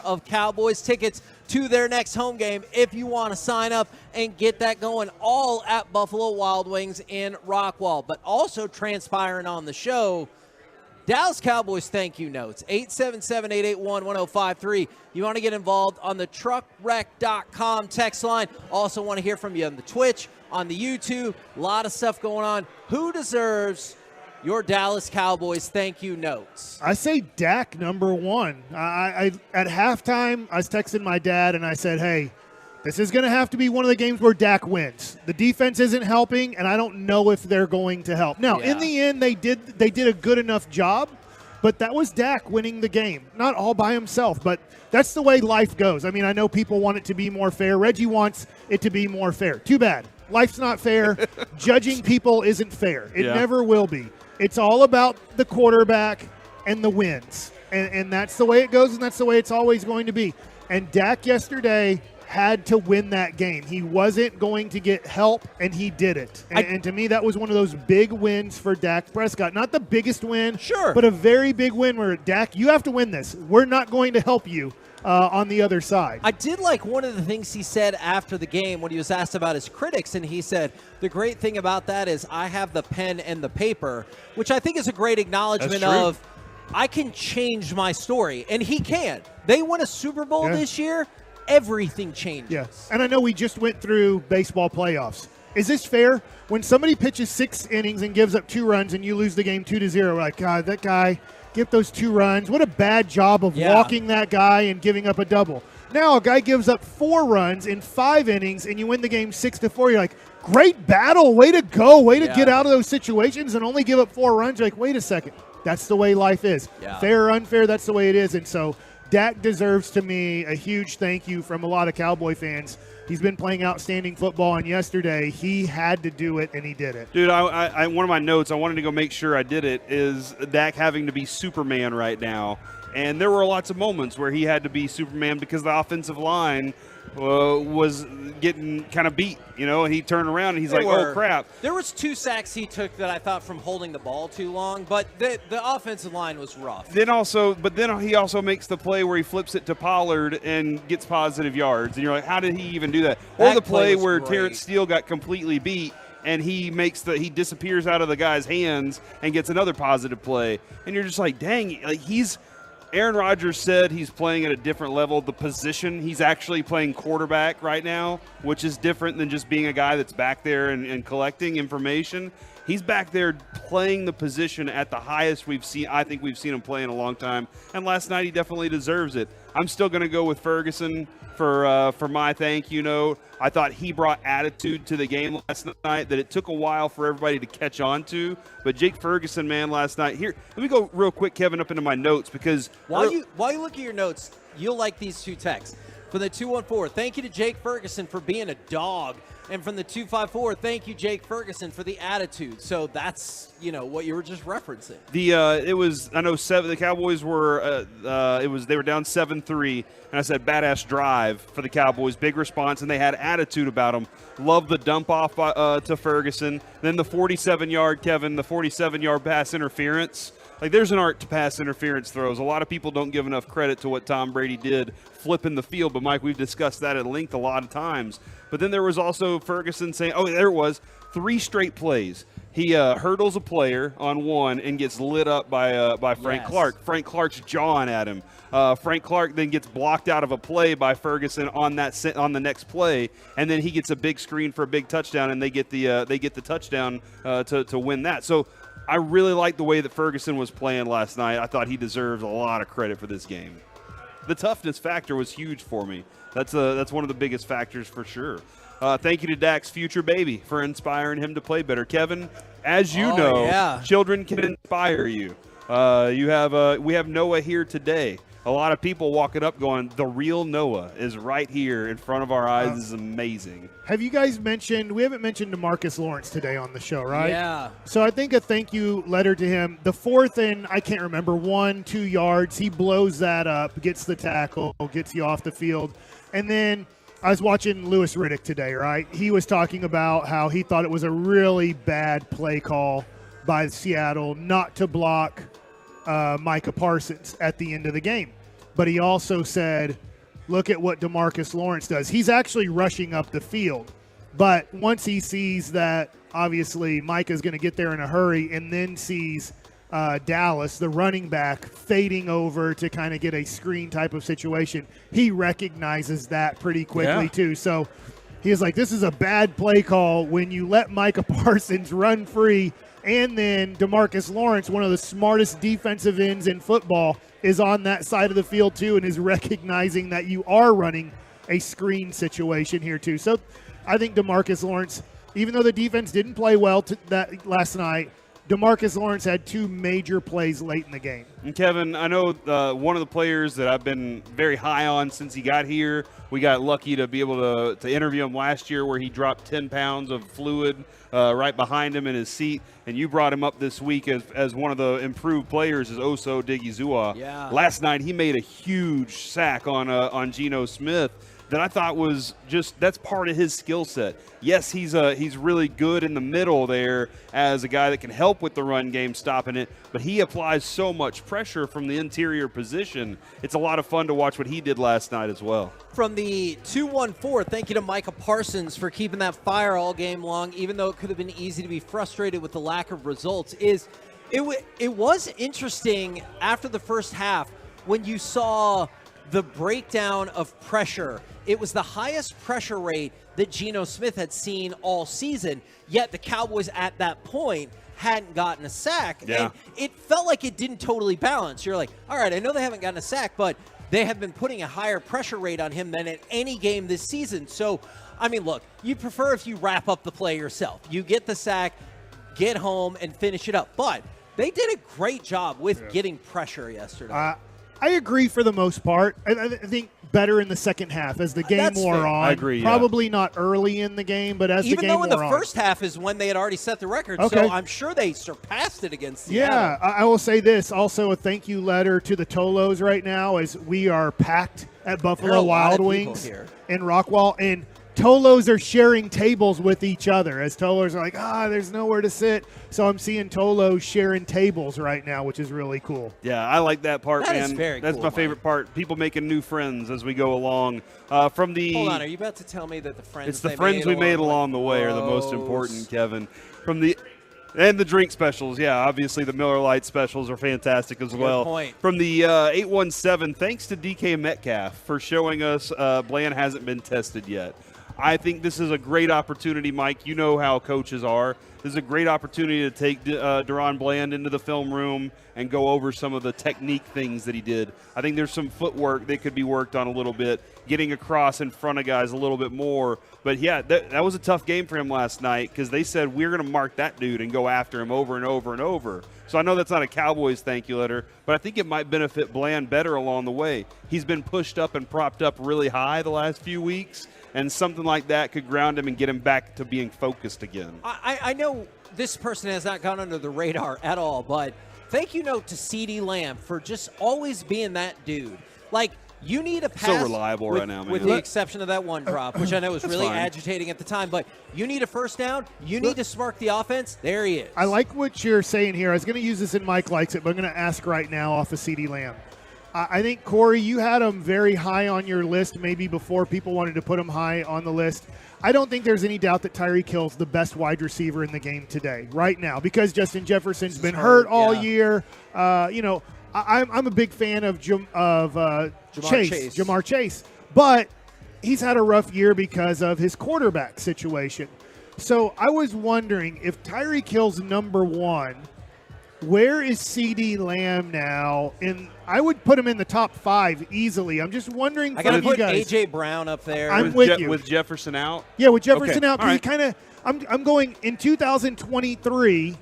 of Cowboys tickets to their next home game if you want to sign up and get that going, all at Buffalo Wild Wings in Rockwall. But also transpiring on the show, Dallas Cowboys thank you notes, 877-881-1053. You want to get involved on the truckwreck.com text line. Also want to hear from you on the Twitch, on the YouTube, a lot of stuff going on. Who deserves your Dallas Cowboys thank you notes? I say Dak number one. I at halftime, I was texting my dad and I said, hey, this is going to have to be one of the games where Dak wins. The defense isn't helping, and I don't know if they're going to help. Now, in the end, they did a good enough job, but that was Dak winning the game. Not all by himself, but that's the way life goes. I mean, I know people want it to be more fair. Reggie wants it to be more fair. Too bad. Life's not fair. Judging people isn't fair. It never will be. It's all about the quarterback and the wins, and that's the way it goes, and that's the way it's always going to be. And Dak yesterday had to win that game. He wasn't going to get help, and he did it. And to me, that was one of those big wins for Dak Prescott. Not the biggest win, but a very big win where, Dak, you have to win this. We're not going to help you on the other side. I did like one of the things he said after the game when he was asked about his critics, and he said, the great thing about that is I have the pen and the paper, which I think is a great acknowledgement of I can change my story, and he can. They win a Super Bowl this year, everything changes. Yes, and I know we just went through baseball playoffs. Is this fair? When somebody pitches 6 innings and gives up 2 runs and you lose the game 2-0, we're like, God, that guy, get those 2 runs. What a bad job of walking that guy and giving up a double. Now a guy gives up 4 runs in 5 innings and you win the game 6-4. You're like, great battle. Way to go. Way to get out of those situations and only give up 4 runs. You're like, wait a second. That's the way life is. Fair or unfair, that's the way it is. And so Dak deserves, to me, a huge thank you from a lot of Cowboy fans. He's been playing outstanding football, and yesterday he had to do it, and he did it. Dude, I one of my notes, I wanted to go make sure I did it, is Dak having to be Superman right now. And there were lots of moments where he had to be Superman because the offensive line was getting kind of beat, and he turned around and he's like, oh, crap. There was 2 sacks he took that I thought from holding the ball too long, but the offensive line was rough. Then he also makes the play where he flips it to Pollard and gets positive yards. And you're like, how did he even do that? Or the play where Terrence Steele got completely beat and he disappears out of the guy's hands and gets another positive play. And you're just like, dang, Aaron Rodgers said he's playing at a different level. The position, he's actually playing quarterback right now, which is different than just being a guy that's back there and collecting information. He's back there playing the position at the highest I think we've seen him play in a long time. And last night he definitely deserves it. I'm still going to go with Ferguson for my thank you note. I thought he brought attitude to the game last night that it took a while for everybody to catch on to. But Jake Ferguson, man, last night. Here, let me go real quick, Kevin, up into my notes because while you look at your notes, you'll like these 2 texts. From the 214, thank you to Jake Ferguson for being a dog. And from the 254, thank you, Jake Ferguson, for the attitude. So that's, what you were just referencing. The Cowboys were, they were down 7-3, and I said badass drive for the Cowboys, big response, and they had attitude about them. Love the dump off to Ferguson. Then the 47-yard pass interference. Like, there's an art to pass interference throws. A lot of people don't give enough credit to what Tom Brady did flipping the field, but, Mike, we've discussed that at length a lot of times. But then there was also Ferguson saying, 3 straight plays. He hurdles a player on one and gets lit up by Frank Clark. Frank Clark's jawing at him. Frank Clark then gets blocked out of a play by Ferguson on the next play, and then he gets a big screen for a big touchdown, and they get the touchdown to win that. So I really like the way that Ferguson was playing last night. I thought he deserves a lot of credit for this game. The toughness factor was huge for me. That's one of the biggest factors for sure. Thank you to Dak's future baby for inspiring him to play better. Kevin, as you know, children can inspire you. We have Noah here today. A lot of people walking up going, the real Noah is right here in front of our eyes. This is amazing. Have you guys we haven't mentioned DeMarcus Lawrence today on the show, right? Yeah. So I think a thank you letter to him. The 4th and, I can't remember, 1-2 yards, he blows that up, gets the tackle, gets you off the field. And then I was watching Louis Riddick today, right? He was talking about how he thought it was a really bad play call by Seattle not to block Micah Parsons at the end of the game. but he also said, look at what DeMarcus Lawrence does. He's actually rushing up the field. But once he sees that, obviously, Micah's going to get there in a hurry and then sees Dallas, the running back, fading over to kind of get a screen type of situation, he recognizes that pretty quickly too. So he is like, this is a bad play call when you let Micah Parsons run free, and then DeMarcus Lawrence, one of the smartest defensive ends in football, is on that side of the field too and is recognizing that you are running a screen situation here too. So I think DeMarcus Lawrence, even though the defense didn't play well that last night, DeMarcus Lawrence had two major plays late in the game. And Kevin, I know one of the players that I've been very high on since he got here. We got lucky to be able to interview him last year where he dropped 10 pounds of fluid right behind him in his seat. And you brought him up this week as one of the improved players is Oso Digizua. Yeah. Last night he made a huge sack on Geno Smith that I thought was that's part of his skill set. Yes, he's really good in the middle there as a guy that can help with the run game, stopping it, but he applies so much pressure from the interior position. It's a lot of fun to watch what he did last night as well. From the 214, thank you to Micah Parsons for keeping that fire all game long, even though it could have been easy to be frustrated with the lack of results. It was interesting after the first half when you saw the breakdown of pressure. It was the highest pressure rate that Geno Smith had seen all season, yet the Cowboys at that point hadn't gotten a sack. Yeah. And it felt like it didn't totally balance. You're like, all right, I know they haven't gotten a sack, but they have been putting a higher pressure rate on him than at any game this season. So, I mean, look, you prefer if you wrap up the play yourself. You get the sack, get home, and finish it up. But they did a great job with getting pressure yesterday. I agree for the most part. I think better in the second half as the game That's wore fair. on. I agree, Probably not early in the game, but as the game wore on. Even though in the first half is when they had already set the record, Okay. so I'm sure they surpassed it against Seattle. Yeah, I will say this. Also, a thank you letter to the Tolos right now as we are packed at There are Buffalo a lot Wild of people Wings here. in Rockwall, and Tolos are sharing tables with each other as Tolos are like, there's nowhere to sit. So I'm seeing Tolos sharing tables right now, which is really cool. Yeah, I like that part, That man. is very That's cool, my Mike. favorite part. People making new friends as we go along. From the Hold on, are you about to tell me that the friends It's the they friends we made along the way are the most Gross. important, Kevin. And the drink specials, yeah, obviously the Miller Lite specials are fantastic as well. point. From the 817, thanks to DK Metcalf for showing us Bland hasn't been tested yet. I think this is a great opportunity, Mike. You know how coaches are. This is a great opportunity to take Deron Bland into the film room and go over some of the technique things that he did. I think there's some footwork that could be worked on a little bit, getting across in front of guys a little bit more. But, yeah, that was a tough game for him last night because they said we're going to mark that dude and go after him over and over and over. So I know that's not a Cowboys thank you letter, but I think it might benefit Bland better along the way. He's been pushed up and propped up really high the last few weeks, and something like that could ground him and get him back to being focused again. I know this person has not gone under the radar at all, but thank you note to CeeDee Lamb for just always being that dude. Like, you need a pass. So reliable with, right now, man. With the exception of that one drop, which I know was That's really fine. agitating at the time, but you need a first down. You need to spark the offense. There he is. I like what you're saying here. I was going to use this in Mike Likes It, but I'm going to ask right now off of CeeDee Lamb. I think, Corey, you had him very high on your list maybe before people wanted to put him high on the list. I don't think there's any doubt that Tyreek Hill's the best wide receiver in the game today, right now, because Justin Jefferson's been hurt all year. I'm a big fan of Jamar Chase, but he's had a rough year because of his quarterback situation. So I was wondering if Tyreek Hill's number one, where is CeeDee Lamb now? And I would put him in the top 5 easily. I'm just wondering I got to from you put guys. A.J. Brown up there. I'm with you. With Jefferson out? Yeah, with Jefferson Okay. out. All right. He kind of. I'm going in 2023.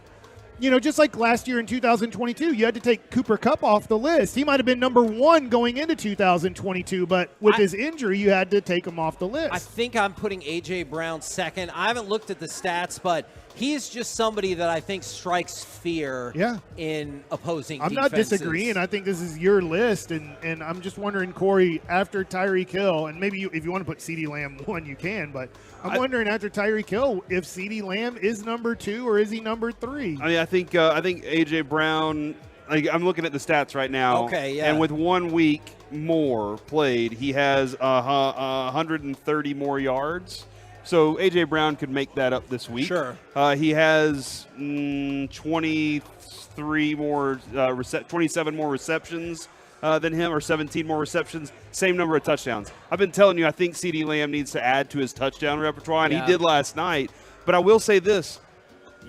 Just like last year in 2022, you had to take Cooper Kupp off the list. He might have been number 1 going into 2022, but with his injury, you had to take him off the list. I think I'm putting A.J. Brown second. I haven't looked at the stats, but he is just somebody that I think strikes fear in opposing I'm not defenses. disagreeing. I think this is your list, and I'm just wondering, Corey, after Tyreek Hill, and maybe if you want to put CeeDee Lamb 1, you can, but I'm wondering after Tyreek Hill if CeeDee Lamb is number 2 or is he number 3? I mean, I think A.J. Brown Like, I'm looking at the stats right now. Okay, yeah. And with 1 week more played, he has 130 more yards. So A.J. Brown could make that up this week. Sure. He has 23 more, 27 more receptions than him, or 17 more receptions. Same number of touchdowns. I've been telling you, I think CeeDee Lamb needs to add to his touchdown repertoire, and he did last night. But I will say this.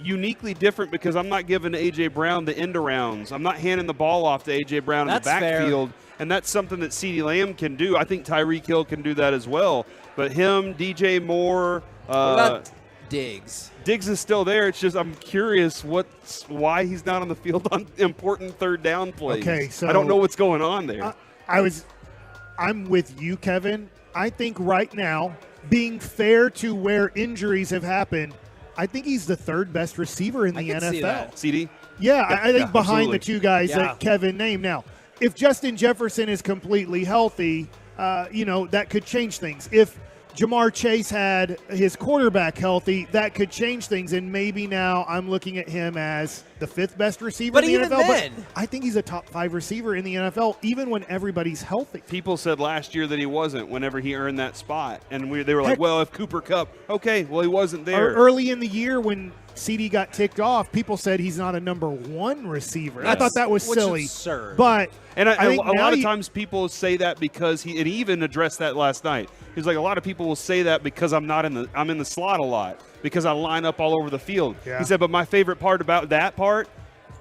Uniquely different because I'm not giving A.J. Brown the end arounds. I'm not handing the ball off to A.J. Brown in the backfield, and that's something that CeeDee Lamb can do. I think Tyreek Hill can do that as well. But him, DJ Moore, what about Diggs? Diggs is still there. It's just I'm curious why he's not on the field on important third down plays. Okay, so I don't know what's going on there. I'm with you, Kevin. I think right now, being fair to where injuries have happened, I think he's the third best receiver in the NFL. CD? Yeah, I think behind absolutely. the two guys that Kevin named. Now, if Justin Jefferson is completely healthy, that could change things. If Jamar Chase had his quarterback healthy, that could change things, and maybe now I'm looking at him as the fifth best receiver in the NFL. But I think he's a top 5 receiver in the NFL, even when everybody's healthy. People said last year that he wasn't whenever he earned that spot, and they were like, well, if Cooper Kupp, okay, well, he wasn't there. Early in the year when CD got ticked off, people said he's not a number 1 receiver. I thought that was silly. Absurd. But I think a lot of he, times people say that because he even addressed that last night. He's like, a lot of people will say that because I'm in the slot a lot because I line up all over the field. Yeah. He said, but my favorite part about that part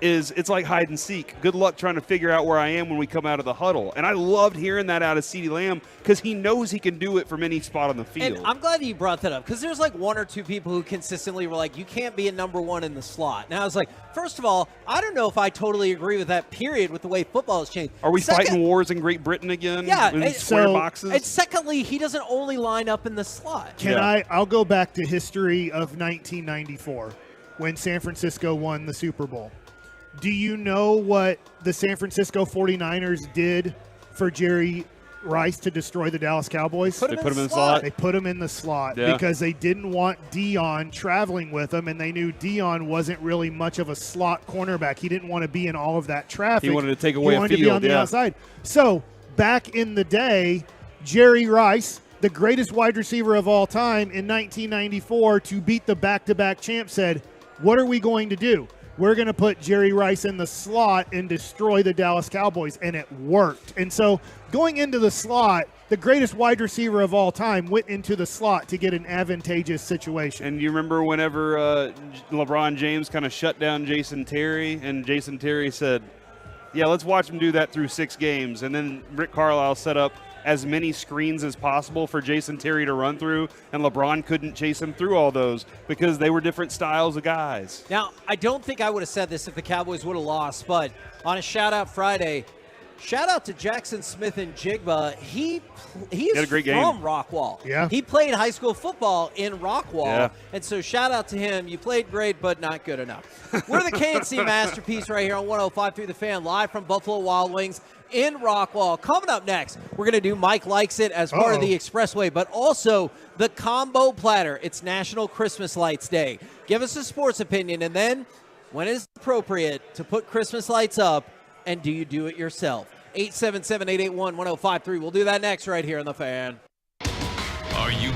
is it's like hide and seek. Good luck trying to figure out where I am when we come out of the huddle. And I loved hearing that out of CeeDee Lamb because he knows he can do it from any spot on the field. And I'm glad you brought that up because there's like 1 or 2 people who consistently were like, you can't be a number 1 in the slot. And I was like, first of all, I don't know if I totally agree with that, period, with the way football has changed. Are we fighting wars in Great Britain again? Yeah. In square boxes? And secondly, he doesn't only line up in the slot. I'll go back to history of 1994 when San Francisco won the Super Bowl. Do you know what the San Francisco 49ers did for Jerry Rice to destroy the Dallas Cowboys? They put him in the slot. They put him in the slot because they didn't want Dion traveling with them, and they knew Dion wasn't really much of a slot cornerback. He didn't want to be in all of that traffic. He wanted to take away He wanted to be on the outside. So back in the day, Jerry Rice, the greatest wide receiver of all time in 1994, to beat the back-to-back champ, said, what are we going to do? We're going to put Jerry Rice in the slot and destroy the Dallas Cowboys, and it worked. And so going into the slot, the greatest wide receiver of all time went into the slot to get an advantageous situation. And you remember whenever LeBron James kind of shut down Jason Terry, and Jason Terry said, yeah, let's watch him do that through 6 games. And then Rick Carlisle set up as many screens as possible for Jason Terry to run through, and LeBron couldn't chase him through all those because they were different styles of guys. Now, I don't think I would have said this if the Cowboys would have lost, but on a Shout-Out Friday, shout out to Jackson Smith and Jigba. He's had a great game. from Rockwall. Yeah. He played high school football in Rockwall. Yeah. And so shout out to him. You played great, but not good enough. We're the KNC Masterpiece right here on 105.3 The Fan, live from Buffalo Wild Wings in Rockwall. Coming up next, we're going to do Mike Likes It as part of the Expressway, but also the Combo Platter. It's National Christmas Lights Day. Give us a sports opinion, and then when is it appropriate to put Christmas lights up, and do you do it yourself? 877-881-1053. We'll do that next right here on The Fan. Are you ready?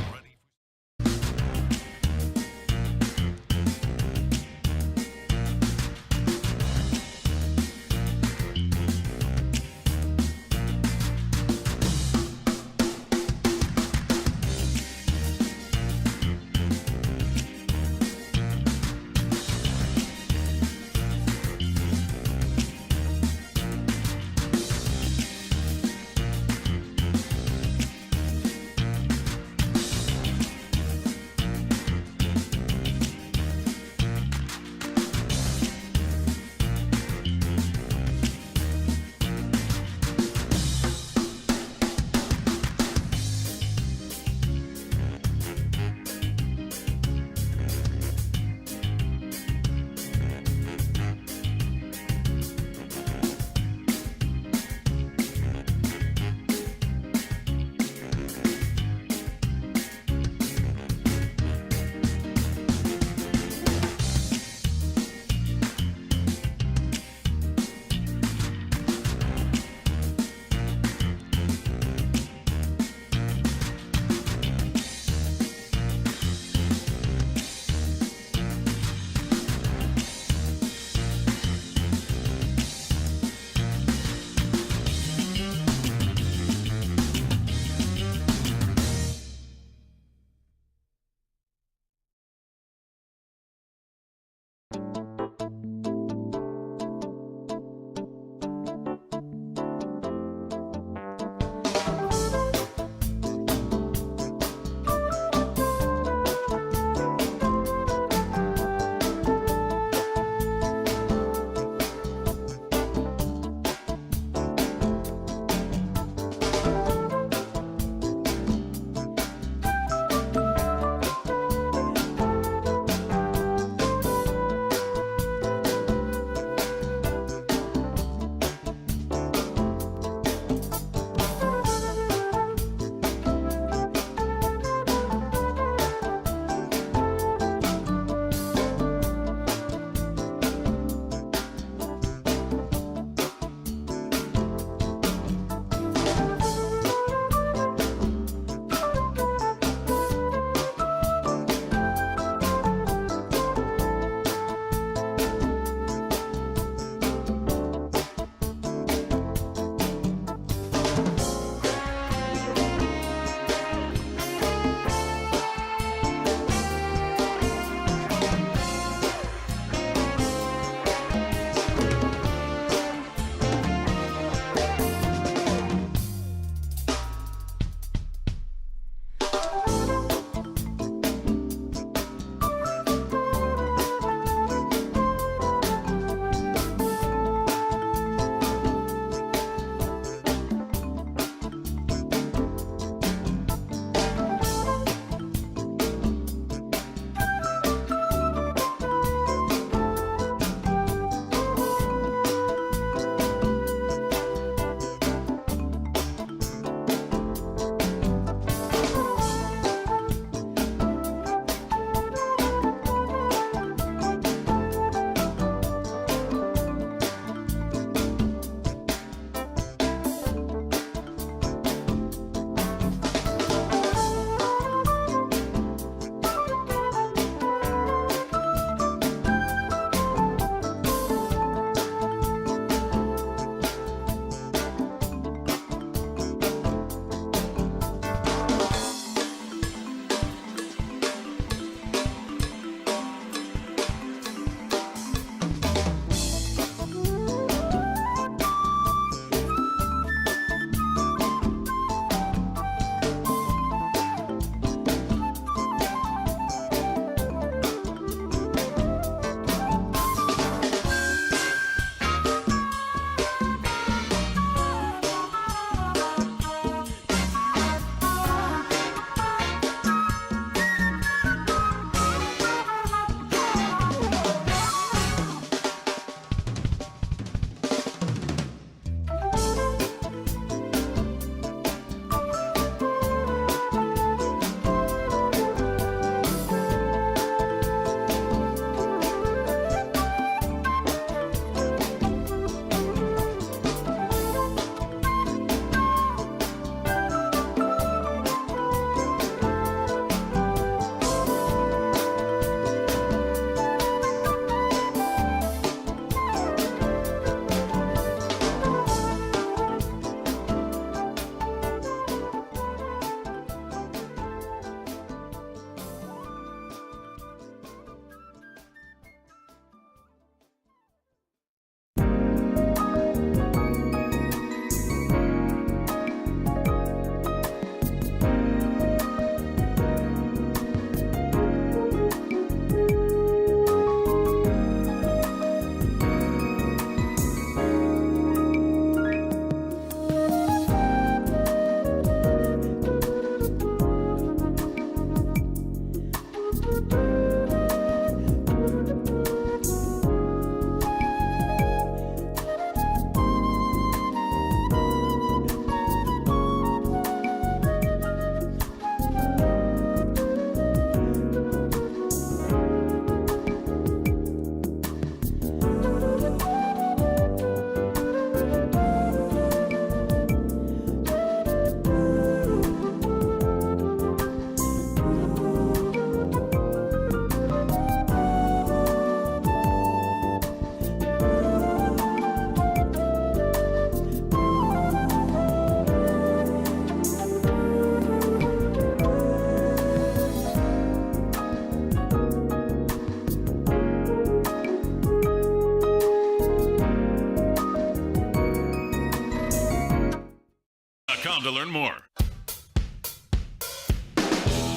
KNC-Masterpiece.com to learn more.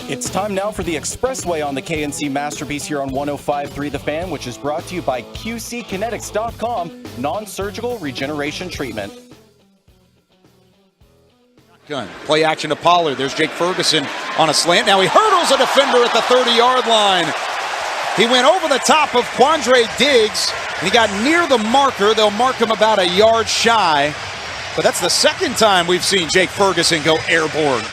It's time now for the Expressway on the KNC Masterpiece here on 105.3 The Fan, which is brought to you by QCkinetics.com, non-surgical regeneration treatment. Gun. Play action to Pollard. There's Jake Ferguson on a slant. Now he hurdles a defender at the 30-yard line. He went over the top of Quandre Diggs, and he got near the marker. They'll mark him about a yard shy. But that's the second time we've seen Jake Ferguson go airborne.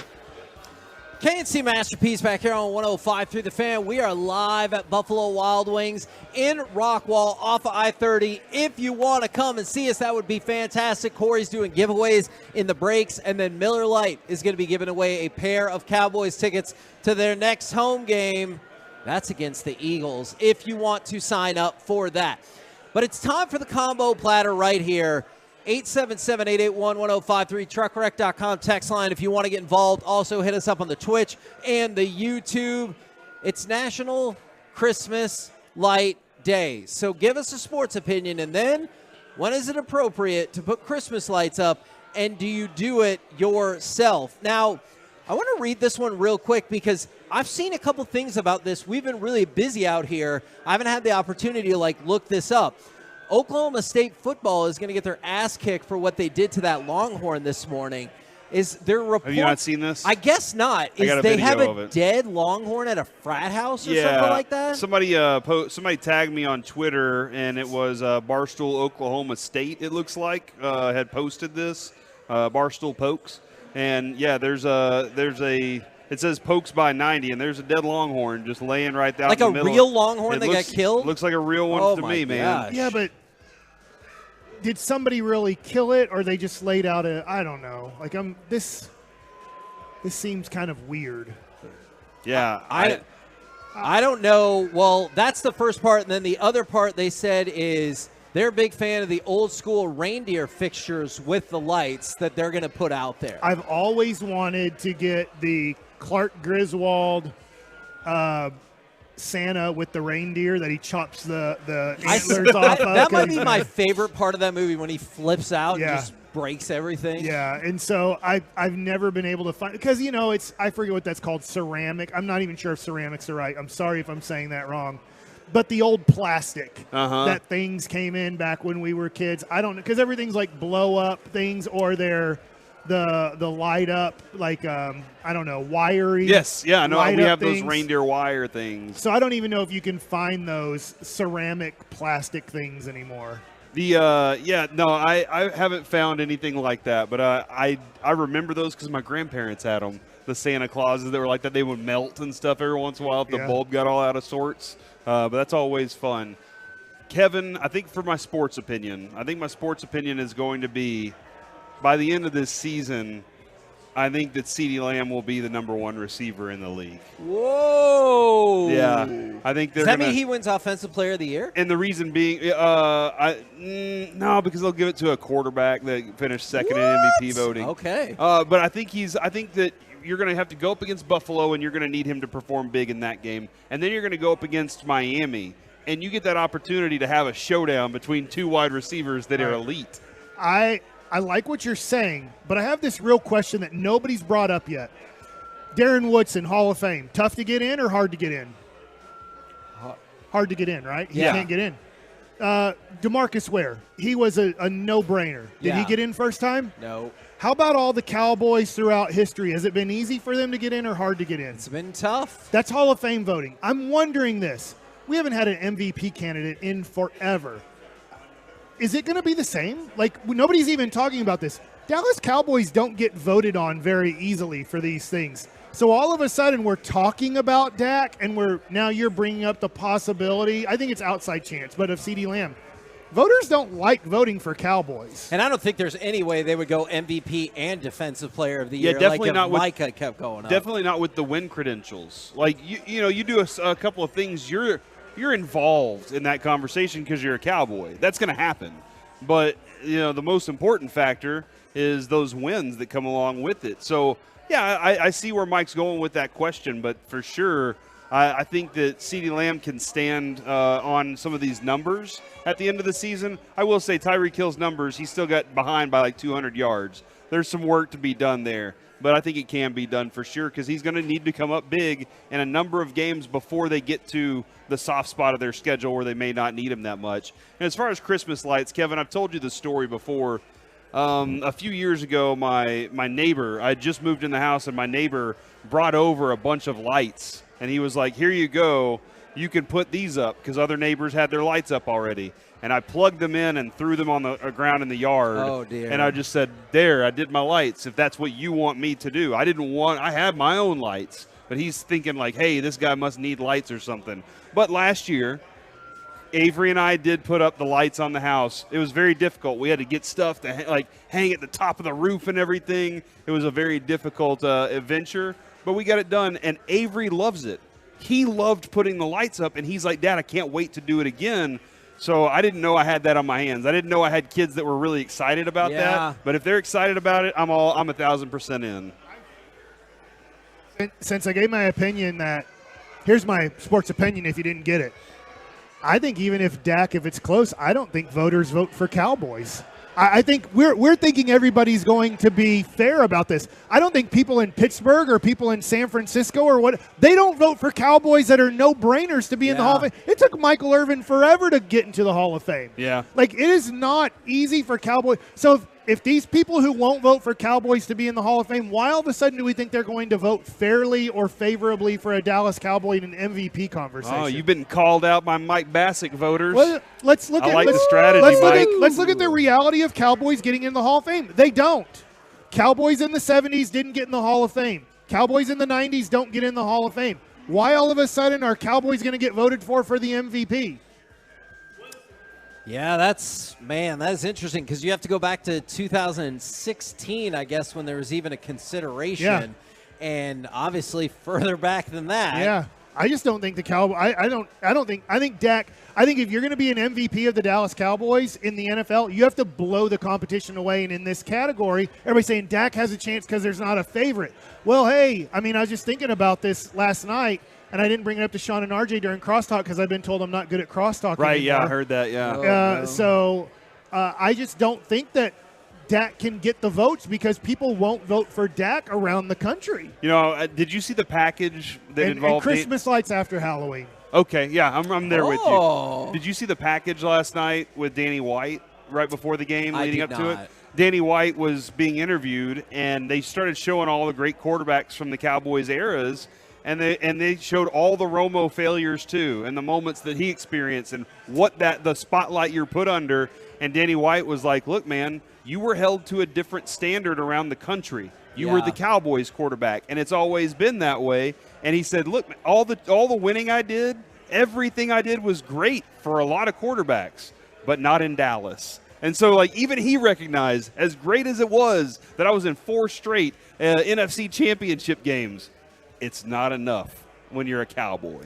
KNC Masterpiece back here on 105.3 The Fan. We are live at Buffalo Wild Wings in Rockwall off of I-30. If you want to come and see us, that would be fantastic. Corey's doing giveaways in the breaks, and then Miller Lite is going to be giving away a pair of Cowboys tickets to their next home game. That's against the Eagles, if you want to sign up for that. But it's time for the combo platter right here. 877-881-1053, truckwreck.com text line if you want to get involved. Also hit us up on the Twitch and the YouTube. It's National Christmas Light Day. So give us a sports opinion, and then when is it appropriate to put Christmas lights up, and do you do it yourself? Now, I want to read this one real quick because I've seen a couple things about this. We've been really busy out here. I haven't had the opportunity to look this up. Oklahoma State football is going to get their ass kicked for what they did to that Longhorn this morning. Is there report? Have you not seen this? I guess not. They have a dead Longhorn at a frat house or something like that? Somebody tagged me on Twitter, and it was Barstool Oklahoma State, it looks like, had posted this, Barstool Pokes. And, yeah, it says Pokes by 90, and there's a dead Longhorn just laying right down in the middle. Like a real Longhorn that got killed? Looks like a real one to me, man. Yeah, but did somebody really kill it, or they just laid out I don't know. This seems kind of weird. Yeah. I don't know. Well, that's the first part, and then the other part they said is they're a big fan of the old school reindeer fixtures with the lights that they're going to put out there. I've always wanted to get the Clark Griswold Santa with the reindeer that he chops the antlers off of. That might be my favorite part of that movie, when he flips out and Yeah. just breaks everything. Yeah, and so I've never been able to find, because I forget what that's called, ceramic. I'm not even sure if ceramics are right. I'm sorry if I'm saying that wrong. But the old plastic that things came in back when we were kids, I don't know, because everything's like blow up things, or they're the light up, I don't know, wiry. Yes, yeah, no, we have things. those reindeer wire things. So I don't even know if you can find those ceramic plastic things anymore. I haven't found anything like that, but I remember those because my grandparents had them. The Santa Clauses that were like that, they would melt and stuff every once in a while if the bulb got all out of sorts. But that's always fun. Kevin, I think my sports opinion is going to be, by the end of this season, I think that CeeDee Lamb will be the number one receiver in the league. Whoa! Yeah, I think Does that mean he wins Offensive Player of the Year? And the reason being, no, because they'll give it to a quarterback that finished second in MVP voting. Okay. But I think that you're going to have to go up against Buffalo, and you're going to need him to perform big in that game. And then you're going to go up against Miami, and you get that opportunity to have a showdown between two wide receivers that are elite. I like what you're saying, but I have this real question that nobody's brought up yet. Darren Woodson, Hall of Fame. Tough to get in or hard to get in? Hard to get in, right? He can't get in. DeMarcus Ware, he was a no-brainer. Did he get in first time? No. How about all the Cowboys throughout history? Has it been easy for them to get in or hard to get in? It's been tough. That's Hall of Fame voting. I'm wondering this. We haven't had an MVP candidate in forever. Is it going to be the same? Nobody's even talking about this. Dallas Cowboys don't get voted on very easily for these things. So all of a sudden we're talking about Dak, and now you're bringing up the possibility. I think it's outside chance, but of CeeDee Lamb. Voters don't like voting for Cowboys. And I don't think there's any way they would go MVP and Defensive Player of the Year. Yeah, definitely not with Micah kept going up. Definitely not with the win credentials. You do a couple of things. You're involved in that conversation because you're a Cowboy. That's going to happen. But the most important factor is those wins that come along with it. So yeah, I see where Mike's going with that question, but for sure, I think that CeeDee Lamb can stand on some of these numbers at the end of the season. I will say Tyreek Hill's numbers, he still got behind by like 200 yards. There's some work to be done there, but I think it can be done for sure because he's going to need to come up big in a number of games before they get to the soft spot of their schedule where they may not need him that much. And as far as Christmas lights, Kevin, I've told you the story before. A few years ago, my neighbor, I had just moved in the house, and my neighbor brought over a bunch of lights. And he was like, here you go. You can put these up because other neighbors had their lights up already. And I plugged them in and threw them on the ground in the yard. Oh, dear. And I just said, there, I did my lights if that's what you want me to do. I had my own lights. But he's thinking like, hey, this guy must need lights or something. But last year, Avery and I did put up the lights on the house. It was very difficult. We had to get stuff to hang at the top of the roof and everything. It was a very difficult adventure, but we got it done, and Avery loves it. He loved putting the lights up, and he's like, Dad, I can't wait to do it again. So I didn't know I had that on my hands. I didn't know I had kids that were really excited about that. But if they're excited about it, I'm 1,000% in. Since I gave my opinion here's my sports opinion if you didn't get it. I think even if it's close, I don't think voters vote for Cowboys. I think we're thinking everybody's going to be fair about this. I don't think people in Pittsburgh or people in San Francisco they don't vote for Cowboys that are no-brainers to be in the Hall of Fame. It took Michael Irvin forever to get into the Hall of Fame. Yeah. Like, it is not easy for Cowboys. So if these people who won't vote for Cowboys to be in the Hall of Fame, why all of a sudden do we think they're going to vote fairly or favorably for a Dallas Cowboy in an MVP conversation? Oh, you've been called out by Mike Bassick voters. Well, let's look at the strategy, Mike. Let's look at the reality of Cowboys getting in the Hall of Fame. They don't. Cowboys in the 70s didn't get in the Hall of Fame. Cowboys in the 90s don't get in the Hall of Fame. Why all of a sudden are Cowboys going to get voted for the MVP? Yeah, that is interesting because you have to go back to 2016, I guess, when there was even a consideration, and obviously further back than that. Yeah, I just don't think the Cowboys. I think Dak. I think if you're going to be an MVP of the Dallas Cowboys in the NFL, you have to blow the competition away. And in this category, everybody's saying Dak has a chance because there's not a favorite. Well, hey, I was just thinking about this last night. And I didn't bring it up to Sean and RJ during crosstalk because I've been told I'm not good at crosstalk Right, anymore. yeah, I heard that, yeah. So I just don't think that Dak can get the votes because people won't vote for Dak around the country. Did you see the package that involved and Christmas lights after Halloween? Okay, yeah, I'm there with you. Did you see the package last night with Danny White right before the game leading up to it? Danny White was being interviewed, and they started showing all the great quarterbacks from the Cowboys eras. And they showed all the Romo failures too, and the moments that he experienced, and the spotlight you're put under. And Danny White was like, "Look, man, you were held to a different standard around the country. You were the Cowboys quarterback, and it's always been that way." And he said, "Look, all the winning I did, everything I did was great for a lot of quarterbacks, but not in Dallas." And so, even he recognized, as great as it was, that I was in 4 straight NFC championship games. It's not enough when you're a Cowboy.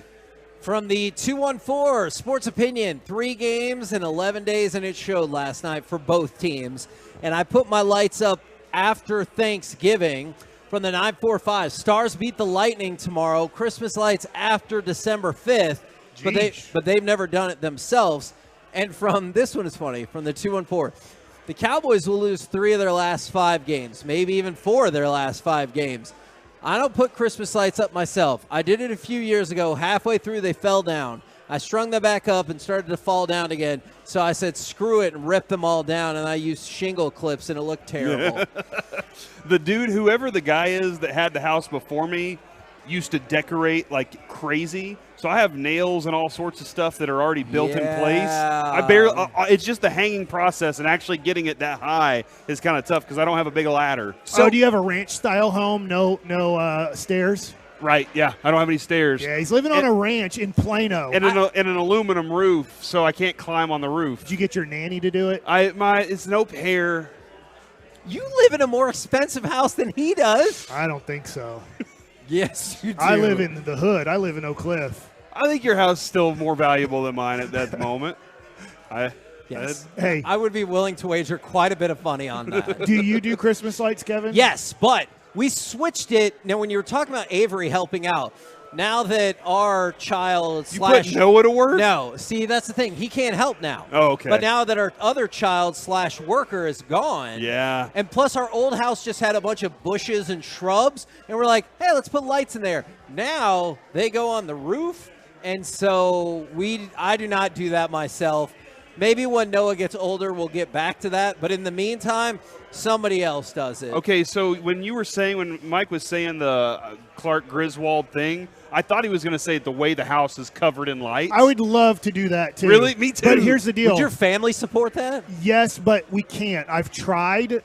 From the 214 Sports Opinion, 3 games in 11 days, and it showed last night for both teams. And I put my lights up after Thanksgiving. From the 945, Stars beat the Lightning tomorrow. Christmas lights after December 5th, but they've never done it themselves. And from this one is funny, from the 214, the Cowboys will lose 3 of their last 5 games, maybe even 4 of their last 5 games. I don't put Christmas lights up myself. I did it a few years ago. Halfway through, they fell down. I strung them back up and started to fall down again. So I said, screw it, and ripped them all down, and I used shingle clips, and it looked terrible. The dude, whoever the guy is that had the house before me, used to decorate like crazy. So I have nails and all sorts of stuff that are already built in place. It's just the hanging process, and actually getting it that high is kind of tough because I don't have a big ladder. So do you have a ranch-style home? No stairs? Right, yeah. I don't have any stairs. Yeah, he's living on a ranch in Plano. And an aluminum roof, so I can't climb on the roof. Did you get your nanny to do it? It's no hair. You live in a more expensive house than he does. I don't think so. Yes, you do. I live in the hood. I live in Oak Cliff. I think your house is still more valuable than mine at that moment. Yes. Hey, I would be willing to wager quite a bit of money on that. Do you do Christmas lights, Kevin? Yes, but we switched it. Now, when you were talking about Avery helping out, now that our child You put Noah to work? No. See, that's the thing. He can't help now. Oh, okay. But now that our other child / worker is gone. Yeah. And plus our old house just had a bunch of bushes and shrubs. And we're like, hey, let's put lights in there. Now they go on the roof. And so I do not do that myself. Maybe when Noah gets older, we'll get back to that. But in the meantime, somebody else does it. Okay, so when Mike was saying the Clark Griswold thing, I thought he was going to say the way the house is covered in lights. I would love to do that too. Really? Me too. But here's the deal. Would your family support that? Yes, but we can't. I've tried.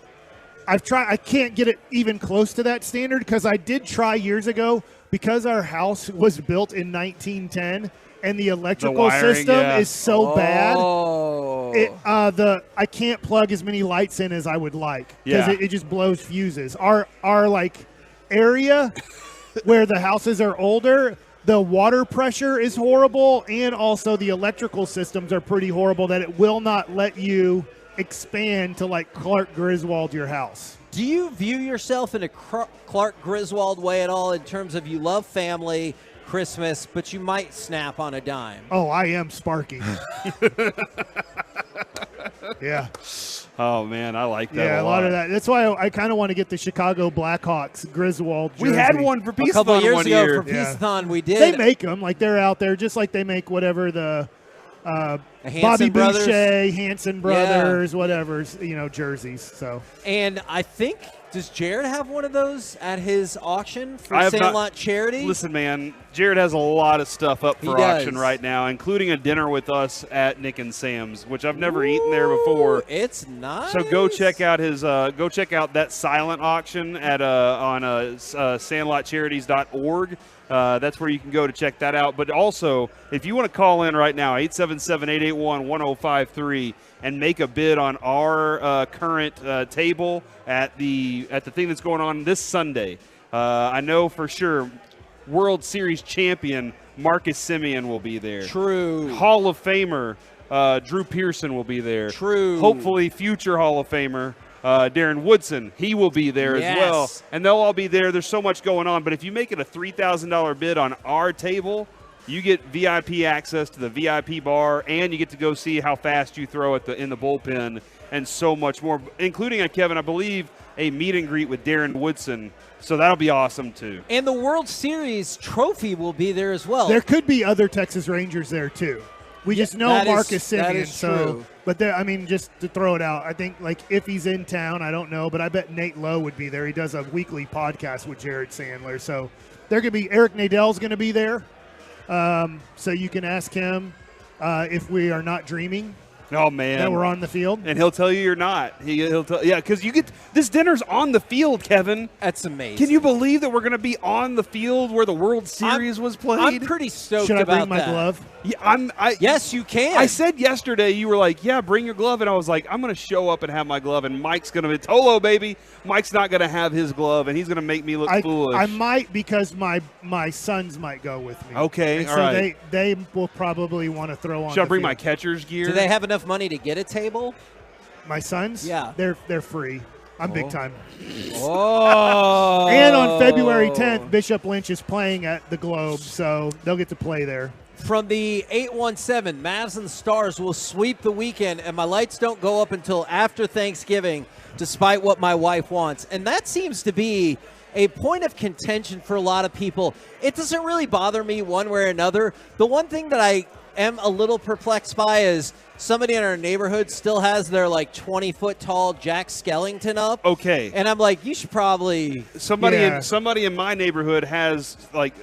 I can't get it even close to that standard because I did try years ago because our house was built in 1910 and the electrical system is so bad. I can't plug as many lights in as I would like because it just blows fuses. Our area where the houses are older, the water pressure is horrible, and also the electrical systems are pretty horrible that it will not let you expand to like Clark Griswold your house. Do you view yourself in a Clark Griswold way at all in terms of you love family, Christmas, but you might snap on a dime? Oh, I am Sparky. Yeah. Oh, man, I like that a lot of that. That's why I kind of want to get the Chicago Blackhawks Griswold jersey. We had one for Peaceathon a couple years one ago year. for Peaceathon. We did. They make them. Like, they're out there just like they make whatever the Bobby brothers. Boucher, Hanson Brothers, whatever, jerseys. So. And I think, does Jared have one of those at his auction for Sandlot Charity? Listen, man, Jared has a lot of stuff up for auction right now, including a dinner with us at Nick and Sam's, which I've never eaten there before. It's nice. So go check out that silent auction at on sandlotcharities.org. That's where you can go to check that out. But also, if you want to call in right now, 877-881-1053, and make a bid on our current table at the thing that's going on this Sunday. I know for sure World Series champion Marcus Semien will be there. True. Hall of Famer Drew Pearson will be there. True. Hopefully future Hall of Famer Darren Woodson, he will be there as well. And they'll all be there. There's so much going on. But if you make it a $3,000 bid on our table, you get VIP access to the VIP bar, and you get to go see how fast you throw in the bullpen, and so much more, including, Kevin, I believe, a meet and greet with Darren Woodson. So that'll be awesome, too. And the World Series trophy will be there as well. There could be other Texas Rangers there, too. We just know Marcus Semien, true. But just to throw it out, I think if he's in town, I don't know, but I bet Nate Lowe would be there. He does a weekly podcast with Jared Sandler, so there could be Eric Nadell's going to be there, so you can ask him if we are not dreaming. Oh, man. That we're on the field. And he'll tell you you're not. He'll tell, because you get this dinner's on the field, Kevin. That's amazing. Can you believe that we're going to be on the field where the World Series was played? I'm pretty stoked Should I about bring my glove? Yeah, yes, you can. I said yesterday, you were like, yeah, bring your glove. And I was like, I'm going to show up and have my glove. And Mike's going to be, Tolo, baby. Mike's not going to have his glove, and he's going to make me look foolish. I might, because my sons might go with me. Okay, and all so right. They will probably want to throw on. Should I bring field. my catcher's gear? Do they have enough money to get a table? My sons? Yeah. They're free. I'm big time. Oh. And on February 10th, Bishop Lynch is playing at the Globe, so they'll get to play there. From the 817, Mavs and Stars will sweep the weekend, and my lights don't go up until after Thanksgiving, despite what my wife wants. And that seems to be a point of contention for a lot of people. It doesn't really bother me one way or another. The one thing that I am a little perplexed by is somebody in our neighborhood still has their 20-foot tall Jack Skellington up. Okay. And I'm like, you should probably somebody in my neighborhood has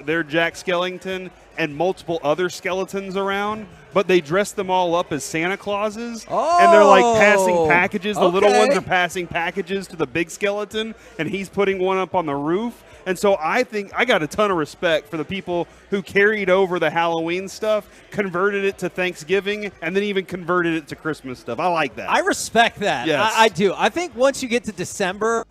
their Jack Skellington and multiple other skeletons around, but they dress them all up as Santa Clauses, and they're passing packages. The little ones are passing packages to the big skeleton, and he's putting one up on the roof. And so I think I got a ton of respect for the people who carried over the Halloween stuff, converted it to Thanksgiving, and then even converted it to Christmas stuff. I like that. I respect that. Yes. I do. I think once you get to December,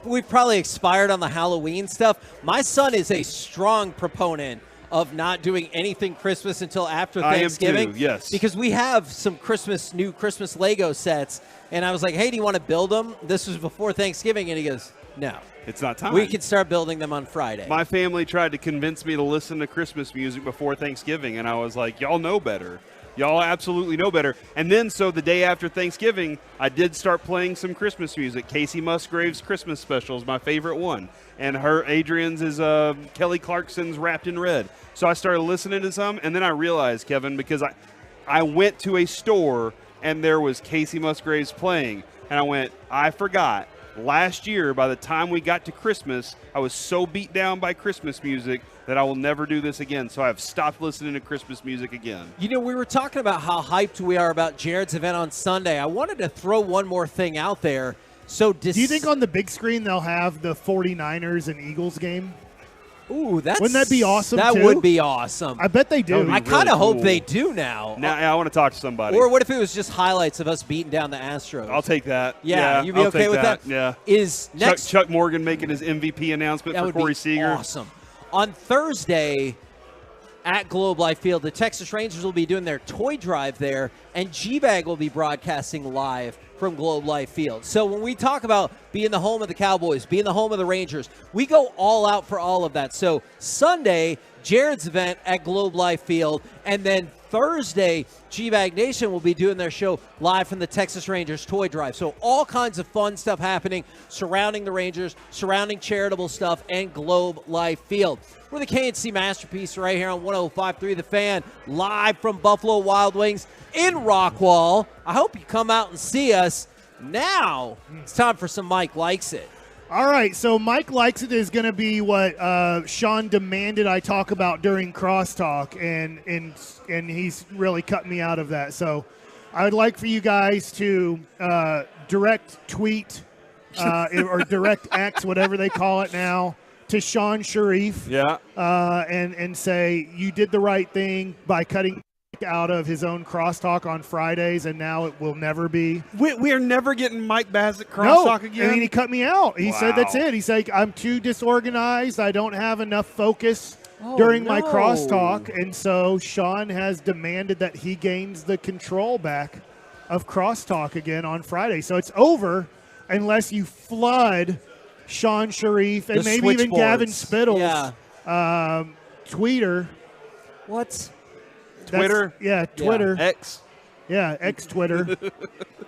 we've probably expired on the Halloween stuff. My son is a strong proponent of not doing anything Christmas until after Thanksgiving. I am too, yes. Because we have some new Christmas Lego sets, and I was like, hey, do you want to build them? This was before Thanksgiving, and he goes, no. It's not time. We can start building them on Friday. My family tried to convince me to listen to Christmas music before Thanksgiving, and I was like, y'all know better. Y'all absolutely know better. And then, so the day after Thanksgiving, I did start playing some Christmas music. Casey Musgrave's Christmas special is my favorite one. And Adrian's is Kelly Clarkson's Wrapped in Red. So I started listening to some, and then I realized, Kevin, because I went to a store, and there was Casey Musgrave's playing. And I went, I forgot. Last year, by the time we got to Christmas, I was so beat down by Christmas music that I will never do this again. So I've stopped listening to Christmas music again. You know, we were talking about how hyped we are about Jared's event on Sunday. I wanted to throw one more thing out there. So do you think on the big screen they'll have the 49ers and Eagles game? Ooh, wouldn't that be awesome? That too? would be awesome. I bet they do. I kind of hope they do now. Now I want to talk to somebody. Or what if it was just highlights of us beating down the Astros? I'll take that. Yeah, you'd be okay with that? Yeah. Is next Chuck Morgan making his MVP announcement for Corey Seager? Awesome. On Thursday at Globe Life Field, the Texas Rangers will be doing their toy drive there, and G-Bag will be broadcasting live from Globe Life Field. So when we talk about being the home of the Cowboys, being the home of the Rangers, we go all out for all of that. So Sunday, Jared's event at Globe Life Field, and then Thursday, G-Bag Nation will be doing their show live from the Texas Rangers Toy Drive. So all kinds of fun stuff happening surrounding the Rangers, surrounding charitable stuff, and Globe Life Field. We're the KNC Masterpiece right here on 105.3 The Fan, live from Buffalo Wild Wings in Rockwall. I hope you come out and see us. Now it's time for some Mike Likes It. All right, so Mike Likes It is going to be what Sean demanded I talk about during Crosstalk, and he's really cut me out of that. So I would like for you guys to direct tweet or direct X, whatever they call it now, to Sean Sharif. Yeah. And say you did the right thing by cutting out of his own Crosstalk on Fridays, and now it will never be. We are never getting Mike Bassett Crosstalk again? I mean, he cut me out. He said that's it. He's like, I'm too disorganized. I don't have enough focus during my Crosstalk. And so Sean has demanded that he gains the control back of Crosstalk again on Friday. So it's over unless you flood Sean Sharif and maybe even Gavin Spittle's tweeter. What? Twitter? Twitter. X. Yeah, X Twitter.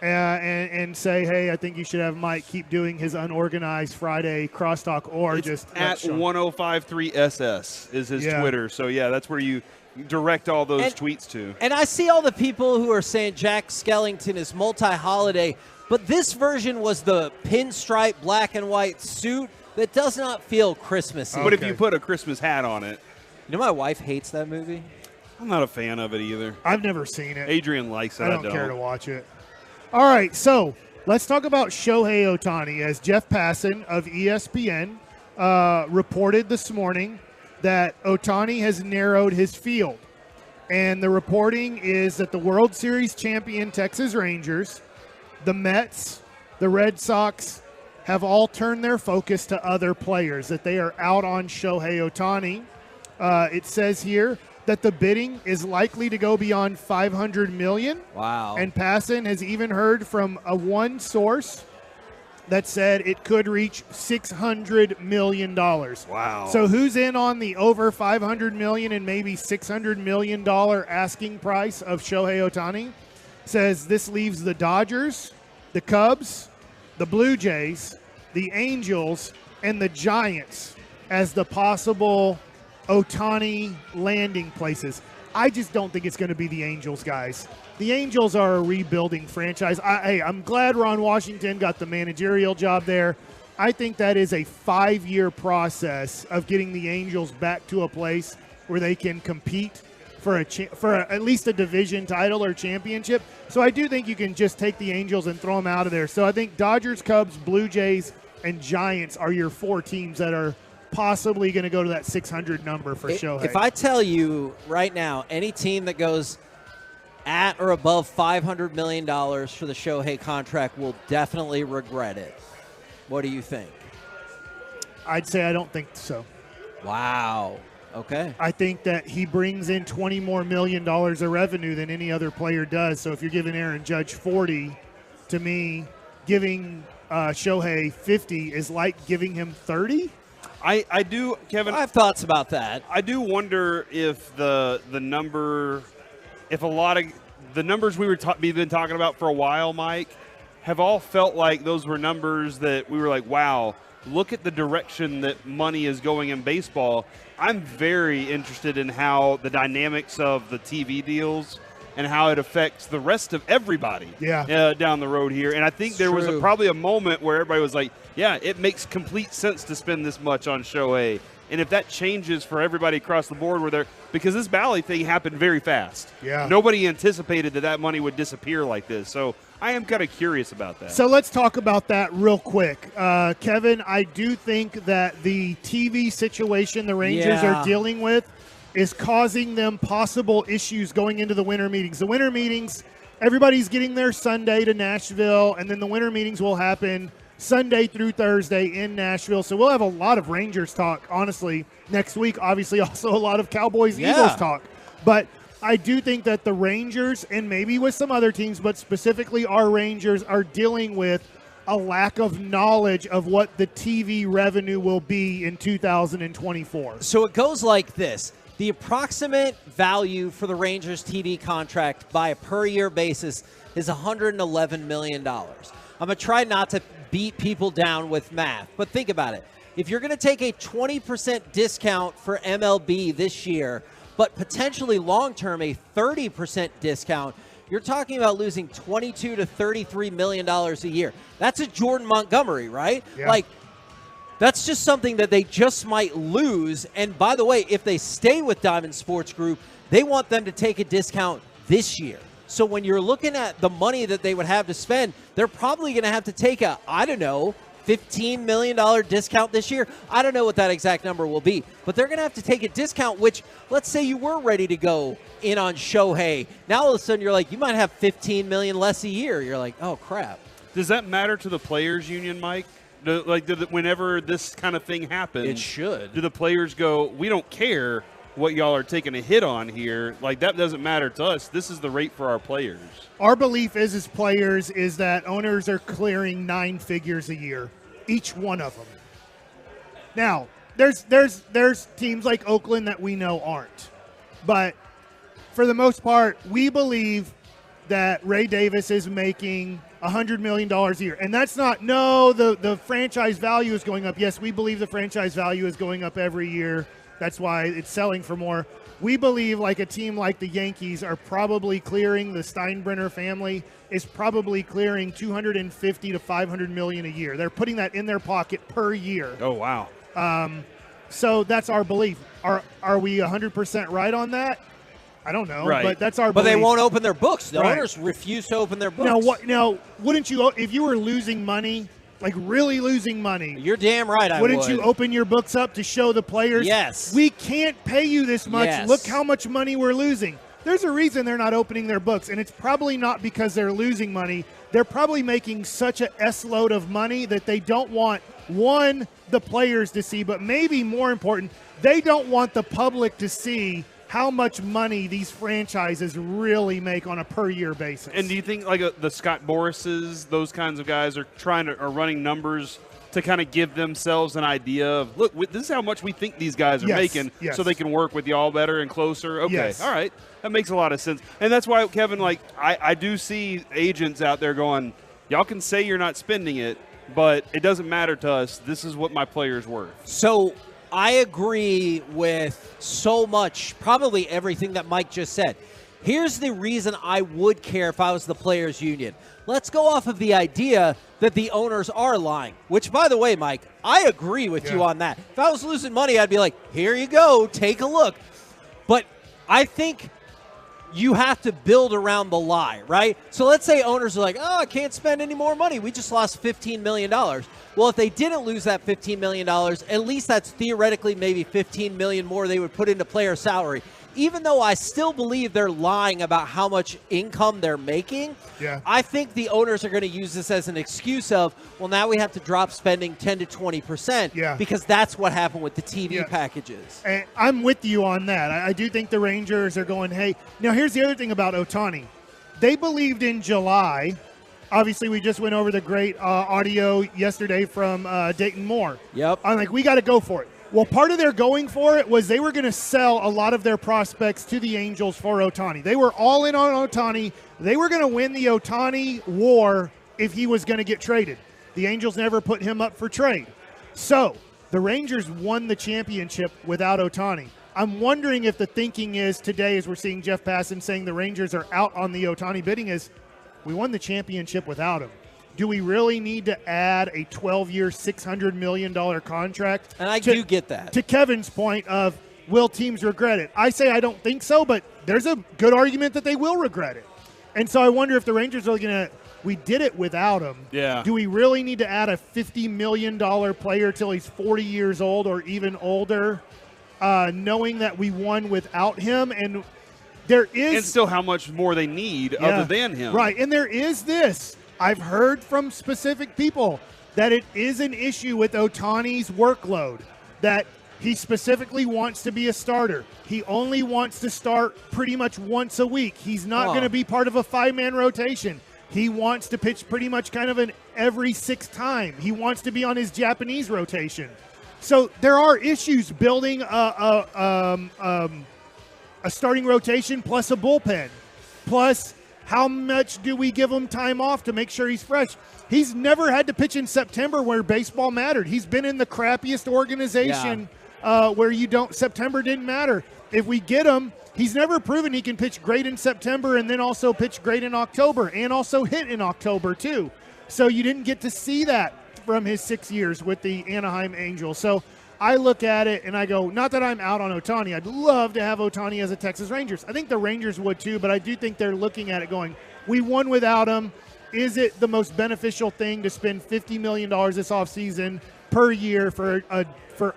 and say, hey, I think you should have Mike keep doing his unorganized Friday Crosstalk, or It's just at 1053SS is his Twitter. So, yeah, that's where you direct all those tweets to. And I see all the people who are saying Jack Skellington is multi-holiday, but this version was the pinstripe black and white suit that does not feel Christmassy. But if you put a Christmas hat on it. You know my wife hates that movie? I'm not a fan of it either. I've never seen it. Adrian likes it. I don't care to watch it. All right, so let's talk about Shohei Ohtani. As Jeff Passan of ESPN reported this morning that Ohtani has narrowed his field. And the reporting is that the World Series champion Texas Rangers, the Mets, the Red Sox have all turned their focus to other players, that they are out on Shohei Ohtani. It says here that the bidding is likely to go beyond $500 million. Wow. And Passan has even heard from one source that said it could reach $600 million. Wow. So who's in on the over $500 million and maybe $600 million asking price of Shohei Ohtani? Says this leaves the Dodgers, the Cubs, the Blue Jays, the Angels, and the Giants as the possible Ohtani landing places. I just don't think it's going to be the Angels, guys. The Angels are a rebuilding franchise. I'm glad Ron Washington got the managerial job there. I think that is a 5-year process of getting the Angels back to a place where they can compete for at least a division title or championship. So I do think you can just take the Angels and throw them out of there. So I think Dodgers, Cubs, Blue Jays, and Giants are your 4 teams that are possibly going to go to that 600 number for Shohei. If I tell you right now, any team that goes at or above $500 million for the Shohei contract will definitely regret it. What do you think? I'd say I don't think so. Wow. Okay. I think that he brings in $20 more million of revenue than any other player does. So if you're giving Aaron Judge 40, to me, giving Shohei 50 is like giving him 30. I do, Kevin. I have thoughts about that. I do wonder if the number, if a lot of the numbers we've been talking about for a while, Mike, have all felt like those were numbers that we were like, wow, look at the direction that money is going in baseball. I'm very interested in how the dynamics of the TV deals and how it affects the rest of everybody down the road here. And I think there was probably a moment where everybody was like, yeah, it makes complete sense to spend this much on Shohei. And if that changes for everybody across the board, because this Bally thing happened very fast. Yeah. Nobody anticipated that money would disappear like this. So I am kind of curious about that. So let's talk about that real quick. Kevin, I do think that the TV situation the Rangers are dealing with is causing them possible issues going into the winter meetings. The winter meetings, everybody's getting their Sunday to Nashville, and then the winter meetings will happen Sunday through Thursday in Nashville. So we'll have a lot of Rangers talk, honestly, next week. Obviously, also a lot of Cowboys-Eagles talk. But I do think that the Rangers, and maybe with some other teams, but specifically our Rangers, are dealing with a lack of knowledge of what the TV revenue will be in 2024. So it goes like this. The approximate value for the Rangers TV contract by a per-year basis is $111 million. I'm going to try not to beat people down with math, but think about it. If you're going to take a 20% discount for MLB this year, but potentially long-term a 30% discount, you're talking about losing $22 to $33 million a year. That's a Jordan Montgomery, right? Yeah. Like, that's just something that they just might lose. And by the way, if they stay with Diamond Sports Group, they want them to take a discount this year. So when you're looking at the money that they would have to spend, they're probably going to have to take a, I don't know, $15 million discount this year. I don't know what that exact number will be, but they're going to have to take a discount, which, let's say you were ready to go in on Shohei. Now all of a sudden you're like, you might have $15 million less a year. You're like, oh, crap. Does that matter to the players' union, Mike? Whenever this kind of thing happens, it should. Do the players go, we don't care what y'all are taking a hit on here? Like, that doesn't matter to us. This is the rate for our players. Our belief is, as players, is that owners are clearing 9 figures a year, each one of them. Now, there's teams like Oakland that we know aren't. But for the most part, we believe that Ray Davis is making $100 million a year. And that's not, the franchise value is going up. Yes, we believe the franchise value is going up every year. That's why it's selling for more. We believe like a team like the Yankees are probably clearing, the Steinbrenner family is probably clearing $250 to $500 million a year. They're putting that in their pocket per year. Oh, wow. So that's our belief. Are we 100% right on that? I don't know, but that's our belief. But they won't open their books. The owners refuse to open their books. Now, wouldn't you, if you were losing money, like really losing money? You're damn right I Wouldn't you open your books up to show the players? Yes. We can't pay you this much. Yes. Look how much money we're losing. There's a reason they're not opening their books, and it's probably not because they're losing money. They're probably making such a S-load of money that they don't want, one, the players to see, but maybe more important, they don't want the public to see how much money these franchises really make on a per-year basis. And do you think like the Scott Borases, those kinds of guys are running numbers to kind of give themselves an idea of, look, this is how much we think these guys are making, so they can work with y'all better and closer? Okay, all right. That makes a lot of sense. And that's why, Kevin, like I do see agents out there going, y'all can say you're not spending it, but it doesn't matter to us. This is what my player's worth. So I agree with so much, probably everything that Mike just said. Here's the reason I would care if I was the players' union. Let's go off of the idea that the owners are lying, which, by the way, Mike, I agree with you on that. If I was losing money, I'd be like, here you go, take a look. But I think you have to build around the lie, right? So let's say owners are like, oh, I can't spend any more money. We just lost $15 million. Well, if they didn't lose that $15 million, at least that's theoretically maybe $15 million more they would put into player salary. Even though I still believe they're lying about how much income they're making, I think the owners are going to use this as an excuse of, well, now we have to drop spending 10 to 20% because that's what happened with the TV packages. And I'm with you on that. I do think the Rangers are going, hey, now here's the other thing about Ohtani. They believed in July Obviously, we just went over the great audio yesterday from Dayton Moore. Yep. I'm like, we got to go for it. Well, part of their going for it was they were going to sell a lot of their prospects to the Angels for Ohtani. They were all in on Ohtani. They were going to win the Ohtani war if he was going to get traded. The Angels never put him up for trade. So the Rangers won the championship without Ohtani. I'm wondering if the thinking is today, as we're seeing Jeff Passan saying the Rangers are out on the Ohtani bidding, is we won the championship without him. Do we really need to add a 12-year, $600 million contract? And I do get that. To Kevin's point of, will teams regret it? I say I don't think so, but there's a good argument that they will regret it. And so I wonder if the Rangers are going to, we did it without him. Yeah. Do we really need to add a $50 million player till he's 40 years old or even older, knowing that we won without him? And there is... And still how much more they need other than him. Right, and there is this. I've heard from specific people that it is an issue with Ohtani's workload, that he specifically wants to be a starter. He only wants to start pretty much once a week. He's not going to be part of a 5-man rotation. He wants to pitch pretty much kind of an every 6th time. He wants to be on his Japanese rotation. So there are issues building a starting rotation plus a bullpen, plus how much do we give him time off to make sure he's fresh? He's never had to pitch in September where baseball mattered. He's been in the crappiest organization where September didn't matter. If we get him, he's never proven he can pitch great in September and then also pitch great in October and also hit in October too. So you didn't get to see that from his 6 years with the Anaheim Angels. So I look at it and I go, not that I'm out on Ohtani. I'd love to have Ohtani as a Texas Rangers. I think the Rangers would too, but I do think they're looking at it going, we won without him. Is it the most beneficial thing to spend $50 million this offseason per year for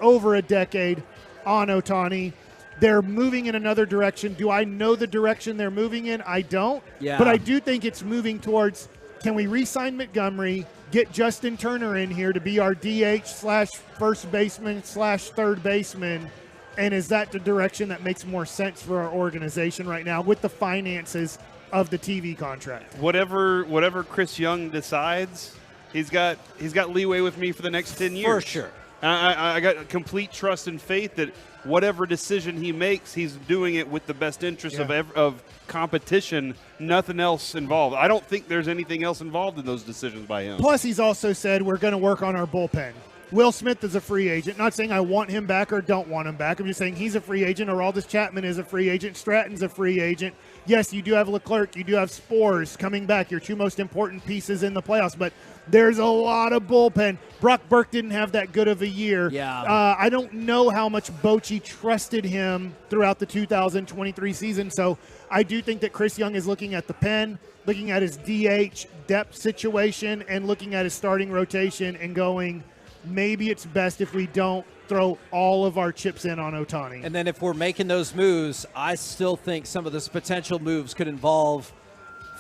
over a decade on Ohtani? They're moving in another direction. Do I know the direction they're moving in? I don't. Yeah. But I do think it's moving towards, can we re-sign Montgomery, get Justin Turner in here to be our DH / first baseman / third baseman, and is that the direction that makes more sense for our organization right now with the finances of the TV contract? Whatever Chris Young decides, he's got leeway with me for the next 10 years. For sure. I got complete trust and faith that whatever decision he makes, he's doing it with the best interest of competition, nothing else involved. I don't think there's anything else involved in those decisions by him. Plus, he's also said we're going to work on our bullpen. Will Smith is a free agent. Not saying I want him back or don't want him back. I'm just saying he's a free agent. Aroldis Chapman is a free agent. Stratton's a free agent. Yes, you do have Leclerc. You do have Spores coming back, your two most important pieces in the playoffs. But there's a lot of bullpen. Brock Burke didn't have that good of a year. Yeah. I don't know how much Bochy trusted him throughout the 2023 season. So I do think that Chris Young is looking at the pen, looking at his DH depth situation, and looking at his starting rotation and going, maybe it's best if we don't throw all of our chips in on Ohtani. And then if we're making those moves, I still think some of those potential moves could involve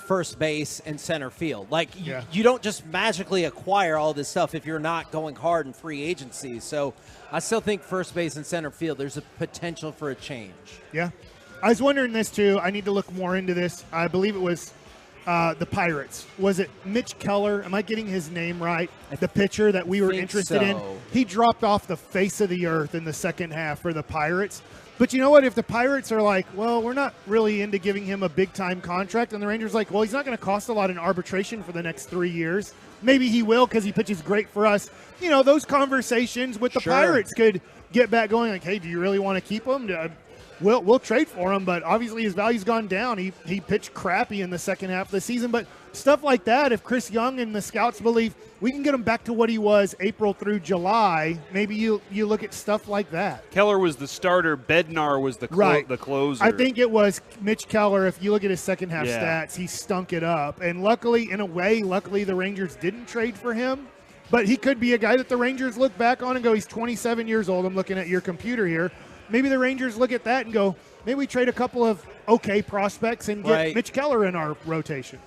first base and center field. Like, you don't just magically acquire all this stuff if you're not going hard in free agency. So I still think first base and center field, there's a potential for a change. Yeah. I was wondering this, too. I need to look more into this. I believe it was the Pirates. Was it Mitch Keller? Am I getting his name right? The pitcher that we were interested in. He dropped off the face of the earth in the second half for the Pirates. But you know what? If the Pirates are like, well, we're not really into giving him a big-time contract, and the Rangers are like, well, he's not going to cost a lot in arbitration for the next 3 years. Maybe he will because he pitches great for us. You know, those conversations with the Pirates could get back going like, hey, do you really want to keep him? We'll trade for him, but obviously his value's gone down. He pitched crappy in the second half of the season. But stuff like that, if Chris Young and the scouts believe we can get him back to what he was April through July, maybe you look at stuff like that. Keller was the starter. Bednar was the closer. I think it was Mitch Keller. If you look at his second half stats, he stunk it up. And luckily, the Rangers didn't trade for him. But he could be a guy that the Rangers look back on and go, he's 27 years old. I'm looking at your computer here. Maybe the Rangers look at that and go, maybe we trade a couple of okay prospects and get Mitch Keller in our rotation.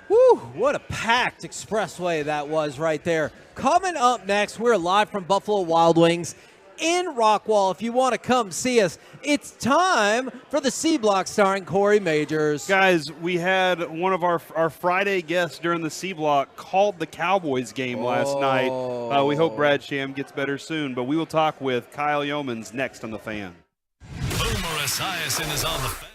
Woo, what a packed expressway that was right there. Coming up next, we're live from Buffalo Wild Wings. in Rockwall if you want to come see us. It's time for the C Block starring Corey Majors. Guys, we had one of our Friday guests during the C Block called the Cowboys game last night. We hope Brad Sham gets better soon, but we will talk with Kyle Yeomans next on The Fan. Boomer Esiason is on the Fan.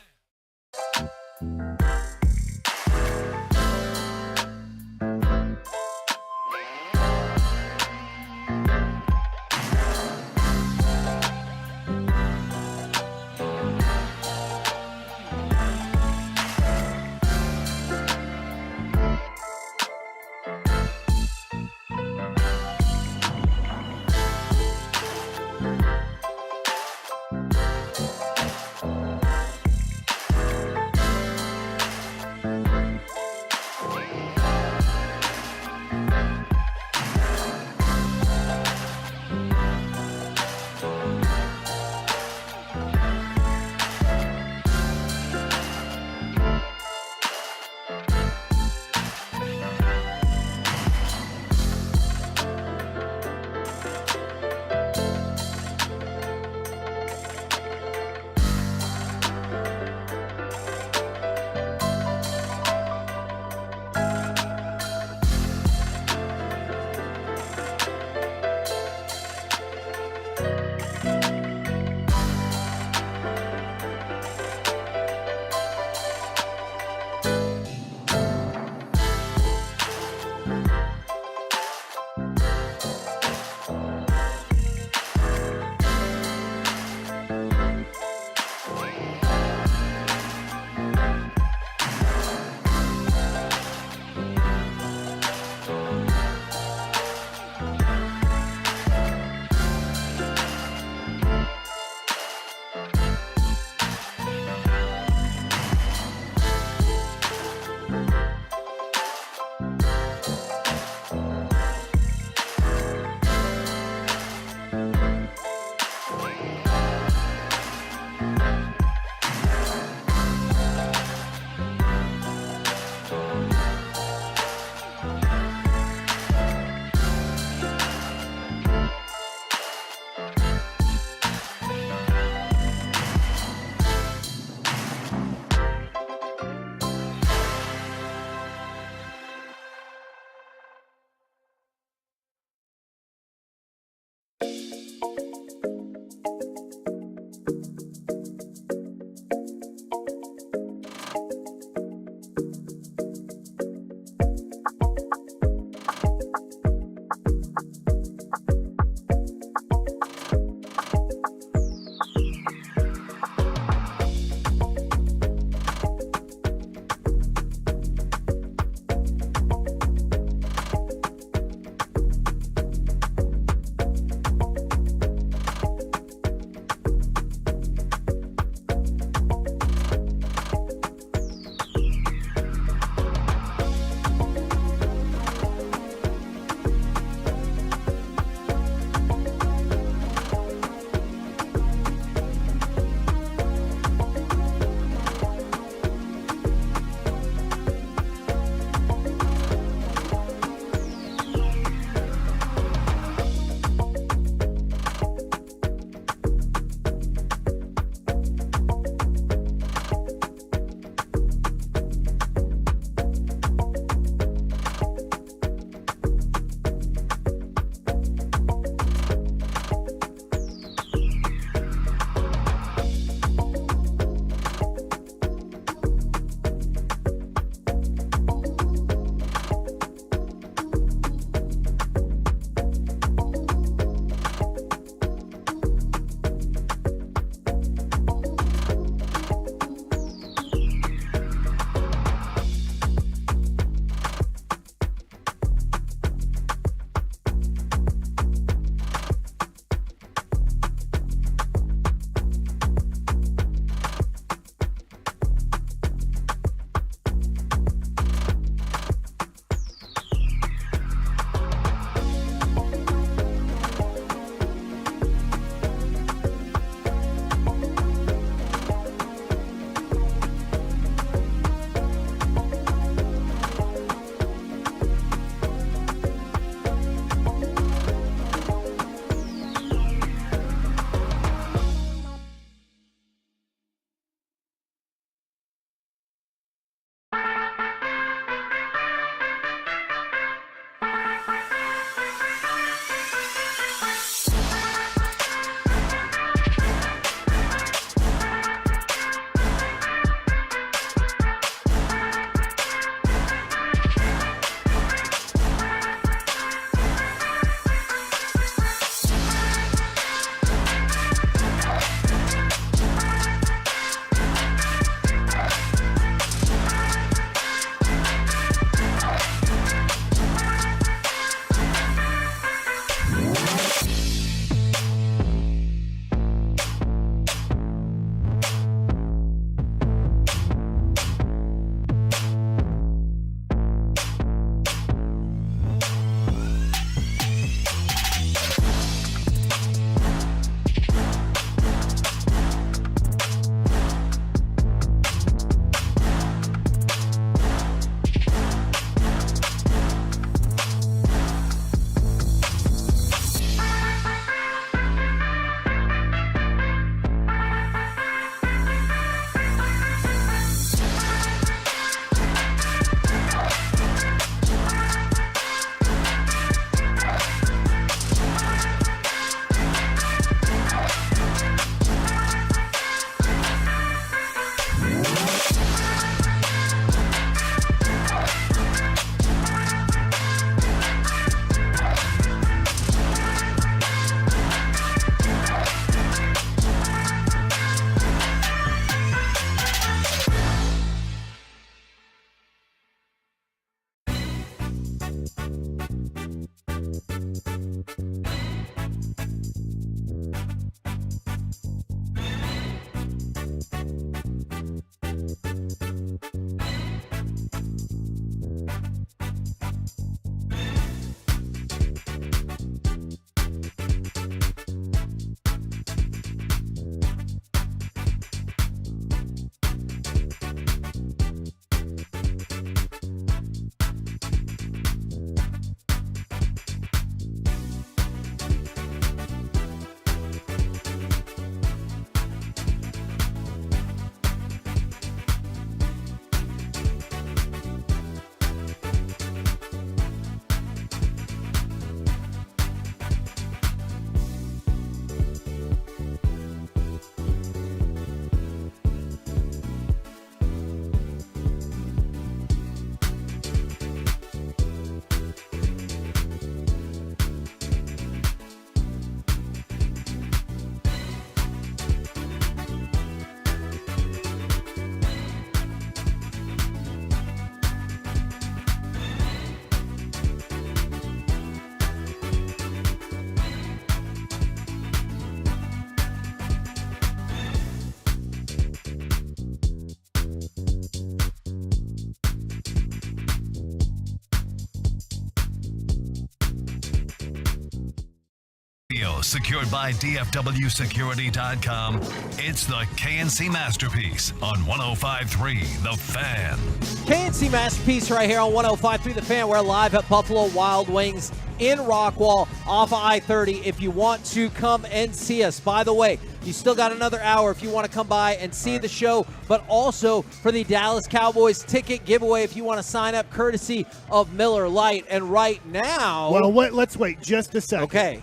secured by DFWsecurity.com. It's the KNC Masterpiece on 105.3 The Fan. KNC Masterpiece right here on 105.3 The Fan. We're live at Buffalo Wild Wings in Rockwall off of I-30 if you want to come and see us. By the way, you still got another hour if you want to come by and see the show, but also for the Dallas Cowboys ticket giveaway if you want to sign up, courtesy of Miller Lite. And right now... Well, let's wait just a second. Okay.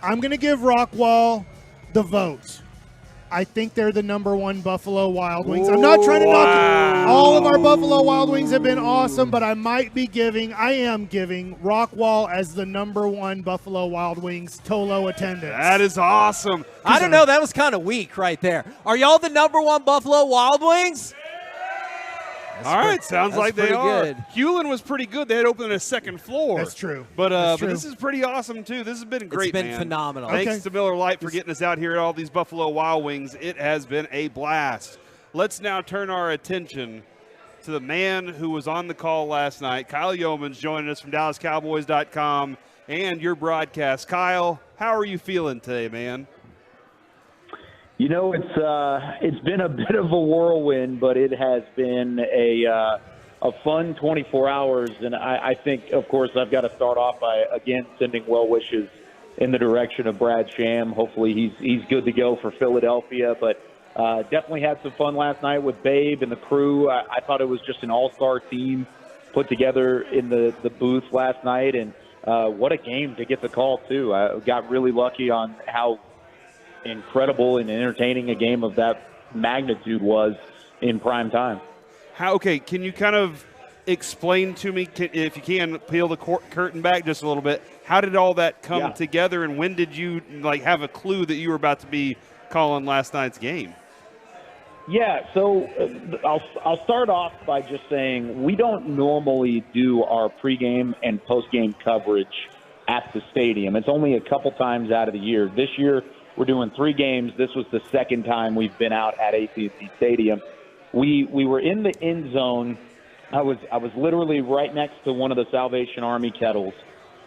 I'm going to give Rockwall the vote. I think they're the number one Buffalo Wild Wings. I'm not trying to knock all of our Buffalo Wild Wings have been awesome, but I am giving Rockwall as the number one Buffalo Wild Wings Tolo attendance. That is awesome. I don't know. That was kind of weak right there. Are y'all the number one Buffalo Wild Wings? All right, sounds like they are. Good. Hewlin was pretty good. They had opened a second floor. That's true. But this is pretty awesome, too. This has been great, It's been man. phenomenal. Thanks to Miller Lite for getting us out here at all these Buffalo Wild Wings. It has been a blast. Let's now turn our attention to the man who was on the call last night. Kyle Yeomans joining us from DallasCowboys.com and your broadcast. Kyle, how are you feeling today, man? You know, it's been a bit of a whirlwind, but it has been a fun 24 hours. And I think, of course, I've got to start off by, again, sending well wishes in the direction of Brad Sham. Hopefully he's good to go for Philadelphia. But definitely had some fun last night with Babe and the crew. I thought it was just an all-star team put together in the booth last night. And what a game to get the call, too. I got really lucky on how incredible and entertaining a game of that magnitude was in prime time. Okay, can you kind of explain to me, if you can, peel the curtain back just a little bit, how did all that come together, and when did you have a clue that you were about to be calling last night's game? Yeah, so I'll start off by just saying we don't normally do our pregame and postgame coverage at the stadium. It's only a couple times out of the year. This year, we're doing 3 games. This was the second time we've been out at AT&T Stadium. We were in the end zone. I was literally right next to one of the Salvation Army kettles,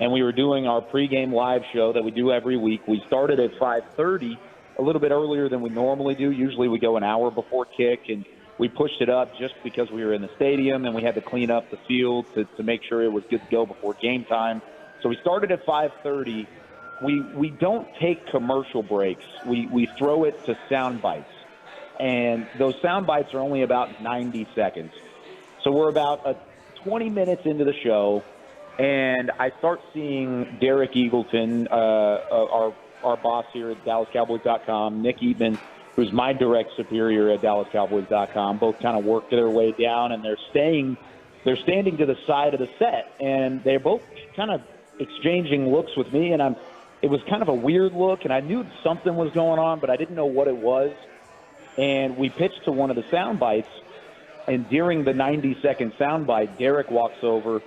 and we were doing our pregame live show that we do every week. We started at 5:30, a little bit earlier than we normally do. Usually we go an hour before kick, and we pushed it up just because we were in the stadium and we had to clean up the field to make sure it was good to go before game time. So we started at 5:30. We don't take commercial breaks. We throw it to sound bites. And those sound bites are only about 90 seconds. So we're about 20 minutes into the show, and I start seeing Derek Eagleton, our boss here at DallasCowboys.com, Nick Eatman, who's my direct superior at DallasCowboys.com, both kind of work their way down, and they're standing to the side of the set, and they're both kind of exchanging looks with me, and it was kind of a weird look, and I knew something was going on, but I didn't know what it was. And we pitched to one of the sound bites, and during the 90-second sound bite, Derek walks over,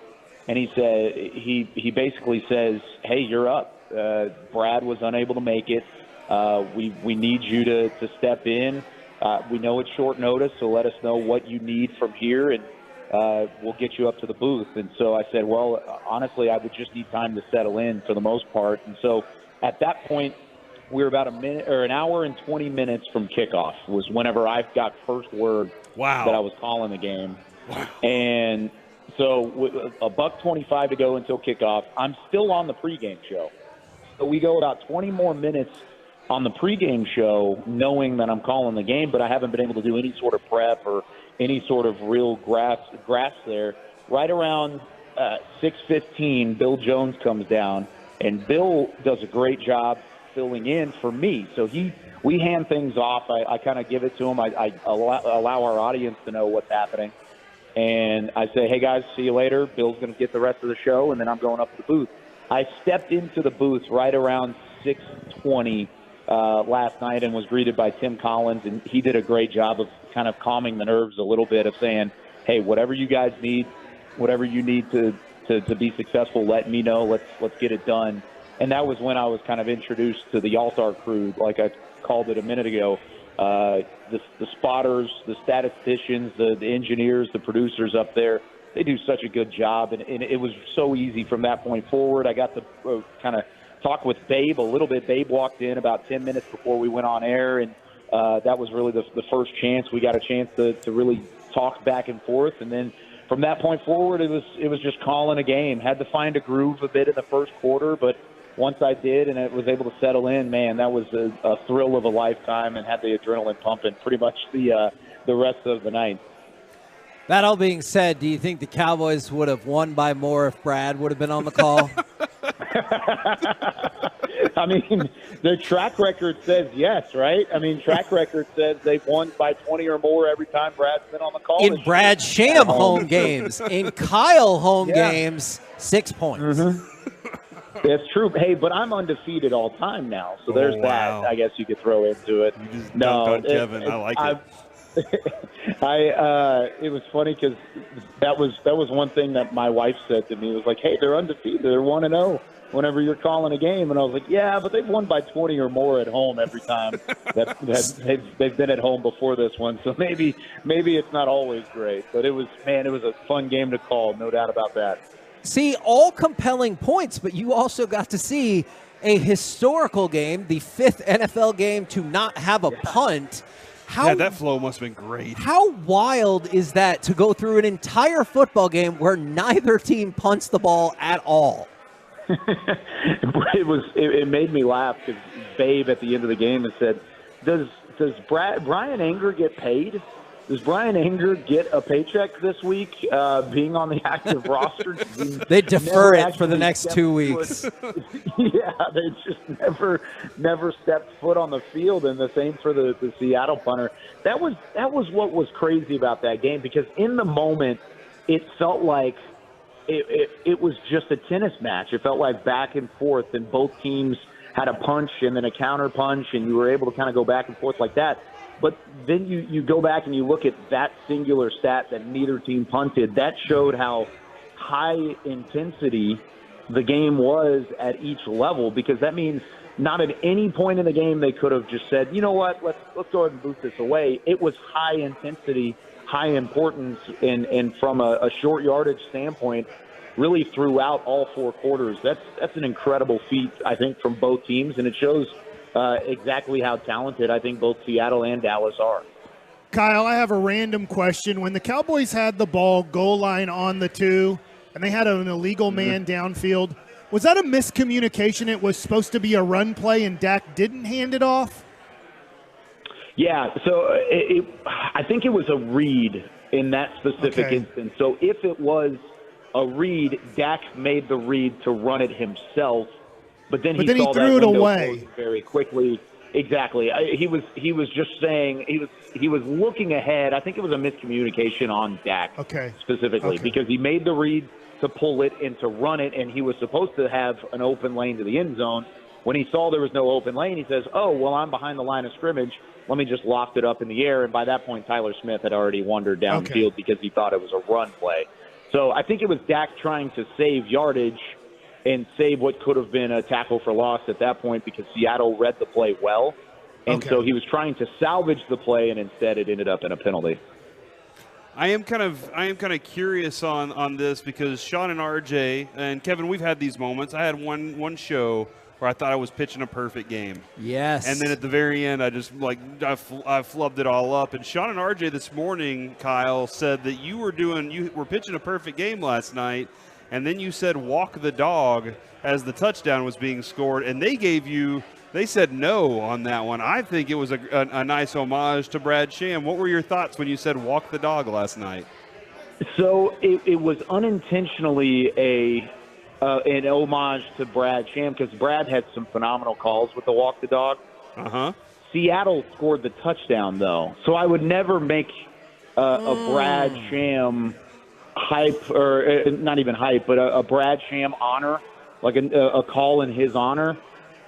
and he basically says, "Hey, you're up. Brad was unable to make it. We need you to step in. We know it's short notice, so let us know what you need from here, and we'll get you up to the booth." And so I said, well, honestly, I would just need time to settle in for the most part. And so at that point, we were about an hour and 20 minutes from kickoff was whenever I got first word that I was calling the game. Wow. And so with $1:25 to go until kickoff, I'm still on the pregame show. So we go about 20 more minutes on the pregame show knowing that I'm calling the game, but I haven't been able to do any sort of prep or any sort of real grasp there. Right around 6:15, Bill Jones comes down, and Bill does a great job filling in for me. So we hand things off. I kind of give it to him. I allow our audience to know what's happening. And I say, hey, guys, see you later. Bill's going to get the rest of the show, and then I'm going up to the booth. I stepped into the booth right around 6:20 last night and was greeted by Tim Collins, and he did a great job of kind of calming the nerves a little bit, of saying, hey, whatever you guys need, whatever you need to be successful, let me know. Let's get it done. And that was when I was kind of introduced to the All-Star crew, like I called it a minute ago. The spotters, the statisticians, the engineers, the producers up there, they do such a good job. And it was so easy from that point forward. I got to kind of talk with Babe a little bit. Babe walked in about 10 minutes before we went on air, and that was really the first chance. We got a chance to really talk back and forth, and then from that point forward, it was just calling a game. Had to find a groove a bit in the first quarter, but once I did and I was able to settle in, man, that was a thrill of a lifetime, and had the adrenaline pumping pretty much the rest of the night. That all being said, do you think the Cowboys would have won by more if Brad would have been on the call? I mean, the track record says yes, right? I mean, track record says they've won by 20 or more every time Brad's been on the call. In Brad Sham home games, in Kyle home games, 6 points. It's true. Hey, but I'm undefeated all time now, so there's that. I guess you could throw into it. You just dunked on Kevin. I like it. It was funny because that was one thing that my wife said to me. It was like, hey, they're undefeated. They're 1-0 whenever you're calling a game. And I was like, yeah, but they've won by 20 or more at home every time that they've been at home before this one. So maybe it's not always great. But it was a fun game to call, no doubt about that. See, all compelling points, but you also got to see a historical game, the 5th NFL game to not have a punt. That flow must have been great. How wild is that to go through an entire football game where neither team punts the ball at all? It made me laugh because Babe at the end of the game had said, does Brian Anger get paid? Does Brian Anger get a paycheck this week being on the active roster? They defer it for the next 2 weeks. Yeah, they just never stepped foot on the field, and the same for the Seattle punter. That was what was crazy about that game, because in the moment it felt like it was just a tennis match. It felt like back and forth, and both teams had a punch and then a counter punch, and you were able to kind of go back and forth like that. But then you go back and you look at that singular stat that neither team punted. That showed how high intensity the game was at each level, because that means not at any point in the game they could have just said, you know what, let's go ahead and boot this away. It was high intensity, high importance, and from a short yardage standpoint, really throughout all 4 quarters. That's an incredible feat, I think, from both teams, and it shows exactly how talented I think both Seattle and Dallas are. Kyle, I have a random question. When the Cowboys had the ball goal line on the 2 and they had an illegal man downfield, was that a miscommunication? It was supposed to be a run play and Dak didn't hand it off? Yeah, so I think it was a read in that specific instance. So if it was a read, Dak made the read to run it himself. But then he saw threw that it away very quickly. Exactly. He was just saying he was looking ahead. I think it was a miscommunication on Dak specifically because he made the read to pull it and to run it, and he was supposed to have an open lane to the end zone. When he saw there was no open lane, he says, "Oh, well, I'm behind the line of scrimmage. Let me just loft it up in the air." And by that point, Tyler Smith had already wandered downfield because he thought it was a run play. So I think it was Dak trying to save yardage and save what could have been a tackle for loss at that point, because Seattle read the play well. And so he was trying to salvage the play, and instead it ended up in a penalty. I am kind of curious on this, because Sean and RJ and Kevin, we've had these moments. I had one show where I thought I was pitching a perfect game. Yes. And then at the very end, I just I flubbed it all up. And Sean and RJ this morning, Kyle, said that you were pitching a perfect game last night. And then you said walk the dog as the touchdown was being scored, and they said no on that one. I think it was a nice homage to Brad Sham. What were your thoughts when you said walk the dog last night? So it was unintentionally an homage to Brad Sham, because Brad had some phenomenal calls with the walk the dog. Seattle scored the touchdown, though. So I would never make a Brad Sham hype, or not even hype, but a Brad Sham honor, like a call in his honor.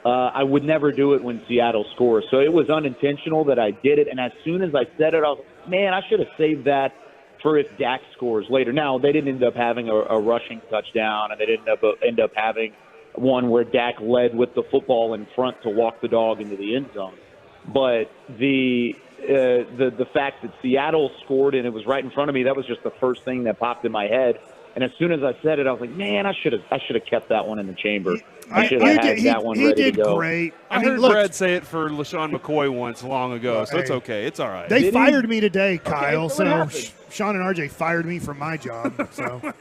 I would never do it when Seattle scores. So it was unintentional that I did it. And as soon as I said it, I was like, man, I should have saved that for if Dak scores later. Now, they didn't end up having a rushing touchdown, and they didn't end up having one where Dak led with the football in front to walk the dog into the end zone. But the fact that Seattle scored and it was right in front of me, that was just the first thing that popped in my head. And as soon as I said it, I was like, man, I should have kept that one in the chamber. I should have had that one ready to go. Great. I heard Brad say it for LaShawn McCoy once long ago, so it's okay. It's all right. They fired me today, Kyle. So Sean and RJ fired me from my job. So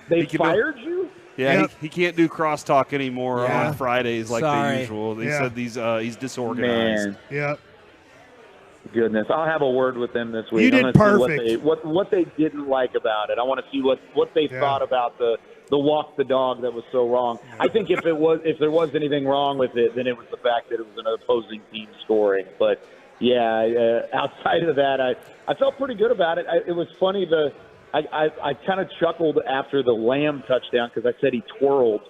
they fired you? Yeah, he can't do crosstalk anymore on Fridays like the usual. They said he's disorganized. Man. Yep. Goodness, I'll have a word with them this week. You did perfect. See what they didn't like about it. I want to see what they thought about the walk the dog that was so wrong. I think if there was anything wrong with it, then it was the fact that it was an opposing team scoring. But outside of that, I felt pretty good about it. It was funny. I kind of chuckled after the Lamb touchdown because I said he twirled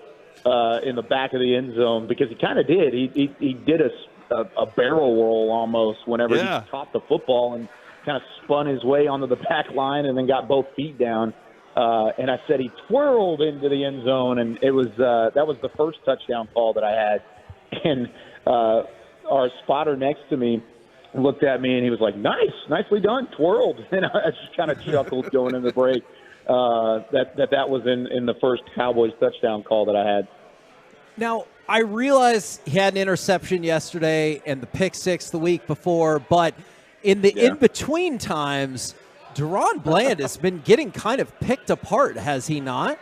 in the back of the end zone because he kind of did. He did a barrel roll almost whenever he caught the football and kind of spun his way onto the back line and then got both feet down. And I said he twirled into the end zone, and it was that was the first touchdown call that I had. And our spotter next to me looked at me and he was like, nicely done, twirled. And I just kind of chuckled going into the break that was in the first Cowboys touchdown call that I had. Now, I realize he had an interception yesterday and the pick six the week before, but in the in-between times, DaRon Bland has been getting kind of picked apart, has he not?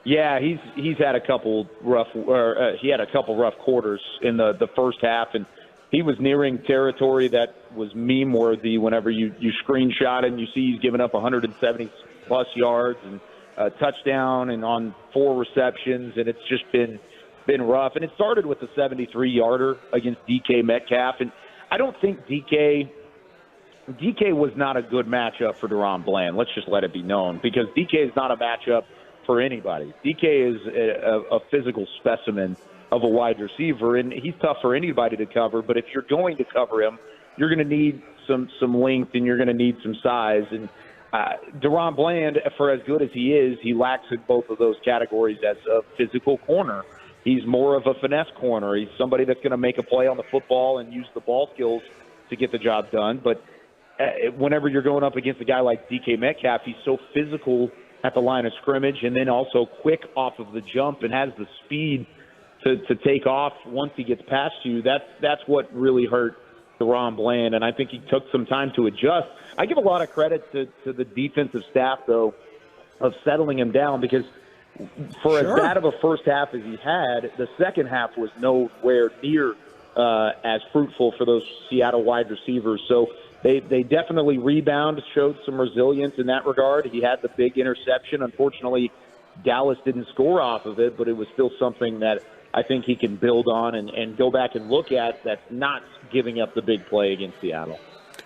Yeah, he's had a couple rough quarters in the first half, and he was nearing territory that was meme-worthy whenever you screenshot him. You see he's given up 170-plus yards and a touchdown and on 4 receptions, and it's just been rough. And it started with the 73-yarder against DK Metcalf, and I don't think DK was not a good matchup for DaRon Bland. Let's just let it be known, because DK is not a matchup for anybody. DK is a physical specimen of a wide receiver, and he's tough for anybody to cover. But if you're going to cover him, you're going to need some length and you're going to need some size. And DaRon Bland, for as good as he is, he lacks in both of those categories as a physical corner. He's more of a finesse corner. He's somebody that's going to make a play on the football and use the ball skills to get the job done. But whenever you're going up against a guy like DK Metcalf, he's so physical at the line of scrimmage and then also quick off of the jump and has the speed to take off once he gets past you. That's what really hurt DaRon Bland, and I think he took some time to adjust. I give a lot of credit to the defensive staff, though, of settling him down, because for as bad of a first half as he had, the second half was nowhere near as fruitful for those Seattle wide receivers. So they definitely showed some resilience in that regard. He had the big interception. Unfortunately, Dallas didn't score off of it, but it was still something that I think he can build on and go back and look at, that's not giving up the big play against Seattle.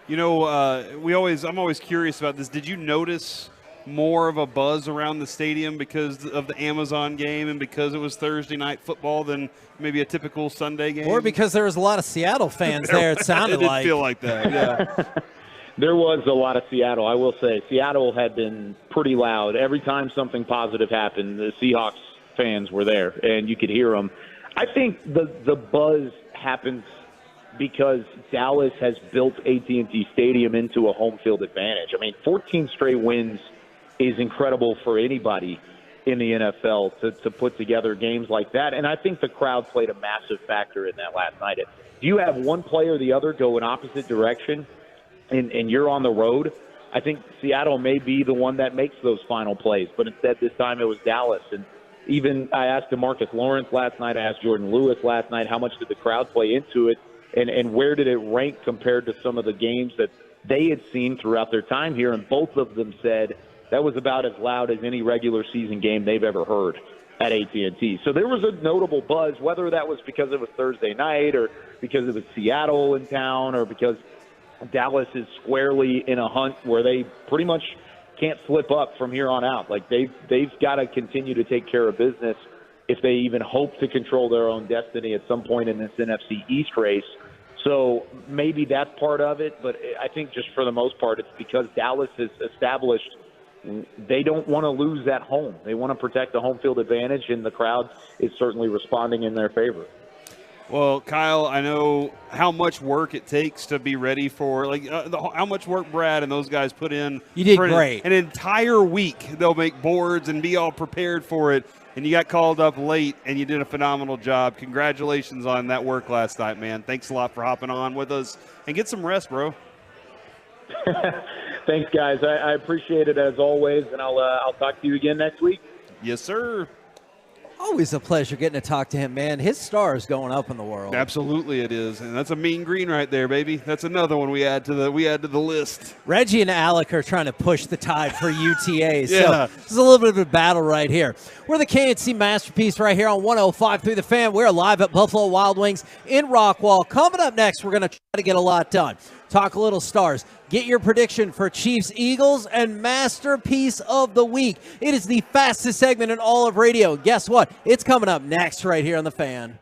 You know, I'm always curious about this. Did you notice more of a buzz around the stadium because of the Amazon game and because it was Thursday night football than maybe a typical Sunday game? Or because there was a lot of Seattle fans there, it sounded it like. It did feel like that, yeah. There was a lot of Seattle. I will say Seattle had been pretty loud. Every time something positive happened, the Seahawks fans were there, and you could hear them. I think the buzz happens because Dallas has built AT&T Stadium into a home field advantage. I mean, 14 straight wins is incredible for anybody in the NFL to put together games like that, and I think the crowd played a massive factor in that last night. If you have one play or the other go in opposite direction and you're on the road, I think Seattle may be the one that makes those final plays, but instead this time it was Dallas. And even I asked DeMarcus Lawrence last night, I asked Jordan Lewis last night, how much did the crowd play into it, and where did it rank compared to some of the games that they had seen throughout their time here? And both of them said that was about as loud as any regular season game they've ever heard at AT&T. So there was a notable buzz, whether that was because it was Thursday night or because it was Seattle in town or because Dallas is squarely in a hunt where they pretty much can't slip up from here on out. Like they've got to continue to take care of business if they even hope to control their own destiny at some point in this NFC East race. So maybe that's part of it, but I think just for the most part, it's because Dallas has established they don't want to lose at home. They want to protect the home field advantage, and the crowd is certainly responding in their favor. Well, Kyle, I know how much work it takes to be ready for, how much work Brad and those guys put in. You did for great. An entire week, they'll make boards and be all prepared for it. And you got called up late, and you did a phenomenal job. Congratulations on that work last night, man. Thanks a lot for hopping on with us. And get some rest, bro. Thanks, guys. I appreciate it as always, and I'll talk to you again next week. Yes, sir. Always a pleasure getting to talk to him, man. His star is going up in the world. Absolutely, it is, and that's a mean green right there, baby. That's another one we add to the list. Reggie and Alec are trying to push the tide for UTA, so Yeah. this is a little bit of a battle right here. We're the KNC Masterpiece right here on 105.3 The Fan. We're live at Buffalo Wild Wings in Rockwall. Coming up next, we're going to try to get a lot done. Talk a little stars. Get your prediction for Chiefs, Eagles, and Masterpiece of the Week. It is the fastest segment in all of radio. Guess what? It's coming up next right here on The Fan.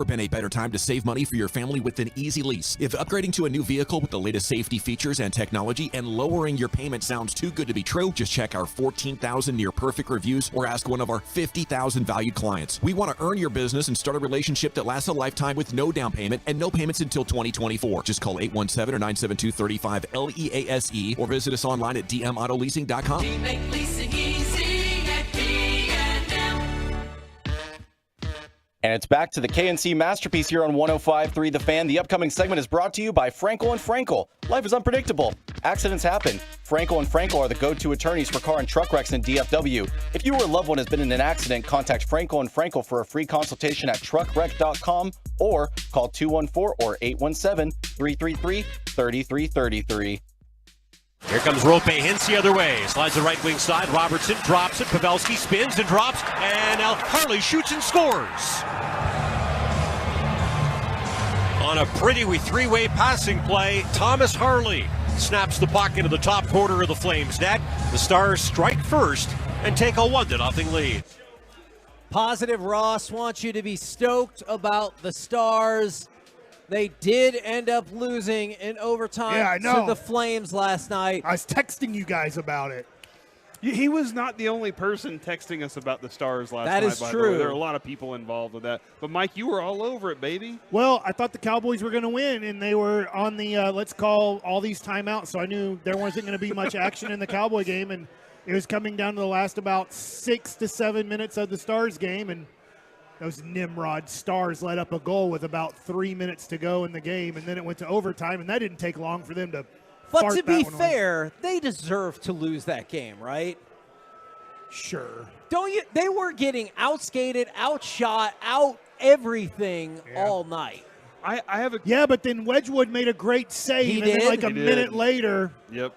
Been a better time to save money for your family with an easy lease. If upgrading to a new vehicle with the latest safety features and technology and lowering your payment sounds too good to be true, just check our 14,000 near perfect reviews or ask one of our 50,000 valued clients. We want to earn your business and start a relationship that lasts a lifetime with no down payment and no payments until 2024. Just call 817 or 972-35-LEASE or visit us online at dmautoleasing.com. We make leasing easy at And it's back to the KNC Masterpiece here on 105.3 The Fan. The upcoming segment is brought to you by Frankel & Frankel. Life is unpredictable. Accidents happen. Frankel & Frankel are the go-to attorneys for car and truck wrecks in DFW. If you or a loved one has been in an accident, contact Frankel & Frankel for a free consultation at truckwreck.com or call 214 or 817-333-3333. Here comes Rope, hints the other way. Slides the right wing side. Robertson drops it. Pavelski spins and drops. And now Harley shoots and scores. On a pretty three-way passing play, Thomas Harley snaps the puck into the top corner of the Flames net. The Stars strike first and take a 1-0 lead. Positive Ross wants you to be stoked about the Stars. They did end up losing in overtime to the Flames last night. I was texting you guys about it. He was not the only person texting us about the Stars last night. That is by true. The way. There are a lot of people involved with that. But, Mike, you were all over it, baby. Well, I thought the Cowboys were going to win, and they were on the let's call all these timeouts, so I knew there wasn't going to be much action in the Cowboy game, and it was coming down to the last about 6 to 7 minutes of the Stars game, and those Nimrod Stars let up a goal with about 3 minutes to go in the game, and then it went to overtime, and that didn't take long for them to But fart to be that one fair, they deserve to lose that game, right? Sure. Don't you? They were getting outskated, outshot, out everything all night. I have a but then Wedgwood made a great save, He and then did? like a He minute did. later, Yep.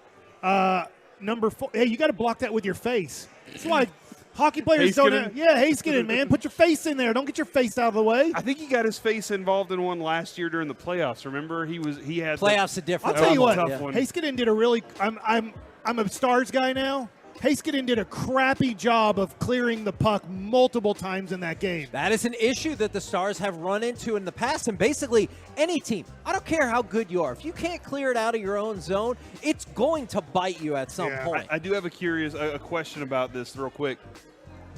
number 4. Hey, you got to block that with your face. That's why hockey players don't have. Yeah, Heiskanen, man. Put your face in there. Don't get your face out of the way. I think he got his face involved in one last year during the playoffs. Remember, he had Playoffs a different. I'll tell you what. tough one. Heiskanen did a really. I'm a Stars guy now. Heiskanen did a crappy job of clearing the puck multiple times in that game. That is an issue that the Stars have run into in the past, and basically any team. I don't care how good you are. If you can't clear it out of your own zone, it's going to bite you at some point. I do have a question about this real quick.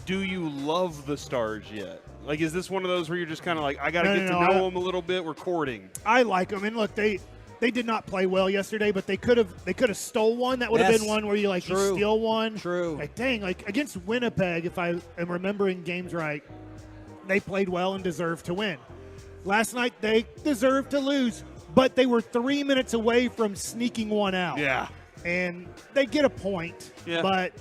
Do you love the Stars yet? Like, is this one of those where you're just kind of like, I got to get to know them a little bit? We're courting. I like them, and look, they did not play well yesterday, but they could have stole one. That would have been one where you you steal one. True. Like dang, like against Winnipeg, if I am remembering games right, they played well and deserved to win. Last night they deserved to lose, but they were 3 minutes away from sneaking one out. Yeah. And they get a point. Yeah. But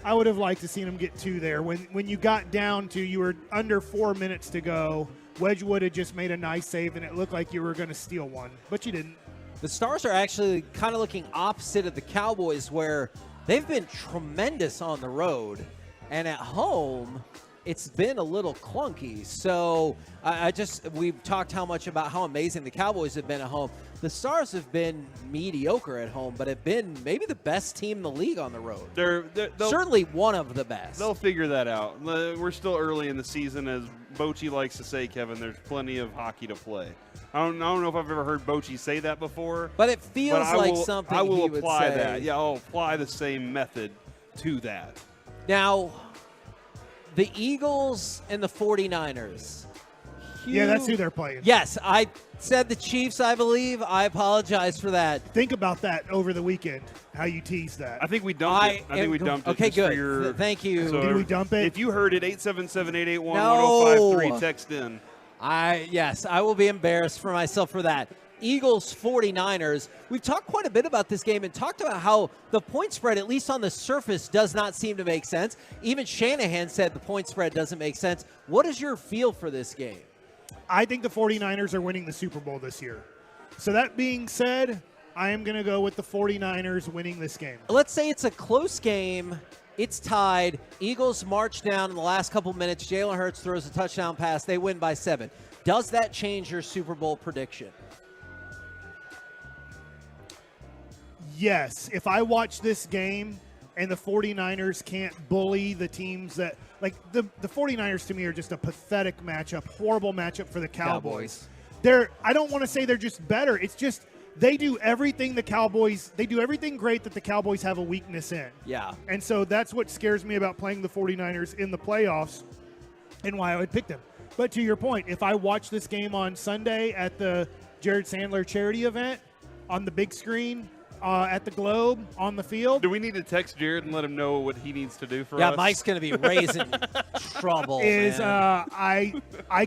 I would have liked to seen them get 2 there. When you got down to, you were under 4 minutes to go. Wedgwood had just made a nice save, and it looked like you were going to steal one, but you didn't. The Stars are actually kind of looking opposite of the Cowboys, where they've been tremendous on the road, and at home, it's been a little clunky. So we've talked how amazing the Cowboys have been at home. The Stars have been mediocre at home, but have been maybe the best team in the league on the road. They'll Certainly one of the best. They'll figure that out. We're still early in the season. As Bochy likes to say, Kevin, there's plenty of hockey to play. I don't know if I've ever heard Bochy say that before. But it feels like something I will he would apply say. that. Yeah, I'll apply the same method to that. Now, the Eagles and the 49ers. Yeah, that's who they're playing. Yes, I said the Chiefs, I believe. I apologize for that. Think about that over the weekend, how you teased that. I think we dumped it. I think we dumped it. Okay, just for good. your- Thank you. So Did we dump it? If you heard it, 877-881-1053, text in. Yes, I will be embarrassed for myself for that. Eagles 49ers. We've talked quite a bit about this game and talked about how the point spread, at least on the surface, does not seem to make sense. Even Shanahan said the point spread doesn't make sense. What is your feel for this game? I think the 49ers are winning the Super Bowl this year. So that being said, I am going to go with the 49ers winning this game. Let's say it's a close game. It's tied. Eagles march down in the last couple minutes. Jalen Hurts throws a touchdown pass. They win by 7. Does that change your Super Bowl prediction? Yes. If I watch this game and the 49ers can't bully the teams that – like the 49ers to me are just a pathetic matchup, horrible matchup for the Cowboys. I don't want to say they're just better. It's just they do everything they do everything great that the Cowboys have a weakness in. Yeah. And so that's what scares me about playing the 49ers in the playoffs and why I would pick them. But to your point, if I watch this game on Sunday at the Jared Sandler charity event on the big screen at the Globe on the field. Do we need to text Jared and let him know what he needs to do for us? Yeah, Mike's going to be raising trouble. I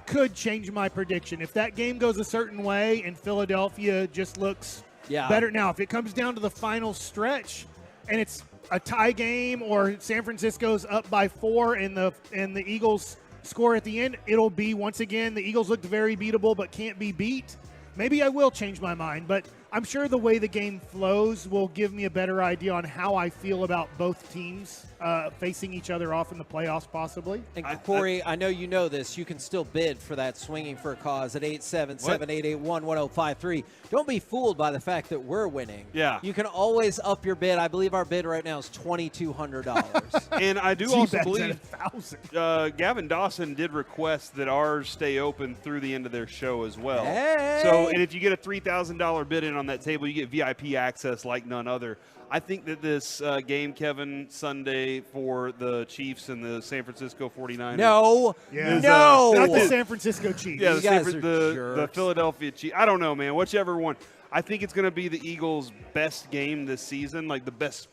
could change my prediction. If that game goes a certain way and Philadelphia just looks better. Now, if it comes down to the final stretch and it's a tie game or San Francisco's up by 4 and the Eagles score at the end, it'll be, once again, the Eagles looked very beatable but can't be beat. Maybe I will change my mind, but I'm sure the way the game flows will give me a better idea on how I feel about both teams facing each other off in the playoffs, possibly. And Corey, I know you know this. You can still bid for that Swinging for a Cause at 877-881-1053. Don't be fooled by the fact that we're winning. Yeah. You can always up your bid. I believe our bid right now is $2,200. And I do also believe Gavin Dawson did request that ours stay open through the end of their show as well. Hey! So, and if you get a $3,000 bid in on that table, you get VIP access like none other. I think that this game, Kevin, Sunday for the Chiefs and the San Francisco 49ers. No. Yeah. No. Not the San Francisco Chiefs. Yeah, the the Philadelphia Chiefs. I don't know, man. Whichever one. I think it's going to be the Eagles' best game this season, like the best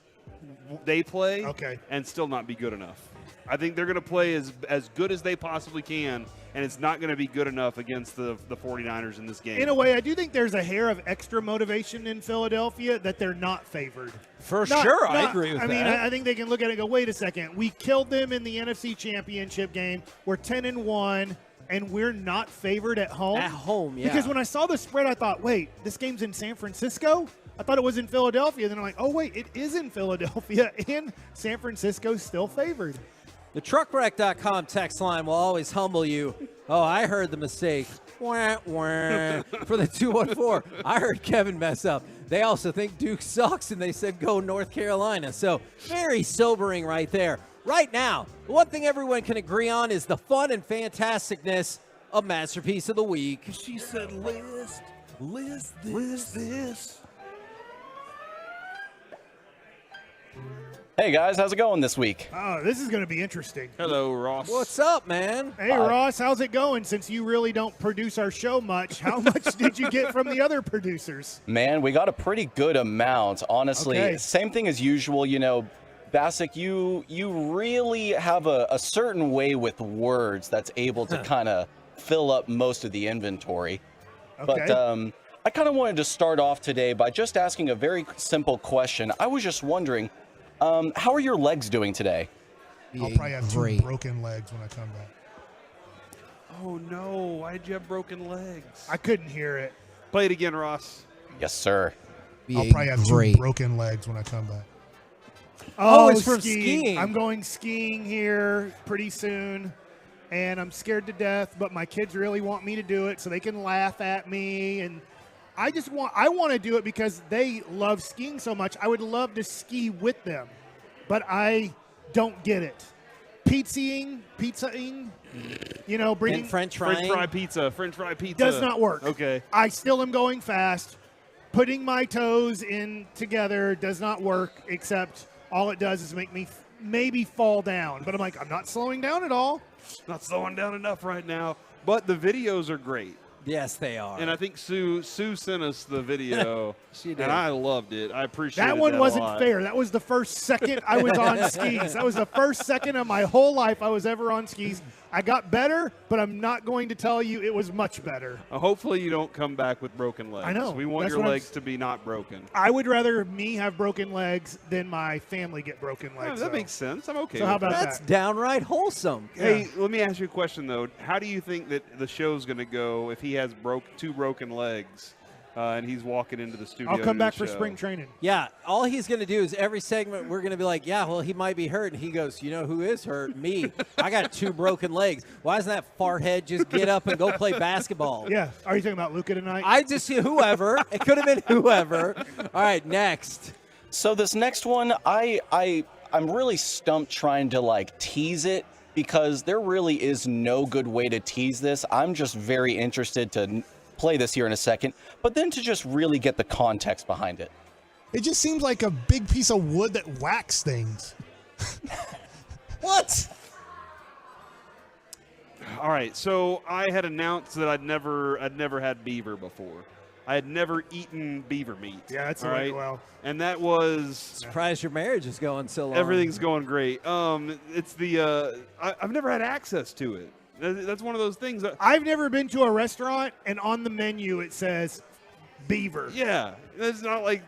they play, and still not be good enough. I think they're going to play as good as they possibly can, and it's not going to be good enough against the 49ers in this game. In a way, I do think there's a hair of extra motivation in Philadelphia that they're not favored. I agree with that. I mean, I think they can look at it and go, wait a second. We killed them in the NFC Championship game. We're 10-1, and we're not favored at home? At home, yeah. Because when I saw the spread, I thought, wait, this game's in San Francisco? I thought it was in Philadelphia. Then I'm like, oh, wait, it is in Philadelphia, and San Francisco's still favored. The truckwreck.com text line will always humble you. Oh, I heard the mistake. Wah, wah. For the 214, I heard Kevin mess up. They also think Duke sucks, and they said go North Carolina. So very sobering right there. Right now, the one thing everyone can agree on is the fun and fantasticness of Masterpiece of the Week. She said list this. Hey guys, how's it going this week? Oh, this is going to be interesting. Hello, Ross. What's up, man? Hey, Ross, how's it going? Since you really don't produce our show much, how much did you get from the other producers? Man, we got a pretty good amount, honestly. Okay. Same thing as usual, you know. Bassick, you really have a certain way with words that's able to kind of fill up most of the inventory. Okay. But I kind of wanted to start off today by just asking a very simple question. I was just wondering, how are your legs doing today? I'll probably have 2 broken legs when I come back. Oh, no. Why'd you have broken legs? I couldn't hear it. Play it again, Ross. Yes, sir. I'll probably have 2 broken legs when I come back. Oh, it's from skiing. I'm going skiing here pretty soon, and I'm scared to death, but my kids really want me to do it so they can laugh at me, and I want to do it because they love skiing so much. I would love to ski with them, but I don't get it. Pizzaing, you know, bringing and French fry pizza does not work. Okay. I still am going fast. Putting my toes in together does not work, except all it does is make me maybe fall down. But I'm like, I'm not slowing down at all. Not slowing down enough right now. But the videos are great. Yes, they are. And I think Sue sent us the video. She did. And I loved it. I appreciate that one wasn't fair. That was the first second I was on skis. That was the first second of my whole life I was ever on skis. I got better, but I'm not going to tell you it was much better. Hopefully you don't come back with broken legs. I know. We want That's your what legs to be not broken. I would rather me have broken legs than my family get broken legs. That makes sense. I'm okay So with how about that. That's downright wholesome. Hey, let me ask you a question, though. How do you think that the show's going to go if he has 2 broken legs and he's walking into the studio? I'll come back for spring training. Yeah, all he's going to do is every segment we're going to be like, yeah, well, he might be hurt. And he goes, you know who is hurt? Me. I got 2 broken legs. Why doesn't that farthead just get up and go play basketball? Yeah. Are you talking about Luka tonight? I just see whoever. It could have been whoever. All right, next. So this next one, I I'm really stumped trying to like tease it because there really is no good way to tease this. I'm just very interested to play this here in a second, but then to just really get the context behind it. It just seems like a big piece of wood that whacks things. What? All right, so I had announced that I'd never had beaver before. I had never eaten beaver meat. Yeah, that's all right. right. Well, and that was surprised your marriage is going so long. Everything's going great. It's the I've never had access to it. That's one of those things. I've never been to a restaurant and on the menu it says beaver. Yeah, it's not like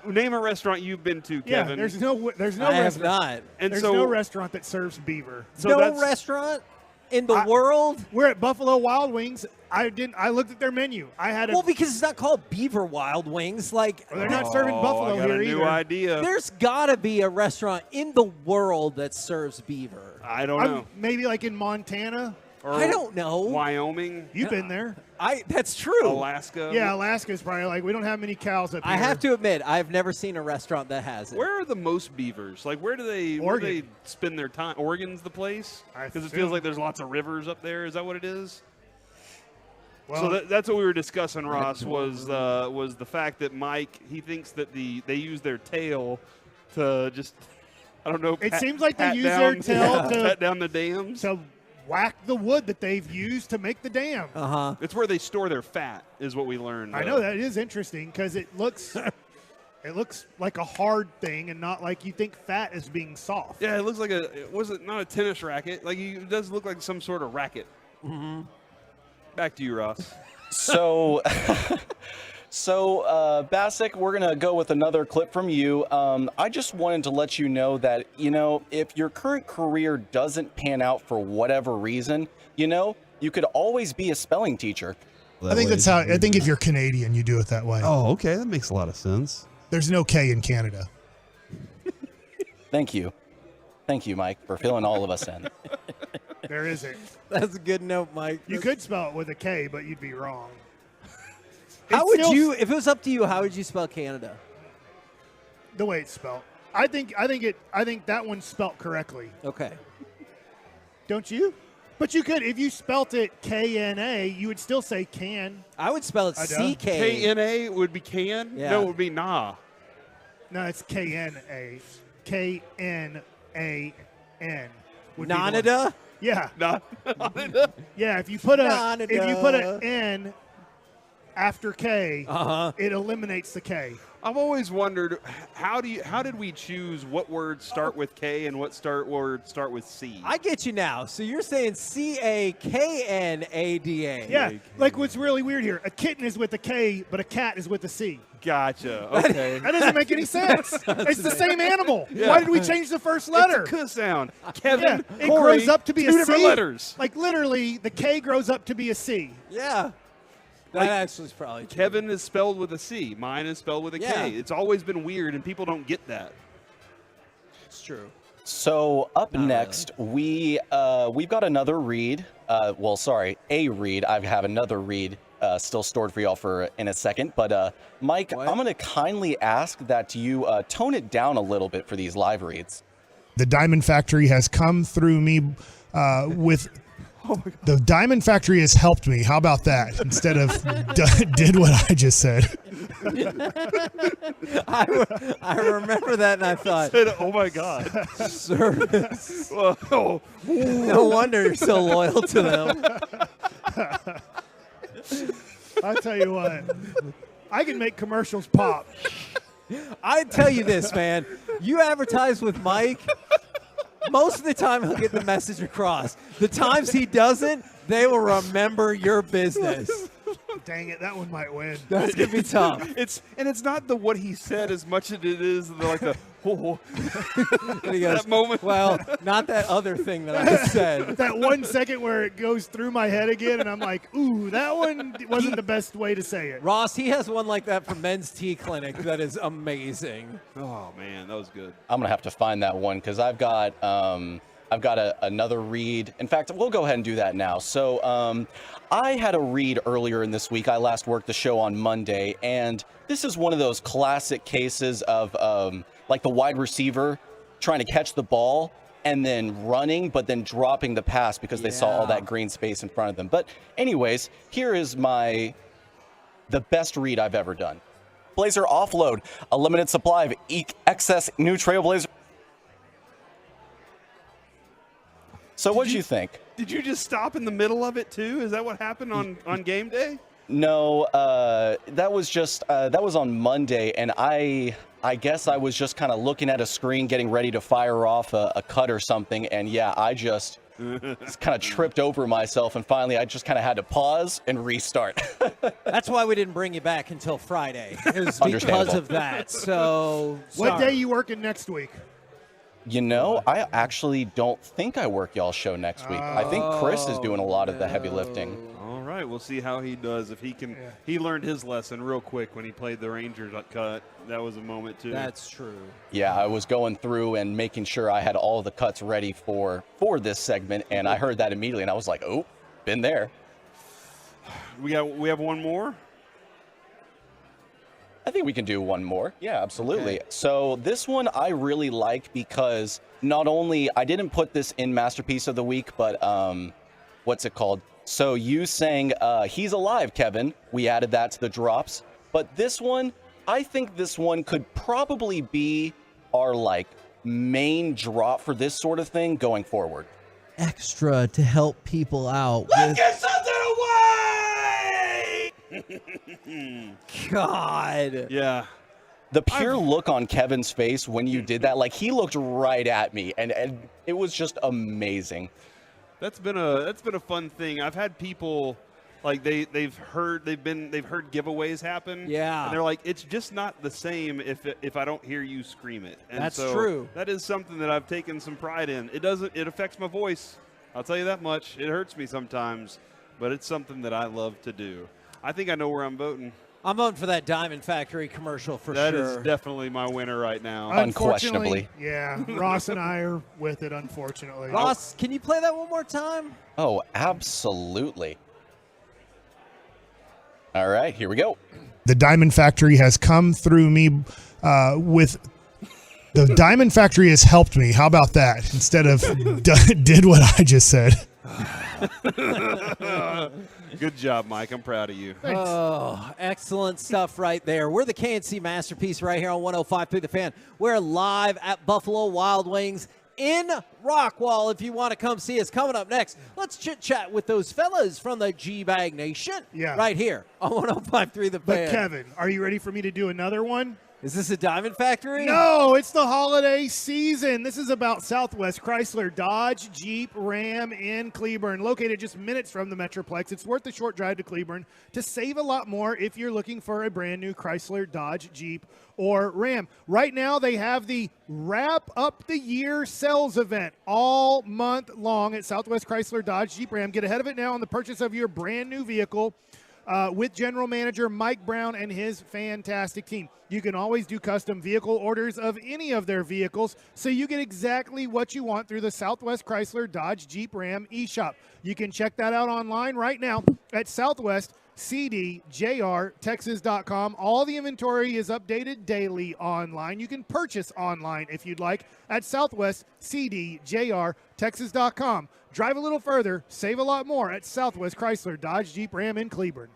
name a restaurant you've been to, Kevin. Yeah, there's no I restaurant. have not. And there's so, no restaurant that serves beaver. So no restaurant in the world. We're at Buffalo Wild Wings. I looked at their menu. I had Well, because it's not called Beaver Wild Wings. Like they're not serving buffalo I got here a new either. idea. There's got to be a restaurant in the world that serves beaver. I don't know. Maybe like in Montana. Or I don't know. Wyoming. You've been there. That's true. Alaska. Yeah, Alaska's probably like we don't have many cows up here. I have to admit, I've never seen a restaurant that has it. Where are the most beavers? Like, where do they spend their time? Oregon's the place? Because it feels like there's lots of rivers up there. Is that what it is? Well, So that's what we were discussing, Ross, was the fact that Mike, he thinks that they use their tail to just, I don't know. It seems like they use their tail to pat down the dams. to whack the wood that they've used to make the dam. It's where they store their fat, is what we learned. I know that is interesting because it looks like a hard thing and not like you think fat is being soft. Yeah, it looks like not a tennis racket. Like it does look like some sort of racket. Mm-hmm. Back to you, Ross. So, Bassick, we're going to go with another clip from you. I just wanted to let you know that, if your current career doesn't pan out for whatever reason, you could always be a spelling teacher. I think that's how. I think if you're Canadian, you do it that way. Oh, okay, that makes a lot of sense. There's no K in Canada. Thank you, Mike, for filling all of us in. There isn't. That's a good note, Mike. You could spell it with a K, but you'd be wrong. How would you, if it was up to you, how would you spell Canada? The way it's spelled. I think that one's spelt correctly. Okay. Don't you? But you could, if you spelt it K-N-A, you would still say can. I would spell it C-K. K-N-A would be can? Yeah. No, it would be nah. No, it's K-N-A. K-N-A-N. Nonada? Yeah. Nonada? Yeah, if you put Nonada. an N after K, Uh-huh. it eliminates the K. I've always wondered how did we choose what words start with K and what words start with C? I get you now. So you're saying C-A-K-N-A-D-A. Yeah, like what's really weird here, a kitten is with a K, but a cat is with a C. Gotcha. Okay. That doesn't make any sense. It's the same animal. Yeah. Why did we change the first letter? It's a K sound. Kevin, it Corey, grows up to be two a different C. letters. Like literally, the K grows up to be a C. Yeah. That actually is probably true. Kevin is spelled with a C. Mine is spelled with a Yeah. K. It's always been weird, and people don't get that. It's true. So up next, we've got another read. A read. I have another read still stored for y'all in a second. But Mike, I'm going to kindly ask that you tone it down a little bit for these live reads. The Diamond Factory has come through me with. The Diamond Factory has helped me. How about that? Instead of did what I just said. I remember that and I thought, oh my God. Service. Whoa. No wonder you're so loyal to them. I'll tell you what, I can make commercials pop. I tell you this, man. You advertise with Mike, most of the time he'll get the message across. The times he doesn't, they will remember your business. Dang it, that one might win. That's going to be tough. It's not the what he said as much as it is like the And he goes, that moment. Well, not that other thing that I said. That 1 second where it goes through my head again, and I'm like, ooh, that one wasn't the best way to say it. Ross, he has one like that from Men's Tea Clinic that is amazing. Oh man, that was good. I'm going to have to find that one because I've got I've got another read. In fact, we'll go ahead and do that now. So I had a read earlier in this week. I last worked the show on Monday, and this is one of those classic cases of like the wide receiver trying to catch the ball and then running, but then dropping the pass because they saw all that green space in front of them. But anyways, here is the best read I've ever done. Blazer offload, a limited supply of excess new Trailblazer. So what did you think? Did you just stop in the middle of it too? Is that what happened on game day? No, that was on Monday, and I guess I was just kind of looking at a screen, getting ready to fire off a cut or something, and yeah, I just kind of tripped over myself, and finally I just kind of had to pause and restart. That's why we didn't bring you back until Friday. It was because of that. So, what day you working next week? You know, I actually don't think I work y'all's show next week. I think Chris is doing a lot of the heavy lifting. All right, we'll see how he does. If he can, he learned his lesson real quick when he played the Rangers cut. That was a moment too. That's true. Yeah, I was going through and making sure I had all the cuts ready for this segment, and I heard that immediately, and I was like, oh, been there. We have one more. I think we can do one more. Yeah, absolutely. Okay. So this one I really like because not only I didn't put this in Masterpiece of the Week, but what's it called? So you sang He's Alive, Kevin. We added that to the drops. But this one, I think this one could probably be our main drop for this sort of thing going forward. Extra to help people out. Let's get something away! God. Yeah. The pure look on Kevin's face when you did that, he looked right at me, and it was just amazing. That's been a fun thing. I've had people they've heard giveaways happen. Yeah. And they're like, it's just not the same if I don't hear you scream it. And that's so true. That is something that I've taken some pride in. It affects my voice. I'll tell you that much. It hurts me sometimes, but it's something that I love to do. I think I know where I'm voting. I'm voting for that Diamond Factory commercial for sure. That is definitely my winner right now. Unquestionably. Yeah, Ross and I are with it, unfortunately. Ross, can you play that one more time? Oh, absolutely. All right, here we go. The Diamond Factory has come through me with... The Diamond Factory has helped me. How about that? Instead of did what I just said. Good job, Mike. I'm proud of you. Thanks. Oh, excellent stuff right there. We're the KNC Masterpiece right here on 105.3 The Fan. We're live at Buffalo Wild Wings in Rockwall. If you want to come see us, coming up next, let's chit-chat with those fellas from the G-Bag Nation right here on 105.3 The Fan. But, Kevin, are you ready for me to do another one? Is this a Diamond Factory? No, it's the holiday season. This is about Southwest Chrysler, Dodge, Jeep, Ram in Cleburne. Located just minutes from the Metroplex. It's worth the short drive to Cleburne to save a lot more if you're looking for a brand new Chrysler, Dodge, Jeep, or Ram. Right now, they have the Wrap Up the Year sales event all month long at Southwest Chrysler, Dodge, Jeep, Ram. Get ahead of it now on the purchase of your brand new vehicle with General Manager Mike Brown and his fantastic team. You can always do custom vehicle orders of any of their vehicles, so you get exactly what you want through the Southwest Chrysler, Dodge, Jeep, Ram eShop. You can check that out online right now at southwestcdjrtexas.com. All the inventory is updated daily online. You can purchase online if you'd like at southwestcdjrtexas.com. Drive a little further, save a lot more at Southwest Chrysler, Dodge, Jeep, Ram in Cleburne.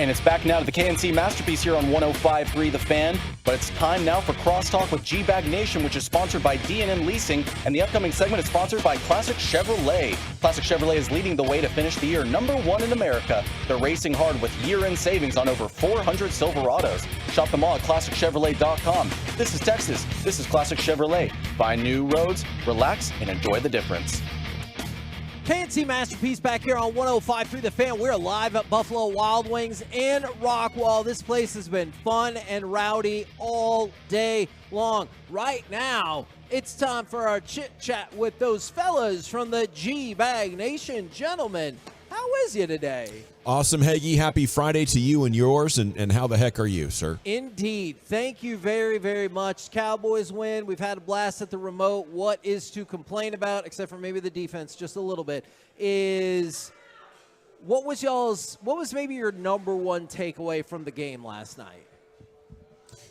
And it's back now to the KNC Masterpiece here on 105.3 The Fan. But it's time now for Crosstalk with G-Bag Nation, which is sponsored by D&M Leasing. And the upcoming segment is sponsored by Classic Chevrolet. Classic Chevrolet is leading the way to finish the year #1 in America. They're racing hard with year-end savings on over 400 Silverados. Shop them all at ClassicChevrolet.com. This is Texas. This is Classic Chevrolet. Find new roads, relax, and enjoy the difference. KNC Masterpiece back here on 105.3 The Fan. We're live at Buffalo Wild Wings in Rockwall. This place has been fun and rowdy all day long. Right now, it's time for our chit-chat with those fellas from the G-Bag Nation. Gentlemen, how is you today? Awesome, Hagee. Happy Friday to you and yours, and how the heck are you, sir? Indeed. Thank you very, very much. Cowboys win. We've had a blast at the remote. What is to complain about, except for maybe the defense just a little bit, is what was maybe your #1 takeaway from the game last night?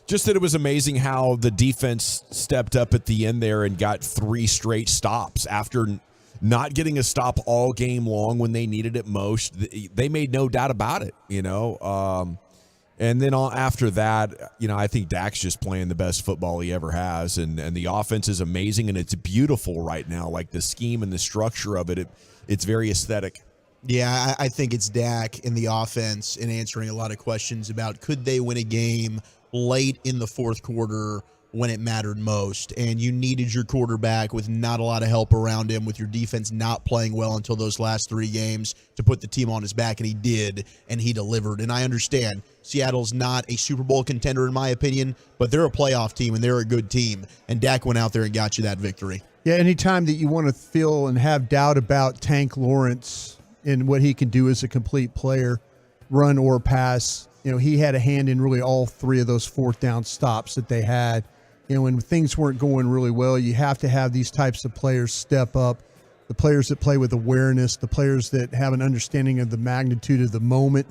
Just that it was amazing how the defense stepped up at the end there and got 3 straight stops after not getting a stop all game long when they needed it most. They made no doubt about it, and then after that, I think Dak's just playing the best football he ever has, and the offense is amazing, and it's beautiful right now. Like the scheme and the structure of it, it's very aesthetic. Yeah, I think it's Dak in the offense and answering a lot of questions about could they win a game late in the fourth quarter when it mattered most, and you needed your quarterback with not a lot of help around him, with your defense not playing well until those last 3 games to put the team on his back, and he did, and he delivered. And I understand Seattle's not a Super Bowl contender in my opinion, but they're a playoff team, and they're a good team, and Dak went out there and got you that victory. Yeah, anytime that you want to feel and have doubt about Tank Lawrence and what he can do as a complete player, run or pass, he had a hand in really all 3 of those 4th down stops that they had. When things weren't going really well, you have to have these types of players step up, the players that play with awareness, the players that have an understanding of the magnitude of the moment.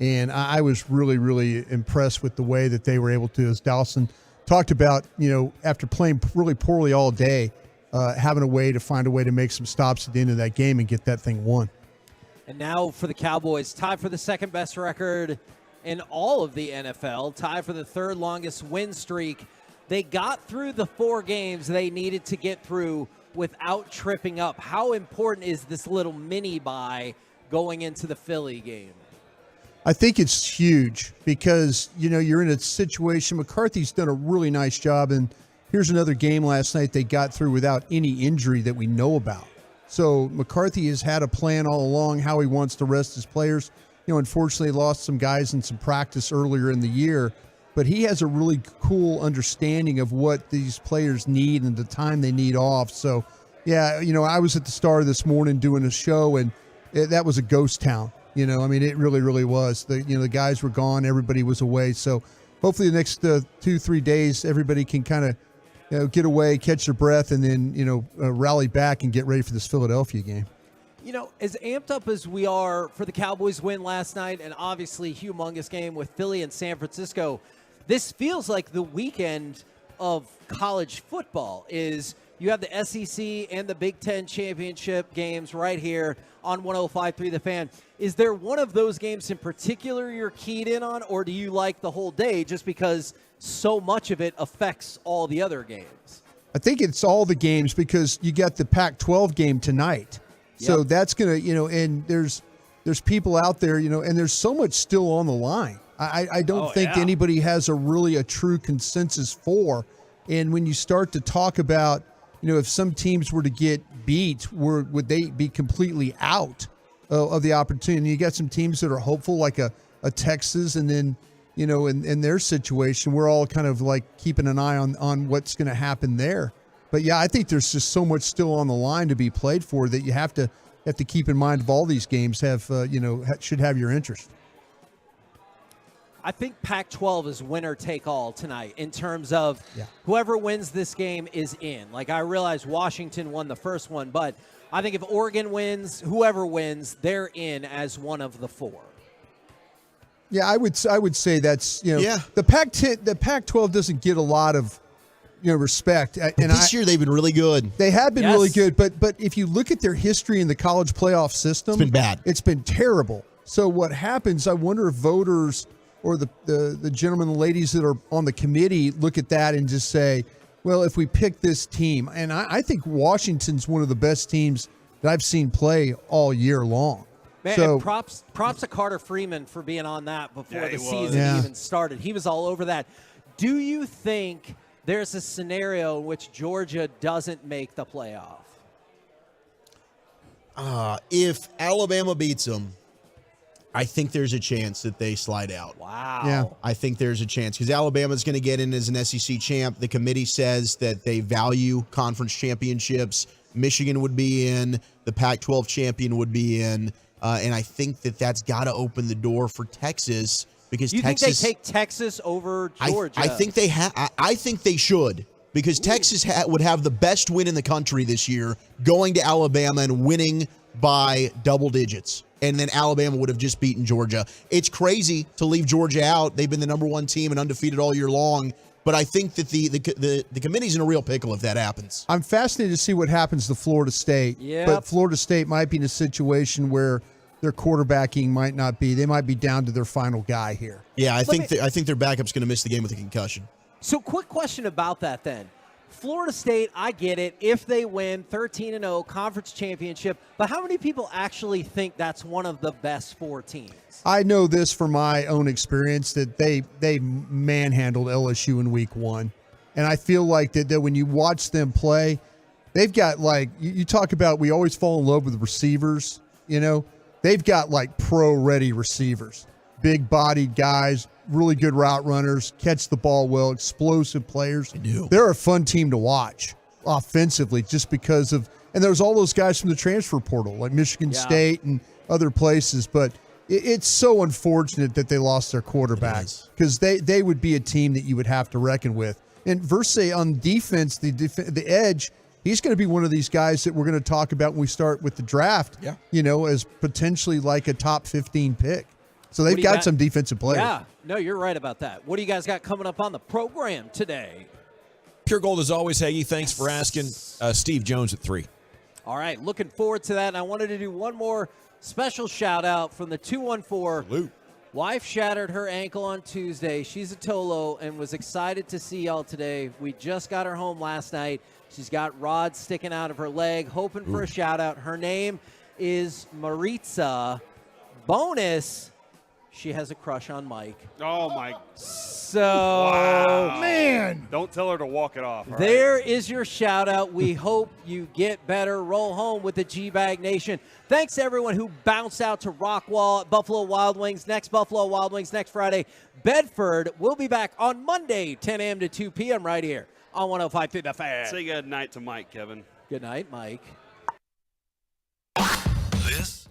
And I was really, really impressed with the way that they were able to, as Dawson talked about, after playing really poorly all day, having a way to find a way to make some stops at the end of that game and get that thing won. And now for the Cowboys, tied for the 2nd best record in all of the NFL, tied for the 3rd longest win streak. They got through the 4 games they needed to get through without tripping up. How important is this little mini bye going into the Philly game? I think it's huge because, you're in a situation. McCarthy's done a really nice job, and here's another game last night they got through without any injury that we know about. So McCarthy has had a plan all along how he wants to rest his players. Unfortunately, lost some guys in some practice earlier in the year, but he has a really cool understanding of what these players need and the time they need off. So, yeah, I was at the Star this morning doing a show, and that was a ghost town. It really, really was. The guys were gone. Everybody was away. So hopefully the next 2-3 days, everybody can kind of get away, catch their breath, and then, rally back and get ready for this Philadelphia game. As amped up as we are for the Cowboys win last night, and obviously humongous game with Philly and San Francisco, this feels like the weekend of college football. You have the SEC and the Big Ten championship games right here on 105.3 The Fan. Is there one of those games in particular you're keyed in on, or do you like the whole day just because so much of it affects all the other games? I think it's all the games because you got the Pac-12 game tonight. So that's going to, and there's people out there, and there's so much still on the line. I don't think anybody has a true consensus for. And when you start to talk about, if some teams were to get beat, would they be completely out of the opportunity? You got some teams that are hopeful, like a Texas, and then, in their situation, we're all kind of like keeping an eye on what's going to happen there. But yeah, I think there's just so much still on the line to be played for that you have to keep in mind of all these games should have your interest. I think Pac-12 is winner take all tonight in terms of whoever wins this game is in. Like, I realize Washington won the first one, but I think if Oregon wins, whoever wins, they're in as one of the 4. Yeah, I would say that's the Pac-12 doesn't get a lot of respect. And this year they've been really good. They have been really good, but if you look at their history in the college playoff system, it's been bad. It's been terrible. So what happens, I wonder if voters or the gentlemen and ladies that are on the committee look at that and just say, well, if we pick this team, and I think Washington's one of the best teams that I've seen play all year long. Man, so and props to Carter Freeman for being on that before the season Yeah. even started. He was all over that. Do you think there's a scenario in which Georgia doesn't make the playoff? If Alabama beats them, I think there's a chance that they slide out. Wow. Yeah. I think there's a chance because Alabama's going to get in as an SEC champ. The committee says that they value conference championships. Michigan would be in. The Pac-12 champion would be in. And I think that that's got to open the door for Texas because You Texas. think they take Texas over Georgia? I think they I think they should because Texas would have the best win in the country this year, going to Alabama and winning by double digits. And then Alabama would have just beaten Georgia. It's crazy to leave Georgia out. They've been the number one team and undefeated all year long. But I think that the committee's in a real pickle if that happens. I'm fascinated to see what happens to Florida State. Yep. But Florida State might be in a situation where their quarterbacking might not be. They might be down to their final guy here. Yeah, I think their backup's going to miss the game with a concussion. So quick question about that then. Florida State, I get it. If they win 13-0 conference championship, but how many people actually think that's one of the best 4 teams? I know this from my own experience that they manhandled LSU in week 1. And I feel like that when you watch them play, they've got like, you talk about, we always fall in love with receivers, you know, they've got like pro-ready receivers, big-bodied guys, really good route runners, catch the ball well, explosive players. They're a fun team to watch offensively just because of, and there's all those guys from the transfer portal, like Michigan State and other places. But it's so unfortunate that they lost their quarterback because they would be a team that you would have to reckon with. And Verse on defense, the edge, he's going to be one of these guys that we're going to talk about when we start with the draft, you know, as potentially like a top 15 pick. So they've got some defensive players. Yeah, no, you're right about that. What do you guys got coming up on the program today? Pure Gold as always, Hagee. Thanks for asking. Steve Jones at 3. All right, looking forward to that. And I wanted to do one more special shout-out from the 214. Salute. Wife shattered her ankle on Tuesday. She's a Tolo and was excited to see y'all today. We just got her home last night. She's got rods sticking out of her leg, hoping for a shout-out. Her name is Maritza. Bonus, she has a crush on Mike. Oh, my. So, Wow. Man. Don't tell her to walk it off. all there right? is your shout-out. We hope you get better. Roll home with the G-Bag Nation. Thanks to everyone who bounced out to Rockwall at Buffalo Wild Wings. Next Buffalo Wild Wings next Friday. Bedford. We'll be back on Monday, 10 a.m. to 2 p.m. right here on 105.3 The Fan. Say good night to Mike, Kevin. Good night, Mike. This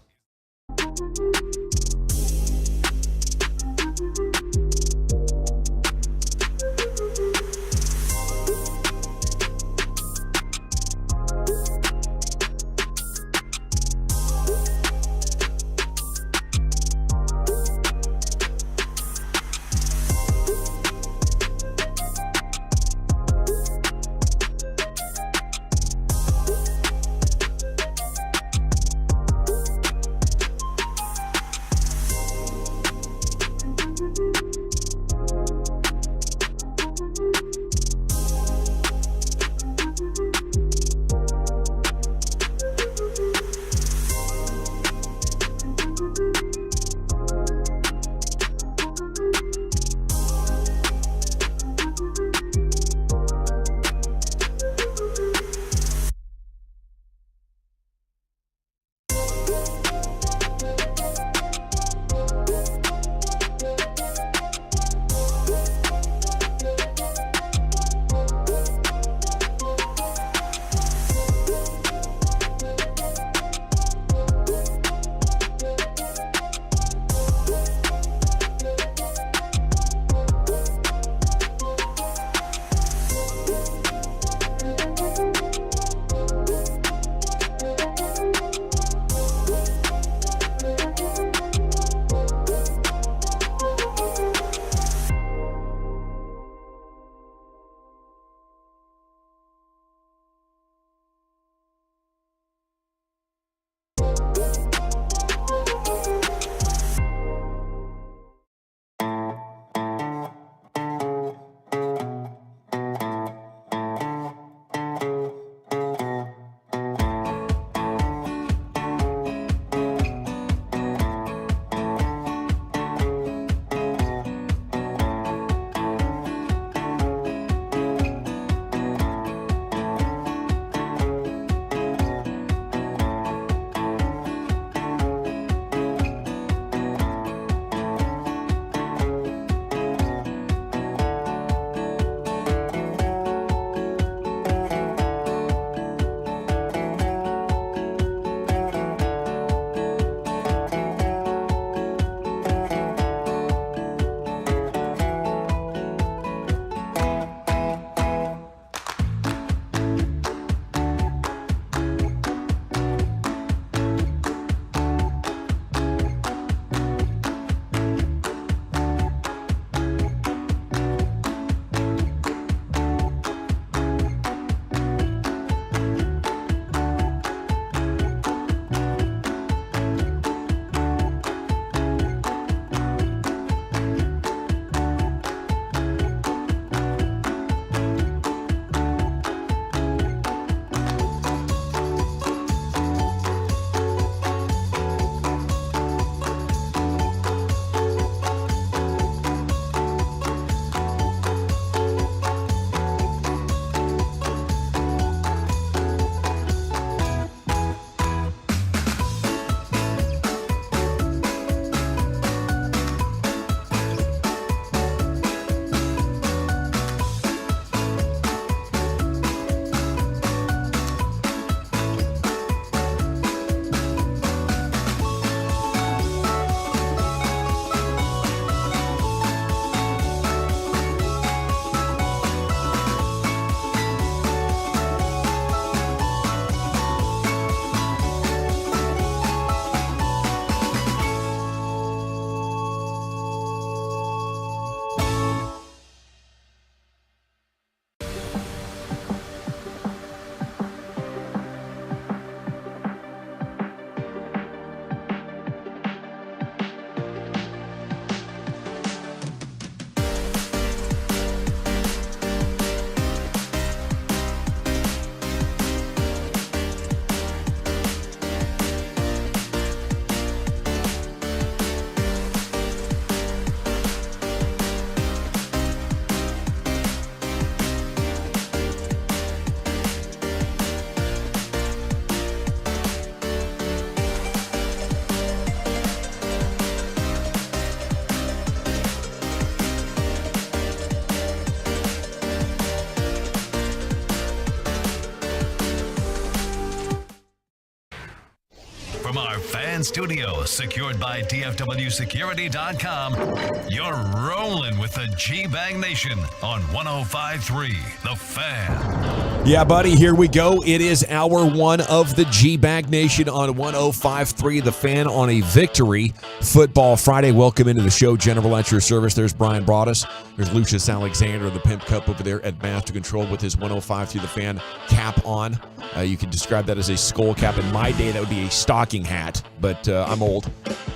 From our fan studio, secured by DFWsecurity.com, you're rolling with the G-Bag Nation on 105.3 The Fan. Yeah, buddy, here we go. It is hour one of the G-Bag Nation on 105.3 The Fan on a Victory Football Friday. Welcome into the show, General at your service. There's Brian Broaddus. There's Lucius Alexander, the Pimp Cup over there at Master Control with his 105.3 The Fan cap on. You can describe that as a skull cap. In my day, that would be a stocking hat, but I'm old.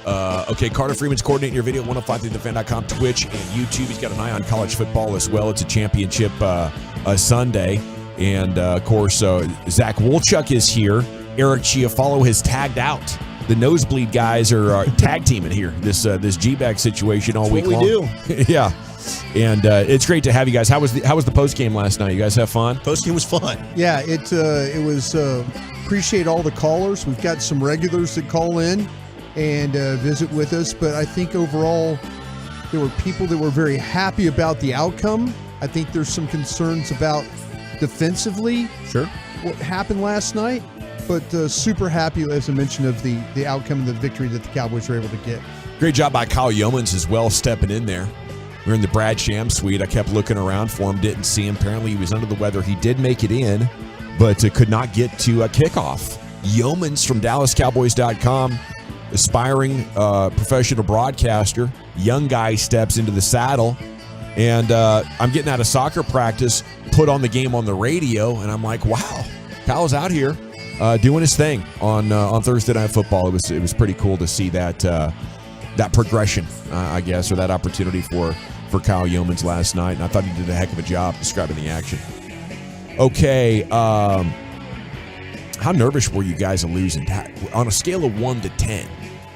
Okay, Carter Freeman's coordinating your video, 105.3thefan.com, Twitch, and YouTube. He's got an eye on college football as well. It's a championship Sunday. And, of course, Zach Wolchuk is here. Eric Chiafalo has tagged out. The nosebleed guys are tag teaming here, this G-Bag situation all week long. What we do. Yeah. And it's great to have you guys. How was the post game last night? You guys have fun? Post game was fun. Yeah, it was. Appreciate all the callers. We've got some regulars that call in and visit with us, but I think overall there were people that were very happy about the outcome. I think there's some concerns about defensively. Sure. What happened last night, but super happy, as I mentioned, of the outcome and the victory that the Cowboys were able to get. Great job by Kyle Yeomans as well, stepping in there. We were in the Brad Sham suite. I kept looking around for him, didn't see him. Apparently he was under the weather. He did make it in, but could not get to a kickoff. Yeomans from DallasCowboys.com, aspiring professional broadcaster. Young guy steps into the saddle, and I'm getting out of soccer practice, put on the game on the radio, and I'm like, wow, Kyle's out here doing his thing on Thursday Night Football. It was pretty cool to see that progression, I guess, or that opportunity for Kyle Yeomans last night, and I thought he did a heck of a job describing the action. Okay, how nervous were you guys of losing? On a scale of 1 to 10,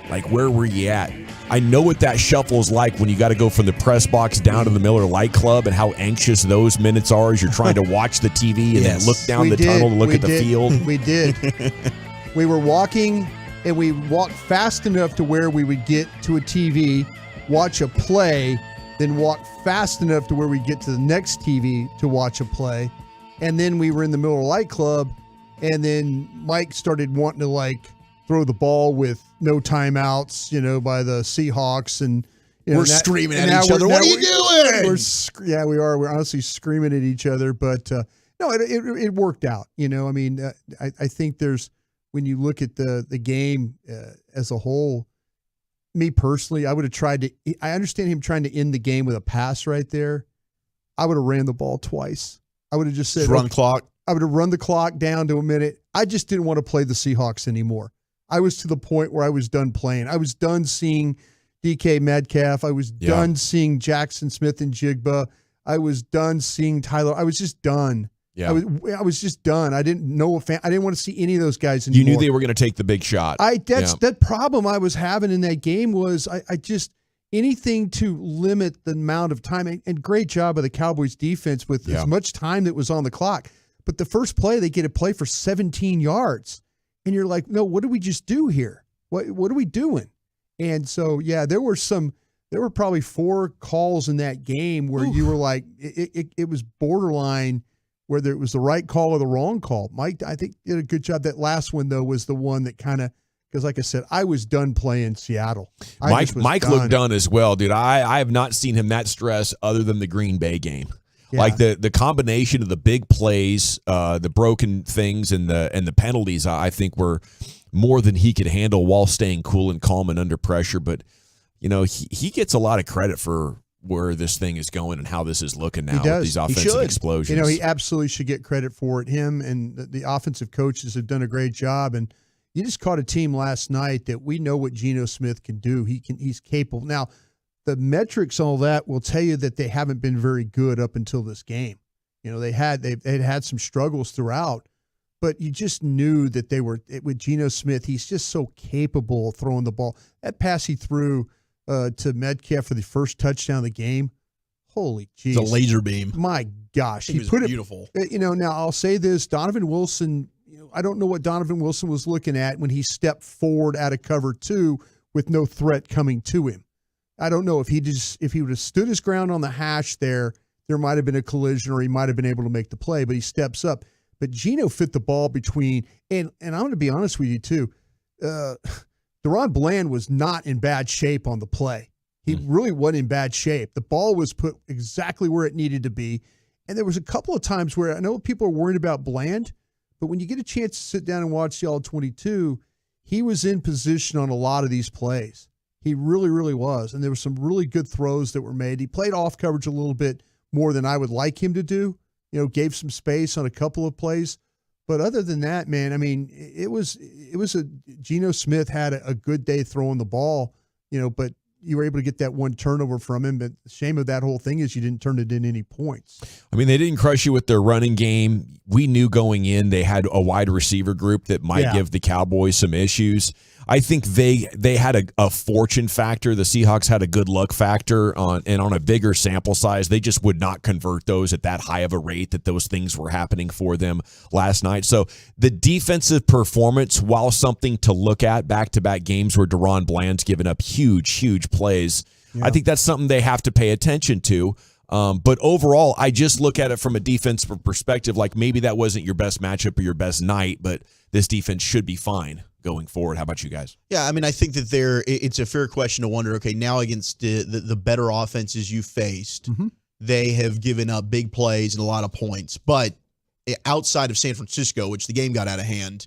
like where were you at? I know what that shuffle is like when you got to go from the press box down to the Miller Lite Club and how anxious those minutes are as you're trying to watch the TV and then look down the tunnel to look at the field. We did. We were walking, and we walked fast enough to where we would get to a TV, watch a play, then walk fast enough to where we get to the next TV to watch a play. And then we were in the Miller Lite Club, and then Mike started wanting to throw the ball with no timeouts, by the Seahawks, and we're screaming at each other. What are you doing? We are. We're honestly screaming at each other, but no, it worked out. I think there's, when you look at the game as a whole, me personally, I would have tried to. I understand him trying to end the game with a pass right there. I would have ran the ball twice. I would have just said, run clock. I would have run the clock down to a minute. I just didn't want to play the Seahawks anymore. I was to the point where I was done playing. I was done seeing DK Metcalf. I was done seeing Jackson Smith and Jigba. I was done seeing Tyler. I was just done. Yeah. I was just done. I didn't know I didn't want to see any of those guys anymore. You knew they were going to take the big shot. That problem I was having in that game was I just anything to limit the amount of time, and great job of the Cowboys defense with as much time that was on the clock. But the first play, they get a play for 17 yards. And you're like, no, what did we just do here? What are we doing? And so, there were probably 4 calls in that game where you were like, it was borderline whether it was the right call or the wrong call. Mike, I think, did a good job. That last one, though, was the one that kind of, because like I said, I was done playing Seattle. Mike looked done as well, dude. I have not seen him that stressed other than the Green Bay game. Yeah. Like the combination of the big plays, the broken things, and the penalties, I think were more than he could handle while staying cool and calm and under pressure. But he gets a lot of credit for where this thing is going and how this is looking now with these offensive explosions. He absolutely should get credit for it. Him and the offensive coaches have done a great job. And you just caught a team last night that we know what Geno Smith can do. He's capable now. The metrics, all that, will tell you that they haven't been very good up until this game. They'd had some struggles throughout, but you just knew that they were with Geno Smith. He's just so capable of throwing the ball. That pass he threw to Metcalf for the first touchdown of the game. Holy jeez, it's a laser beam. My gosh, he put beautiful. Now I'll say this: Donovan Wilson. I don't know what Donovan Wilson was looking at when he stepped forward out of cover 2 with no threat coming to him. I don't know if he would have stood his ground on the hash there might have been a collision or he might have been able to make the play, but he steps up. But Geno fit the ball between, and I'm going to be honest with you too, DaRon Bland was not in bad shape on the play. He really wasn't in bad shape. The ball was put exactly where it needed to be. And there was a couple of times where I know people are worried about Bland, but when you get a chance to sit down and watch the All-22, he was in position on a lot of these plays. He really, really was. And there were some really good throws that were made. He played off coverage a little bit more than I would like him to do. Gave some space on a couple of plays. But other than that, man, I mean, it was Geno Smith had a good day throwing the ball, but you were able to get that one turnover from him. But the shame of that whole thing is you didn't turn it in any points. I mean, they didn't crush you with their running game. We knew going in they had a wide receiver group that might give the Cowboys some issues. I think they had a fortune factor. The Seahawks had a good luck factor on a bigger sample size. They just would not convert those at that high of a rate that those things were happening for them last night. So the defensive performance, while something to look at, back-to-back games where DaRon Bland's given up huge plays, I think that's something they have to pay attention to. But overall, I just look at it from a defensive perspective, like maybe that wasn't your best matchup or your best night, but this defense should be fine going forward. How about you guys? Yeah, I mean, I think that it's a fair question to wonder, okay, now against the better offenses you faced, they have given up big plays and a lot of points. But outside of San Francisco, which the game got out of hand,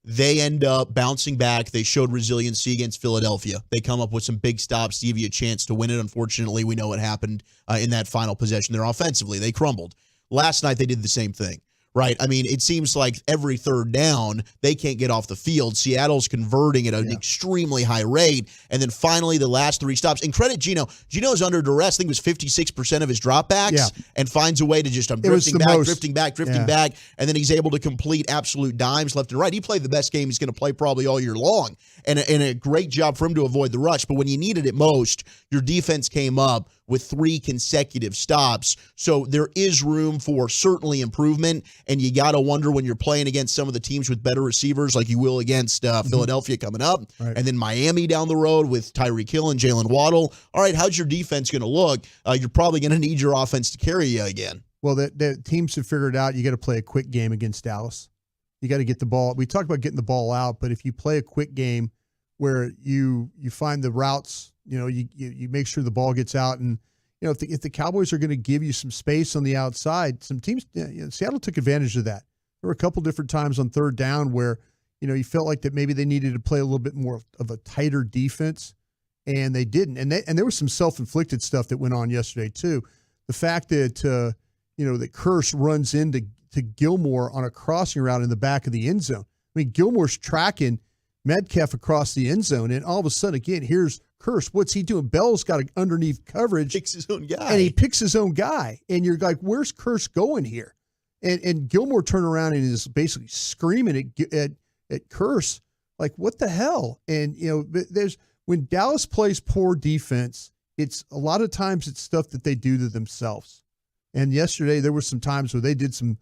they end up bouncing back. They showed resiliency against Philadelphia. They come up with some big stops to give you a chance to win it. Unfortunately, we know what happened in that final possession there offensively. They crumbled. Last night, they did the same thing. Right. I mean, it seems like every third down, they can't get off the field. Seattle's converting at an extremely high rate. And then finally, the last three stops. And credit Geno. Geno's under duress. I think it was 56% of his dropbacks and finds a way to just drifting back. And then he's able to complete absolute dimes left and right. He played the best game he's going to play probably all year long. And a great job for him to avoid the rush. But when you needed it most, your defense came up with 3 consecutive stops. So there is room for certainly improvement, and you got to wonder when you're playing against some of the teams with better receivers like you will against Philadelphia coming up, and then Miami down the road with Tyreek Hill and Jalen Waddle. All right, how's your defense going to look? You're probably going to need your offense to carry you again. Well, the teams have figured out you got to play a quick game against Dallas. You got to get the ball. We talked about getting the ball out, but if you play a quick game where you find the routes, you make sure the ball gets out, and if the Cowboys are going to give you some space on the outside, some teams, Seattle took advantage of that. There were a couple different times on third down where you felt like that maybe they needed to play a little bit more of a tighter defense, and they didn't. And there was some self-inflicted stuff that went on yesterday too. The fact that that Kearse runs into Gilmore on a crossing route in the back of the end zone. I mean, Gilmore's tracking Metcalf across the end zone, and all of a sudden, again, here's Kearse. What's he doing? Bell's got an underneath coverage. Picks his own guy. And he picks his own guy. And you're like, where's Kearse going here? And Gilmore turned around and is basically screaming at Kearse, like, what the hell? And, when Dallas plays poor defense, it's a lot of times it's stuff that they do to themselves. And yesterday there were some times where they did some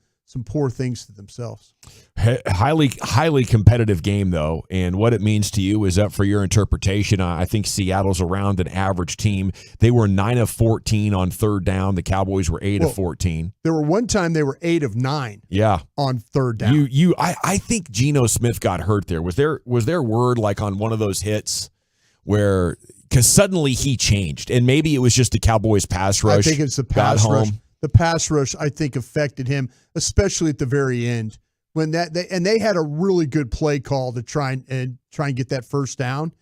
poor things to themselves. Highly competitive game, though, and what it means to you is up for your interpretation. I think Seattle's around an average team. They were 9 of 14 on third down. The Cowboys were 8 of 14. There were one time they were 8 of 9. Yeah, on third down. I think Geno Smith got hurt there. Was there word like on one of those hits where because suddenly he changed, and maybe it was just the Cowboys pass rush. I think it's the pass rush. The pass rush, I think, affected him, especially at the very end when they had a really good play call to try and get that first down,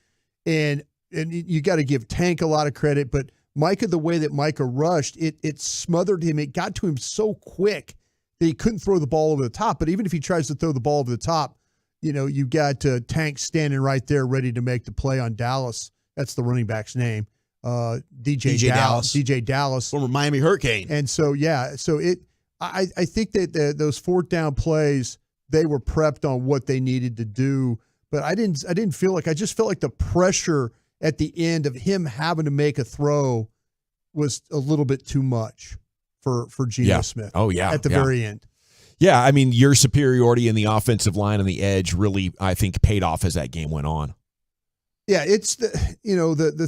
and you got to give Tank a lot of credit, but Micah, the way that Micah rushed, it smothered him. It got to him so quick that he couldn't throw the ball over the top. But even if he tries to throw the ball over the top, you got Tank standing right there ready to make the play on Dallas. That's the running back's name. DJ Dallas, former Miami Hurricane. And so, I think that those fourth down plays, they were prepped on what they needed to do, but I didn't feel like, I just felt like the pressure at the end of him having to make a throw was a little bit too much for Geno Smith. Oh yeah. At the very end. Yeah. I mean, your superiority in the offensive line and the edge really, I think, paid off as that game went on. Yeah, it's the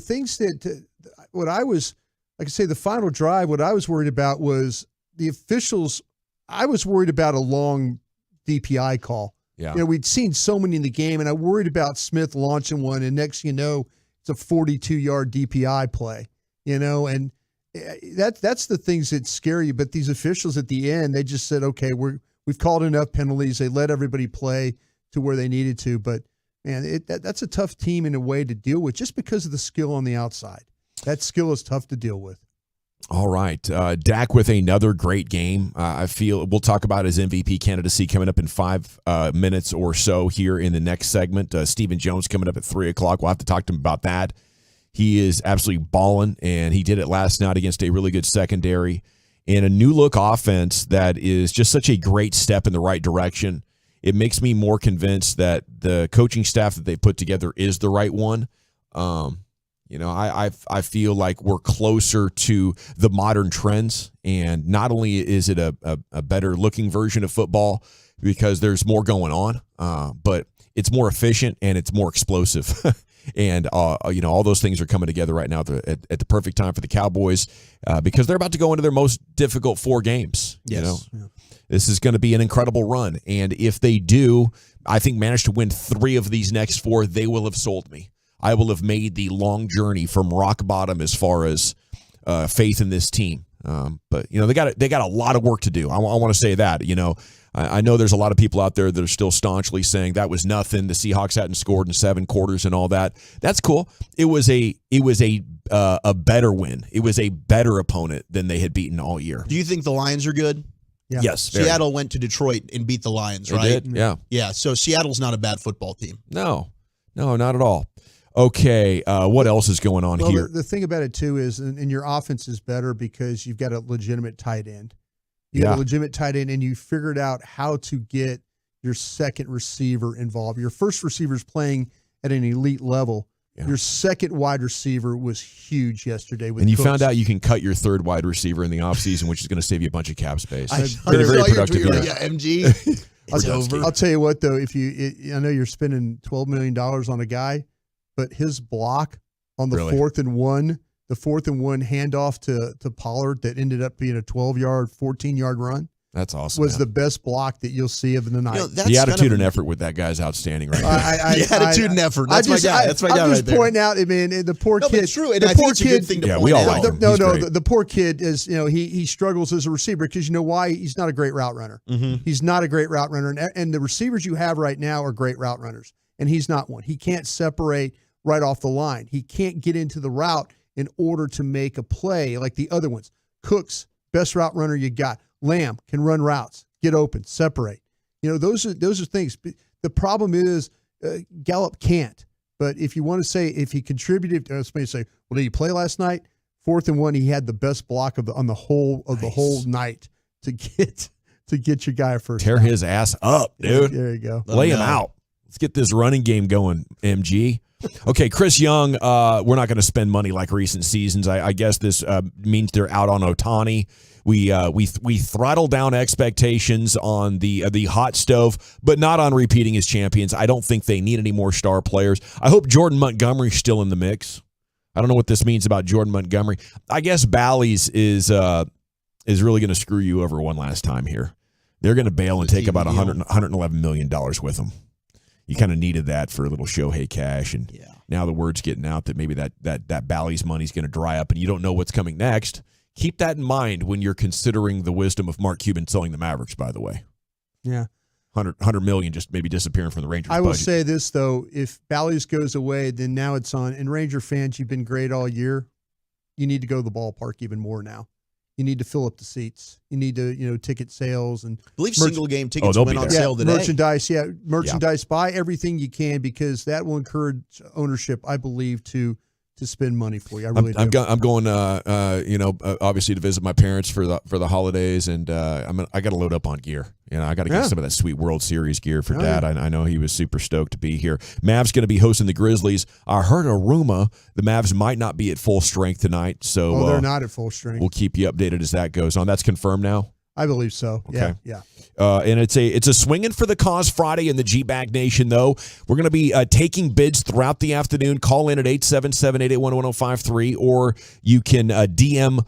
things that what I was, like I say, the final drive, what I was worried about was the officials. I was worried about a long DPI call. Yeah. We'd seen so many in the game, and I worried about Smith launching one, and next thing you know, it's a 42-yard DPI play, and that's the things that scare you. But these officials at the end, they just said, okay, we've called enough penalties. They let everybody play to where they needed to. But, man, that's a tough team in a way to deal with just because of the skill on the outside. That skill is tough to deal with. All right. Dak with another great game. I feel we'll talk about his MVP candidacy coming up in 5 minutes or so here in the next segment. Stephen Jones coming up at 3 o'clock. We'll have to talk to him about that. He is absolutely balling, and he did it last night against a really good secondary and a new-look offense that is just such a great step in the right direction. It makes me more convinced that the coaching staff that they put together is the right one. I feel like we're closer to the modern trends, and not only is it a better looking version of football because there's more going on, but it's more efficient and it's more explosive. And all those things are coming together right now at the perfect time for the Cowboys because they're about to go into their most difficult 4 games. Yes. This is going to be an incredible run, and if they do, I think manage to win 3 of these next 4, they will have sold me. I will have made the long journey from rock bottom as far as faith in this team. But they got a lot of work to do. I want to say that. I know there's a lot of people out there that are still staunchly saying that was nothing. The Seahawks hadn't scored in 7 quarters and all that. That's cool. It was a better win. It was a better opponent than they had beaten all year. Do you think the Lions are good? Yeah. Yes. Seattle went to Detroit and beat the Lions, They right? did, yeah. Yeah. So Seattle's not a bad football team. No, not at all. Okay, what else is going on here? The thing about it, too, is and your offense is better because you've got a legitimate tight end. You have a legitimate tight end, and you figured out how to get your second receiver involved. Your first receiver is playing at an elite level. Yeah. Your second wide receiver was huge yesterday. And you found out you can cut your third wide receiver in the offseason, which is going to save you a bunch of cap space. Been a very productive year. Yeah, MG. I'll tell you what, though, I know you're spending $12 million on a guy, but his block on the 4th and 1, the 4th and 1 handoff to Pollard that ended up being a 12-yard, 14-yard run. That's awesome. Was the best block that you'll see of the night. The attitude and effort with that guy's outstanding right now. The attitude and effort. That's my guy. That's my guy right there. I'm just pointing out, the poor kid. It's true. And I think it's a good thing to point we all out. like him. The poor kid is, he struggles as a receiver because you know why? He's not a great route runner. Mm-hmm. He's not a great route runner. And the receivers you have right now are great route runners. And he's not one. He can't separate right off the line. He can't get into the route in order to make a play like the other ones. Cooks, best route runner you got. Lamb can run routes, get open, separate. Those are things. The problem is Gallup can't. But if you want to say if he contributed, somebody say, well, did he play last night? 4th and 1, he had the best block on the whole night to get your guy first. Tear his ass up, dude. There you go. Lay him out. Let's get this running game going, MG. Okay, Chris Young, we're not going to spend money like recent seasons. I guess this means they're out on Ohtani. We throttle down expectations on the hot stove, but not on repeating as champions. I don't think they need any more star players. I hope Jordan Montgomery's still in the mix. I don't know what this means about Jordan Montgomery. I guess Bally's is really going to screw you over one last time here. They're going to bail and take about $111 million with them. You kind of needed that for a little Shohei cash, and now the word's getting out that maybe that Bally's money's going to dry up, and you don't know what's coming next. Keep that in mind when you're considering the wisdom of Mark Cuban selling the Mavericks, by the way. Yeah. $100 million just maybe disappearing from the Rangers I will budget. say this, though. If Bally's goes away, then now it's on. And Ranger fans, you've been great all year. You need to go to the ballpark even more now. You need to fill up the seats. You need to, ticket sales and I believe single game tickets went on sale today. Merchandise. Buy everything you can because that will encourage ownership, I believe, to spend money for you. I really do. I'm going, obviously to visit my parents for the holidays, and I got to load up on gear. I got to get some of that sweet World Series gear for Dad. Yeah. I know he was super stoked to be here. Mavs going to be hosting the Grizzlies. I heard a rumor the Mavs might not be at full strength tonight, so they're not at full strength. We'll keep you updated as that goes on. That's confirmed now. I believe so. Okay. Yeah. And it's a swinging for the cause Friday in the G-Bag Nation, though. We're going to be taking bids throughout the afternoon. Call in at 877-881-1053, or you can DM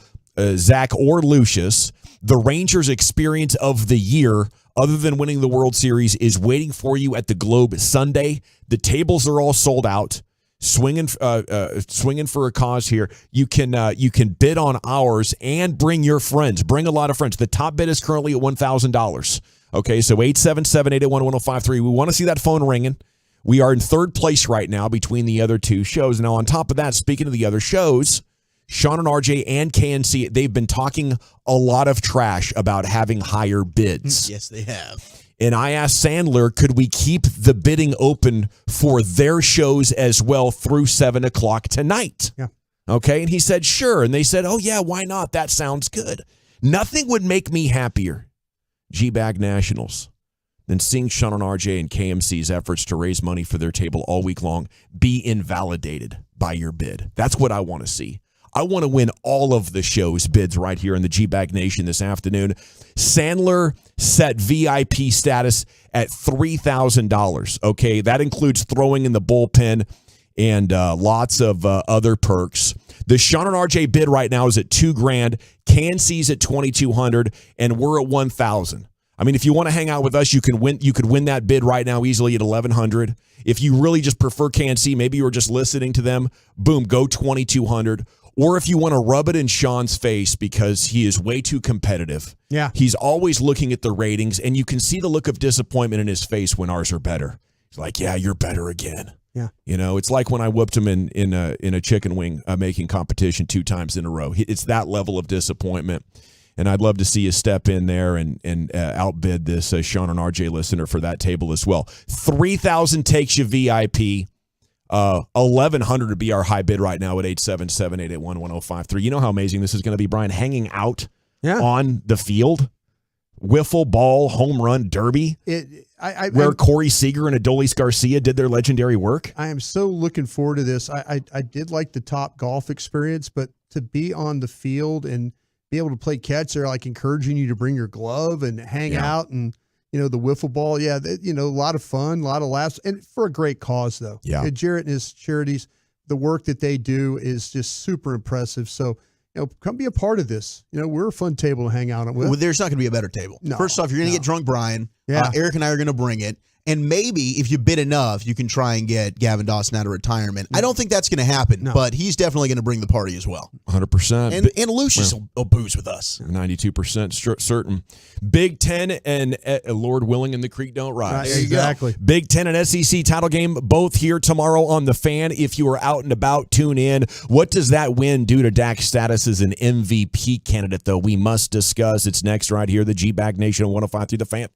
Zach or Lucius. The Rangers experience of the year other than winning the World Series, is waiting for you at the Globe Sunday. The tables are all sold out. Swinging for a cause here. You can bid on ours and bring your friends. Bring a lot of friends. The top bid is currently at $1,000. Okay, so 877-881-1053. We want to see that phone ringing. We are in third place right now between the other two shows. Now, on top of that, speaking of the other shows, Sean and RJ and KNC, they've been talking a lot of trash about having higher bids. Yes, they have. And I asked Sandler, could we keep the bidding open for their shows as well through 7 o'clock tonight? Yeah. Okay, and he said, sure. And they said, oh, yeah, why not? That sounds good. Nothing would make me happier, G-Bag Nationals, than seeing Sean and RJ and KMC's efforts to raise money for their table all week long be invalidated by your bid. That's what I want to see. I want to win all of the show's bids right here in the G-Bag Nation this afternoon. Sandler set VIP status at $3,000. Okay, that includes throwing in the bullpen and lots of other perks. The Sean and RJ bid right now is at $2,000. KNC's at $2,200, and we're at $1,000. I mean, if you want to hang out with us, you can win. You could win that bid right now easily at $1,100. If you really just prefer KNC, maybe you were just listening to them. Boom, go $2,200. Or if you want to rub it in Sean's face because he is way too competitive. Yeah. He's always looking at the ratings, and you can see the look of disappointment in his face when ours are better. He's like, yeah, you're better again. Yeah. You know, it's like when I whooped him in a chicken wing making competition 2 times in a row. It's that level of disappointment. And I'd love to see you step in there and outbid this Sean and RJ listener for that table as well. 3,000 takes you VIP. 1,100 to be our high bid right now at 877-881-1053. You know how amazing this is going to be, Brian, hanging out on the field. Wiffle ball, home run, derby. Where Corey Seager and Adolis Garcia did their legendary work. I am so looking forward to this. I did like the Top Golf experience, but to be on the field and be able to play catch, they're like encouraging you to bring your glove and hang out and, you know, the wiffle ball. Yeah, a lot of fun, a lot of laughs, and for a great cause, though. Yeah. Jarrett and his charities, the work that they do is just super impressive. So, you know, come be a part of this. You know, we're a fun table to hang out with. Well, there's not going to be a better table. No, First off, you're going to get drunk, Brian. Yeah. Eric and I are going to bring it. And maybe if you bid enough, you can try and get Gavin Dawson out of retirement. I don't think that's going to happen, but he's definitely going to bring the party as well. 100%. And Lucius will booze with us. 92% certain. Big Ten and Lord willing and the creek don't rise. Right, exactly. Big Ten and SEC title game both here tomorrow on The Fan. If you are out and about, tune in. What does that win do to Dak's status as an MVP candidate, though? We must discuss. It's next right here, the G-Bag Nation 105.3 The Fan.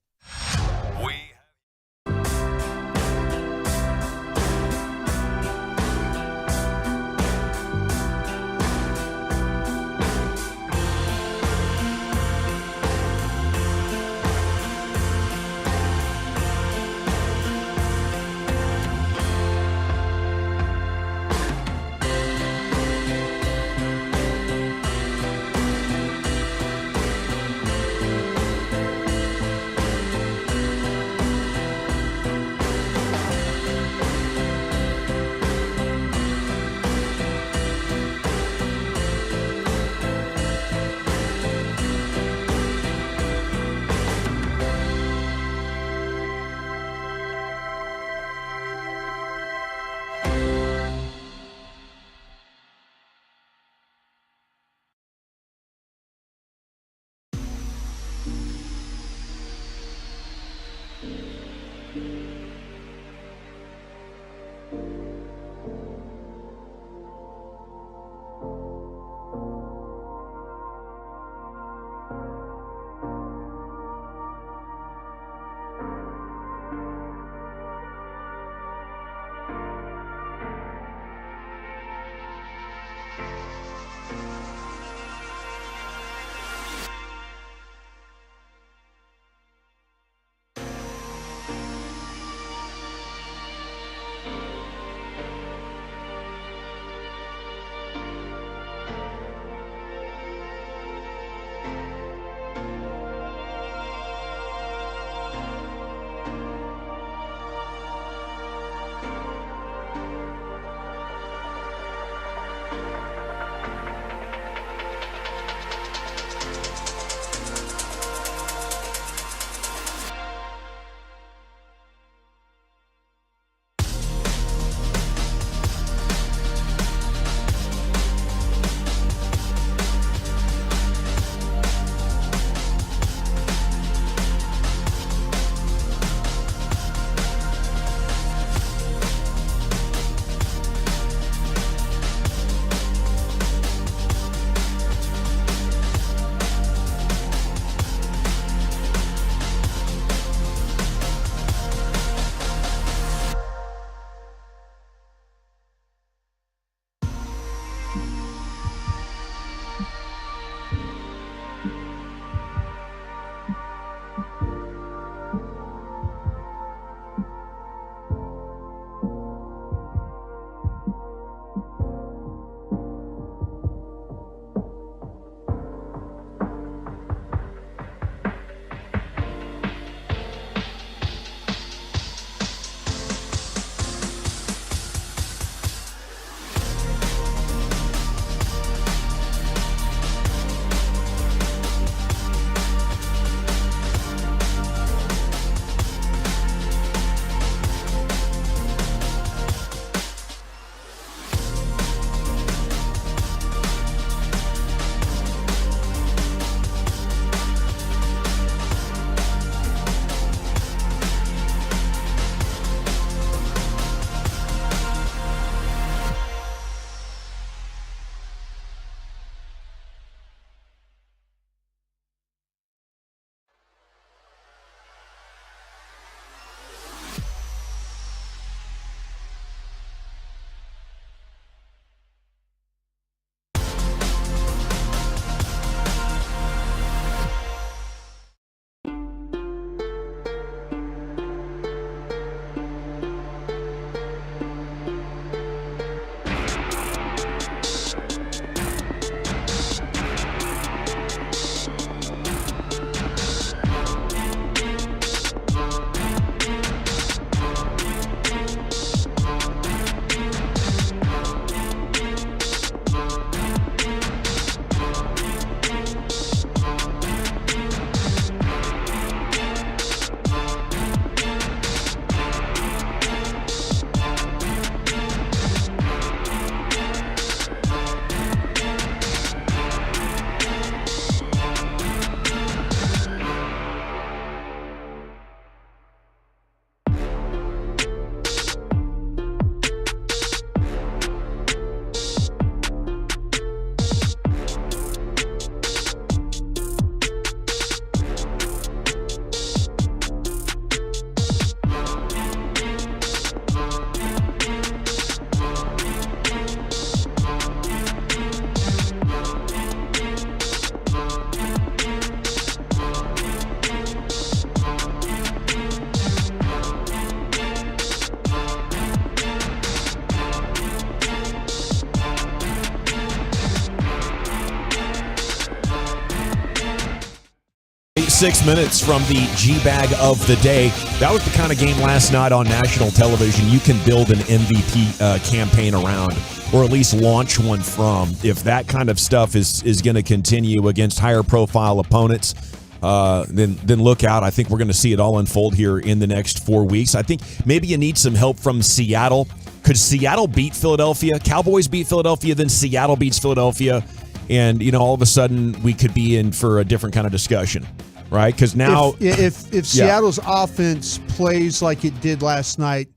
6 minutes from the G-Bag of the day. That was the kind of game last night on national television you can build an MVP campaign around, or at least launch one from. If that kind of stuff is going to continue against higher profile opponents, then look out. I think we're going to see it all unfold here in the next 4 weeks. I think maybe you need some help from Seattle. Could Seattle beat Philadelphia? Cowboys beat Philadelphia, then Seattle beats Philadelphia, and all of a sudden we could be in for a different kind of discussion, right? Because now, if Seattle's offense plays like it did last night,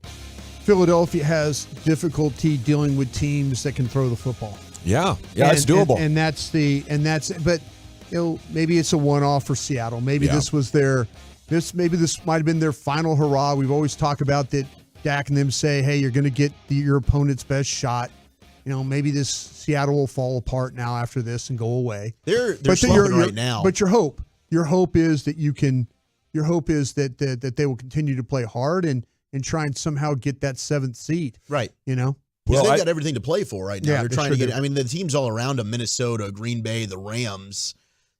Philadelphia has difficulty dealing with teams that can throw the football. Yeah, it's doable. But maybe it's a one-off for Seattle. Maybe this might have been their final hurrah. We've always talked about that. Dak and them say, hey, you're going to get your opponent's best shot. Maybe this Seattle will fall apart now after this and go away. They're slumping right now. But your hope is that that they will continue to play hard and try and somehow get that 7th seed. Right. Well, they've got everything to play for right now. Yeah, they're trying to get. I mean, the teams all around them: Minnesota, Green Bay, the Rams.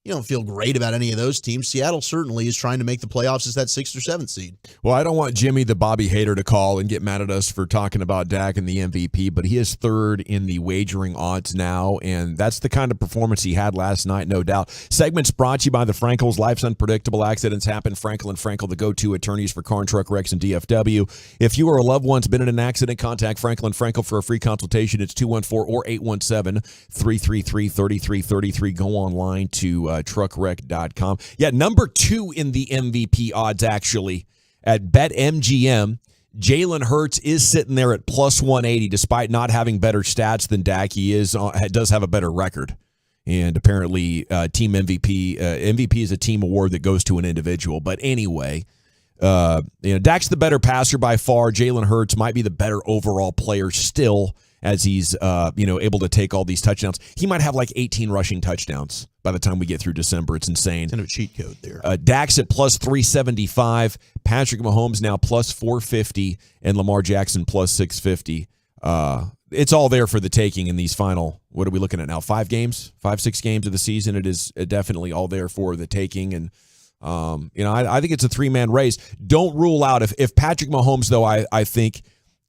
You don't feel great about any of those teams. Seattle certainly is trying to make the playoffs as that 6th or 7th seed. Well, I don't want Jimmy, the Bobby hater, to call and get mad at us for talking about Dak and the MVP, but he is 3rd in the wagering odds now, and that's the kind of performance he had last night, no doubt. Segments brought to you by the Frankels. Life's unpredictable. Accidents happen. Frankel and Frankel, the go-to attorneys for car and truck wrecks and DFW. If you or a loved one's been in an accident, contact Frankel and Frankel for a free consultation. It's 214 or 817-333-3333. Go online to truckwreck.com. Yeah, number 2 in the MVP odds, actually, at BetMGM. Jalen Hurts is sitting there at plus 180, despite not having better stats than Dak. He does have a better record. And apparently, team MVP. MVP is a team award that goes to an individual. But anyway, Dak's the better passer by far. Jalen Hurts might be the better overall player still, as he's able to take all these touchdowns. He might have like 18 rushing touchdowns by the time we get through December. It's insane. Kind of a cheat code there. Dak's at plus 375. Patrick Mahomes now plus 450, and Lamar Jackson plus 650. It's all there for the taking in these final, what are we looking at now, 5 games, 5-6 games of the season. It is definitely all there for the taking. And I think it's a 3-man race. Don't rule out if Patrick Mahomes, though, I think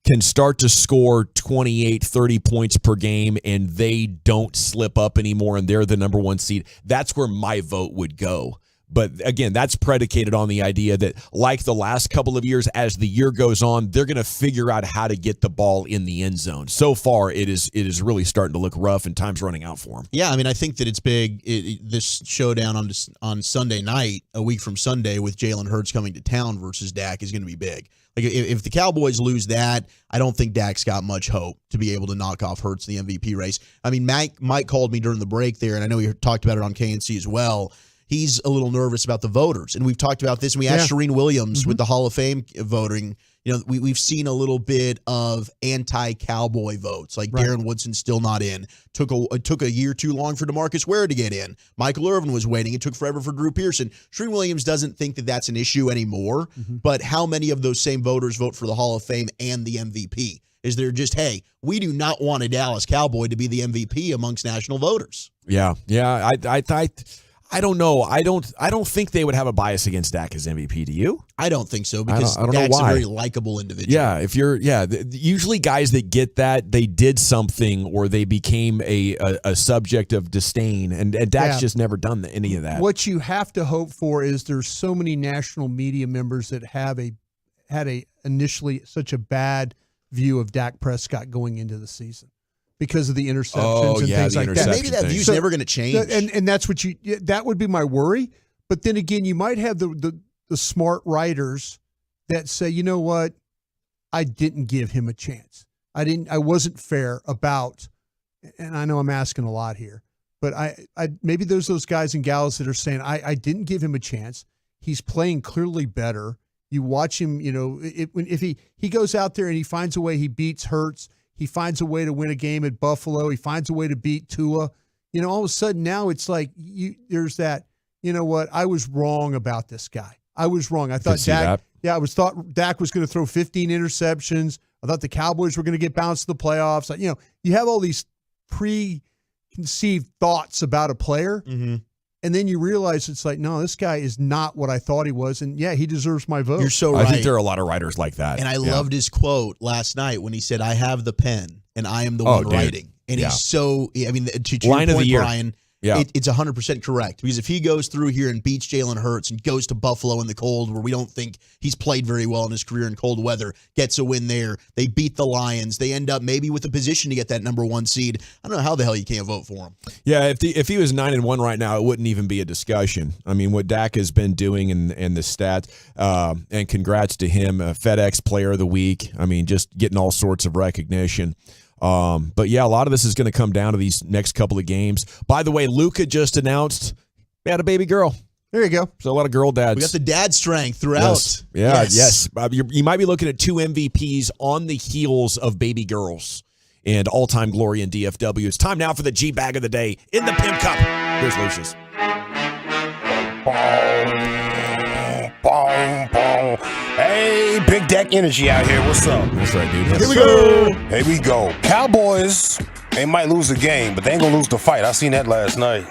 can start to score 28, 30 points per game and they don't slip up anymore and they're the number 1 seed, that's where my vote would go. But again, that's predicated on the idea that, like the last couple of years, as the year goes on, they're going to figure out how to get the ball in the end zone. So far, it is really starting to look rough, and time's running out for them. Yeah, I mean, I think that it's big. This showdown on Sunday night, a week from Sunday, with Jalen Hurts coming to town versus Dak is going to be big. Like, if the Cowboys lose that, I don't think Dak's got much hope to be able to knock off Hurts in the MVP race. I mean, Mike called me during the break there, and I know you talked about it on KNC as well. He's a little nervous about the voters, and we've talked about this. And we asked Shereen Williams with the Hall of Fame voting. We've seen a little bit of anti-Cowboy votes, like Darren Woodson's still not in. It took a year too long for DeMarcus Ware to get in. Michael Irvin was waiting. It took forever for Drew Pearson. Shereen Williams doesn't think that that's an issue anymore. But how many of those same voters vote for the Hall of Fame and the MVP? Is there just, hey, we do not want a Dallas Cowboy to be the MVP amongst national voters? Yeah. I don't know. I don't think they would have a bias against Dak as MVP. Do you? I don't think so, because I don't Dak's know why. a very likable individual. Yeah, usually guys that get that, they did something or they became a subject of disdain, and Dak's just never done any of that. What you have to hope for is there's so many national media members that had initially such a bad view of Dak Prescott going into the season, because of the interceptions and things like that. Maybe that view's never going to change. And that's what that would be my worry. But then again, you might have the smart writers that say, you know what, I didn't give him a chance. I wasn't fair about, and I know I'm asking a lot here, but I maybe there's those guys and gals that are saying, I didn't give him a chance. He's playing clearly better. You watch him, if he goes out there and he finds a way, he beats Hurts. He finds a way to win a game at Buffalo. He finds a way to beat Tua. All of a sudden now it's like there's that, you know what, I was wrong about this guy. I was wrong. I thought Dak was going to throw 15 interceptions. I thought the Cowboys were going to get bounced to the playoffs. You have all these preconceived thoughts about a player. And then you realize it's like, no, this guy is not what I thought he was. And, yeah, he deserves my vote. You're so right. I think there are a lot of writers like that. And I loved his quote last night when he said, I have the pen and I am the one writing. And he's so, I mean, to your Line of the point, year. Brian, it's 100% correct. Because if he goes through here and beats Jalen Hurts and goes to Buffalo in the cold, where we don't think he's played very well in his career in cold weather, gets a win there, they beat the Lions, they end up maybe with a position to get that number 1 seed. I don't know how the hell you can't vote for him. Yeah, if he was 9-1 right now, it wouldn't even be a discussion. I mean, what Dak has been doing and the stats, and congrats to him, FedEx Player of the Week. I mean, just getting all sorts of recognition. But yeah, a lot of this is going to come down to these next couple of games. By the way, Luka just announced he had a baby girl. There you go. So a lot of girl dads. We got the dad strength throughout. Yes. Yeah, yes. You might be looking at 2 MVPs on the heels of baby girls and all-time glory in DFW. It's time now for the G-Bag of the Day in the Pimp Cup. Here's Lucius. Hey, Big Deck Energy out here. What's up? That's right, dude. Here we go. Here we go. Cowboys, they might lose the game, but they ain't gonna lose the fight. I seen that last night.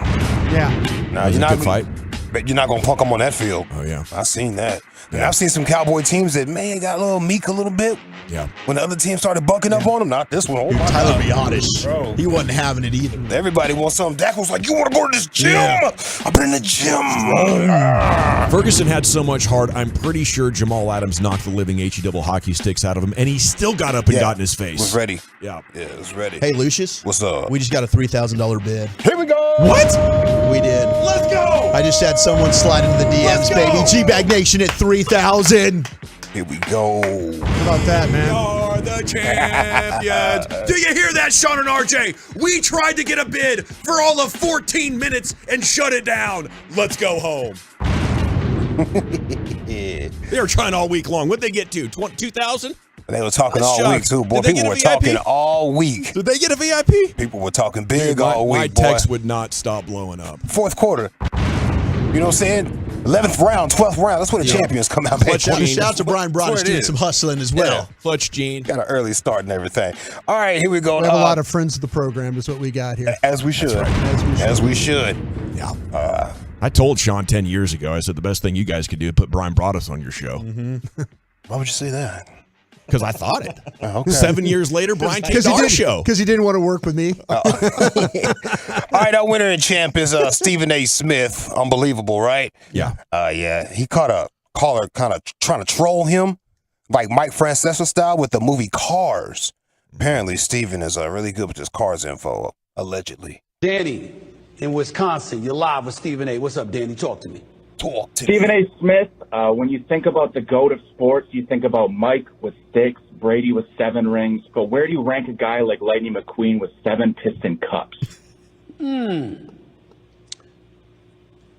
Yeah. Nah, you're not fight. But you're not gonna punk them on that field. Oh yeah. I seen that. And I've seen some Cowboy teams that got a little meek a little bit. Yeah. When the other team started bucking up on them, not this one. Oh my Tyler God. Biotis, Bro. he wasn't having it either. Everybody wants something. Dak was like, "You want to go to this gym? I've been in the gym." Ferguson had so much heart, I'm pretty sure Jamal Adams knocked the living HE double hockey sticks out of him, and he still got up and got in his face. Was ready. Yeah. Yeah, was ready. Hey, Lucius. What's up? We just got a $3,000 bid. Here we go. What? We did. Let's go. I just had someone slide into the DMs, baby. G-Bag Nation at 3,000. Here we go. How about that, man? You're the champions. Do you hear that, Sean and RJ? We tried to get a bid for all of 14 minutes and shut it down. Let's go home. They were trying all week long. What'd they get to? 2,000? They were talking all week, too, boy. Did they People get were a VIP? talking all week. Did they get a VIP? People were talking big Dude, all week, my boy. text would not stop blowing up. Fourth quarter. You know what I'm saying? 11th round, 12th round. That's where the champions come out. Shout out to Brian Broaddus doing some hustling as well. Yeah. Clutch Gene. Got an early start and everything. All right, here we go. We have a lot of friends of the program is what we got here. As we should. As we should. Yeah. I told Sean 10 years ago, I said the best thing you guys could do is put Brian Broaddus on your show. Mm-hmm. Why would you say that? Because I thought it. Okay. 7 years later, Brian came to our show. Because he didn't want to work with me. All right, our winner and champ is Stephen A. Smith. Unbelievable, right? Yeah. Yeah. He caught a caller kind of trying to troll him, like Mike Francesa style, with the movie Cars. Apparently, Stephen is really good with his Cars info, allegedly. Danny, in Wisconsin, you're live with Stephen A. What's up, Danny? Talk to me. Stephen A. Smith, when you think about the GOAT of sports, you think about Mike with 6, Brady with 7 rings. But where do you rank a guy like Lightning McQueen with 7 Piston Cups?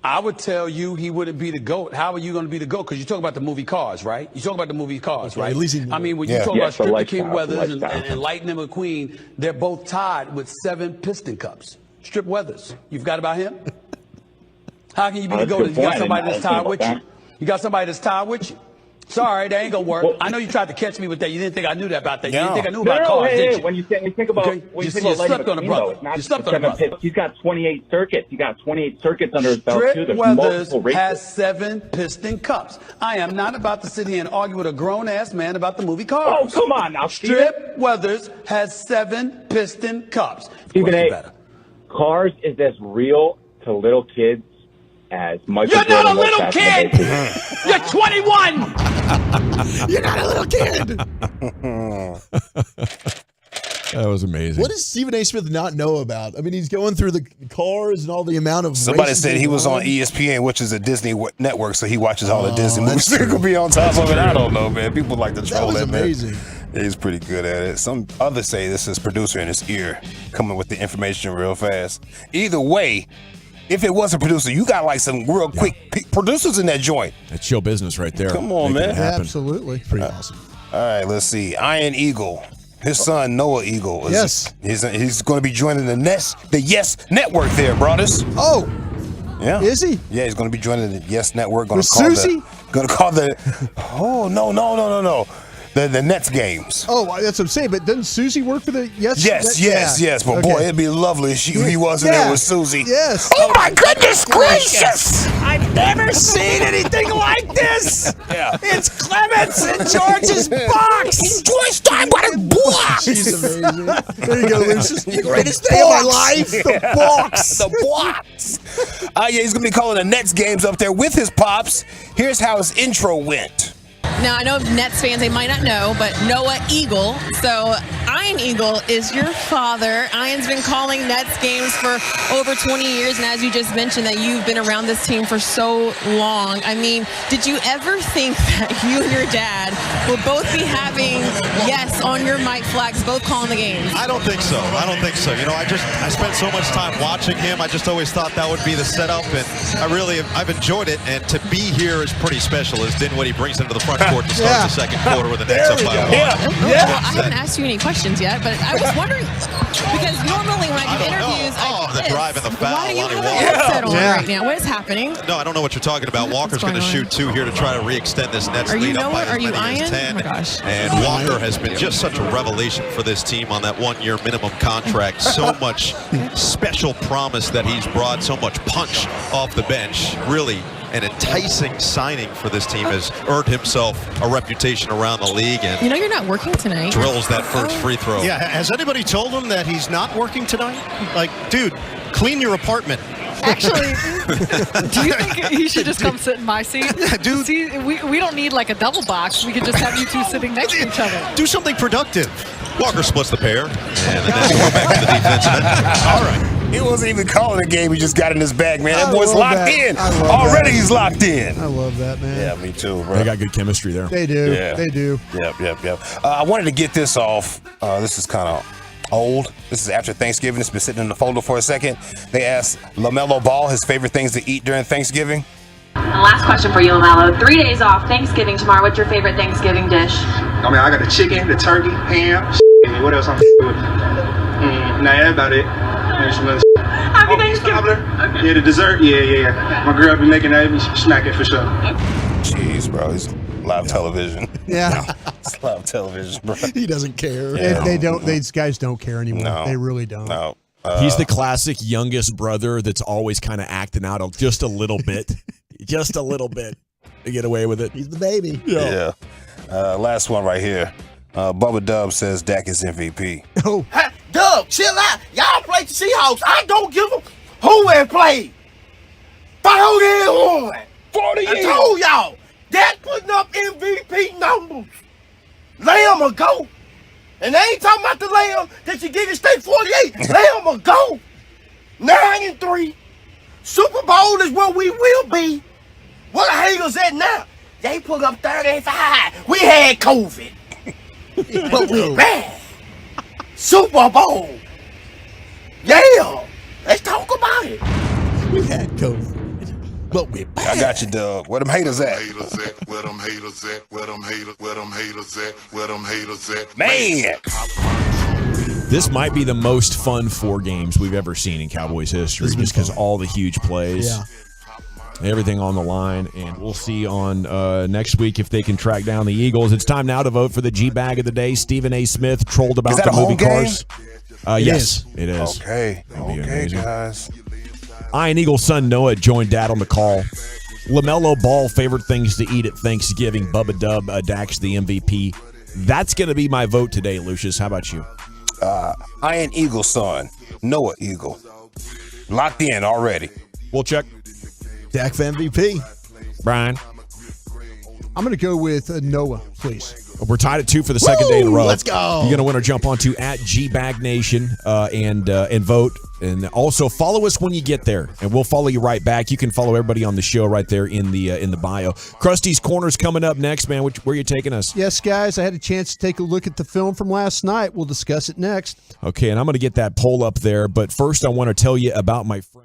I would tell you he wouldn't be the GOAT. How are you going to be the GOAT? Because you talk about the movie Cars, right? You talk about the movie Cars, right? At least I mean, when you talk about Stripper King Weathers and Lightning McQueen, they're both tied with 7 Piston Cups. Strip Weathers, you've got about him? How can you be the GOAT? You got somebody that's tied with you? You got somebody that's tied with you? Sorry, that ain't gonna work. I know you tried to catch me with that. You didn't think I knew that about that. You didn't think I knew about cars, did you? When you think about Okay. when you You think about slept on a Lightning brother. McQueen, though, it's not You slept just on a 7 brother. pits. He's got 28 circuits. He got 28 circuits under his belt too. Strip There's Weathers multiple races. has 7 Piston Cups. I am not about to sit here and argue with a grown-ass man about the movie Cars. Oh, come on now, Strip Weathers has 7 Piston Cups. Stephen Of course A. you better. Cars is as real to little kids as Michael You're not a Jordan was little back kid! in the day. You're 21! You're not a little kid. That was amazing. What does Stephen A. Smith not know about? I mean, he's going through the cars and all the amount of. Somebody races said he was on going ESPN, which is a Disney network, so he watches all the Disney movies. He could be on top of it. I don't know, man. People like to troll was that, man. amazing. He's pretty good at it. Some others say this is producer in his ear coming with the information real fast. Either way, if it was a producer, you got like some real quick producers in that joint. That's show business right there. Come on, Making man. it happen. Absolutely. Pretty awesome. All right, let's see. Iron Eagle. His son, Noah Eagle. Yes. He's going to be joining the Yes Network there, brothers. Oh, Yeah. is he? Yeah, he's going to be joining the Yes Network. With Susie? Oh, no. The Nets games. Oh, that's what I'm saying. But doesn't Susie work for the Yes. But boy, it'd be lovely if he wasn't there with Susie. Yes. Oh my goodness gracious! I've never seen anything like this. Yeah. It's Clements in George's box. George time, what a box! She's amazing. There you go, Lucius. The greatest day of my life. The box. The box. Yeah, he's gonna be calling the Nets games up there with his pops. Here's how his intro went. Now, I know Nets fans, they might not know, but Noah Eagle. So, Ian Eagle is your father. Ian's been calling Nets games for over 20 years, and as you just mentioned, that you've been around this team for so long. I mean, did you ever think that you and your dad would both be having yes on your mic flags, both calling the games? I don't think so. You know, I spent so much time watching him. I just always thought that would be the setup, and I've enjoyed it. And to be here is pretty special, as Dinwiddie brings into the front court to start the second quarter with the Nets up by 1. Well, I haven't asked you any questions yet, but I was wondering, because normally when I do interviews, the drive and the foul. why do you have a headset on right now? What is happening? No, I don't know what you're talking about. Walker's going to shoot 2 here to try to re-extend this Nets lead up by as many as 10. Oh my gosh. And Walker has been just such a revelation for this team on that 1-year minimum contract. So much special promise that he's brought, so much punch off the bench. Really an enticing signing for this team, has earned himself a reputation around the league. And you know you're not working tonight. Drills that first free throw. Yeah, has anybody told him that he's not working tonight? Like, dude, clean your apartment. Actually, do you think he should just come sit in my seat? Dude. See, we don't need like a double box. We could just have you two sitting next to each other. Do something productive. Walker splits the pair, and the Nets go back to the defensive end. All right. He wasn't even calling the game. He just got in his bag, man. That boy's love locked that. in. I love Already that. he's locked in. I love that, man. Yeah, me too, bro. They got good chemistry there. They do. Yeah. They do. Yep. I wanted to get this off. This is kind of old. This is after Thanksgiving. It's been sitting in the folder for a second. They asked LaMelo Ball his favorite things to eat during Thanksgiving. And last question for you, LaMelo. 3 days off, Thanksgiving tomorrow. What's your favorite Thanksgiving dish? I mean, I got the chicken, the turkey, ham, and what else I'm with? Nah, that's about it. Happy Thanksgiving. Yeah, the dessert. Yeah. My girl be making that. She smack it for sure. Jeez, bro. It's live television. Yeah. It's live television, bro. He doesn't care. Yeah. They don't. These guys don't care anymore. No. They really don't. No. He's the classic youngest brother that's always kind of acting out just a little bit. Just a little bit to get away with it. He's the baby. Yeah. Last one right here. Bubba Dub says Dak is MVP. Oh. Hey, Doug, chill out. Y'all play the Seahawks. I don't give a who has played. 41. 40 I told y'all. Dak putting up MVP numbers. Lamb a go. And they ain't talking about the Lamb that you get in state 48. Lamb a go. 9-3. Super Bowl is where we will be. Where the haters at now? They put up 35. We had COVID. But we're back. Super Bowl. Yeah. Let's talk about it. We had COVID. But we're back. I got you, Doug. Where them haters at? Where them haters at? Where them haters at? Where them haters at? Man. This might be the most fun 4 games we've ever seen in Cowboys history, just because all the huge plays. Yeah. Everything on the line, and we'll see on next week if they can track down the Eagles. It's time now to vote for the G-Bag of the day. Stephen A. Smith trolled about the movie Cars. Yes, it is. Okay, guys. Ian Eagle's son Noah joined Dad on the call. LaMelo Ball, favorite things to eat at Thanksgiving. Bubba Dub, Dak's the MVP. That's going to be my vote today, Lucius. How about you? Ian Eagle's son, Noah Eagle. Locked in already. We'll check. Dak for MVP. Brian. I'm going to go with Noah, please. We're tied at 2 for the second day in a row. Let's go. You're going to win or jump onto at GBagNation and vote. And also follow us when you get there, and we'll follow you right back. You can follow everybody on the show right there in the bio. Krusty's Corner's coming up next, man. Where are you taking us? Yes, guys. I had a chance to take a look at the film from last night. We'll discuss it next. Okay, and I'm going to get that poll up there. But first, I want to tell you about my friend.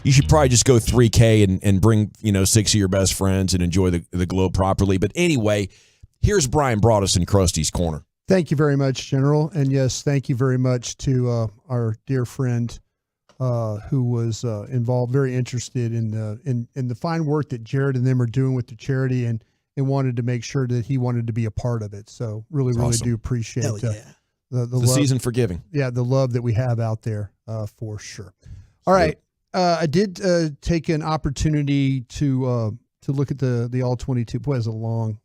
You should probably just go 3K and bring 6 of your best friends and enjoy the globe properly. But anyway, here's Brian Broaddus in Krusty's Corner. Thank you very much, General. And yes, thank you very much to our dear friend who was involved, very interested in the fine work that Jared and them are doing with the charity and wanted to make sure that he wanted to be a part of it. So really do appreciate the love, season for giving. Yeah, the love that we have out there for sure. All right. I did take an opportunity to look at the All-22. Boy, it was a long.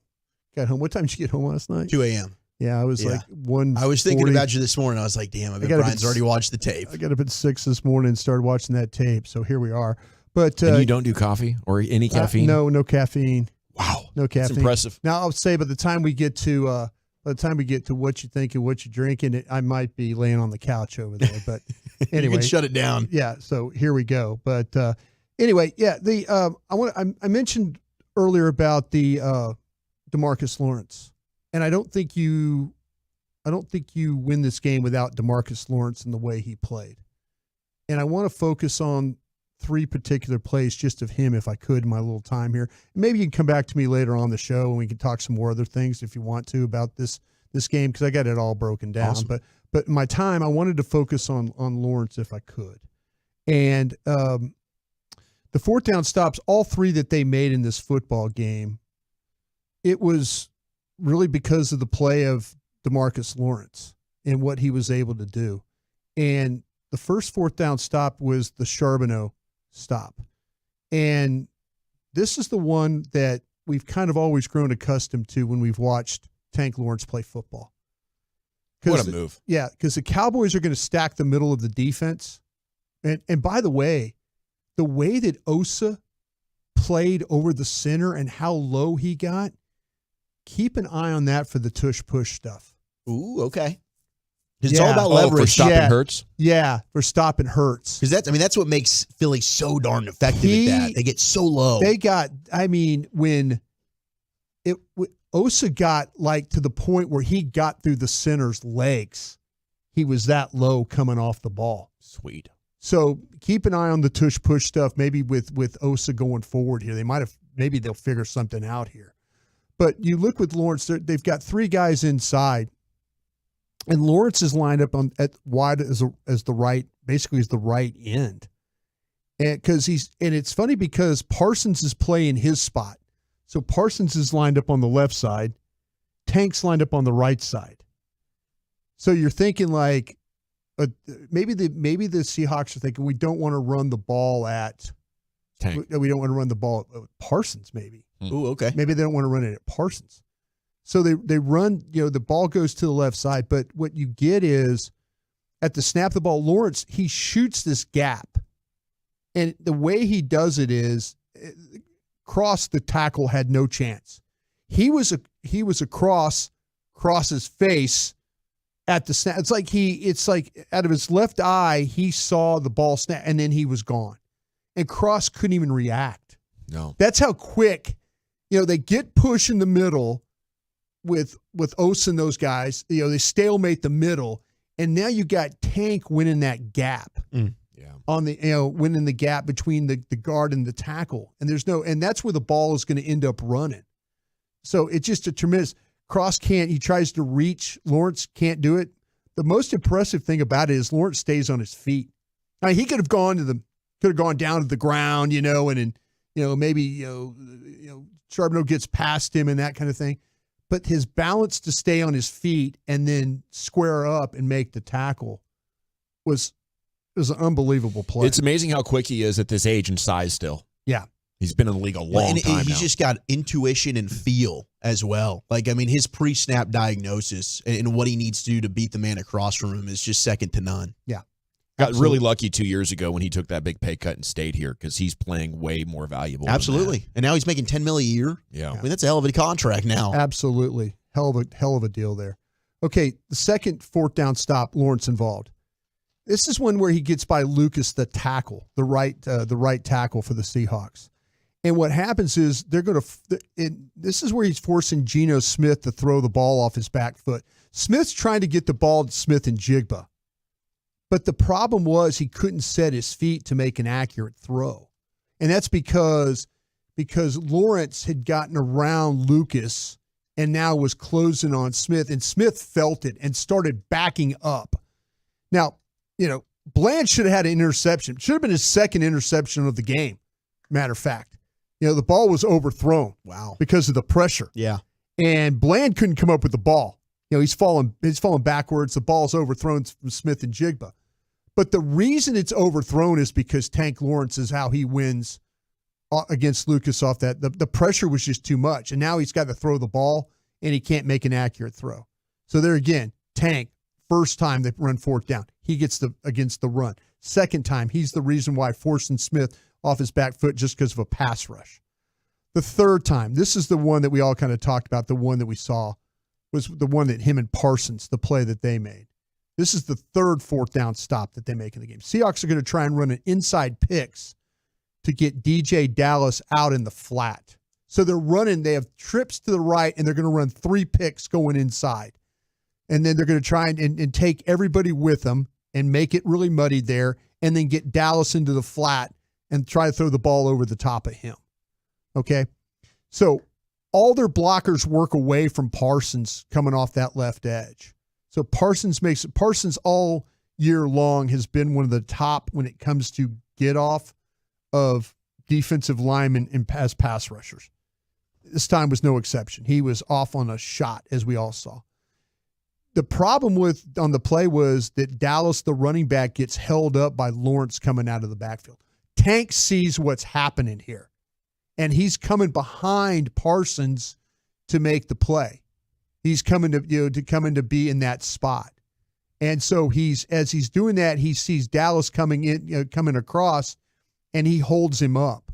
Got home. What time did you get home last night? 2 a.m. Yeah, I was like 1:40. I was thinking about you this morning. I was like, damn, I bet Brian's already watched the tape. I got up at 6 this morning and started watching that tape. So here we are. But and you don't do coffee or any caffeine? No caffeine. Wow, no caffeine. That's impressive. Now I'll say, by the time we get to what you think and what you're drinking, I might be laying on the couch over there. But anyway, you can shut it down. Yeah. So here we go. But anyway, yeah. I mentioned earlier about the DeMarcus Lawrence, and I don't think you win this game without DeMarcus Lawrence and the way he played. And I want to focus on 3 particular plays just of him, if I could, in my little time here. Maybe you can come back to me later on the show and we can talk some more other things if you want to about this game, because I got it all broken down. Awesome. But my time, I wanted to focus on Lawrence if I could. And the 4th down stops, all 3 that they made in this football game, it was really because of the play of DeMarcus Lawrence and what he was able to do. And the first 4th down stop was the Charbonneau stop. And this is the one that we've kind of always grown accustomed to when we've watched Tank Lawrence play football. What a move. Yeah, because the Cowboys are going to stack the middle of the defense. And by the way that Osa played over the center and how low he got, keep an eye on that for the tush-push stuff. Ooh, okay. It's all about leverage. For stopping Hurts? Yeah, for stopping Hurts. Because that's what makes Philly so darn effective at that. They get so low. When Osa got to the point where he got through the center's legs, he was that low coming off the ball. Sweet. So keep an eye on the tush-push stuff, maybe with Osa going forward here. Maybe they'll figure something out here. But you look with Lawrence, they've got 3 guys inside. And Lawrence is lined up at wide as the right, basically as the right end, and it's funny because Parsons is playing his spot, so Parsons is lined up on the left side, Tank's lined up on the right side. So you're thinking maybe the Seahawks are thinking we don't want to run the ball at Tank. We don't want to run the ball at Parsons. Maybe. Ooh, okay. Maybe they don't want to run it at Parsons. So they run, the ball goes to the left side, but what you get is at the snap of the ball, Lawrence, he shoots this gap. And the way he does it is cross the tackle had no chance. He was across his face at the snap. It's like out of his left eye, he saw the ball snap and then he was gone. And Cross couldn't even react. No. That's how quick, they get push in the middle with Osa and those guys. They stalemate the middle. And now you got Tank winning that gap. On the winning the gap between the guard and the tackle. And that's where the ball is going to end up running. So it's just a tremendous Cross can't, he tries to reach. Lawrence can't do it. The most impressive thing about it is Lawrence stays on his feet. I mean, he could have gone down to the ground, and maybe Charbonneau gets past him and that kind of thing. But his balance to stay on his feet and then square up and make the tackle was an unbelievable play. It's amazing how quick he is at this age and size still. Yeah. He's been in the league a long time He's just got intuition and feel as well. His pre-snap diagnosis and what he needs to do to beat the man across from him is just second to none. Yeah. Got really lucky 2 years ago when he took that big pay cut and stayed here because he's playing way more valuable. Absolutely. And now he's making $10 million a year. Yeah. I mean, that's a hell of a contract now. Absolutely. Hell of a deal there. Okay, the second fourth down stop, Lawrence involved. This is one where he gets by Lucas, the tackle, the right tackle for the Seahawks. And what happens is this is where he's forcing Geno Smith to throw the ball off his back foot. Smith's trying to get the ball to Smith and Jigba. But the problem was he couldn't set his feet to make an accurate throw. And that's because Lawrence had gotten around Lucas and now was closing on Smith, and Smith felt it and started backing up. Now, Bland should have had an interception. Should have been his second interception of the game, matter of fact. The ball was overthrown. Wow. Because of the pressure. Yeah. And Bland couldn't come up with the ball. He's falling backwards. The ball's overthrown from Smith and Jigba. But the reason it's overthrown is because Tank Lawrence is how he wins against Lucas off that. The pressure was just too much. And now he's got to throw the ball, and he can't make an accurate throw. So there again, Tank, first time they run fourth down, he gets against the run. Second time, he's the reason why forcing Smith off his back foot just because of a pass rush. The third time, this is the one that we all kind of talked about, the one that we saw was the one that him and Parsons, the play that they made. This is the third fourth down stop that they make in the game. Seahawks are going to try and run an inside picks to get DJ Dallas out in the flat. So they have trips to the right, and they're going to run 3 picks going inside. And then they're going to try and take everybody with them and make it really muddy there, and then get Dallas into the flat and try to throw the ball over the top of him. Okay? So all their blockers work away from Parsons coming off that left edge. So Parsons all year long has been one of the top when it comes to get off of defensive linemen and pass rushers. This time was no exception. He was off on a shot, as we all saw. The problem on the play was that Dallas, the running back, gets held up by Lawrence coming out of the backfield. Tank sees what's happening here, and he's coming behind Parsons to make the play. He's coming to be in that spot. And so as he's doing that, he sees Dallas coming across, and he holds him up.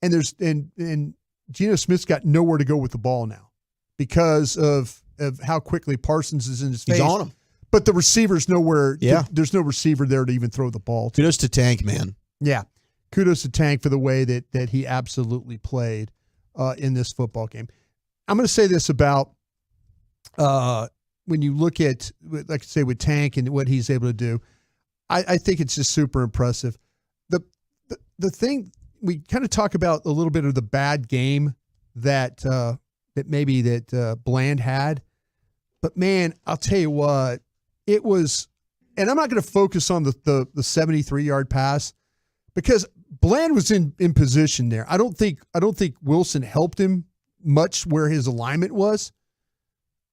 And Geno Smith's got nowhere to go with the ball now because of how quickly Parsons is in his face. He's on him. But the receiver's nowhere. Yeah. There's no receiver there to even throw the ball to. Kudos to Tank, man. Yeah. Kudos to Tank for the way that he absolutely played in this football game. I'm going to say this about when you look at, like I say, with Tank and what he's able to do, I think it's just super impressive. The thing we kind of talk about a little bit of the bad game that Bland had, but man, I'll tell you what, it was, and I'm not going to focus on the 73-yard pass because Bland was in position there. I don't think Wilson helped him much where his alignment was,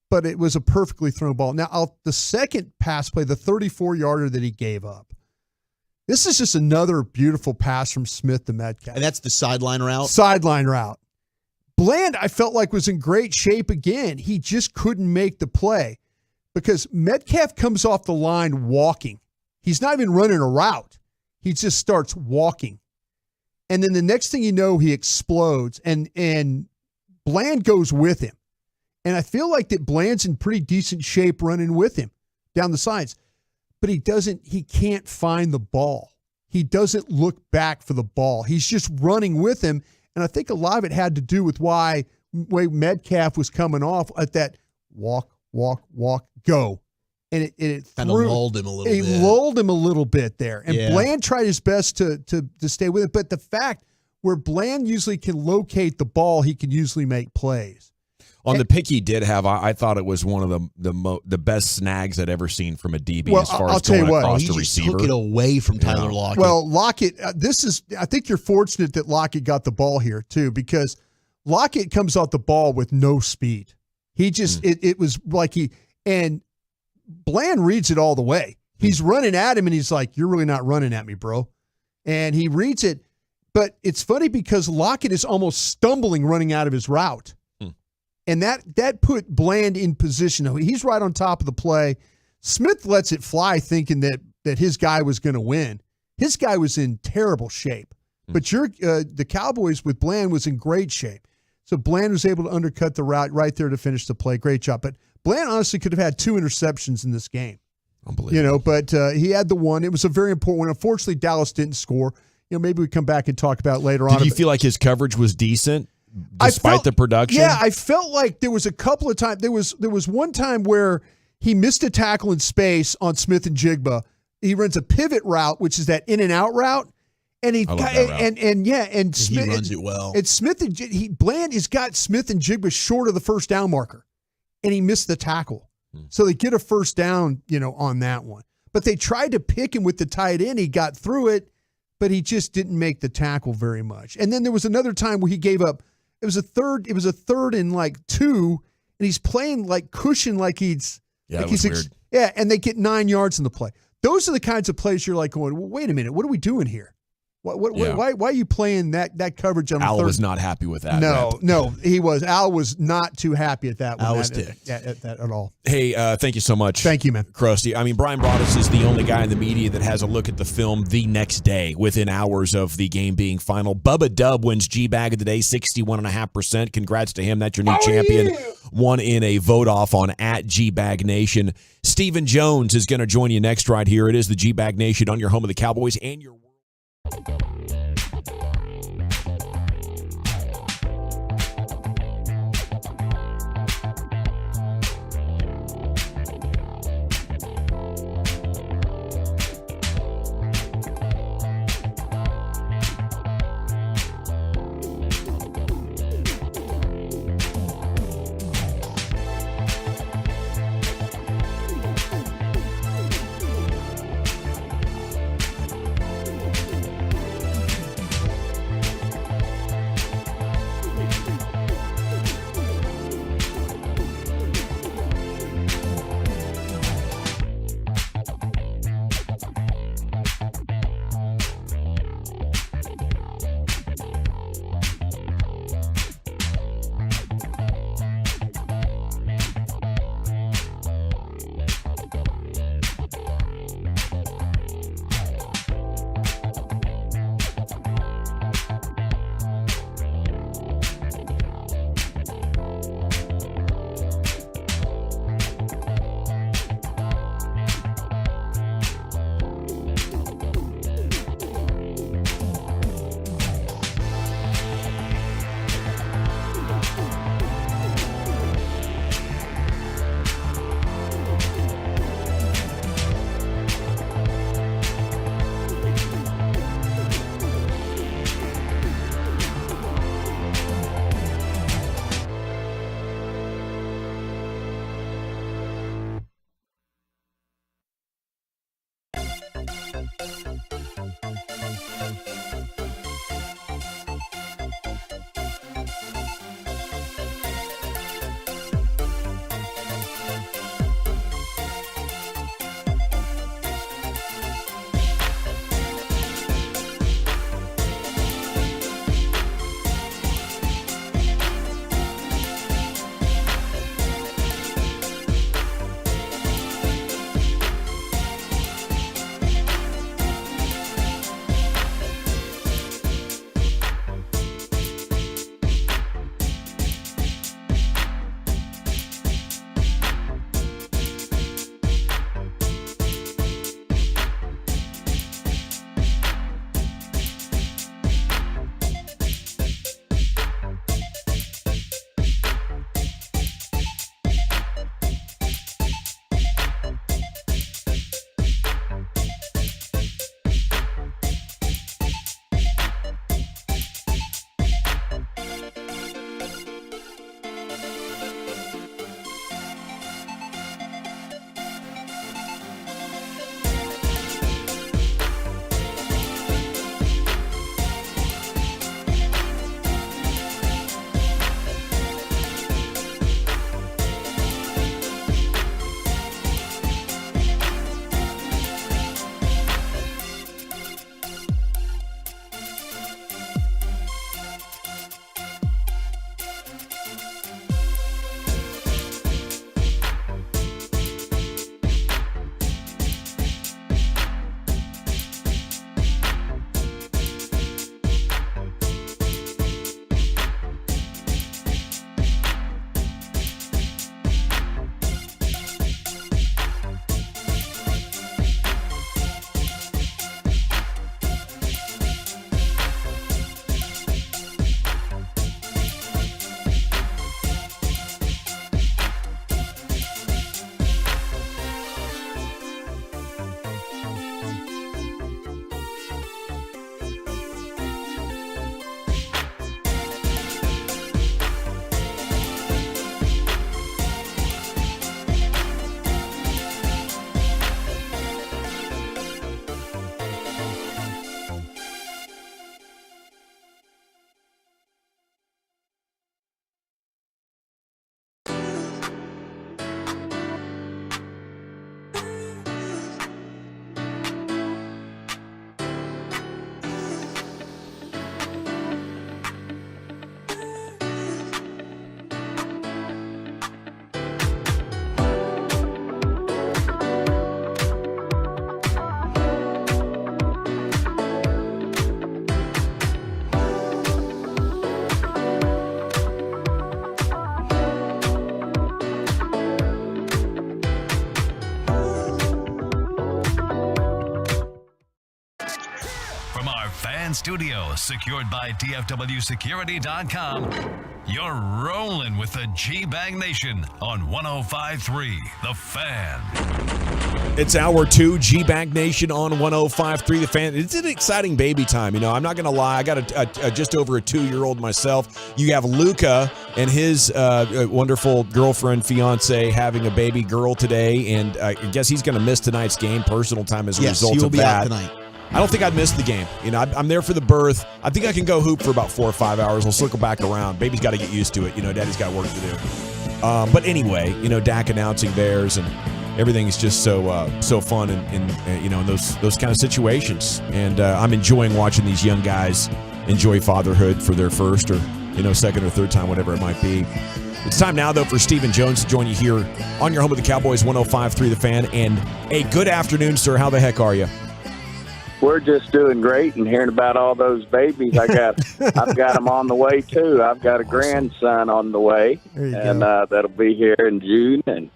but it was a perfectly thrown ball. Now, the second pass play, the 34-yarder that he gave up, this is just another beautiful pass from Smith to Metcalf. And that's the sideline route? Sideline route. Bland, I felt like, was in great shape again. He just couldn't make the play. because Metcalf comes off the line walking. He's not even running a route. He just starts walking. And then the next thing you know, he explodes, and Bland goes with him. And I feel like that Bland's in pretty decent shape running with him down the sides. But he can't find the ball. He doesn't look back for the ball. He's just running with him. And I think a lot of it had to do with why Metcalf was coming off at that walk, go. And it kind of lulled him a little bit. It lulled him a little bit there. And Yeah. Bland tried his best to stay with it. But the fact where Bland usually can locate the ball, he can usually make plays. On the pick he did have, I thought it was one of the best snags I'd ever seen from a DB as far as going across the receiver. Took it away from Tyler Lockett. Well, Lockett, I think you're fortunate that Lockett got the ball here too, because Lockett comes off the ball with no speed. He just, it was like and Bland reads it all the way. He's running at him and he's like, "You're really not running at me, bro." And he reads it, but it's funny because Lockett is almost stumbling running out of his route. And that put Bland in position. He's right on top of the play. Smith lets it fly thinking that his guy was going to win. His guy was in terrible shape. But the Cowboys with Bland was in great shape. So Bland was able to undercut the route right there to finish the play. Great job. But Bland honestly could have had 2 interceptions in this game. Unbelievable. But he had the one. It was a very important one. Unfortunately, Dallas didn't score. Maybe we come back and talk about it later on. Did you feel like his coverage was decent? Despite the production? Yeah, I felt like there was a couple of times. There was one time where he missed a tackle in space on Smith and Jigba. He runs a pivot route, which is that in and out route. And I love that route. and Smith, he runs it well. And Smith and Bland has got Smith and Jigba short of the first down marker, and he missed the tackle. So they get a first down, on that one. But they tried to pick him with the tight end. He got through it, but he just didn't make the tackle very much. And then there was another time where he gave up. It was a third and like 2, and he's playing like cushion, like he's weird. Yeah, and they get 9 yards in the play. Those are the kinds of plays you're like going, well, wait a minute, what are we doing here? Why are you playing that coverage on Al the third? was not happy with that. No, he was. Al was not too happy at that one. Al was ticked. At all. Hey, thank you so much. Thank you, man. Krusty. I mean, Brian Broaddus is the only guy in the media that has a look at the film the next day, within hours of the game being final. Bubba Dub wins G-Bag of the day, 61.5%. Congrats to him. That's your new champion. Yeah. Won in a vote-off on @G-Bag Nation. Stephen Jones is going to join you next right here. It is the G-Bag Nation on your home of the Cowboys and your Fan Studio, secured by DFWSecurity.com. You're rolling with the G-Bang Nation on 105.3 The Fan. It's hour 2, G-Bang Nation on 105.3 The Fan. It's an exciting baby time. You know, I'm not going to lie. I got a just over a 2-year-old myself. You have Luca and his wonderful girlfriend, fiance, having a baby girl today, and I guess he's going to miss tonight's game, personal time as a result of that. Yes, he will be out tonight. I don't think I'd miss the game. You know, I'm there for the birth. I think I can go hoop for about 4 or 5 hours. I'll circle back around. Baby's got to get used to it. You know, daddy's got work to do. But anyway, you know, Dak announcing theirs, and everything is just so fun in you know, in those kind of situations. And I'm enjoying watching these young guys enjoy fatherhood for their first or, you know, second or third time, whatever it might be. It's time now, though, for Stephen Jones to join you here on your home of the Cowboys, 105.3 The Fan. And a good afternoon, sir. How the heck are you? We're just doing great and hearing about all those babies. I've got them on the way too. I've got a grandson on the way, and that'll be here in June. And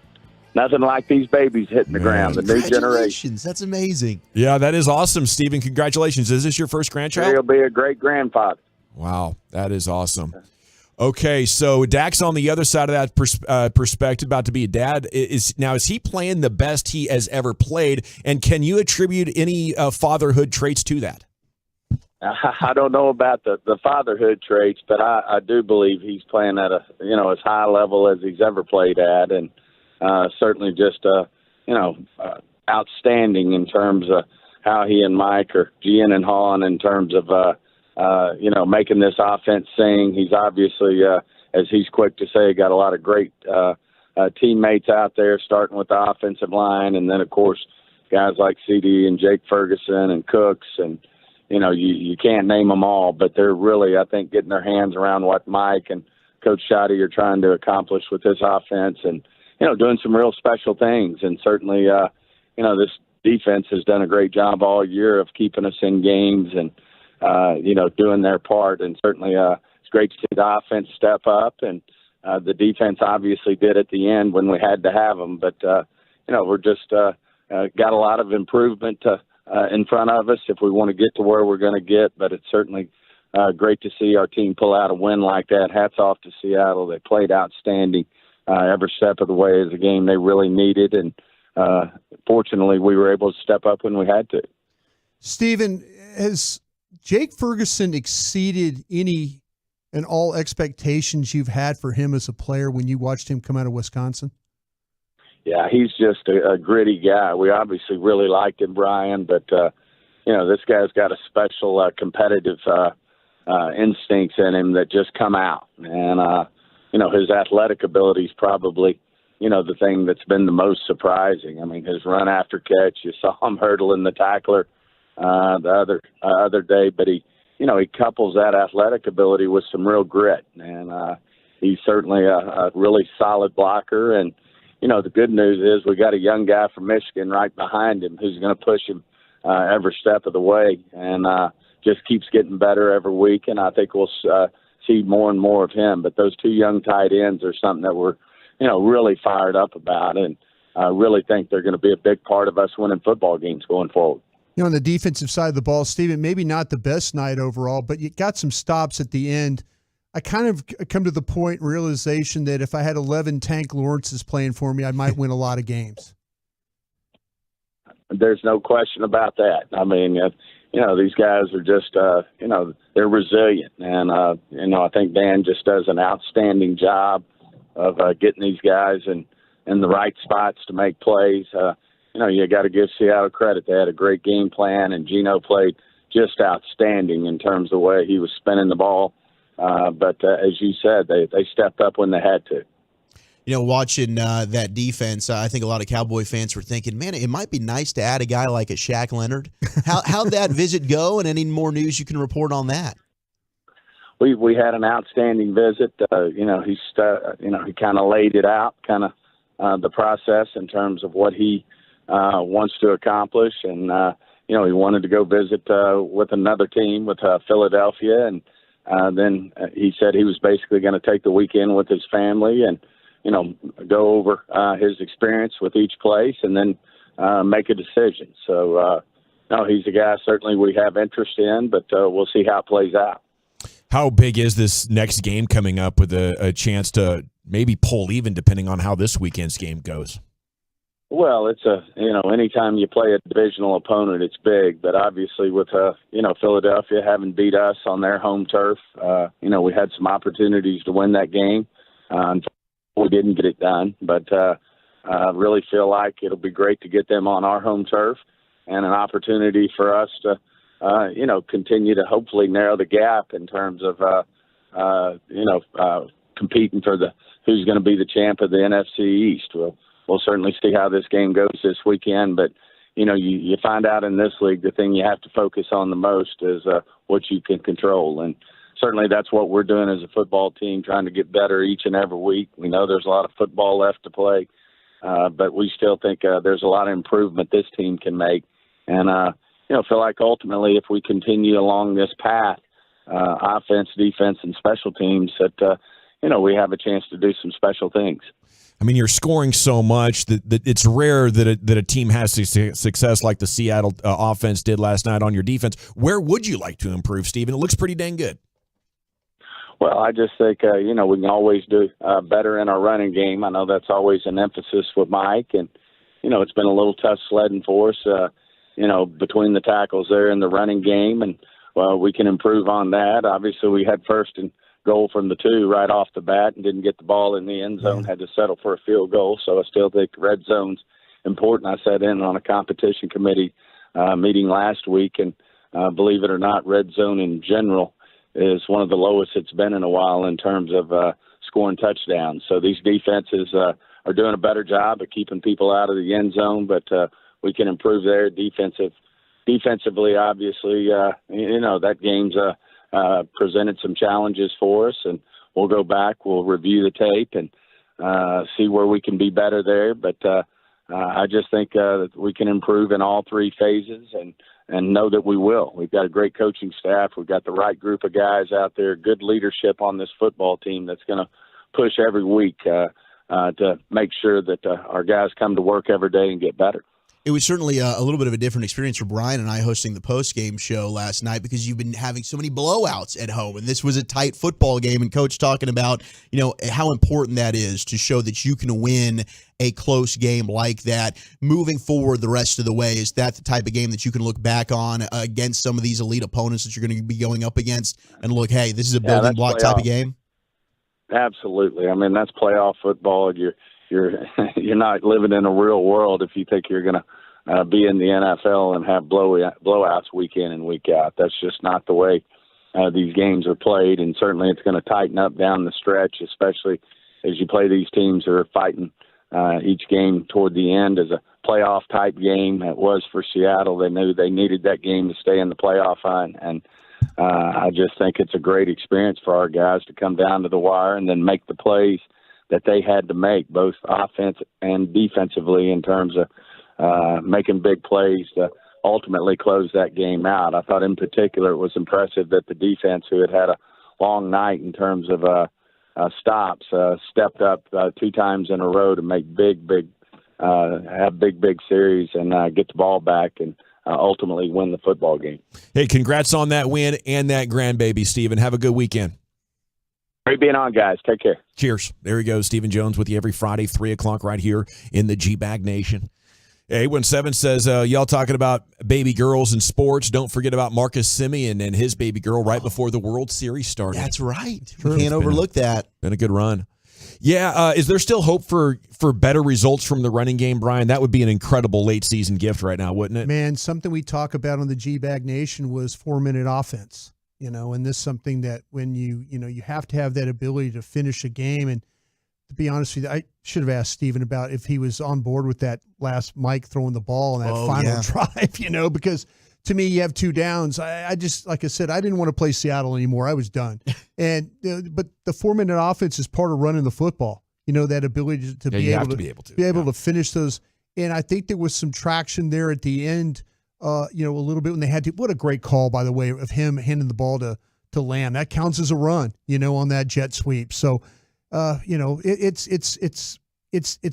nothing like these babies hitting the ground. The new generation. That's amazing. Yeah, that is awesome, Stephen. Congratulations. Is this your first grandchild? He'll be a great grandfather. Wow, that is awesome. Okay, so Dak's on the other side of that perspective, about to be a dad. Is he playing the best he has ever played? And can you attribute any fatherhood traits to that? I don't know about the fatherhood traits, but I do believe he's playing at a as high level as he's ever played at, and certainly just outstanding in terms of how he and Mike are geeing and hawing in terms of making this offense sing. He's obviously, as he's quick to say, got a lot of great teammates out there, starting with the offensive line, and then, of course, guys like CD and Jake Ferguson and Cooks, and, you can't name them all, but they're really, I think, getting their hands around what Mike and Coach Shotty are trying to accomplish with this offense and, doing some real special things. And certainly, this defense has done a great job all year of keeping us in games and, doing their part. And certainly it's great to see the offense step up. And the defense obviously did at the end when we had to have them. But, we're just got a lot of improvement in front of us if we want to get to where we're going to get. But it's certainly great to see our team pull out a win like that. Hats off to Seattle. They played outstanding every step of the way as a game they really needed. And fortunately, we were able to step up when we had to. Stephen, has Jake Ferguson exceeded any and all expectations you've had for him as a player when you watched him come out of Wisconsin? Yeah, he's just a gritty guy. We obviously really liked him, Brian, but, this guy's got a special competitive instincts in him that just come out. And, his athletic ability is probably, the thing that's been the most surprising. I mean, his run after catch, you saw him hurdling the tackler the other day, but he couples that athletic ability with some real grit, and he's certainly a really solid blocker. And the good news is we got a young guy from Michigan right behind him who's going to push him every step of the way, and just keeps getting better every week. And I think we'll see more and more of him. But those two young tight ends are something that we're really fired up about, and I really think they're going to be a big part of us winning football games going forward. On the defensive side of the ball, Stephen, maybe not the best night overall, but you got some stops at the end. I kind of come to the point realization that if I had 11 Tank Lawrences playing for me, I might win a lot of games. There's no question about that. I mean, these guys are just, they're resilient. And, I think Dan just does an outstanding job of getting these guys in the right spots to make plays. You got to give Seattle credit. They had a great game plan, and Geno played just outstanding in terms of the way he was spinning the ball. But as you said, they stepped up when they had to. Watching that defense, I think a lot of Cowboy fans were thinking, man, it might be nice to add a guy like a Shaq Leonard. How'd that visit go, and any more news you can report on that? We had an outstanding visit. He kind of laid it out, the process in terms of what he wants to accomplish. And, he wanted to go visit with another team, with Philadelphia. And then he said he was basically going to take the weekend with his family and, go over his experience with each place and then make a decision. So, no, he's a guy certainly we have interest in, but we'll see how it plays out. How big is this next game coming up with a chance to maybe pull even depending on how this weekend's game goes? Well, it's anytime you play a divisional opponent, it's big. But obviously with, Philadelphia having beat us on their home turf, we had some opportunities to win that game. We didn't get it done, but I really feel like it'll be great to get them on our home turf and an opportunity for us to, continue to hopefully narrow the gap in terms of, competing for who's going to be the champ of the NFC East. We'll certainly see how this game goes this weekend, but you find out in this league the thing you have to focus on the most is what you can control, and certainly that's what we're doing as a football team, trying to get better each and every week. We know there's a lot of football left to play, but we still think there's a lot of improvement this team can make, and feel like ultimately if we continue along this path, offense, defense, and special teams, that we have a chance to do some special things. I mean, you're scoring so much that it's rare that a team has success like the Seattle offense did last night on your defense. Where would you like to improve, Steven? It looks pretty dang good. Well, I just think, we can always do better in our running game. I know that's always an emphasis with Mike, and, it's been a little tough sledding for us, between the tackles there in the running game, and, we can improve on that. Obviously, we had first and goal from the 2 right off the bat and didn't get the ball in the end zone, had to settle for a field goal. So I still think the red zone's important. I sat in on a competition committee meeting last week, and believe it or not, red zone in general is one of the lowest it's been in a while in terms of scoring touchdowns. So these defenses are doing a better job of keeping people out of the end zone, but we can improve there. Defensively, obviously, that game's presented some challenges for us, and we'll go back, we'll review the tape and see where we can be better there. But I just think that we can improve in all 3 phases and know that we will. We've got a great coaching staff. We've got the right group of guys out there, good leadership on this football team that's going to push every week to make sure that our guys come to work every day and get better. It was certainly a little bit of a different experience for Brian and I hosting the post-game show last night because you've been having so many blowouts at home, and this was a tight football game, and Coach talking about, how important that is to show that you can win a close game like that. Moving forward the rest of the way, is that the type of game that you can look back on against some of these elite opponents that you're going to be going up against and look, hey, this is a building block type of game? Absolutely. I mean, that's playoff football. You're not living in a real world if you think you're going to be in the NFL and have blowouts week in and week out. That's just not the way these games are played, and certainly it's going to tighten up down the stretch, especially as you play these teams that are fighting each game toward the end as a playoff-type game. It was for Seattle. They knew they needed that game to stay in the playoff hunt, and I just think it's a great experience for our guys to come down to the wire and then make the plays that they had to make, both offense and defensively, in terms of making big plays to ultimately close that game out. I thought in particular it was impressive that the defense, who had a long night in terms of stops, stepped up 2 times in a row to make big series and get the ball back and ultimately win the football game. Hey, congrats on that win and that grandbaby, Steven. Have a good weekend. Great being on, guys. Take care. Cheers. There he goes. Stephen Jones with you every Friday, 3 o'clock right here in the G-Bag Nation. 817 says, y'all talking about baby girls in sports. Don't forget about Marcus Simeon and his baby girl right before the World Series started. That's right. We can't overlook that. Been a good run. Yeah, is there still hope for better results from the running game, Brian? That would be an incredible late-season gift right now, wouldn't it? Man, something we talk about on the G-Bag Nation was 4-minute offense. And this is something that when you have to have that ability to finish a game. And to be honest with you, I should have asked Steven about if he was on board with that last Mike throwing the ball on that final drive, because to me, you have 2 downs. I just, like I said, I didn't want to play Seattle anymore. I was done. And but the 4-minute offense is part of running the football. That ability to be able to finish those. And I think there was some traction there at the end. A little bit when they had to. What a great call, by the way, of him handing the ball to Lamb. That counts as a run, on that jet sweep. So, it's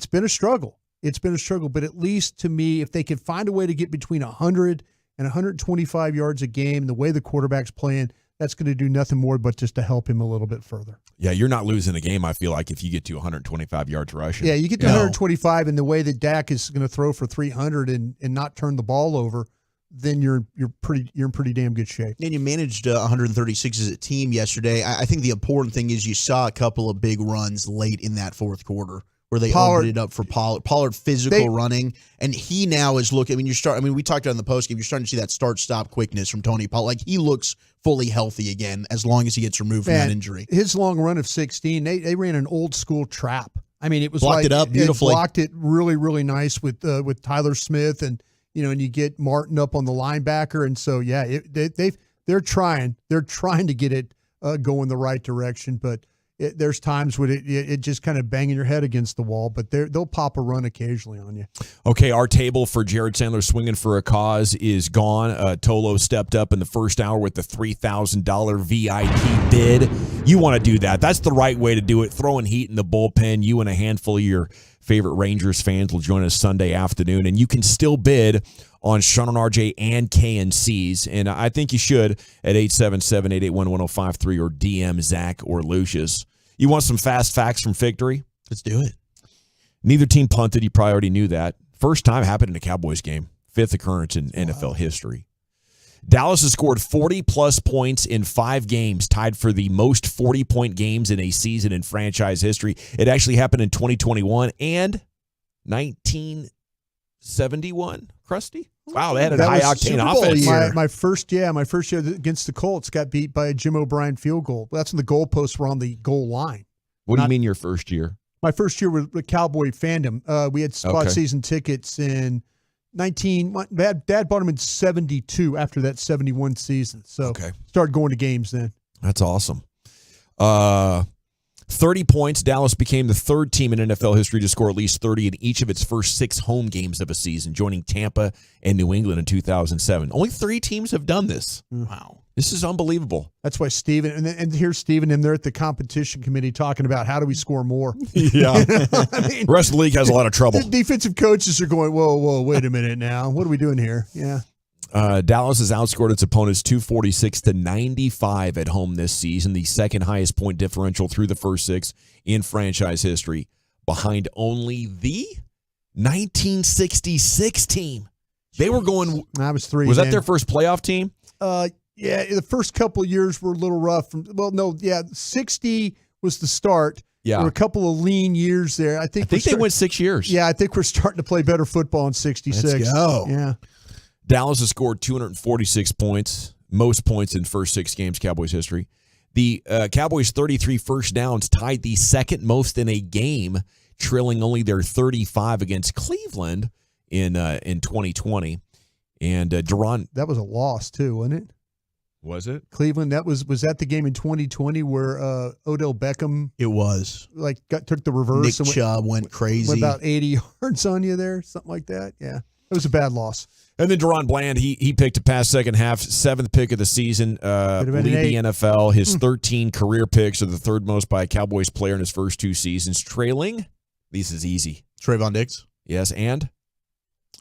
been a struggle. It's been a struggle, but at least to me, if they could find a way to get between 100 and 125 yards a game, the way the quarterback's playing, that's going to do nothing more but just to help him a little bit further. Yeah, you're not losing a game, I feel like, if you get to 125 yards rushing. Yeah, you get to 125, and the way that Dak is going to throw for 300 and not turn the ball over, then you're in pretty damn good shape. And you managed 136 as a team yesterday. I think the important thing is you saw a couple of big runs late in that fourth quarter where they opened it up for Pollard. Pollard physical running, and he now is looking. We talked about in the postgame. You're starting to see that start-stop quickness from Tony Pollard. Like, he looks fully healthy again as long as he gets removed from that injury. His long run of 16, they ran an old school trap. I mean, it was blocked it up beautifully. It blocked it really, really nice with Tyler Smith, and and you get Martin up on the linebacker, and so they're trying to get it going the right direction, but there's times when it just kind of banging your head against the wall, but they'll pop a run occasionally on you. Okay, our table for Jared Sandler swinging for a cause is gone. Tolo stepped up in the first hour with the $3,000 VIP bid. You want to do that. That's the right way to do it. Throwing heat in the bullpen. You and a handful of your favorite Rangers fans will join us Sunday afternoon, and you can still bid on Sean and RJ and KNCs, and I think you should at 877-881-1053 or DM Zach or Lucius. You want some fast facts from Victory? Let's do it. Neither team punted. You probably already knew that. First time happened in a Cowboys game. Fifth occurrence in NFL history. Dallas has scored 40-plus points in 5 games, tied for the most 40-point games in a season in franchise history. It actually happened in 2021 and 1971. Krusty? Wow, they had a high-octane offense. My first year against the Colts got beat by a Jim O'Brien field goal. That's when the goalposts were on the goal line. What do you mean your first year? My first year with Cowboy fandom. We had spot season tickets in Dad bought them in 72 after that 71 season. So started going to games then. That's awesome. 30 points. Dallas became the third team in NFL history to score at least 30 in each of its first 6 home games of a season, joining Tampa and New England in 2007. Only 3 teams have done this. Wow. This is unbelievable. That's why Steven, and here's Steven, and they're at the competition committee talking about how do we score more. Yeah. The rest of the league has a lot of trouble. The defensive coaches are going, whoa, wait a minute now. What are we doing here? Yeah. Dallas has outscored its opponents 246-95 at home this season, the second highest point differential through the first 6 in franchise history, behind only the 1966 team. They were going. I was 3. Was that their first playoff team? Yeah, the first couple of years were a little rough. 60 was the start. Yeah. There were a couple of lean years there. I think they went 6 years. Yeah, I think we're starting to play better football in 66. Let's go. Yeah. Dallas has scored 246 points, most points in first 6 games Cowboys history. The Cowboys' 33 first downs tied the second most in a game, trailing only their 35 against Cleveland in 2020. And Duran, that was a loss too, wasn't it? Was it Cleveland? Was that the game in 2020 where Odell Beckham? It was took the reverse. Nick Chubb went crazy. Went about 80 yards on you there, something like that. Yeah, it was a bad loss. And then Duran Bland, he picked a pass second half, 7th pick of the season, lead the NFL. His 13 career picks are the third most by a Cowboys player in his first 2 seasons, trailing. This is easy. Trayvon Diggs. Yes, and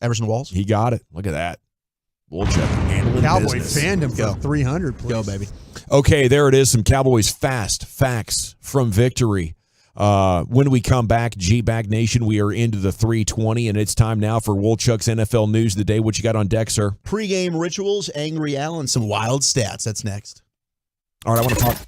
Everson Walls. He got it. Look at that. Wolchuk handling Cowboy business. fandom for 300, please. Go, baby. Okay, there it is. Some Cowboys fast facts from Victory. When we come back, G-Bag Nation, we are into the 320, and it's time now for Wolchuk's NFL News of the Day. What you got on deck, sir? Pre-game rituals, Angry Al, and some wild stats. That's next. All right, I want to talk.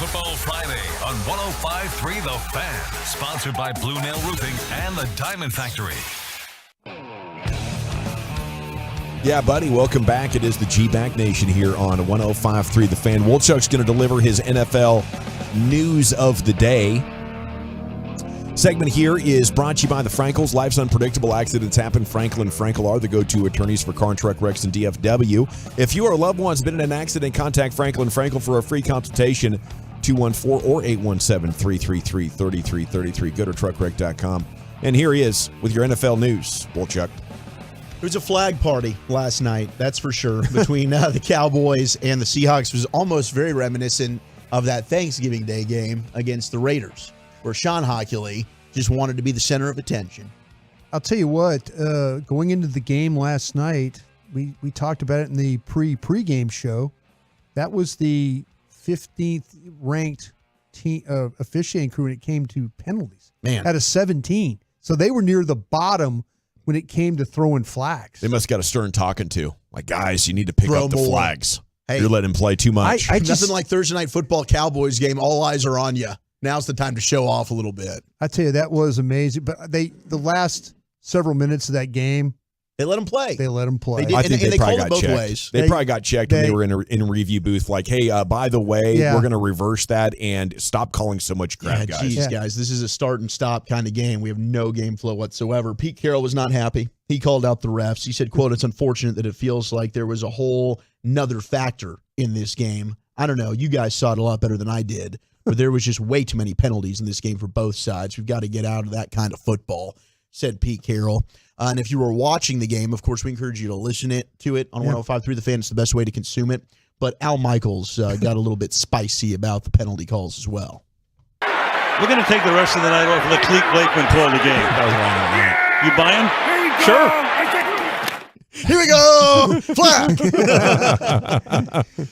Football Friday on 105.3 The Fan. Sponsored by Blue Nail Roofing and the Diamond Factory. Yeah, buddy, welcome back. It is the G-Back Nation here on 105.3 The Fan. Wolchuk's going to deliver his NFL news of the day. Segment here is brought to you by the Frankels. Life's unpredictable. Accidents happen. Frankel and Frankel are the go-to attorneys for car and truck wrecks in DFW. If you or a loved one's been in an accident, contact Frankel and Frankel for a free consultation, 214 or 817-333-3333. Go to truckwreck.com. And here he is with your NFL news, Wolchuk. It was a flag party last night, that's for sure, between the Cowboys and the Seahawks. It was almost very reminiscent of that Thanksgiving Day game against the Raiders, where Sean Hockley just wanted to be the center of attention. I'll tell you what, going into the game last night, we talked about it in the pregame show. That was the 15th ranked team officiating crew when it came to penalties. Man. Out of 17. So they were near the bottom when it came to throwing flags. They must have got a stern talking to. Like, guys, you need to pick Throw up the more. flags. Hey, you're letting him play too much. Nothing like Thursday Night Football Cowboys game. All eyes are on you. Now's the time to show off a little bit. I tell you, that was amazing. But the last several minutes of that game, they let them play. They let them play. I think they probably got both checked. ways. They probably got checked when they were in a review booth. Like, hey, by the way, we're going to reverse that and stop calling so much crap, guys. Geez, guys, this is a start and stop kind of game. We have no game flow whatsoever. Pete Carroll was not happy. He called out the refs. He said, quote, "It's unfortunate that it feels like there was a whole nother factor in this game." I don't know. You guys saw it a lot better than I did. But there was just way too many penalties in this game for both sides. We've got to get out of that kind of football, said Pete Carroll. And if you were watching the game, of course, we encourage you to listen to it on 105.3 The Fan. It's the best way to consume it. But Al Michaels got a little bit spicy about the penalty calls as well. We're going to take the rest of the night off of the Cleek Lakeman pull of the game. You buying? Sure. Here we go. Flag.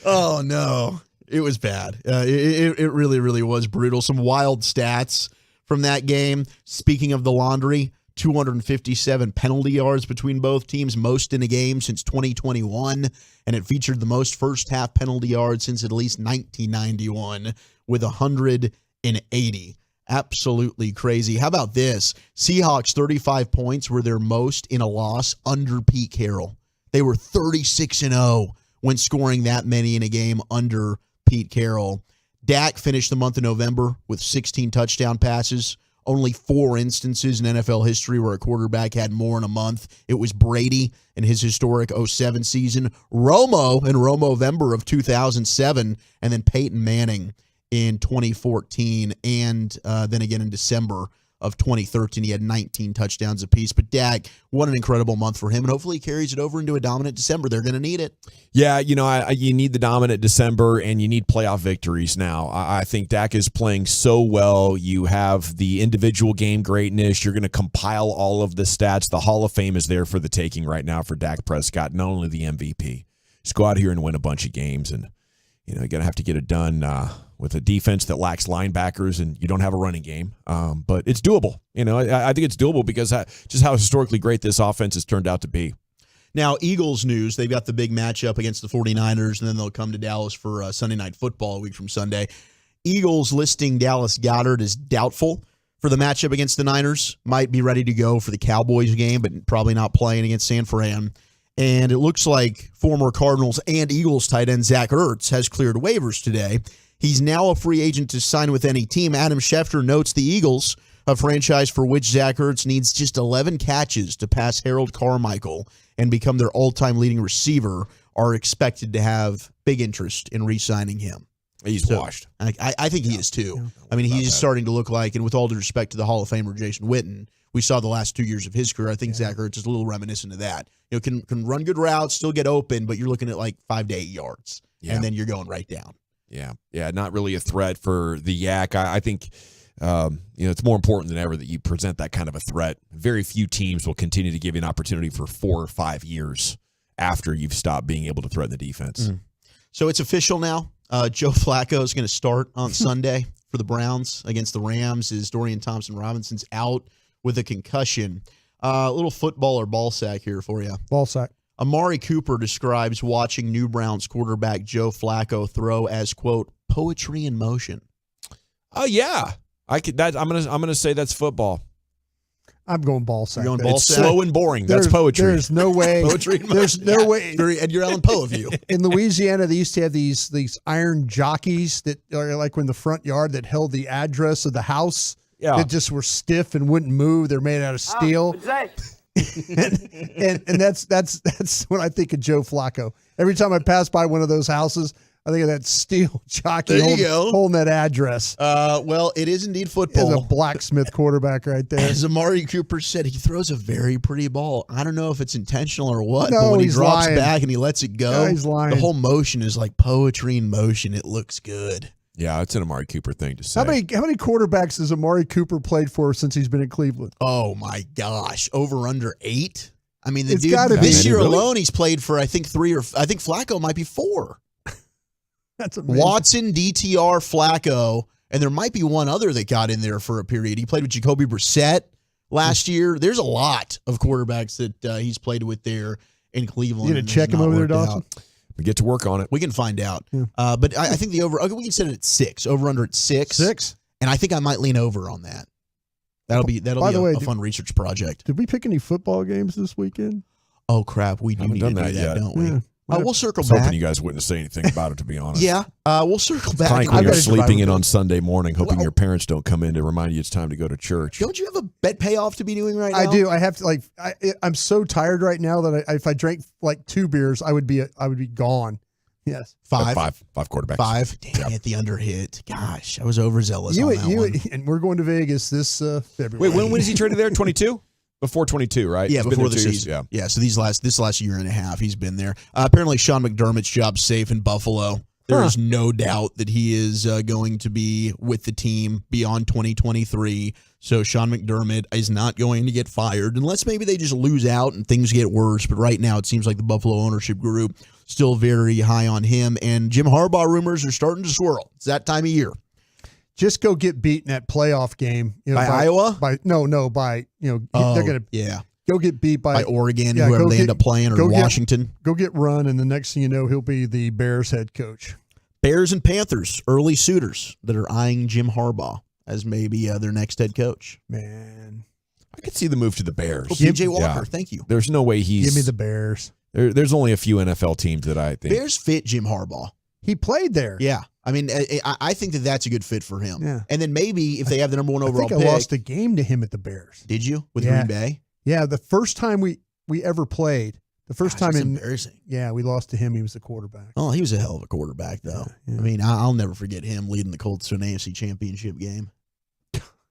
Oh, no. It was bad. It really, really was brutal. Some wild stats from that game. Speaking of the laundry, 257 penalty yards between both teams, most in a game since 2021, and it featured the most first-half penalty yards since at least 1991 with 180. Absolutely crazy. How about this? Seahawks 35 points were their most in a loss under Pete Carroll. They were 36-0 when scoring that many in a game under Pete Carroll. Dak finished the month of November with 16 touchdown passes. Only 4 instances in NFL history where a quarterback had more in a month. It was Brady in his historic 2007 season, Romo in Romovember of 2007, and then Peyton Manning in 2014, and then again in December of 2013. He had 19 touchdowns apiece. But Dak, what an incredible month for him, and hopefully he carries it over into a dominant December. They're going to need it. Yeah, you need the dominant December, and you need playoff victories now. I think Dak is playing so well. You have the individual game greatness. You're going to compile all of the stats. The Hall of Fame is there for the taking right now for Dak Prescott, not only the MVP. Just go out here and win a bunch of games, and you're going to have to get it done with a defense that lacks linebackers, and you don't have a running game. But it's doable. I think it's doable because just how historically great this offense has turned out to be. Now, Eagles news, they've got the big matchup against the 49ers, and then they'll come to Dallas for Sunday Night Football a week from Sunday. Eagles listing Dallas Goedert as doubtful for the matchup against the Niners. Might be ready to go for the Cowboys game, but probably not playing against San Fran. And it looks like former Cardinals and Eagles tight end Zach Ertz has cleared waivers today. He's now a free agent to sign with any team. Adam Schefter notes the Eagles, a franchise for which Zach Ertz needs just 11 catches to pass Harold Carmichael and become their all-time leading receiver, are expected to have big interest in re-signing him. He's washed. I think he is too. I mean, he's starting to look like, and with all due respect to the Hall of Famer Jason Witten, we saw the last 2 years of his career. I think Zach Ertz is a little reminiscent of that. Can run good routes, still get open, but you're looking at like 5 to 8 yards, and then you're going right down. Yeah, not really a threat for the Yak. I think it's more important than ever that you present that kind of a threat. Very few teams will continue to give you an opportunity for 4 or 5 years after you've stopped being able to threaten the defense. So it's official now. Joe Flacco is going to start on Sunday for the Browns against the Rams, as Dorian Thompson-Robinson's out with a concussion. A little football or ball sack here for you. Ball sack. Amari Cooper describes watching new Browns quarterback Joe Flacco throw as, quote, poetry in motion. Oh yeah, I could. That I'm gonna say that's football. I'm going ball sack. You're going ball It's sack? slow and boring. That's poetry. There's no way. Poetry. There's no way. Very Edgar Allan Poe of you. In Louisiana, they used to have these iron jockeys that are like in the front yard that held the address of the house. Yeah. That just were stiff and wouldn't move. They're made out of steel. and that's when I think of Joe Flacco. Every time I pass by one of those houses, I think of that steel jockey holding that address. Well, it is indeed football. It's a blacksmith quarterback right there. As Amari Cooper said, he throws a very pretty ball. I don't know if it's intentional or what, No, but when he he's drops lying. back and he lets it go, No, he's lying. the whole motion is like poetry in motion. It looks good. Yeah, it's an Amari Cooper thing to say. How many quarterbacks has Amari Cooper played for since he's been in Cleveland? Oh, my gosh. Over under 8? I mean, the It's dude, gotta be. this year Really? alone, he's played for, I think, 3 or I think Flacco might be 4. That's amazing. Watson, DTR, Flacco, and there might be one other that got in there for a period. He played with Jacoby Brissett last year. There's a lot of quarterbacks that he's played with there in Cleveland. You gonna check him over there, Dawson? We get to work on it. We can find out. Yeah. But I think the over, okay, we can set it at 6. Over under at 6. 6? And I think I might lean over on that. That'll be By the way, a fun research project. Did we pick any football games this weekend? Oh, crap. We do Haven't need done to do that that, yet. don't we? Yeah. We'll circle I was hoping back. you guys wouldn't say anything about it, to be honest. Yeah, we'll circle back. Frankly, I've you're got to sleeping in drive on Sunday morning, hoping Well- your parents don't come in to remind you it's time to go to church. Don't you have a bet payoff to be doing right now? I do. I have to I'm so tired right now that if I drank like 2 beers, I would be gone. Yes. 5. Five quarterbacks. 5. Damn it, the under hit. Gosh, I was overzealous on that one. And we're going to Vegas this February. Wait, when is he traded there? 22? Before 22, right? Yeah, He's been before there the 2 years. season. Yeah, so this last year and a half, he's been there. Apparently, Sean McDermott's job's safe in Buffalo. There is no doubt that he is going to be with the team beyond 2023. So Sean McDermott is not going to get fired unless maybe they just lose out and things get worse. But right now, it seems like the Buffalo ownership group still very high on him. And Jim Harbaugh rumors are starting to swirl. It's that time of year. Just go get beat in that playoff game. By Iowa? They're going to go get beat by Oregon, whoever they end up playing, or Washington. Go get run, and the next thing you know, he'll be the Bears head coach. Bears and Panthers, early suitors that are eyeing Jim Harbaugh as maybe their next head coach. Man, I could see the move to the Bears. Oh, PJ Walker, thank you. There's no way he's. Give me the Bears. There's only a few NFL teams that I think. Bears fit Jim Harbaugh. He played there. Yeah. I mean, I think that's a good fit for him. Yeah. And then maybe if they have the number 1 overall I think pick. I lost a game to him at the Bears. Did you? With Green Bay? Yeah, the first time we ever played. The first time that's in embarrassing. Yeah, we lost to him. He was the quarterback. Oh, he was a hell of a quarterback, though. Yeah. I mean, I'll never forget him leading the Colts to an AFC championship game.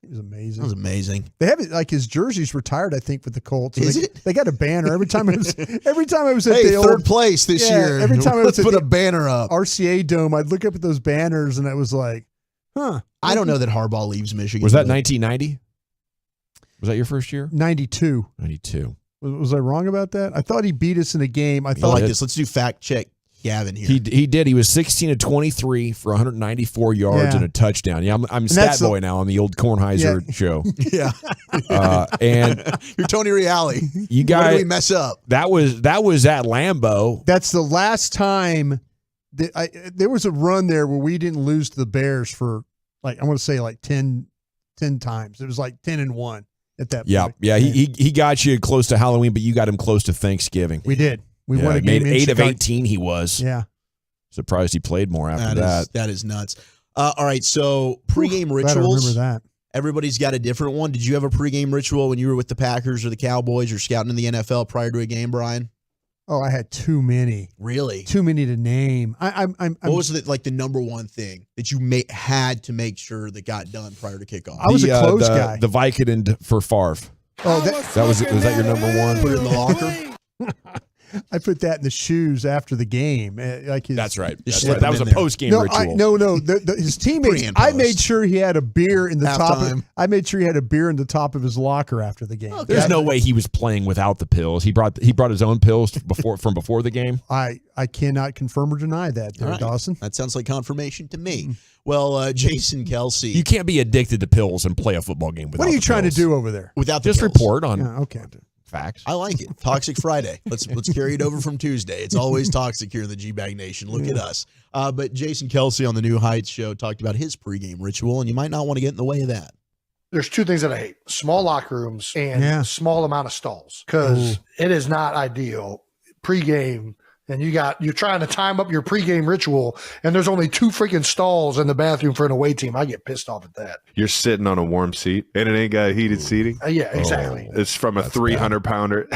It was amazing. That was amazing. They have it like his jersey's retired, I think, with the Colts. Is it? They got a banner every time. Every time I was at Hey, the third place this year. Every time I was Let's at put the a banner up. RCA Dome, I'd look up at those banners, and I was like, "Huh." I don't know that Harbaugh leaves Michigan. Was that 1990? Was that your first year? 92. 92. Was I wrong about that? I thought he beat us in a game. I I thought like this. Let's do fact check Gavin here. He did. He was 16 of 23 for 194 yards and a touchdown. Yeah, I'm stat boy now on the old Kornheiser show. Yeah. And you're Tony Reale. You guys, what did we mess up? That was at Lambeau. That's the last time that there was a run there where we didn't lose to the Bears for like I want to say like 10 times. It was like 10-1 at that point. Yeah. He got you close to Halloween, but you got him close to Thanksgiving. We did. We won a game. Made 8 of 18. He was. Yeah. Surprised he played more after that. That is nuts. All right, so pregame rituals. Glad I remember that. Everybody's got a different one. Did you have a pregame ritual when you were with the Packers or the Cowboys or scouting in the NFL prior to a game, Brian? Oh, I had too many. Really? Too many to name. What was the number one thing that you had to make sure that got done prior to kickoff? I was a close guy. The Vicodin for Favre. Oh, was that your number one? Put it in the locker. I put that in the shoes after the game. Like That's right. That was a post-game ritual. No. His teammates. I made sure he had a beer in the top. I made sure he had a beer in the top of his locker after the game. Okay. There's no way he was playing without the pills. He brought his own pills from before the game. I cannot confirm or deny that, All right. Dawson. That sounds like confirmation to me. Well, Jason Kelsey. You can't be addicted to pills and play a football game without. What are you the trying pills. to do over there? Without the just pills. report on. Yeah, okay. Facts. I like it. Toxic Friday. Let's carry it over from Tuesday. It's always toxic here in the G-Bag Nation. Look at us. But Jason Kelsey on the New Heights show talked about his pregame ritual, and you might not want to get in the way of that. There's two things that I hate: small locker rooms and small amount of stalls, because it is not ideal pregame. And you're trying to time up your pregame ritual, and there's only 2 freaking stalls in the bathroom for an away team. I get pissed off at that. You're sitting on a warm seat, and it ain't got heated seating. Yeah, exactly. It's from a 300-pounder.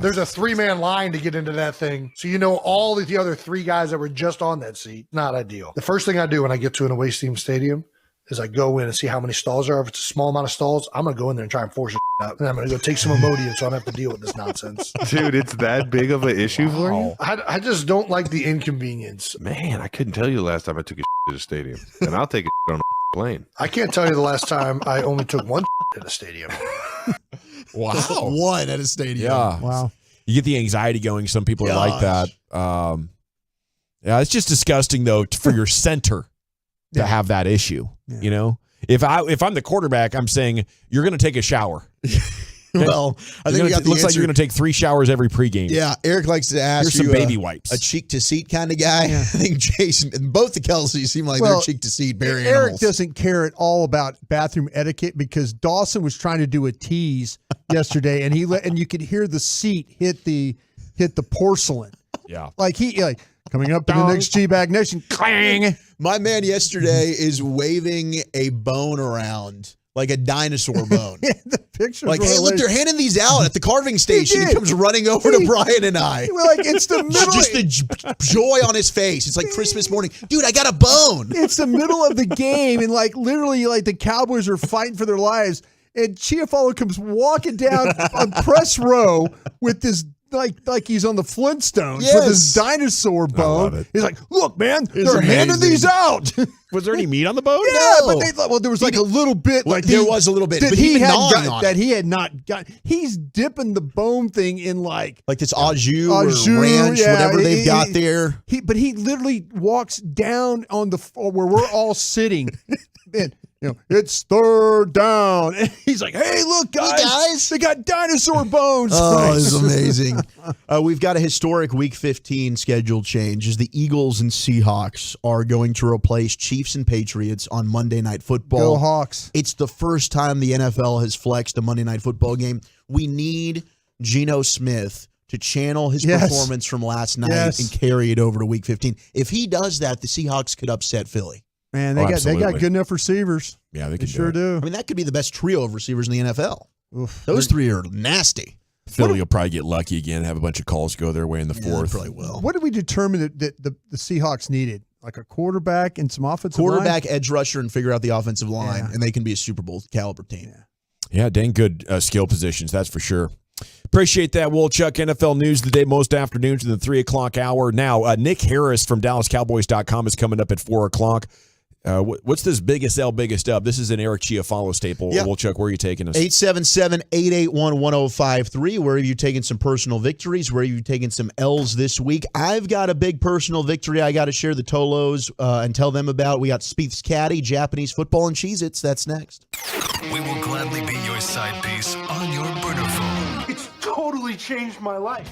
There's a 3-man line to get into that thing. So all the other 3 guys that were just on that seat. Not ideal. The first thing I do when I get to an away team stadium is I go in and see how many stalls there are. If it's a small amount of stalls, I'm going to go in there and try and force it out. And I'm going to go take some Imodium so I don't have to deal with this nonsense. Dude, it's that big of an issue for you? I just don't like the inconvenience. Man, I couldn't tell you the last time I took a to the stadium. And I'll take a on a plane. I can't tell you the last time I only took one at a stadium. Wow. One at a stadium. Yeah. Wow. You get the anxiety going. Some people are like that. Yeah, it's just disgusting, though, for your center to have that issue. If I'm the quarterback, I'm saying you're going to take a shower. Well, I think it looks like you're going to take 3 showers every pregame. Yeah, Eric likes to ask Here's some baby wipes. A cheek to seat kind of guy. I think Jason and both the Kelseys seem like they're cheek to seat. Barry Eric animals. doesn't care at all about bathroom etiquette, because Dawson was trying to do a tease yesterday, and and you could hear the seat hit the porcelain. Yeah, coming up in the next G-Bag Nation, clang. My man yesterday is waving a bone around like a dinosaur bone. The picture, like, hey, look, they're handing these out at the carving station. He comes running over to Brian and I. It's the middle. Just the joy on his face. It's like Christmas morning. Dude, I got a bone. It's the middle of the game, and literally, the Cowboys are fighting for their lives, and Chiafalo comes walking down on press row with this. Like he's on the Flintstones with his dinosaur bone. He's like, look, man, they're handing these out. Was there any meat on the bone? Yeah, but there was a little bit. There was a little bit, but he had not got. He's dipping the bone thing in like this au jus or ranch, whatever they've got there. But he literally walks down on the where we're all sitting. And, it's 3rd down. And he's like, hey, look, guys, they got dinosaur bones. Oh, it's amazing. We've got a historic Week 15 schedule change as the Eagles and Seahawks are going to replace Chiefs and Patriots on Monday Night Football. Go Hawks. It's the first time the NFL has flexed a Monday Night Football game. We need Geno Smith to channel his performance from last night and carry it over to Week 15. If he does that, the Seahawks could upset Philly. Man, they got good enough receivers. Yeah, they sure do. I mean, that could be the best trio of receivers in the NFL. Those 3 are nasty. Philly will probably get lucky again and have a bunch of calls go their way in the 4th. Probably will. What did we determine that the Seahawks needed? Like a quarterback and some offensive quarterback, line? edge rusher, and figure out the offensive line, and they can be a Super Bowl caliber team. Yeah, dang good skill positions, that's for sure. Appreciate that, Wolchuk. NFL news of the day most afternoons in the 3 o'clock hour. Now, Nick Harris from DallasCowboys.com is coming up at 4 o'clock. What's this biggest L, biggest up? This is an Eric Chiafalo staple. Yeah. Wolchuk, where are you taking us? 877-881-1053. Where have you taken some personal victories? Where have you taken some L's this week? I've got a big personal victory I got to share the Tolos and tell them about. We got Spieth's Caddy, Japanese football, and Cheez-Its. That's next. We will gladly be your side piece on your burner phone. It's totally changed my life.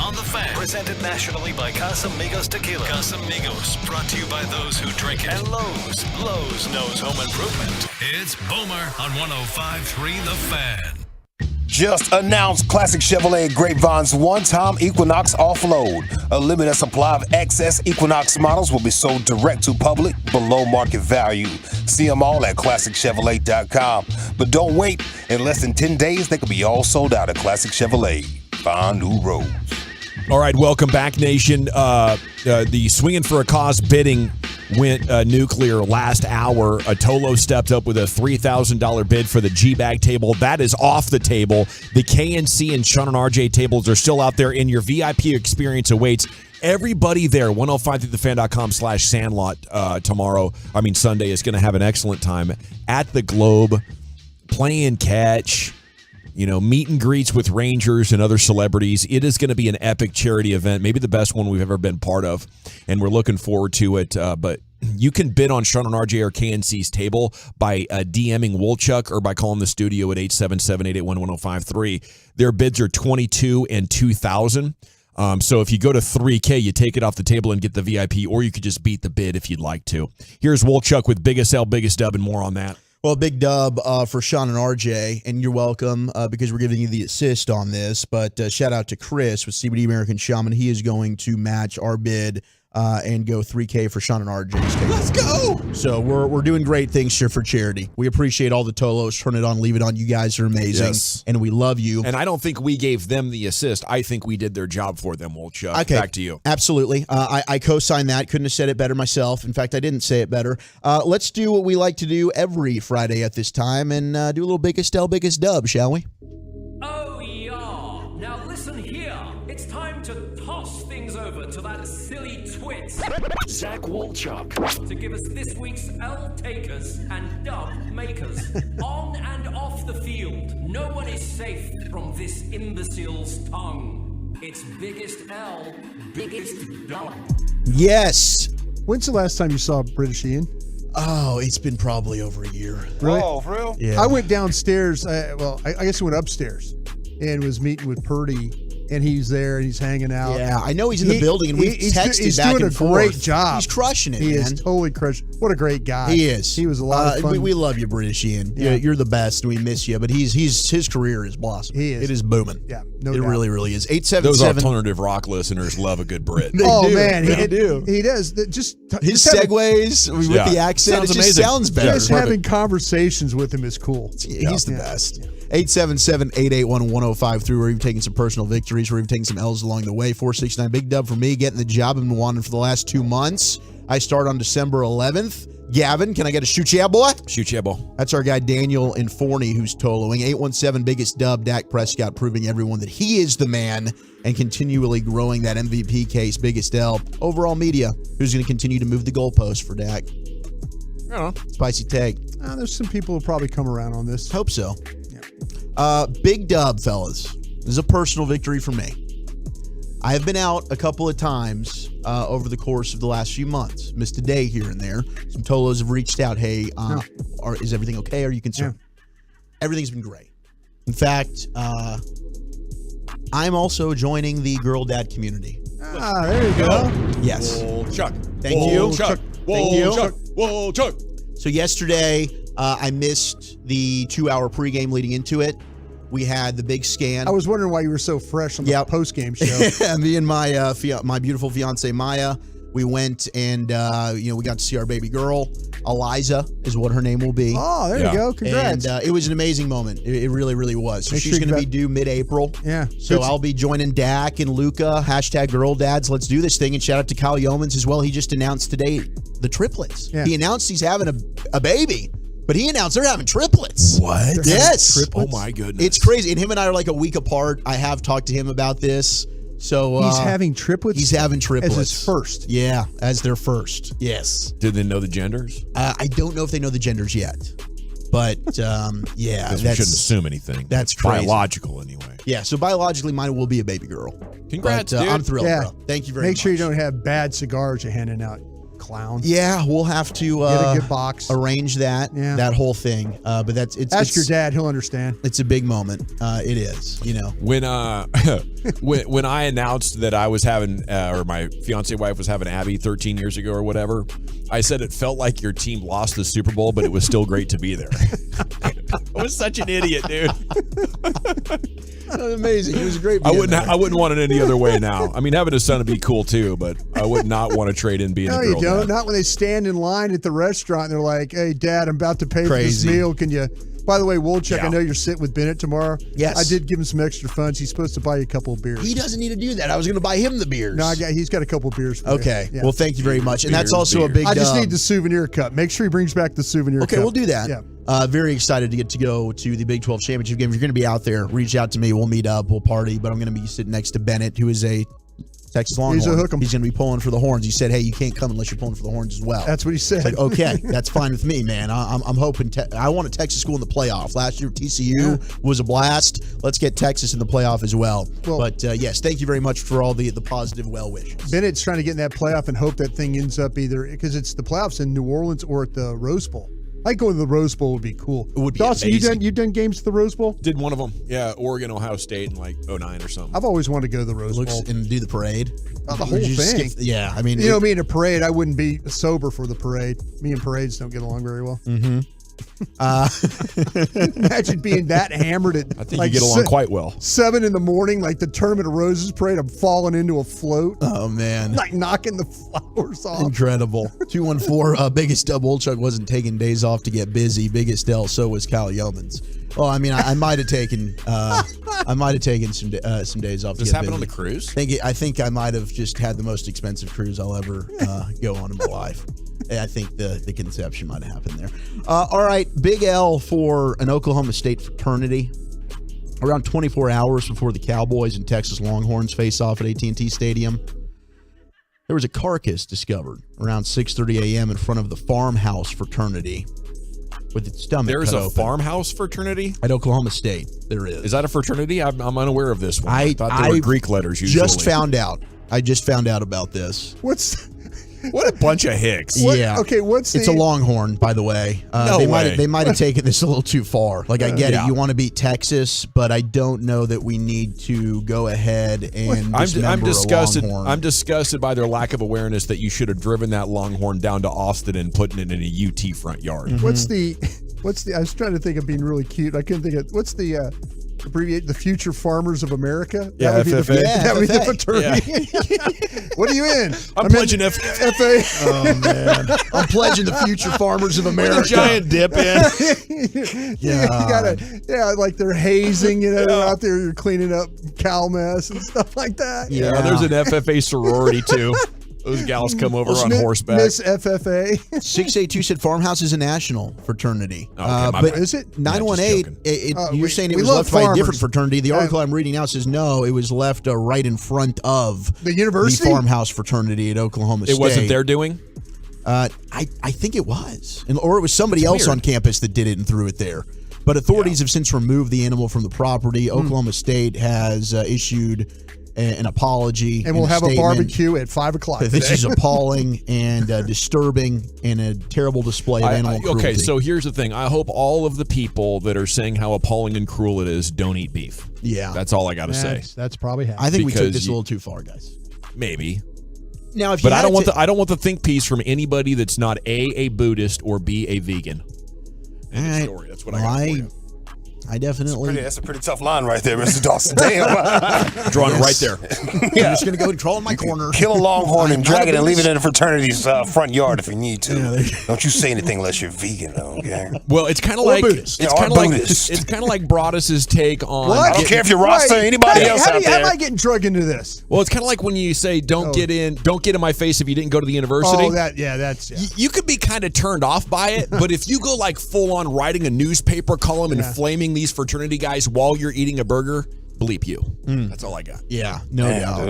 On the Fan, presented nationally by Casamigos Tequila. Casamigos, brought to you by those who drink it. And Lowe's. Lowe's knows home improvement. It's Boomer on 105.3 The Fan. Just announced Classic Chevrolet Grapevine's one-time Equinox offload. A limited supply of excess Equinox models will be sold direct to public below market value. See them all at ClassicChevrolet.com. But don't wait. In less than 10 days, they could be all sold out at Classic Chevrolet. Find new roads. All right, welcome back, Nation. The Swinging for a Cause bidding went nuclear last hour. Tolo stepped up with a $3,000 bid for the G-Bag table. That is off the table. The KNC and Sean and RJ tables are still out there, and your VIP experience awaits. Everybody there, 105thethefan.com/Sandlot Sunday is going to have an excellent time at the Globe, playing catch, meet and greets with Rangers and other celebrities. It is going to be an epic charity event, maybe the best one we've ever been part of, and we're looking forward to it. But you can bid on Sean and RJ or KNC's table by DMing Wolchuk or by calling the studio at 877-881-1053. Their bids are $22,000 and $2,000. So if you go to $3K, you take it off the table and get the VIP, or you could just beat the bid if you'd like to. Here's Wolchuk with Biggest L, Biggest Dub, and more on that. Well, big dub for Sean and RJ, and you're welcome because we're giving you the assist on this. But shout out to Chris with CBD American Shaman. He is going to match our bid and go $3K for Sean and RJ's table. Let's go! So we're doing great things here for charity. We appreciate all the Tolos. Turn it on, leave it on. You guys are amazing, and we love you. And I don't think we gave them the assist. I think we did their job for them, Wolchuk. Okay. Back to you. Absolutely. I co-sign that. Couldn't have said it better myself. In fact, I didn't say it better. Let's do what we like to do every Friday at this time and do a little Biggest L, Biggest Dub, shall we? Oh, yeah. Now listen here. It's time to toss things over to that silly twit, Zach Wolchuk, to give us this week's L takers and dub makers. On and off the field, no one is safe from this imbecile's tongue. It's Biggest L, Biggest Dub. Yes. When's the last time you saw British Ian? Oh, it's been probably over a year. Really? Oh, for real? Yeah. I went downstairs. I guess I went upstairs and was meeting with Purdy. And he's there, and he's hanging out. Yeah, I know he's in the building, and we've texted he's back doing and a great forth. job. He's crushing it, He man. is totally crushing. What a great guy. He is. He was a lot of fun. We love you, British Ian. Yeah. You're the best, and we miss you. But his career is blossoming. He is. It is booming. Yeah, no it doubt. really, really is. 877. Those alternative rock listeners love a good Brit. Man, they do. He does. His segues with the accent, it just sounds better. Just having conversations with him is cool. He's the best. 877-881-1053. We're even taking some personal victories. We're even taking some L's along the way. 469 Big Dub for me, getting the job I've been wanting for the last 2 months. I start on December 11th. Gavin, can I get a shoot ya, boy? Shoot ya, boy. That's our guy Daniel in Forney who's toloing. 817 biggest dub, Dak Prescott proving everyone that he is the man and continually growing that MVP case, biggest L. Overall media, who's going to continue to move the goalpost for Dak? I don't know. Spicy take. There's some people who probably come around on this. Hope so. Yeah. Big dub, fellas. This is a personal victory for me. I have been out a couple of times over the course of the last few months. Missed a day here and there. Some Tolos have reached out. Hey, is everything okay? Are you concerned? Yeah. Everything's been great. In fact, I'm also joining the girl dad community. There you go. Yes. Whoa, Chuck. Thank you. Chuck. Thank you. Chuck. Whoa, Chuck. So yesterday, I missed the 2-hour pregame leading into it. We had the big scan. I was wondering why you were so fresh on the postgame show. Me and my beautiful fiance Maya, we went and we got to see our baby girl. Eliza is what her name will be. Oh, there you go. Congrats. And it was an amazing moment. It really, really was. So she's going to be due mid-April. Yeah. So I'll be joining Dak and Luca, #GirlDads. Let's do this thing. And shout out to Kyle Yeomans as well. He just announced today the triplets. Yeah. He announced he's having a baby. But he announced they're having triplets. What? Yes. Triplets? Oh, my goodness. It's crazy. And him and I are like a week apart. I have talked to him about this. So he's having triplets? He's having triplets. As his first? Yeah, as their first. Yes. Do they know the genders? I don't know if they know the genders yet. But, yeah. We shouldn't assume anything. That's crazy. Biological, anyway. Yeah, so biologically, mine will be a baby girl. Congrats, but, dude. I'm thrilled, bro. Thank you very much. Make sure you don't have bad cigars you're handing out. Clown. Yeah, we'll have to get a good box. Arrange that that whole thing. But ask your dad; he'll understand. It's a big moment. It is. When when I announced that I was having or my fiance wife was having Abby 13 years ago or whatever, I said it felt like your team lost the Super Bowl, but it was still great to be there. I was such an idiot, dude. That was amazing. It was great. I wouldn't want it any other way now. I mean, having a son would be cool too, but I would not want to trade in being a girl. No, you don't. Dad. Not when they stand in line at the restaurant and they're like, "Hey, Dad, I'm about to pay for this meal. Can you?" By the way, Wolchuk, I know you're sitting with Bennett tomorrow. Yes. I did give him some extra funds. He's supposed to buy you a couple of beers. He doesn't need to do that. I was going to buy him the beers. No, he's got a couple of beers for Okay. you. Yeah. Well, thank you very much. And that's also a big I just need the souvenir cup. Make sure he brings back the souvenir cup. Okay, we'll do that. Yeah. Very excited to get to go to the Big 12 Championship game. If you're going to be out there, reach out to me. We'll meet up. We'll party. But I'm going to be sitting next to Bennett, who is a Texas Longhorn. He's a hook'em. He's going to be pulling for the horns. He said, "Hey, you can't come unless you're pulling for the horns as well." That's what he said. It's like, okay, that's fine with me, man. I'm hoping. I want a Texas school in the playoff. Last year, TCU was a blast. Let's get Texas in the playoff as well. But yes, thank you very much for all the positive well wishes. Bennett's trying to get in that playoff and hope that thing ends up either because it's the playoffs in New Orleans or at the Rose Bowl. I think going to the Rose Bowl would be cool. It would be Dawson, amazing. you done games at the Rose Bowl? Did one of them. Yeah, Oregon, Ohio State in like 09 or something. I've always wanted to go to the Rose Bowl. And do the parade. Oh, the whole thing. Yeah, I mean. Me in a parade, I wouldn't be sober for the parade. Me and parades don't get along very well. Mm-hmm. Imagine being that hammered at I think you get along quite well. 7 in the morning, like the Tournament of Roses parade. I'm falling into a float. Oh, man. Like knocking the flowers off. Incredible. 214, biggest dub. Wolchuk wasn't taking days off to get busy. Biggest L, so was Kyle Yeomans. Well, I mean, I might have taken some days off. This happened on the cruise? I think I might have just had the most expensive cruise I'll ever go on in my life. I think the conception might have happened there. All right, big L for an Oklahoma State fraternity. Around 24 hours before the Cowboys and Texas Longhorns face off at AT&T Stadium, there was a carcass discovered around 6:30 a.m. in front of the Farmhouse fraternity with its stomach There's cut a open. Farmhouse fraternity? At Oklahoma State, there is. Is that a fraternity? I'm unaware of this one. I thought they were Greek letters usually. I just found out about this. What a bunch of hicks. It's a Longhorn, by the way. They might have taken this a little too far. Like, I get it. You want to beat Texas, but I don't know that we need to go ahead and I'm disgusted. a Longhorn. I'm disgusted by their lack of awareness that you should have driven that Longhorn down to Austin and putting it in a UT front yard. Mm-hmm. What's the I was trying to think of being really cute. I couldn't think of what's the abbreviate the Future Farmers of America. Yeah, FFA. That would be the fraternity. Yeah. What are you in? I'm pledging FA. Oh man, I'm pledging the Future Farmers of America. With a giant dip in. Like they're hazing. They're out there cleaning up cow mess and stuff like that. Yeah, there's an FFA sorority too. Those gals come over on Miss- horseback. Miss FFA. 682 said Farmhouse is a national fraternity. Okay, but is it? 918, you're saying it we was love left by a farmers. different fraternity. The article I'm reading now says no, it was left right in front of The university? the Farmhouse fraternity at Oklahoma State. It wasn't their doing? I think it was. Or it was somebody else on campus that did it and threw it there. But authorities have since removed the animal from the property. Oklahoma State has issued an apology. And we'll have a barbecue at 5 o'clock This today. is appalling and disturbing and a terrible display of animal cruelty. Okay, so here's the thing. I hope all of the people that are saying how appalling and cruel it is don't eat beef. Yeah. That's all I got to say. That's probably happening. I think we took Because this a little too far, guys. Maybe. Now, if But you I don't want to, I don't want the think piece from anybody that's not a Buddhist or B, a vegan. All right. Story. That's what I got for you. I definitely. That's a pretty tough line right there, Mr. Dawson. Damn. Drawing right there. I'm just going to go and crawl in my corner. Kill a longhorn and drag it and leave it in the fraternity's front yard if you need to. Don't you say anything unless you're vegan, though, okay? Well, it's kind of Or like Buddhist. it's Yeah, or kind of like Buddhist. it's kind of like Broadus's take on. I don't care if you're Rasta or anybody else out there. How am I getting drug into this? Well, it's kind of like when you say don't get in my face if you didn't go to the university. Oh, that's. You could be kind of turned off by it, but if you go like full on writing a newspaper column and flaming these fraternity guys while you're eating a burger, bleep you. That's all I got. Yeah, no doubt.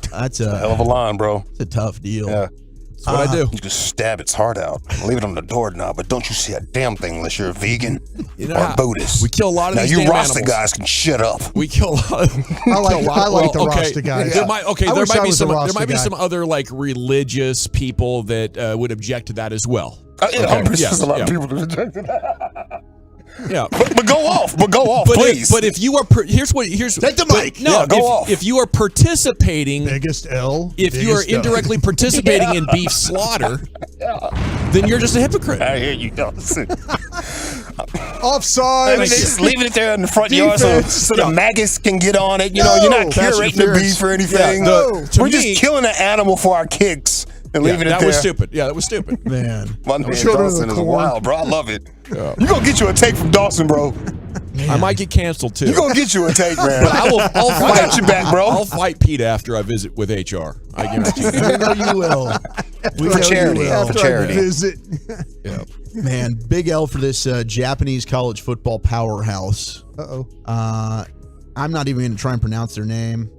Dude. That's a hell of a line, bro. It's a tough deal. Yeah. That's what I do. You just stab its heart out. Leave it on the doorknob, but don't you say a damn thing unless you're a vegan You know or how- a Buddhist. we kill a lot of now these you damn Rasta animals. guys can shut up. We kill a lot. I like the Rasta guys. There might, I there wish might I be was a some. There Rasta might be guy. some other like religious people that would object to that as well. There's a lot of people that reject that. Yeah, but go off. Please. But if you are, here's take the mic. No, Yeah, go off. If you are participating, biggest L. If you are indirectly participating in beef slaughter, then you're just a hypocrite. I hear you. Offside. I mean, just leaving it there in the front yard so the maggots can get on it. You know, you're not curating the beef or anything. We're just killing an animal for our kicks and leaving it there. That was stupid. Yeah, that was stupid. Man. My man Dawson is wild, bro. I love it. You gonna get you a take from Dawson, bro. I might get canceled too. You gonna get you a take, man. But I'll I fight got you back, bro. I'll fight Pete after I visit with HR. I guarantee you. We know you will. For charity. After For charity. I visit. Yeah. Man, big L for this Japanese college football powerhouse. I'm not even going to try and pronounce their name.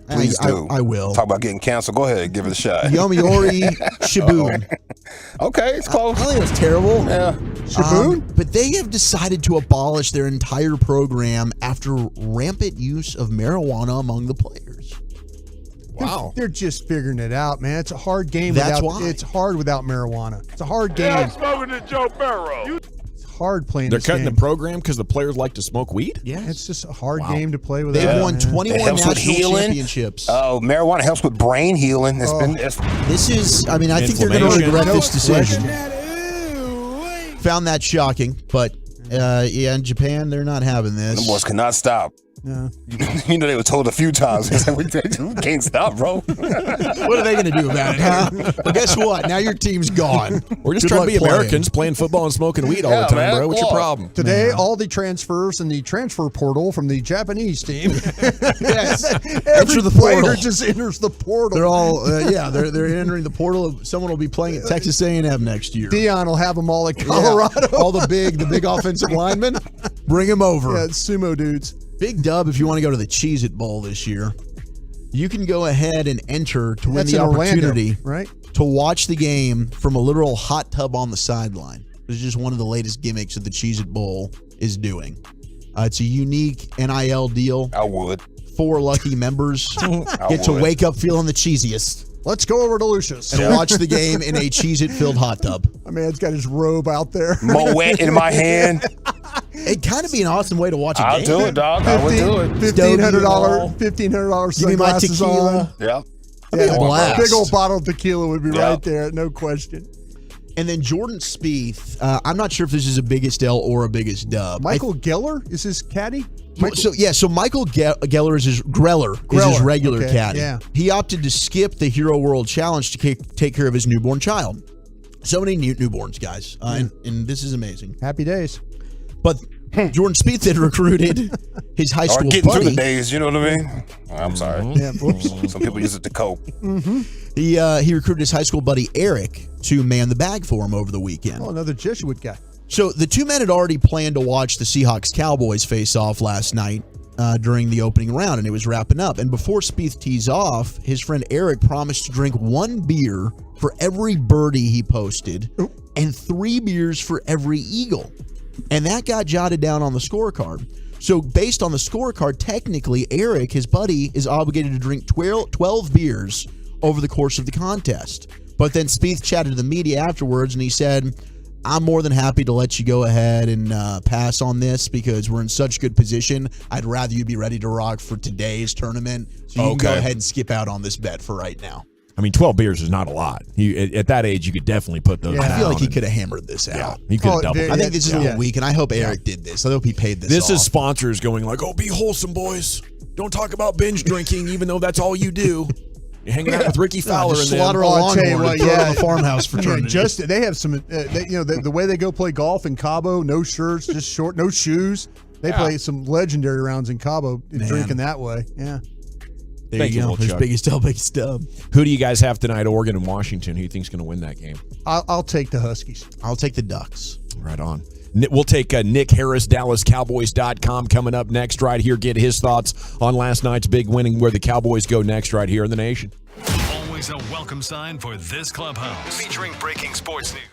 Please do. I will. Talk about getting canceled. Go ahead, give it a shot. Yomiuri Shibuya. Okay, it's close. I think that's terrible. Yeah. Shibuya? But they have decided to abolish their entire program after rampant use of marijuana among the players. Wow. They're just figuring it out, man. It's a hard game. That's without, why. It's hard without marijuana. It's a hard game. smoking to Joe Burrow. It's hard playing They're this cutting game. the program because the players like to smoke weed? Yeah. It's just a hard game to play without. They've won man. 21 It helps with national healing. championships. Marijuana helps with brain healing. This is, I mean, I think they're going to regret this decision. Found that shocking, but yeah, in Japan, they're not having this. The boys cannot stop. No. You know, they were told a few times. We can't stop, bro. What are they going to do about it, huh? Well, guess what? Now your team's gone. We're just Good trying to be luck playing. Americans playing football and smoking weed all the time, man. bro. What's your Cool. problem? Today, all the transfers in the transfer portal from the Japanese team. Yes. Every Enter the player portal. just enters the portal. They're all, they're entering the portal. Someone will be playing at Texas A&M next year. Dion will have them all at Colorado. Yeah. All the big offensive linemen, bring them over. Yeah, it's sumo dudes. Big dub if you want to go to the Cheez-It Bowl this year. You can go ahead and enter to win That's the in Orlando, opportunity right? to watch the game from a literal hot tub on the sideline. It's just one of the latest gimmicks that the Cheez-It Bowl is doing. It's a unique NIL deal. I would. 4 lucky members get to wake up feeling the cheesiest Let's go over to Lucius. and watch the game in a Cheez-It-filled hot tub. My man's got his robe out there. Moet in my hand. It'd kind of be an awesome way to watch a game. I'll do it, dog. I would do it. $1,500 Give me my sunglasses tequila. on. Yeah. Yeah, A blast. big old bottle of tequila would be Yeah. right there, no question. And then Jordan Spieth, I'm not sure if this is a biggest L or a biggest dub. Michael Geller is his caddy? So Michael Geller is his regular okay, caddy. yeah. He opted to skip the Hero World Challenge to take care of his newborn child. So many newborns, guys, and this is amazing. Happy days. But Jordan Spieth had recruited his high school getting buddy. through the days, you know what I mean? I'm sorry. Yeah, whoops. Some people use it to cope. He recruited his high school buddy Eric to man the bag for him over the weekend. Oh, another Jesuit guy. So the two men had already planned to watch the Seahawks-Cowboys face off last night during the opening round, and it was wrapping up. And before Spieth tees off, his friend Eric promised to drink 1 beer for every birdie he posted and 3 beers for every eagle. And that got jotted down on the scorecard. So based on the scorecard, technically, Eric, his buddy, is obligated to drink 12 beers over the course of the contest. But then Spieth chatted to the media afterwards, and he said, I'm more than happy to let you go ahead and pass on this because we're in such good position. I'd rather you be ready to rock for today's tournament. So you can go ahead and skip out on this bet for right now. I mean, 12 beers is not a lot. At that age, you could definitely put those down. I feel like he could have hammered this out. Yeah, he could have doubled it. I think this is a little weak, and I hope Eric did this. I hope he paid this This off. is sponsors going like, oh, be wholesome, boys. Don't talk about binge drinking, even though that's all you do. You're hanging out with Ricky Fowler and slaughter a lawnmower and throw it on the farmhouse fraternity. Yeah, they have some, the way they go play golf in Cabo, no shirts, just short, no shoes. They play some legendary rounds in Cabo, drinking that way. Yeah. There you go. His biggest dub. Who do you guys have tonight, Oregon and Washington? Who you think's going to win that game? I'll take the Huskies. I'll take the Ducks. Right on. We'll take Nick Harris, DallasCowboys.com coming up next right here. Get his thoughts on last night's big winning, where the Cowboys go next right here in the nation. Always a welcome sign for this clubhouse. Featuring breaking sports news.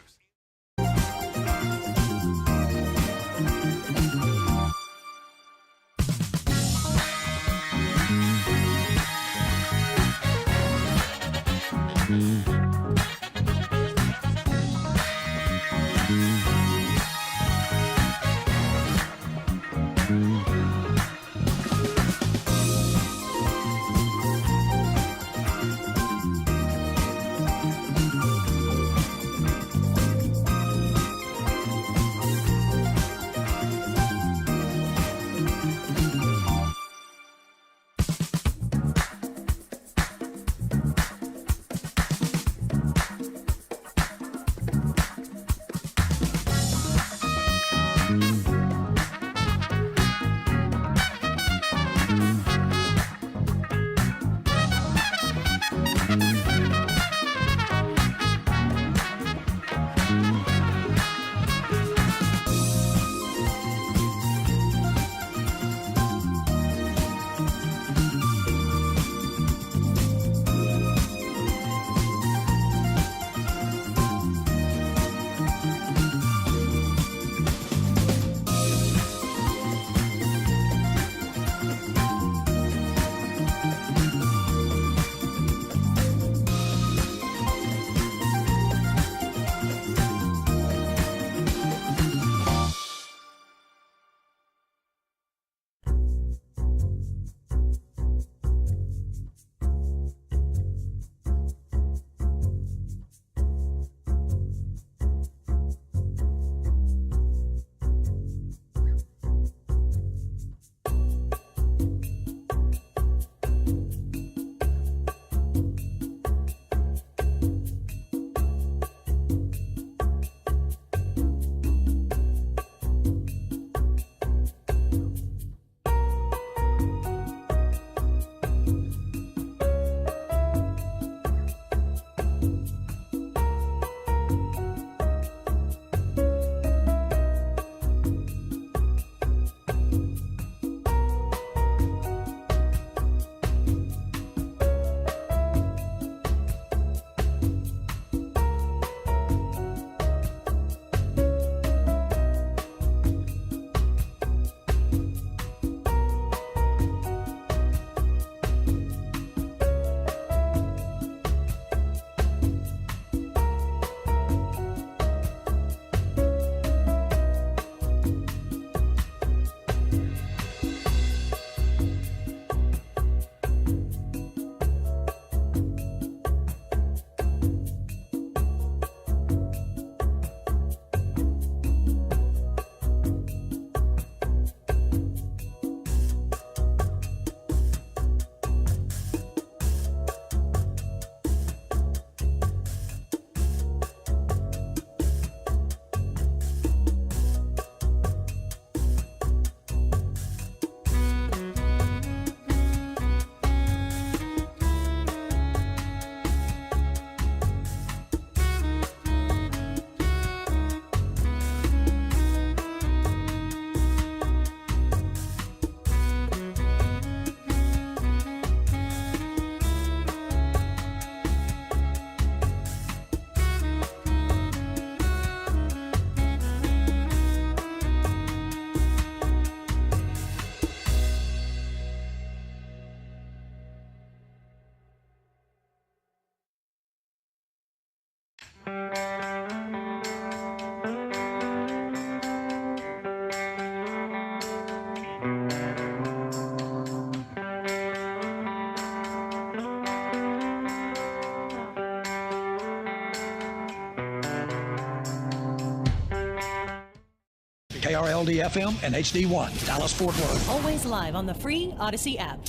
KRLD FM and HD1, Dallas Fort Worth. Always live on the free Odyssey app.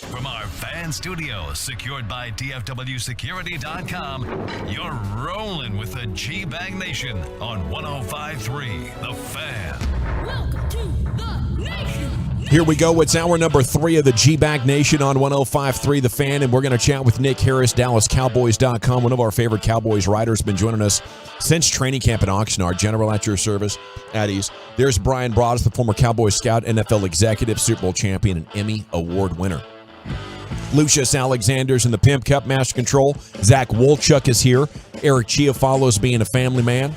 From our fan studio, secured by DFWsecurity.com, you're rolling with the G-Bag Nation on 105.3 The Fan. Welcome to the Nation. Here we go. It's hour number 3 of the G-Bag Nation on 105.3 The Fan, and we're going to chat with Nick Harris, DallasCowboys.com. One of our favorite Cowboys writers, been joining us since training camp at Oxnard. General at your service, at ease. There's Brian Broaddus, the former Cowboys scout, NFL executive, Super Bowl champion, and Emmy Award winner. Lucius Alexander's in the Pimp Cup Master Control. Zach Wolchuk is here. Eric Chiafalo's being a family man.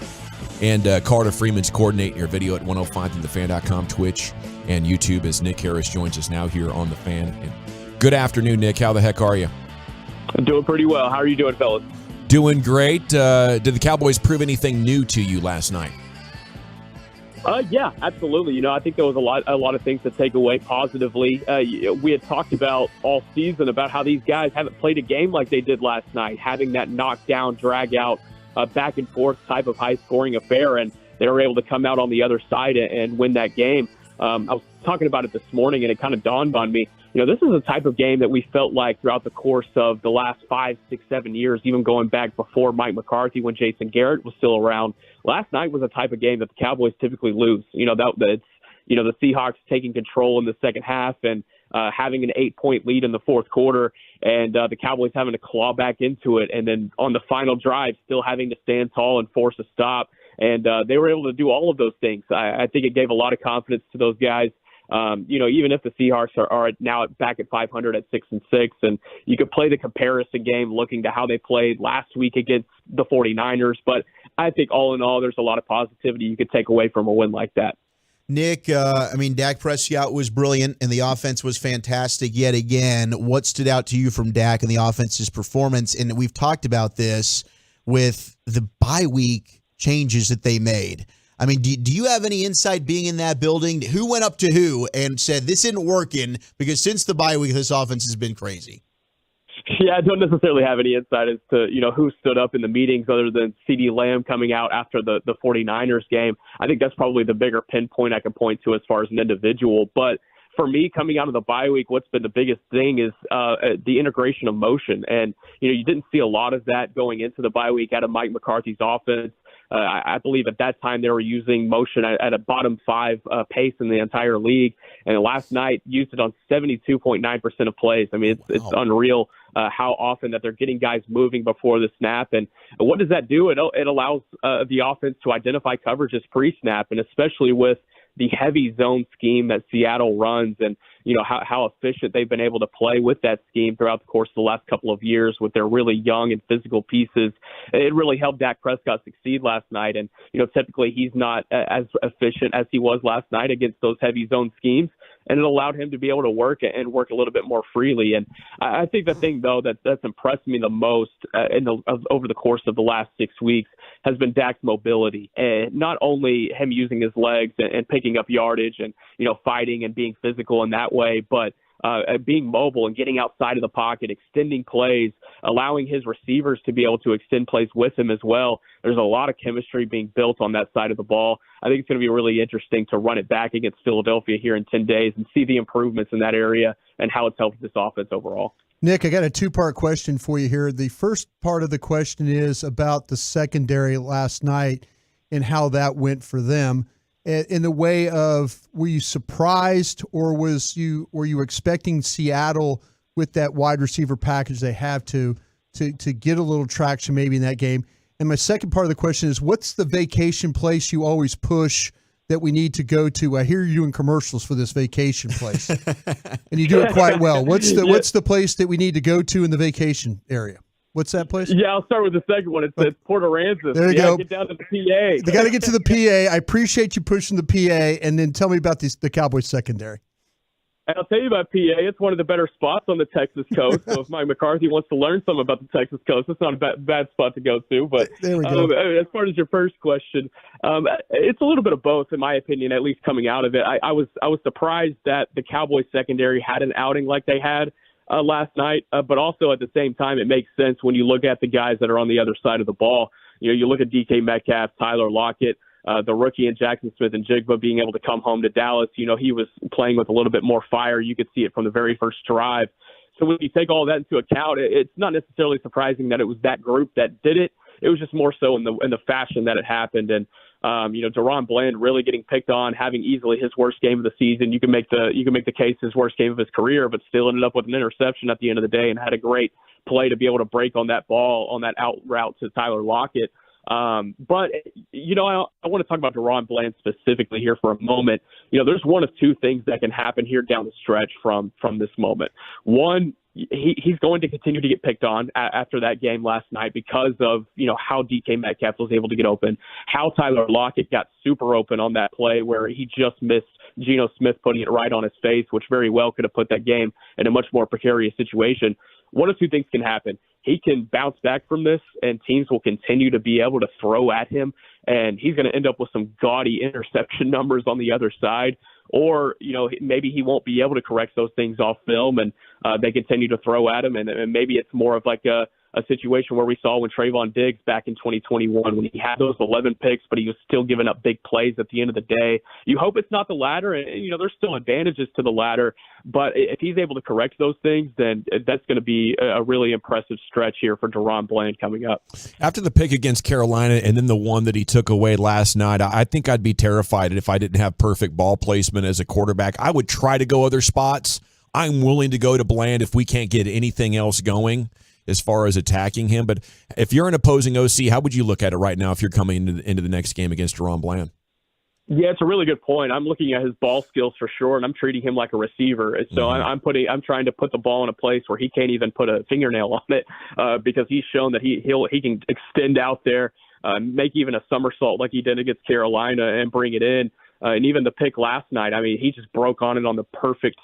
And Carter Freeman's coordinating your video at 105thefan.com, Twitch, and YouTube as Nick Harris joins us now here on The Fan. And good afternoon, Nick. How the heck are you? I'm doing pretty well. How are you doing, fellas? Doing great. Did the Cowboys prove anything new to you last night? Yeah, absolutely. I think there was a lot of things to take away positively. We had talked about all season about how these guys haven't played a game like they did last night, having that knockdown, drag out, back and forth type of high scoring affair, and they were able to come out on the other side and win that game. I was talking about it this morning, and it kind of dawned on me. This is the type of game that we felt like throughout the course of the last 5, 6, 7 years, even going back before Mike McCarthy when Jason Garrett was still around. Last night was a type of game that the Cowboys typically lose. The Seahawks taking control in the second half and having an 8-point lead in the fourth quarter, and the Cowboys having to claw back into it, and then on the final drive still having to stand tall and force a stop. And they were able to do all of those things. I think it gave a lot of confidence to those guys. Even if the Seahawks are now back at 500 at 6-6, and you could play the comparison game looking to how they played last week against the 49ers. But I think all in all, there's a lot of positivity you could take away from a win like that. Nick, Dak Prescott was brilliant, and the offense was fantastic yet again. What stood out to you from Dak and the offense's performance? And we've talked about this with the bye week changes that they made. I mean, do you have any insight being in that building? Who went up to who and said, this isn't working because since the bye week, this offense has been crazy? Yeah, I don't necessarily have any insight as to, who stood up in the meetings other than CeeDee Lamb coming out after the 49ers game. I think that's probably the bigger pinpoint I can point to as far as an individual. But for me, coming out of the bye week, what's been the biggest thing is the integration of motion. And, you didn't see a lot of that going into the bye week out of Mike McCarthy's offense. I believe at that time they were using motion at a bottom 5 pace in the entire league. And last night used it on 72.9% of plays. I mean, it's unreal how often that they're getting guys moving before the snap. And what does that do? It allows the offense to identify coverages pre-snap, and especially with the heavy zone scheme that Seattle runs, and how efficient they've been able to play with that scheme throughout the course of the last couple of years with their really young and physical pieces. It really helped Dak Prescott succeed last night. And, typically he's not as efficient as he was last night against those heavy zone schemes. And it allowed him to be able to work a little bit more freely. And I think the thing, though, that's impressed me the most over the course of the last 6 weeks has been Dak's mobility. And not only him using his legs and picking up yardage and, fighting and being physical in that way, but being mobile and getting outside of the pocket, extending plays, allowing his receivers to be able to extend plays with him as well. There's a lot of chemistry being built on that side of the ball. I think it's going to be really interesting to run it back against Philadelphia here in 10 days and see the improvements in that area and how it's helped this offense overall. Nick, I got a 2-part question for you here. The first part of the question is about the secondary last night and how that went for them. In the way of, were you surprised, or were you expecting Seattle with that wide receiver package they have to get a little traction maybe in that game? And my second part of the question is, what's the vacation place you always push that we need to go to? I hear you doing commercials for this vacation place, and you do it quite well. What's the place that we need to go to in the vacation area? What's that place? Yeah, I'll start with the second one. It's Port Aransas. There you go. Get down to the PA. They got to get to the PA. I appreciate you pushing the PA, and then tell me about the Cowboys secondary. And I'll tell you about PA. It's one of the better spots on the Texas coast. So if Mike McCarthy wants to learn something about the Texas coast, it's not a bad spot to go to. But there we go. As far as your first question, it's a little bit of both, in my opinion, at least coming out of it. I was surprised that the Cowboys secondary had an outing like they had last night, but also at the same time, it makes sense when you look at the guys that are on the other side of the ball. You look at DK Metcalf, Tyler Lockett. the rookie and Jackson Smith and Jigba being able to come home to Dallas, he was playing with a little bit more fire. You could see it from the very first drive. So when you take all that into account, it's not necessarily surprising that it was that group that did it. It was just more so in the fashion that it happened. And DaRon Bland really getting picked on, having easily his worst game of the season. You can make the case his worst game of his career, but still ended up with an interception at the end of the day and had a great play to be able to break on that ball on that out route to Tyler Lockett. But I want to talk about DaRon Bland specifically here for a moment. There's one of two things that can happen here down the stretch from this moment. One, he's going to continue to get picked on after that game last night because of, how DK Metcalf was able to get open, how Tyler Lockett got super open on that play where he just missed Geno Smith putting it right on his face, which very well could have put that game in a much more precarious situation. One of two things can happen. He can bounce back from this, and teams will continue to be able to throw at him, and he's going to end up with some gaudy interception numbers on the other side. Or, maybe he won't be able to correct those things off film, and they continue to throw at him, and maybe it's more of like a situation where we saw when Trayvon Diggs back in 2021 when he had those 11 picks, but he was still giving up big plays at the end of the day. You hope it's not the latter, and there's still advantages to the latter, but if he's able to correct those things, then that's going to be a really impressive stretch here for DaRon Bland coming up. After the pick against Carolina and then the one that he took away last night, I think I'd be terrified if I didn't have perfect ball placement as a quarterback. I would try to go other spots. I'm willing to go to Bland if we can't get anything else going as far as attacking him. But if you're an opposing OC, how would you look at it right now if you're coming into the next game against DaRon Bland? Yeah, it's a really good point. I'm looking at his ball skills for sure, and I'm treating him like a receiver. So I'm trying to put the ball in a place where he can't even put a fingernail on it because he's shown that he can extend out there, make even a somersault like he did against Carolina and bring it in. And even the pick last night, he just broke on it on the perfect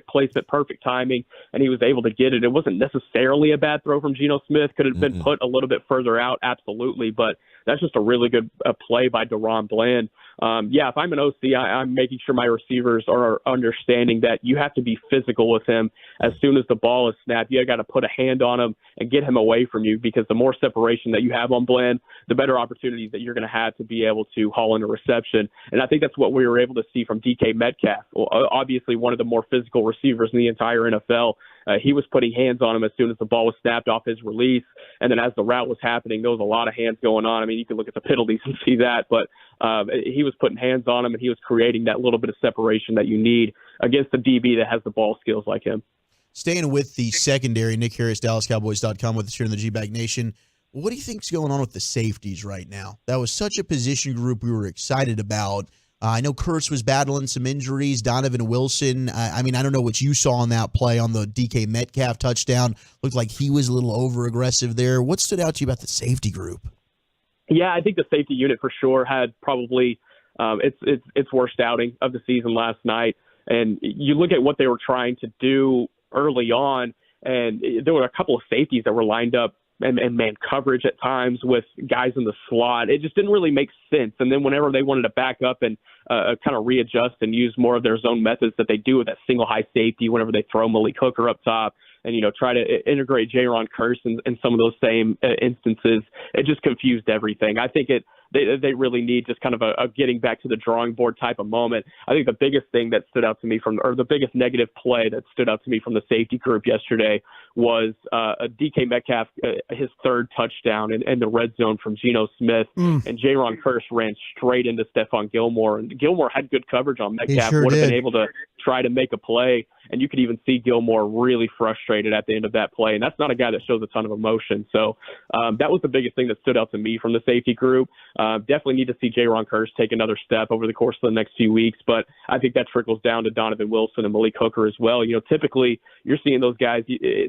placement, perfect timing, and he was able to get it. It wasn't necessarily a bad throw from Geno Smith. Could have been put a little bit further out, absolutely, but that's just a really good play by DaRon Bland. If I'm an OC, I'm making sure my receivers are understanding that you have to be physical with him as soon as the ball is snapped. You got to put a hand on him and get him away from you, because the more separation that you have on Bland, the better opportunities that you're going to have to be able to haul in a reception. And I think that's what we were able to see from DK Metcalf. Well, obviously one of the more physical receivers in the entire NFL. He was putting hands on him as soon as the ball was snapped off his release. And then as the route was happening, there was a lot of hands going on. You can look at the penalties and see that, but he was putting hands on him, and he was creating that little bit of separation that you need against the DB that has the ball skills like him. Staying with the secondary, Nick Harris, DallasCowboys.com with us here in the G-Bag Nation. What do you think's going on with the safeties right now? That was such a position group we were excited about. I know Kurtz was battling some injuries. Donovan Wilson, I don't know what you saw on that play on the DK Metcalf touchdown. Looked like he was a little over-aggressive there. What stood out to you about the safety group? Yeah, I think the safety unit for sure had probably its worst outing of the season last night. And you look at what they were trying to do early on, and there were a couple of safeties that were lined up and man coverage at times with guys in the slot. It just didn't really make sense. And then whenever they wanted to back up and kind of readjust and use more of their zone methods that they do with that single high safety, whenever they throw Malik Hooker up top and, try to integrate Jaron Kearse in some of those same instances, it just confused everything. I think they really need just kind of a getting back to the drawing board type of moment. I think the biggest thing that stood out to me the biggest negative play that stood out to me from the safety group yesterday was a DK Metcalf, his third touchdown in the red zone from Geno Smith, and Jaron Kearse ran straight into Stephon Gilmore, and Gilmore had good coverage on Metcalf, would have been able to try to make a play, and you could even see Gilmore really frustrated at the end of that play, and that's not a guy that shows a ton of emotion. So that was the biggest thing that stood out to me from the safety group. Definitely need to see Jaron Kearse take another step over the course of the next few weeks, but I think that trickles down to Donovan Wilson and Malik Hooker as well. Typically you're seeing those guys,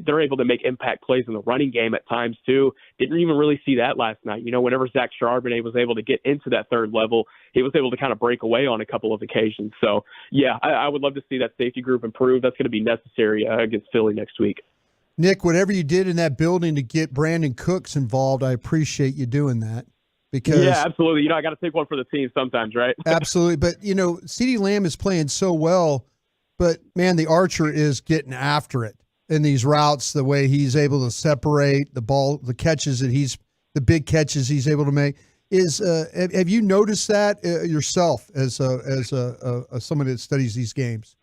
they're able to make impact plays in the running game at times too. Didn't even really see that last night. Whenever Zach Charbonnet was able to get into that third level, he was able to kind of break away on a couple of occasions. So yeah, I would love to see that safety group improve. That's going to be necessary against Philly next week. Nick, whatever you did in that building to get Brandon Cooks involved, I appreciate you doing that. Yeah, absolutely. I got to take one for the team sometimes, right? Absolutely. But, CeeDee Lamb is playing so well, but, man, the Archer is getting after it in these routes, the way he's able to separate the ball, the big catches he's able to make. Have you noticed that yourself as someone that studies these games?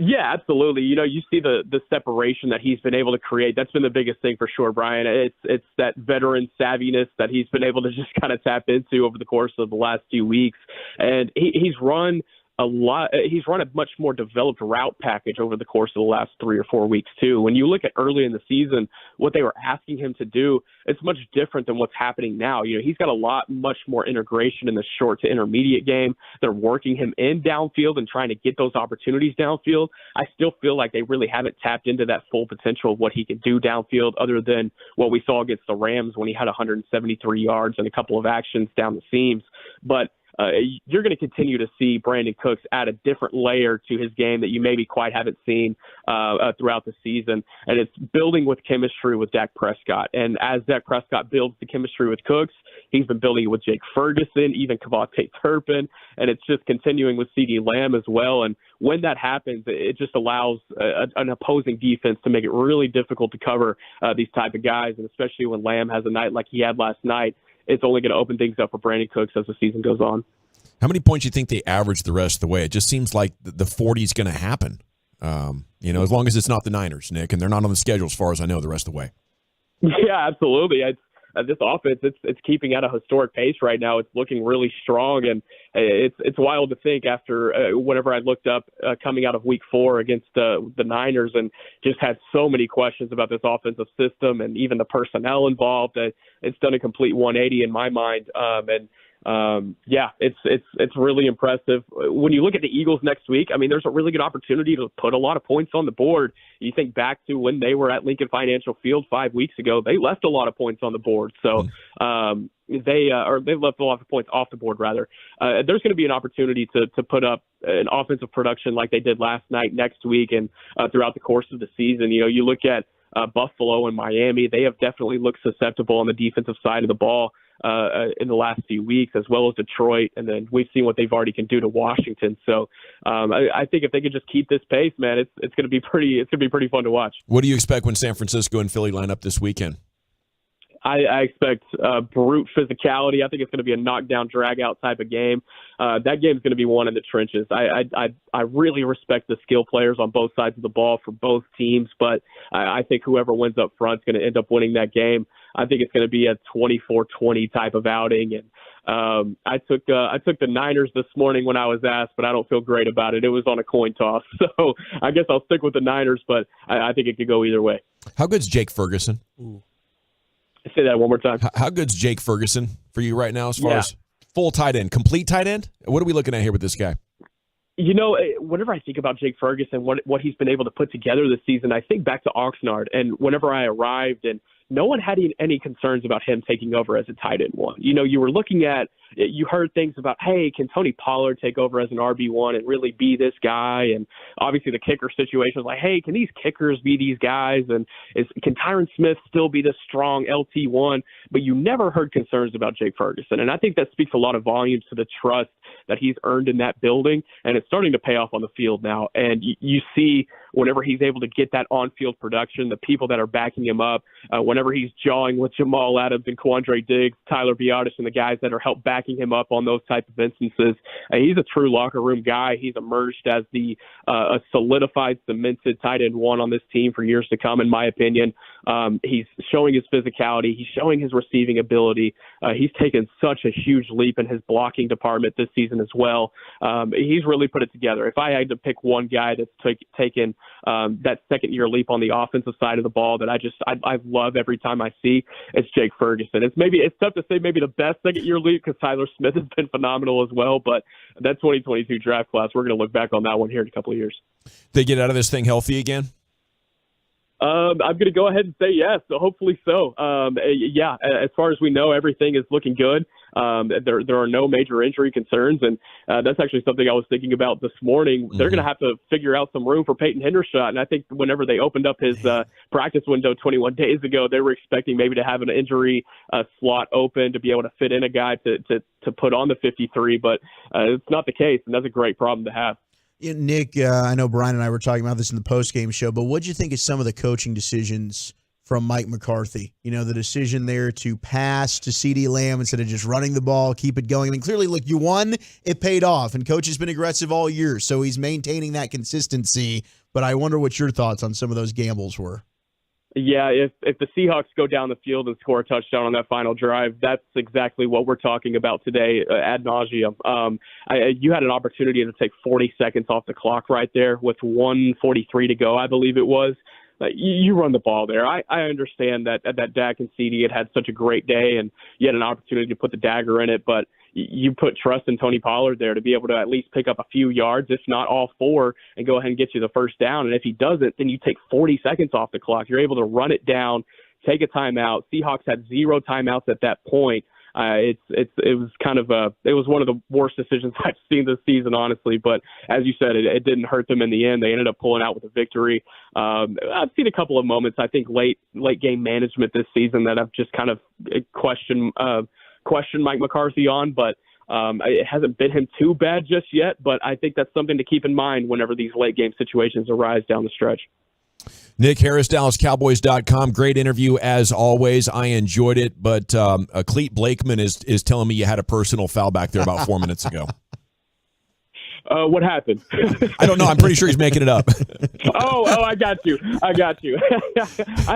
Yeah, absolutely. You see the separation that he's been able to create. That's been the biggest thing for sure, Brian. It's that veteran savviness that he's been able to just kind of tap into over the course of the last few weeks. And he's run a lot. He's run a much more developed route package over the course of the last 3 or 4 weeks too. When you look at early in the season, what they were asking him to do, it's much different than what's happening now. He's got much more integration in the short to intermediate game. They're working him in downfield and trying to get those opportunities downfield. I still feel like they really haven't tapped into that full potential of what he can do downfield, other than what we saw against the Rams when he had 173 yards and a couple of actions down the seams. But you're going to continue to see Brandon Cooks add a different layer to his game that you maybe quite haven't seen throughout the season. And it's building with chemistry with Dak Prescott. And as Dak Prescott builds the chemistry with Cooks, he's been building it with Jake Ferguson, even Kavontae Turpin, and it's just continuing with CeeDee Lamb as well. And when that happens, it just allows an opposing defense to make it really difficult to cover these type of guys. And especially when Lamb has a night like he had last night, it's only going to open things up for Brandon Cooks as the season goes on. How many points do you think they average the rest of the way? It just seems like the 40 is going to happen. As long as it's not the Niners, Nick, and they're not on the schedule as far as I know the rest of the way. Yeah, absolutely. This offense, it's keeping at a historic pace right now. It's looking really strong, and it's wild to think after whenever I looked up coming out of Week 4 against the Niners, and just had so many questions about this offensive system and even the personnel involved. It's done a complete 180 in my mind, it's really impressive. When you look at the Eagles next week, there's a really good opportunity to put a lot of points on the board. You think back to when they were at Lincoln Financial Field 5 weeks ago, they left a lot of points on the board. So they left a lot of points off the board, rather. There's going to be an opportunity to put up an offensive production like they did last night next week and throughout the course of the season. You look at Buffalo and Miami, they have definitely looked susceptible on the defensive side of the ball in the last few weeks, as well as Detroit, and then we've seen what they've already can do to Washington. So I think if they could just keep this pace, man, it's going to be pretty fun to watch. What do you expect when San Francisco and Philly line up this weekend? I expect brute physicality. I think it's going to be a knockdown, drag-out type of game. That game's going to be won in the trenches. I really respect the skill players on both sides of the ball for both teams, but I think whoever wins up front is going to end up winning that game. I think it's going to be a 24-20 type of outing. And I took the Niners this morning when I was asked, but I don't feel great about it. It was on a coin toss. So I guess I'll stick with the Niners, but I think it could go either way. How good's Jake Ferguson? Ooh. Say that one more time. How good's Jake Ferguson for you right now as far as full tight end, complete tight end? What are we looking at here with this guy? Whenever I think about Jake Ferguson, what he's been able to put together this season, I think back to Oxnard. And whenever I arrived, and no one had any concerns about him taking over as a tight end one. You were looking at, you heard things about, hey, can Tony Pollard take over as an RB1 and really be this guy? And obviously the kicker situation was like, hey, can these kickers be these guys? And can Tyron Smith still be this strong LT1? But you never heard concerns about Jake Ferguson. And I think that speaks a lot of volumes to the trust that he's earned in that building. And it's starting to pay off on the field now. And you see whenever he's able to get that on-field production, the people that are backing him up, whenever he's jawing with Jamal Adams and Quandre Diggs, Tyler Biadasz, and the guys that are help backing him up on those type of instances, he's a true locker room guy. He's emerged as the a solidified, cemented tight end one on this team for years to come, in my opinion. He's showing his physicality. He's showing his receiving ability. He's taken such a huge leap in his blocking department this season as well. He's really put it together. If I had to pick one guy that's taken that second-year leap on the offensive side of the ball that I love every time I see, it's Jake Ferguson. It's tough to say maybe the best second-year leap because Tyler Smith has been phenomenal as well, but that 2022 draft class, we're going to look back on that one here in a couple of years. They get out of this thing healthy again? I'm going to go ahead and say yes, so hopefully so. As far as we know, everything is looking good. There are no major injury concerns, and that's actually something I was thinking about this morning. They're going to have to figure out some room for Peyton Hendershot, and I think whenever they opened up his practice window 21 days ago, they were expecting maybe to have an injury slot open to be able to fit in a guy to put on the 53, but it's not the case, and that's a great problem to have. Nick, I know Brian and I were talking about this in the postgame show, but what did you think of some of the coaching decisions from Mike McCarthy. You know, the decision there to pass to CeeDee Lamb instead of just running the ball, keep it going. I mean, clearly, look, you won, it paid off, and Coach has been aggressive all year, so he's maintaining that consistency. But I wonder what your thoughts on some of those gambles were. Yeah, if the Seahawks go down the field and score a touchdown on that final drive, that's exactly what we're talking about today ad nauseum. You had an opportunity to take 40 seconds off the clock right there with 1:43 to go, I believe it was. You run the ball there. I understand that Dak and CeeDee had such a great day, and you had an opportunity to put the dagger in it, but you put trust in Tony Pollard there to be able to at least pick up a few yards, if not all four, and go ahead and get you the first down. And if he doesn't, then you take 40 seconds off the clock. You're able to run it down, take a timeout. Seahawks had 0 timeouts at that point. It was one of the worst decisions I've seen this season, honestly. But as you said, it didn't hurt them in the end. They ended up pulling out with a victory. I've seen a couple of moments, I think, late game management this season that I've just kind of questioned Mike McCarthy on, but it hasn't been him too bad just yet. But I think that's something to keep in mind whenever these late game situations arise down the stretch. Nick Harris, DallasCowboys.com. Great interview as always. I enjoyed it, but Clete Blakeman is telling me you had a personal foul back there about 4 minutes ago. What happened? I don't know. I'm pretty sure he's making it up. Oh, I got you. I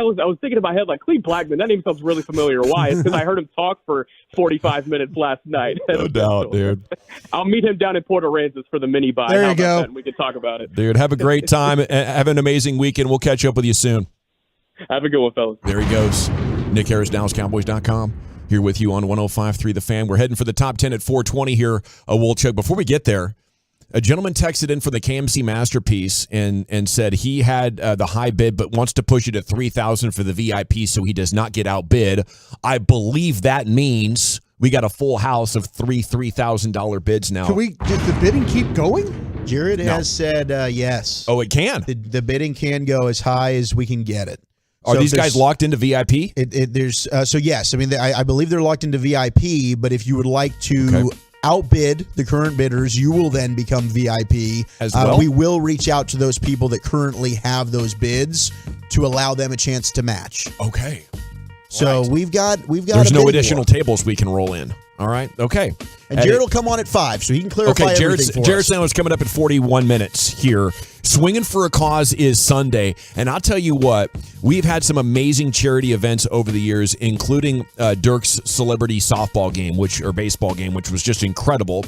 was thinking in my head, like, Clete Blackman, that name sounds really familiar. Why? It's because I heard him talk for 45 minutes last night. No doubt, dude. I'll meet him down in Port Aransas for the mini buy. There you go. And we can talk about it. Dude, have a great time. Have an amazing weekend. We'll catch up with you soon. Have a good one, fellas. There he goes. Nick Harris, DallasCowboys.com. Here with you on 105.3 The Fan. We're heading for the top 10 at 420 here, Wolchuk. Before we get there, a gentleman texted in for the KMC Masterpiece and said he had the high bid but wants to push it to $3,000 for the VIP so he does not get outbid. I believe that means we got a full house of $3,000 bids now. Does the bidding keep going? Jared has said yes. Oh, it can? The bidding can go as high as we can get it. Are these guys locked into VIP? So yes. I mean, I believe they're locked into VIP, but if you would like to outbid the current bidders, you will then become VIP. As well? We will reach out to those people that currently have those bids to allow them a chance to match. Okay. So we've got. There's no additional tables we can roll in. All right. Okay. And Jared will come on at 5, so he can clarify everything for us. Jared Sandler's coming up at 41 minutes here. Swinging for a Cause is Sunday. And I'll tell you what, we've had some amazing charity events over the years, including Dirk's celebrity softball game, or baseball game, which was just incredible.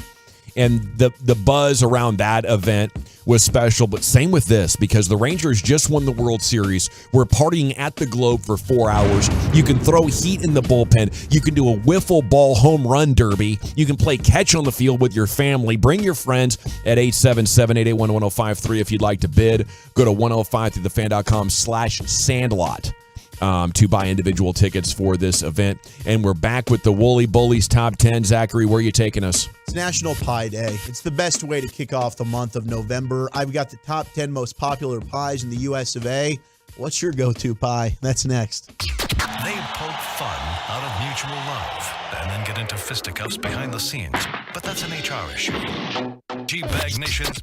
And the buzz around that event was special, but same with this, because the Rangers just won the World Series. We're partying at the Globe for 4 hours. You can throw heat in the bullpen. You can do a wiffle ball home run derby. You can play catch on the field with your family. Bring your friends at 877-881-1053 if you'd like to bid. Go to 105throughthefan.com/sandlot. To buy individual tickets for this event. And we're back with the Wooly Bullies Top 10. Zachary, where are you taking us? It's National Pie Day. It's the best way to kick off the month of November. I've got the top 10 most popular pies in the U.S. of A. What's your go-to pie? That's next. They poke fun out of mutual love and then get into fisticuffs behind the scenes. But that's an HR issue. G-Bag Nation's...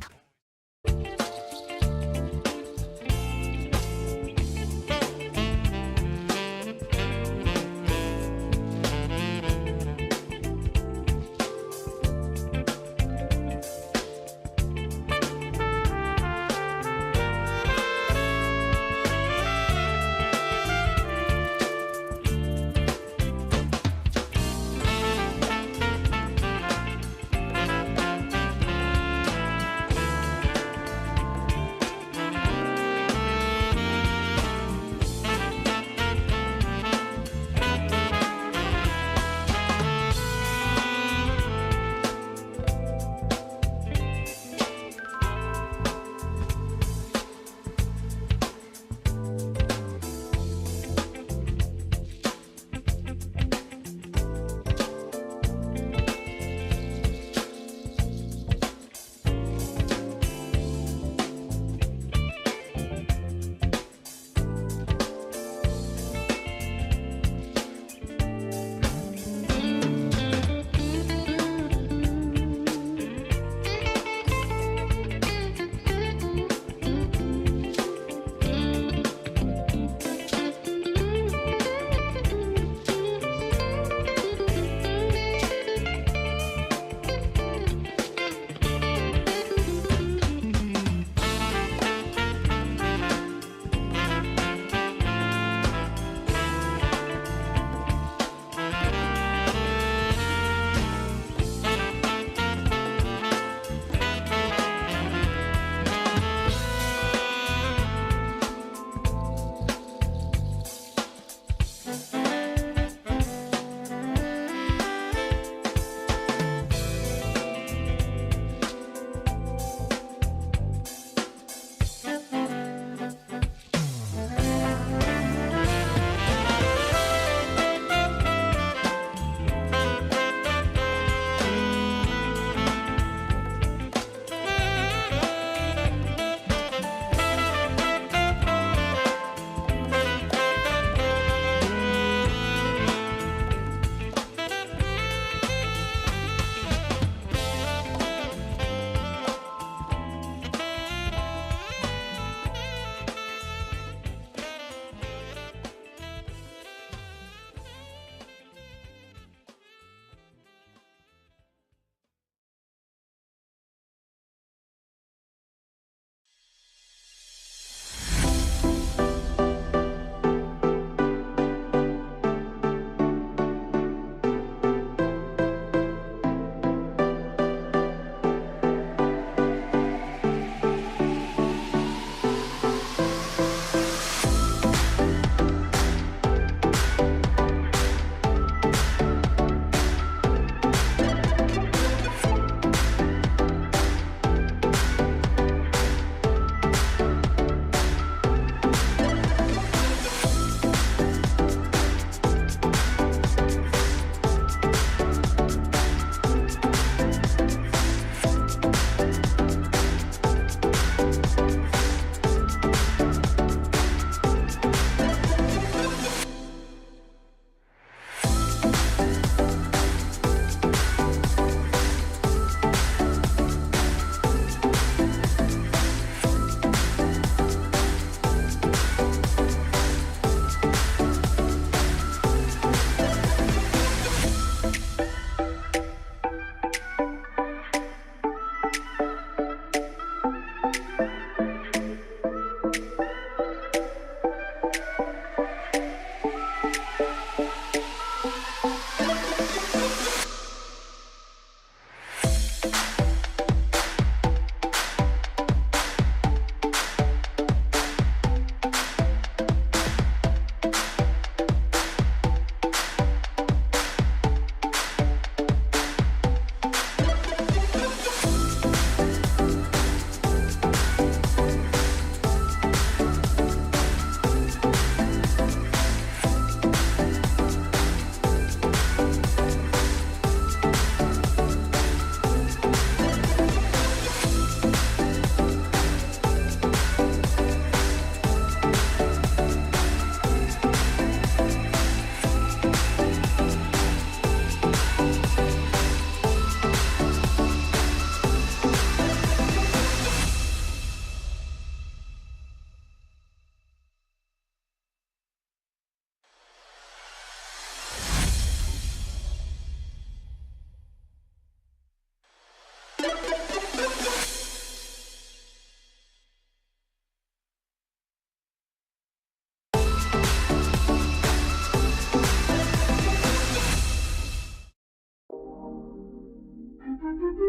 It's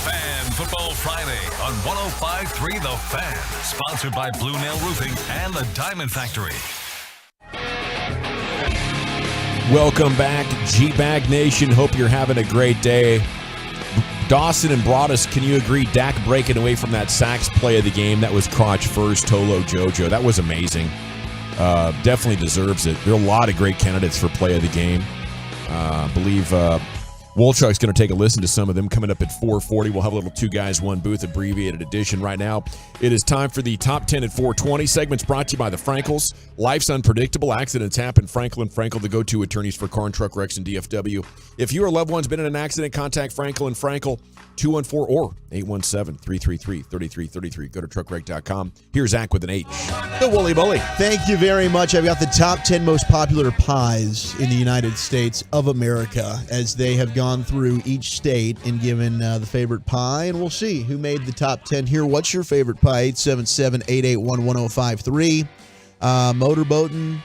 Fan Football Friday on 105.3 The Fan. Sponsored by Blue Nail Roofing and the Diamond Factory. Welcome back, G-Bag Nation. Hope you're having a great day. Dawson and Broadus, can you agree Dak breaking away from that sacks play of the game? That was crotch first, Tolo Jojo. That was amazing. Definitely deserves it. There are a lot of great candidates for play of the game. I believe Wolchuk's going to take a listen to some of them coming up at 4:40. We'll have a little Two Guys, One Booth abbreviated edition right now. It is time for the Top 10 at 4:20. Segments brought to you by the Frankels. Life's unpredictable. Accidents happen. Frankel & Frankel, the go-to attorneys for car and truck wrecks in DFW. If you or a loved one's been in an accident, contact Frankel & Frankel, 214 or 817-333-3333. Go to truckwreck.com. Here's Zach with an H. The Wooly Bully. Thank you very much. I've got the top 10 most popular pies in the United States of America as they have gone through each state and given the favorite pie, and we'll see who made the top 10 here. What's your favorite pie? 877-881-1053. Motorboating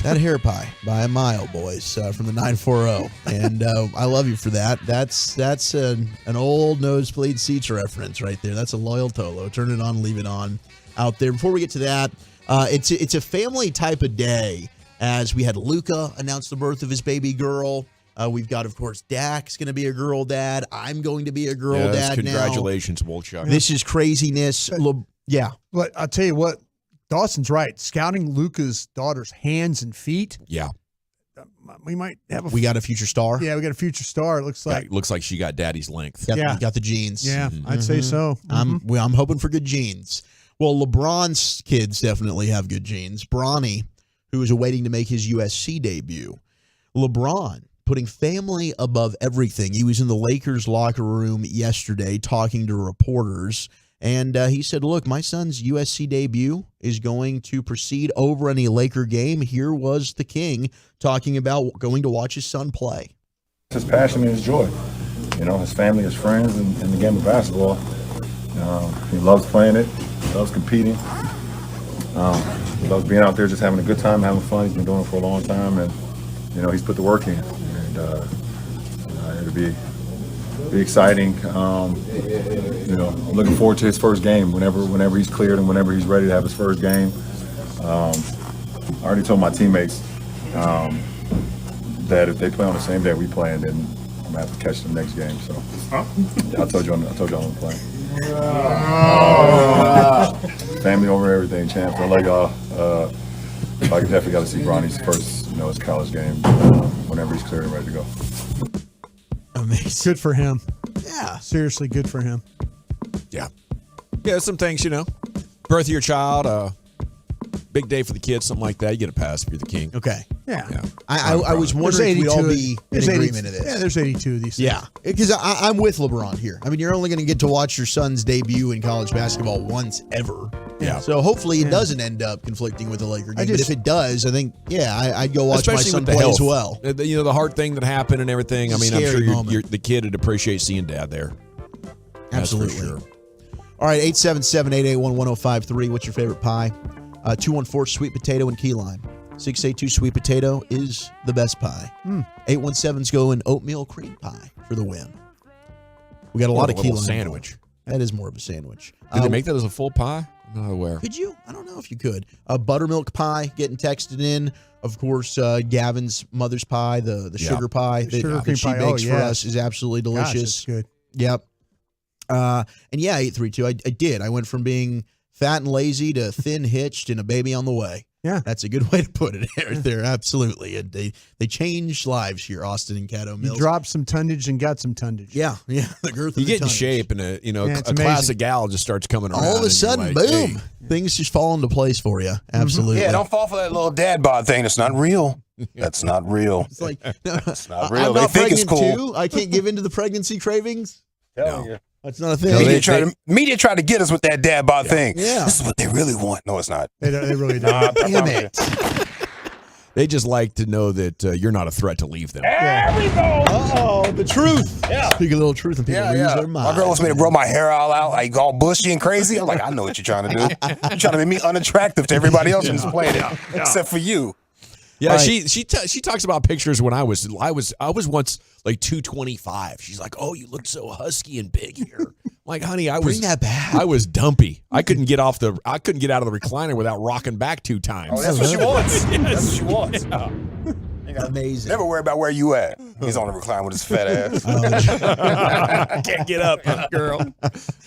that hair pie by a mile, boys, from the 940. And I love you for that. That's an old nosebleed seats reference right there. That's a loyal Tolo. Turn it on, leave it on out there. Before we get to that, it's a family type of day as we had Luca announce the birth of his baby girl. We've got, of course, Dak's going to be a girl dad. I'm going to be a girl dad congratulations, Wolchuk. This is craziness. Yeah. But I'll tell you what, Dawson's right. Scouting Luca's daughter's hands and feet. Yeah. We might have we got a future star. Yeah, we got a future star. It looks like. Yeah, looks like she got daddy's length. Got the genes. Yeah, I'd say so. I'm hoping for good genes. Well, LeBron's kids definitely have good genes. Bronny, who is awaiting to make his USC debut. LeBron putting family above everything. He was in the Lakers locker room yesterday talking to reporters, and he said, look, my son's USC debut is going to proceed over any Laker game. Here was the king talking about going to watch his son play. His passion and his joy. You know, his family, his friends, and the game of basketball. He loves playing it. He loves competing. He loves being out there just having a good time, having fun. He's been doing it for a long time, and, you know, he's put the work in. And it'll be exciting. You know, I'm looking forward to his first game whenever he's cleared and whenever he's ready to have his first game. I already told my teammates that if they play on the same day we play, then I'm gonna have to catch them next game. So yeah, I told you I'm gonna play. Family over everything, champs. I love y'all. I definitely got to see Bronny's first, his college game whenever he's cleared and ready to go. Amazing. Good for him. Yeah. Seriously, good for him. Yeah. Yeah, some things, birth of your child, big day for the kids, something like that. You get a pass if you're the king. Okay. Yeah. I was wondering if we'd all be in agreement of this. Yeah, there's 82 of these things. Yeah, because I'm with LeBron here. I mean, you're only going to get to watch your son's debut in college basketball once ever. Yeah. So hopefully it doesn't end up conflicting with the Laker game. But if it does, I think, I'd go watch my son play as well. The hard thing that happened and everything. I mean, I'm sure the kid would appreciate seeing dad there. Absolutely. That's for sure. All right, 877-881-1053. What's your favorite pie? 214 sweet potato and key lime. 682 sweet potato is the best pie. 817's going oatmeal cream pie for the win. We got a lot of key lime. Sandwich. That is more of a sandwich. Did they make that as a full pie? I'm not aware. Could you? I don't know if you could. Buttermilk pie getting texted in. Of course, Gavin's mother's pie, the sugar pie that she makes for us is absolutely delicious. Gosh, it's good. Yep. And 832. I did. I went from being fat and lazy to thin, hitched, and a baby on the way. Yeah. That's a good way to put it right there. Absolutely. And they changed lives here, Austin and Caddo Mills. You dropped some tonnage and got some tonnage. Yeah. The girth of You the get in tonnage. shape, and a amazing. classic gal just starts coming around. All of a sudden, boom. Hey. Things just fall into place for you. Absolutely. Yeah, don't fall for that little dad bod thing. It's not real. That's not real. It's like, It's not real. I'm They not think it's pregnant cool. too. I can't give into the pregnancy cravings. Hell yeah. That's not a thing. Media tried to get us with that dad bod thing. Yeah. This is what they really want. No, it's not. They really don't. Damn it. They just like to know that you're not a threat to leave them. There we go. Uh-oh, the truth. Yeah. Speak a little truth and people lose their mind. My girl wants me to grow my hair all out, like all bushy and crazy. I'm like, I know what you're trying to do. You're trying to make me unattractive to everybody else in this planet, except for you. Yeah, Right. she talks about pictures when I was once like 225. She's like, "Oh, you look so husky and big here." I'm like, honey, Bring that back. I was dumpy. I couldn't get out of the recliner without rocking back 2 times. Oh, that's what she wants. Yes. That's what she wants. Amazing. Never worry about where you at. He's on the recliner with his fat ass. Can't get up, girl.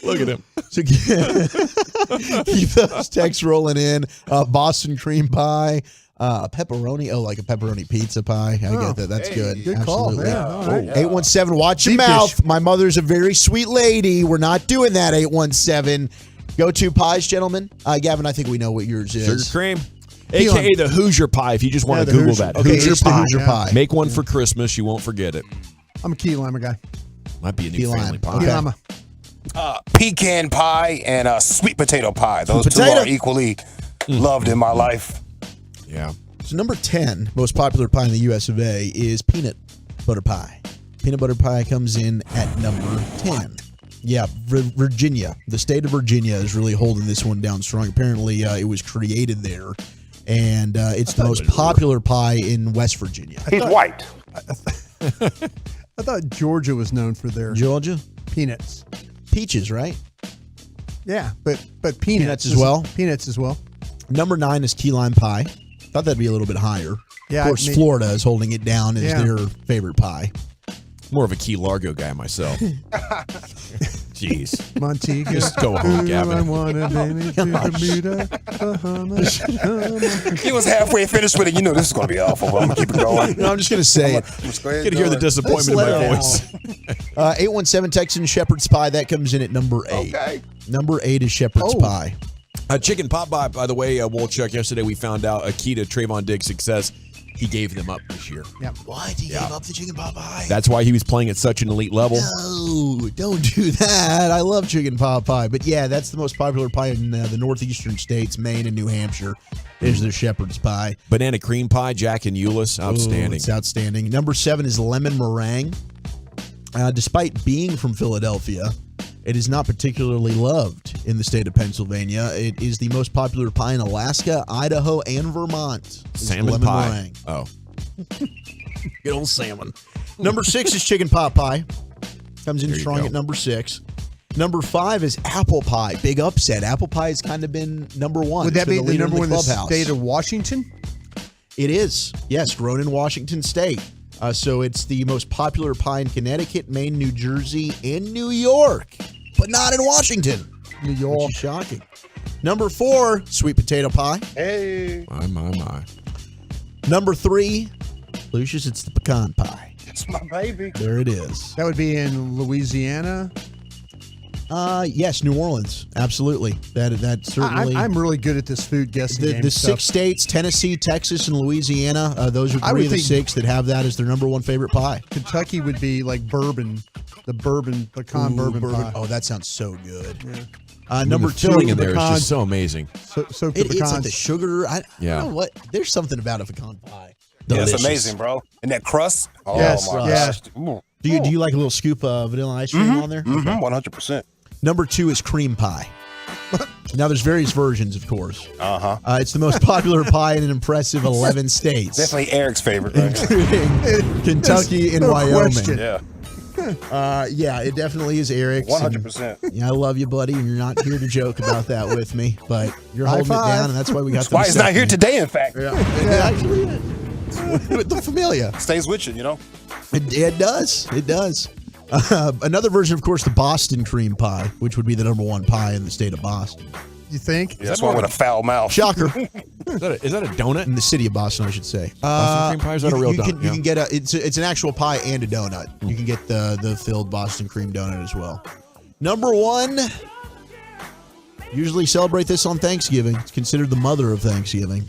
Look at him. So keep those texts rolling in. Boston cream pie. Pepperoni. Oh, like a pepperoni pizza pie. I get that. That's good. Good call. Absolutely. Yeah, all right. 817. Watch your Deep mouth. dish. My mother's a very sweet lady. We're not doing that. 817. Go to pies, gentlemen. Gavin, I think we know what yours is. Sugar cream. AKA the Hoosier pie, if you just want to Google that. Okay, Hoosier it's the pie. Hoosier pie. Make one for Christmas. You won't forget it. I'm a key lima guy. Might be a new Key lime. family pie. Key lima. Pecan pie and sweet potato pie. Those two potato. are equally loved in my life. Yeah. So number 10, most popular pie in the US of A, is peanut butter pie. Peanut butter pie comes in at number 10. Yeah, Virginia. The state of Virginia is really holding this one down strong. Apparently, it was created there, and it's the most popular pie in West Virginia. He's white. I thought Georgia was known for their Georgia? peanuts. Peaches, right? Yeah, but peanuts, Peanuts as well? Peanuts as well. Number 9 is key lime pie. Thought that'd be a little bit higher. Yeah, of course, Florida is holding it down as Yeah. their favorite pie. More of a Key Largo guy myself. Jeez. Montego. Just go home, Gavin. I wanna baby to Bermuda, Bahamas. He was halfway finished with it. You know this is going to be awful, but I'm going to keep it going. No, I'm just going to say it. Just go ahead You and can hear do the it. disappointment in my voice. 817 Texan Shepherd's Pie. That comes in at number 8. Okay. Number 8 is Shepherd's Pie. Chicken pot pie, by the way, Wolchuk, yesterday we found out a key to Trayvon Diggs' success. He gave them up this year. Yeah. What? He gave up the chicken pot pie? That's why he was playing at such an elite level. No, don't do that. I love chicken pot pie. But yeah, that's the most popular pie in the northeastern states, Maine and New Hampshire, is their shepherd's pie. Banana cream pie, Jack and Euless, outstanding. Ooh, it's outstanding. Number 7 is lemon meringue. Despite being from Philadelphia, it is not particularly loved in the state of Pennsylvania. It is the most popular pie in Alaska, Idaho, and Vermont. Salmon lemon pie. meringue. Oh. Good old salmon. Number 6 is chicken pot pie. Comes in There you strong go. at number 6. Number 5 is apple pie. Big upset. Apple pie has kind of been number 1. Would that It's be been the leader number one in the clubhouse. state of Washington? It is. Yes, grown in Washington State. So it's the most popular pie in Connecticut, Maine, New Jersey, and New York, but not in Washington. New York. Which is shocking. Number 4, sweet potato pie. Hey. My. Number 3, Lucius, it's the pecan pie. It's my baby. There it is. That would be in Louisiana. Yes, New Orleans. Absolutely. That certainly. I'm really good at this food guessing game The stuff. 6 states, Tennessee, Texas, and Louisiana, those are I 3 would of the think- 6 that have that as their number 1 favorite pie. Kentucky would be like bourbon, the bourbon pecan Ooh, bourbon pie. Oh, that sounds so good. Yeah. Number the 2, filling in there is pecans. just so amazing. So it's like pecans. the sugar. I Yeah. don't know what. There's something about a pecan pie. Yeah, it's Delicious. amazing, bro. And that crust? Oh, Yes, my yes. gosh. Ooh. Do you like a little scoop of vanilla ice cream on there? Mm-hmm, 100%. Number 2 is cream pie. Now, there's various versions, of course. Uh-huh. It's the most popular pie in an impressive 11 states, Definitely Eric's favorite, right? including Kentucky and no Wyoming. question. Yeah. Yeah, it definitely is Eric's. 100%. And, yeah, I love you, buddy, and you're not here to joke about that with me, but you're High holding it five. down, and that's why we got That's why he's not here today, in fact. Yeah, actually, with the familia. Stays with you, you know? It does. It does. Another version, of course, the Boston cream pie, which would be the number 1 pie in the state of Boston. You think? Yeah, that's one with a foul mouth. Shocker. Is that a donut? In the city of Boston, I should say. Boston cream pie? Is that a real you donut? You can get it's an actual pie and a donut. You can get the filled Boston cream donut as well. Number 1. Usually celebrate this on Thanksgiving. It's considered the mother of Thanksgiving.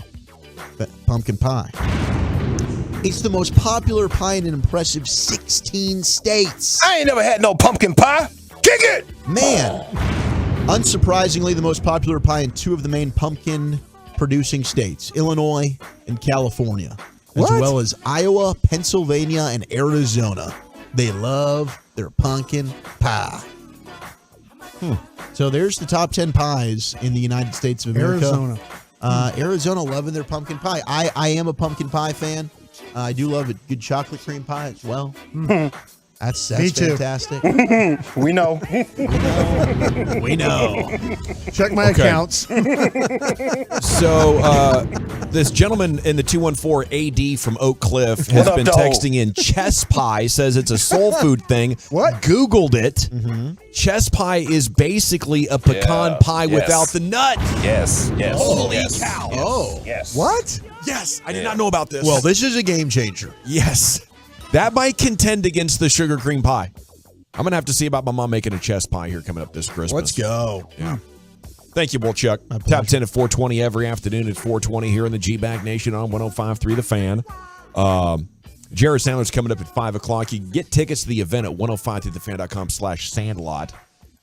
Pumpkin pie. It's the most popular pie in an impressive 16 states. I ain't never had no pumpkin pie. Kick it! Man. Unsurprisingly, the most popular pie in 2 of the main pumpkin producing states, Illinois and California, as What? well as Iowa, Pennsylvania, and Arizona. They love their pumpkin pie. So there's the top 10 pies in the United States of America. Arizona. Arizona loving their pumpkin pie. I am a pumpkin pie fan. I do love a good chocolate cream pie as well. That's Me too. fantastic. We know. We know. Check my Okay. accounts. So this gentleman in the 214 AD from Oak Cliff has What up, been dog? texting in chess pie, says it's a soul food thing. What? Googled it. Chess pie is basically a pecan pie yes. without the nut. Yes. Holy yes. cow. Yes. Oh. Yes. What? Yes, I did not know about this. Well, this is a game changer. yes. That might contend against the sugar cream pie. I'm going to have to see about my mom making a chess pie here coming up this Christmas. Let's go. Yeah. Thank you, Chuck. Top 10 at 420 every afternoon at 420 here in the G-Bag Nation on 105.3 The Fan. Jared Sandler's coming up at 5 o'clock. You can get tickets to the event at 105thethefan.com/sandlot.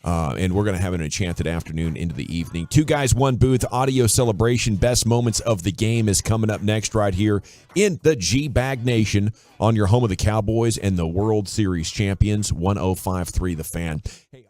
And we're going to have an enchanted afternoon into the evening. 2 Guys, 1 Booth audio celebration. Best moments of the game is coming up next right here in the G-Bag Nation on your home of the Cowboys and the World Series champions, 105.3 The Fan. Hey,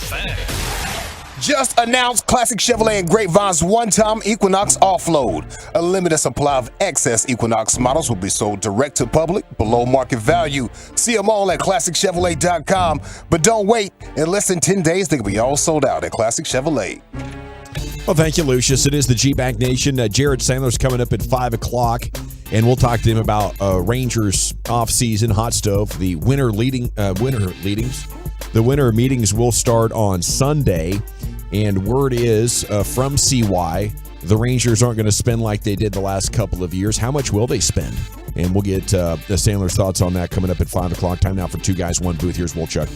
Fan. Just announced Classic Chevrolet and Grapevine's one-time Equinox offload. A limited supply of excess Equinox models will be sold direct to public below market value. See them all at ClassicChevrolet.com. But don't wait. In less than 10 days, they will be all sold out at Classic Chevrolet. Well, thank you, Lucius. It is the G-Back Nation. Jared Sandler's coming up at 5 o'clock, and we'll talk to him about Rangers off-season hot stove, the winter meetings. The winter meetings will start on Sunday, and word is from CY, the Rangers aren't going to spend like they did the last couple of years. How much will they spend? And we'll get the Sandler's thoughts on that coming up at 5 o'clock. Time now for Two Guys, One Booth. Here's Wolchuk.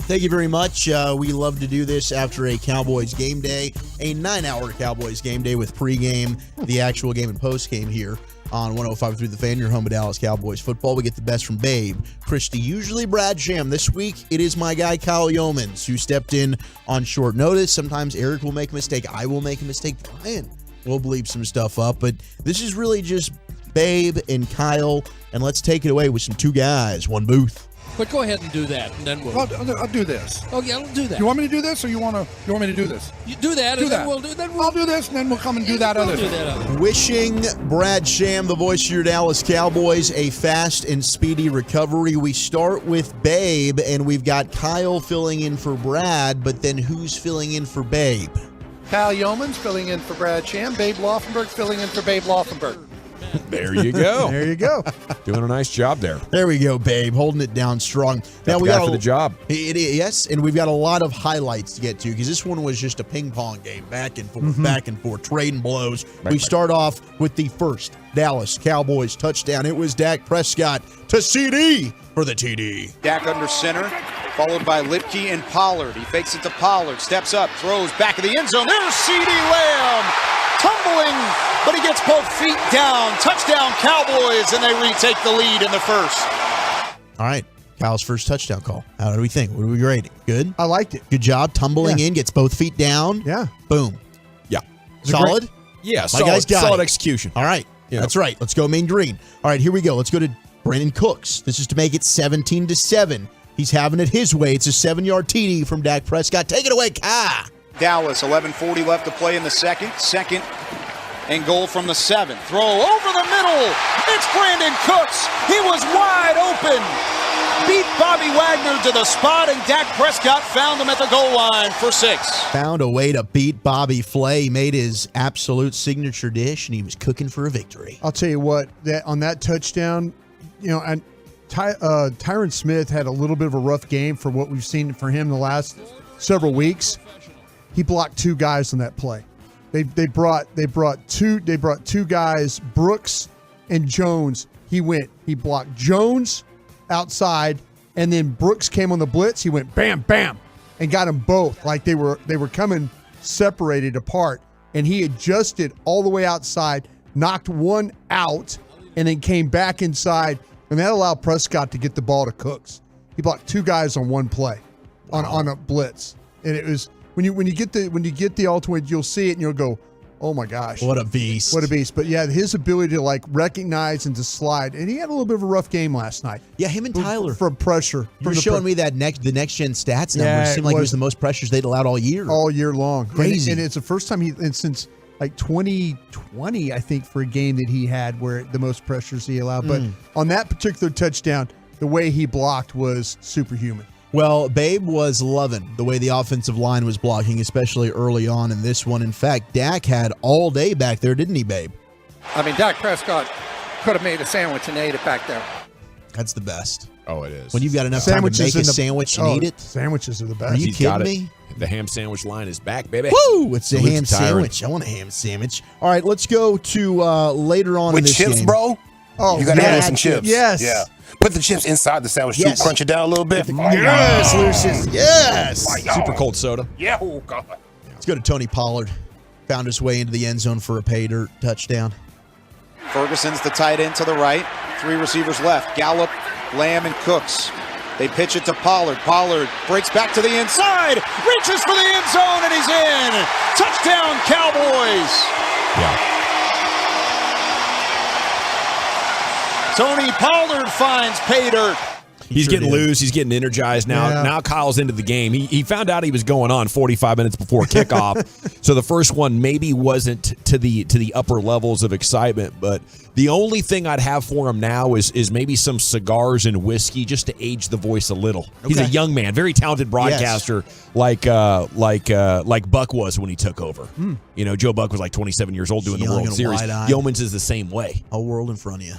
Thank you very much. We love to do this after a Cowboys game day, a 9-hour Cowboys game day with pregame, the actual game and postgame here on 105.3 The Fan, your home of Dallas Cowboys football. We get the best from Babe, Christy, usually Brad Sham. This week, it is my guy Kyle Yeomans who stepped in on short notice. Sometimes Eric will make a mistake. I will make a mistake. Brian will bleep some stuff up. But this is really just Babe and Kyle, and let's take it away with some Two Guys, One Booth. But go ahead and do that, and then we'll. I'll do this. Oh yeah, I'll do that. You want me to do this, or you want me to do this? You do that, do and that. then we'll do. I'll do this, and then we'll come and do that other thing. Wishing Brad Sham, the voice of your Dallas Cowboys, a fast and speedy recovery. We start with Babe, and we've got Kyle filling in for Brad, but then who's filling in for Babe? Kyle Yeomans filling in for Brad Sham. Babe Laufenberg filling in for Babe Laufenberg. There you go. There you go. Doing a nice job there. There we go, Babe. Holding it down strong. Now we got for the job. Yes, and we've got a lot of highlights to get to because this one was just a ping pong game, back and forth, trading blows. We start off with the first Dallas Cowboys touchdown. It was Dak Prescott to CD for the TD. Dak under center, followed by Lipke and Pollard. He fakes it to Pollard, steps up, throws back of the end zone. There's CD Lamb. Tumbling, but he gets both feet down. Touchdown Cowboys, and they retake the lead in the first. All right, Kyle's first touchdown call. How do we think? What are we grading? Good? I liked it. Good job. Tumbling in, gets both feet down. Yeah. Boom. Yeah. Solid? Yeah, My guy's got solid it. execution. All right. Yeah. That's right. Let's go Mean Green. All right, here we go. Let's go to Brandon Cooks. This is to make it 17-7. He's having it his way. It's a 7-yard TD from Dak Prescott. Take it away, Kai. Dallas, 11:40 left to play in the second. Second and goal from the 7. Throw over the middle. It's Brandon Cooks. He was wide open. Beat Bobby Wagner to the spot, and Dak Prescott found him at the goal line for 6. Found a way to beat Bobby Flay. He made his absolute signature dish, and he was cooking for a victory. I'll tell you what, that on that touchdown, and Tyron Smith had a little bit of a rough game for what we've seen for him the last several weeks. He blocked 2 guys on that play. They brought two guys, Brooks and Jones. He blocked Jones outside, and then Brooks came on the blitz. He went bam, bam, and got them both. Like they were coming separated apart. And he adjusted all the way outside, knocked one out, and then came back inside. And that allowed Prescott to get the ball to Cooks. He blocked 2 guys on one play, on a blitz. And it was when you get the ultimate, you'll see it and you'll go, oh my gosh, what a beast! What a beast! But yeah, his ability to recognize and to slide, and he had a little bit of a rough game last night. Yeah, him and Tyler from pressure. You were showing me that the next gen stats number. Yeah, it seemed like it was the most pressures they'd allowed all year long. Crazy, and it's the first time since like 2020, I think, for a game that he had where the most pressures he allowed. But on that particular touchdown, the way he blocked was superhuman. Well, Babe was loving the way the offensive line was blocking, especially early on in this one. In fact, Dak had all day back there, didn't he, Babe? I mean, Dak Prescott could have made a sandwich and ate it back there. That's the best. Oh, it is. When you've got enough time to make a sandwich and eat it. Sandwiches are the best. Are you kidding me? The ham sandwich line is back, baby. Woo! It's a ham sandwich. I want a ham sandwich. All right, let's go to later on in this game. With chips, bro? Oh, you got to have some chips. Yes. Yeah. Put the chips inside the sandwich too. Crunch it down a little bit. Yes, Lucius. Yes. Super cold soda. Yeah. Oh, God. Let's go to Tony Pollard. Found his way into the end zone for a pay dirt touchdown. Ferguson's the tight end to the right. 3 receivers left. Gallup, Lamb, and Cooks. They pitch it to Pollard. Pollard breaks back to the inside. Reaches for the end zone, and he's in. Touchdown, Cowboys. Yeah. Tony Pollard finds pay dirt. He's getting loose. He's getting energized now. Yeah. Now Kyle's into the game. He found out he was going on 45 minutes before kickoff. So the first one maybe wasn't to the upper levels of excitement, but the only thing I'd have for him now is maybe some cigars and whiskey just to age the voice a little. He's a young man, very talented broadcaster, like Buck was when he took over. You know, Joe Buck was like 27 years old doing the World Series. Yeomans is the same way. Whole world in front of you.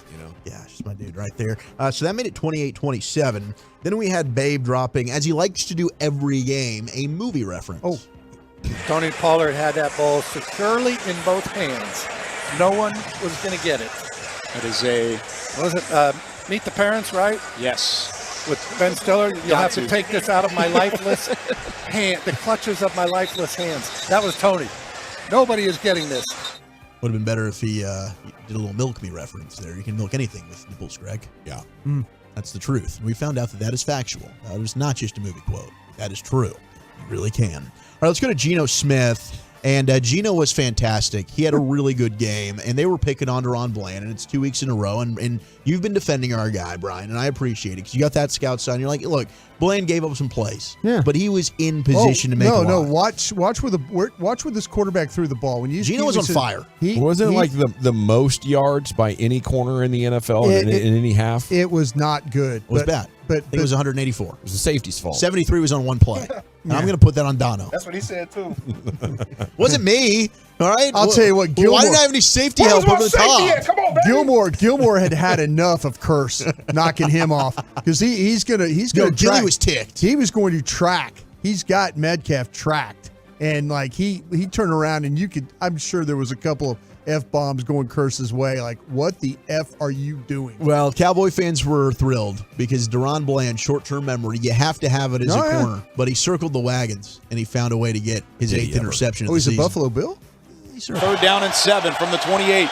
Yeah, just my dude right there. So that made it 28-27. Then we had Babe dropping, as he likes to do every game, a movie reference. Oh, Tony Pollard had that ball securely in both hands. No one was going to get it. It is a... What was it? Meet the Parents, right? Yes. With Ben Stiller. You'll have to take this out of my lifeless hand, the clutches of my lifeless hands. That was Tony. Nobody is getting this. Would have been better if he did a little milk me reference there. You can milk anything with nipples, Greg. Yeah. That's the truth. We found out that is factual. That is not just a movie quote. That is true. You really can. All right, let's go to Geno Smith. And Geno was fantastic. He had a really good game, and they were picking on Deron Bland, and it's 2 weeks in a row. And you've been defending our guy, Brian, and I appreciate it because you got that scout side. And you're like, look, Bland gave up some plays, but he was in position to make a lot. Watch where this quarterback threw the ball. When Geno was on fire. Wasn't it like the most yards by any corner in the NFL in any half? It was not good. It was bad. But it was 184. It was the safety's fault. 73 was on one play. And I'm going to put that on Dono. That's what he said, too. Wasn't me. All right. I'll tell you what, Gilmore. Why didn't I have any safety help over the top? Come on, baby. Gilmore had enough of Curse knocking him off because he's gonna Gilly was ticked. He was going to track. He's got Metcalf tracked, and like he turned around and I'm sure there was a couple of F-bombs going Curse's way. Like, what the F are you doing? Well, Cowboy fans were thrilled because Deron Bland, short-term memory, you have to have it as a corner. But he circled the wagons, and he found a way to get his 8th interception of the season. He's a Buffalo Bill? Third down and 7 from the 28.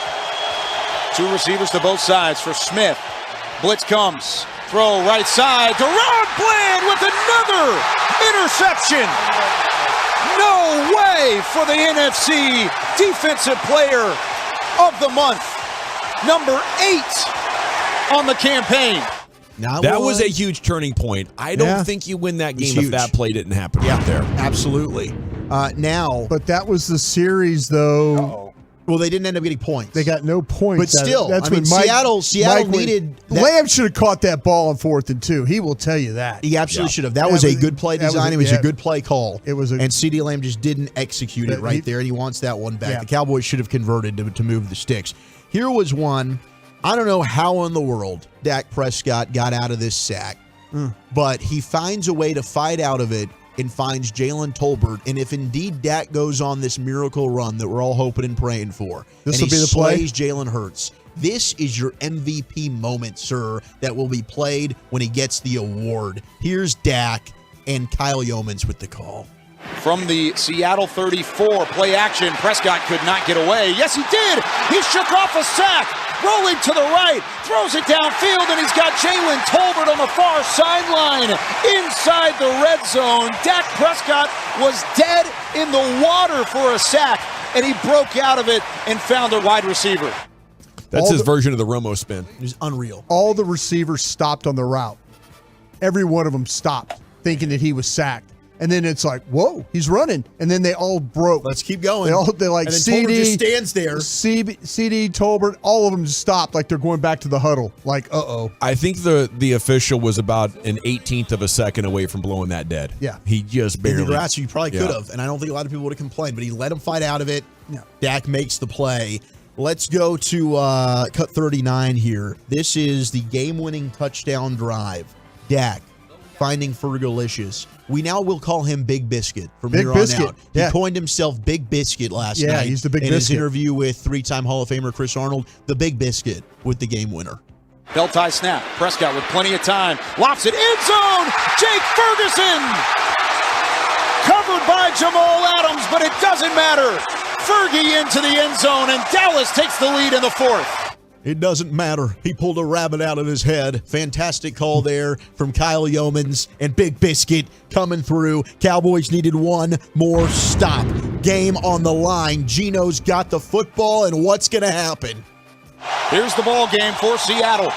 Two receivers to both sides for Smith. Blitz comes. Throw right side. Deron Bland with another interception. No way for the NFC Defensive Player of the Month. Number 8 on the campaign. That was a huge turning point. I don't think you win that game if that play didn't happen right there. Absolutely. But that was the series, though. Uh-oh. Well, they didn't end up getting points. They got no points. But still, that's I mean, Seattle needed that. Lamb should have caught that ball on 4th and 2. He will tell you that. He absolutely should have. That was a good play design. It was a good play call. It was, and CeeDee Lamb just didn't execute it right there, and he wants that one back. Yeah. The Cowboys should have converted to move the sticks. Here was one. I don't know how in the world Dak Prescott got out of this sack, but he finds a way to fight out of it and finds Jalen Tolbert. And if indeed Dak goes on this miracle run that we're all hoping and praying for, this will be the play. Slays Jalen Hurts, this is your MVP moment, sir, that will be played when he gets the award. Here's Dak and Kyle Yeomans with the call. From the Seattle 34, play action. Prescott could not get away. Yes, he did. He shook off a sack. Rolling to the right, throws it downfield, and he's got Jalen Tolbert on the far sideline inside the red zone. Dak Prescott was dead in the water for a sack, and he broke out of it and found a wide receiver. That's his version of the Romo spin. It was unreal. All the receivers stopped on the route. Every one of them stopped, thinking that he was sacked. And then it's like, whoa, he's running. And then they all broke. Let's keep going. They're like, and then CD Tolbert just stands there. CD, Tolbert, all of them just stopped like they're going back to the huddle. Like, uh-oh. I think the official was about an 18th of a second away from blowing that dead. Yeah. He just barely. Congrats, you probably could have. And I don't think a lot of people would have complained, but he let him fight out of it. Yeah. Dak makes the play. Let's go to cut 39 here. This is the game-winning touchdown drive. Dak finding Fergalicious. We now will call him Big Biscuit from here on out. Yeah. He coined himself Big Biscuit last night. Yeah, he's the Big in Biscuit. his interview with three-time Hall of Famer Chris Arnold, the Big Biscuit with the game winner. Belt tie snap. Prescott with plenty of time. Lofts it. End zone. Jake Ferguson. Covered by Jamal Adams, but it doesn't matter. Fergie into the end zone, and Dallas takes the lead in the 4th. It doesn't matter. He pulled a rabbit out of his head. Fantastic call there from Kyle Yeomans and Big Biscuit coming through. Cowboys needed one more stop. Game on the line. Geno's got the football, and what's going to happen? Here's the ball game for Seattle.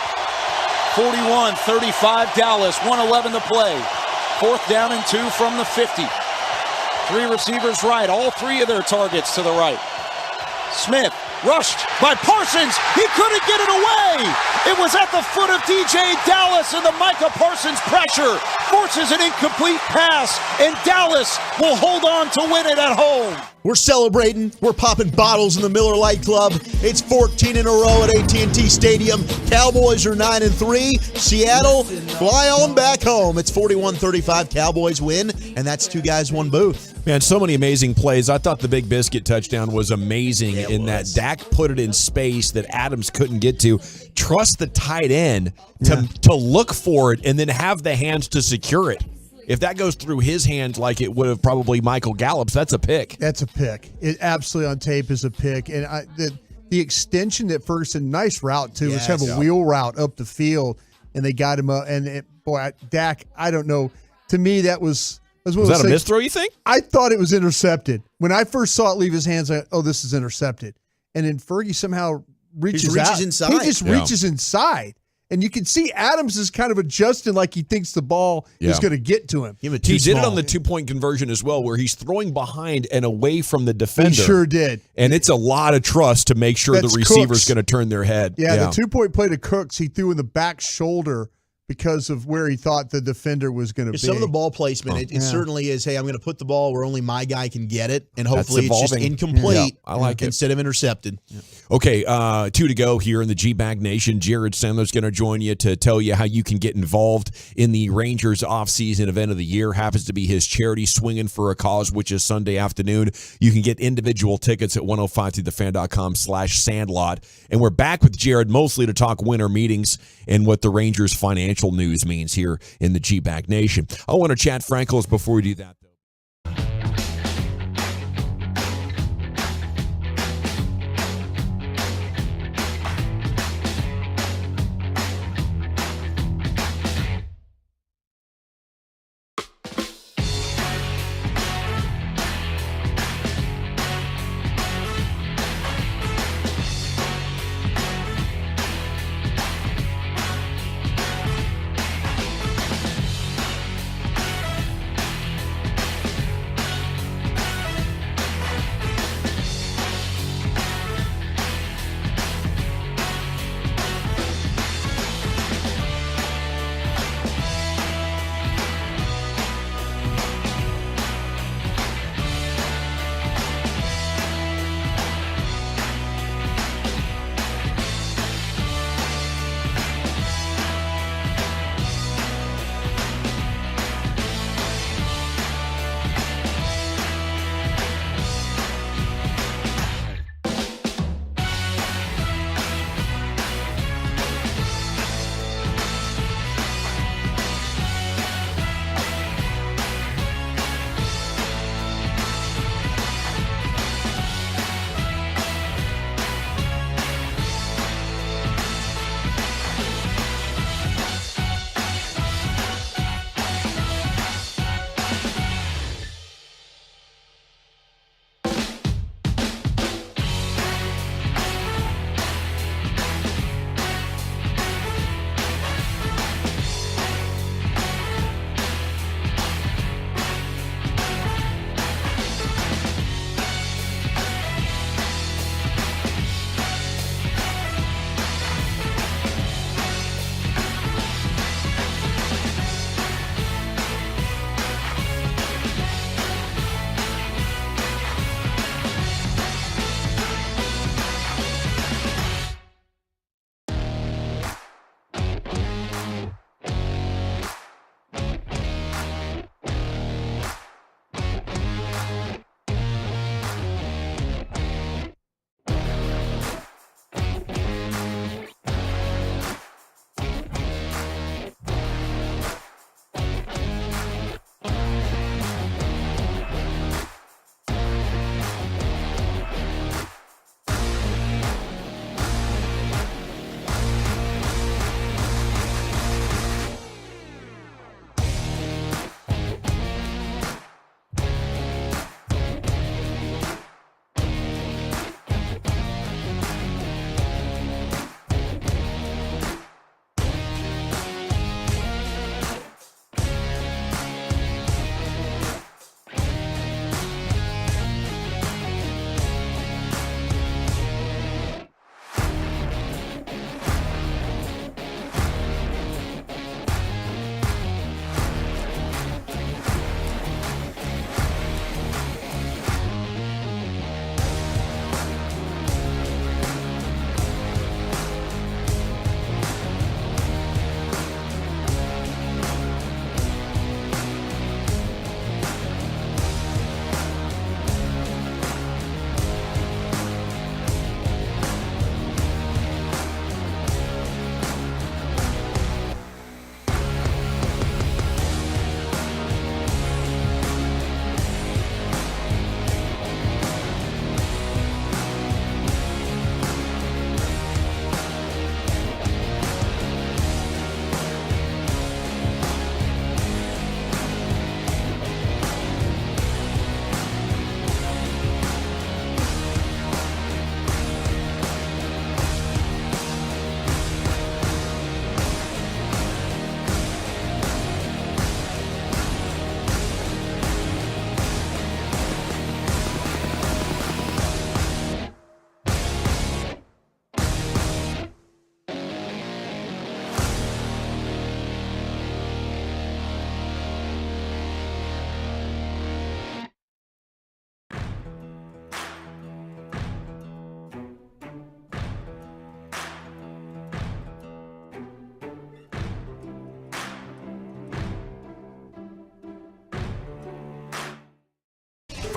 41-35 Dallas, 1:11 to play. 4th down and 2 from the 50. 3 receivers right, all 3 of their targets to the right. Smith rushed by Parsons. He couldn't get it away. It was at the foot of DJ Dallas, and the Micah Parsons pressure forces an incomplete pass, and Dallas will hold on to win it at home. We're celebrating. We're popping bottles in the Miller Lite Club. It's 14 in a row at AT&T Stadium. Cowboys are 9-3. Seattle, fly on back home. It's 41-35. Cowboys win, and that's 2 guys, 1 booth. Man, so many amazing plays. I thought the Big Biscuit touchdown was amazing that Dak put it in space that Adams couldn't get to. Trust the tight end to look for it and then have the hands to secure it. If that goes through his hands like it would have probably Michael Gallup's, that's a pick. That's a pick. It absolutely on tape is a pick. And the extension that Ferguson, nice route too, was kind of a wheel route up the field, and they got him up. And Dak, I don't know. To me, that was that a misthrow, you think? I thought it was intercepted. When I first saw it leave his hands, this is intercepted. And then Fergie somehow reaches inside. He just reaches inside. And you can see Adams is kind of adjusting like he thinks the ball is going to get to him. He did it on the 2-point conversion as well, where he's throwing behind and away from the defender. He sure did. And it's a lot of trust to make sure the receiver's going to turn their head. Yeah, the 2-point play to Cooks, he threw in the back shoulder because of where he thought the defender was going to be. Some of the ball placement, it certainly is, hey, I'm going to put the ball where only my guy can get it, and hopefully it's just incomplete I like it. instead of intercepted. Yeah. Okay, 2 to go here in the G-Bag Nation. Jared Sandler's going to join you to tell you how you can get involved in the Rangers off-season event of the year. Happens to be his charity Swinging for a Cause, which is Sunday afternoon. You can get individual tickets at 105thethefan.com/sandlot. And we're back with Jared mostly to talk winter meetings and what the Rangers financial news means here in the G-Bag Nation. I want to chat Frankles before we do that, though.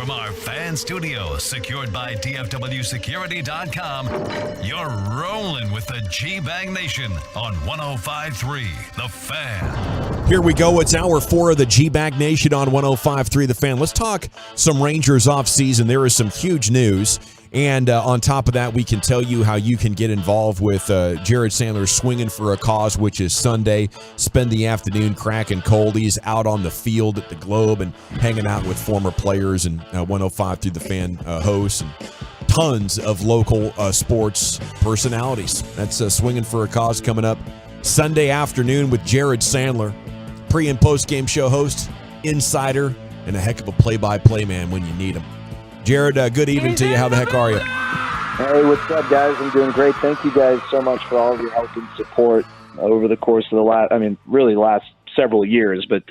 From our fan studios, secured by DFWsecurity.com, you're rolling with the G-Bag Nation on 105.3 The Fan. Here we go. It's hour 4 of the G-Bag Nation on 105.3 The Fan. Let's talk some Rangers offseason. There is some huge news. And on top of that, we can tell you how you can get involved with Jared Sandler's Swinging for a Cause, which is Sunday. Spend the afternoon cracking coldies out on the field at the Globe and hanging out with former players and 105 The Fan hosts and tons of local sports personalities. That's Swinging for a Cause coming up Sunday afternoon with Jared Sandler, pre- and post-game show host, insider, and a heck of a play-by-play man when you need him. Jared, good evening to you. How the heck are you? Hey, what's up, guys? I'm doing great. Thank you guys so much for all of your help and support over the course of the last several years, but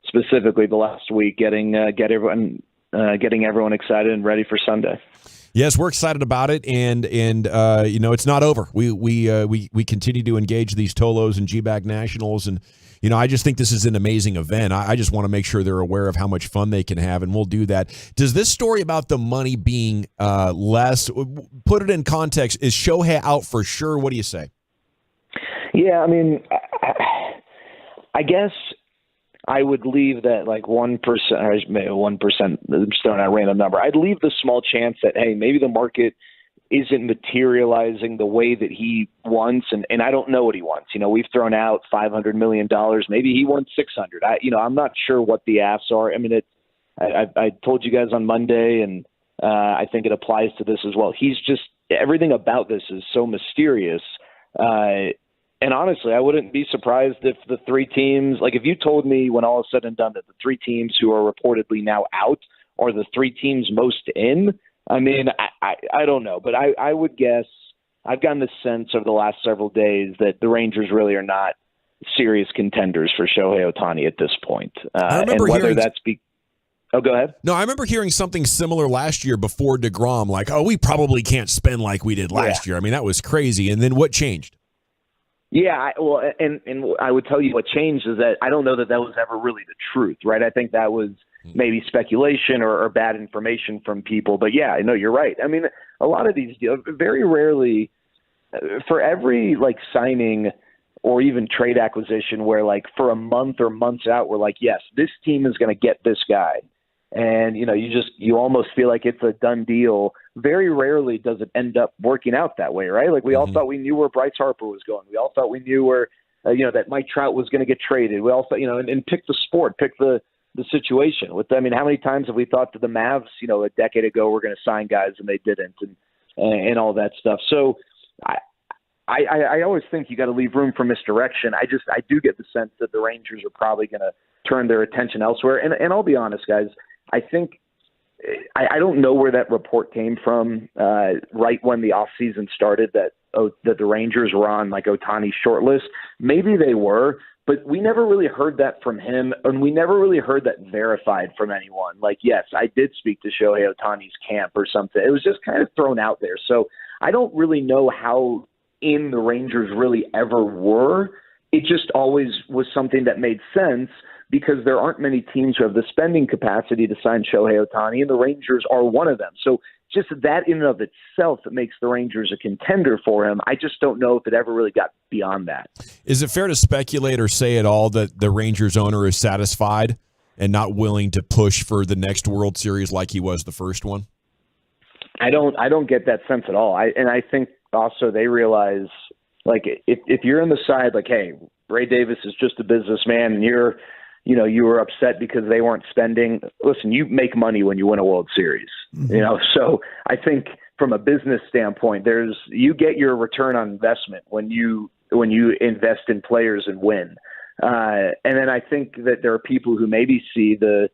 specifically the last week, getting everyone excited and ready for Sunday. Yes, we're excited about it, and it's not over. We continue to engage these Tolos and G-Bag Nationals, and I just think this is an amazing event. I just want to make sure they're aware of how much fun they can have, and we'll do that. Does this story about the money being less, put it in context, is Shohei out for sure? What do you say? Yeah, I guess I would leave that like 1%, or maybe 1%, I'm just throwing out a random number. I'd leave the small chance that, hey, maybe the market isn't materializing the way that he wants, and I don't know what he wants. We've thrown out $500 million. Maybe he wants $600. I'm not sure what the asks are. I told you guys on Monday, and I think it applies to this as well. He's just, everything about this is so mysterious. And honestly, I wouldn't be surprised if the three teams, like if you told me when all is said and done that the three teams who are reportedly now out are the three teams most in, I don't know, but I would guess, I've gotten the sense over the last several days that the Rangers really are not serious contenders for Shohei Ohtani at this point. I remember go ahead. No, I remember hearing something similar last year before DeGrom, like, we probably can't spend like we did last year. That was crazy. And then what changed? Yeah, and I would tell you what changed is that I don't know that was ever really the truth, right? I think that was maybe speculation or bad information from people. But yeah, I know you're right. A lot of these deals, very rarely, for every signing or even trade acquisition where for a month or months out, we're like, yes, this team is going to get this guy. And, you almost feel like it's a done deal. Very rarely does it end up working out that way, right? We all thought we knew where Bryce Harper was going. We all thought we knew where, that Mike Trout was going to get traded. We all thought, and pick the sport, pick the situation. How many times have we thought that the Mavs, a decade ago, were going to sign guys and they didn't, and all that stuff. So I always think you got to leave room for misdirection. I do get the sense that the Rangers are probably going to turn their attention elsewhere. And I'll be honest, guys, I think I don't know where that report came from right when the offseason started that the Rangers were on Ohtani's short list. Maybe they were, but we never really heard that from him, and we never really heard that verified from anyone. Yes, I did speak to Shohei Ohtani's camp or something. It was just kind of thrown out there. So I don't really know how in the Rangers really ever were. It just always was something that made sense because there aren't many teams who have the spending capacity to sign Shohei Ohtani, and the Rangers are one of them. So just that in and of itself that makes the Rangers a contender for him. I just don't know if it ever really got beyond that. Is it fair to speculate or say at all that the Rangers owner is satisfied and not willing to push for the next World Series like he was the first one? I don't get that sense at all. I think also they realize, if you're on the side, hey, Ray Davis is just a businessman and you were upset because they weren't spending. Listen, you make money when you win a World Series, So I think from a business standpoint, you get your return on investment when you invest in players and win. And then I think that there are people who maybe see the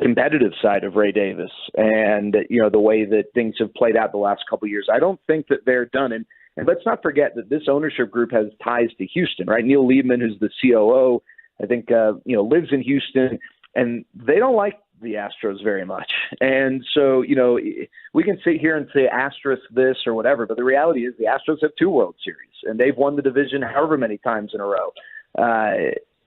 competitive side of Ray Davis and the way that things have played out the last couple of years. I don't think that they're done. And let's not forget that this ownership group has ties to Houston, right? Neil Liebman, who's the COO, I think, lives in Houston, and they don't like the Astros very much. And so, we can sit here and say asterisk this or whatever, but the reality is the Astros have 2 World Series, and they've won the division however many times in a row.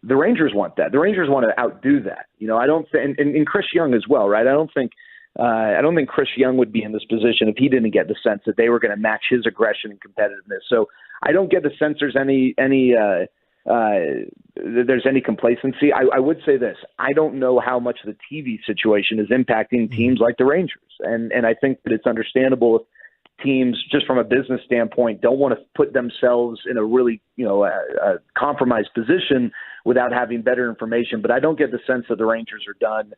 The Rangers want that. The Rangers want to outdo that. I don't think, and Chris Young as well, right? I don't think I don't think Chris Young would be in this position if he didn't get the sense that they were going to match his aggression and competitiveness. So I don't get the sense there's any complacency. I would say this: I don't know how much the TV situation is impacting teams like the Rangers, and I think that it's understandable if teams, just from a business standpoint, don't want to put themselves in a really a compromised position without having better information. But I don't get the sense that the Rangers are done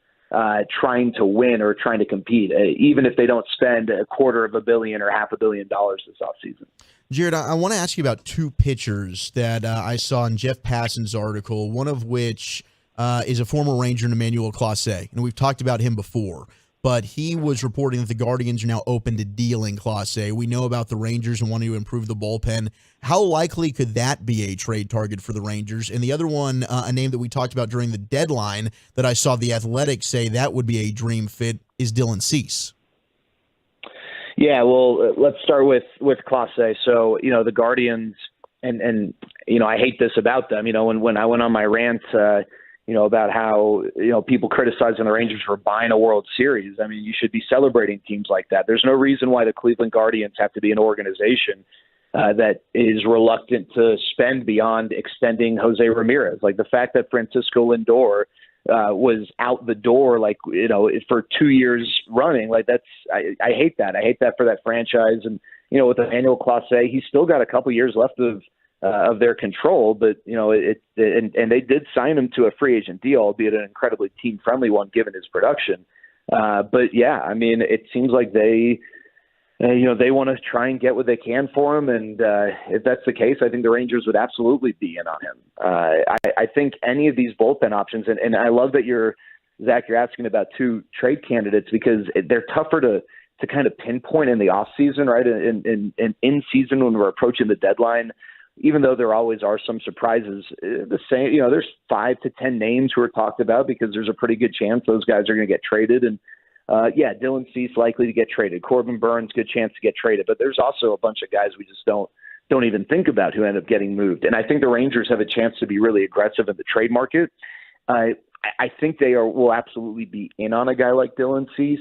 trying to win or trying to compete, even if they don't spend $250 million or $500 million this offseason. Jared, I want to ask you about two pitchers that I saw in Jeff Passan's article, one of which is a former Ranger, Emmanuel Clase. And we've talked about him before, but he was reporting that the Guardians are now open to dealing Clase. We know about the Rangers and wanting to improve the bullpen. How likely could that be a trade target for the Rangers? And the other one, a name that we talked about during the deadline that I saw the Athletic say that would be a dream fit, is Dylan Cease. Yeah, well, let's start with Clase. So, the Guardians, and I hate this about them. When I went on my rant, about how, people criticizing the Rangers for buying a World Series. I mean, you should be celebrating teams like that. There's no reason why the Cleveland Guardians have to be an organization that is reluctant to spend beyond extending Jose Ramirez. Like the fact that Francisco Lindor was out the door, for 2 years running, I hate that. I hate that for that franchise. And, with Emmanuel Clase, he's still got a couple years left of their control, but and they did sign him to a free agent deal, albeit an incredibly team friendly one given his production. But yeah, I mean, it seems like they want to try and get what they can for him. And if that's the case, I think the Rangers would absolutely be in on him. I think any of these bullpen options, and I love that you're asking about two trade candidates, because they're tougher to kind of pinpoint in the off season, right? And in season when we're approaching the deadline, even though there always are some surprises, there's 5 to 10 names who are talked about because there's a pretty good chance those guys are going to get traded. And Dylan Cease likely to get traded. Corbin Burns, good chance to get traded. But there's also a bunch of guys we just don't even think about who end up getting moved. And I think the Rangers have a chance to be really aggressive in the trade market. I think they will absolutely be in on a guy like Dylan Cease.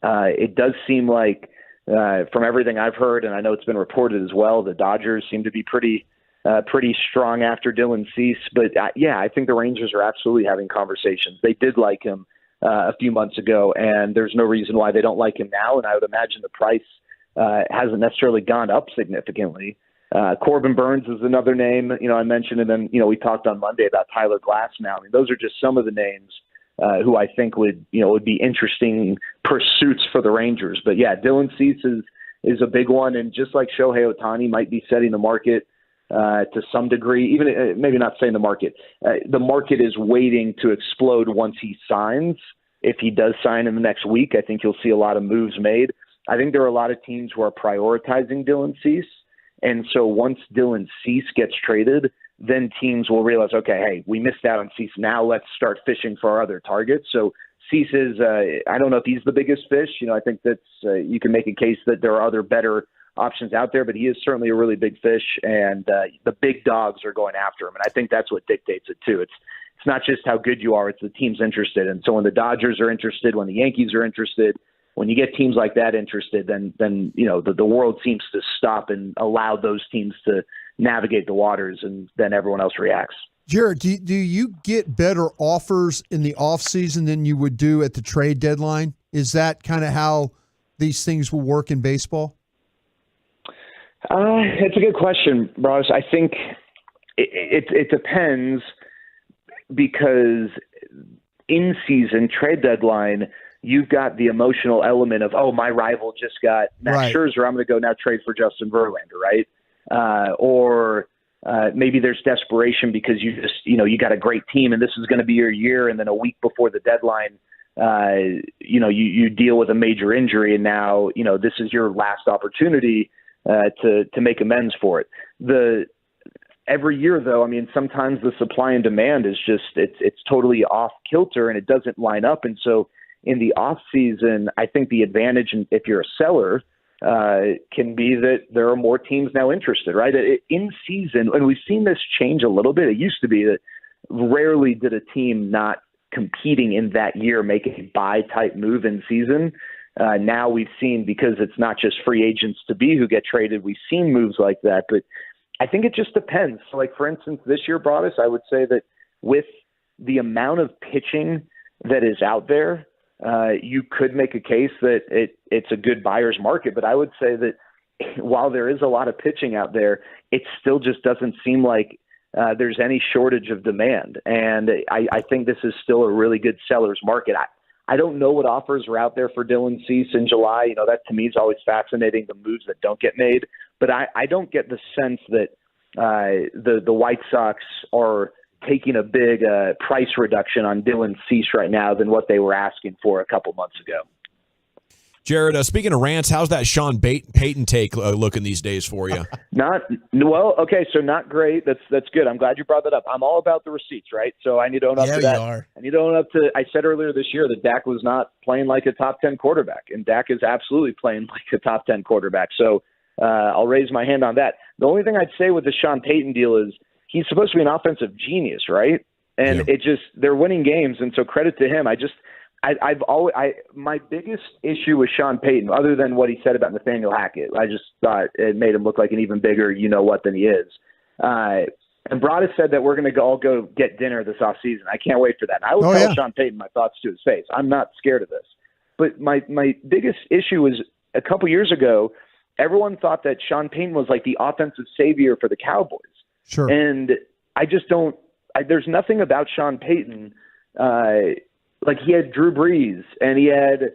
It does seem like, from everything I've heard, and I know it's been reported as well, the Dodgers seem to be pretty strong after Dylan Cease. But I think the Rangers are absolutely having conversations. They did like him a few months ago, and there's no reason why they don't like him now. And I would imagine the price hasn't necessarily gone up significantly. Corbin Burns is another name, I mentioned, and then, we talked on Monday about Tyler Glass now. I mean, those are just some of the names who I think would be interesting pursuits for the Rangers. But yeah, Dylan Cease is a big one. And just like Shohei Ohtani might be setting the market to some degree, even maybe not saying the market is waiting to explode once he signs. If he does sign in the next week, I think you'll see a lot of moves made. I think there are a lot of teams who are prioritizing Dylan Cease. And so once Dylan Cease gets traded, then teams will realize, okay, hey, we missed out on Cease. Now let's start fishing for our other targets. So Cease is, I don't know if he's the biggest fish. I think that's, you can make a case that there are other better options out there, but he is certainly a really big fish, and the big dogs are going after him. And I think that's what dictates it too. It's not just how good you are, it's the team's interested. And so when the Dodgers are interested, when the Yankees are interested, when you get teams like that interested, then the world seems to stop and allow those teams to navigate the waters, and then everyone else reacts. Jared, do you get better offers in the offseason than you would do at the trade deadline? Is that kind of how these things will work in baseball? It's a good question, Bros. I think it depends, because in season trade deadline, you've got the emotional element of, oh, my rival just got Max Scherzer, I'm going to go now trade for Justin Verlander, right? Or maybe there's desperation because you just, you got a great team and this is going to be your year. And then a week before the deadline, you deal with a major injury, and now, this is your last opportunity to make amends for it. Every year, though, I mean, sometimes the supply and demand is just, it's totally off kilter and it doesn't line up. And so in the off season, I think the advantage, if you're a seller, can be that there are more teams now interested, right? In season, and we've seen this change a little bit. It used to be that rarely did a team not competing in that year make a buy type move in season. Now we've seen, because it's not just free agents to be who get traded, we've seen moves like that. But I think it just depends. So, like, for instance, this year, Broadus, I would say that with the amount of pitching that is out there, you could make a case that it's a good buyer's market. But I would say that while there is a lot of pitching out there, it still just doesn't seem like there's any shortage of demand. And I think this is still a really good seller's market. I don't know what offers are out there for Dylan Cease in July. You know, that to me is always fascinating, the moves that don't get made. But I don't get the sense that the White Sox are taking a big price reduction on Dylan Cease right now than what they were asking for a couple months ago. Jared, speaking of rants, how's that Sean Payton take looking these days for you? So not great. That's good. I'm glad you brought that up. I'm all about the receipts, right? So I need to own up to that. I need to own up to. I said earlier this year that Dak was not playing like a top 10 quarterback, and Dak is absolutely playing like a top 10 quarterback. So I'll raise my hand on that. The only thing I'd say with the Sean Payton deal is he's supposed to be an offensive genius, right? And they're winning games, and so credit to him. My biggest issue with Sean Payton, other than what he said about Nathaniel Hackett, I just thought it made him look like an even bigger you-know-what than he is. And Broadus said that we're going to all go get dinner this offseason. I can't wait for that. And I will tell Sean Payton my thoughts to his face. I'm not scared of this. But my biggest issue is a couple years ago, everyone thought that Sean Payton was like the offensive savior for the Cowboys. Sure. And I just don't there's nothing about Sean Payton like he had Drew Brees and he had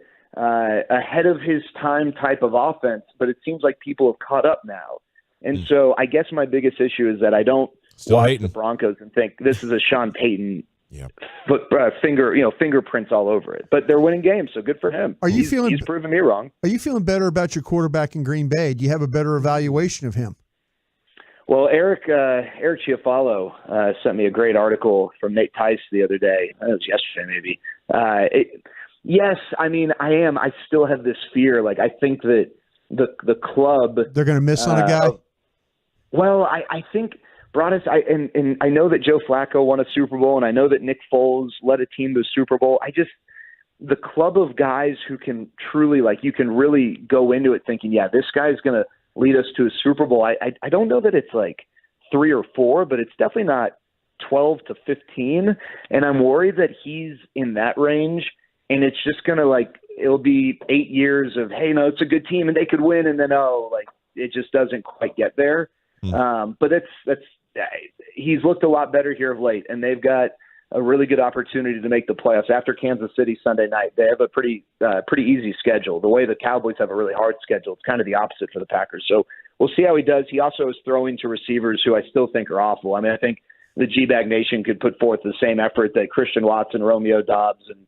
ahead of his time type of offense, but it seems like people have caught up now. And so I guess my biggest issue is that I don't watch the Broncos and think this is a Sean Payton fingerprints all over it. But they're winning games, so good for him. He's proven me wrong. Are you feeling better about your quarterback in Green Bay? Do you have a better evaluation of him? Well, Eric Chiafalo sent me a great article from Nate Tice the other day. It was yesterday, maybe. Yes, I mean, I am. I still have this fear. Like, I think that the club they're going to miss on a guy. Well, I think Broadus. I know that Joe Flacco won a Super Bowl, and I know that Nick Foles led a team to the Super Bowl. The club of guys who can truly, like, you can really go into it thinking, yeah, this guy's going to lead us to a Super Bowl. I don't know that it's like 3 or 4, but it's definitely not 12 to 15. And I'm worried that he's in that range, and it's just going to, it'll be 8 years of, hey, no, it's a good team and they could win. And then, it just doesn't quite get there. But he's looked a lot better here of late, and they've got a really good opportunity to make the playoffs after Kansas City Sunday night. They have a pretty easy schedule. The way the Cowboys have a really hard schedule, it's kind of the opposite for the Packers. So we'll see how he does. He also is throwing to receivers who I still think are awful. I mean, I think the G-Bag Nation could put forth the same effort that Christian Watson, Romeo Doubs, and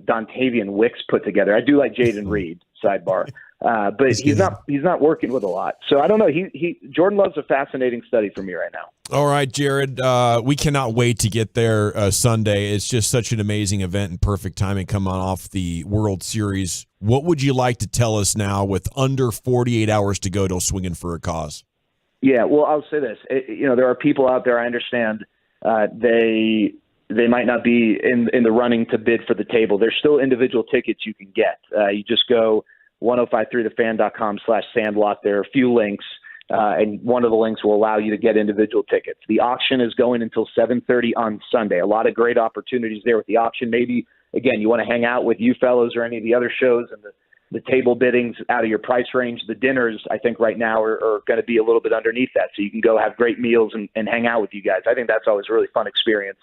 Dontavian Wicks put together. I do like Jaden Reed, sidebar. But he's not working with a lot. So I don't know. Jordan Love's a fascinating study for me right now. All right, Jared. We cannot wait to get there Sunday. It's just such an amazing event and perfect timing coming off the World Series. What would you like to tell us now with under 48 hours to go till Swinging for a Cause? Yeah, well, I'll say this. There are people out there, I understand, they might not be in the running to bid for the table. There's still individual tickets you can get. You just go 1053thefan.com/sandlot. There are a few links, and one of the links will allow you to get individual tickets. The auction is going until 7:30 on Sunday. A lot of great opportunities there with the auction. Maybe, again, you want to hang out with you fellows or any of the other shows, and the table biddings out of your price range. The dinners, I think, right now are going to be a little bit underneath that, so you can go have great meals and hang out with you guys. I think that's always a really fun experience.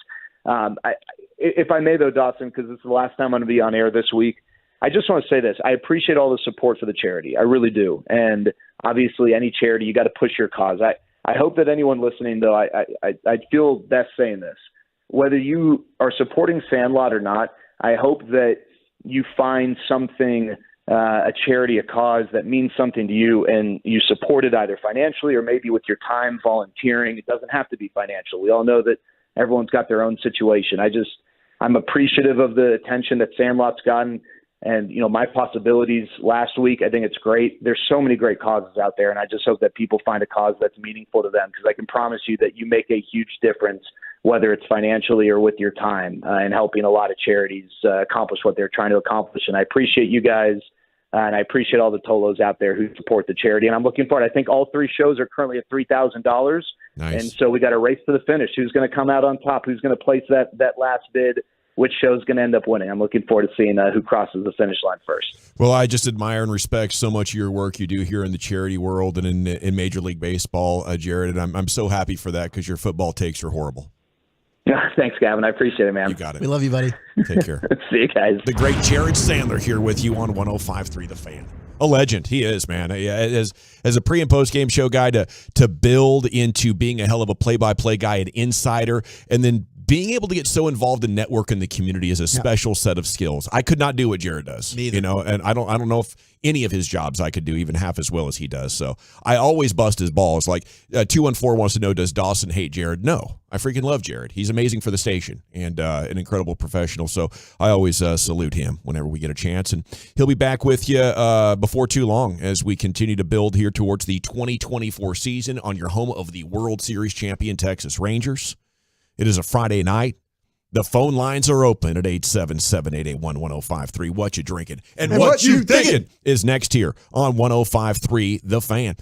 If I may, though, Dawson, because this is the last time I'm going to be on air this week, I just want to say this. I appreciate all the support for the charity. I really do. And obviously, any charity, you got to push your cause. I hope that anyone listening, though, I feel best saying this. Whether you are supporting Sandlot or not, I hope that you find something, a charity, a cause that means something to you, and you support it either financially or maybe with your time, volunteering. It doesn't have to be financial. We all know that everyone's got their own situation. I'm appreciative of the attention that Sandlot's gotten. And, my possibilities last week, I think it's great. There's so many great causes out there, and I just hope that people find a cause that's meaningful to them, because I can promise you that you make a huge difference whether it's financially or with your time, and helping a lot of charities accomplish what they're trying to accomplish. And I appreciate you guys, and I appreciate all the Tolos out there who support the charity. And I'm looking forward. I think all 3 shows are currently at $3,000. Nice. And so we got a race to the finish. Who's going to come out on top? Who's going to place that last bid? Which show's going to end up winning? I'm looking forward to seeing who crosses the finish line first. Well, I just admire and respect so much of your work you do here in the charity world and in Major League Baseball, Jared. And I'm so happy for that because your football takes are horrible. Thanks, Gavin. I appreciate it, man. You got it. We love you, buddy. Take care. See you guys. The great Jared Sandler here with you on 105.3 The Fan. A legend. He is, man. As a pre- and post-game show guy, to build into being a hell of a play-by-play guy, an insider, and then being able to get so involved in network in the community is a special set of skills. I could not do what Jared does. Neither. You know, and I don't know if any of his jobs I could do even half as well as he does. So I always bust his balls. Like 214 wants to know, does Dawson hate Jared? No, I freaking love Jared. He's amazing for the station and an incredible professional. So I always salute him whenever we get a chance. And he'll be back with you before too long as we continue to build here towards the 2024 season on your home of the World Series champion Texas Rangers. It is a Friday night. The phone lines are open at 877-881-1053. What you drinking? And what you thinking is next here on 105.3 The Fan.